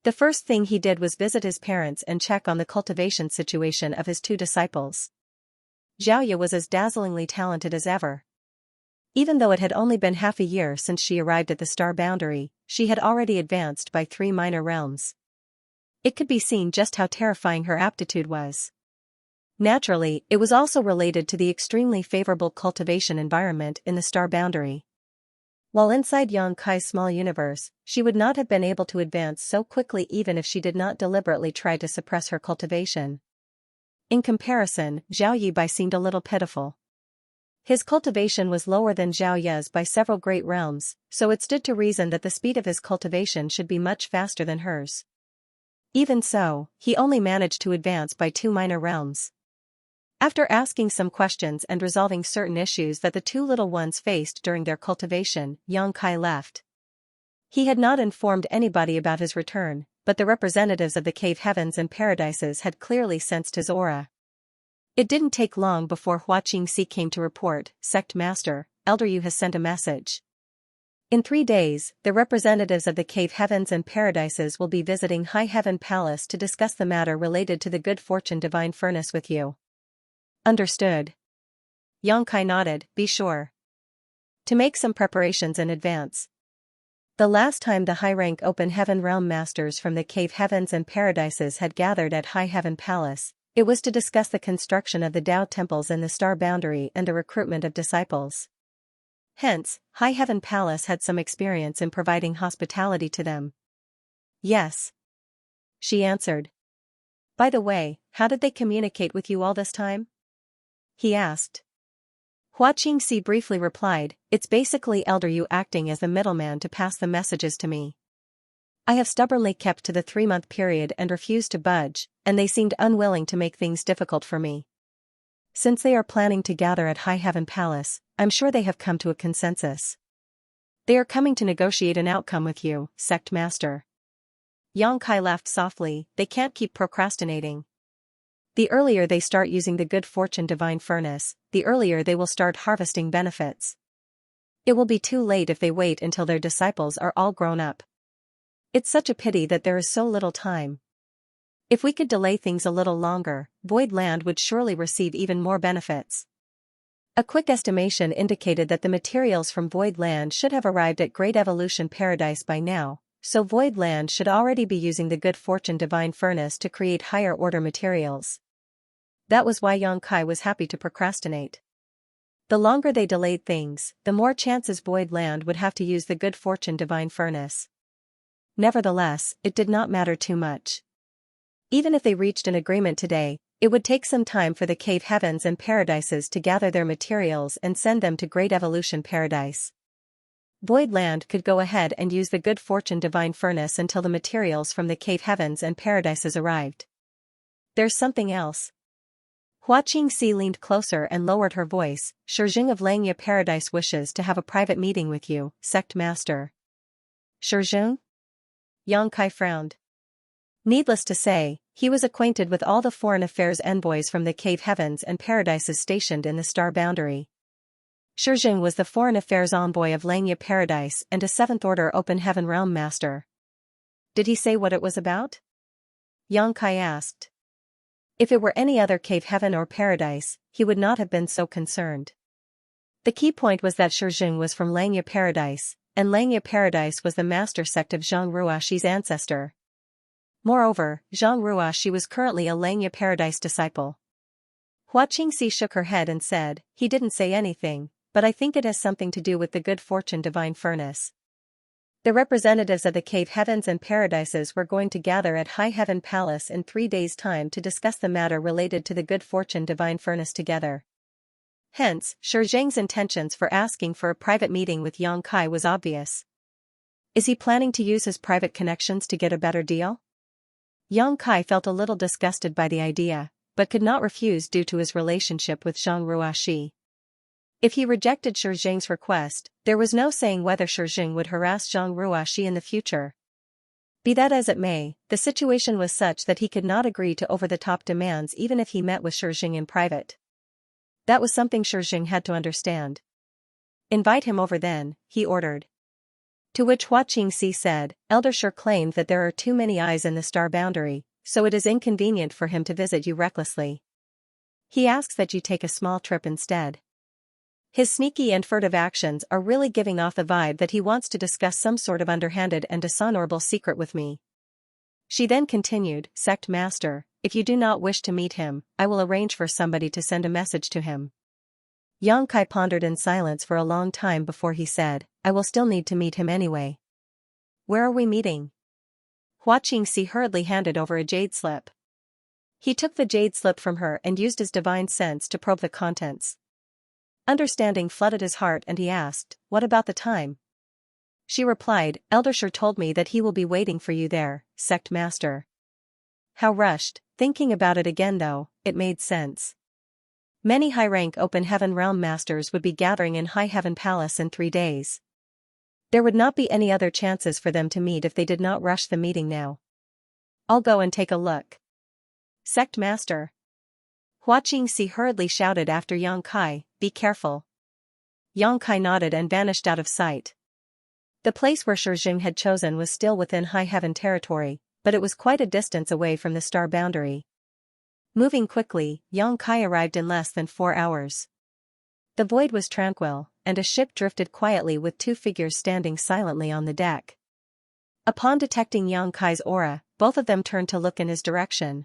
The first thing he did was visit his parents and check on the cultivation situation of his 2 disciples. Xiaoya was as dazzlingly talented as ever. Even though it had only been half a year since she arrived at the star boundary, she had already advanced by 3 minor realms. It could be seen just how terrifying her aptitude was. Naturally, it was also related to the extremely favorable cultivation environment in the star boundary. While inside Yang Kai's small universe, she would not have been able to advance so quickly even if she did not deliberately try to suppress her cultivation. In comparison, Zhao Yibai seemed a little pitiful. His cultivation was lower than Zhao Ye's by several great realms, so it stood to reason that the speed of his cultivation should be much faster than hers. Even so, he only managed to advance by 2 minor realms. After asking some questions and resolving certain issues that the 2 little ones faced during their cultivation, Yang Kai left. He had not informed anybody about his return, but the representatives of the cave heavens and paradises had clearly sensed his aura. It didn't take long before Hua Qingxi came to report, "Sect Master, Elder Yu has sent a message. In 3 days, the representatives of the cave heavens and paradises will be visiting High Heaven Palace to discuss the matter related to the good fortune divine furnace with you." Understood. Yang Kai nodded, be sure to make some preparations in advance. The last time the high-rank Open Heaven Realm Masters from the Cave Heavens and Paradises had gathered at High Heaven Palace, it was to discuss the construction of the Tao temples in the Star Boundary and the recruitment of disciples. Hence, High Heaven Palace had some experience in providing hospitality to them. Yes, she answered. By the way, how did they communicate with you all this time? He asked. Hua Qingxi briefly replied, it's basically Elder Yu acting as the middleman to pass the messages to me. I have stubbornly kept to the 3-month period and refused to budge, and they seemed unwilling to make things difficult for me. Since they are planning to gather at High Heaven Palace, I'm sure they have come to a consensus. They are coming to negotiate an outcome with you, Sect Master. Yang Kai laughed softly, they can't keep procrastinating. The earlier they start using the Good Fortune Divine Furnace, the earlier they will start harvesting benefits. It will be too late if they wait until their disciples are all grown up. It's such a pity that there is so little time. If we could delay things a little longer, Void Land would surely receive even more benefits. A quick estimation indicated that the materials from Void Land should have arrived at Great Evolution Paradise by now, so Void Land should already be using the Good Fortune Divine Furnace to create higher order materials. That was why Yang Kai was happy to procrastinate. The longer they delayed things, the more chances Void Land would have to use the Good Fortune Divine Furnace. Nevertheless, it did not matter too much. Even if they reached an agreement today, it would take some time for the Cave Heavens and Paradises to gather their materials and send them to Great Evolution Paradise. Void Land could go ahead and use the Good Fortune Divine Furnace until the materials from the Cave Heavens and Paradises arrived. There's something else. Hua Qingxi leaned closer and lowered her voice, Shijing of Xianxia Paradise wishes to have a private meeting with you, Sect Master. Shijing? Yang Kai frowned. Needless to say, he was acquainted with all the foreign affairs envoys from the Cave Heavens and Paradises stationed in the Star Boundary. Shijing was the foreign affairs envoy of Xianxia Paradise and a 7th Order Open Heaven Realm Master. Did he say what it was about? Yang Kai asked. If it were any other Cave Heaven or Paradise, he would not have been so concerned. The key point was that Shijing was from Xianxia Paradise, and Xianxia Paradise was the master sect of Zhang Ruoxi's ancestor. Moreover, Zhang Ruoxi was currently a Xianxia Paradise disciple. Hua Qingxi shook her head and said, he didn't say anything, but I think it has something to do with the Good Fortune Divine Furnace. The representatives of the Cave Heavens and Paradises were going to gather at High Heaven Palace in 3 days' time to discuss the matter related to the Good Fortune Divine Furnace together. Hence, Shijing's intentions for asking for a private meeting with Yang Kai was obvious. Is he planning to use his private connections to get a better deal? Yang Kai felt a little disgusted by the idea, but could not refuse due to his relationship with Zhang Ruoxi. If he rejected Shijing's request, there was no saying whether Shijing would harass Zhang Ruoxi in the future. Be that as it may, the situation was such that he could not agree to over-the-top demands even if he met with Shijing in private. That was something Shijing had to understand. Invite him over then, he ordered. To which Hua Qingxi said, Elder Shi claimed that there are too many eyes in the Star Boundary, so it is inconvenient for him to visit you recklessly. He asks that you take a small trip instead. His sneaky and furtive actions are really giving off the vibe that he wants to discuss some sort of underhanded and dishonorable secret with me. She then continued, Sect Master, if you do not wish to meet him, I will arrange for somebody to send a message to him. Yang Kai pondered in silence for a long time before he said, I will still need to meet him anyway. Where are we meeting? Hua Qingxi hurriedly handed over a jade slip. He took the jade slip from her and used his divine sense to probe the contents. Understanding flooded his heart and he asked, what about the time? She replied, Elder Shi told me that he will be waiting for you there, Sect Master. How rushed, thinking about it again though, it made sense. Many high-rank Open Heaven Realm Masters would be gathering in High Heaven Palace in 3 days. There would not be any other chances for them to meet if they did not rush the meeting now. I'll go and take a look. Sect Master. Hua Qingxi hurriedly shouted after Yang Kai, be careful. Yang Kai nodded and vanished out of sight. The place where Shijing had chosen was still within High Heaven territory, but it was quite a distance away from the Star Boundary. Moving quickly, Yang Kai arrived in less than 4 hours. The void was tranquil, and a ship drifted quietly with 2 figures standing silently on the deck. Upon detecting Yang Kai's aura, both of them turned to look in his direction.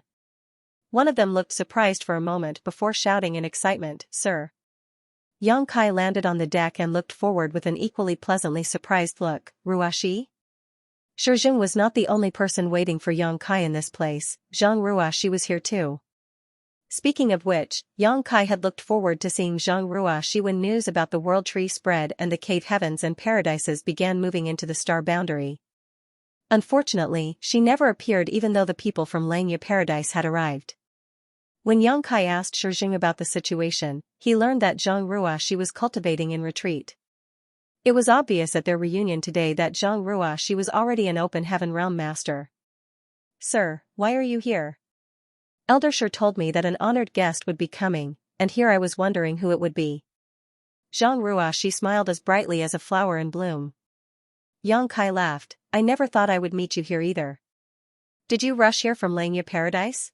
One of them looked surprised for a moment before shouting in excitement, "Sir!" Yang Kai landed on the deck and looked forward with an equally pleasantly surprised look. "Ruashi?" Shijing was not the only person waiting for Yang Kai in this place, Zhang Ruashi was here too. Speaking of which, Yang Kai had looked forward to seeing Zhang Ruashi when news about the world tree spread and the cave heavens and paradises began moving into the star boundary. Unfortunately, she never appeared even though the people from Xianxia paradise had arrived. When Yang Kai asked Shijing about the situation, he learned that Zhang Ruashi was cultivating in retreat. It was obvious at their reunion today that Zhang Ruashi was already an open heaven realm master. "Sir, why are you here?" "Elder Shi told me that an honored guest would be coming, and here I was wondering who it would be." Zhang Ruashi smiled as brightly as a flower in bloom. Yang Kai laughed, "I never thought I would meet you here either. Did you rush here from Xianxia paradise?"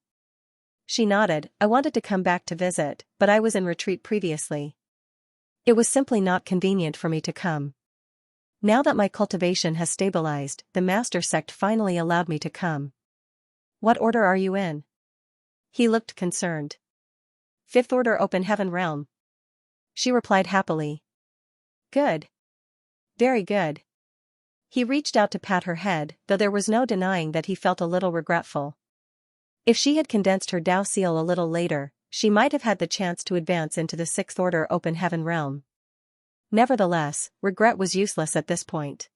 She nodded. "I wanted to come back to visit, but I was in retreat previously. It was simply not convenient for me to come. Now that my cultivation has stabilized, the master sect finally allowed me to come." "What order are you in?" He looked concerned. "Fifth Order Open Heaven Realm." She replied happily. "Good. Very good." He reached out to pat her head, though there was no denying that he felt a little regretful. If she had condensed her Dao seal a little later, she might have had the chance to advance into the Sixth Order Open Heaven Realm. Nevertheless, regret was useless at this point.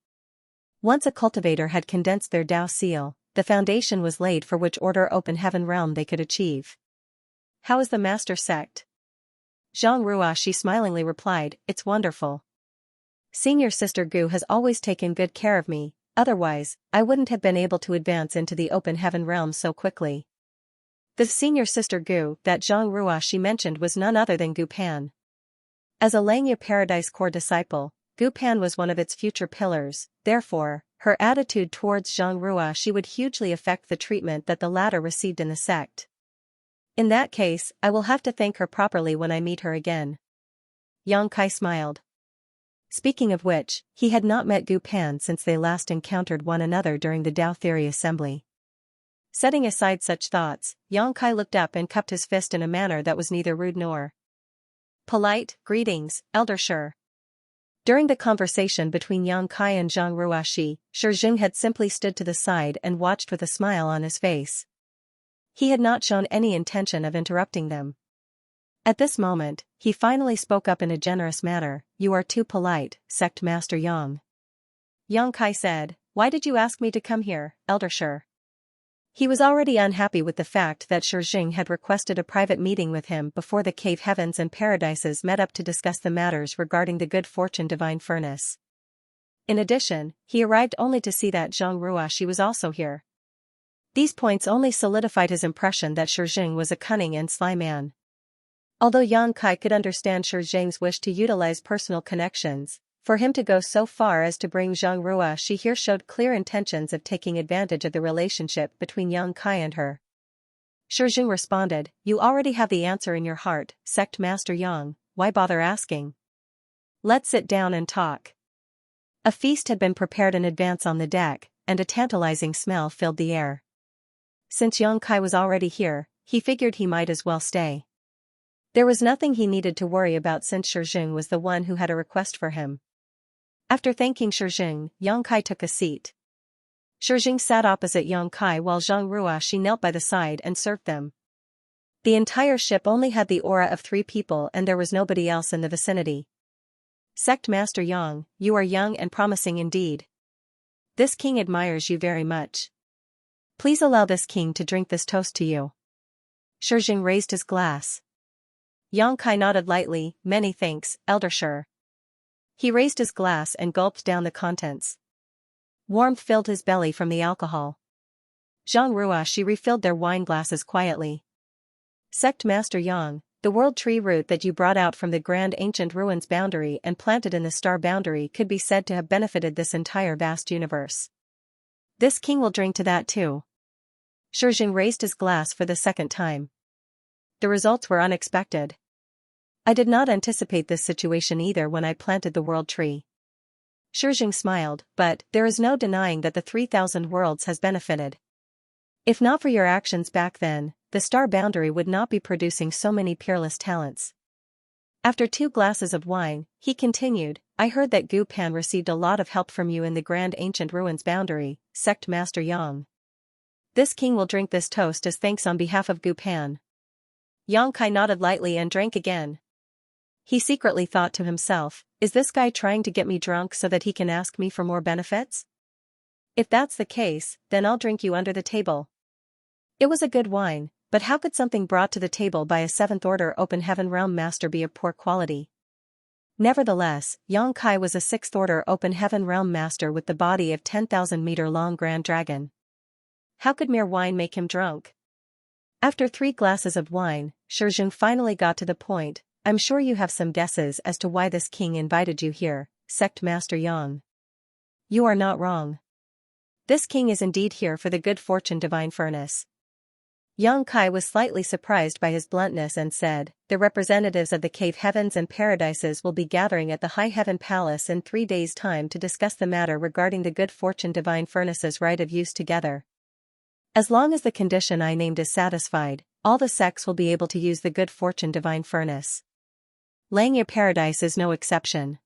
Once a cultivator had condensed their Dao seal, the foundation was laid for which Order Open Heaven Realm they could achieve. "How is the master sect?" Zhang Ruashi smilingly replied, "It's wonderful. Senior Sister Gu has always taken good care of me, otherwise, I wouldn't have been able to advance into the Open Heaven Realm so quickly." The Senior Sister Gu that Zhang Ruashi mentioned was none other than Gu Pan. As a Xianxia Paradise core disciple, Gu Pan was one of its future pillars, therefore, her attitude towards Zhang Ruashi would hugely affect the treatment that the latter received in the sect. "In that case, I will have to thank her properly when I meet her again." Yang Kai smiled. Speaking of which, he had not met Gu Pan since they last encountered one another during the Dao Theory Assembly. Setting aside such thoughts, Yang Kai looked up and cupped his fist in a manner that was neither rude nor polite. "Greetings, Elder Shi." During the conversation between Yang Kai and Zhang Ruashi, Shijing had simply stood to the side and watched with a smile on his face. He had not shown any intention of interrupting them. At this moment, he finally spoke up in a generous manner, "You are too polite, Sect Master Yang." Yang Kai said, "Why did you ask me to come here, Elder Shi?" He was already unhappy with the fact that Shijing had requested a private meeting with him before the cave heavens and paradises met up to discuss the matters regarding the good fortune divine furnace. In addition, he arrived only to see that Zhang Ruashi was also here. These points only solidified his impression that Shijing was a cunning and sly man. Although Yang Kai could understand Shijing's wish to utilize personal connections, for him to go so far as to bring Zhang Ruashi here showed clear intentions of taking advantage of the relationship between Yang Kai and her. Shijing responded, "You already have the answer in your heart, Sect Master Yang, why bother asking? Let's sit down and talk." A feast had been prepared in advance on the deck, and a tantalizing smell filled the air. Since Yang Kai was already here, he figured he might as well stay. There was nothing he needed to worry about since Shijing was the one who had a request for him. After thanking Shijing, Yang Kai took a seat. Shijing sat opposite Yang Kai while Zhang Ruashi knelt by the side and served them. The entire ship only had the aura of 3 people and there was nobody else in the vicinity. "Sect Master Yang, you are young and promising indeed. This king admires you very much. Please allow this king to drink this toast to you." Shijing raised his glass. Yang Kai nodded lightly, "Many thanks, Elder Shi." He raised his glass and gulped down the contents. Warmth filled his belly from the alcohol. Zhang Ruashi refilled their wine glasses quietly. "Sect Master Yang, the world tree root that you brought out from the grand ancient ruins boundary and planted in the star boundary could be said to have benefited this entire vast universe. This king will drink to that too." Shijing raised his glass for the second time. the results were unexpected. I did not anticipate this situation either when I planted the world tree. Shijing smiled, but there is no denying that the 3,000 worlds has benefited. If not for your actions back then, the star boundary would not be producing so many peerless talents. After 2 glasses of wine, he continued, I heard that Gu Pan received a lot of help from you in the Grand Ancient Ruins boundary, Sect Master Yang. This king will drink this toast as thanks on behalf of Gu Pan. Yang Kai nodded lightly and drank again. He secretly thought to himself, is this guy trying to get me drunk so that he can ask me for more benefits? If that's the case, then I'll drink you under the table. It was a good wine, but how could something brought to the table by a 7th-order open heaven realm master be of poor quality? Nevertheless, Yang Kai was a 6th-order open heaven realm master with the body of 10,000-meter-long grand dragon. How could mere wine make him drunk? After 3 glasses of wine, Shijing finally got to the point, I'm sure you have some guesses as to why this king invited you here, Sect Master Yang. You are not wrong. This king is indeed here for the good fortune divine furnace. Yang Kai was slightly surprised by his bluntness and said, the representatives of the cave heavens and paradises will be gathering at the High Heaven Palace in 3 days' time to discuss the matter regarding the good fortune divine furnace's right of use together. As long as the condition I named is satisfied, all the sects will be able to use the good fortune divine furnace. Xianxia Paradise is no exception.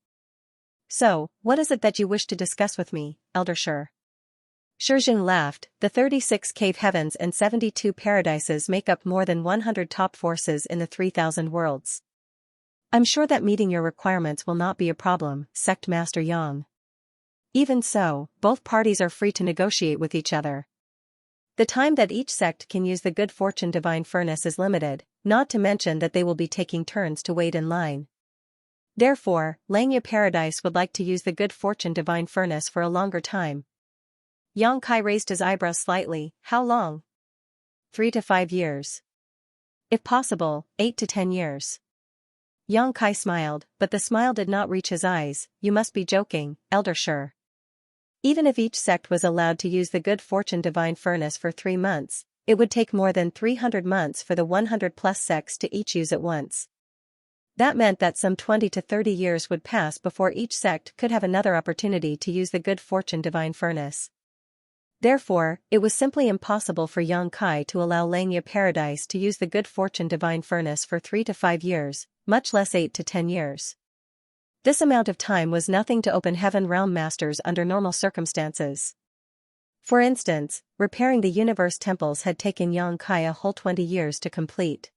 So, what is it that you wish to discuss with me, Elder Shi? Shijing laughed, the 36 cave heavens and 72 paradises make up more than 100 top forces in the 3,000 worlds. I'm sure that meeting your requirements will not be a problem, Sect Master Yang. Even so, both parties are free to negotiate with each other. The time that each sect can use the good fortune divine furnace is limited, not to mention that they will be taking turns to wait in line. Therefore, Xianxia Paradise would like to use the good fortune divine furnace for a longer time. Yang Kai raised his eyebrows slightly, how long? 3 to 5 years. If possible, 8 to 10 years. Yang Kai smiled, but the smile did not reach his eyes, you must be joking, Elder Shi. Even if each sect was allowed to use the good fortune divine furnace for 3 months, it would take more than 300 months for the 100+ sects to each use it once. That meant that some 20 to 30 years would pass before each sect could have another opportunity to use the good fortune divine furnace. Therefore, it was simply impossible for Yang Kai to allow Xianxia Paradise to use the good fortune divine furnace for 3 to 5 years, much less 8 to 10 years. This amount of time was nothing to open heaven realm masters under normal circumstances. For instance, repairing the universe temples had taken Yang Kai a whole 20 years to complete.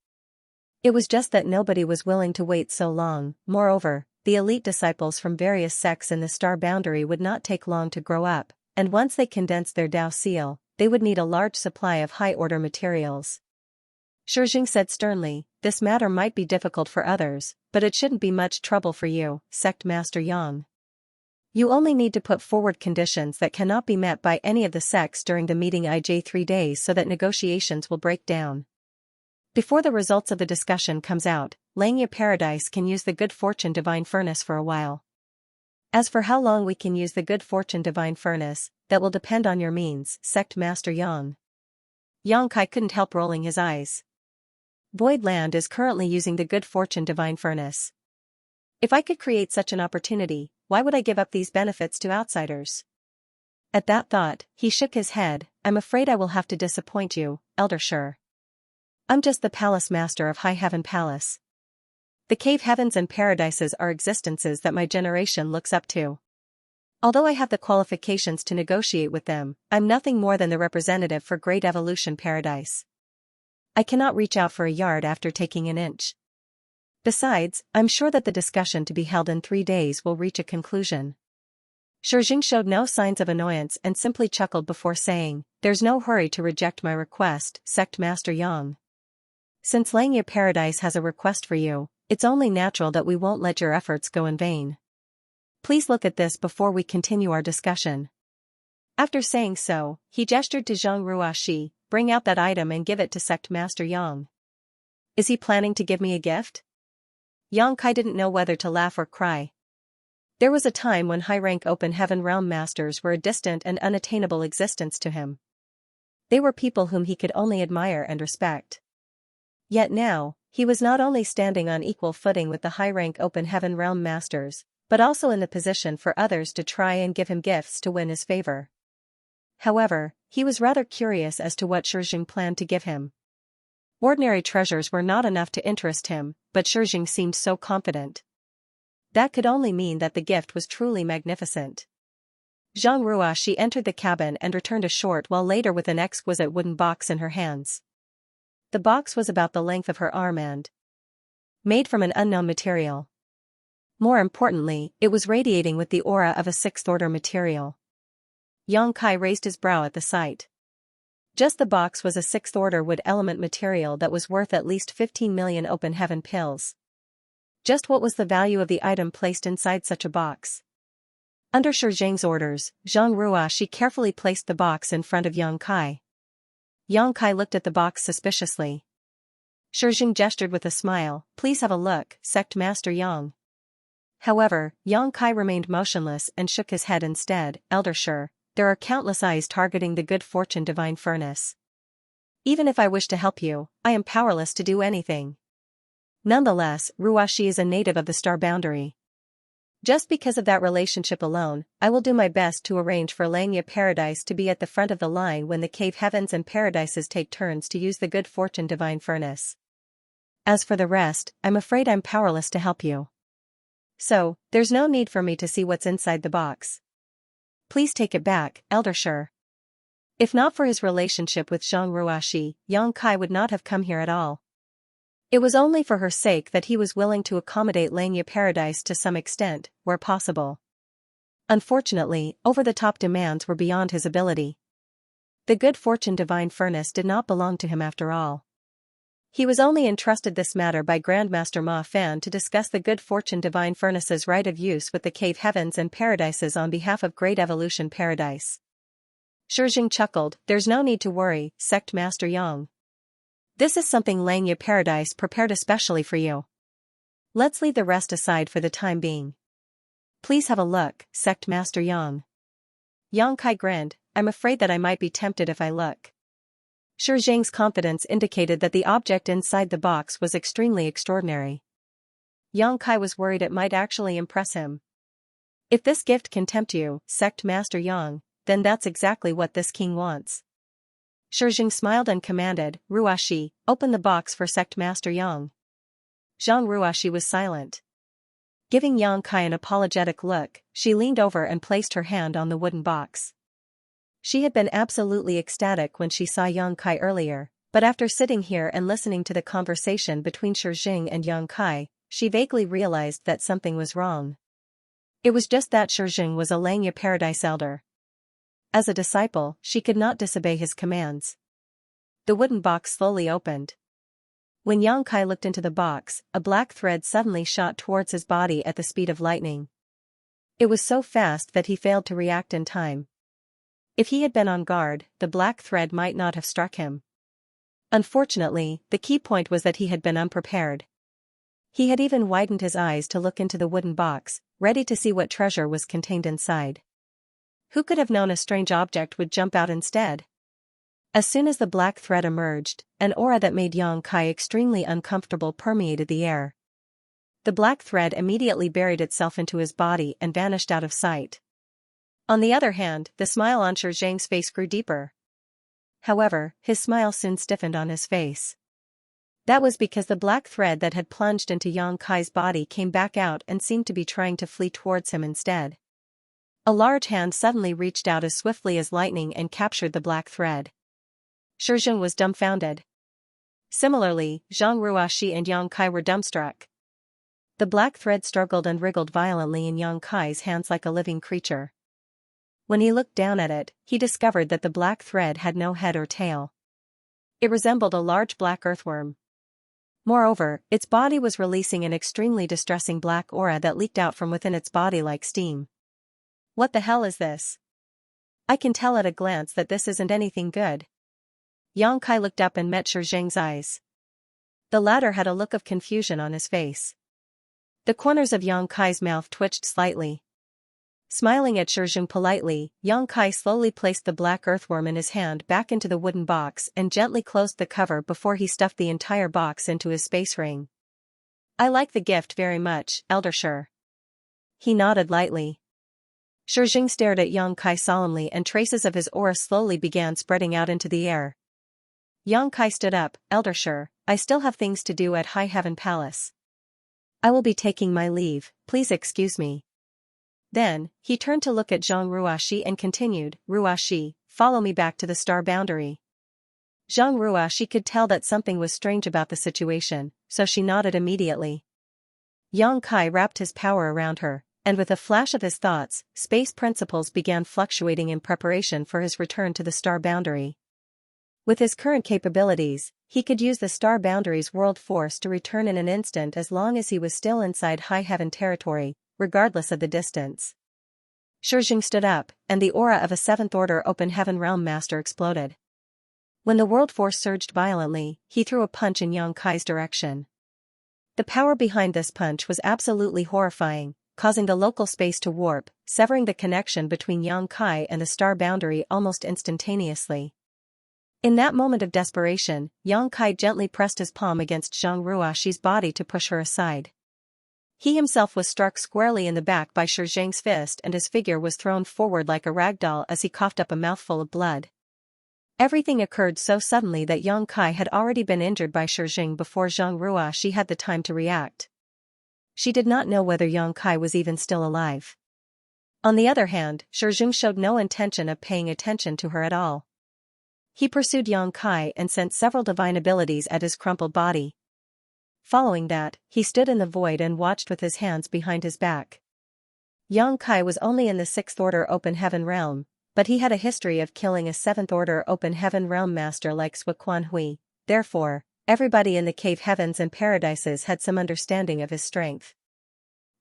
It was just that nobody was willing to wait so long. Moreover, the elite disciples from various sects in the star boundary would not take long to grow up, and once they condensed their Tao seal, they would need a large supply of high-order materials. Shijing said sternly, this matter might be difficult for others, but it shouldn't be much trouble for you, Sect Master Yang. You only need to put forward conditions that cannot be met by any of the sects during the meeting IJ 3 days so that negotiations will break down. Before the results of the discussion comes out, Xianxia Paradise can use the good fortune divine furnace for a while. As for how long we can use the good fortune divine furnace, that will depend on your means, Sect Master Yang. Yang Kai couldn't help rolling his eyes. Void Land is currently using the good fortune divine furnace. If I could create such an opportunity, why would I give up these benefits to outsiders? At that thought, he shook his head, I'm afraid I will have to disappoint you, Elder Shi. I'm just the palace master of High Heaven Palace. The cave heavens and paradises are existences that my generation looks up to. Although I have the qualifications to negotiate with them, I'm nothing more than the representative for Great Evolution Paradise. I cannot reach out for a yard after taking an inch. Besides, I'm sure that the discussion to be held in 3 days will reach a conclusion. Shijing showed no signs of annoyance and simply chuckled before saying, there's no hurry to reject my request, Sect Master Yang. Since Xianxia Paradise has a request for you, it's only natural that we won't let your efforts go in vain. Please look at this before we continue our discussion. After saying so, he gestured to Zhang Ruashi, bring out that item and give it to Sect Master Yang. Is he planning to give me a gift? Yang Kai didn't know whether to laugh or cry. There was a time when high-rank open heaven realm masters were a distant and unattainable existence to him. They were people whom he could only admire and respect. Yet now, he was not only standing on equal footing with the high-rank open heaven realm masters, but also in the position for others to try and give him gifts to win his favor. However, he was rather curious as to what Shijing planned to give him. Ordinary treasures were not enough to interest him, but Shijing seemed so confident. That could only mean that the gift was truly magnificent. Zhang Ruoxi entered the cabin and returned a short while later with an exquisite wooden box in her hands. The box was about the length of her arm and made from an unknown material. More importantly, it was radiating with the aura of a sixth-order material. Yang Kai raised his brow at the sight. Just the box was a sixth-order wood element material that was worth at least 15 million open heaven pills. Just what was the value of the item placed inside such a box? Under Shijing's orders, Zhang Ruoxi carefully placed the box in front of Yang Kai. Yang Kai looked at the box suspiciously. Shijing gestured with a smile, "Please have a look, Sect Master Yang." However, Yang Kai remained motionless and shook his head instead. "Elder Shi, there are countless eyes targeting the good fortune divine furnace. Even if I wish to help you, I am powerless to do anything. Nonetheless, Ruoxi is a native of the star boundary. Just because of that relationship alone, I will do my best to arrange for Xianxia Paradise to be at the front of the line when the cave heavens and paradises take turns to use the good fortune divine furnace. As for the rest, I'm afraid I'm powerless to help you. So, there's no need for me to see what's inside the box. Please take it back, Elder Shi." If not for his relationship with Zhang Ruoxi, Yang Kai would not have come here at all. It was only for her sake that he was willing to accommodate Xianxia Paradise to some extent, where possible. Unfortunately, over-the-top demands were beyond his ability. The good fortune divine furnace did not belong to him after all. He was only entrusted this matter by Grandmaster Ma Fan to discuss the good fortune divine furnace's right of use with the cave heavens and paradises on behalf of Great Evolution Paradise. Shijing chuckled, "There's no need to worry, Sect Master Yang. This is something Xianxia Paradise prepared especially for you. Let's leave the rest aside for the time being. Please have a look, Sect Master Yang." Yang Kai grinned, "I'm afraid that I might be tempted if I look." Shijing's confidence indicated that the object inside the box was extremely extraordinary. Yang Kai was worried it might actually impress him. "If this gift can tempt you, Sect Master Yang, then that's exactly what this king wants." Shijing smiled and commanded, "Ruoxi, open the box for Sect Master Yang." Zhang Ruoxi was silent. Giving Yang Kai an apologetic look, she leaned over and placed her hand on the wooden box. She had been absolutely ecstatic when she saw Yang Kai earlier, but after sitting here and listening to the conversation between Shijing and Yang Kai, she vaguely realized that something was wrong. It was just that Shijing was a Xianxia Paradise elder. As a disciple, she could not disobey his commands. The wooden box slowly opened. When Yang Kai looked into the box, a black thread suddenly shot towards his body at the speed of lightning. It was so fast that he failed to react in time. If he had been on guard, the black thread might not have struck him. Unfortunately, the key point was that he had been unprepared. He had even widened his eyes to look into the wooden box, ready to see what treasure was contained inside. Who could have known a strange object would jump out instead? As soon as the black thread emerged, an aura that made Yang Kai extremely uncomfortable permeated the air. The black thread immediately buried itself into his body and vanished out of sight. On the other hand, the smile on Shijing's face grew deeper. However, his smile soon stiffened on his face. That was because the black thread that had plunged into Yang Kai's body came back out and seemed to be trying to flee towards him instead. A large hand suddenly reached out as swiftly as lightning and captured the black thread. Shijing was dumbfounded. Similarly, Zhang Ruoxi and Yang Kai were dumbstruck. The black thread struggled and wriggled violently in Yang Kai's hands like a living creature. When he looked down at it, he discovered that the black thread had no head or tail. It resembled a large black earthworm. Moreover, its body was releasing an extremely distressing black aura that leaked out from within its body like steam. What the hell is this? I can tell at a glance that this isn't anything good. Yang Kai looked up and met Shijing's eyes. The latter had a look of confusion on his face. The corners of Yang Kai's mouth twitched slightly. Smiling at Shizheng politely, Yang Kai slowly placed the black earthworm in his hand back into the wooden box and gently closed the cover before he stuffed the entire box into his space ring. "I like the gift very much, Elder Shi." He nodded lightly. Shizheng stared at Yang Kai solemnly and traces of his aura slowly began spreading out into the air. Yang Kai stood up. "Elder Shi, I still have things to do at High Heaven Palace. I will be taking my leave, please excuse me." Then, he turned to look at Zhang Ruoxi and continued, "Ruoxi, follow me back to the star boundary." Zhang Ruoxi could tell that something was strange about the situation, so she nodded immediately. Yang Kai wrapped his power around her, and with a flash of his thoughts, space principles began fluctuating in preparation for his return to the star boundary. With his current capabilities, he could use the star boundary's world force to return in an instant as long as he was still inside High Heaven territory, regardless of the distance. Shizheng stood up, and the aura of a seventh-order open heaven realm master exploded. When the world force surged violently, he threw a punch in Yang Kai's direction. The power behind this punch was absolutely horrifying, causing the local space to warp, severing the connection between Yang Kai and the star boundary almost instantaneously. In that moment of desperation, Yang Kai gently pressed his palm against Zhang Ruoxi's body to push her aside. He himself was struck squarely in the back by Shizheng's fist and his figure was thrown forward like a rag doll as he coughed up a mouthful of blood. Everything occurred so suddenly that Yang Kai had already been injured by Shizheng before Zhang Ruoxi had the time to react. She did not know whether Yang Kai was even still alive. On the other hand, Shizheng showed no intention of paying attention to her at all. He pursued Yang Kai and sent several divine abilities at his crumpled body. Following that, he stood in the void and watched with his hands behind his back. Yang Kai was only in the sixth-order open heaven realm, but he had a history of killing a seventh-order open heaven realm master like Suquan Hui. Therefore, everybody in the cave heavens and paradises had some understanding of his strength.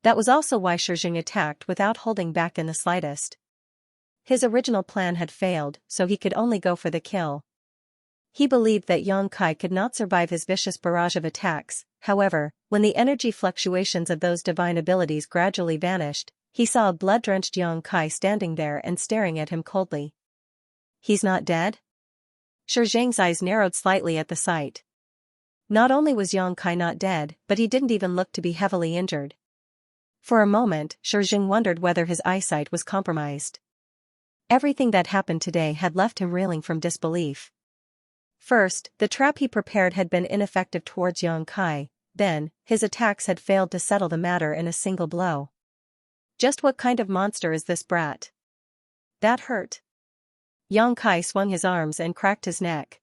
That was also why Shizheng attacked without holding back in the slightest. His original plan had failed, so he could only go for the kill. He believed that Yang Kai could not survive his vicious barrage of attacks. However, when the energy fluctuations of those divine abilities gradually vanished, he saw a blood-drenched Yang Kai standing there and staring at him coldly. "He's not dead?" Shizheng's eyes narrowed slightly at the sight. Not only was Yang Kai not dead, but he didn't even look to be heavily injured. For a moment, Shizheng wondered whether his eyesight was compromised. Everything that happened today had left him reeling from disbelief. First, the trap he prepared had been ineffective towards Yang Kai, then, his attacks had failed to settle the matter in a single blow. Just what kind of monster is this brat? That hurt. Yang Kai swung his arms and cracked his neck.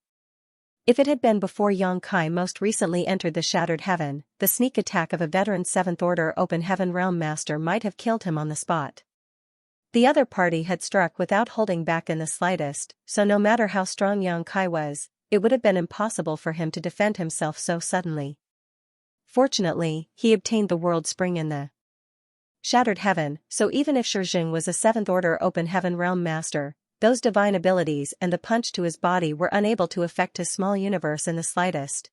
If it had been before Yang Kai most recently entered the Shattered Heaven, the sneak attack of a veteran 7th Order Open Heaven Realm Master might have killed him on the spot. The other party had struck without holding back in the slightest, so no matter how strong Yang Kai was, it would have been impossible for him to defend himself so suddenly. Fortunately, he obtained the World Spring in the Shattered Heaven, so even if Shizheng was a 7th Order Open Heaven Realm Master, those divine abilities and the punch to his body were unable to affect his small universe in the slightest.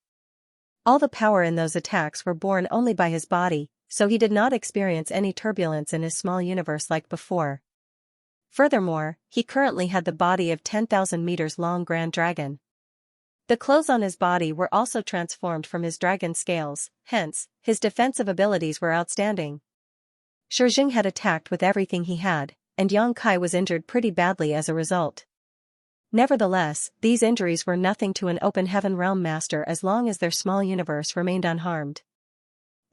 All the power in those attacks were borne only by his body, so he did not experience any turbulence in his small universe like before. Furthermore, he currently had the body of 10,000 meters long Grand Dragon. The clothes on his body were also transformed from his dragon scales, hence, his defensive abilities were outstanding. Shizheng had attacked with everything he had, and Yang Kai was injured pretty badly as a result. Nevertheless, these injuries were nothing to an Open Heaven Realm Master as long as their small universe remained unharmed.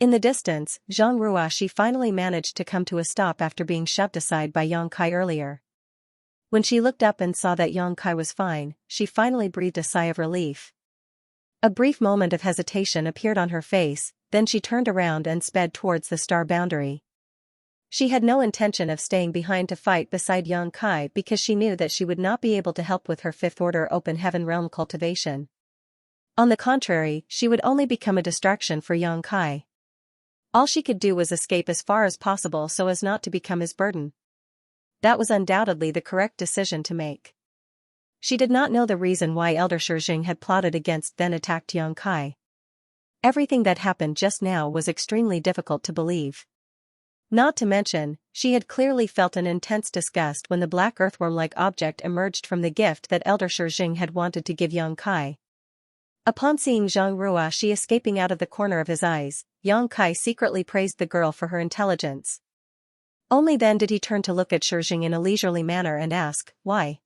In the distance, Zhang Ruoxi finally managed to come to a stop after being shoved aside by Yang Kai earlier. When she looked up and saw that Yang Kai was fine, she finally breathed a sigh of relief. A brief moment of hesitation appeared on her face, then she turned around and sped towards the star boundary. She had no intention of staying behind to fight beside Yang Kai because she knew that she would not be able to help with her 5th Order Open Heaven Realm cultivation. On the contrary, she would only become a distraction for Yang Kai. All she could do was escape as far as possible so as not to become his burden. That was undoubtedly the correct decision to make. She did not know the reason why Elder Shizheng had plotted against then attacked Yang Kai. Everything that happened just now was extremely difficult to believe. Not to mention, she had clearly felt an intense disgust when the black earthworm-like object emerged from the gift that Elder Shijing had wanted to give Yang Kai. Upon seeing Zhang Ruoxi escaping out of the corner of his eyes, Yang Kai secretly praised the girl for her intelligence. Only then did he turn to look at Shijing in a leisurely manner and ask, why?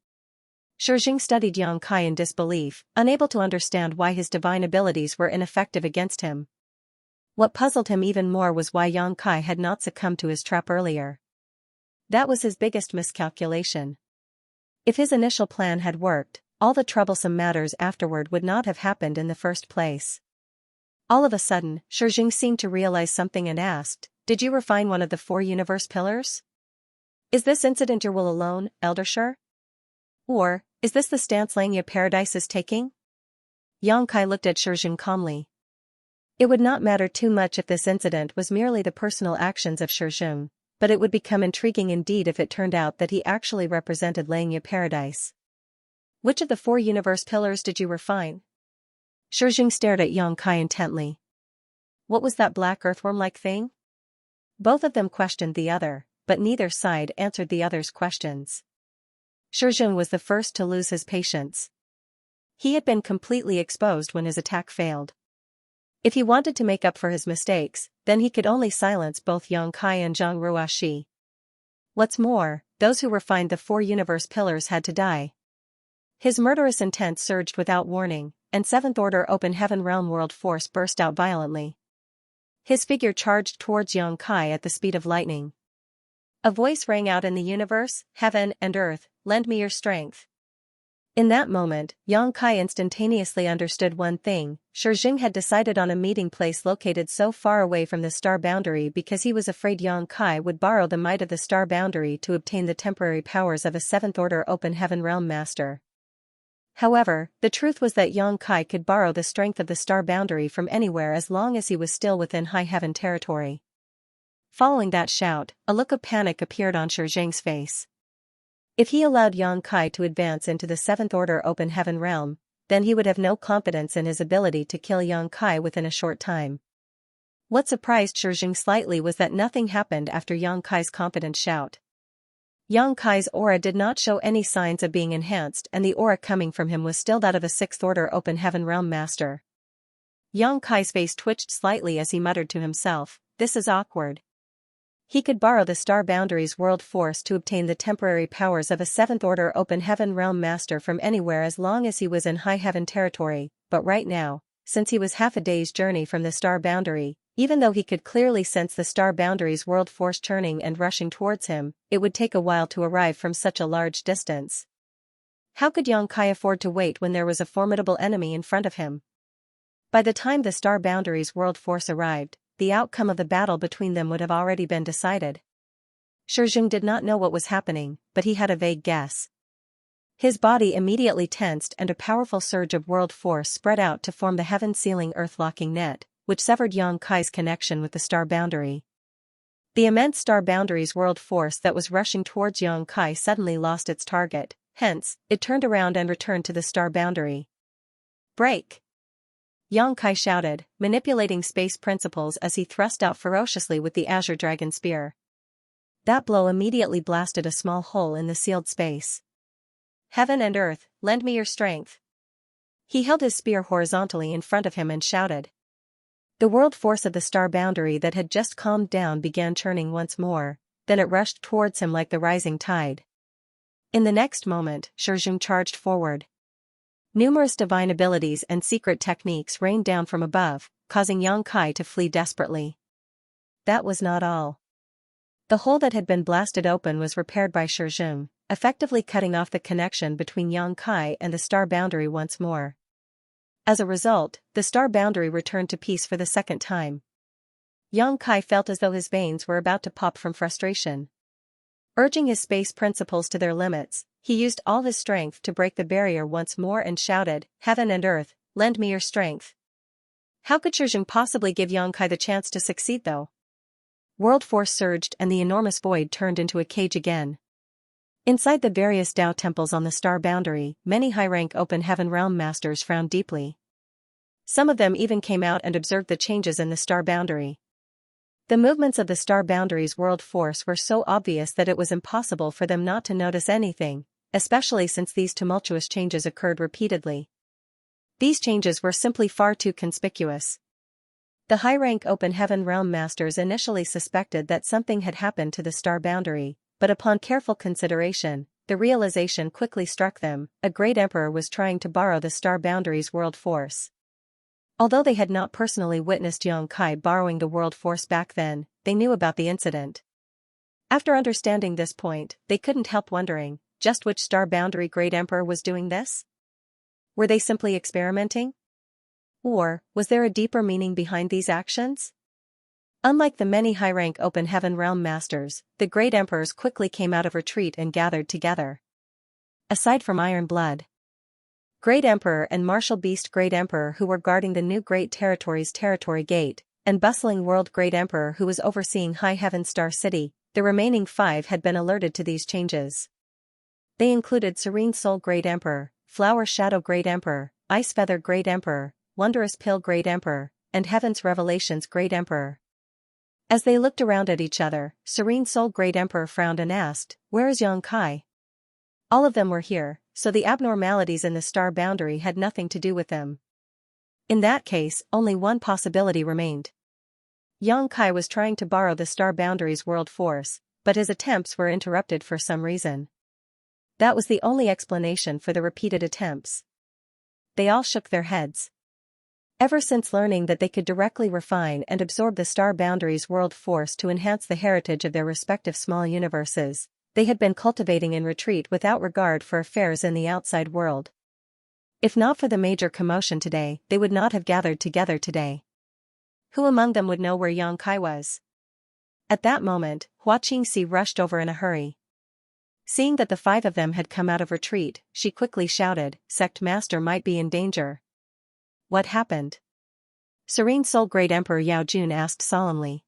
Shijing studied Yang Kai in disbelief, unable to understand why his divine abilities were ineffective against him. What puzzled him even more was why Yang Kai had not succumbed to his trap earlier. That was his biggest miscalculation. If his initial plan had worked, all the troublesome matters afterward would not have happened in the first place. All of a sudden, Shijing seemed to realize something and asked, "Did you refine one of the 4 universe pillars? Is this incident your will alone, Elder Shi? Or, is this the stance Xianxia Paradise is taking?" Yang Kai looked at Shijing calmly. It would not matter too much if this incident was merely the personal actions of Shijing, but it would become intriguing indeed if it turned out that he actually represented Xianxia Paradise. Which of the 4 universe pillars did you refine? Shijing stared at Yang Kai intently. What was that black earthworm-like thing? Both of them questioned the other, but neither side answered the other's questions. Shijing was the first to lose his patience. He had been completely exposed when his attack failed. If he wanted to make up for his mistakes, then he could only silence both Yang Kai and Zhang Ruoxi. What's more, those who refined the 4 universe pillars had to die. His murderous intent surged without warning, and 7th Order Open Heaven Realm World Force burst out violently. His figure charged towards Yang Kai at the speed of lightning. A voice rang out in the universe, "Heaven and earth, lend me your strength." In that moment, Yang Kai instantaneously understood one thing: Shijing had decided on a meeting place located so far away from the star boundary because he was afraid Yang Kai would borrow the might of the star boundary to obtain the temporary powers of a 7th Order Open Heaven Realm Master. However, the truth was that Yang Kai could borrow the strength of the star boundary from anywhere as long as he was still within high heaven territory. Following that shout, a look of panic appeared on Shijing's face. If he allowed Yang Kai to advance into the 7th Order Open Heaven Realm, then he would have no confidence in his ability to kill Yang Kai within a short time. What surprised Shijing slightly was that nothing happened after Yang Kai's confident shout. Yang Kai's aura did not show any signs of being enhanced, and the aura coming from him was still that of a 6th Order Open Heaven Realm Master. Yang Kai's face twitched slightly as he muttered to himself, "This is awkward." He could borrow the star boundary's world force to obtain the temporary powers of a 7th Order Open Heaven Realm Master from anywhere as long as he was in high heaven territory, but right now, since he was half a day's journey from the star boundary, even though he could clearly sense the star boundary's world force churning and rushing towards him, it would take a while to arrive from such a large distance. How could Yang Kai afford to wait when there was a formidable enemy in front of him? By the time the star boundary's world force arrived, the outcome of the battle between them would have already been decided. Shijing did not know what was happening, but he had a vague guess. His body immediately tensed and a powerful surge of world force spread out to form the heaven-sealing earth-locking net, which severed Yang Kai's connection with the star boundary. The immense star boundary's world force that was rushing towards Yang Kai suddenly lost its target, hence, it turned around and returned to the star boundary. "Break!" Yang Kai shouted, manipulating space principles as he thrust out ferociously with the Azure Dragon Spear. That blow immediately blasted a small hole in the sealed space. "Heaven and earth, lend me your strength." He held his spear horizontally in front of him and shouted. The world force of the star boundary that had just calmed down began churning once more, then it rushed towards him like the rising tide. In the next moment, Shijing charged forward. Numerous divine abilities and secret techniques rained down from above, causing Yang Kai to flee desperately. That was not all. The hole that had been blasted open was repaired by Shijing, effectively cutting off the connection between Yang Kai and the star boundary once more. As a result, the star boundary returned to peace for the second time. Yang Kai felt as though his veins were about to pop from frustration. Urging his space principles to their limits, he used all his strength to break the barrier once more and shouted, "Heaven and earth, lend me your strength." How could Shijing possibly give Yang Kai the chance to succeed though? World force surged and the enormous void turned into a cage again. Inside the various Tao temples on the star boundary, many high-rank Open Heaven Realm Masters frowned deeply. Some of them even came out and observed the changes in the star boundary. The movements of the star boundary's world force were so obvious that it was impossible for them not to notice anything, especially since these tumultuous changes occurred repeatedly. These changes were simply far too conspicuous. The high-rank Open Heaven Realm Masters initially suspected that something had happened to the star boundary, but upon careful consideration, the realization quickly struck them: a great emperor was trying to borrow the star boundary's world force. Although they had not personally witnessed Xianxia borrowing the world force back then, they knew about the incident. After understanding this point, they couldn't help wondering, just which star boundary great emperor was doing this? Were they simply experimenting? Or, was there a deeper meaning behind these actions? Unlike the many high-rank Open Heaven Realm Masters, the great emperors quickly came out of retreat and gathered together. Aside from Iron Blood, Great Emperor and Martial Beast Great Emperor who were guarding the new Great Territory's Territory Gate, and Bustling World Great Emperor who was overseeing High Heaven Star City, the remaining 5 had been alerted to these changes. They included Serene Soul Great Emperor, Flower Shadow Great Emperor, Ice Feather Great Emperor, Wondrous Pill Great Emperor, and Heaven's Revelations Great Emperor. As they looked around at each other, Serene Soul Great Emperor frowned and asked, "Where is Xianxia?" All of them were here, so the abnormalities in the star boundary had nothing to do with them. In that case, only one possibility remained. Xianxia was trying to borrow the star boundary's world force, but his attempts were interrupted for some reason. That was the only explanation for the repeated attempts. They all shook their heads. Ever since learning that they could directly refine and absorb the star boundary's world force to enhance the heritage of their respective small universes, they had been cultivating in retreat without regard for affairs in the outside world. If not for the major commotion today, they would not have gathered together today. Who among them would know where Xianxia was? At that moment, Xianxia rushed over in a hurry. Seeing that the 5 of them had come out of retreat, she quickly shouted, "Sect Master might be in danger." What happened? Serene Soul Great Emperor Yao Jun asked solemnly.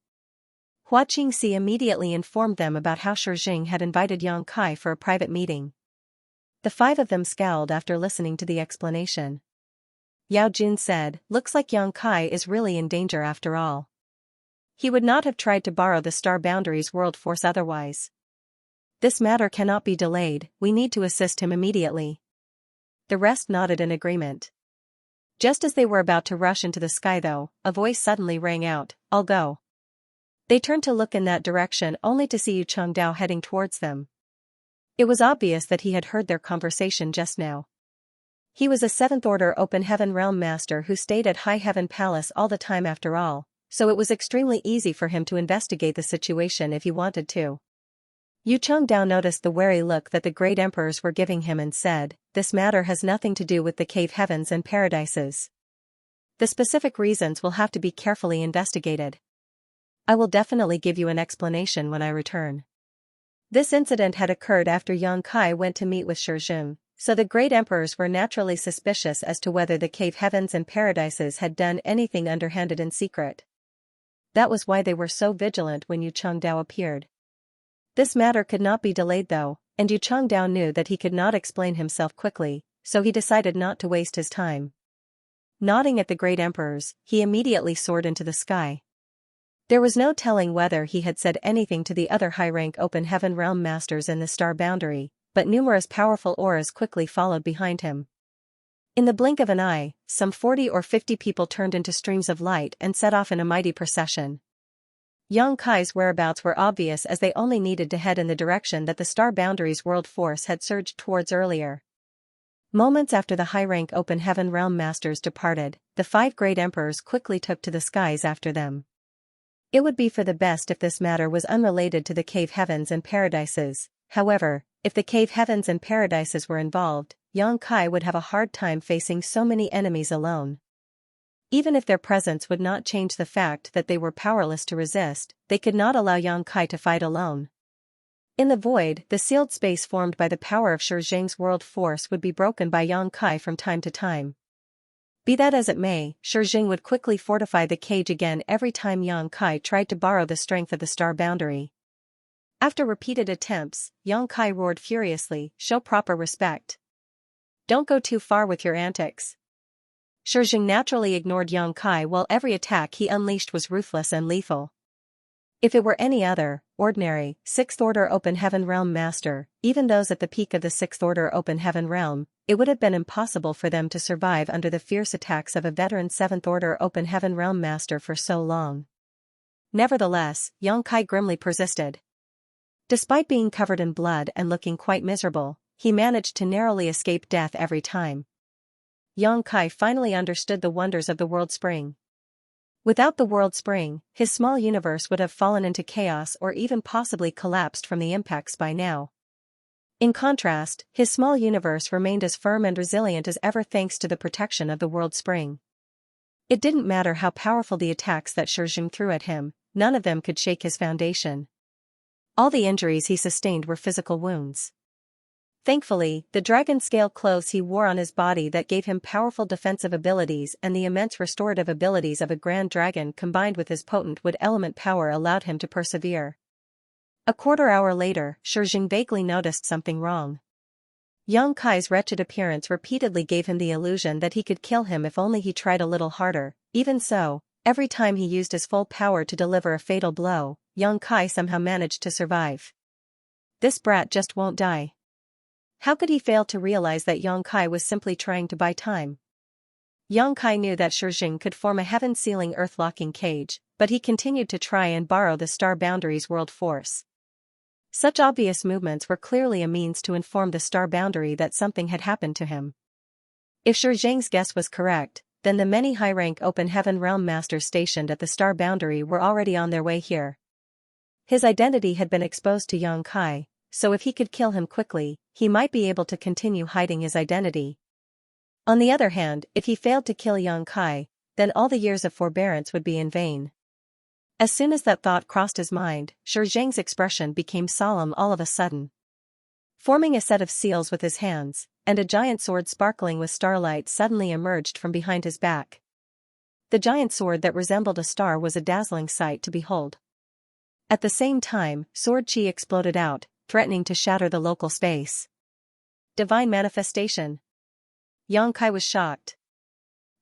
Xianxia immediately informed them about how Shijing had invited Xianxia for a private meeting. The 5 of them scowled after listening to the explanation. Yao Jun said, "Looks like Xianxia is really in danger after all. He would not have tried to borrow the star boundary's world force otherwise. This matter cannot be delayed, we need to assist him immediately." The rest nodded in agreement. Just as they were about to rush into the sky though, a voice suddenly rang out, "I'll go." They turned to look in that direction only to see Yu Chengdao heading towards them. It was obvious that he had heard their conversation just now. He was a 7th Order Open Heaven Realm Master who stayed at High Heaven Palace all the time after all, so it was extremely easy for him to investigate the situation if he wanted to. Yu Chengdao noticed the wary look that the great emperors were giving him and said, "This matter has nothing to do with the cave heavens and paradises. The specific reasons will have to be carefully investigated. I will definitely give you an explanation when I return." This incident had occurred after Xianxia went to meet with Shijing, so the great emperors were naturally suspicious as to whether the cave heavens and paradises had done anything underhanded in secret. That was why they were so vigilant when Yu Chengdao appeared. This matter could not be delayed though, and Yu Chengdao knew that he could not explain himself quickly, so he decided not to waste his time. Nodding at the great emperors, he immediately soared into the sky. There was no telling whether he had said anything to the other high-rank Open Heaven Realm Masters in the star boundary, but numerous powerful auras quickly followed behind him. In the blink of an eye, some 40 or 50 people turned into streams of light and set off in a mighty procession. Xianxia's whereabouts were obvious as they only needed to head in the direction that the star boundary's world force had surged towards earlier. Moments after the high-rank Open Heaven Realm Masters departed, the 5 great emperors quickly took to the skies after them. It would be for the best if this matter was unrelated to the cave heavens and paradises. However, if the cave heavens and paradises were involved, Xianxia would have a hard time facing so many enemies alone. Even if their presence would not change the fact that they were powerless to resist, they could not allow Xianxia to fight alone. In the void, the sealed space formed by the power of Shijing's world force would be broken by Xianxia from time to time. Be that as it may, Shijing would quickly fortify the cage again every time Xianxia tried to borrow the strength of the star boundary. After repeated attempts, Xianxia roared furiously, "Show proper respect. Don't go too far with your antics." Shijing naturally ignored Xianxia while every attack he unleashed was ruthless and lethal. If it were any other, ordinary, 6th Order Open Heaven Realm Master, even those at the peak of the 6th Order Open Heaven Realm, it would have been impossible for them to survive under the fierce attacks of a veteran 7th Order Open Heaven Realm Master for so long. Nevertheless, Xianxia grimly persisted. Despite being covered in blood and looking quite miserable, he managed to narrowly escape death every time. Xianxia finally understood the wonders of the World Spring. Without the World Spring, his small universe would have fallen into chaos or even possibly collapsed from the impacts by now. In contrast, his small universe remained as firm and resilient as ever thanks to the protection of the World Spring. It didn't matter how powerful the attacks that Xianxia threw at him, none of them could shake his foundation. All the injuries he sustained were physical wounds. Thankfully, the dragon scale clothes he wore on his body that gave him powerful defensive abilities and the immense restorative abilities of a grand dragon combined with his potent wood element power allowed him to persevere. A quarter hour later, Xianxia vaguely noticed something wrong. Xianxia's wretched appearance repeatedly gave him the illusion that he could kill him if only he tried a little harder. Even so, every time he used his full power to deliver a fatal blow, Xianxia somehow managed to survive. This brat just won't die. How could he fail to realize that Xianxia was simply trying to buy time? Xianxia knew that Xianxia could form a heaven-sealing earth-locking cage, but he continued to try and borrow the Star Boundary's world force. Such obvious movements were clearly a means to inform the Star Boundary that something had happened to him. If Xianxia's guess was correct, then the many high-rank Open Heaven Realm Masters stationed at the Star Boundary were already on their way here. His identity had been exposed to Xianxia, so if he could kill him quickly, he might be able to continue hiding his identity. On the other hand, if he failed to kill Xianxia, then all the years of forbearance would be in vain. As soon as that thought crossed his mind, Xianxia's expression became solemn all of a sudden. Forming a set of seals with his hands, and a giant sword sparkling with starlight suddenly emerged from behind his back. The giant sword that resembled a star was a dazzling sight to behold. At the same time, sword chi exploded out, threatening to shatter the local space. Divine manifestation. Xianxia was shocked.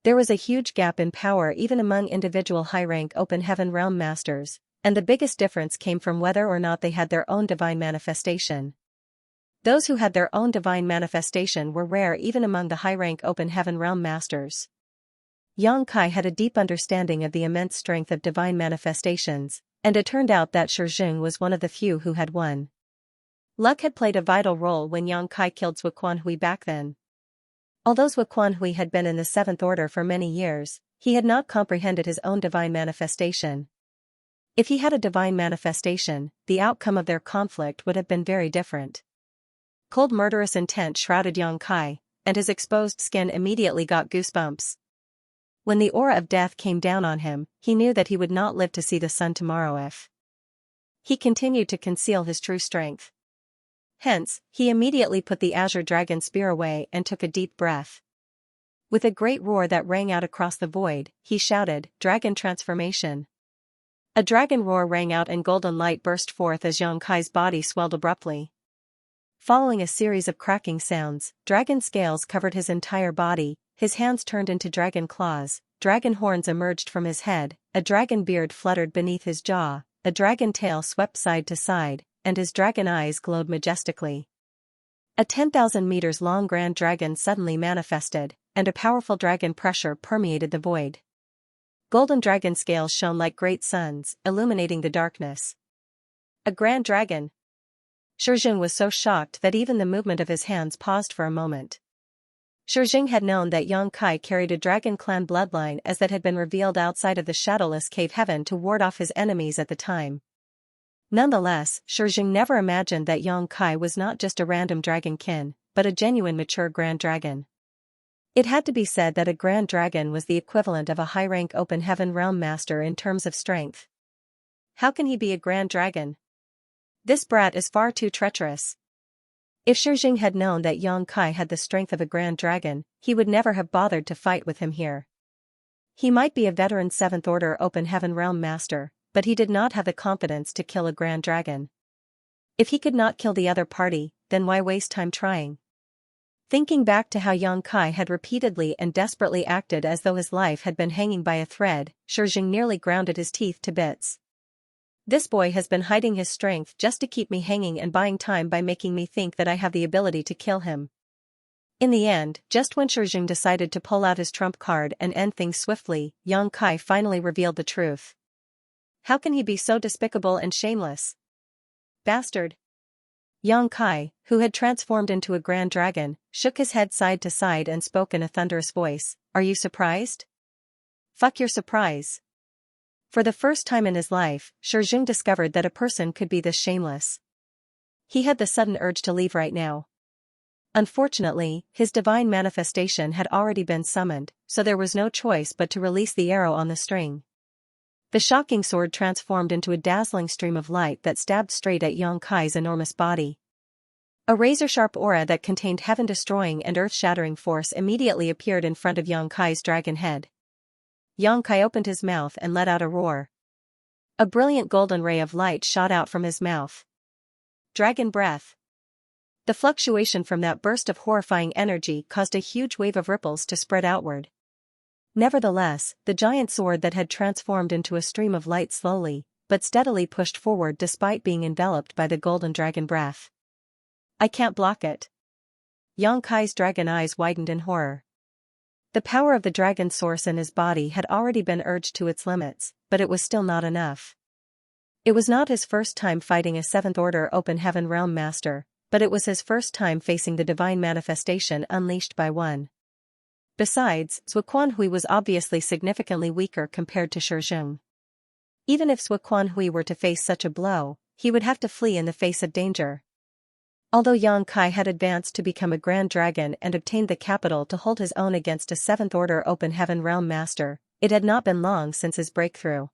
There was a huge gap in power even among individual high-rank Open Heaven Realm Masters, and the biggest difference came from whether or not they had their own divine manifestation. Those who had their own divine manifestation were rare even among the high-rank Open Heaven Realm Masters. Xianxia had a deep understanding of the immense strength of divine manifestations, and it turned out that Xianxia was one of the few who had one. Luck had played a vital role when Xianxia killed Zuquanhui back then. Although Zuquanhui had been in the 7th Order for many years, he had not comprehended his own divine manifestation. If he had a divine manifestation, the outcome of their conflict would have been very different. Cold murderous intent shrouded Xianxia, and his exposed skin immediately got goosebumps. When the aura of death came down on him, he knew that he would not live to see the sun tomorrow if he continued to conceal his true strength. Hence, he immediately put the azure dragon spear away and took a deep breath. With a great roar that rang out across the void, he shouted, "Dragon transformation!" A dragon roar rang out and golden light burst forth as Xianxia's body swelled abruptly. Following a series of cracking sounds, dragon scales covered his entire body, his hands turned into dragon claws, dragon horns emerged from his head, a dragon beard fluttered beneath his jaw, a dragon tail swept side to side, and his dragon eyes glowed majestically. A 10,000 meters long grand dragon suddenly manifested, and a powerful dragon pressure permeated the void. Golden dragon scales shone like great suns, illuminating the darkness. A grand dragon! Xianxia was so shocked that even the movement of his hands paused for a moment. Xianxia had known that Xianxia carried a dragon clan bloodline as that had been revealed outside of the shadowless cave heaven to ward off his enemies at the time. Nonetheless, Xianxia never imagined that Xianxia was not just a random dragonkin, but a genuine mature grand dragon. It had to be said that a grand dragon was the equivalent of a high-rank Open Heaven Realm Master in terms of strength. How can he be a grand dragon? This brat is far too treacherous. If Xianxia had known that Xianxia had the strength of a grand dragon, he would never have bothered to fight with him here. He might be a veteran 7th Order Open Heaven Realm Master, but he did not have the confidence to kill a grand dragon. If he could not kill the other party, then why waste time trying? Thinking back to how Xianxia had repeatedly and desperately acted as though his life had been hanging by a thread, Xianxia nearly grounded his teeth to bits. This boy has been hiding his strength just to keep me hanging and buying time by making me think that I have the ability to kill him. In the end, just when Shizheng decided to pull out his trump card and end things swiftly, Yang Kai finally revealed the truth. How can he be so despicable and shameless? Bastard! Yang Kai, who had transformed into a grand dragon, shook his head side to side and spoke in a thunderous voice. Are you surprised? Fuck your surprise. For the first time in his life, Shizheng discovered that a person could be this shameless. He had the sudden urge to leave right now. Unfortunately, his divine manifestation had already been summoned, so there was no choice but to release the arrow on the string. The shocking sword transformed into a dazzling stream of light that stabbed straight at Yang Kai's enormous body. A razor-sharp aura that contained heaven-destroying and earth-shattering force immediately appeared in front of Yang Kai's dragon head. Yang Kai opened his mouth and let out a roar. A brilliant golden ray of light shot out from his mouth. Dragon breath. The fluctuation from that burst of horrifying energy caused a huge wave of ripples to spread outward. Nevertheless, the giant sword that had transformed into a stream of light slowly, but steadily pushed forward despite being enveloped by the golden dragon breath. I can't block it. Yang Kai's dragon eyes widened in horror. The power of the dragon source in his body had already been urged to its limits, but it was still not enough. It was not his first time fighting a 7th Order Open Heaven Realm Master, but it was his first time facing the divine manifestation unleashed by one. Besides, Zuquan Hui was obviously significantly weaker compared to Shizheng. Even if Zuquan Hui were to face such a blow, he would have to flee in the face of danger. Although Yang Kai had advanced to become a Grand Dragon and obtained the capital to hold his own against a 7th Order Open Heaven Realm Master, it had not been long since his breakthrough.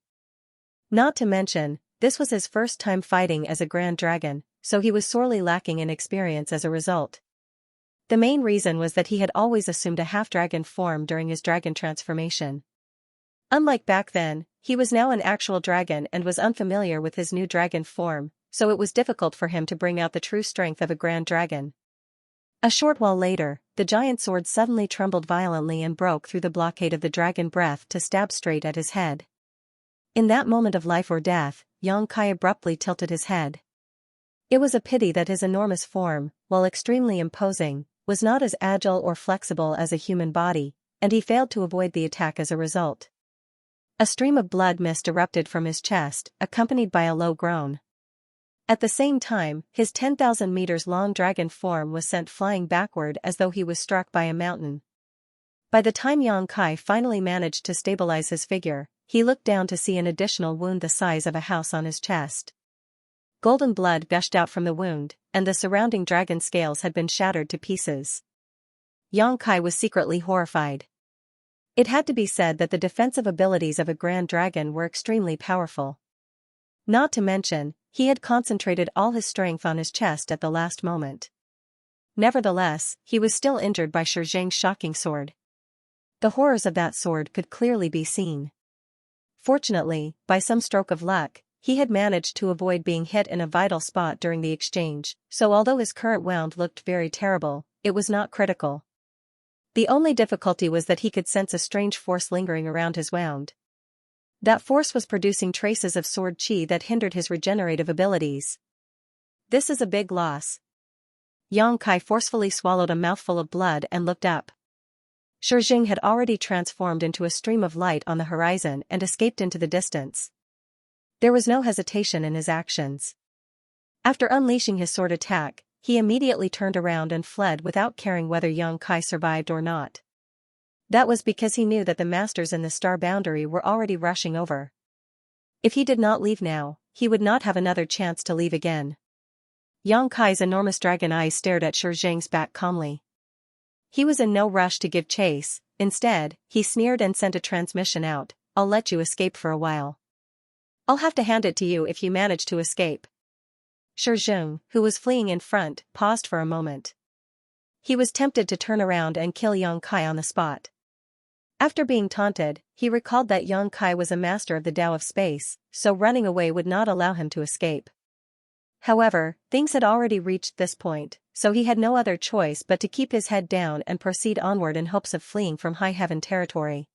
Not to mention, this was his first time fighting as a Grand Dragon, so he was sorely lacking in experience as a result. The main reason was that he had always assumed a half-dragon form during his dragon transformation. Unlike back then, he was now an actual dragon and was unfamiliar with his new dragon form, so it was difficult for him to bring out the true strength of a grand dragon. A short while later, the giant sword suddenly trembled violently and broke through the blockade of the dragon breath to stab straight at his head. In that moment of life or death, Yang Kai abruptly tilted his head. It was a pity that his enormous form, while extremely imposing, was not as agile or flexible as a human body, and he failed to avoid the attack as a result. A stream of blood mist erupted from his chest, accompanied by a low groan. At the same time, his 10,000 meters long dragon form was sent flying backward as though he was struck by a mountain. By the time Yang Kai finally managed to stabilize his figure, he looked down to see an additional wound the size of a house on his chest. Golden blood gushed out from the wound, and the surrounding dragon scales had been shattered to pieces. Yang Kai was secretly horrified. It had to be said that the defensive abilities of a grand dragon were extremely powerful. Not to mention, he had concentrated all his strength on his chest at the last moment. Nevertheless, he was still injured by Shizheng's shocking sword. The horrors of that sword could clearly be seen. Fortunately, by some stroke of luck, he had managed to avoid being hit in a vital spot during the exchange, so although his current wound looked very terrible, it was not critical. The only difficulty was that he could sense a strange force lingering around his wound. That force was producing traces of sword chi that hindered his regenerative abilities. This is a big loss. Yang Kai forcefully swallowed a mouthful of blood and looked up. Shizheng had already transformed into a stream of light on the horizon and escaped into the distance. There was no hesitation in his actions. After unleashing his sword attack, he immediately turned around and fled without caring whether Yang Kai survived or not. That was because he knew that the masters in the star boundary were already rushing over. If he did not leave now, he would not have another chance to leave again. Yang Kai's enormous dragon eyes stared at Shizheng's back calmly. He was in no rush to give chase. Instead, he sneered and sent a transmission out. I'll let you escape for a while. I'll have to hand it to you if you manage to escape. Shizheng, who was fleeing in front, paused for a moment. He was tempted to turn around and kill Yang Kai on the spot. After being taunted, he recalled that Yang Kai was a master of the Tao of space, so running away would not allow him to escape. However, things had already reached this point, so he had no other choice but to keep his head down and proceed onward in hopes of fleeing from high heaven territory.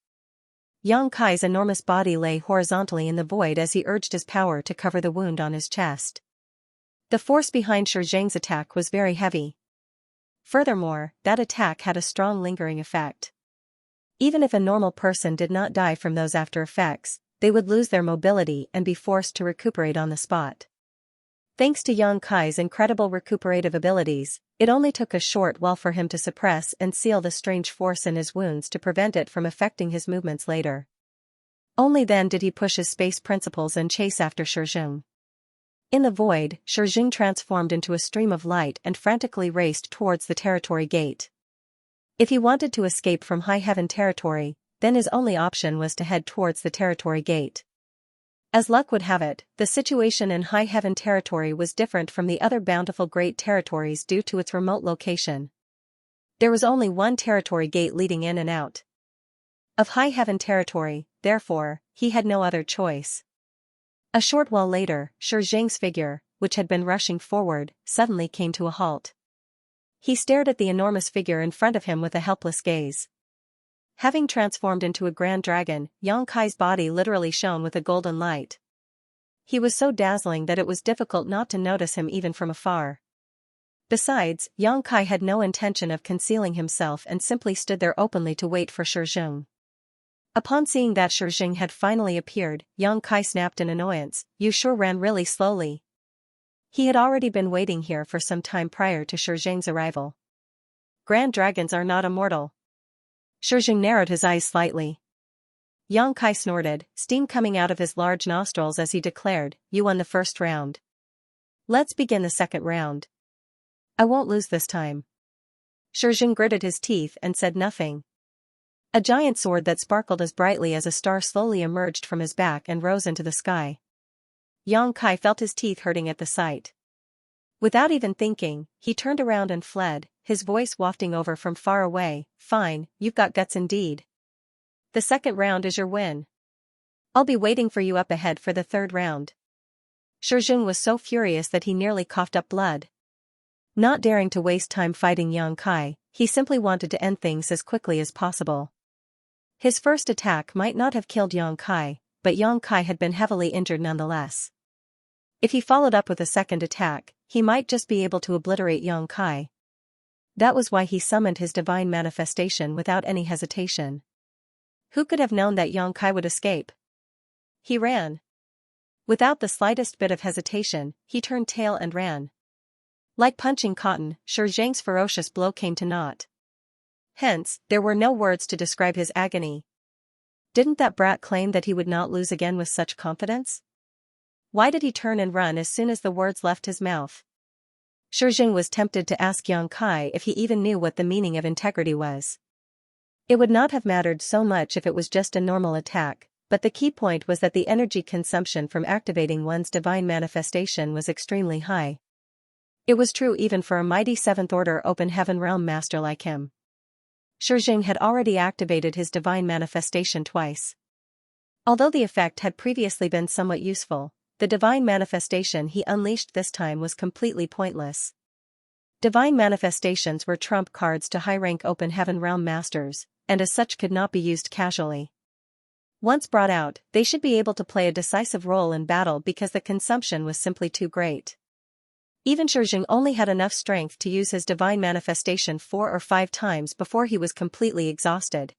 Yang Kai's enormous body lay horizontally in the void as he urged his power to cover the wound on his chest. The force behind Shi Zheng's attack was very heavy. Furthermore, that attack had a strong lingering effect. Even if a normal person did not die from those after effects, they would lose their mobility and be forced to recuperate on the spot. Thanks to Yang Kai's incredible recuperative abilities, it only took a short while for him to suppress and seal the strange force in his wounds to prevent it from affecting his movements later. Only then did he push his space principles and chase after Shi Zheng. In the void, Shi Zheng transformed into a stream of light and frantically raced towards the territory gate. If he wanted to escape from High Heaven territory, then his only option was to head towards the territory gate. As luck would have it, the situation in High Heaven territory was different from the other bountiful great territories due to its remote location. There was only one territory gate leading in and out of High Heaven territory, therefore, he had no other choice. A short while later, Shi Zheng's figure, which had been rushing forward, suddenly came to a halt. He stared at the enormous figure in front of him with a helpless gaze. Having transformed into a grand dragon, Yang Kai's body literally shone with a golden light. He was so dazzling that it was difficult not to notice him even from afar. Besides, Yang Kai had no intention of concealing himself and simply stood there openly to wait for Shi Zheng. Upon seeing that Shi Zheng had finally appeared, Yang Kai snapped in annoyance, "You sure ran really slowly." He had already been waiting here for some time prior to Shi Zheng's arrival. Grand dragons are not immortal. Shi Zheng narrowed his eyes slightly. Yang Kai snorted, steam coming out of his large nostrils as he declared, "You won the first round. Let's begin the second round. I won't lose this time." Shi Zheng gritted his teeth and said nothing. A giant sword that sparkled as brightly as a star slowly emerged from his back and rose into the sky. Yang Kai felt his teeth hurting at the sight. Without even thinking, he turned around and fled, his voice wafting over from far away, "Fine, you've got guts indeed. The second round is your win. I'll be waiting for you up ahead for the third round." Shi Zheng was so furious that he nearly coughed up blood. Not daring to waste time fighting Yang Kai, he simply wanted to end things as quickly as possible. His first attack might not have killed Yang Kai, but Yang Kai had been heavily injured nonetheless. If he followed up with a second attack, he might just be able to obliterate Yang Kai. That was why he summoned his divine manifestation without any hesitation. Who could have known that Yang Kai would escape? He ran. Without the slightest bit of hesitation, he turned tail and ran. Like punching cotton, Shi Zheng's ferocious blow came to naught. Hence, there were no words to describe his agony. Didn't that brat claim that he would not lose again with such confidence? Why did he turn and run as soon as the words left his mouth? Shi Zheng was tempted to ask Yang Kai if he even knew what the meaning of integrity was. It would not have mattered so much if it was just a normal attack, but the key point was that the energy consumption from activating one's divine manifestation was extremely high. It was true even for a mighty 7th Order Open Heaven Realm Master like him. Shi Zheng had already activated his divine manifestation twice. Although the effect had previously been somewhat useful, the divine manifestation he unleashed this time was completely pointless. Divine manifestations were trump cards to high-rank Open Heaven Realm Masters, and as such could not be used casually. Once brought out, they should be able to play a decisive role in battle because the consumption was simply too great. Even Shi Zheng only had enough strength to use his divine manifestation 4 or 5 times before he was completely exhausted.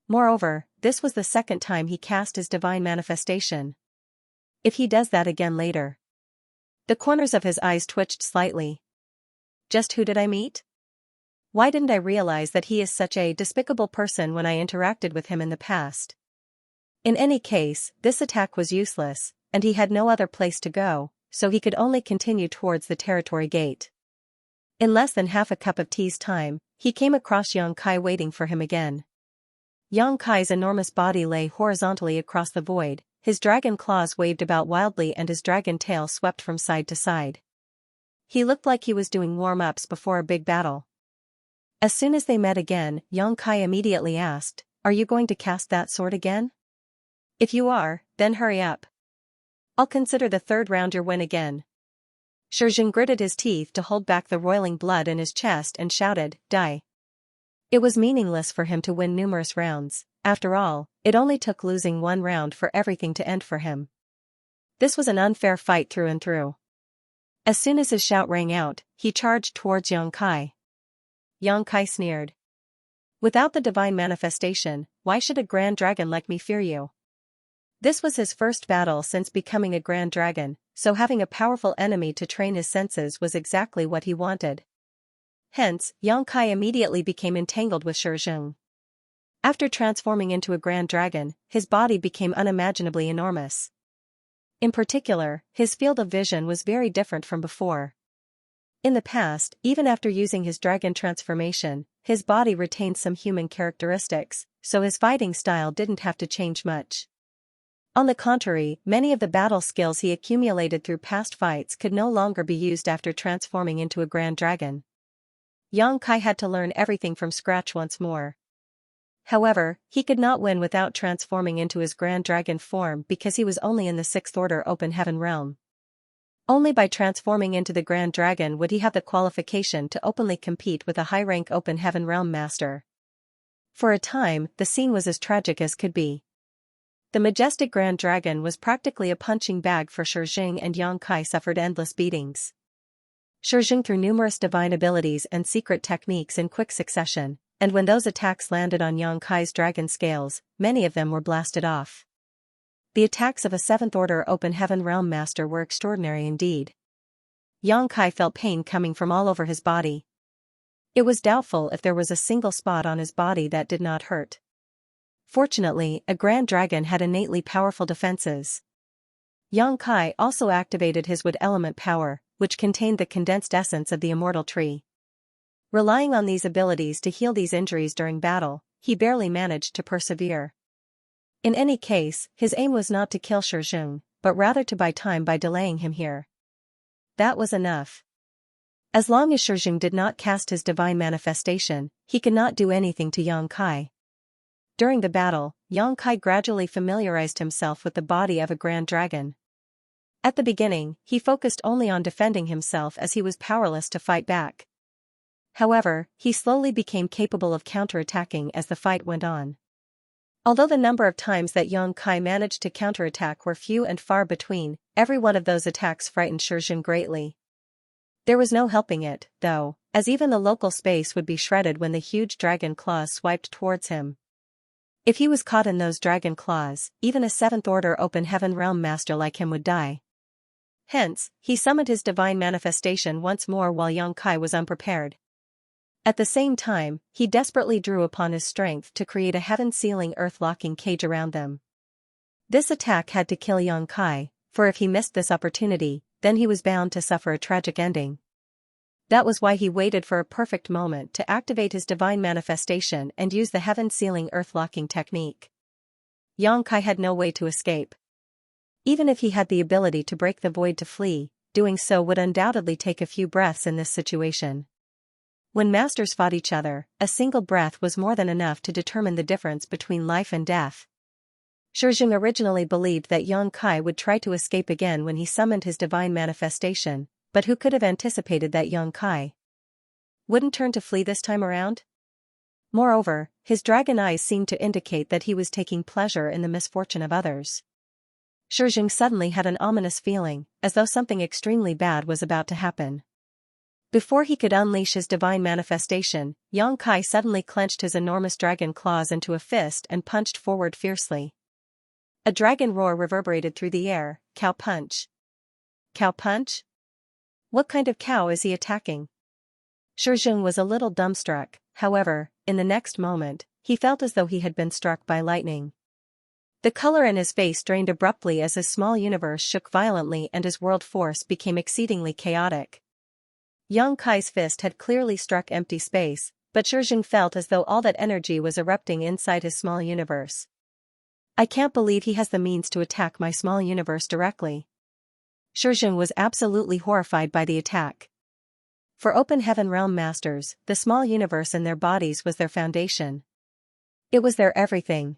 Moreover, this was the second time he cast his divine manifestation. If he does that again later. The corners of his eyes twitched slightly. Just who did I meet? Why didn't I realize that he is such a despicable person when I interacted with him in the past? In any case, this attack was useless, and he had no other place to go, so he could only continue towards the territory gate. In less than half a cup of tea's time, he came across Yang Kai waiting for him again. Yang Kai's enormous body lay horizontally across the void, his dragon claws waved about wildly and his dragon tail swept from side to side. He looked like he was doing warm-ups before a big battle. As soon as they met again, Yang Kai immediately asked, "Are you going to cast that sword again? If you are, then hurry up. I'll consider the third round your win again." Shi Zheng gritted his teeth to hold back the roiling blood in his chest and shouted, "Die." It was meaningless for him to win numerous rounds, After all, it only took losing one round for everything to end for him. This was an unfair fight through and through. As soon as his shout rang out, he charged towards Yang Kai. Yang Kai sneered. Without the divine manifestation, why should a grand dragon like me fear you? This was his first battle since becoming a grand dragon, so having a powerful enemy to train his senses was exactly what he wanted. Hence, Yang Kai immediately became entangled with Shizheng. After transforming into a grand dragon, his body became unimaginably enormous. In particular, his field of vision was very different from before. In the past, even after using his dragon transformation, his body retained some human characteristics, so his fighting style didn't have to change much. On the contrary, many of the battle skills he accumulated through past fights could no longer be used after transforming into a grand dragon. Yang Kai had to learn everything from scratch once more. However, he could not win without transforming into his grand dragon form because he was only in the 6th order open heaven realm. Only by transforming into the grand dragon would he have the qualification to openly compete with a high-rank open heaven realm master. For a time, the scene was as tragic as could be. The majestic grand dragon was practically a punching bag for Shizheng, and Yang Kai suffered endless beatings. Shizheng threw numerous divine abilities and secret techniques in quick succession, and when those attacks landed on Yang Kai's dragon scales, many of them were blasted off. The attacks of a 7th order open heaven realm master were extraordinary indeed. Yang Kai felt pain coming from all over his body. It was doubtful if there was a single spot on his body that did not hurt. Fortunately, a grand dragon had innately powerful defenses. Yang Kai also activated his wood element power, which contained the condensed essence of the immortal tree. Relying on these abilities to heal these injuries during battle, he barely managed to persevere. In any case, his aim was not to kill Shizheng, but rather to buy time by delaying him here. That was enough. As long as Shizheng did not cast his divine manifestation, he could not do anything to Yang Kai. During the battle, Yang Kai gradually familiarized himself with the body of a grand dragon. At the beginning, he focused only on defending himself as he was powerless to fight back. However, he slowly became capable of counterattacking as the fight went on. Although the number of times that Yang Kai managed to counterattack were few and far between, every one of those attacks frightened Shizheng greatly. There was no helping it, though, as even the local space would be shredded when the huge dragon claws swiped towards him. If he was caught in those dragon claws, even a 7th order open heaven realm master like him would die. Hence, he summoned his divine manifestation once more while Yang Kai was unprepared. At the same time, he desperately drew upon his strength to create a heaven-sealing earth-locking cage around them. This attack had to kill Yang Kai, for if he missed this opportunity, then he was bound to suffer a tragic ending. That was why he waited for a perfect moment to activate his divine manifestation and use the heaven-sealing earth-locking technique. Yang Kai had no way to escape. Even if he had the ability to break the void to flee, doing so would undoubtedly take a few breaths in this situation. When masters fought each other, a single breath was more than enough to determine the difference between life and death. Shizheng originally believed that Yang Kai would try to escape again when he summoned his divine manifestation, but who could have anticipated that Yang Kai wouldn't turn to flee this time around? Moreover, his dragon eyes seemed to indicate that he was taking pleasure in the misfortune of others. Shizheng suddenly had an ominous feeling, as though something extremely bad was about to happen. Before he could unleash his divine manifestation, Yang Kai suddenly clenched his enormous dragon claws into a fist and punched forward fiercely. A dragon roar reverberated through the air. Cow punch. Cow punch? What kind of cow is he attacking? Shizheng was a little dumbstruck, however, in the next moment, he felt as though he had been struck by lightning. The color in his face drained abruptly as his small universe shook violently and his world force became exceedingly chaotic. Yang Kai's fist had clearly struck empty space, but Shizheng felt as though all that energy was erupting inside his small universe. I can't believe he has the means to attack my small universe directly. Shizheng was absolutely horrified by the attack. For open heaven realm masters, the small universe in their bodies was their foundation. It was their everything.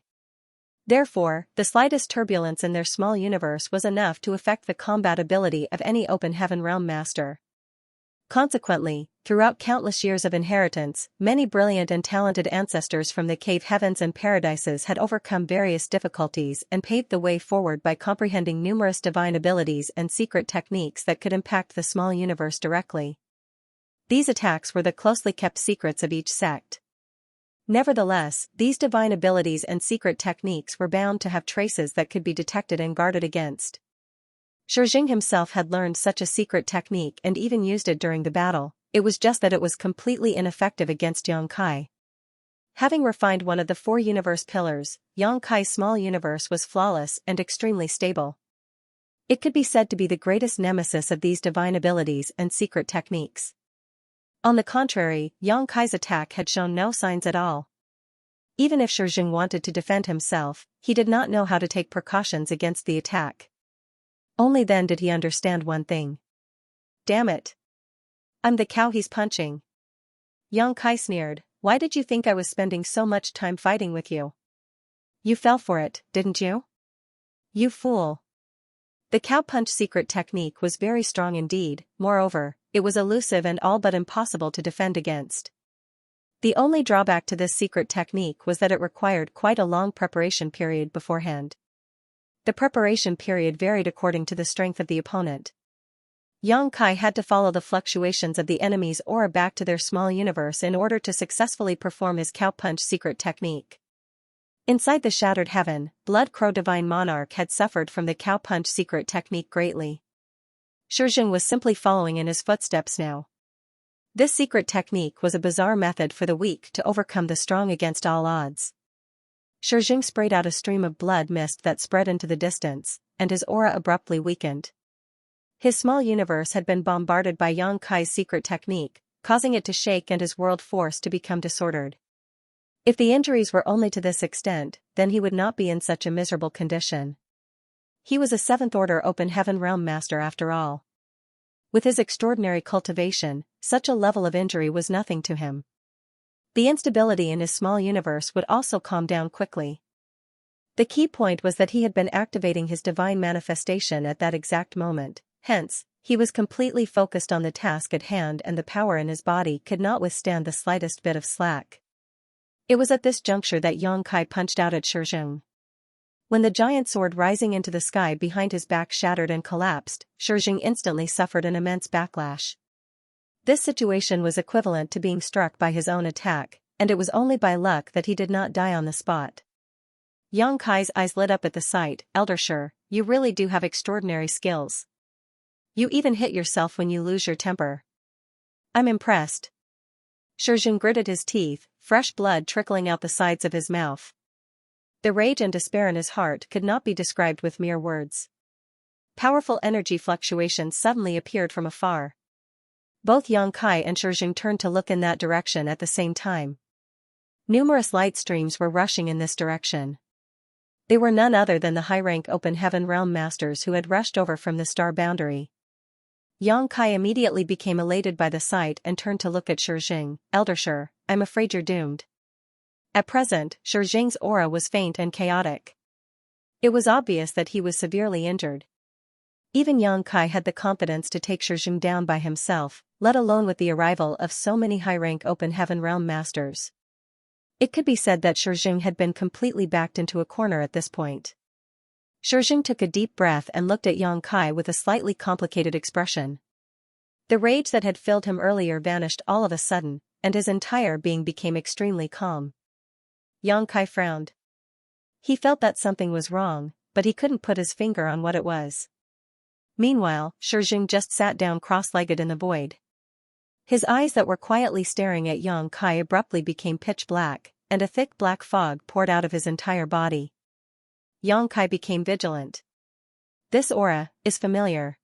Therefore, the slightest turbulence in their small universe was enough to affect the combat ability of any open heaven realm master. Consequently, throughout countless years of inheritance, many brilliant and talented ancestors from the cave heavens and paradises had overcome various difficulties and paved the way forward by comprehending numerous divine abilities and secret techniques that could impact the small universe directly. These attacks were the closely kept secrets of each sect. Nevertheless, these divine abilities and secret techniques were bound to have traces that could be detected and guarded against. Xianxia himself had learned such a secret technique and even used it during the battle. It was just that it was completely ineffective against Xianxia. Having refined one of the 4 universe pillars, Xianxia's small universe was flawless and extremely stable. It could be said to be the greatest nemesis of these divine abilities and secret techniques. On the contrary, Xianxia's attack had shown no signs at all. Even if Xianxia wanted to defend himself, he did not know how to take precautions against the attack. Only then did he understand one thing. Damn it! I'm the cow he's punching. Xianxia sneered, why did you think I was spending so much time fighting with you? You fell for it, didn't you? You fool. The cow punch secret technique was very strong indeed, moreover, it was elusive and all but impossible to defend against. The only drawback to this secret technique was that it required quite a long preparation period beforehand. The preparation period varied according to the strength of the opponent. Xianxia had to follow the fluctuations of the enemy's aura back to their small universe in order to successfully perform his cow punch secret technique. Inside the Shattered Heaven, Blood Crow Divine Monarch had suffered from the cow punch secret technique greatly. Xianxia was simply following in his footsteps now. This secret technique was a bizarre method for the weak to overcome the strong against all odds. Xianxia sprayed out a stream of blood mist that spread into the distance, and his aura abruptly weakened. His small universe had been bombarded by Xianxia's secret technique, causing it to shake and his world force to become disordered. If the injuries were only to this extent, then he would not be in such a miserable condition. He was a 7th-order Open Heaven Realm Master after all. With his extraordinary cultivation, such a level of injury was nothing to him. The instability in his small universe would also calm down quickly. The key point was that he had been activating his divine manifestation at that exact moment, hence, he was completely focused on the task at hand and the power in his body could not withstand the slightest bit of slack. It was at this juncture that Xianxia punched out at Xianxia. When the giant sword rising into the sky behind his back shattered and collapsed, Xianxia instantly suffered an immense backlash. This situation was equivalent to being struck by his own attack, and it was only by luck that he did not die on the spot. Xianxia's eyes lit up at the sight. Elder Shi, you really do have extraordinary skills. You even hit yourself when you lose your temper. I'm impressed. Xianxia gritted his teeth, fresh blood trickling out the sides of his mouth. The rage and despair in his heart could not be described with mere words. Powerful energy fluctuations suddenly appeared from afar. Both Xianxia and Xianxia turned to look in that direction at the same time. Numerous light streams were rushing in this direction. They were none other than the high-rank Open Heaven Realm Masters who had rushed over from the star boundary. Xianxia immediately became elated by the sight and turned to look at Xianxia. Elder Shi, I'm afraid you're doomed. At present, Xianxia's aura was faint and chaotic. It was obvious that he was severely injured. Even Xianxia had the confidence to take Xianxia down by himself, let alone with the arrival of so many high-rank Open Heaven Realm Masters. It could be said that Xianxia had been completely backed into a corner at this point. Xianxia took a deep breath and looked at Xianxia with a slightly complicated expression. The rage that had filled him earlier vanished all of a sudden, and his entire being became extremely calm. Xianxia frowned. He felt that something was wrong, but he couldn't put his finger on what it was. Meanwhile, Xianxia just sat down cross-legged in the void. His eyes that were quietly staring at Xianxia abruptly became pitch black, and a thick black fog poured out of his entire body. Xianxia became vigilant. This aura is familiar.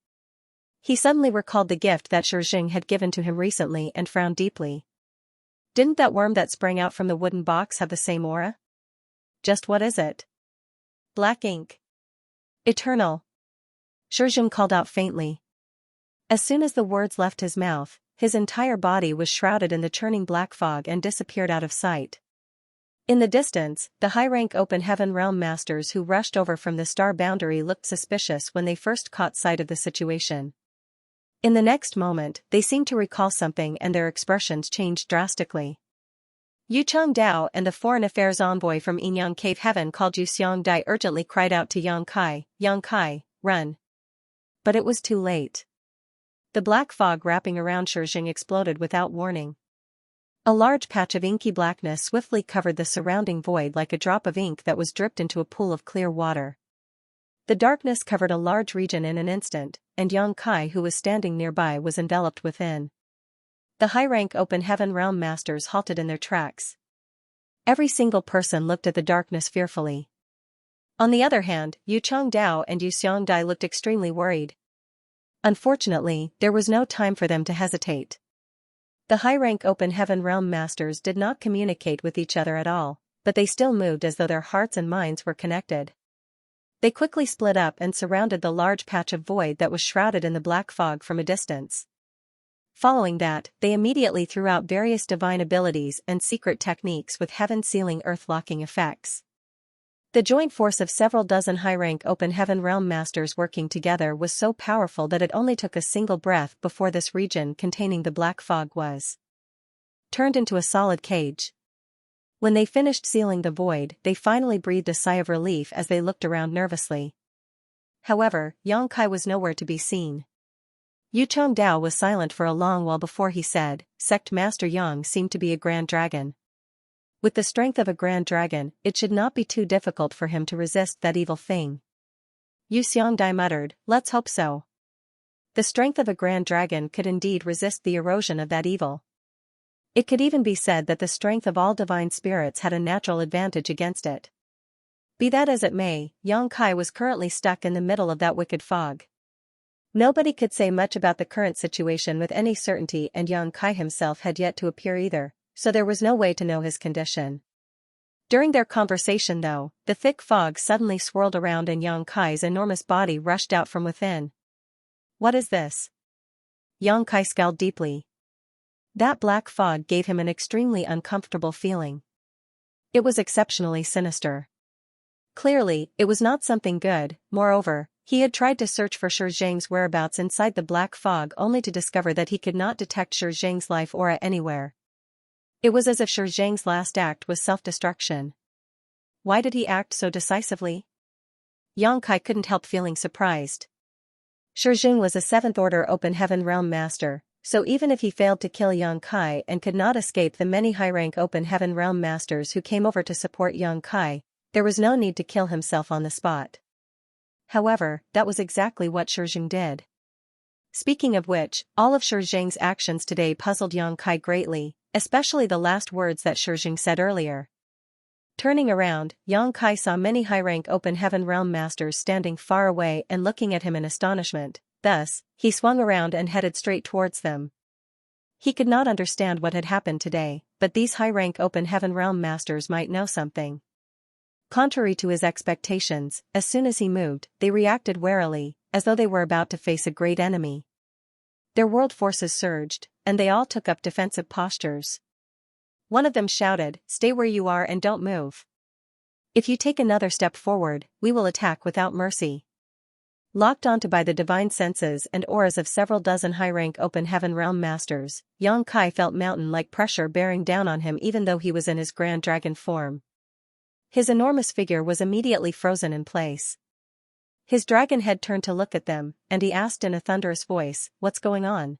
He suddenly recalled the gift that Xianxia had given to him recently and frowned deeply. Didn't that worm that sprang out from the wooden box have the same aura? Just what is it? Black ink. Eternal. Xianxia called out faintly. As soon as the words left his mouth, his entire body was shrouded in the churning black fog and disappeared out of sight. In the distance, the high-rank Open Heaven Realm Masters who rushed over from the star boundary looked suspicious when they first caught sight of the situation. In the next moment, they seemed to recall something and their expressions changed drastically. Yu Chengdao and the foreign affairs envoy from Yinyang Cave Heaven called Yu Xiangdai urgently cried out to Yang Kai, run. But it was too late. The black fog wrapping around Shijing exploded without warning. A large patch of inky blackness swiftly covered the surrounding void like a drop of ink that was dripped into a pool of clear water. The darkness covered a large region in an instant, and Yang Kai, who was standing nearby, was enveloped within. The high-rank open heaven realm masters halted in their tracks. Every single person looked at the darkness fearfully. On the other hand, Yu Chengdao and Yu Xiangdai looked extremely worried. Unfortunately, there was no time for them to hesitate. The high-rank open heaven realm masters did not communicate with each other at all, but they still moved as though their hearts and minds were connected. They quickly split up and surrounded the large patch of void that was shrouded in the black fog from a distance. Following that, they immediately threw out various divine abilities and secret techniques with heaven-sealing earth-locking effects. The joint force of several dozen high-rank open heaven realm masters working together was so powerful that it only took a single breath before this region containing the black fog was turned into a solid cage. When they finished sealing the void, they finally breathed a sigh of relief as they looked around nervously. However, Yang Kai was nowhere to be seen. Yu Chengdao was silent for a long while before he said, "Sect Master Yang seemed to be a grand dragon. With the strength of a grand dragon, it should not be too difficult for him to resist that evil thing." Yu Xiangdai muttered, "Let's hope so." The strength of a grand dragon could indeed resist the erosion of that evil. It could even be said that the strength of all divine spirits had a natural advantage against it. Be that as it may, Yang Kai was currently stuck in the middle of that wicked fog. Nobody could say much about the current situation with any certainty, and Yang Kai himself had yet to appear either, so there was no way to know his condition. During their conversation though, the thick fog suddenly swirled around and Yang Kai's enormous body rushed out from within. "What is this?" Yang Kai scowled deeply. That black fog gave him an extremely uncomfortable feeling. It was exceptionally sinister. Clearly, it was not something good. Moreover, he had tried to search for Shijing's whereabouts inside the black fog only to discover that he could not detect Shijing's life aura anywhere. It was as if Shijing's last act was self-destruction. Why did he act so decisively? Yang Kai couldn't help feeling surprised. Shijing was a 7th Order Open Heaven Realm Master, so even if he failed to kill Yang Kai and could not escape the many high-rank Open Heaven Realm Masters who came over to support Yang Kai, there was no need to kill himself on the spot. However, that was exactly what Shijing did. Speaking of which, all of Shijing's actions today puzzled Yang Kai greatly, especially the last words that Shijing said earlier. Turning around, Yang Kai saw many high-rank Open Heaven Realm Masters standing far away and looking at him in astonishment. Thus, he swung around and headed straight towards them. He could not understand what had happened today, but these high-rank Open Heaven Realm Masters might know something. Contrary to his expectations, as soon as he moved, they reacted warily, as though they were about to face a great enemy. Their world forces surged, and they all took up defensive postures. One of them shouted, "Stay where you are and don't move. If you take another step forward, we will attack without mercy." Locked onto by the divine senses and auras of several dozen high-rank Open Heaven Realm Masters, Yang Kai felt mountain-like pressure bearing down on him even though he was in his grand dragon form. His enormous figure was immediately frozen in place. His dragon head turned to look at them, and he asked in a thunderous voice, "What's going on?"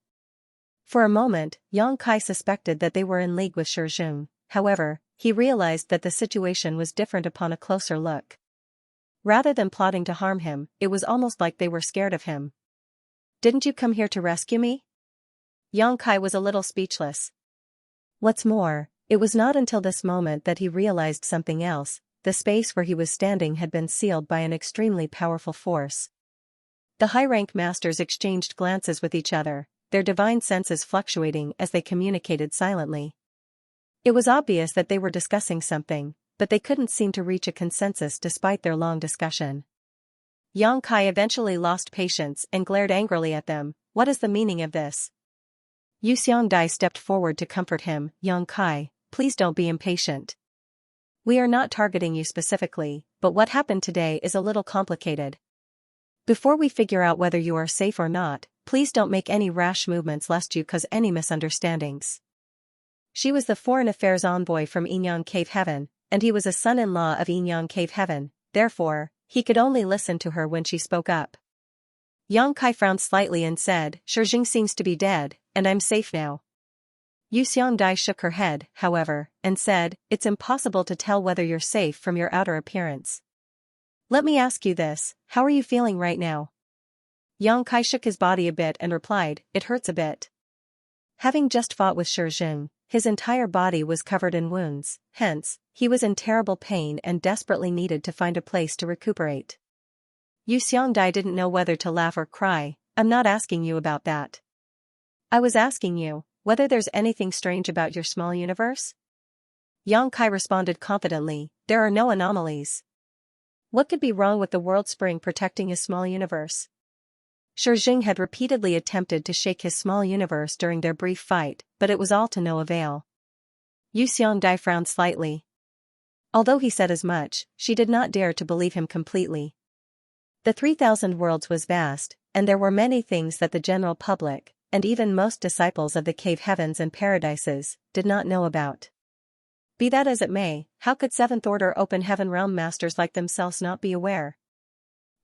For a moment, Yang Kai suspected that they were in league with Shijing. However, he realized that the situation was different upon a closer look. Rather than plotting to harm him, it was almost like they were scared of him. "Didn't you come here to rescue me?" Yang Kai was a little speechless. What's more, it was not until this moment that he realized something else. The space where he was standing had been sealed by an extremely powerful force. The high-rank masters exchanged glances with each other, their divine senses fluctuating as they communicated silently. It was obvious that they were discussing something, but they couldn't seem to reach a consensus despite their long discussion. Yang Kai eventually lost patience and glared angrily at them. "What is the meaning of this?" Yu Xiangdai stepped forward to comfort him. "Yang Kai, please don't be impatient. We are not targeting you specifically, but what happened today is a little complicated. Before we figure out whether you are safe or not, please don't make any rash movements lest you cause any misunderstandings. She was the foreign affairs envoy from Yinyang Cave Heaven, and he was a son-in-law of Yinyang Cave Heaven, therefore, he could only listen to her when she spoke up. Yang Kai frowned slightly and said, Shijing seems to be dead, and I'm safe now. Yu Xiangdai shook her head, however, and said, it's impossible to tell whether you're safe from your outer appearance. Let me ask you this, how are you feeling right now? Yang Kai shook his body a bit and replied, it hurts a bit. Having just fought with Shijing, his entire body was covered in wounds, hence, he was in terrible pain and desperately needed to find a place to recuperate. Yu Xiangdai didn't know whether to laugh or cry. I'm not asking you about that. I was asking you, whether there's anything strange about your small universe? Yang Kai responded confidently, there are no anomalies. What could be wrong with the world spring protecting his small universe? Shijing had repeatedly attempted to shake his small universe during their brief fight, but it was all to no avail. Yu Xiangdai frowned slightly. Although he said as much, she did not dare to believe him completely. The 3,000 worlds was vast, and there were many things that the general public, and even most disciples of the cave heavens and paradises, did not know about. Be that as it may, how could Seventh Order Open Heaven Realm Masters like themselves not be aware?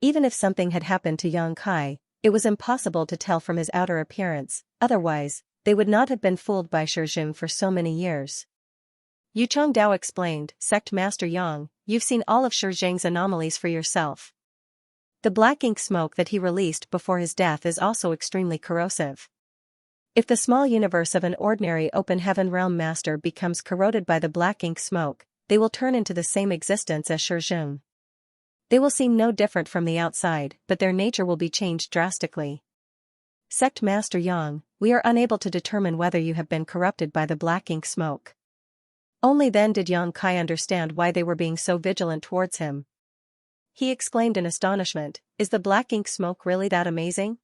Even if something had happened to Yang Kai, it was impossible to tell from his outer appearance, otherwise, they would not have been fooled by Shijing for so many years. Yu Chongdao explained, Sect Master Yang, you've seen all of Shijing's anomalies for yourself. The black ink smoke that he released before his death is also extremely corrosive. If the small universe of an ordinary open heaven realm master becomes corroded by the black ink smoke, they will turn into the same existence as Shijing. They will seem no different from the outside, but their nature will be changed drastically. Sect Master Yang, we are unable to determine whether you have been corrupted by the black ink smoke. Only then did Yang Kai understand why they were being so vigilant towards him. He exclaimed in astonishment, is the black ink smoke really that amazing?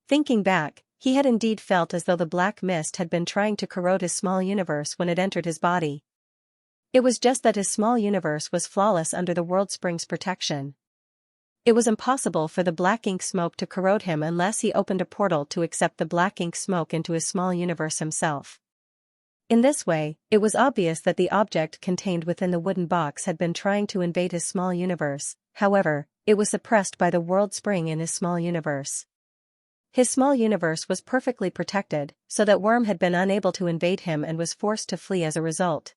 Thinking back, he had indeed felt as though the black mist had been trying to corrode his small universe when it entered his body. It was just that his small universe was flawless under the world spring's protection. It was impossible for the black ink smoke to corrode him unless he opened a portal to accept the black ink smoke into his small universe himself. In this way, it was obvious that the object contained within the wooden box had been trying to invade his small universe, however, it was suppressed by the world spring in his small universe. His small universe was perfectly protected, so that Worm had been unable to invade him and was forced to flee as a result.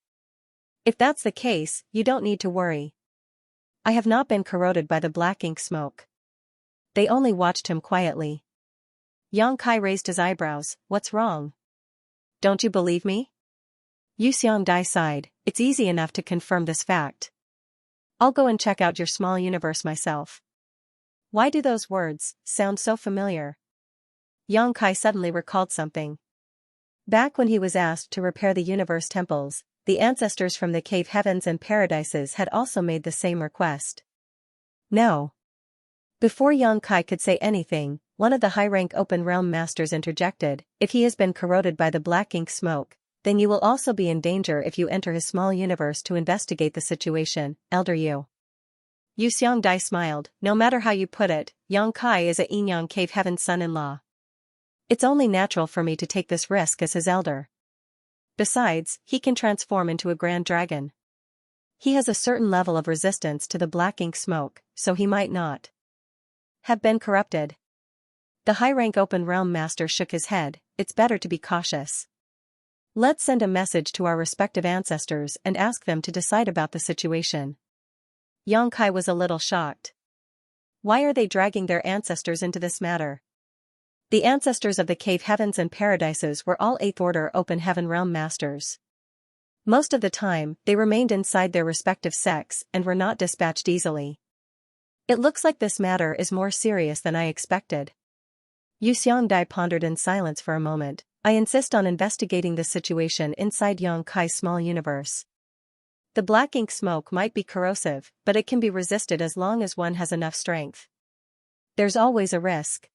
If that's the case, you don't need to worry. I have not been corroded by the black ink smoke. They only watched him quietly. Yang Kai raised his eyebrows, what's wrong? Don't you believe me? Yu Xiangdai sighed, it's easy enough to confirm this fact. I'll go and check out your small universe myself. Why do those words sound so familiar? Yang Kai suddenly recalled something. Back when he was asked to repair the universe temples, the ancestors from the cave heavens and paradises had also made the same request. No. Before Yang Kai could say anything, one of the high-rank open realm masters interjected, if he has been corroded by the black ink smoke, then you will also be in danger if you enter his small universe to investigate the situation, Elder Yu. Yu Xiangdai smiled, no matter how you put it, Yang Kai is a Yinyang Cave Heaven son-in-law. It's only natural for me to take this risk as his elder. Besides, he can transform into a grand dragon. He has a certain level of resistance to the black ink smoke, so he might not have been corrupted. The high-rank open realm master shook his head, it's better to be cautious. Let's send a message to our respective ancestors and ask them to decide about the situation. Yang Kai was a little shocked. Why are they dragging their ancestors into this matter? The ancestors of the cave heavens and paradises were all 8th Order Open Heaven Realm Masters. Most of the time, they remained inside their respective sects and were not dispatched easily. It looks like this matter is more serious than I expected. Yu Xiangdai pondered in silence for a moment. I insist on investigating this situation inside Yang Kai's small universe. The black ink smoke might be corrosive, but it can be resisted as long as one has enough strength. There's always a risk.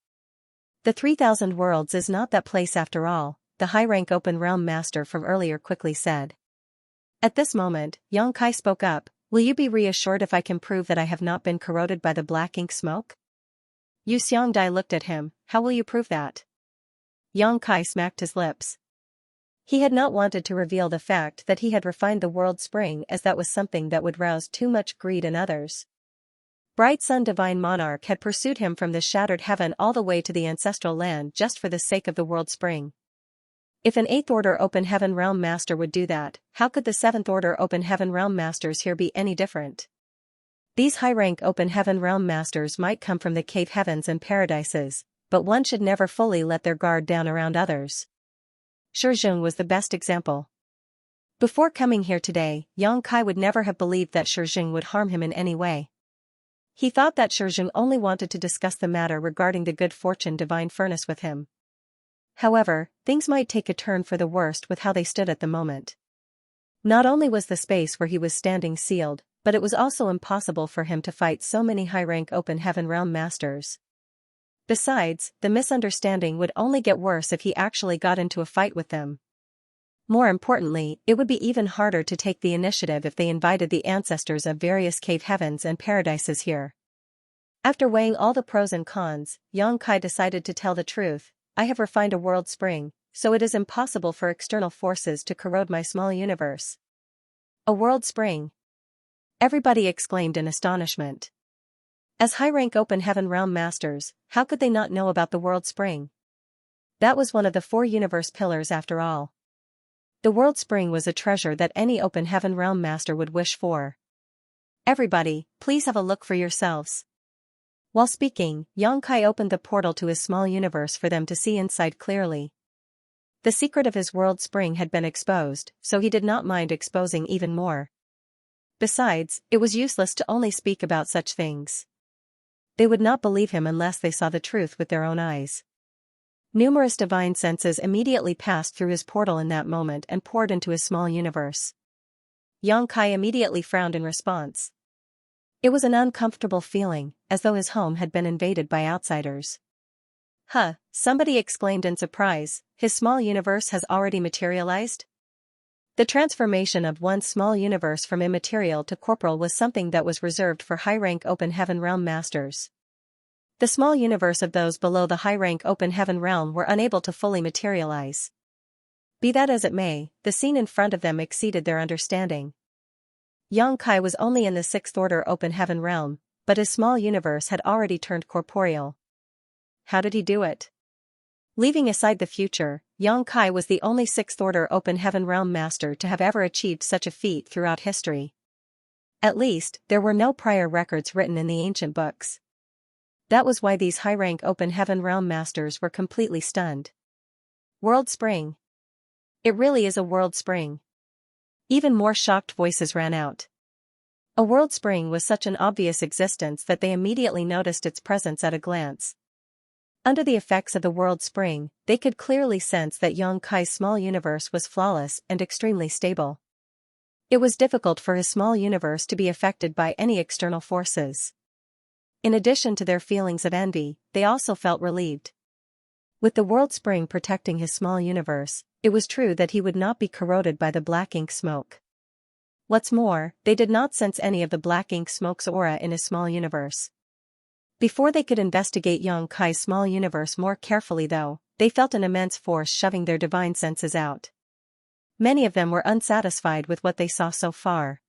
The 3,000 worlds is not that place after all, the high-rank open realm master from earlier quickly said. At this moment, Yang Kai spoke up, will you be reassured if I can prove that I have not been corroded by the black ink smoke? Yu Xiangdai looked at him. How will you prove that? Yang Kai smacked his lips. He had not wanted to reveal the fact that he had refined the world spring, as that was something that would rouse too much greed in others. Bright Sun Divine Monarch had pursued him from the shattered heaven all the way to the ancestral land just for the sake of the world spring. If an 8th Order Open Heaven Realm Master would do that, how could the 7th Order Open Heaven Realm Masters here be any different? These high-rank Open Heaven Realm Masters might come from the cave heavens and paradises, but one should never fully let their guard down around others. Shizheng was the best example. Before coming here today, Yang Kai would never have believed that Shizheng would harm him in any way. He thought that Shizheng only wanted to discuss the matter regarding the good fortune divine furnace with him. However, things might take a turn for the worst with how they stood at the moment. Not only was the space where he was standing sealed, but it was also impossible for him to fight so many high-rank Open Heaven Realm Masters. Besides, the misunderstanding would only get worse if he actually got into a fight with them. More importantly, it would be even harder to take the initiative if they invited the ancestors of various cave heavens and paradises here. After weighing all the pros and cons, Yang Kai decided to tell the truth. I have refined a world spring, so it is impossible for external forces to corrode my small universe. A world spring? Everybody exclaimed in astonishment. As high-rank Open Heaven Realm Masters, how could they not know about the world spring? That was one of the 4 universe pillars after all. The world spring was a treasure that any Open Heaven Realm Master would wish for. Everybody, please have a look for yourselves. While speaking, Yang Kai opened the portal to his small universe for them to see inside clearly. The secret of his world spring had been exposed, so he did not mind exposing even more. Besides, it was useless to only speak about such things. They would not believe him unless they saw the truth with their own eyes. Numerous divine senses immediately passed through his portal in that moment and poured into his small universe. Yang Kai immediately frowned in response. It was an uncomfortable feeling, as though his home had been invaded by outsiders. Huh, somebody exclaimed in surprise, his small universe has already materialized? The transformation of one's small universe from immaterial to corporeal was something that was reserved for high-rank Open Heaven Realm Masters. The small universe of those below the high-rank Open Heaven Realm were unable to fully materialize. Be that as it may, the scene in front of them exceeded their understanding. Yang Kai was only in the 6th Order Open Heaven Realm, but his small universe had already turned corporeal. How did he do it? Leaving aside the future, Yang Kai was the only 6th Order Open Heaven Realm Master to have ever achieved such a feat throughout history. At least, there were no prior records written in the ancient books. That was why these high-rank Open Heaven Realm Masters were completely stunned. World Spring. It really is a world spring. Even more shocked voices ran out. A world spring was such an obvious existence that they immediately noticed its presence at a glance. Under the effects of the world spring, they could clearly sense that Yang Kai's small universe was flawless and extremely stable. It was difficult for his small universe to be affected by any external forces. In addition to their feelings of envy, they also felt relieved. With the world spring protecting his small universe, it was true that he would not be corroded by the black ink smoke. What's more, they did not sense any of the black ink smoke's aura in his small universe. Before they could investigate Yang Kai's small universe more carefully though, they felt an immense force shoving their divine senses out. Many of them were unsatisfied with what they saw so far.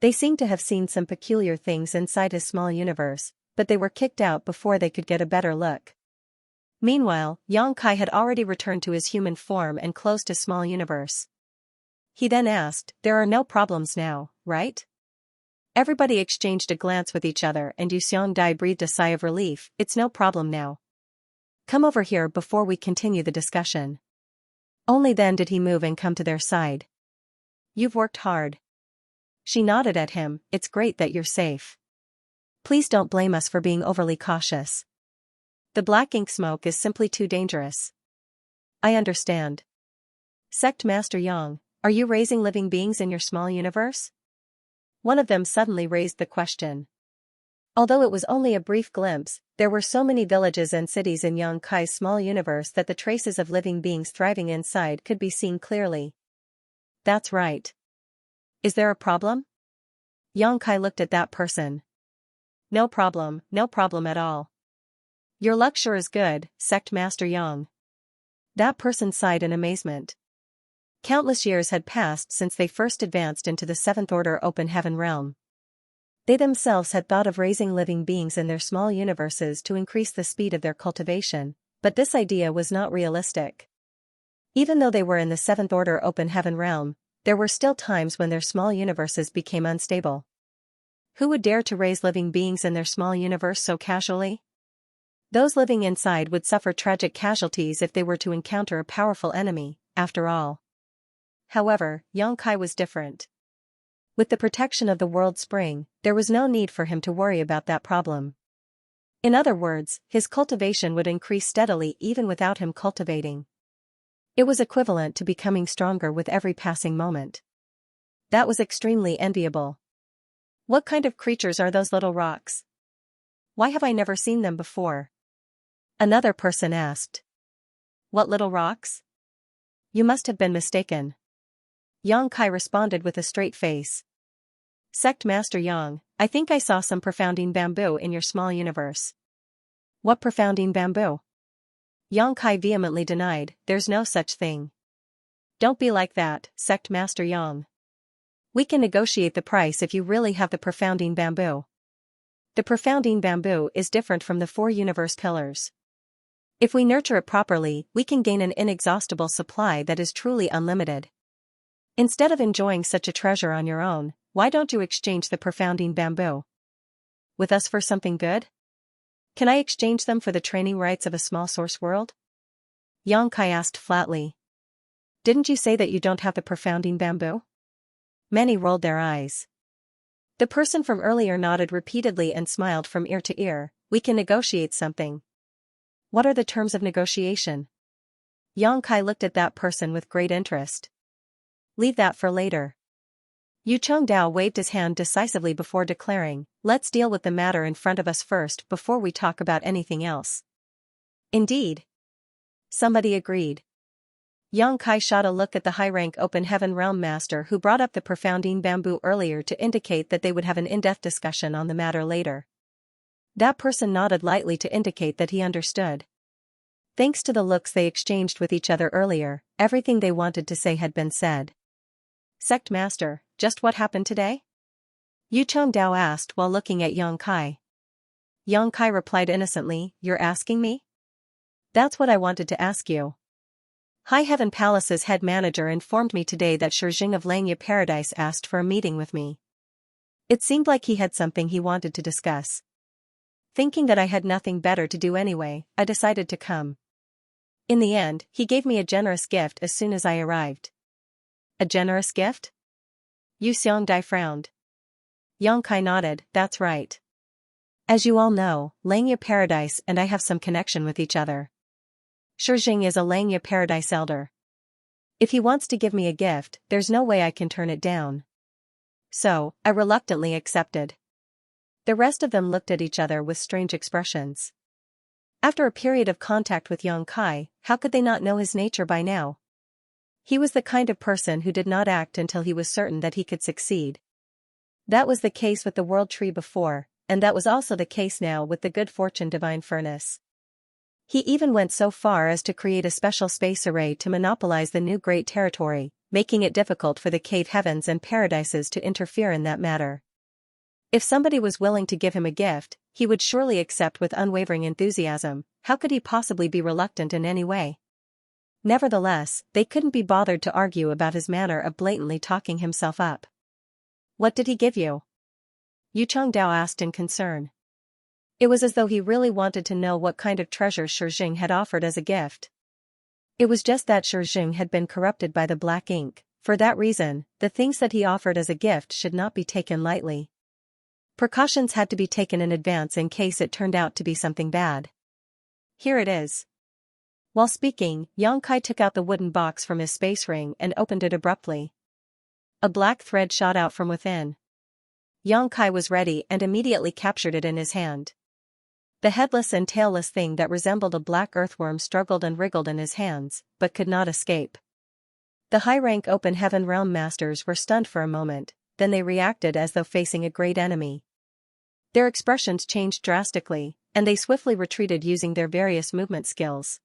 They seemed to have seen some peculiar things inside his small universe, but they were kicked out before they could get a better look. Meanwhile, Yang Kai had already returned to his human form and closed his small universe. He then asked, "There are no problems now, right?" Everybody exchanged a glance with each other and Yu Xiangdai breathed a sigh of relief. It's no problem now. Come over here before we continue the discussion. Only then did he move and come to their side. You've worked hard. She nodded at him. It's great that you're safe. Please don't blame us for being overly cautious. The black ink smoke is simply too dangerous. I understand. Sect Master Yang, are you raising living beings in your small universe? One of them suddenly raised the question. Although it was only a brief glimpse, there were so many villages and cities in Yang Kai's small universe that the traces of living beings thriving inside could be seen clearly. That's right. Is there a problem? Yang Kai looked at that person. No problem at all. Your luck sure is good, Sect Master Yang. That person sighed in amazement. Countless years had passed since they first advanced into the Seventh Order Open Heaven realm. They themselves had thought of raising living beings in their small universes to increase the speed of their cultivation, but this idea was not realistic. Even though they were in the Seventh Order Open Heaven realm, there were still times when their small universes became unstable. Who would dare to raise living beings in their small universe so casually? Those living inside would suffer tragic casualties if they were to encounter a powerful enemy, after all. However, Xianxia was different. With the protection of the World Spring, there was no need for him to worry about that problem. In other words, his cultivation would increase steadily even without him cultivating. It was equivalent to becoming stronger with every passing moment. That was extremely enviable. What kind of creatures are those little rocks? Why have I never seen them before? Another person asked. What little rocks? You must have been mistaken. Xianxia responded with a straight face. Sect Master Yang, I think I saw some profounding bamboo in your small universe. What profounding bamboo? Xianxia vehemently denied, there's no such thing. Don't be like that, Sect Master Yang. We can negotiate the price if you really have the profounding bamboo. The profounding bamboo is different from the 4 universe pillars. If we nurture it properly, we can gain an inexhaustible supply that is truly unlimited. Instead of enjoying such a treasure on your own, why don't you exchange the profounding bamboo with us for something good? Can I exchange them for the training rights of a small source world? Xianxia asked flatly. Didn't you say that you don't have the profounding bamboo? Many rolled their eyes. The person from earlier nodded repeatedly and smiled from ear to ear. We can negotiate something. What are the terms of negotiation? Xianxia looked at that person with great interest. Leave that for later. Yu Chengdao waved his hand decisively before declaring, let's deal with the matter in front of us first before we talk about anything else. Indeed. Somebody agreed. Xianxia shot a look at the high-rank Open Heaven Realm Master who brought up the profounding bamboo earlier to indicate that they would have an in-depth discussion on the matter later. That person nodded lightly to indicate that he understood. Thanks to the looks they exchanged with each other earlier, everything they wanted to say had been said. Sect Master, just what happened today? Yu Chengdao asked while looking at Xianxia. Xianxia replied innocently, you're asking me? That's what I wanted to ask you. High Heaven Palace's head manager informed me today that Shijing of Xianxia Paradise asked for a meeting with me. It seemed like he had something he wanted to discuss. Thinking that I had nothing better to do anyway, I decided to come. In the end, he gave me a generous gift as soon as I arrived. A generous gift? Yu Xiangdai frowned. Xianxia nodded, that's right. As you all know, Xianxia Paradise and I have some connection with each other. Shijing is a Xianxia Paradise elder. If he wants to give me a gift, there's no way I can turn it down. So, I reluctantly accepted. The rest of them looked at each other with strange expressions. After a period of contact with Xianxia, how could they not know his nature by now? He was the kind of person who did not act until he was certain that he could succeed. That was the case with the World Tree before, and that was also the case now with the Good Fortune Divine Furnace. He even went so far as to create a special space array to monopolize the new Great Territory, making it difficult for the cave heavens and paradises to interfere in that matter. If somebody was willing to give him a gift, he would surely accept with unwavering enthusiasm. How could he possibly be reluctant in any way? Nevertheless, they couldn't be bothered to argue about his manner of blatantly talking himself up. What did he give you? Yu Chengdao asked in concern. It was as though he really wanted to know what kind of treasure Shijing had offered as a gift. It was just that Shijing had been corrupted by the black ink. For that reason, the things that he offered as a gift should not be taken lightly. Precautions had to be taken in advance in case it turned out to be something bad. Here it is. While speaking, Xianxia took out the wooden box from his space ring and opened it abruptly. A black thread shot out from within. Xianxia was ready and immediately captured it in his hand. The headless and tailless thing that resembled a black earthworm struggled and wriggled in his hands, but could not escape. The high-rank Open Heaven Realm Masters were stunned for a moment, then they reacted as though facing a great enemy. Their expressions changed drastically, and they swiftly retreated using their various movement skills.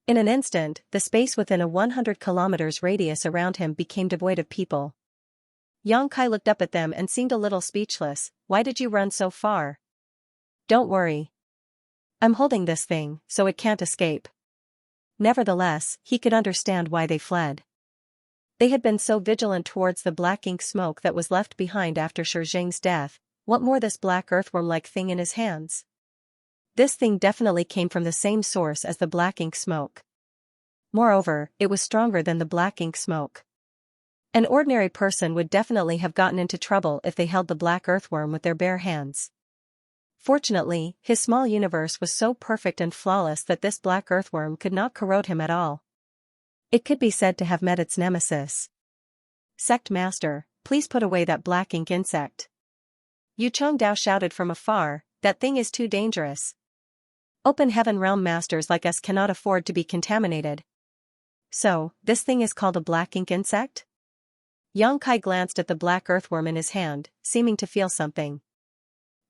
In an instant, the space within a 100 kilometers radius around him became devoid of people. Yang Kai looked up at them and seemed a little speechless. Why did you run so far? Don't worry. I'm holding this thing, so it can't escape. Nevertheless, he could understand why they fled. They had been so vigilant towards the black ink smoke that was left behind after Shizheng's death. What more this black earthworm-like thing in his hands? This thing definitely came from the same source as the black ink smoke. Moreover, it was stronger than the black ink smoke. An ordinary person would definitely have gotten into trouble if they held the black earthworm with their bare hands. Fortunately, his small universe was so perfect and flawless that this black earthworm could not corrode him at all. It could be said to have met its nemesis. Sect Master, please put away that black ink insect. Yu Chengdao shouted from afar, that thing is too dangerous. Open heaven realm masters like us cannot afford to be contaminated. So, this thing is called a black ink insect? Yang Kai glanced at the black earthworm in his hand, seeming to feel something.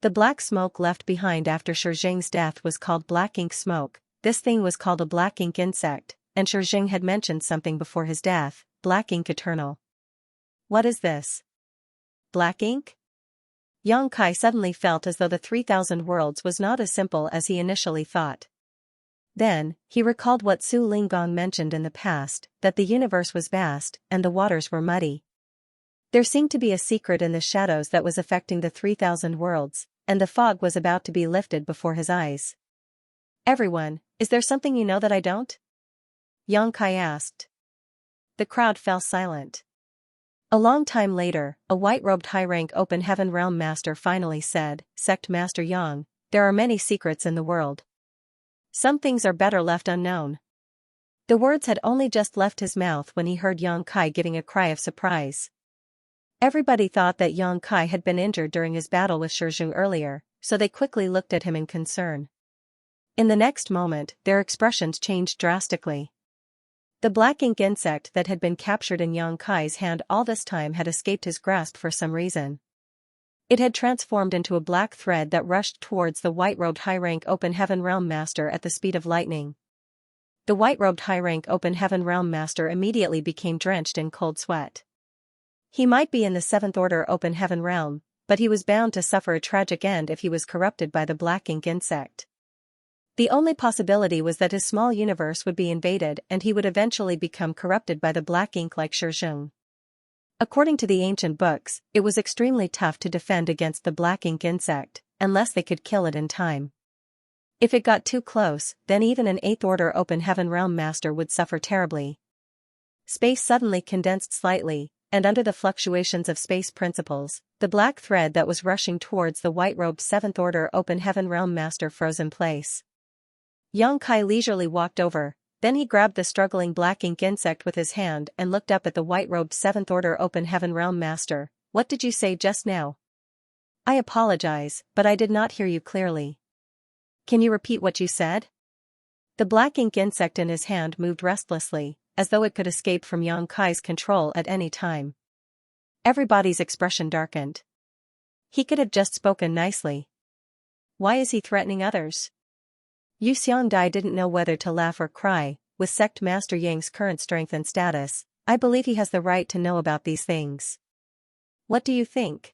The black smoke left behind after Shizheng's death was called black ink smoke. This thing was called a black ink insect, and Shizheng had mentioned something before his death, black ink eternal. What is this? Black ink? Yang Kai suddenly felt as though the 3,000 worlds was not as simple as he initially thought. Then, he recalled what Su Linggong mentioned in the past, that the universe was vast, and the waters were muddy. There seemed to be a secret in the shadows that was affecting the 3,000 worlds, and the fog was about to be lifted before his eyes. Everyone, is there something you know that I don't? Yang Kai asked. The crowd fell silent. A long time later, a white-robed high-rank open heaven realm master finally said, Sect Master Yang, there are many secrets in the world. Some things are better left unknown. The words had only just left his mouth when he heard Yang Kai giving a cry of surprise. Everybody thought that Yang Kai had been injured during his battle with Shizheng earlier, so they quickly looked at him in concern. In the next moment, their expressions changed drastically. The black ink insect that had been captured in Yang Kai's hand all this time had escaped his grasp for some reason. It had transformed into a black thread that rushed towards the white-robed high-rank open heaven realm master at the speed of lightning. The white-robed high-rank open heaven realm master immediately became drenched in cold sweat. He might be in the 7th order open heaven realm, but he was bound to suffer a tragic end if he was corrupted by the black ink insect. The only possibility was that his small universe would be invaded and he would eventually become corrupted by the black ink like Shizheng. According to the ancient books, it was extremely tough to defend against the black ink insect, unless they could kill it in time. If it got too close, then even an 8th order open heaven realm master would suffer terribly. Space suddenly condensed slightly, and under the fluctuations of space principles, the black thread that was rushing towards the white-robed 7th order open heaven realm master froze in place. Yang Kai leisurely walked over, then he grabbed the struggling black ink insect with his hand and looked up at the white-robed 7th order open heaven realm master. What did you say just now? I apologize, but I did not hear you clearly. Can you repeat what you said? The black ink insect in his hand moved restlessly, as though it could escape from Yang Kai's control at any time. Everybody's expression darkened. He could have just spoken nicely. Why is he threatening others? Yu Xiangdai didn't know whether to laugh or cry. With Sect Master Yang's current strength and status, I believe he has the right to know about these things. What do you think?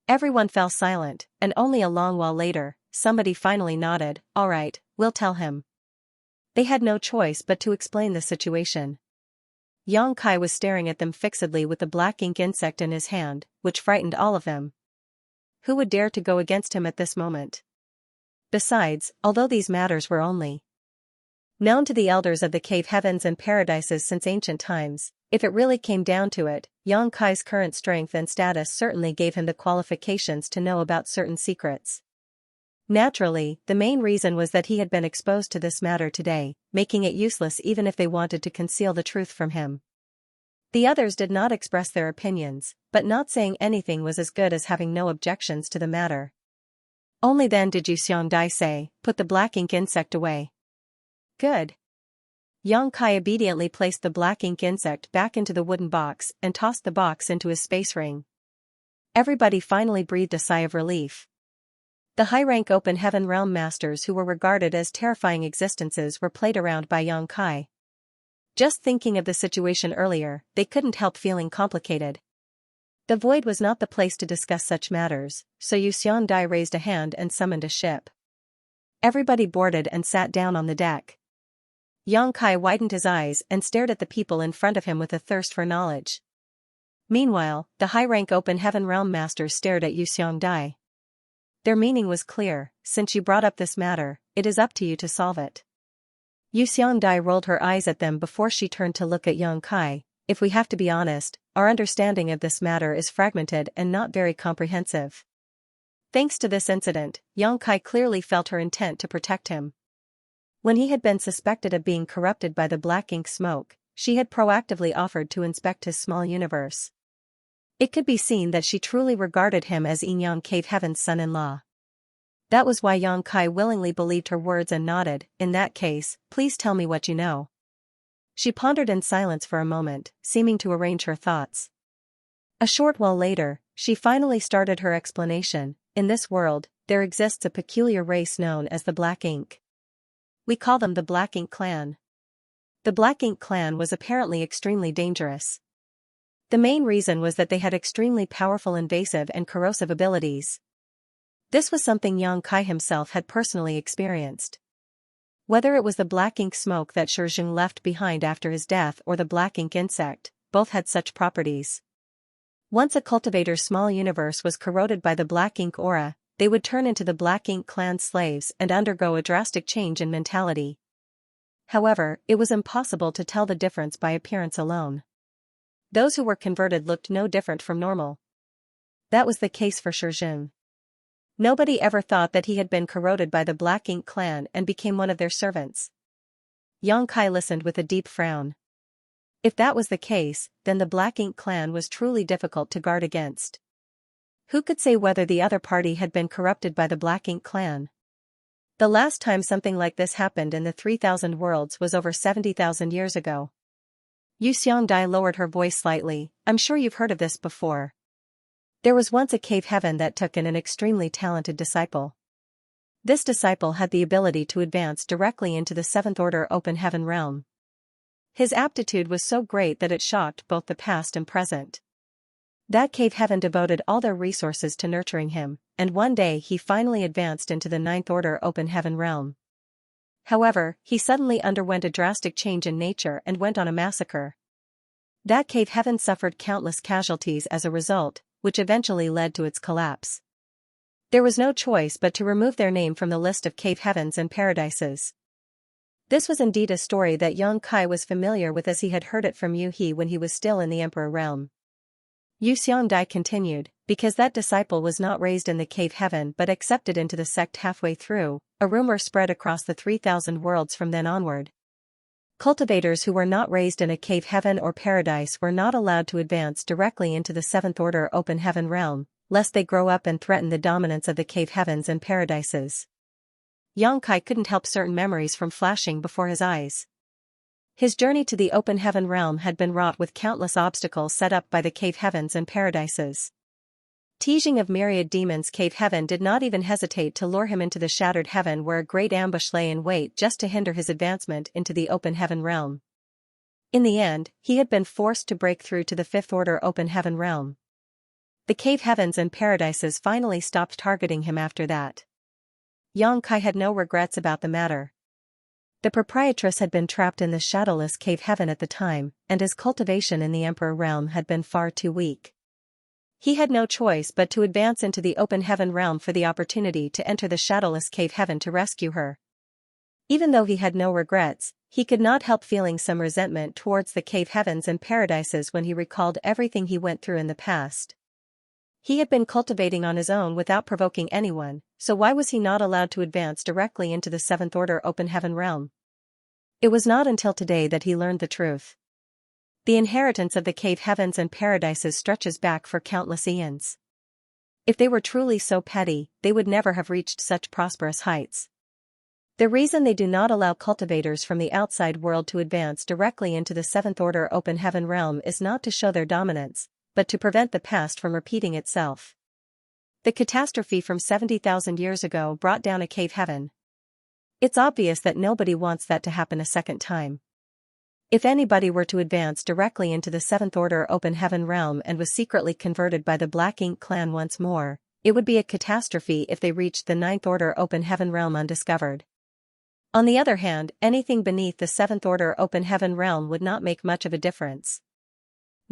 Everyone fell silent, and only a long while later, somebody finally nodded. All right, we'll tell him. They had no choice but to explain the situation. Yang Kai was staring at them fixedly with the black ink insect in his hand, which frightened all of them. Who would dare to go against him at this moment? Besides, although these matters were only known to the elders of the cave heavens and paradises since ancient times, if it really came down to it, Yang Kai's current strength and status certainly gave him the qualifications to know about certain secrets. Naturally, the main reason was that he had been exposed to this matter today, making it useless even if they wanted to conceal the truth from him. The others did not express their opinions, but not saying anything was as good as having no objections to the matter. Only then did Yu Xiangdai say, put the black ink insect away. Good. Yang Kai obediently placed the black ink insect back into the wooden box and tossed the box into his space ring. Everybody finally breathed a sigh of relief. The high-rank open heaven realm masters who were regarded as terrifying existences were played around by Xianxia. Just thinking of the situation earlier, they couldn't help feeling complicated. The void was not the place to discuss such matters, so Xianxia raised a hand and summoned a ship. Everybody boarded and sat down on the deck. Xianxia widened his eyes and stared at the people in front of him with a thirst for knowledge. Meanwhile, the high-rank open heaven realm masters stared at Xianxia. Their meaning was clear: since you brought up this matter, it is up to you to solve it. Xianxia rolled her eyes at them before she turned to look at Xianxia. If we have to be honest, our understanding of this matter is fragmented and not very comprehensive. Thanks to this incident, Xianxia clearly felt her intent to protect him. When he had been suspected of being corrupted by the black ink smoke, she had proactively offered to inspect his small universe. It could be seen that she truly regarded him as Yinyang Cave Heaven's son-in-law. That was why Xianxia willingly believed her words and nodded. In that case, please tell me what you know. She pondered in silence for a moment, seeming to arrange her thoughts. A short while later, she finally started her explanation. In this world, there exists a peculiar race known as the Black Ink. We call them the Black Ink clan. The Black Ink clan was apparently extremely dangerous. The main reason was that they had extremely powerful invasive and corrosive abilities. This was something Xianxia himself had personally experienced. Whether it was the black ink smoke that Shizheng left behind after his death or the black ink insect, both had such properties. Once a cultivator's small universe was corroded by the black ink aura, they would turn into the black ink clan slaves and undergo a drastic change in mentality. However, it was impossible to tell the difference by appearance alone. Those who were converted looked no different from normal. That was the case for Shizheng. Nobody ever thought that he had been corroded by the Black Ink clan and became one of their servants. Xianxia listened with a deep frown. If that was the case, then the Black Ink clan was truly difficult to guard against. Who could say whether the other party had been corrupted by the Black Ink clan? The last time something like this happened in the 3000 worlds was over 70,000 years ago. Xianxia lowered her voice slightly. I'm sure you've heard of this before. There was once a cave heaven that took in an extremely talented disciple. This disciple had the ability to advance directly into the 7th order open heaven realm. His aptitude was so great that it shocked both the past and present. That cave heaven devoted all their resources to nurturing him, and one day he finally advanced into the 9th order open heaven realm. However, he suddenly underwent a drastic change in nature and went on a massacre. That cave heaven suffered countless casualties as a result, which eventually led to its collapse. There was no choice but to remove their name from the list of cave heavens and paradises. This was indeed a story that Xianxia was familiar with, as he had heard it from Yu He when he was still in the Emperor realm. Xianxia continued, because that disciple was not raised in the cave heaven but accepted into the sect halfway through, a rumor spread across the 3000 worlds from then onward. Cultivators who were not raised in a cave heaven or paradise were not allowed to advance directly into the 7th order open heaven realm, lest they grow up and threaten the dominance of the cave heavens and paradises. Xianxia couldn't help certain memories from flashing before his eyes. His journey to the open heaven realm had been wrought with countless obstacles set up by the cave heavens and paradises. Teasing of myriad demons, cave heaven did not even hesitate to lure him into the shattered heaven, where a great ambush lay in wait just to hinder his advancement into the open heaven realm. In the end, he had been forced to break through to the 5th order open heaven realm. The cave heavens and paradises finally stopped targeting him after that. Xianxia had no regrets about the matter. The proprietress had been trapped in the shadowless cave heaven at the time, and his cultivation in the Emperor realm had been far too weak. He had no choice but to advance into the open heaven realm for the opportunity to enter the shadowless cave heaven to rescue her. Even though he had no regrets, he could not help feeling some resentment towards the cave heavens and paradises when he recalled everything he went through in the past. He had been cultivating on his own without provoking anyone, so why was he not allowed to advance directly into the 7th order open heaven realm? It was not until today that he learned the truth. The inheritance of the cave heavens and paradises stretches back for countless eons. If they were truly so petty, they would never have reached such prosperous heights. The reason they do not allow cultivators from the outside world to advance directly into the 7th order open heaven realm is not to show their dominance, but to prevent the past from repeating itself. The catastrophe from 70,000 years ago brought down a cave heaven. It's obvious that nobody wants that to happen a second time. If anybody were to advance directly into the Seventh Order Open Heaven realm and was secretly converted by the Black Ink clan once more, it would be a catastrophe if they reached the Ninth Order Open Heaven realm undiscovered. On the other hand, anything beneath the Seventh Order Open Heaven realm would not make much of a difference.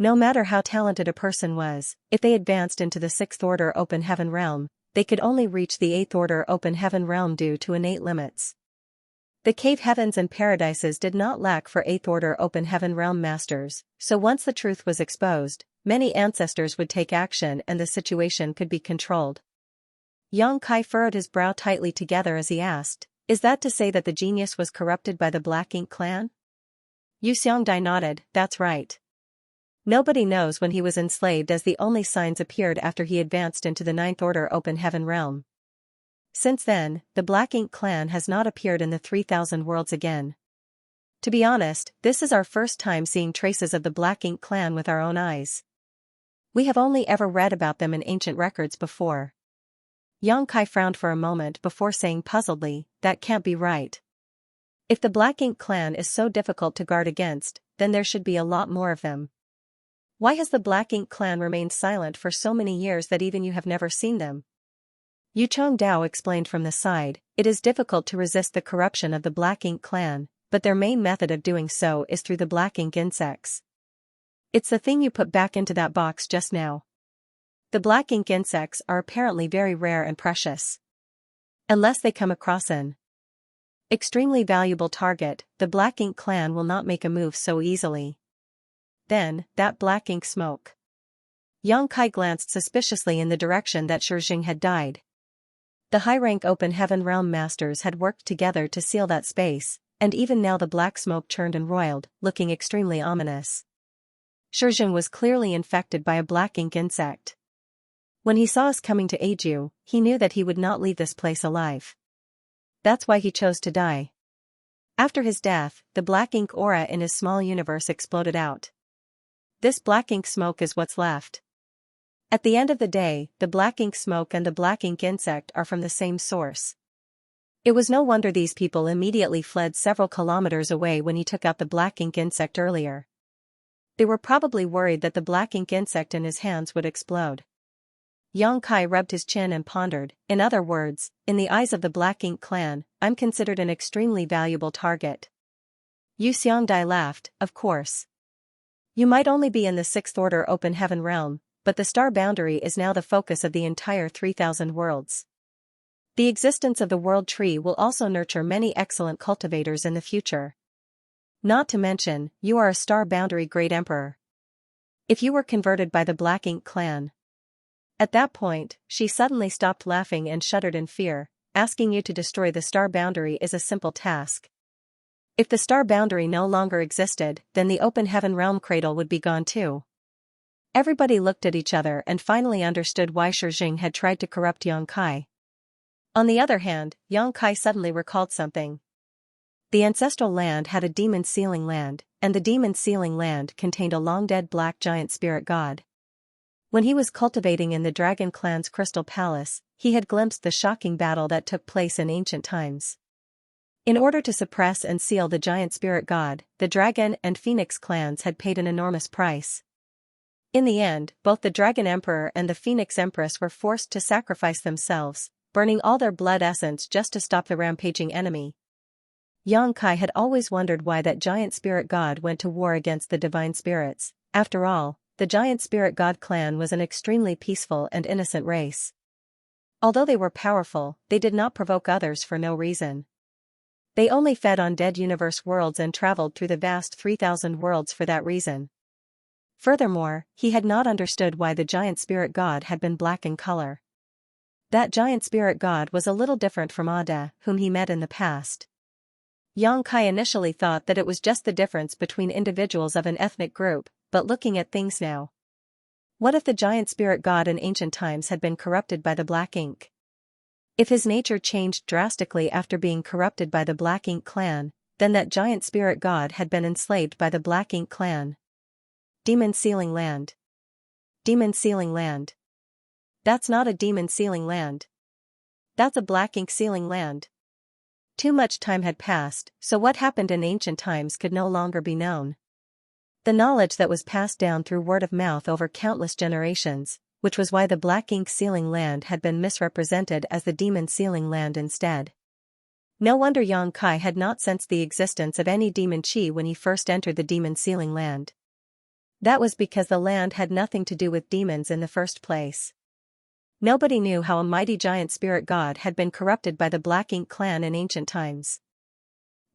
No matter how talented a person was, if they advanced into the Sixth Order Open Heaven realm, they could only reach the Eighth Order Open Heaven realm due to innate limits. The cave heavens and paradises did not lack for Eighth Order Open Heaven realm masters, so once the truth was exposed, many ancestors would take action and the situation could be controlled. Xianxia furrowed his brow tightly together as he asked, "Is that to say that the genius was corrupted by the Black Ink clan?" Xianxia nodded, "That's right. Nobody knows when he was enslaved, as the only signs appeared after he advanced into the Ninth Order Open Heaven realm. Since then, the Black Ink clan has not appeared in the 3,000 worlds again. To be honest, this is our first time seeing traces of the Black Ink clan with our own eyes. We have only ever read about them in ancient records before." Xianxia frowned for a moment before saying puzzledly, "That can't be right. If the Black Ink clan is so difficult to guard against, then there should be a lot more of them. Why has the Black Ink clan remained silent for so many years that even you have never seen them?" Yuchong Dao explained from the side, "It is difficult to resist the corruption of the Black Ink clan, but their main method of doing so is through the Black Ink insects. It's the thing you put back into that box just now. The Black Ink insects are apparently very rare and precious. Unless they come across an extremely valuable target, the Black Ink clan will not make a move so easily." Then, that Black Ink smoke. Xianxia glanced suspiciously in the direction that Xianxia had died. The high-rank Open Heaven realm masters had worked together to seal that space, and even now the black smoke churned and roiled, looking extremely ominous. Xianxia was clearly infected by a Black Ink insect. When he saw us coming to aid you, he knew that he would not leave this place alive. That's why he chose to die. After his death, the Black Ink aura in his small universe exploded out. This Black Ink smoke is what's left. At the end of the day, the Black Ink smoke and the Black Ink insect are from the same source. It was no wonder these people immediately fled several kilometers away when he took out the Black Ink insect earlier. They were probably worried that the Black Ink insect in his hands would explode. Xianxia rubbed his chin and pondered, "In other words, in the eyes of the Black Ink clan, I'm considered an extremely valuable target." Yu Xiangdai laughed, "Of course. You might only be in the Sixth Order Open Heaven realm, but the star boundary is now the focus of the entire 3,000 worlds. The existence of the World Tree will also nurture many excellent cultivators in the future. Not to mention, you are a star boundary Great Emperor. If you were converted by the Black Ink clan." At that point, she suddenly stopped laughing and shuddered in fear. "Asking you to destroy the star boundary is a simple task. If the star boundary no longer existed, then the Open Heaven realm cradle would be gone too." Everybody looked at each other and finally understood why Xianxia had tried to corrupt Xianxia. On the other hand, Xianxia suddenly recalled something. The ancestral land had a demon sealing land, and the demon sealing land contained a long-dead black giant spirit god. When he was cultivating in the Dragon Clan's Crystal Palace, he had glimpsed the shocking battle that took place in ancient times. In order to suppress and seal the giant spirit god, the Dragon and Phoenix clans had paid an enormous price. In the end, both the Dragon Emperor and the Phoenix Empress were forced to sacrifice themselves, burning all their blood essence just to stop the rampaging enemy. Xianxia had always wondered why that giant spirit god went to war against the divine spirits. After all, the giant spirit god clan was an extremely peaceful and innocent race. Although they were powerful, they did not provoke others for no reason. They only fed on dead universe worlds and traveled through the vast 3,000 worlds for that reason. Furthermore, he had not understood why the giant spirit god had been black in color. That giant spirit god was a little different from Ada, whom he met in the past. Xianxia initially thought that it was just the difference between individuals of an ethnic group, but looking at things now. What if the giant spirit god in ancient times had been corrupted by the Black Ink? If his nature changed drastically after being corrupted by the Black Ink clan, then that giant spirit god had been enslaved by the Black Ink clan. Demon sealing land. Demon sealing land. That's not a demon sealing land. That's a black ink sealing land. Too much time had passed, so what happened in ancient times could no longer be known. The knowledge that was passed down through word of mouth over countless generations, which was why the black ink sealing land had been misrepresented as the demon sealing land instead. No wonder Xianxia had not sensed the existence of any demon chi when he first entered the demon sealing land. That was because the land had nothing to do with demons in the first place. Nobody knew how a mighty giant spirit god had been corrupted by the Black Ink clan in ancient times.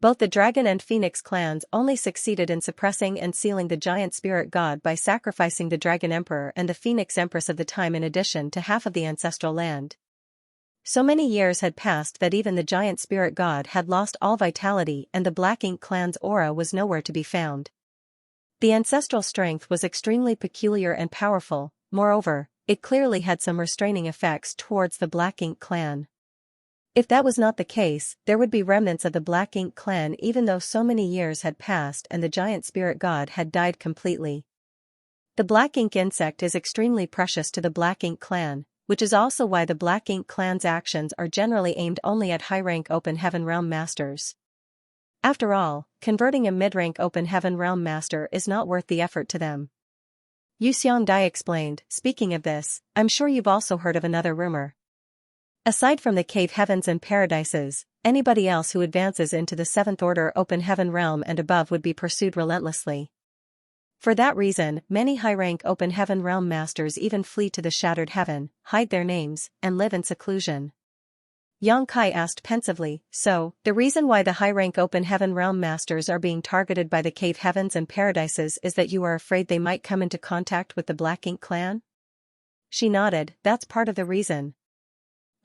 Both the Dragon and Phoenix clans only succeeded in suppressing and sealing the giant spirit god by sacrificing the Dragon Emperor and the Phoenix Empress of the time in addition to half of the ancestral land. So many years had passed that even the giant spirit god had lost all vitality and the Black Ink clan's aura was nowhere to be found. The ancestral strength was extremely peculiar and powerful, moreover, it clearly had some restraining effects towards the Black Ink clan. If that was not the case, there would be remnants of the Black Ink clan even though so many years had passed and the giant spirit god had died completely. The Black Ink insect is extremely precious to the Black Ink clan, which is also why the Black Ink clan's actions are generally aimed only at high-rank Open Heaven Realm masters. After all, converting a mid-rank Open Heaven Realm master is not worth the effort to them. Xianxia explained, speaking of this, I'm sure you've also heard of another rumor. Aside from the cave heavens and paradises, anybody else who advances into the 7th order Open Heaven Realm and above would be pursued relentlessly. For that reason, many high-rank Open Heaven Realm masters even flee to the Shattered Heaven, hide their names, and live in seclusion. Xianxia asked pensively, so, the reason why the high-rank Open Heaven Realm masters are being targeted by the cave heavens and paradises is that you are afraid they might come into contact with the Black Ink clan? She nodded, that's part of the reason.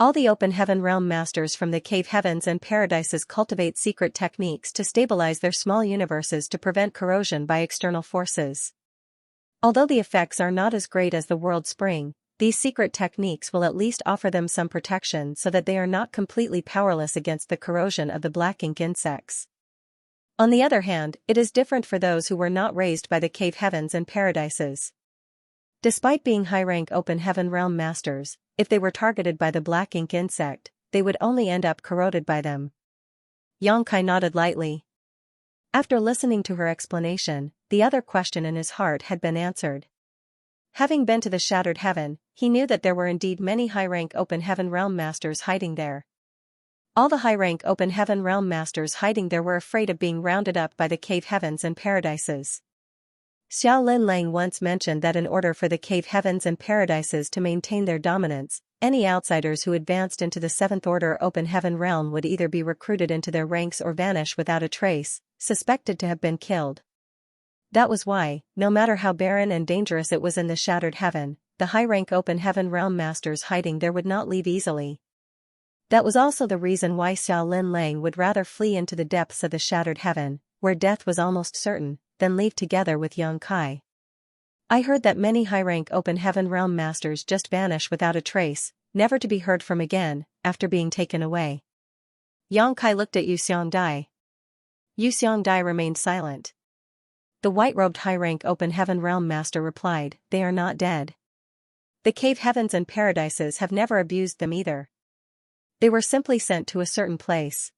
All the Open Heaven Realm masters from the cave heavens and paradises cultivate secret techniques to stabilize their small universes to prevent corrosion by external forces. Although the effects are not as great as the world spring, these secret techniques will at least offer them some protection so that they are not completely powerless against the corrosion of the Black Ink insects. On the other hand, it is different for those who were not raised by the cave heavens and paradises. Despite being high-rank Open Heaven Realm masters, if they were targeted by the Black Ink insect, they would only end up corroded by them. Xianxia nodded lightly. After listening to her explanation, the other question in his heart had been answered. Having been to the Shattered Heaven, he knew that there were indeed many high-rank Open Heaven Realm masters hiding there. All the high-rank Open Heaven Realm masters hiding there were afraid of being rounded up by the cave heavens and paradises. Xiao Linlang once mentioned that in order for the cave heavens and paradises to maintain their dominance, any outsiders who advanced into the 7th order Open Heaven Realm would either be recruited into their ranks or vanish without a trace, suspected to have been killed. That was why, no matter how barren and dangerous it was in the Shattered Heaven, the high-rank Open Heaven Realm masters hiding there would not leave easily. That was also the reason why Xiao Linlang would rather flee into the depths of the Shattered Heaven, where death was almost certain, than leave together with Xianxia. I heard that many high-rank Open Heaven Realm masters just vanish without a trace, never to be heard from again, after being taken away. Xianxia looked at Xianxia. Xianxia remained silent. The white-robed high-rank Open Heaven Realm master replied, they are not dead. The cave heavens and paradises have never abused them either. They were simply sent to a certain place.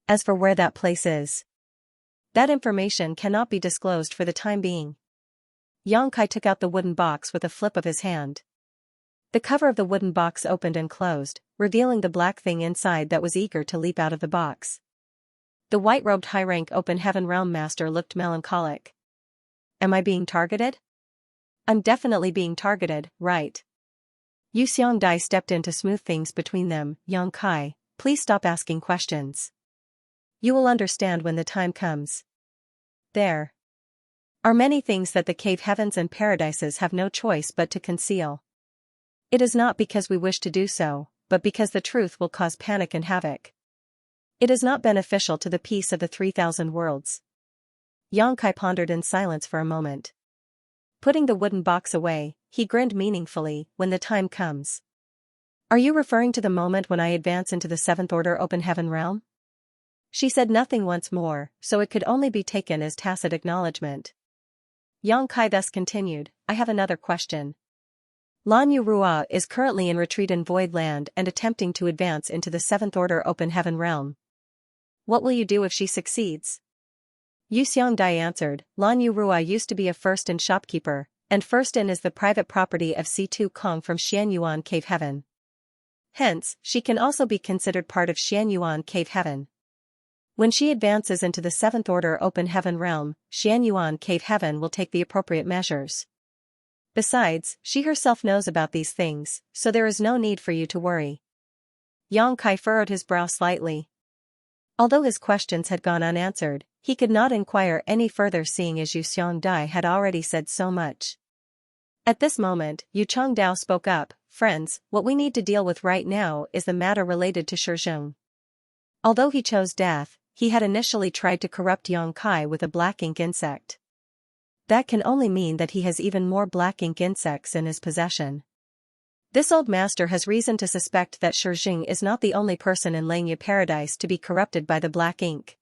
As for where that place is, that information cannot be disclosed for the time being. Xianxia took out the wooden box with a flip of his hand. The cover of the wooden box opened and closed, revealing the black thing inside that was eager to leap out of the box. The white-robed high-rank Open Heaven Realm master looked melancholic. Am I being targeted? I'm definitely being targeted, right? Xianxia stepped in to smooth things between them. Xianxia, please stop asking questions. You will understand when the time comes. There are many things that the cave heavens and paradises have no choice but to conceal. It is not because we wish to do so, but because the truth will cause panic and havoc. It is not beneficial to the peace of the 3,000 worlds. Xianxia pondered in silence for a moment. Putting the wooden box away, he grinned meaningfully, when the time comes. Are you referring to the moment when I advance into the 7th order Open Heaven Realm? She said nothing once more, so it could only be taken as tacit acknowledgement. Xianxia thus continued, I have another question. Lan Yu Rua is currently in retreat in Void Land and attempting to advance into the 7th Order Open Heaven realm. What will you do if she succeeds? Yu Xiangdai answered, Lan Yu Rua used to be a first-in shopkeeper, and first-in is the private property of C2 Kong from Xianyuan Cave Heaven. Hence, she can also be considered part of Xianyuan Cave Heaven. When she advances into the 7th Order Open Heaven realm, Xianyuan Cave Heaven will take the appropriate measures. Besides, she herself knows about these things, so there is no need for you to worry. Yang Kai furrowed his brow slightly. Although his questions had gone unanswered, he could not inquire any further seeing as Yu Xiangdai had already said so much. At this moment, Yu Changdao spoke up, friends, what we need to deal with right now is the matter related to Shizheng. Although he chose death, he had initially tried to corrupt Yang Kai with a black ink insect. That can only mean that he has even more black ink insects in his possession. This old master has reason to suspect that Shizheng is not the only person in Xianxia Paradise to be corrupted by the black ink.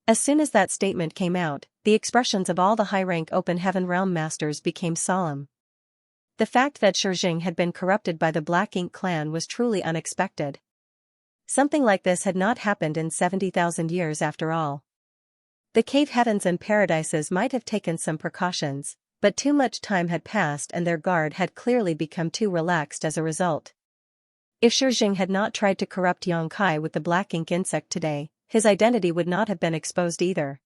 As soon as that statement came out, the expressions of all the high-rank Open Heaven Realm Masters became solemn. The fact that Shizheng had been corrupted by the Black Ink clan was truly unexpected. Something like this had not happened in 70,000 years after all. The cave heavens and paradises might have taken some precautions, but too much time had passed and their guard had clearly become too relaxed as a result. If Shizheng had not tried to corrupt Yang Kai with the black ink insect today, his identity would not have been exposed either.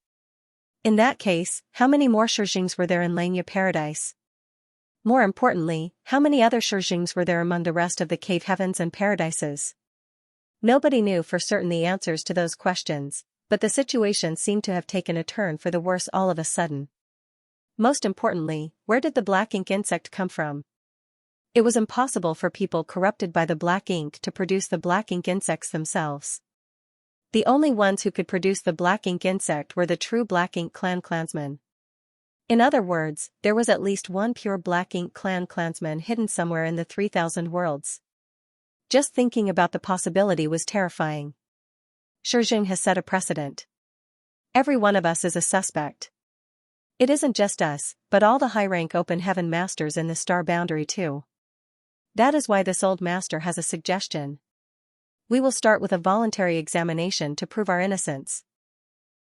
In that case, how many more Shizhengs were there in Xianxia Paradise? More importantly, how many other Shizhengs were there among the rest of the cave heavens and paradises? Nobody knew for certain the answers to those questions, but the situation seemed to have taken a turn for the worse all of a sudden. Most importantly, where did the black ink insect come from? It was impossible for people corrupted by the black ink to produce the black ink insects themselves. The only ones who could produce the black ink insect were the true black ink clan clansmen. In other words, there was at least one pure black ink clan clansman hidden somewhere in the 3,000 worlds. Just thinking about the possibility was terrifying. Shizheng has set a precedent. Every one of us is a suspect. It isn't just us, but all the high-rank Open Heaven Masters in the star boundary too. That is why this old master has a suggestion. We will start with a voluntary examination to prove our innocence.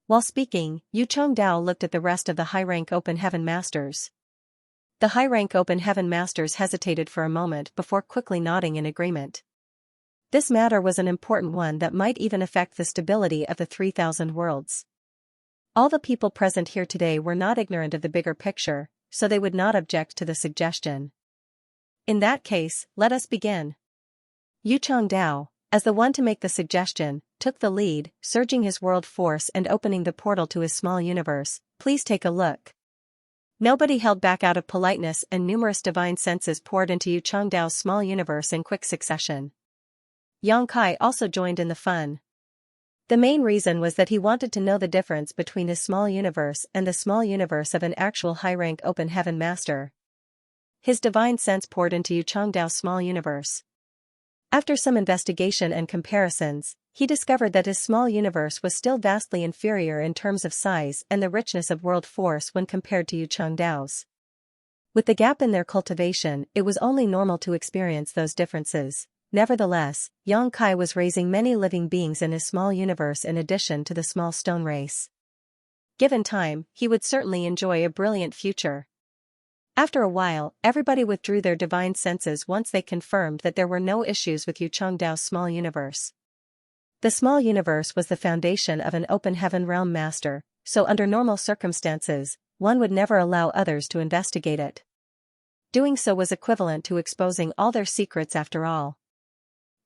While speaking, Yu Changdao looked at the rest of the high-rank Open Heaven Masters. The high-rank Open Heaven Masters hesitated for a moment before quickly nodding in agreement. This matter was an important one that might even affect the stability of the 3,000 worlds. All the people present here today were not ignorant of the bigger picture, so they would not object to the suggestion. In that case, let us begin. Yu Changdao, as the one to make the suggestion, took the lead, surging his world force and opening the portal to his small universe. Please take a look. Nobody held back out of politeness, and numerous divine senses poured into Yu Changdao's small universe in quick succession. Yang Kai also joined in the fun. The main reason was that he wanted to know the difference between his small universe and the small universe of an actual high-rank Open Heaven Master. His divine sense poured into Yu Changdao's small universe. After some investigation and comparisons, he discovered that his small universe was still vastly inferior in terms of size and the richness of world force when compared to Yu Changdao's. With the gap in their cultivation, it was only normal to experience those differences. Nevertheless, Yang Kai was raising many living beings in his small universe in addition to the small stone race. Given time, he would certainly enjoy a brilliant future. After a while, everybody withdrew their divine senses once they confirmed that there were no issues with Yu Changdao's small universe. The small universe was the foundation of an Open Heaven Realm Master, so under normal circumstances, one would never allow others to investigate it. Doing so was equivalent to exposing all their secrets after all.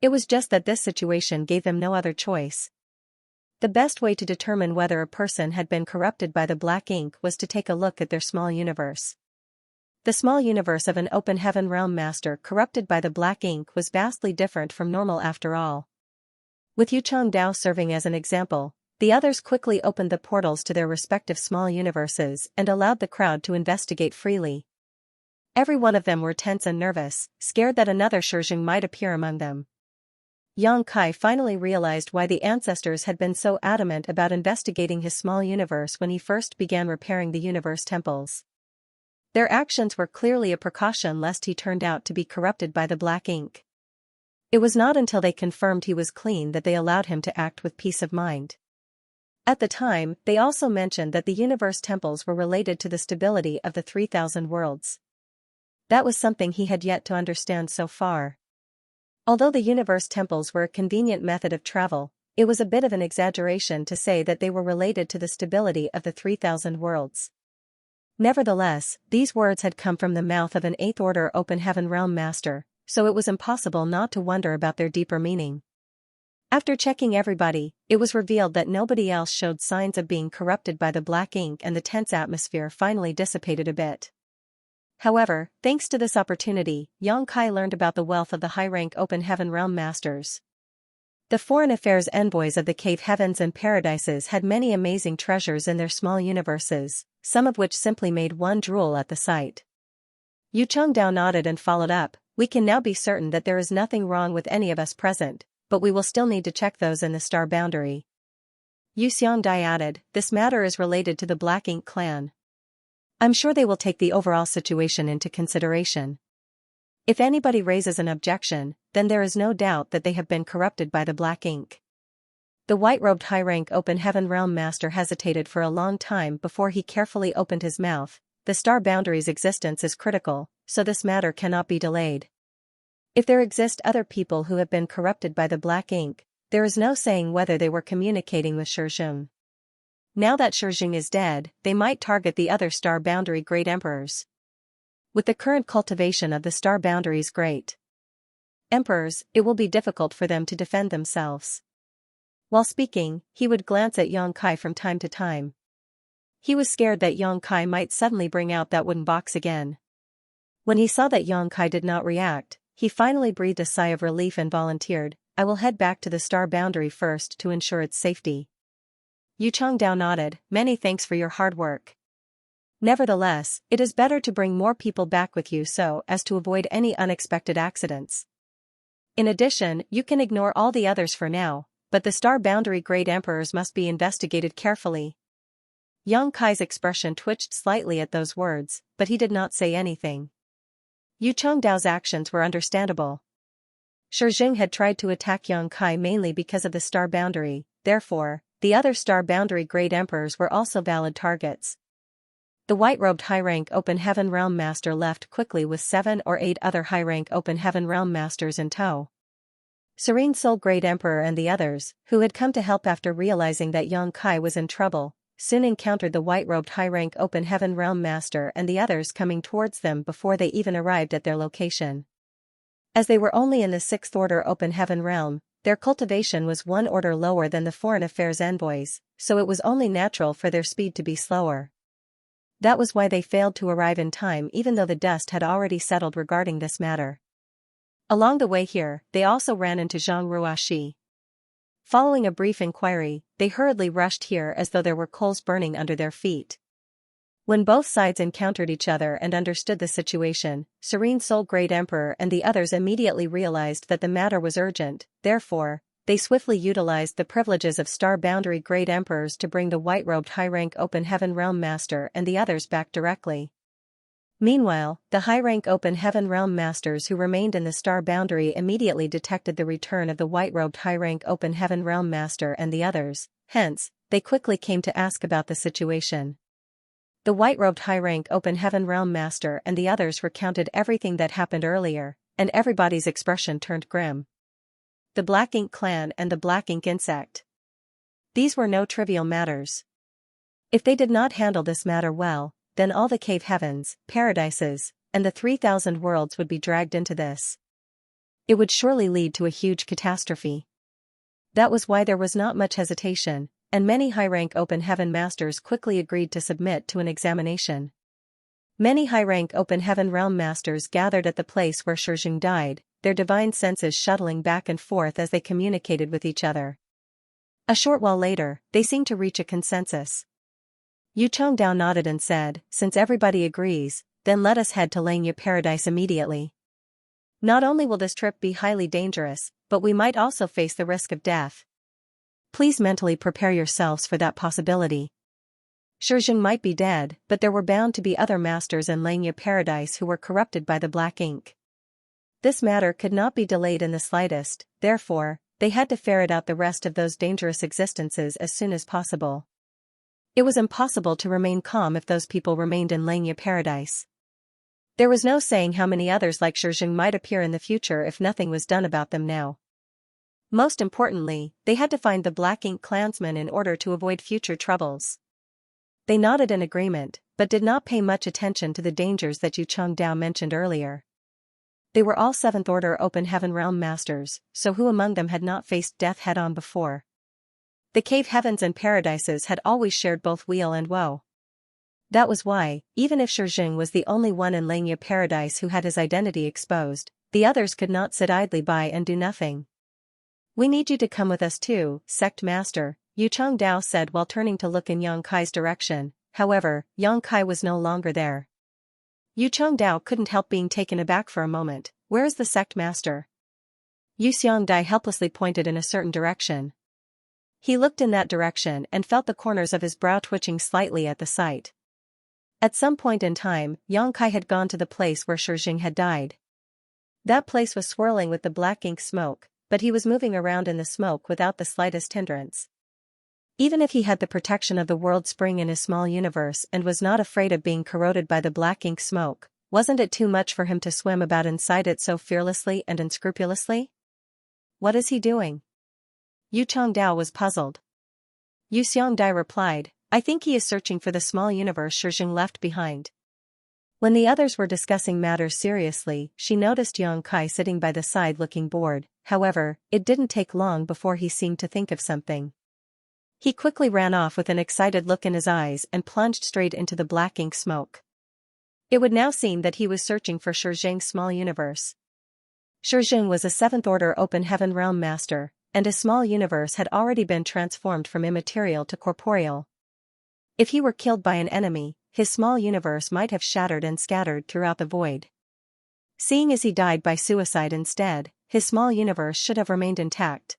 It was just that this situation gave them no other choice. The best way to determine whether a person had been corrupted by the black ink was to take a look at their small universe. The small universe of an Open Heaven Realm Master corrupted by the black ink was vastly different from normal after all. With Yu Changdao serving as an example, the others quickly opened the portals to their respective small universes and allowed the crowd to investigate freely. Every one of them were tense and nervous, scared that another Shizheng might appear among them. Yang Kai finally realized why the ancestors had been so adamant about investigating his small universe when he first began repairing the universe temples. Their actions were clearly a precaution lest he turned out to be corrupted by the black ink. It was not until they confirmed he was clean that they allowed him to act with peace of mind. At the time, they also mentioned that the universe temples were related to the stability of the 3,000 worlds. That was something he had yet to understand so far. Although the universe temples were a convenient method of travel, it was a bit of an exaggeration to say that they were related to the stability of the 3,000 worlds. Nevertheless, these words had come from the mouth of an 8th Order Open Heaven Realm Master, so it was impossible not to wonder about their deeper meaning. After checking everybody, it was revealed that nobody else showed signs of being corrupted by the black ink, and the tense atmosphere finally dissipated a bit. However, thanks to this opportunity, Xianxia learned about the wealth of the high-rank Open Heaven Realm Masters. The foreign affairs envoys of the cave heavens and paradises had many amazing treasures in their small universes, some of which simply made one drool at the sight. Yu Chengdao nodded and followed up. We can now be certain that there is nothing wrong with any of us present, but we will still need to check those in the star boundary. Yu Xiangdai added, this matter is related to the Black Ink clan. I'm sure they will take the overall situation into consideration. If anybody raises an objection, then there is no doubt that they have been corrupted by the black ink. The white-robed high-rank Open Heaven Realm Master hesitated for a long time before he carefully opened his mouth. The star boundary's existence is critical, so this matter cannot be delayed. If there exist other people who have been corrupted by the black ink, there is no saying whether they were communicating with Shizheng. Now that Shizheng is dead, they might target the other star boundary great emperors. With the current cultivation of the star boundary's great emperors, it will be difficult for them to defend themselves. While speaking, he would glance at Xianxia from time to time. He was scared that Xianxia might suddenly bring out that wooden box again. When he saw that Xianxia did not react, he finally breathed a sigh of relief and volunteered, I will head back to the star boundary first to ensure its safety. Yu Chengdao nodded, many thanks for your hard work. Nevertheless, it is better to bring more people back with you so as to avoid any unexpected accidents. In addition, you can ignore all the others for now, but the star boundary great emperors must be investigated carefully. Xianxia's expression twitched slightly at those words, but he did not say anything. Yu Chengdao's actions were understandable. Shizheng had tried to attack Xianxia mainly because of the star boundary, therefore, the other star boundary great emperors were also valid targets. The white-robed high-rank Open Heaven Realm Master left quickly with 7 or 8 other high-rank Open Heaven Realm Masters in tow. Serene Soul Great Emperor and the others, who had come to help after realizing that Xianxia was in trouble, soon encountered the white-robed high-rank Open Heaven Realm Master and the others coming towards them before they even arrived at their location. As they were only in the 6th Order Open Heaven Realm, their cultivation was 1 order lower than the foreign affairs envoys, so it was only natural for their speed to be slower. That was why they failed to arrive in time even though the dust had already settled regarding this matter. Along the way here, they also ran into Zhang Ruoxi. Following a brief inquiry, they hurriedly rushed here as though there were coals burning under their feet. When both sides encountered each other and understood the situation, Serene Soul Great Emperor and the others immediately realized that the matter was urgent, therefore, they swiftly utilized the privileges of Star Boundary Great Emperors to bring the white-robed high-rank Open Heaven Realm Master and the others back directly. Meanwhile, the high-rank Open Heaven Realm Masters who remained in the Star Boundary immediately detected the return of the white-robed high-rank Open Heaven Realm Master and the others, hence, they quickly came to ask about the situation. The white-robed high-rank Open Heaven Realm Master and the others recounted everything that happened earlier, and everybody's expression turned grim. The Black Ink clan and the Black Ink insect. These were no trivial matters. If they did not handle this matter well, then all the cave heavens, paradises, and the 3,000 worlds would be dragged into this. It would surely lead to a huge catastrophe. That was why there was not much hesitation, and many high-rank Open Heaven Masters quickly agreed to submit to an examination. Many high-rank Open Heaven Realm Masters gathered at the place where Shizheng died, their divine senses shuttling back and forth as they communicated with each other. A short while later, they seemed to reach a consensus. Yu Chengdao nodded and said, since everybody agrees, then let us head to Langya Paradise immediately. Not only will this trip be highly dangerous, but we might also face the risk of death. Please mentally prepare yourselves for that possibility. Shizheng might be dead, but there were bound to be other masters in Xianxia paradise who were corrupted by the black ink. This matter could not be delayed in the slightest, therefore, they had to ferret out the rest of those dangerous existences as soon as possible. It was impossible to remain calm if those people remained in Xianxia paradise. There was no saying how many others like Shizheng might appear in the future if nothing was done about them now. Most importantly, they had to find the black ink clansmen in order to avoid future troubles. They nodded in agreement, but did not pay much attention to the dangers that Xianxia mentioned earlier. They were all 7th Order Open Heaven Realm Masters, so who among them had not faced death head-on before? The cave heavens and paradises had always shared both weal and woe. That was why, even if Shizheng was the only one in Xianxia paradise who had his identity exposed, the others could not sit idly by and do nothing. "We need you to come with us too, Sect Master," Xianxia said while turning to look in Yang Kai's direction. However, Yang Kai was no longer there. Xianxia couldn't help being taken aback for a moment. "Where is the Sect Master?" Xianxia helplessly pointed in a certain direction. He looked in that direction and felt the corners of his brow twitching slightly at the sight. At some point in time, Yang Kai had gone to the place where Shizheng had died. That place was swirling with the black ink smoke, but he was moving around in the smoke without the slightest hindrance. Even if he had the protection of the world spring in his small universe and was not afraid of being corroded by the black ink smoke, wasn't it too much for him to swim about inside it so fearlessly and unscrupulously? "What is he doing?" Xianxia was puzzled. Xianxia replied, "I think he is searching for the small universe Shizheng left behind." When the others were discussing matters seriously, she noticed Yang Kai sitting by the side looking bored. However, it didn't take long before he seemed to think of something. He quickly ran off with an excited look in his eyes and plunged straight into the black ink smoke. It would now seem that he was searching for Shizheng's small universe. Shizheng was a 7th Order Open Heaven Realm Master, and his small universe had already been transformed from immaterial to corporeal. If he were killed by an enemy, his small universe might have shattered and scattered throughout the void. Seeing as he died by suicide instead, his small universe should have remained intact.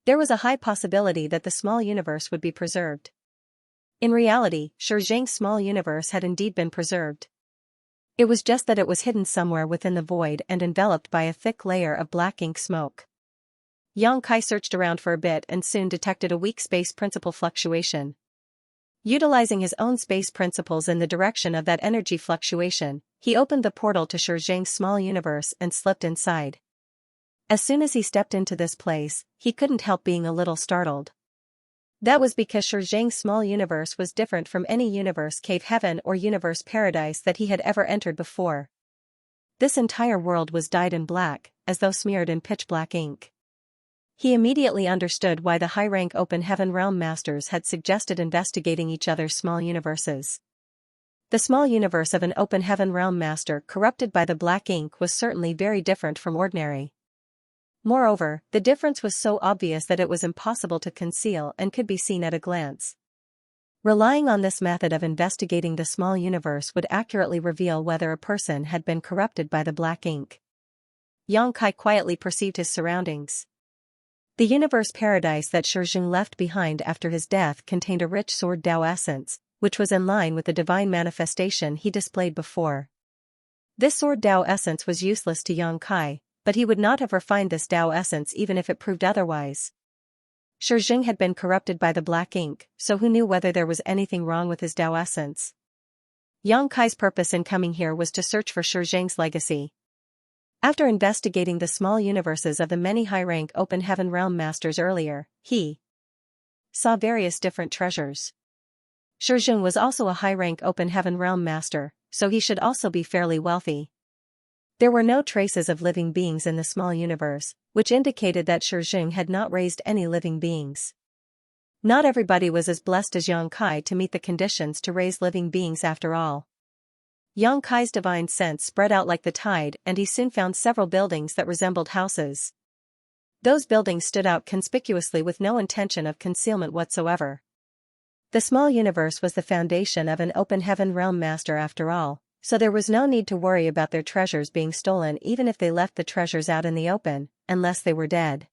There was a high possibility that the small universe would be preserved. In reality, Shizheng's small universe had indeed been preserved. It was just that it was hidden somewhere within the void and enveloped by a thick layer of black ink smoke. Yang Kai searched around for a bit and soon detected a weak space principle fluctuation. Utilizing his own space principles in the direction of that energy fluctuation, he opened the portal to Shizheng's small universe and slipped inside. As soon as he stepped into this place, he couldn't help being a little startled. That was because Shizheng's small universe was different from any universe cave heaven or universe paradise that he had ever entered before. This entire world was dyed in black, as though smeared in pitch-black ink. He immediately understood why the high-rank Open Heaven Realm Masters had suggested investigating each other's small universes. The small universe of an Open Heaven Realm Master corrupted by the black ink was certainly very different from ordinary. Moreover, the difference was so obvious that it was impossible to conceal and could be seen at a glance. Relying on this method of investigating the small universe would accurately reveal whether a person had been corrupted by the black ink. Yang Kai quietly perceived his surroundings. The universe paradise that Shizheng left behind after his death contained a rich sword Dao essence, which was in line with the divine manifestation he displayed before. This sword Dao essence was useless to Yang Kai, but he would not have refined this Dao essence even if it proved otherwise. Shizheng had been corrupted by the black ink, so who knew whether there was anything wrong with his Dao essence? Yang Kai's purpose in coming here was to search for Shizheng's legacy. After investigating the small universes of the many high-rank Open Heaven Realm Masters earlier, he saw various different treasures. Shizheng was also a high-rank Open Heaven Realm Master, so he should also be fairly wealthy. There were no traces of living beings in the small universe, which indicated that Shizheng had not raised any living beings. Not everybody was as blessed as Yang Kai to meet the conditions to raise living beings after all. Yang Kai's divine sense spread out like the tide and he soon found several buildings that resembled houses. Those buildings stood out conspicuously with no intention of concealment whatsoever. The small universe was the foundation of an Open Heaven Realm Master after all, so there was no need to worry about their treasures being stolen even if they left the treasures out in the open, unless they were dead.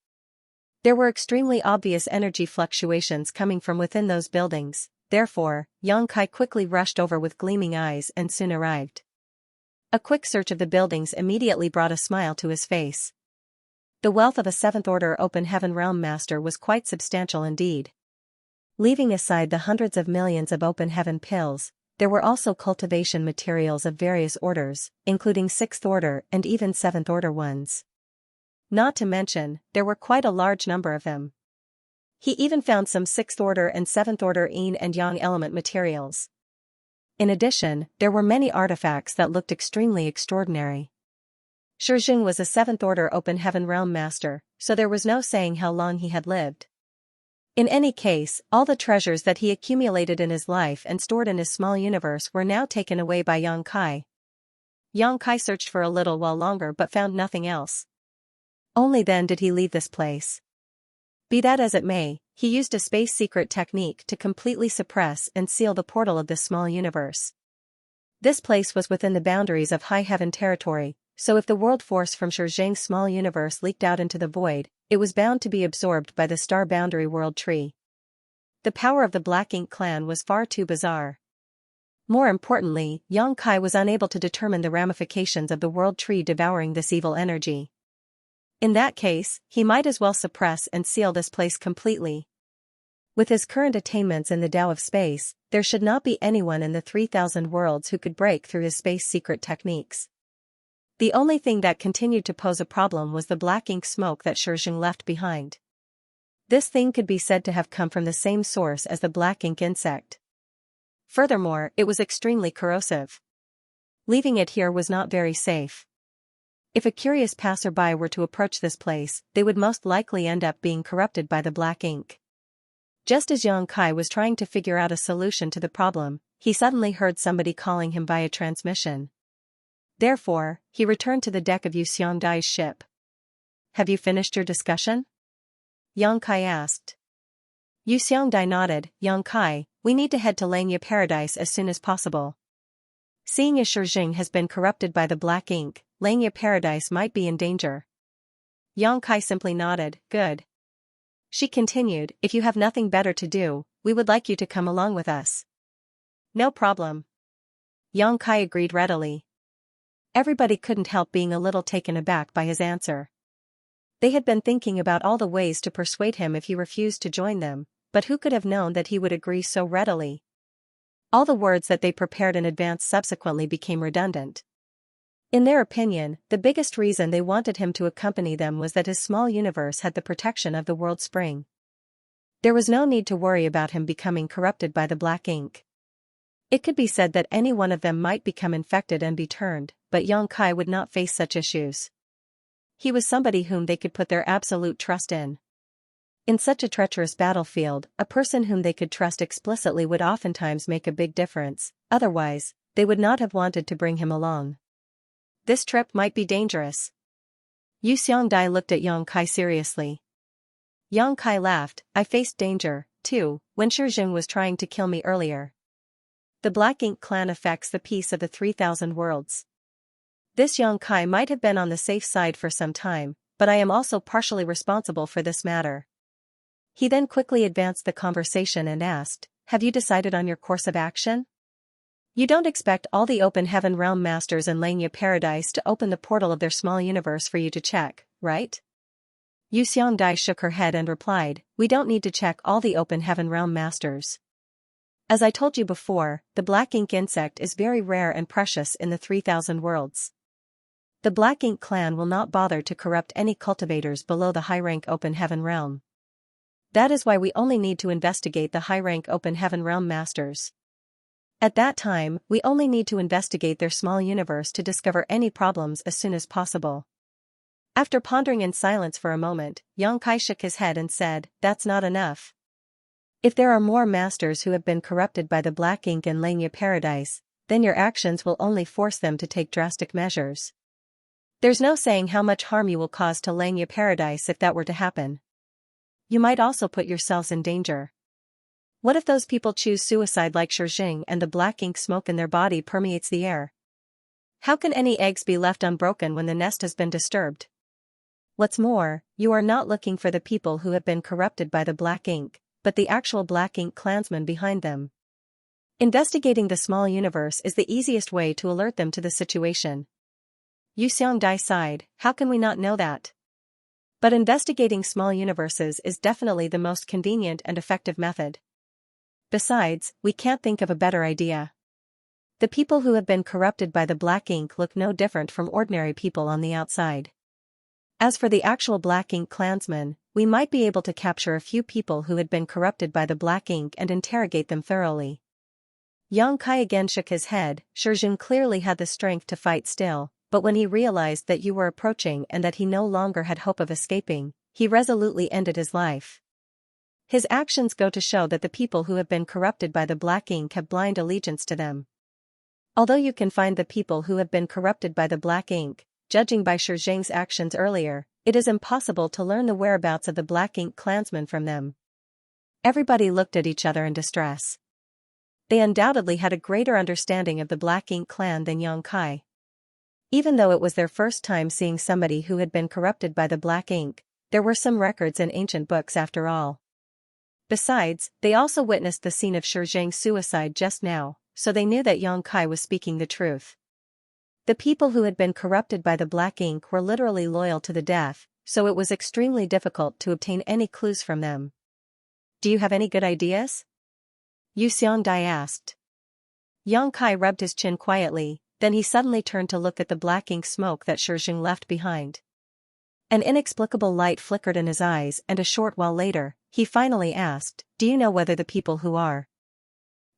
There were extremely obvious energy fluctuations coming from within those buildings, Therefore, Yang Kai quickly rushed over with gleaming eyes and soon arrived. A quick search of the buildings immediately brought a smile to his face. The wealth of a 7th Order Open Heaven Realm Master was quite substantial indeed. Leaving aside the hundreds of millions of Open Heaven pills, there were also cultivation materials of various orders, including 6th Order and even 7th Order ones. Not to mention, there were quite a large number of them. He even found some 6th Order and 7th Order Yin and Yang element materials. In addition, there were many artifacts that looked extremely extraordinary. Shijing was a 7th Order Open Heaven Realm Master, so there was no saying how long he had lived. In any case, all the treasures that he accumulated in his life and stored in his small universe were now taken away by Yang Kai. Yang Kai searched for a little while longer but found nothing else. Only then did he leave this place. Be that as it may, he used a space secret technique to completely suppress and seal the portal of this small universe. This place was within the boundaries of High Heaven territory, so if the world force from Shijing's small universe leaked out into the void, it was bound to be absorbed by the star boundary world tree. The power of the Black Ink clan was far too bizarre. More importantly, Yang Kai was unable to determine the ramifications of the world tree devouring this evil energy. In that case, he might as well suppress and seal this place completely. With his current attainments in the Tao of space, there should not be anyone in the 3,000 worlds who could break through his space secret techniques. The only thing that continued to pose a problem was the black ink smoke that Shijing left behind. This thing could be said to have come from the same source as the black ink insect. Furthermore, it was extremely corrosive. Leaving it here was not very safe. If a curious passerby were to approach this place, they would most likely end up being corrupted by the black ink. Just as Yang Kai was trying to figure out a solution to the problem, he suddenly heard somebody calling him via transmission. Therefore, he returned to the deck of Xianxia's ship. "Have you finished your discussion?" Yang Kai asked. Xianxia nodded. "Yang Kai, we need to head to Xianxia Paradise as soon as possible. Seeing as Shijing has been corrupted by the black ink, Xianxia Paradise might be in danger." Yang Kai simply nodded. "Good." She continued, "If you have nothing better to do, we would like you to come along with us." "No problem." Yang Kai agreed readily. Everybody couldn't help being a little taken aback by his answer. They had been thinking about all the ways to persuade him if he refused to join them, but who could have known that he would agree so readily? All the words that they prepared in advance subsequently became redundant. In their opinion, the biggest reason they wanted him to accompany them was that his small universe had the protection of the world spring. There was no need to worry about him becoming corrupted by the black ink. It could be said that any one of them might become infected and be turned, but Yang Kai would not face such issues. He was somebody whom they could put their absolute trust in. In such a treacherous battlefield, a person whom they could trust explicitly would oftentimes make a big difference, otherwise, they would not have wanted to bring him along. This trip might be dangerous. Xianxia looked at Yang Kai seriously. Yang Kai laughed. "I faced danger, too, when Shijing was trying to kill me earlier. The Black Ink clan affects the peace of the 3,000 worlds. This Yang Kai might have been on the safe side for some time, but I am also partially responsible for this matter." He then quickly advanced the conversation and asked, "Have you decided on your course of action? You don't expect all the Open Heaven Realm Masters in Xianxia Paradise to open the portal of their small universe for you to check, right?" Xianxia shook her head and replied, "We don't need to check all the Open Heaven Realm Masters. As I told you before, the black ink insect is very rare and precious in the 3,000 worlds. The Black Ink clan will not bother to corrupt any cultivators below the high-rank Open Heaven Realm. That is why we only need to investigate the high-rank Open Heaven Realm Masters. At that time, we only need to investigate their small universe to discover any problems as soon as possible." After pondering in silence for a moment, Yang Kai shook his head and said, "That's not enough. If there are more masters who have been corrupted by the black ink in Xianxia Paradise, then your actions will only force them to take drastic measures. There's no saying how much harm you will cause to Xianxia Paradise if that were to happen. You might also put yourselves in danger. What if those people choose suicide like Shijing and the black ink smoke in their body permeates the air? How can any eggs be left unbroken when the nest has been disturbed? What's more, you are not looking for the people who have been corrupted by the black ink, but the actual black ink clansmen behind them. Investigating the small universe is the easiest way to alert them to the situation. Yu Xiangdai sighed, how can we not know that? But investigating small universes is definitely the most convenient and effective method. Besides, we can't think of a better idea. The people who have been corrupted by the black ink look no different from ordinary people on the outside. As for the actual black ink clansmen, we might be able to capture a few people who had been corrupted by the black ink and interrogate them thoroughly. Yang Kai again shook his head. Shizhen clearly had the strength to fight still, but when he realized that you were approaching and that he no longer had hope of escaping, he resolutely ended his life. His actions go to show that the people who have been corrupted by the black ink have blind allegiance to them. Although you can find the people who have been corrupted by the black ink, judging by Shizhen's actions earlier, it is impossible to learn the whereabouts of the black ink clansmen from them. Everybody looked at each other in distress. They undoubtedly had a greater understanding of the black ink clan than Yang Kai. Even though it was their first time seeing somebody who had been corrupted by the black ink, there were some records in ancient books after all. Besides, they also witnessed the scene of Shizhen's suicide just now, so they knew that Yang Kai was speaking the truth. The people who had been corrupted by the black ink were literally loyal to the death, so it was extremely difficult to obtain any clues from them. Do you have any good ideas? Yu Xiangdai asked. Yang Kai rubbed his chin quietly, then he suddenly turned to look at the black ink smoke that Shizhen left behind. An inexplicable light flickered in his eyes and a short while later, he finally asked, do you know whether the people who are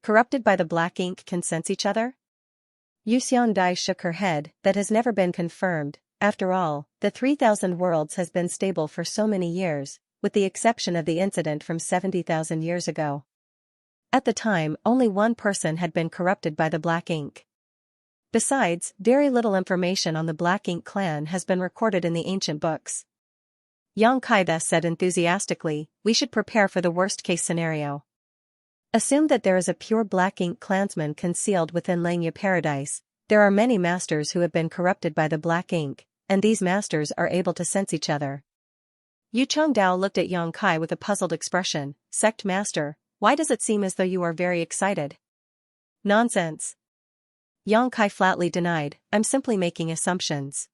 corrupted by the black ink can sense each other? Yu Xiangdai shook her head, that has never been confirmed. After all, the 3,000 worlds has been stable for so many years, with the exception of the incident from 70,000 years ago. At the time, only one person had been corrupted by the black ink. Besides, very little information on the black ink clan has been recorded in the ancient books. Yang Kai thus said enthusiastically, we should prepare for the worst-case scenario. Assume that there is a pure black ink clansman concealed within Xianxia paradise. There are many masters who have been corrupted by the black ink, and these masters are able to sense each other. Yu Chengdao looked at Yang Kai with a puzzled expression. Sect master, why does it seem as though you are very excited? Nonsense. Yang Kai flatly denied, I'm simply making assumptions.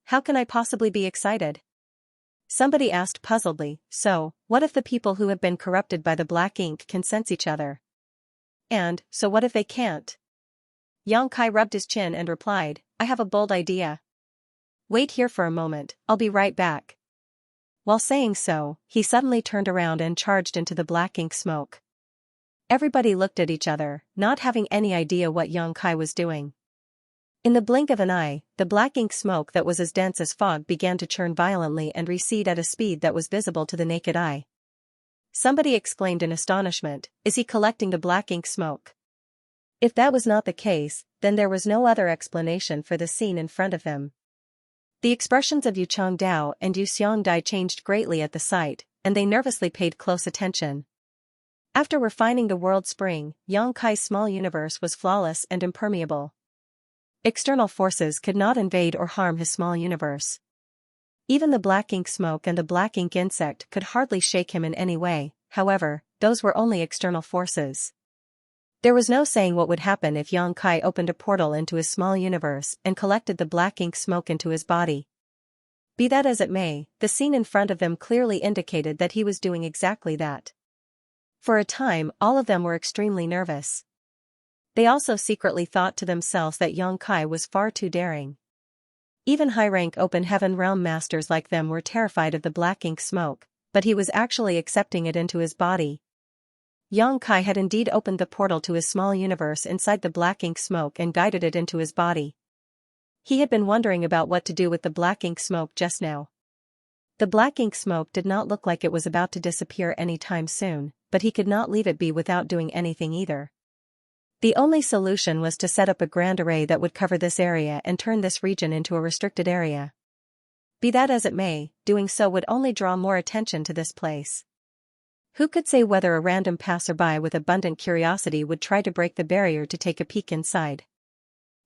How can I possibly be excited? Somebody asked puzzledly, so, what if the people who have been corrupted by the black ink can sense each other? And, so what if they can't? Yang Kai rubbed his chin and replied, I have a bold idea. Wait here for a moment, I'll be right back. While saying so, he suddenly turned around and charged into the black ink smoke. Everybody looked at each other, not having any idea what Yang Kai was doing. In the blink of an eye, the black ink smoke that was as dense as fog began to churn violently and recede at a speed that was visible to the naked eye. Somebody exclaimed in astonishment, is he collecting the black ink smoke? If that was not the case, then there was no other explanation for the scene in front of him. The expressions of Yu Chengdao and Yu Xiangdai changed greatly at the sight, and they nervously paid close attention. After refining the world spring, Yang Kai's small universe was flawless and impermeable. External forces could not invade or harm his small universe. Even the black ink smoke and the black ink insect could hardly shake him in any way, however, those were only external forces. There was no saying what would happen if Yang Kai opened a portal into his small universe and collected the black ink smoke into his body. Be that as it may, the scene in front of them clearly indicated that he was doing exactly that. For a time, all of them were extremely nervous. They also secretly thought to themselves that Yang Kai was far too daring. Even high-rank open heaven realm masters like them were terrified of the black ink smoke, but he was actually accepting it into his body. Yang Kai had indeed opened the portal to his small universe inside the black ink smoke and guided it into his body. He had been wondering about what to do with the black ink smoke just now. The black ink smoke did not look like it was about to disappear any time soon, but he could not leave it be without doing anything either. The only solution was to set up a grand array that would cover this area and turn this region into a restricted area. Be that as it may, doing so would only draw more attention to this place. Who could say whether a random passerby with abundant curiosity would try to break the barrier to take a peek inside?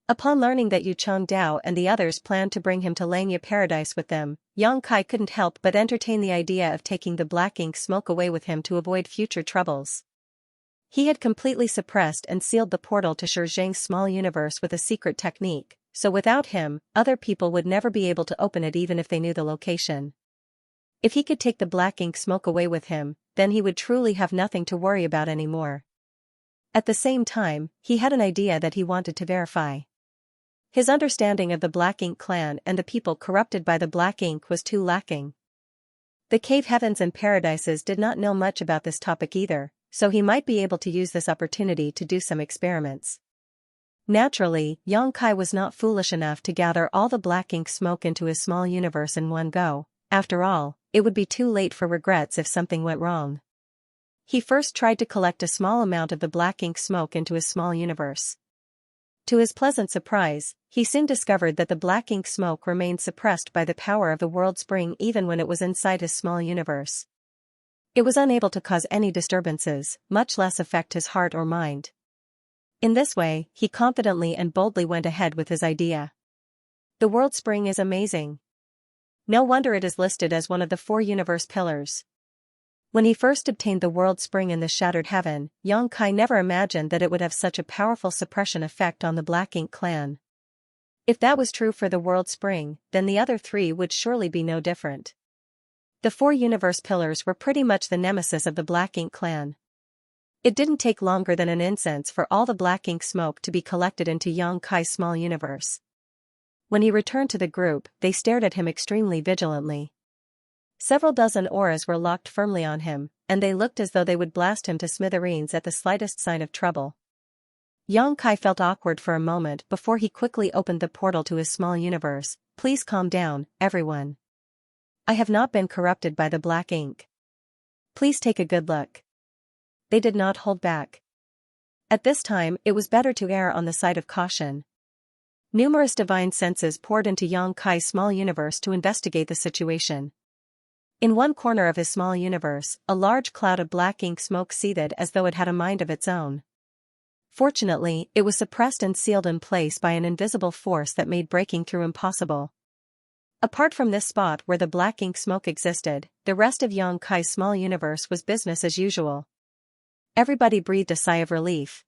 Upon learning that Yu Chengdao and the others planned to bring him to Xianxia paradise with them, Yang Kai couldn't help but entertain the idea of taking the black ink smoke away with him to avoid future troubles. He had completely suppressed and sealed the portal to Xianxia's small universe with a secret technique, so without him, other people would never be able to open it even if they knew the location. If he could take the black ink smoke away with him, then he would truly have nothing to worry about anymore. At the same time, he had an idea that he wanted to verify. His understanding of the Black Ink clan and the people corrupted by the black ink was too lacking. The cave heavens and paradises did not know much about this topic either, so he might be able to use this opportunity to do some experiments. Naturally, Xianxia was not foolish enough to gather all the black ink smoke into his small universe in one go. After all, it would be too late for regrets if something went wrong. He first tried to collect a small amount of the black ink smoke into his small universe. To his pleasant surprise, he soon discovered that the black ink smoke remained suppressed by the power of the world spring even when it was inside his small universe. It was unable to cause any disturbances, much less affect his heart or mind. In this way, he confidently and boldly went ahead with his idea. The world spring is amazing. No wonder it is listed as one of the 4 universe pillars. When he first obtained the world spring in the shattered heaven, Xianxia never imagined that it would have such a powerful suppression effect on the Black Ink clan. If that was true for the world spring, then the other 3 would surely be no different. The 4 universe pillars were pretty much the nemesis of the Black Ink clan. It didn't take longer than an incense for all the black ink smoke to be collected into Xianxia's small universe. When he returned to the group, they stared at him extremely vigilantly. Several dozen auras were locked firmly on him, and they looked as though they would blast him to smithereens at the slightest sign of trouble. Xianxia felt awkward for a moment before he quickly opened the portal to his small universe. Please calm down, everyone. I have not been corrupted by the black ink. Please take a good look. They did not hold back. At this time, it was better to err on the side of caution. Numerous divine senses poured into Xianxia's small universe to investigate the situation. In one corner of his small universe, a large cloud of black ink smoke seethed as though it had a mind of its own. Fortunately, it was suppressed and sealed in place by an invisible force that made breaking through impossible. Apart from this spot where the black ink smoke existed, the rest of Xianxia's small universe was business as usual. Everybody breathed a sigh of relief.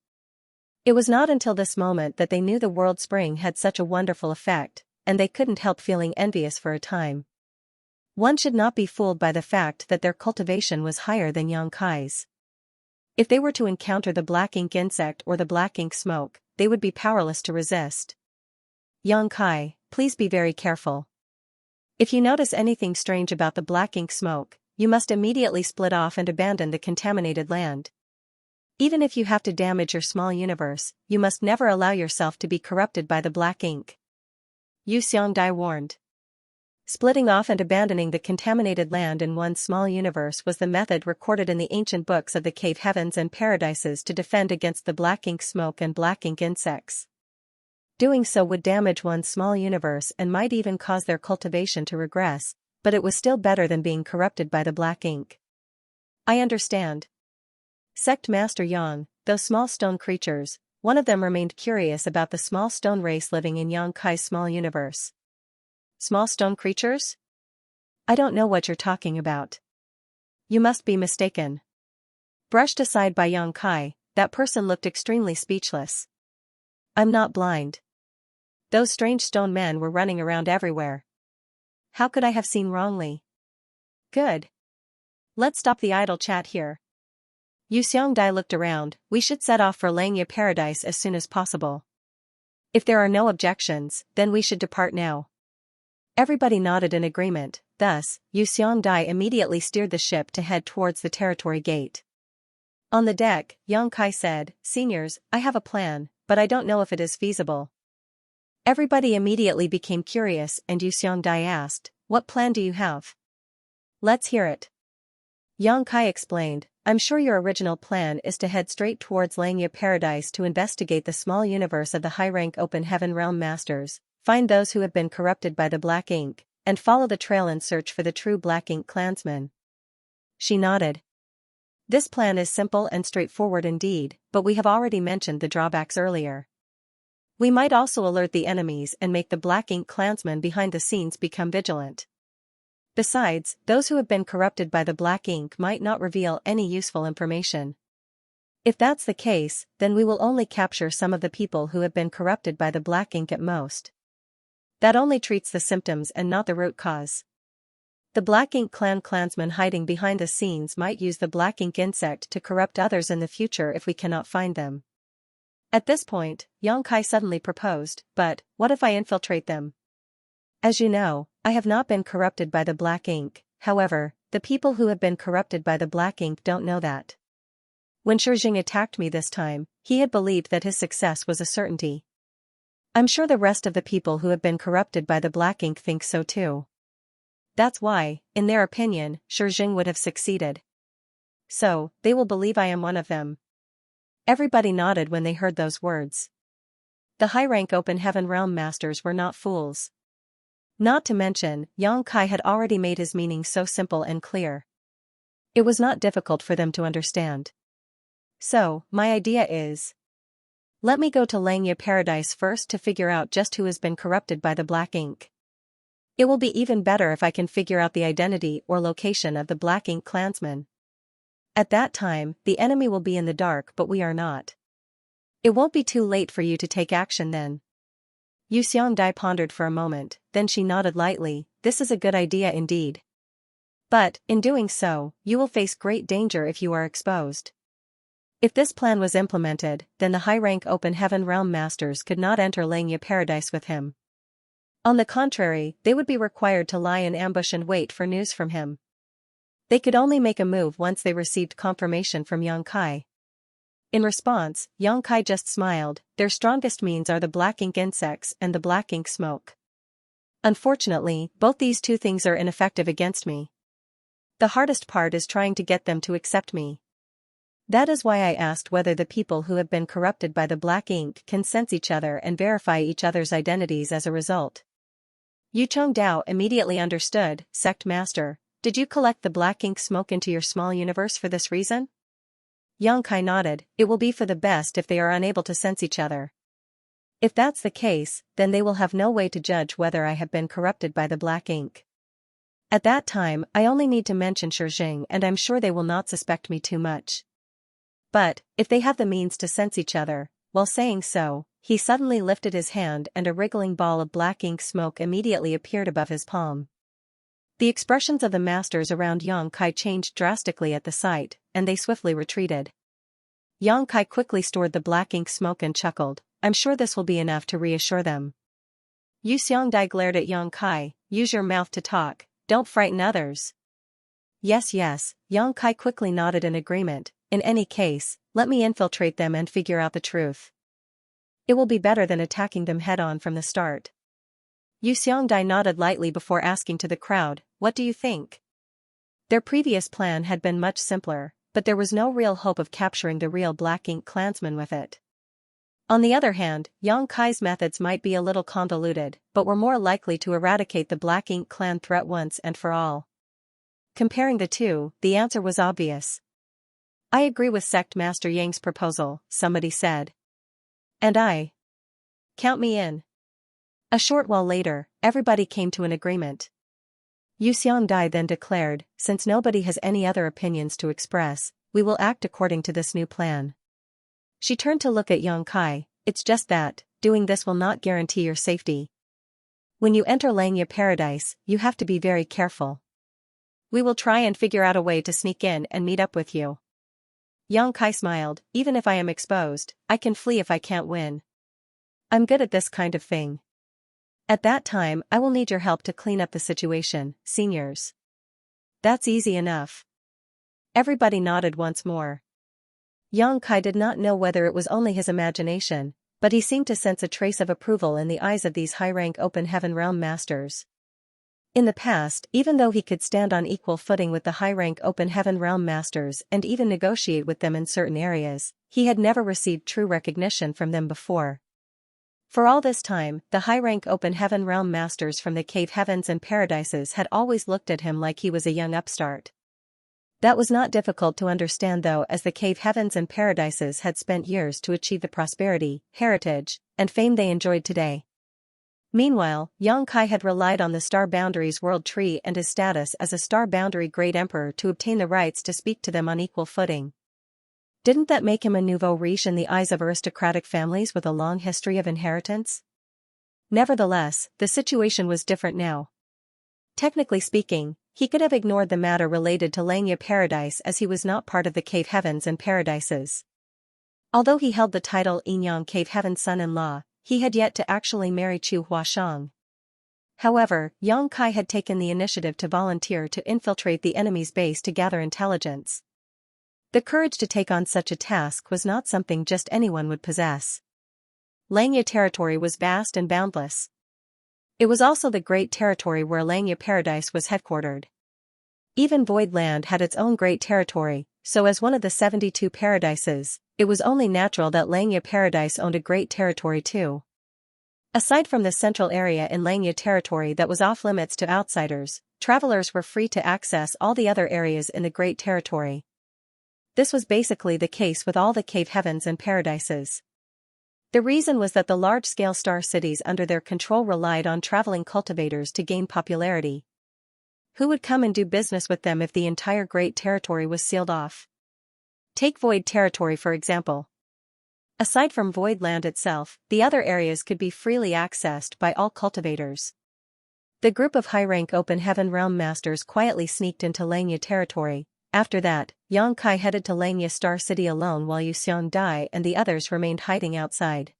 It was not until this moment that they knew the world spring had such a wonderful effect, and they couldn't help feeling envious for a time. One should not be fooled by the fact that their cultivation was higher than Xianxia's. If they were to encounter the black ink insect or the black ink smoke, they would be powerless to resist. Xianxia, please be very careful. If you notice anything strange about the black ink smoke, you must immediately split off and abandon the contaminated land. Even if you have to damage your small universe, you must never allow yourself to be corrupted by the black ink. Xianxia warned. Splitting off and abandoning the contaminated land in one's small universe was the method recorded in the ancient books of the cave heavens and paradises to defend against the black ink smoke and black ink insects. Doing so would damage one's small universe and might even cause their cultivation to regress, but it was still better than being corrupted by the black ink. I understand. Sect Master Yang, those small stone creatures, one of them remained curious about the small stone race living in Xianxia's small universe. Small stone creatures? I don't know what you're talking about. You must be mistaken. Brushed aside by Xianxia, that person looked extremely speechless. I'm not blind. Those strange stone men were running around everywhere. How could I have seen wrongly? Good. Let's stop the idle chat here. Xianxia looked around. We should set off for Xianxia Paradise as soon as possible. If there are no objections, then we should depart now. Everybody nodded in agreement, thus, Xianxia immediately steered the ship to head towards the territory gate. On the deck, Xianxia said, Seniors, I have a plan, but I don't know if it is feasible. Everybody immediately became curious and Xianxia asked, What plan do you have? Let's hear it. Xianxia explained, I'm sure your original plan is to head straight towards Xianxia Paradise to investigate the small universe of the high-rank open heaven realm masters, find those who have been corrupted by the black ink, and follow the trail and search for the true black ink clansmen. She nodded. This plan is simple and straightforward indeed, but we have already mentioned the drawbacks earlier. We might also alert the enemies and make the black ink clansmen behind the scenes become vigilant. Besides, those who have been corrupted by the black ink might not reveal any useful information. If that's the case, then we will only capture some of the people who have been corrupted by the black ink at most. That only treats the symptoms and not the root cause. The Black Ink Clan clansmen hiding behind the scenes might use the black ink insect to corrupt others in the future if we cannot find them. At this point, Xianxia suddenly proposed, but, what if I infiltrate them? As you know, I have not been corrupted by the black ink, however, the people who have been corrupted by the black ink don't know that. When Xianxia attacked me this time, he had believed that his success was a certainty. I'm sure the rest of the people who have been corrupted by the black ink think so too. That's why, in their opinion, Xianxia would have succeeded. So, they will believe I am one of them. Everybody nodded when they heard those words. The high-rank Open Heaven Realm Masters were not fools. Not to mention, Xianxia had already made his meaning so simple and clear. It was not difficult for them to understand. So, my idea is, let me go to Xianxia Paradise first to figure out just who has been corrupted by the black ink. It will be even better if I can figure out the identity or location of the Black Ink clansmen. At that time, the enemy will be in the dark, but we are not. It won't be too late for you to take action then. Xianxia pondered for a moment, then she nodded lightly. This is a good idea indeed. But, in doing so, you will face great danger if you are exposed. If this plan was implemented, then the high-rank Open Heaven Realm Masters could not enter Xianxia Paradise with him. On the contrary, they would be required to lie in ambush and wait for news from him. They could only make a move once they received confirmation from Xianxia. In response, Xianxia just smiled. Their strongest means are the black ink insects and the black ink smoke. Unfortunately, both these two things are ineffective against me. The hardest part is trying to get them to accept me. That is why I asked whether the people who have been corrupted by the black ink can sense each other and verify each other's identities as a result. Yu Chongdao immediately understood. Sect Master, did you collect the black ink smoke into your small universe for this reason? Xianxia nodded. It will be for the best if they are unable to sense each other. If that's the case, then they will have no way to judge whether I have been corrupted by the black ink. At that time, I only need to mention Xianxia and I'm sure they will not suspect me too much. But, if they have the means to sense each other, while saying so, he suddenly lifted his hand and a wriggling ball of black ink smoke immediately appeared above his palm. The expressions of the masters around Xianxia changed drastically at the sight, and they swiftly retreated. Xianxia quickly stored the black ink smoke and chuckled. I'm sure this will be enough to reassure them. Yu Xiangdai glared at Xianxia. Use your mouth to talk, don't frighten others. Yes, Xianxia quickly nodded in agreement. In any case, let me infiltrate them and figure out the truth. It will be better than attacking them head-on from the start. Yu Xiangdai nodded lightly before asking to the crowd, what do you think? Their previous plan had been much simpler, but there was no real hope of capturing the real Black Ink clansmen with it. On the other hand, Xianxia's methods might be a little convoluted, but were more likely to eradicate the Black Ink clan threat once and for all. Comparing the two, the answer was obvious. I agree with Sect Master Yang's proposal, somebody said. And I. Count me in. A short while later, everybody came to an agreement. Yu Xiangdai then declared, since nobody has any other opinions to express, we will act according to this new plan. She turned to look at Xianxia. It's just that, doing this will not guarantee your safety. When you enter Xianxia Paradise, you have to be very careful. We will try and figure out a way to sneak in and meet up with you. Xianxia smiled, even if I am exposed, I can flee if I can't win. I'm good at this kind of thing. At that time, I will need your help to clean up the situation, seniors. That's easy enough. Everybody nodded once more. Xianxia did not know whether it was only his imagination, but he seemed to sense a trace of approval in the eyes of these high-rank Open Heaven Realm Masters. In the past, even though he could stand on equal footing with the high-rank Open Heaven Realm Masters and even negotiate with them in certain areas, he had never received true recognition from them before. For all this time, the high-rank Open Heaven Realm Masters from the Cave Heavens and Paradises had always looked at him like he was a young upstart. That was not difficult to understand though, as the Cave Heavens and Paradises had spent years to achieve the prosperity, heritage, and fame they enjoyed today. Meanwhile, Xianxia had relied on the Star Boundaries World Tree and his status as a Star Boundary Great Emperor to obtain the rights to speak to them on equal footing. Didn't that make him a nouveau riche in the eyes of aristocratic families with a long history of inheritance? Nevertheless, the situation was different now. Technically speaking, he could have ignored the matter related to Xianxia paradise as he was not part of the cave heavens and paradises. Although he held the title Yinyang Cave Heaven son-in-law, he had yet to actually marry Chu Huashang. However, Yang Kai had taken the initiative to volunteer to infiltrate the enemy's base to gather intelligence. The courage to take on such a task was not something just anyone would possess. Xianxia territory was vast and boundless. It was also the great territory where Xianxia paradise was headquartered. Even Void Land had its own great territory, so as one of the 72 paradises, it was only natural that Xianxia paradise owned a great territory too. Aside from the central area in Xianxia territory that was off-limits to outsiders, travelers were free to access all the other areas in the great territory. This was basically the case with all the cave heavens and paradises. The reason was that the large-scale star cities under their control relied on traveling cultivators to gain popularity. Who would come and do business with them if the entire great territory was sealed off? Take Void territory for example. Aside from Void Land itself, the other areas could be freely accessed by all cultivators. The group of high-rank Open Heaven Realm Masters quietly sneaked into Xianxia territory. After that, Yang Kai headed to Xianxia Star City alone while Xianxia Dai and the others remained hiding outside.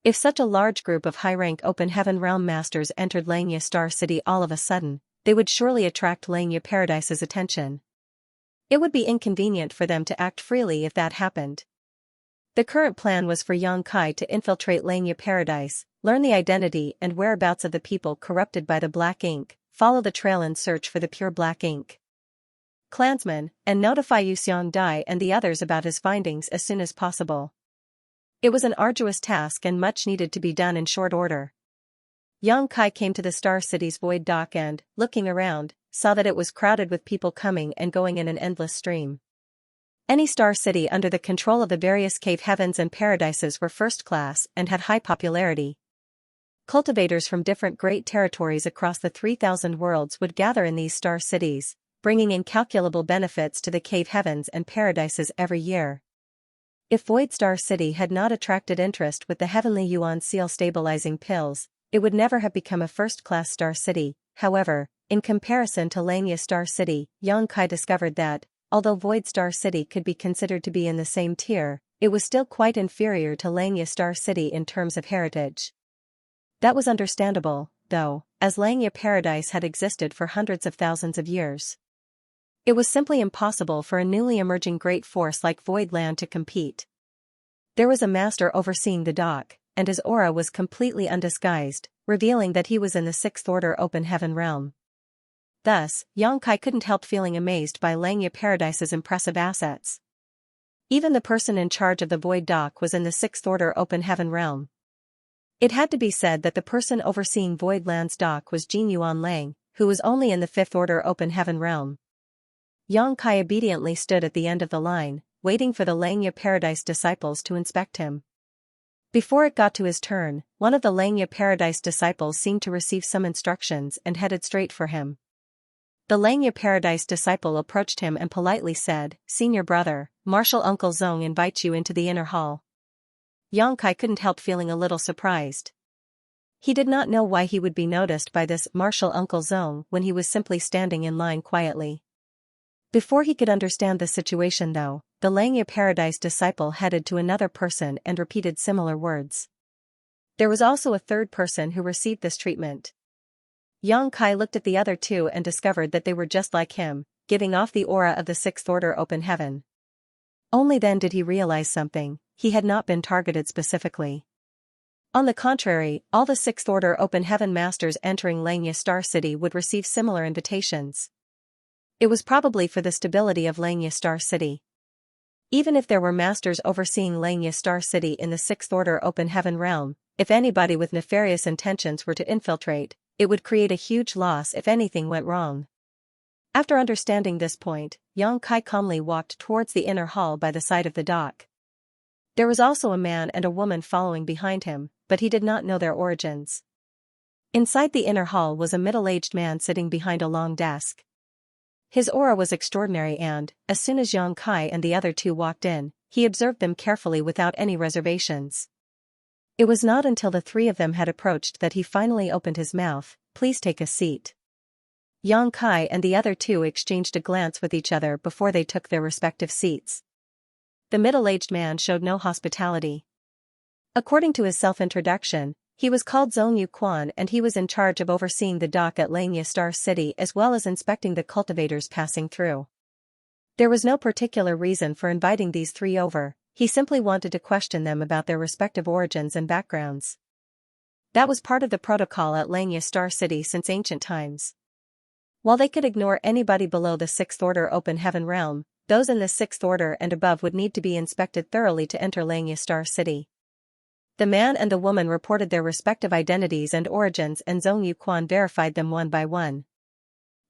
If such a large group of high-rank Open Heaven Realm Masters entered Xianxia Star City all of a sudden, they would surely attract Xianxia Paradise's attention. It would be inconvenient for them to act freely if that happened. The current plan was for Yang Kai to infiltrate Xianxia Paradise, learn the identity and whereabouts of the people corrupted by the black ink, follow the trail and search for the pure black ink clansmen, and notify Xianxia Dai and the others about his findings as soon as possible. It was an arduous task and much needed to be done in short order. Yang Kai came to the Star City's void dock and, looking around, saw that it was crowded with people coming and going in an endless stream. Any star city under the control of the various cave heavens and paradises were first class and had high popularity. Cultivators from different great territories across the 3,000 worlds would gather in these star cities, bringing incalculable benefits to the cave heavens and paradises every year. If Void Star City had not attracted interest with the Heavenly Yuan Seal stabilizing pills, it would never have become a first-class star city. However, in comparison to Xianxia Star City, Yang Kai discovered that, although Void Star City could be considered to be in the same tier, it was still quite inferior to Xianxia Star City in terms of heritage. That was understandable, though, as Xianxia Paradise had existed for hundreds of thousands of years. It was simply impossible for a newly emerging great force like Void Land to compete. There was a master overseeing the dock, and his aura was completely undisguised, revealing that he was in the Sixth Order Open Heaven realm. Thus, Yang Kai couldn't help feeling amazed by Xianxia Paradise's impressive assets. Even the person in charge of the Void Dock was in the Sixth Order Open Heaven realm. It had to be said that the person overseeing Void Land's dock was Jin Yuan Lang, who was only in the Fifth Order Open Heaven realm. Yang Kai obediently stood at the end of the line, waiting for the Xianxia Paradise disciples to inspect him. Before it got to his turn, one of the Xianxia Paradise disciples seemed to receive some instructions and headed straight for him. The Xianxia Paradise disciple approached him and politely said, "Senior brother, Martial Uncle Zong invites you into the inner hall." Yang Kai couldn't help feeling a little surprised. He did not know why he would be noticed by this Martial Uncle Zong when he was simply standing in line quietly. Before he could understand the situation though, the Xianxia Paradise disciple headed to another person and repeated similar words. There was also a third person who received this treatment. Yang Kai looked at the other two and discovered that they were just like him, giving off the aura of the Sixth Order Open Heaven. Only then did he realize something: he had not been targeted specifically. On the contrary, all the Sixth Order Open Heaven Masters entering Xianxia Star City would receive similar invitations. It was probably for the stability of Xianxia Star City. Even if there were masters overseeing Xianxia Star City in the Sixth Order Open Heaven realm, if anybody with nefarious intentions were to infiltrate, it would create a huge loss if anything went wrong. After understanding this point, Yang Kai calmly walked towards the inner hall by the side of the dock. There was also a man and a woman following behind him, but he did not know their origins. Inside the inner hall was a middle-aged man sitting behind a long desk. His aura was extraordinary and, as soon as Yang Kai and the other two walked in, he observed them carefully without any reservations. It was not until the three of them had approached that he finally opened his mouth. "Please take a seat." Yang Kai and the other two exchanged a glance with each other before they took their respective seats. The middle-aged man showed no hospitality. According to his self-introduction, he was called Zhong Yuquan and he was in charge of overseeing the dock at Xianxia Star City as well as inspecting the cultivators passing through. There was no particular reason for inviting these three over, he simply wanted to question them about their respective origins and backgrounds. That was part of the protocol at Xianxia Star City since ancient times. While they could ignore anybody below the Sixth Order Open Heaven realm, those in the Sixth Order and above would need to be inspected thoroughly to enter Xianxia Star City. The man and the woman reported their respective identities and origins and Zhong Yuquan verified them one by one.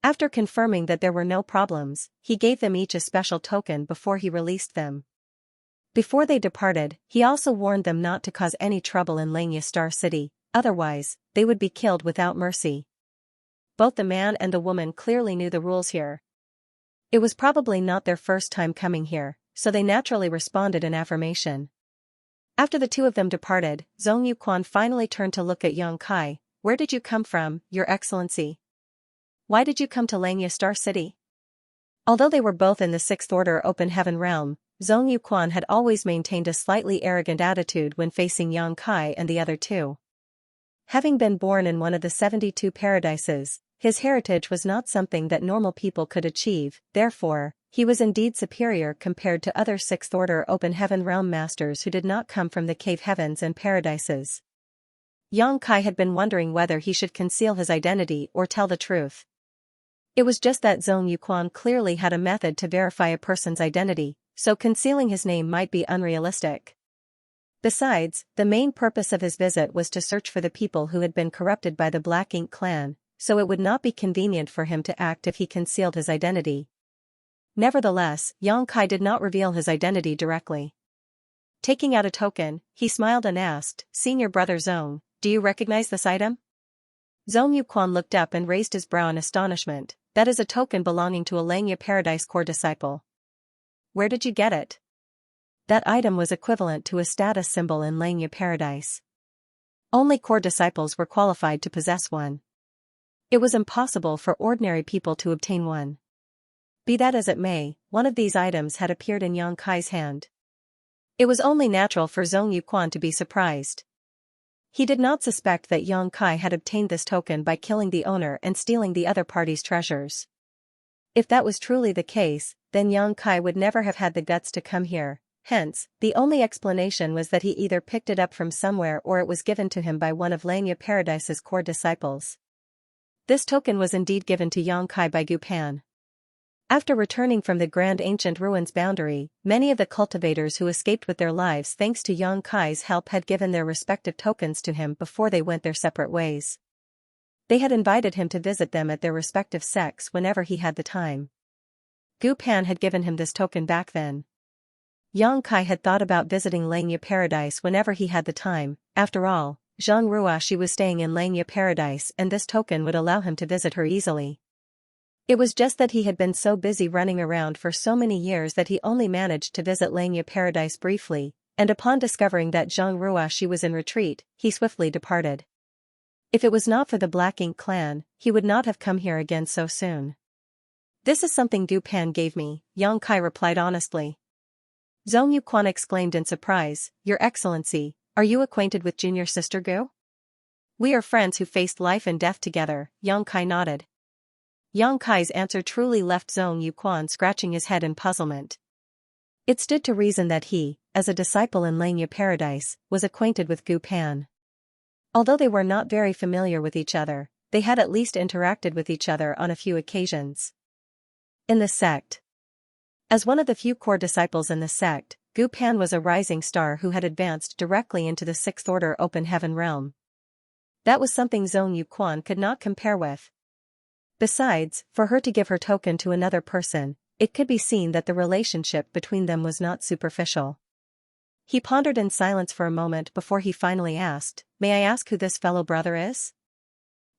After confirming that there were no problems, he gave them each a special token before he released them. Before they departed, he also warned them not to cause any trouble in Xianxia Star City, otherwise, they would be killed without mercy. Both the man and the woman clearly knew the rules here. It was probably not their first time coming here, so they naturally responded in affirmation. After the two of them departed, Zhong Yuquan finally turned to look at Yang Kai. "Where did you come from, Your Excellency? Why did you come to Xianxia Star City?" Although they were both in the Sixth Order Open Heaven realm, Zhong Yuquan had always maintained a slightly arrogant attitude when facing Yang Kai and the other two. Having been born in one of the 72 paradises, his heritage was not something that normal people could achieve, therefore, he was indeed superior compared to other Sixth Order Open Heaven realm masters who did not come from the cave heavens and paradises. Yang Kai had been wondering whether he should conceal his identity or tell the truth. It was just that Zhong Yuquan clearly had a method to verify a person's identity, so concealing his name might be unrealistic. Besides, the main purpose of his visit was to search for the people who had been corrupted by the Black Ink clan, so it would not be convenient for him to act if he concealed his identity. Nevertheless, Yang Kai did not reveal his identity directly. Taking out a token, he smiled and asked, "Senior brother Zhong, do you recognize this item?" Zhong Yuquan looked up and raised his brow in astonishment. "That is a token belonging to a Xianxia Paradise core disciple. Where did you get it?" That item was equivalent to a status symbol in Xianxia Paradise. Only core disciples were qualified to possess one. It was impossible for ordinary people to obtain one. Be that as it may, one of these items had appeared in Yang Kai's hand. It was only natural for Zhong Yuquan to be surprised. He did not suspect that Yang Kai had obtained this token by killing the owner and stealing the other party's treasures. If that was truly the case, then Yang Kai would never have had the guts to come here, hence, the only explanation was that he either picked it up from somewhere or it was given to him by one of Xianxia Paradise's core disciples. This token was indeed given to Yang Kai by Gu Pan. After returning from the Grand Ancient Ruins boundary, many of the cultivators who escaped with their lives thanks to Yang Kai's help had given their respective tokens to him before they went their separate ways. They had invited him to visit them at their respective sects whenever he had the time. Gu Pan had given him this token back then. Yang Kai had thought about visiting Xianxia Paradise whenever he had the time. After all, Zhang Ruashi was staying in Xianxia Paradise and this token would allow him to visit her easily. It was just that he had been so busy running around for so many years that he only managed to visit Xianxia Paradise briefly, and upon discovering that Zhang Ruashi was in retreat, he swiftly departed. If it was not for the Black Ink clan, he would not have come here again so soon. "This is something Gu Pan gave me," Yang Kai replied honestly. Zhong Yuquan exclaimed in surprise, "Your Excellency, are you acquainted with junior sister Gu?" "We are friends who faced life and death together," Yang Kai nodded. Yang Kai's answer truly left Zhong Yuquan scratching his head in puzzlement. It stood to reason that he, as a disciple in Xianxia Paradise, was acquainted with Gu Pan. Although they were not very familiar with each other, they had at least interacted with each other on a few occasions. In the sect. As one of the few core disciples in the sect, Gu Pan was a rising star who had advanced directly into the Sixth Order Open Heaven realm. That was something Zhong Yuquan could not compare with. Besides, for her to give her token to another person, it could be seen that the relationship between them was not superficial. He pondered in silence for a moment before he finally asked, "May I ask who this fellow brother is?"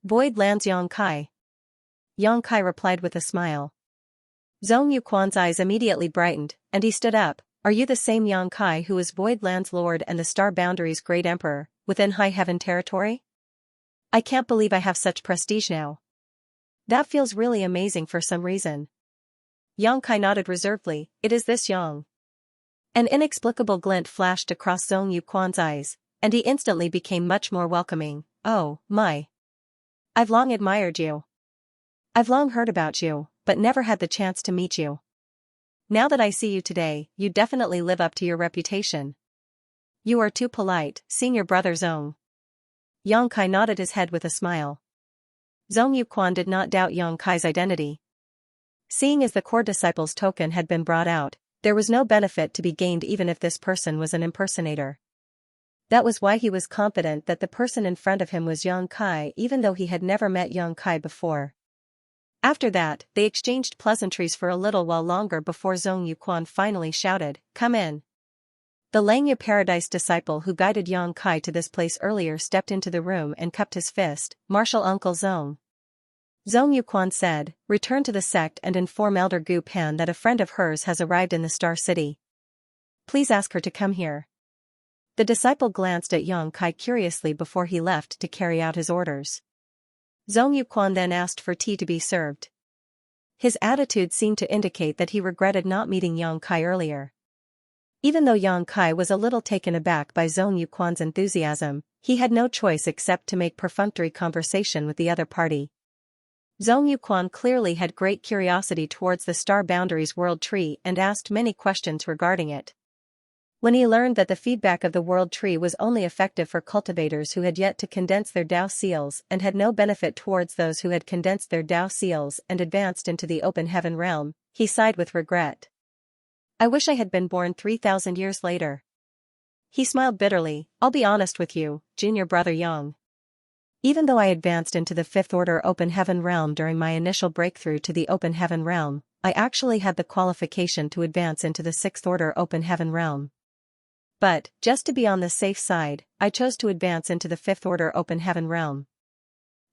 "Void Lands Yang Kai." Yang Kai replied with a smile. Zhong Yuquan's eyes immediately brightened, and he stood up. Are you the same Yang Kai who is Void Land's Lord and the Star Boundary's Great Emperor, within High Heaven territory? I can't believe I have such prestige now. That feels really amazing for some reason. Yang Kai nodded reservedly. It is this Yang. An inexplicable glint flashed across Zhong Yuquan's eyes, and he instantly became much more welcoming. Oh, my. I've long admired you. I've long heard about you, but never had the chance to meet you. Now that I see you today, you definitely live up to your reputation. You are too polite, senior brother Zhong. Yang Kai nodded his head with a smile. Zhong Yuquan did not doubt Yang Kai's identity. Seeing as the core disciple's token had been brought out, there was no benefit to be gained even if this person was an impersonator. That was why he was confident that the person in front of him was Yang Kai even though he had never met Yang Kai before. After that, they exchanged pleasantries for a little while longer before Zhong Yuquan finally shouted, "Come in." The Langya Paradise disciple who guided Yang Kai to this place earlier stepped into the room and cupped his fist. "Martial Uncle Zhong." Zhong Yuquan said, "Return to the sect and inform Elder Gu Pan that a friend of hers has arrived in the Star City. Please ask her to come here." The disciple glanced at Yang Kai curiously before he left to carry out his orders. Zhong Yuquan then asked for tea to be served. His attitude seemed to indicate that he regretted not meeting Yang Kai earlier. Even though Yang Kai was a little taken aback by Zhong Yuquan's enthusiasm, he had no choice except to make perfunctory conversation with the other party. Zhong Yuquan clearly had great curiosity towards the Star Boundary's World Tree and asked many questions regarding it. When he learned that the feedback of the World Tree was only effective for cultivators who had yet to condense their Dao seals and had no benefit towards those who had condensed their Dao seals and advanced into the open heaven realm, he sighed with regret. I wish I had been born 3,000 years later. He smiled bitterly. I'll be honest with you, junior brother Yang. Even though I advanced into the Fifth Order Open Heaven realm during my initial breakthrough to the Open Heaven realm, I actually had the qualification to advance into the Sixth Order Open Heaven realm. But, just to be on the safe side, I chose to advance into the Fifth Order Open Heaven realm.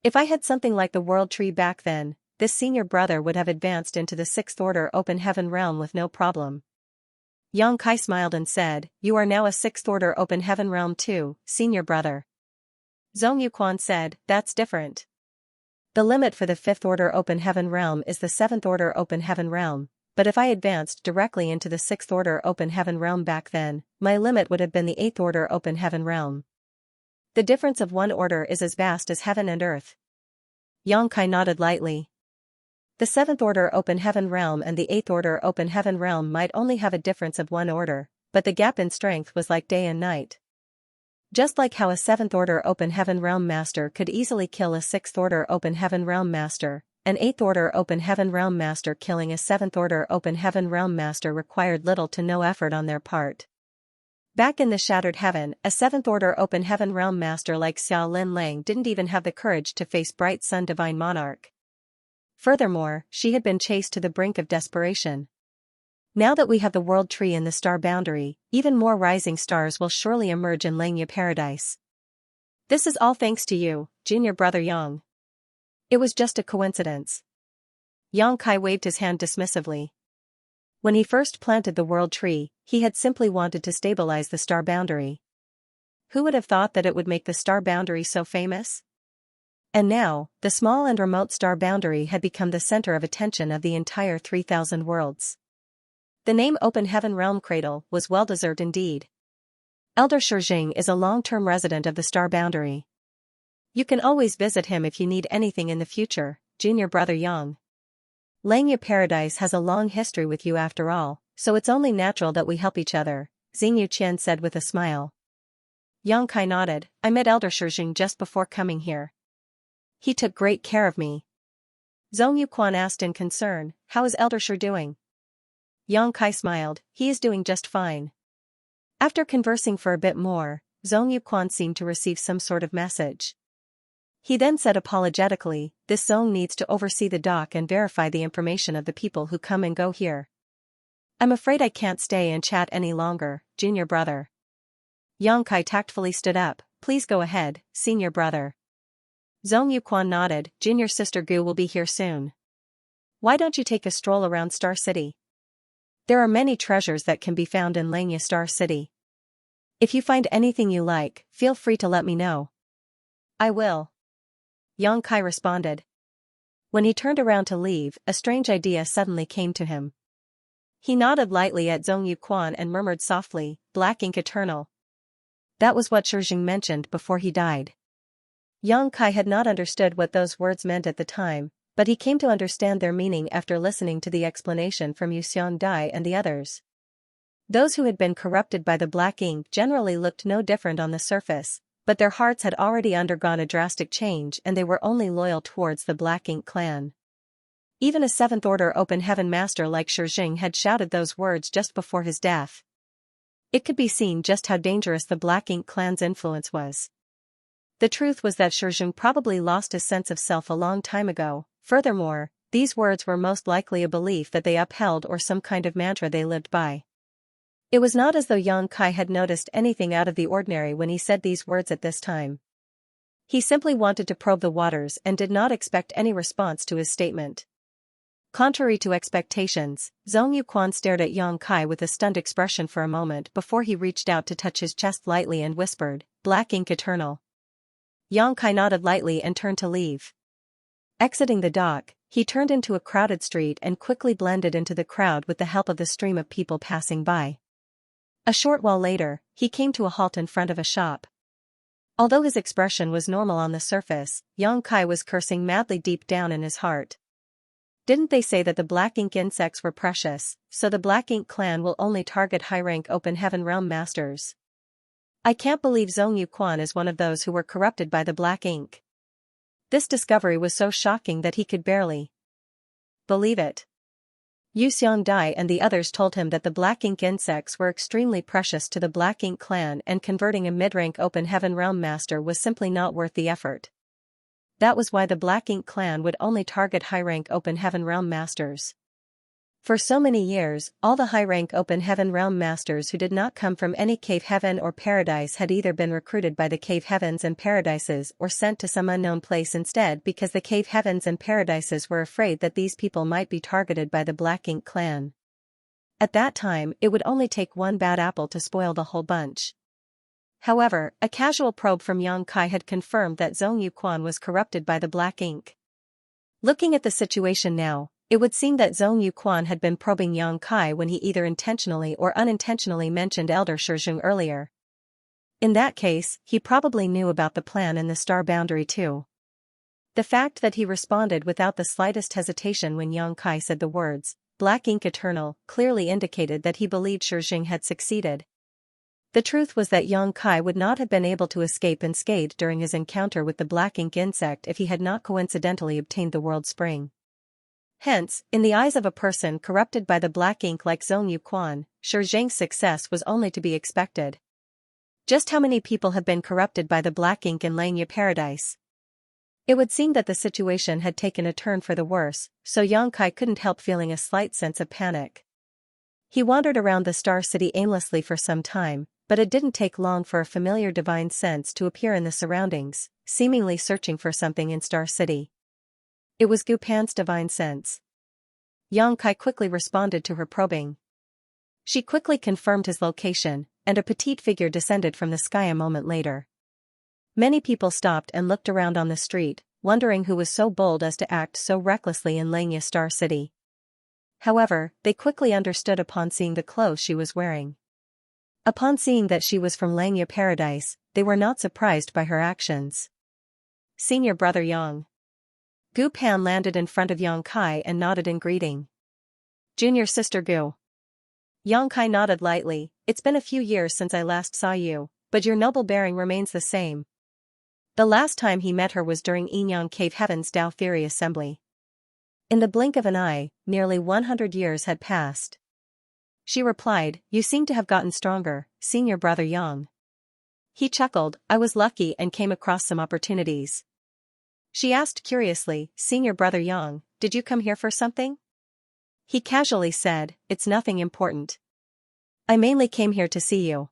If I had something like the World Tree back then, this senior brother would have advanced into the Sixth Order Open Heaven realm with no problem. Yang Kai smiled and said, "You are now a Sixth Order Open Heaven realm too, senior brother." Zhong Yuquan said, "That's different. The limit for the Fifth Order Open Heaven realm is the Seventh Order Open Heaven realm, but if I advanced directly into the Sixth Order Open Heaven realm back then, my limit would have been the Eighth Order Open Heaven realm. The difference of one order is as vast as heaven and earth." Yang Kai nodded lightly. The Seventh Order Open Heaven realm and the Eighth Order Open Heaven realm might only have a difference of one order, but the gap in strength was like day and night. Just like how a Seventh Order Open Heaven realm master could easily kill a Sixth Order Open Heaven realm master, an Eighth Order Open Heaven realm master killing a Seventh Order Open Heaven realm master required little to no effort on their part. Back in the Shattered Heaven, a Seventh Order Open Heaven realm master like Xiao Lin Lang didn't even have the courage to face Bright Sun Divine Monarch. Furthermore, she had been chased to the brink of desperation. Now that we have the World Tree in the Star Boundary, even more rising stars will surely emerge in Langya Paradise. This is all thanks to you, junior brother Yang. It was just a coincidence. Yang Kai waved his hand dismissively. When he first planted the World Tree, he had simply wanted to stabilize the Star Boundary. Who would have thought that it would make the Star Boundary so famous? And now, the small and remote Star Boundary had become the center of attention of the entire 3,000 worlds. The name Open Heaven Realm Cradle was well-deserved indeed. Elder Shijing is a long-term resident of the Star Boundary. You can always visit him if you need anything in the future, junior brother Yang. Langya Paradise has a long history with you after all, so it's only natural that we help each other, Xingyu Qian said with a smile. Yang Kai nodded. I met Elder Shijing just before coming here. He took great care of me. Zhong Yuquan asked in concern, how is Elder Shi doing? Yang Kai smiled, he is doing just fine. After conversing for a bit more, Zhong Yuquan seemed to receive some sort of message. He then said apologetically, this Zhong needs to oversee the dock and verify the information of the people who come and go here. I'm afraid I can't stay and chat any longer, junior brother. Yang Kai tactfully stood up, please go ahead, senior brother. Zhong Yuquan nodded, junior sister Gu will be here soon. Why don't you take a stroll around Star City? There are many treasures that can be found in Xianxia Star City. If you find anything you like, feel free to let me know. I will. Xianxia responded. When he turned around to leave, a strange idea suddenly came to him. He nodded lightly at Zhong Yuquan and murmured softly, "Black ink eternal." That was what Shijing mentioned before he died. Xianxia had not understood what those words meant at the time, but he came to understand their meaning after listening to the explanation from Xianxia and the others. Those who had been corrupted by the black ink generally looked no different on the surface, but their hearts had already undergone a drastic change and they were only loyal towards the Black Ink clan. Even a seventh-order open heaven master like Shijing had shouted those words just before his death. It could be seen just how dangerous the Black Ink clan's influence was. The truth was that Shijing probably lost his sense of self a long time ago. Furthermore, these words were most likely a belief that they upheld or some kind of mantra they lived by. It was not as though Xianxia had noticed anything out of the ordinary when he said these words at this time. He simply wanted to probe the waters and did not expect any response to his statement. Contrary to expectations, Zhong Yuquan stared at Xianxia with a stunned expression for a moment before he reached out to touch his chest lightly and whispered, "Black ink eternal." Xianxia nodded lightly and turned to leave. Exiting the dock, he turned into a crowded street and quickly blended into the crowd with the help of the stream of people passing by. A short while later, he came to a halt in front of a shop. Although his expression was normal on the surface, Xianxia was cursing madly deep down in his heart. Didn't they say that the black ink insects were precious, so the Black Ink clan will only target high-rank open heaven realm masters? I can't believe Zhong Yuquan is one of those who were corrupted by the black ink. This discovery was so shocking that he could barely believe it. Xianxia and the others told him that the black ink insects were extremely precious to the Black Ink clan and converting a mid-rank open heaven realm master was simply not worth the effort. That was why the Black Ink clan would only target high-rank open heaven realm masters. For so many years, all the high-rank open heaven realm masters who did not come from any cave heaven or paradise had either been recruited by the cave heavens and paradises or sent to some unknown place instead because the cave heavens and paradises were afraid that these people might be targeted by the Black Ink clan. At that time, it would only take one bad apple to spoil the whole bunch. However, a casual probe from Xianxia had confirmed that Zhong Yuquan was corrupted by the black ink. Looking at the situation now, it would seem that Zhong Yuquan had been probing Xianxia when he either intentionally or unintentionally mentioned Elder Shijing earlier. In that case, he probably knew about the plan and the star boundary too. The fact that he responded without the slightest hesitation when Xianxia said the words, "Black Ink Eternal," clearly indicated that he believed Shijing had succeeded. The truth was that Xianxia would not have been able to escape unscathed during his encounter with the black ink insect if he had not coincidentally obtained the world spring. Hence, in the eyes of a person corrupted by the black ink like Zhong Yuquan, Shijing's success was only to be expected. Just how many people have been corrupted by the black ink in Xianxia Paradise? It would seem that the situation had taken a turn for the worse, so Xianxia couldn't help feeling a slight sense of panic. He wandered around the Star City aimlessly for some time, but it didn't take long for a familiar divine sense to appear in the surroundings, seemingly searching for something in Star City. It was Gu Pan's divine sense. Xianxia quickly responded to her probing. She quickly confirmed his location, and a petite figure descended from the sky a moment later. Many people stopped and looked around on the street, wondering who was so bold as to act so recklessly in Xianxia Star City. However, they quickly understood upon seeing the clothes she was wearing. Upon seeing that she was from Xianxia Paradise, they were not surprised by her actions. Senior Brother Yang. Gu Pan landed in front of Xianxia and nodded in greeting. Junior Sister Gu. Xianxia nodded lightly. It's been a few years since I last saw you, but your noble bearing remains the same. The last time he met her was during Yinyang Cave Heaven's Dao Theory Assembly. In the blink of an eye, nearly 100 years had passed. She replied, "You seem to have gotten stronger, Senior Brother Yang." He chuckled, "I was lucky and came across some opportunities." She asked curiously, "Senior Brother Yang, did you come here for something?" He casually said, "It's nothing important. I mainly came here to see you."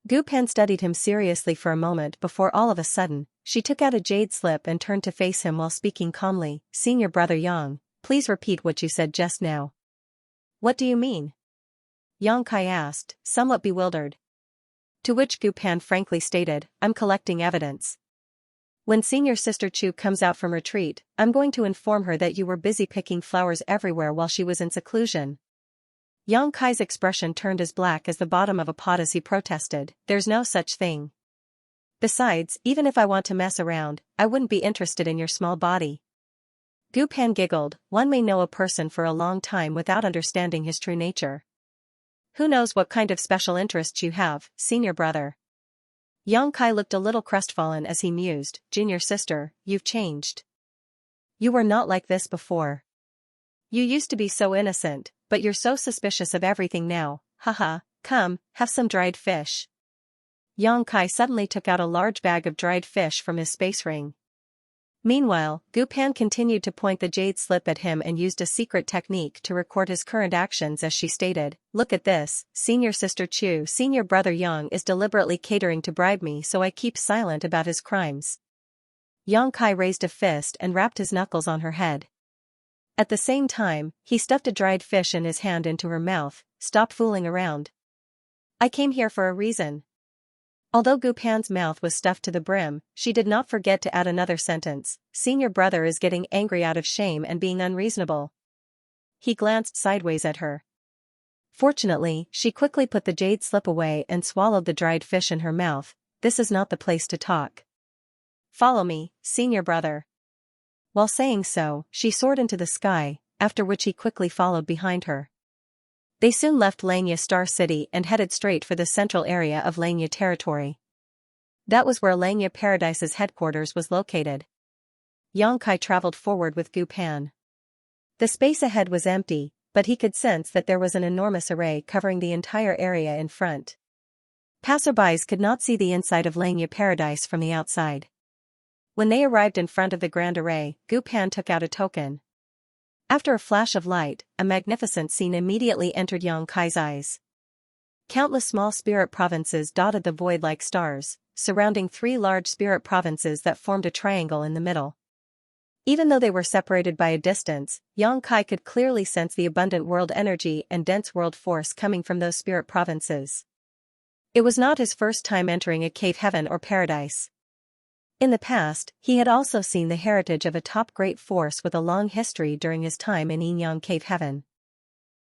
Gu Pan studied him seriously for a moment before all of a sudden, she took out a jade slip and turned to face him while speaking calmly, "Senior Brother Yang, Please repeat what you said just now. What do you mean? Xianxia asked, somewhat bewildered. To which Gu Pan frankly stated, I'm collecting evidence. When senior sister Chu comes out from retreat, I'm going to inform her that you were busy picking flowers everywhere while she was in seclusion. Xianxia's expression turned as black as the bottom of a pot as he protested, there's no such thing. Besides, even if I want to mess around, I wouldn't be interested in your small body. Gu Pan giggled, one may know a person for a long time without understanding his true nature. Who knows what kind of special interests you have, senior brother. Xianxia looked a little crestfallen as he mused, junior sister, you've changed. You were not like this before. You used to be so innocent, but you're so suspicious of everything now, haha, come, have some dried fish. Xianxia suddenly took out a large bag of dried fish from his space ring. Meanwhile, Gu Pan continued to point the jade slip at him and used a secret technique to record his current actions as she stated, look at this, senior sister Chu, senior brother Yang is deliberately catering to bribe me so I keep silent about his crimes. Xianxia raised a fist and rapped his knuckles on her head. At the same time, he stuffed a dried fish in his hand into her mouth, stop fooling around. I came here for a reason. Although Gu Pan's mouth was stuffed to the brim, she did not forget to add another sentence, senior brother is getting angry out of shame and being unreasonable. He glanced sideways at her. Fortunately, she quickly put the jade slip away and swallowed the dried fish in her mouth, this is not the place to talk. Follow me, senior brother. While saying so, she soared into the sky, after which he quickly followed behind her. They soon left Xianxia Star City and headed straight for the central area of Xianxia territory. That was where Xianxia Paradise's headquarters was located. Xianxia traveled forward with Gu Pan. The space ahead was empty, but he could sense that there was an enormous array covering the entire area in front. Passerbys could not see the inside of Xianxia Paradise from the outside. When they arrived in front of the grand array, Gu Pan took out a token. After a flash of light, a magnificent scene immediately entered Xianxia's eyes. Countless small spirit provinces dotted the void like stars, surrounding three large spirit provinces that formed a triangle in the middle. Even though they were separated by a distance, Xianxia could clearly sense the abundant world energy and dense world force coming from those spirit provinces. It was not his first time entering a cave heaven or paradise. In the past, he had also seen the heritage of a top great force with a long history during his time in Yin Cave Heaven.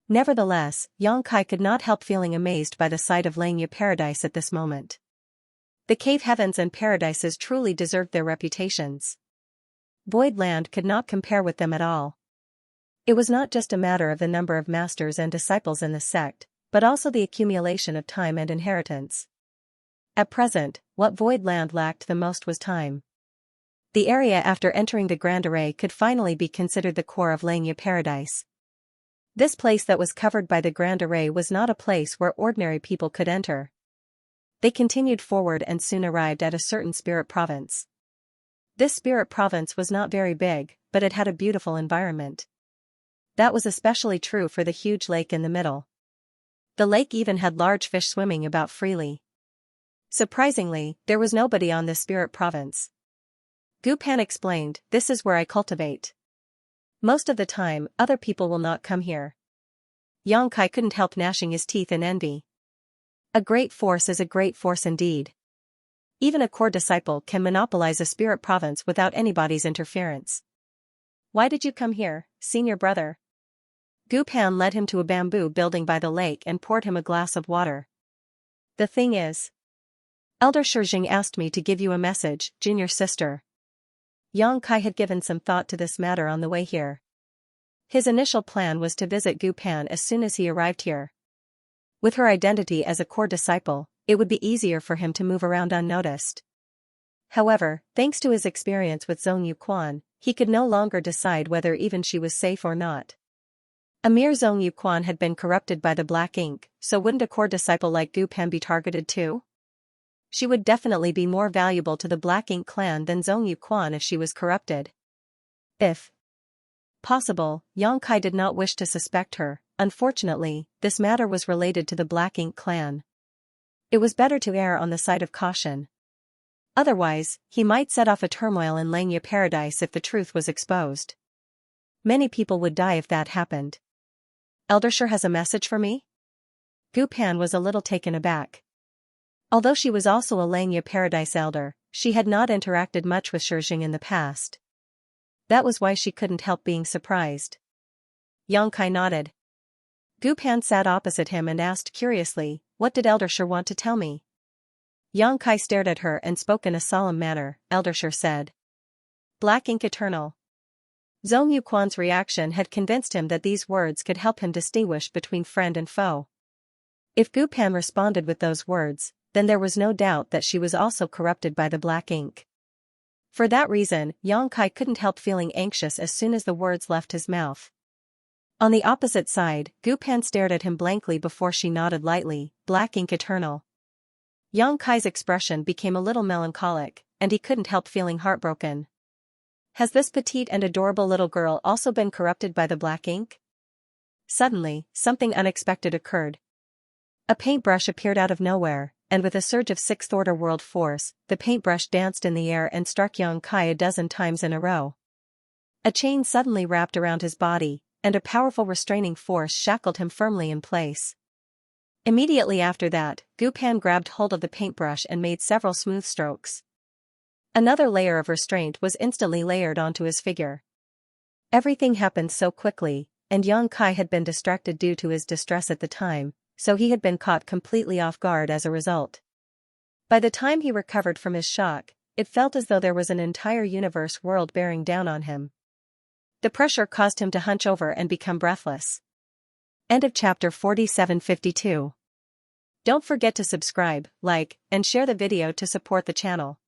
Nevertheless, Xianxia could not help feeling amazed by the sight of Xianxia Paradise at this moment. The cave heavens and paradises truly deserved their reputations. Void Land could not compare with them at all. It was not just a matter of the number of masters and disciples in the sect, but also the accumulation of time and inheritance. At present, what Void Land lacked the most was time. The area after entering the Grand Array could finally be considered the core of Xianxia Paradise. This place that was covered by the Grand Array was not a place where ordinary people could enter. They continued forward and soon arrived at a certain spirit province. This spirit province was not very big, but it had a beautiful environment. That was especially true for the huge lake in the middle. The lake even had large fish swimming about freely. Surprisingly, there was nobody on this spirit province. Gu Pan explained, this is where I cultivate. Most of the time, other people will not come here. Xianxia couldn't help gnashing his teeth in envy. A great force is a great force indeed. Even a core disciple can monopolize a spirit province without anybody's interference. Why did you come here, senior brother? Gu Pan led him to a bamboo building by the lake and poured him a glass of water. The thing is, Elder Shijing asked me to give you a message, junior sister. Xianxia had given some thought to this matter on the way here. His initial plan was to visit Gu Pan as soon as he arrived here. With her identity as a core disciple, it would be easier for him to move around unnoticed. However, thanks to his experience with Zhong Yuquan, he could no longer decide whether even she was safe or not. A mere Zhong Yuquan had been corrupted by the black ink, so wouldn't a core disciple like Gu Pan be targeted too? She would definitely be more valuable to the Black Ink clan than Zhong Yuquan if she was corrupted. If possible, Xianxia did not wish to suspect her. Unfortunately, this matter was related to the Black Ink clan. It was better to err on the side of caution. Otherwise, he might set off a turmoil in Xianxia Paradise if the truth was exposed. Many people would die if that happened. Eldershire has a message for me? Gu Pan was a little taken aback. Although she was also a Langya Paradise elder, she had not interacted much with Shijing in the past. That was why she couldn't help being surprised. Yang Kai nodded. Gu Pan sat opposite him and asked curiously, "What did Eldershire want to tell me?" Yang Kai stared at her and spoke in a solemn manner. Eldershire said, "Black ink eternal." Zhong Yuquan's reaction had convinced him that these words could help him distinguish between friend and foe. If Gu Pan responded with those words, then there was no doubt that she was also corrupted by the black ink. For that reason, Yang Kai couldn't help feeling anxious as soon as the words left his mouth. On the opposite side, Gu Pan stared at him blankly before she nodded lightly, "Black ink eternal." Yang Kai's expression became a little melancholic, and he couldn't help feeling heartbroken. Has this petite and adorable little girl also been corrupted by the black ink? Suddenly, something unexpected occurred. A paintbrush appeared out of nowhere, and with a surge of sixth-order world force, the paintbrush danced in the air and struck Yang Kai a dozen times in a row. A chain suddenly wrapped around his body, and a powerful restraining force shackled him firmly in place. Immediately after that, Gu Pan grabbed hold of the paintbrush and made several smooth strokes. Another layer of restraint was instantly layered onto his figure. Everything happened so quickly, and Yang Kai had been distracted due to his distress at the time, so he had been caught completely off guard as a result. By the time he recovered from his shock, it felt as though there was an entire universe world bearing down on him. The pressure caused him to hunch over and become breathless. End of chapter 4752. Don't forget to subscribe, like, and share the video to support the channel.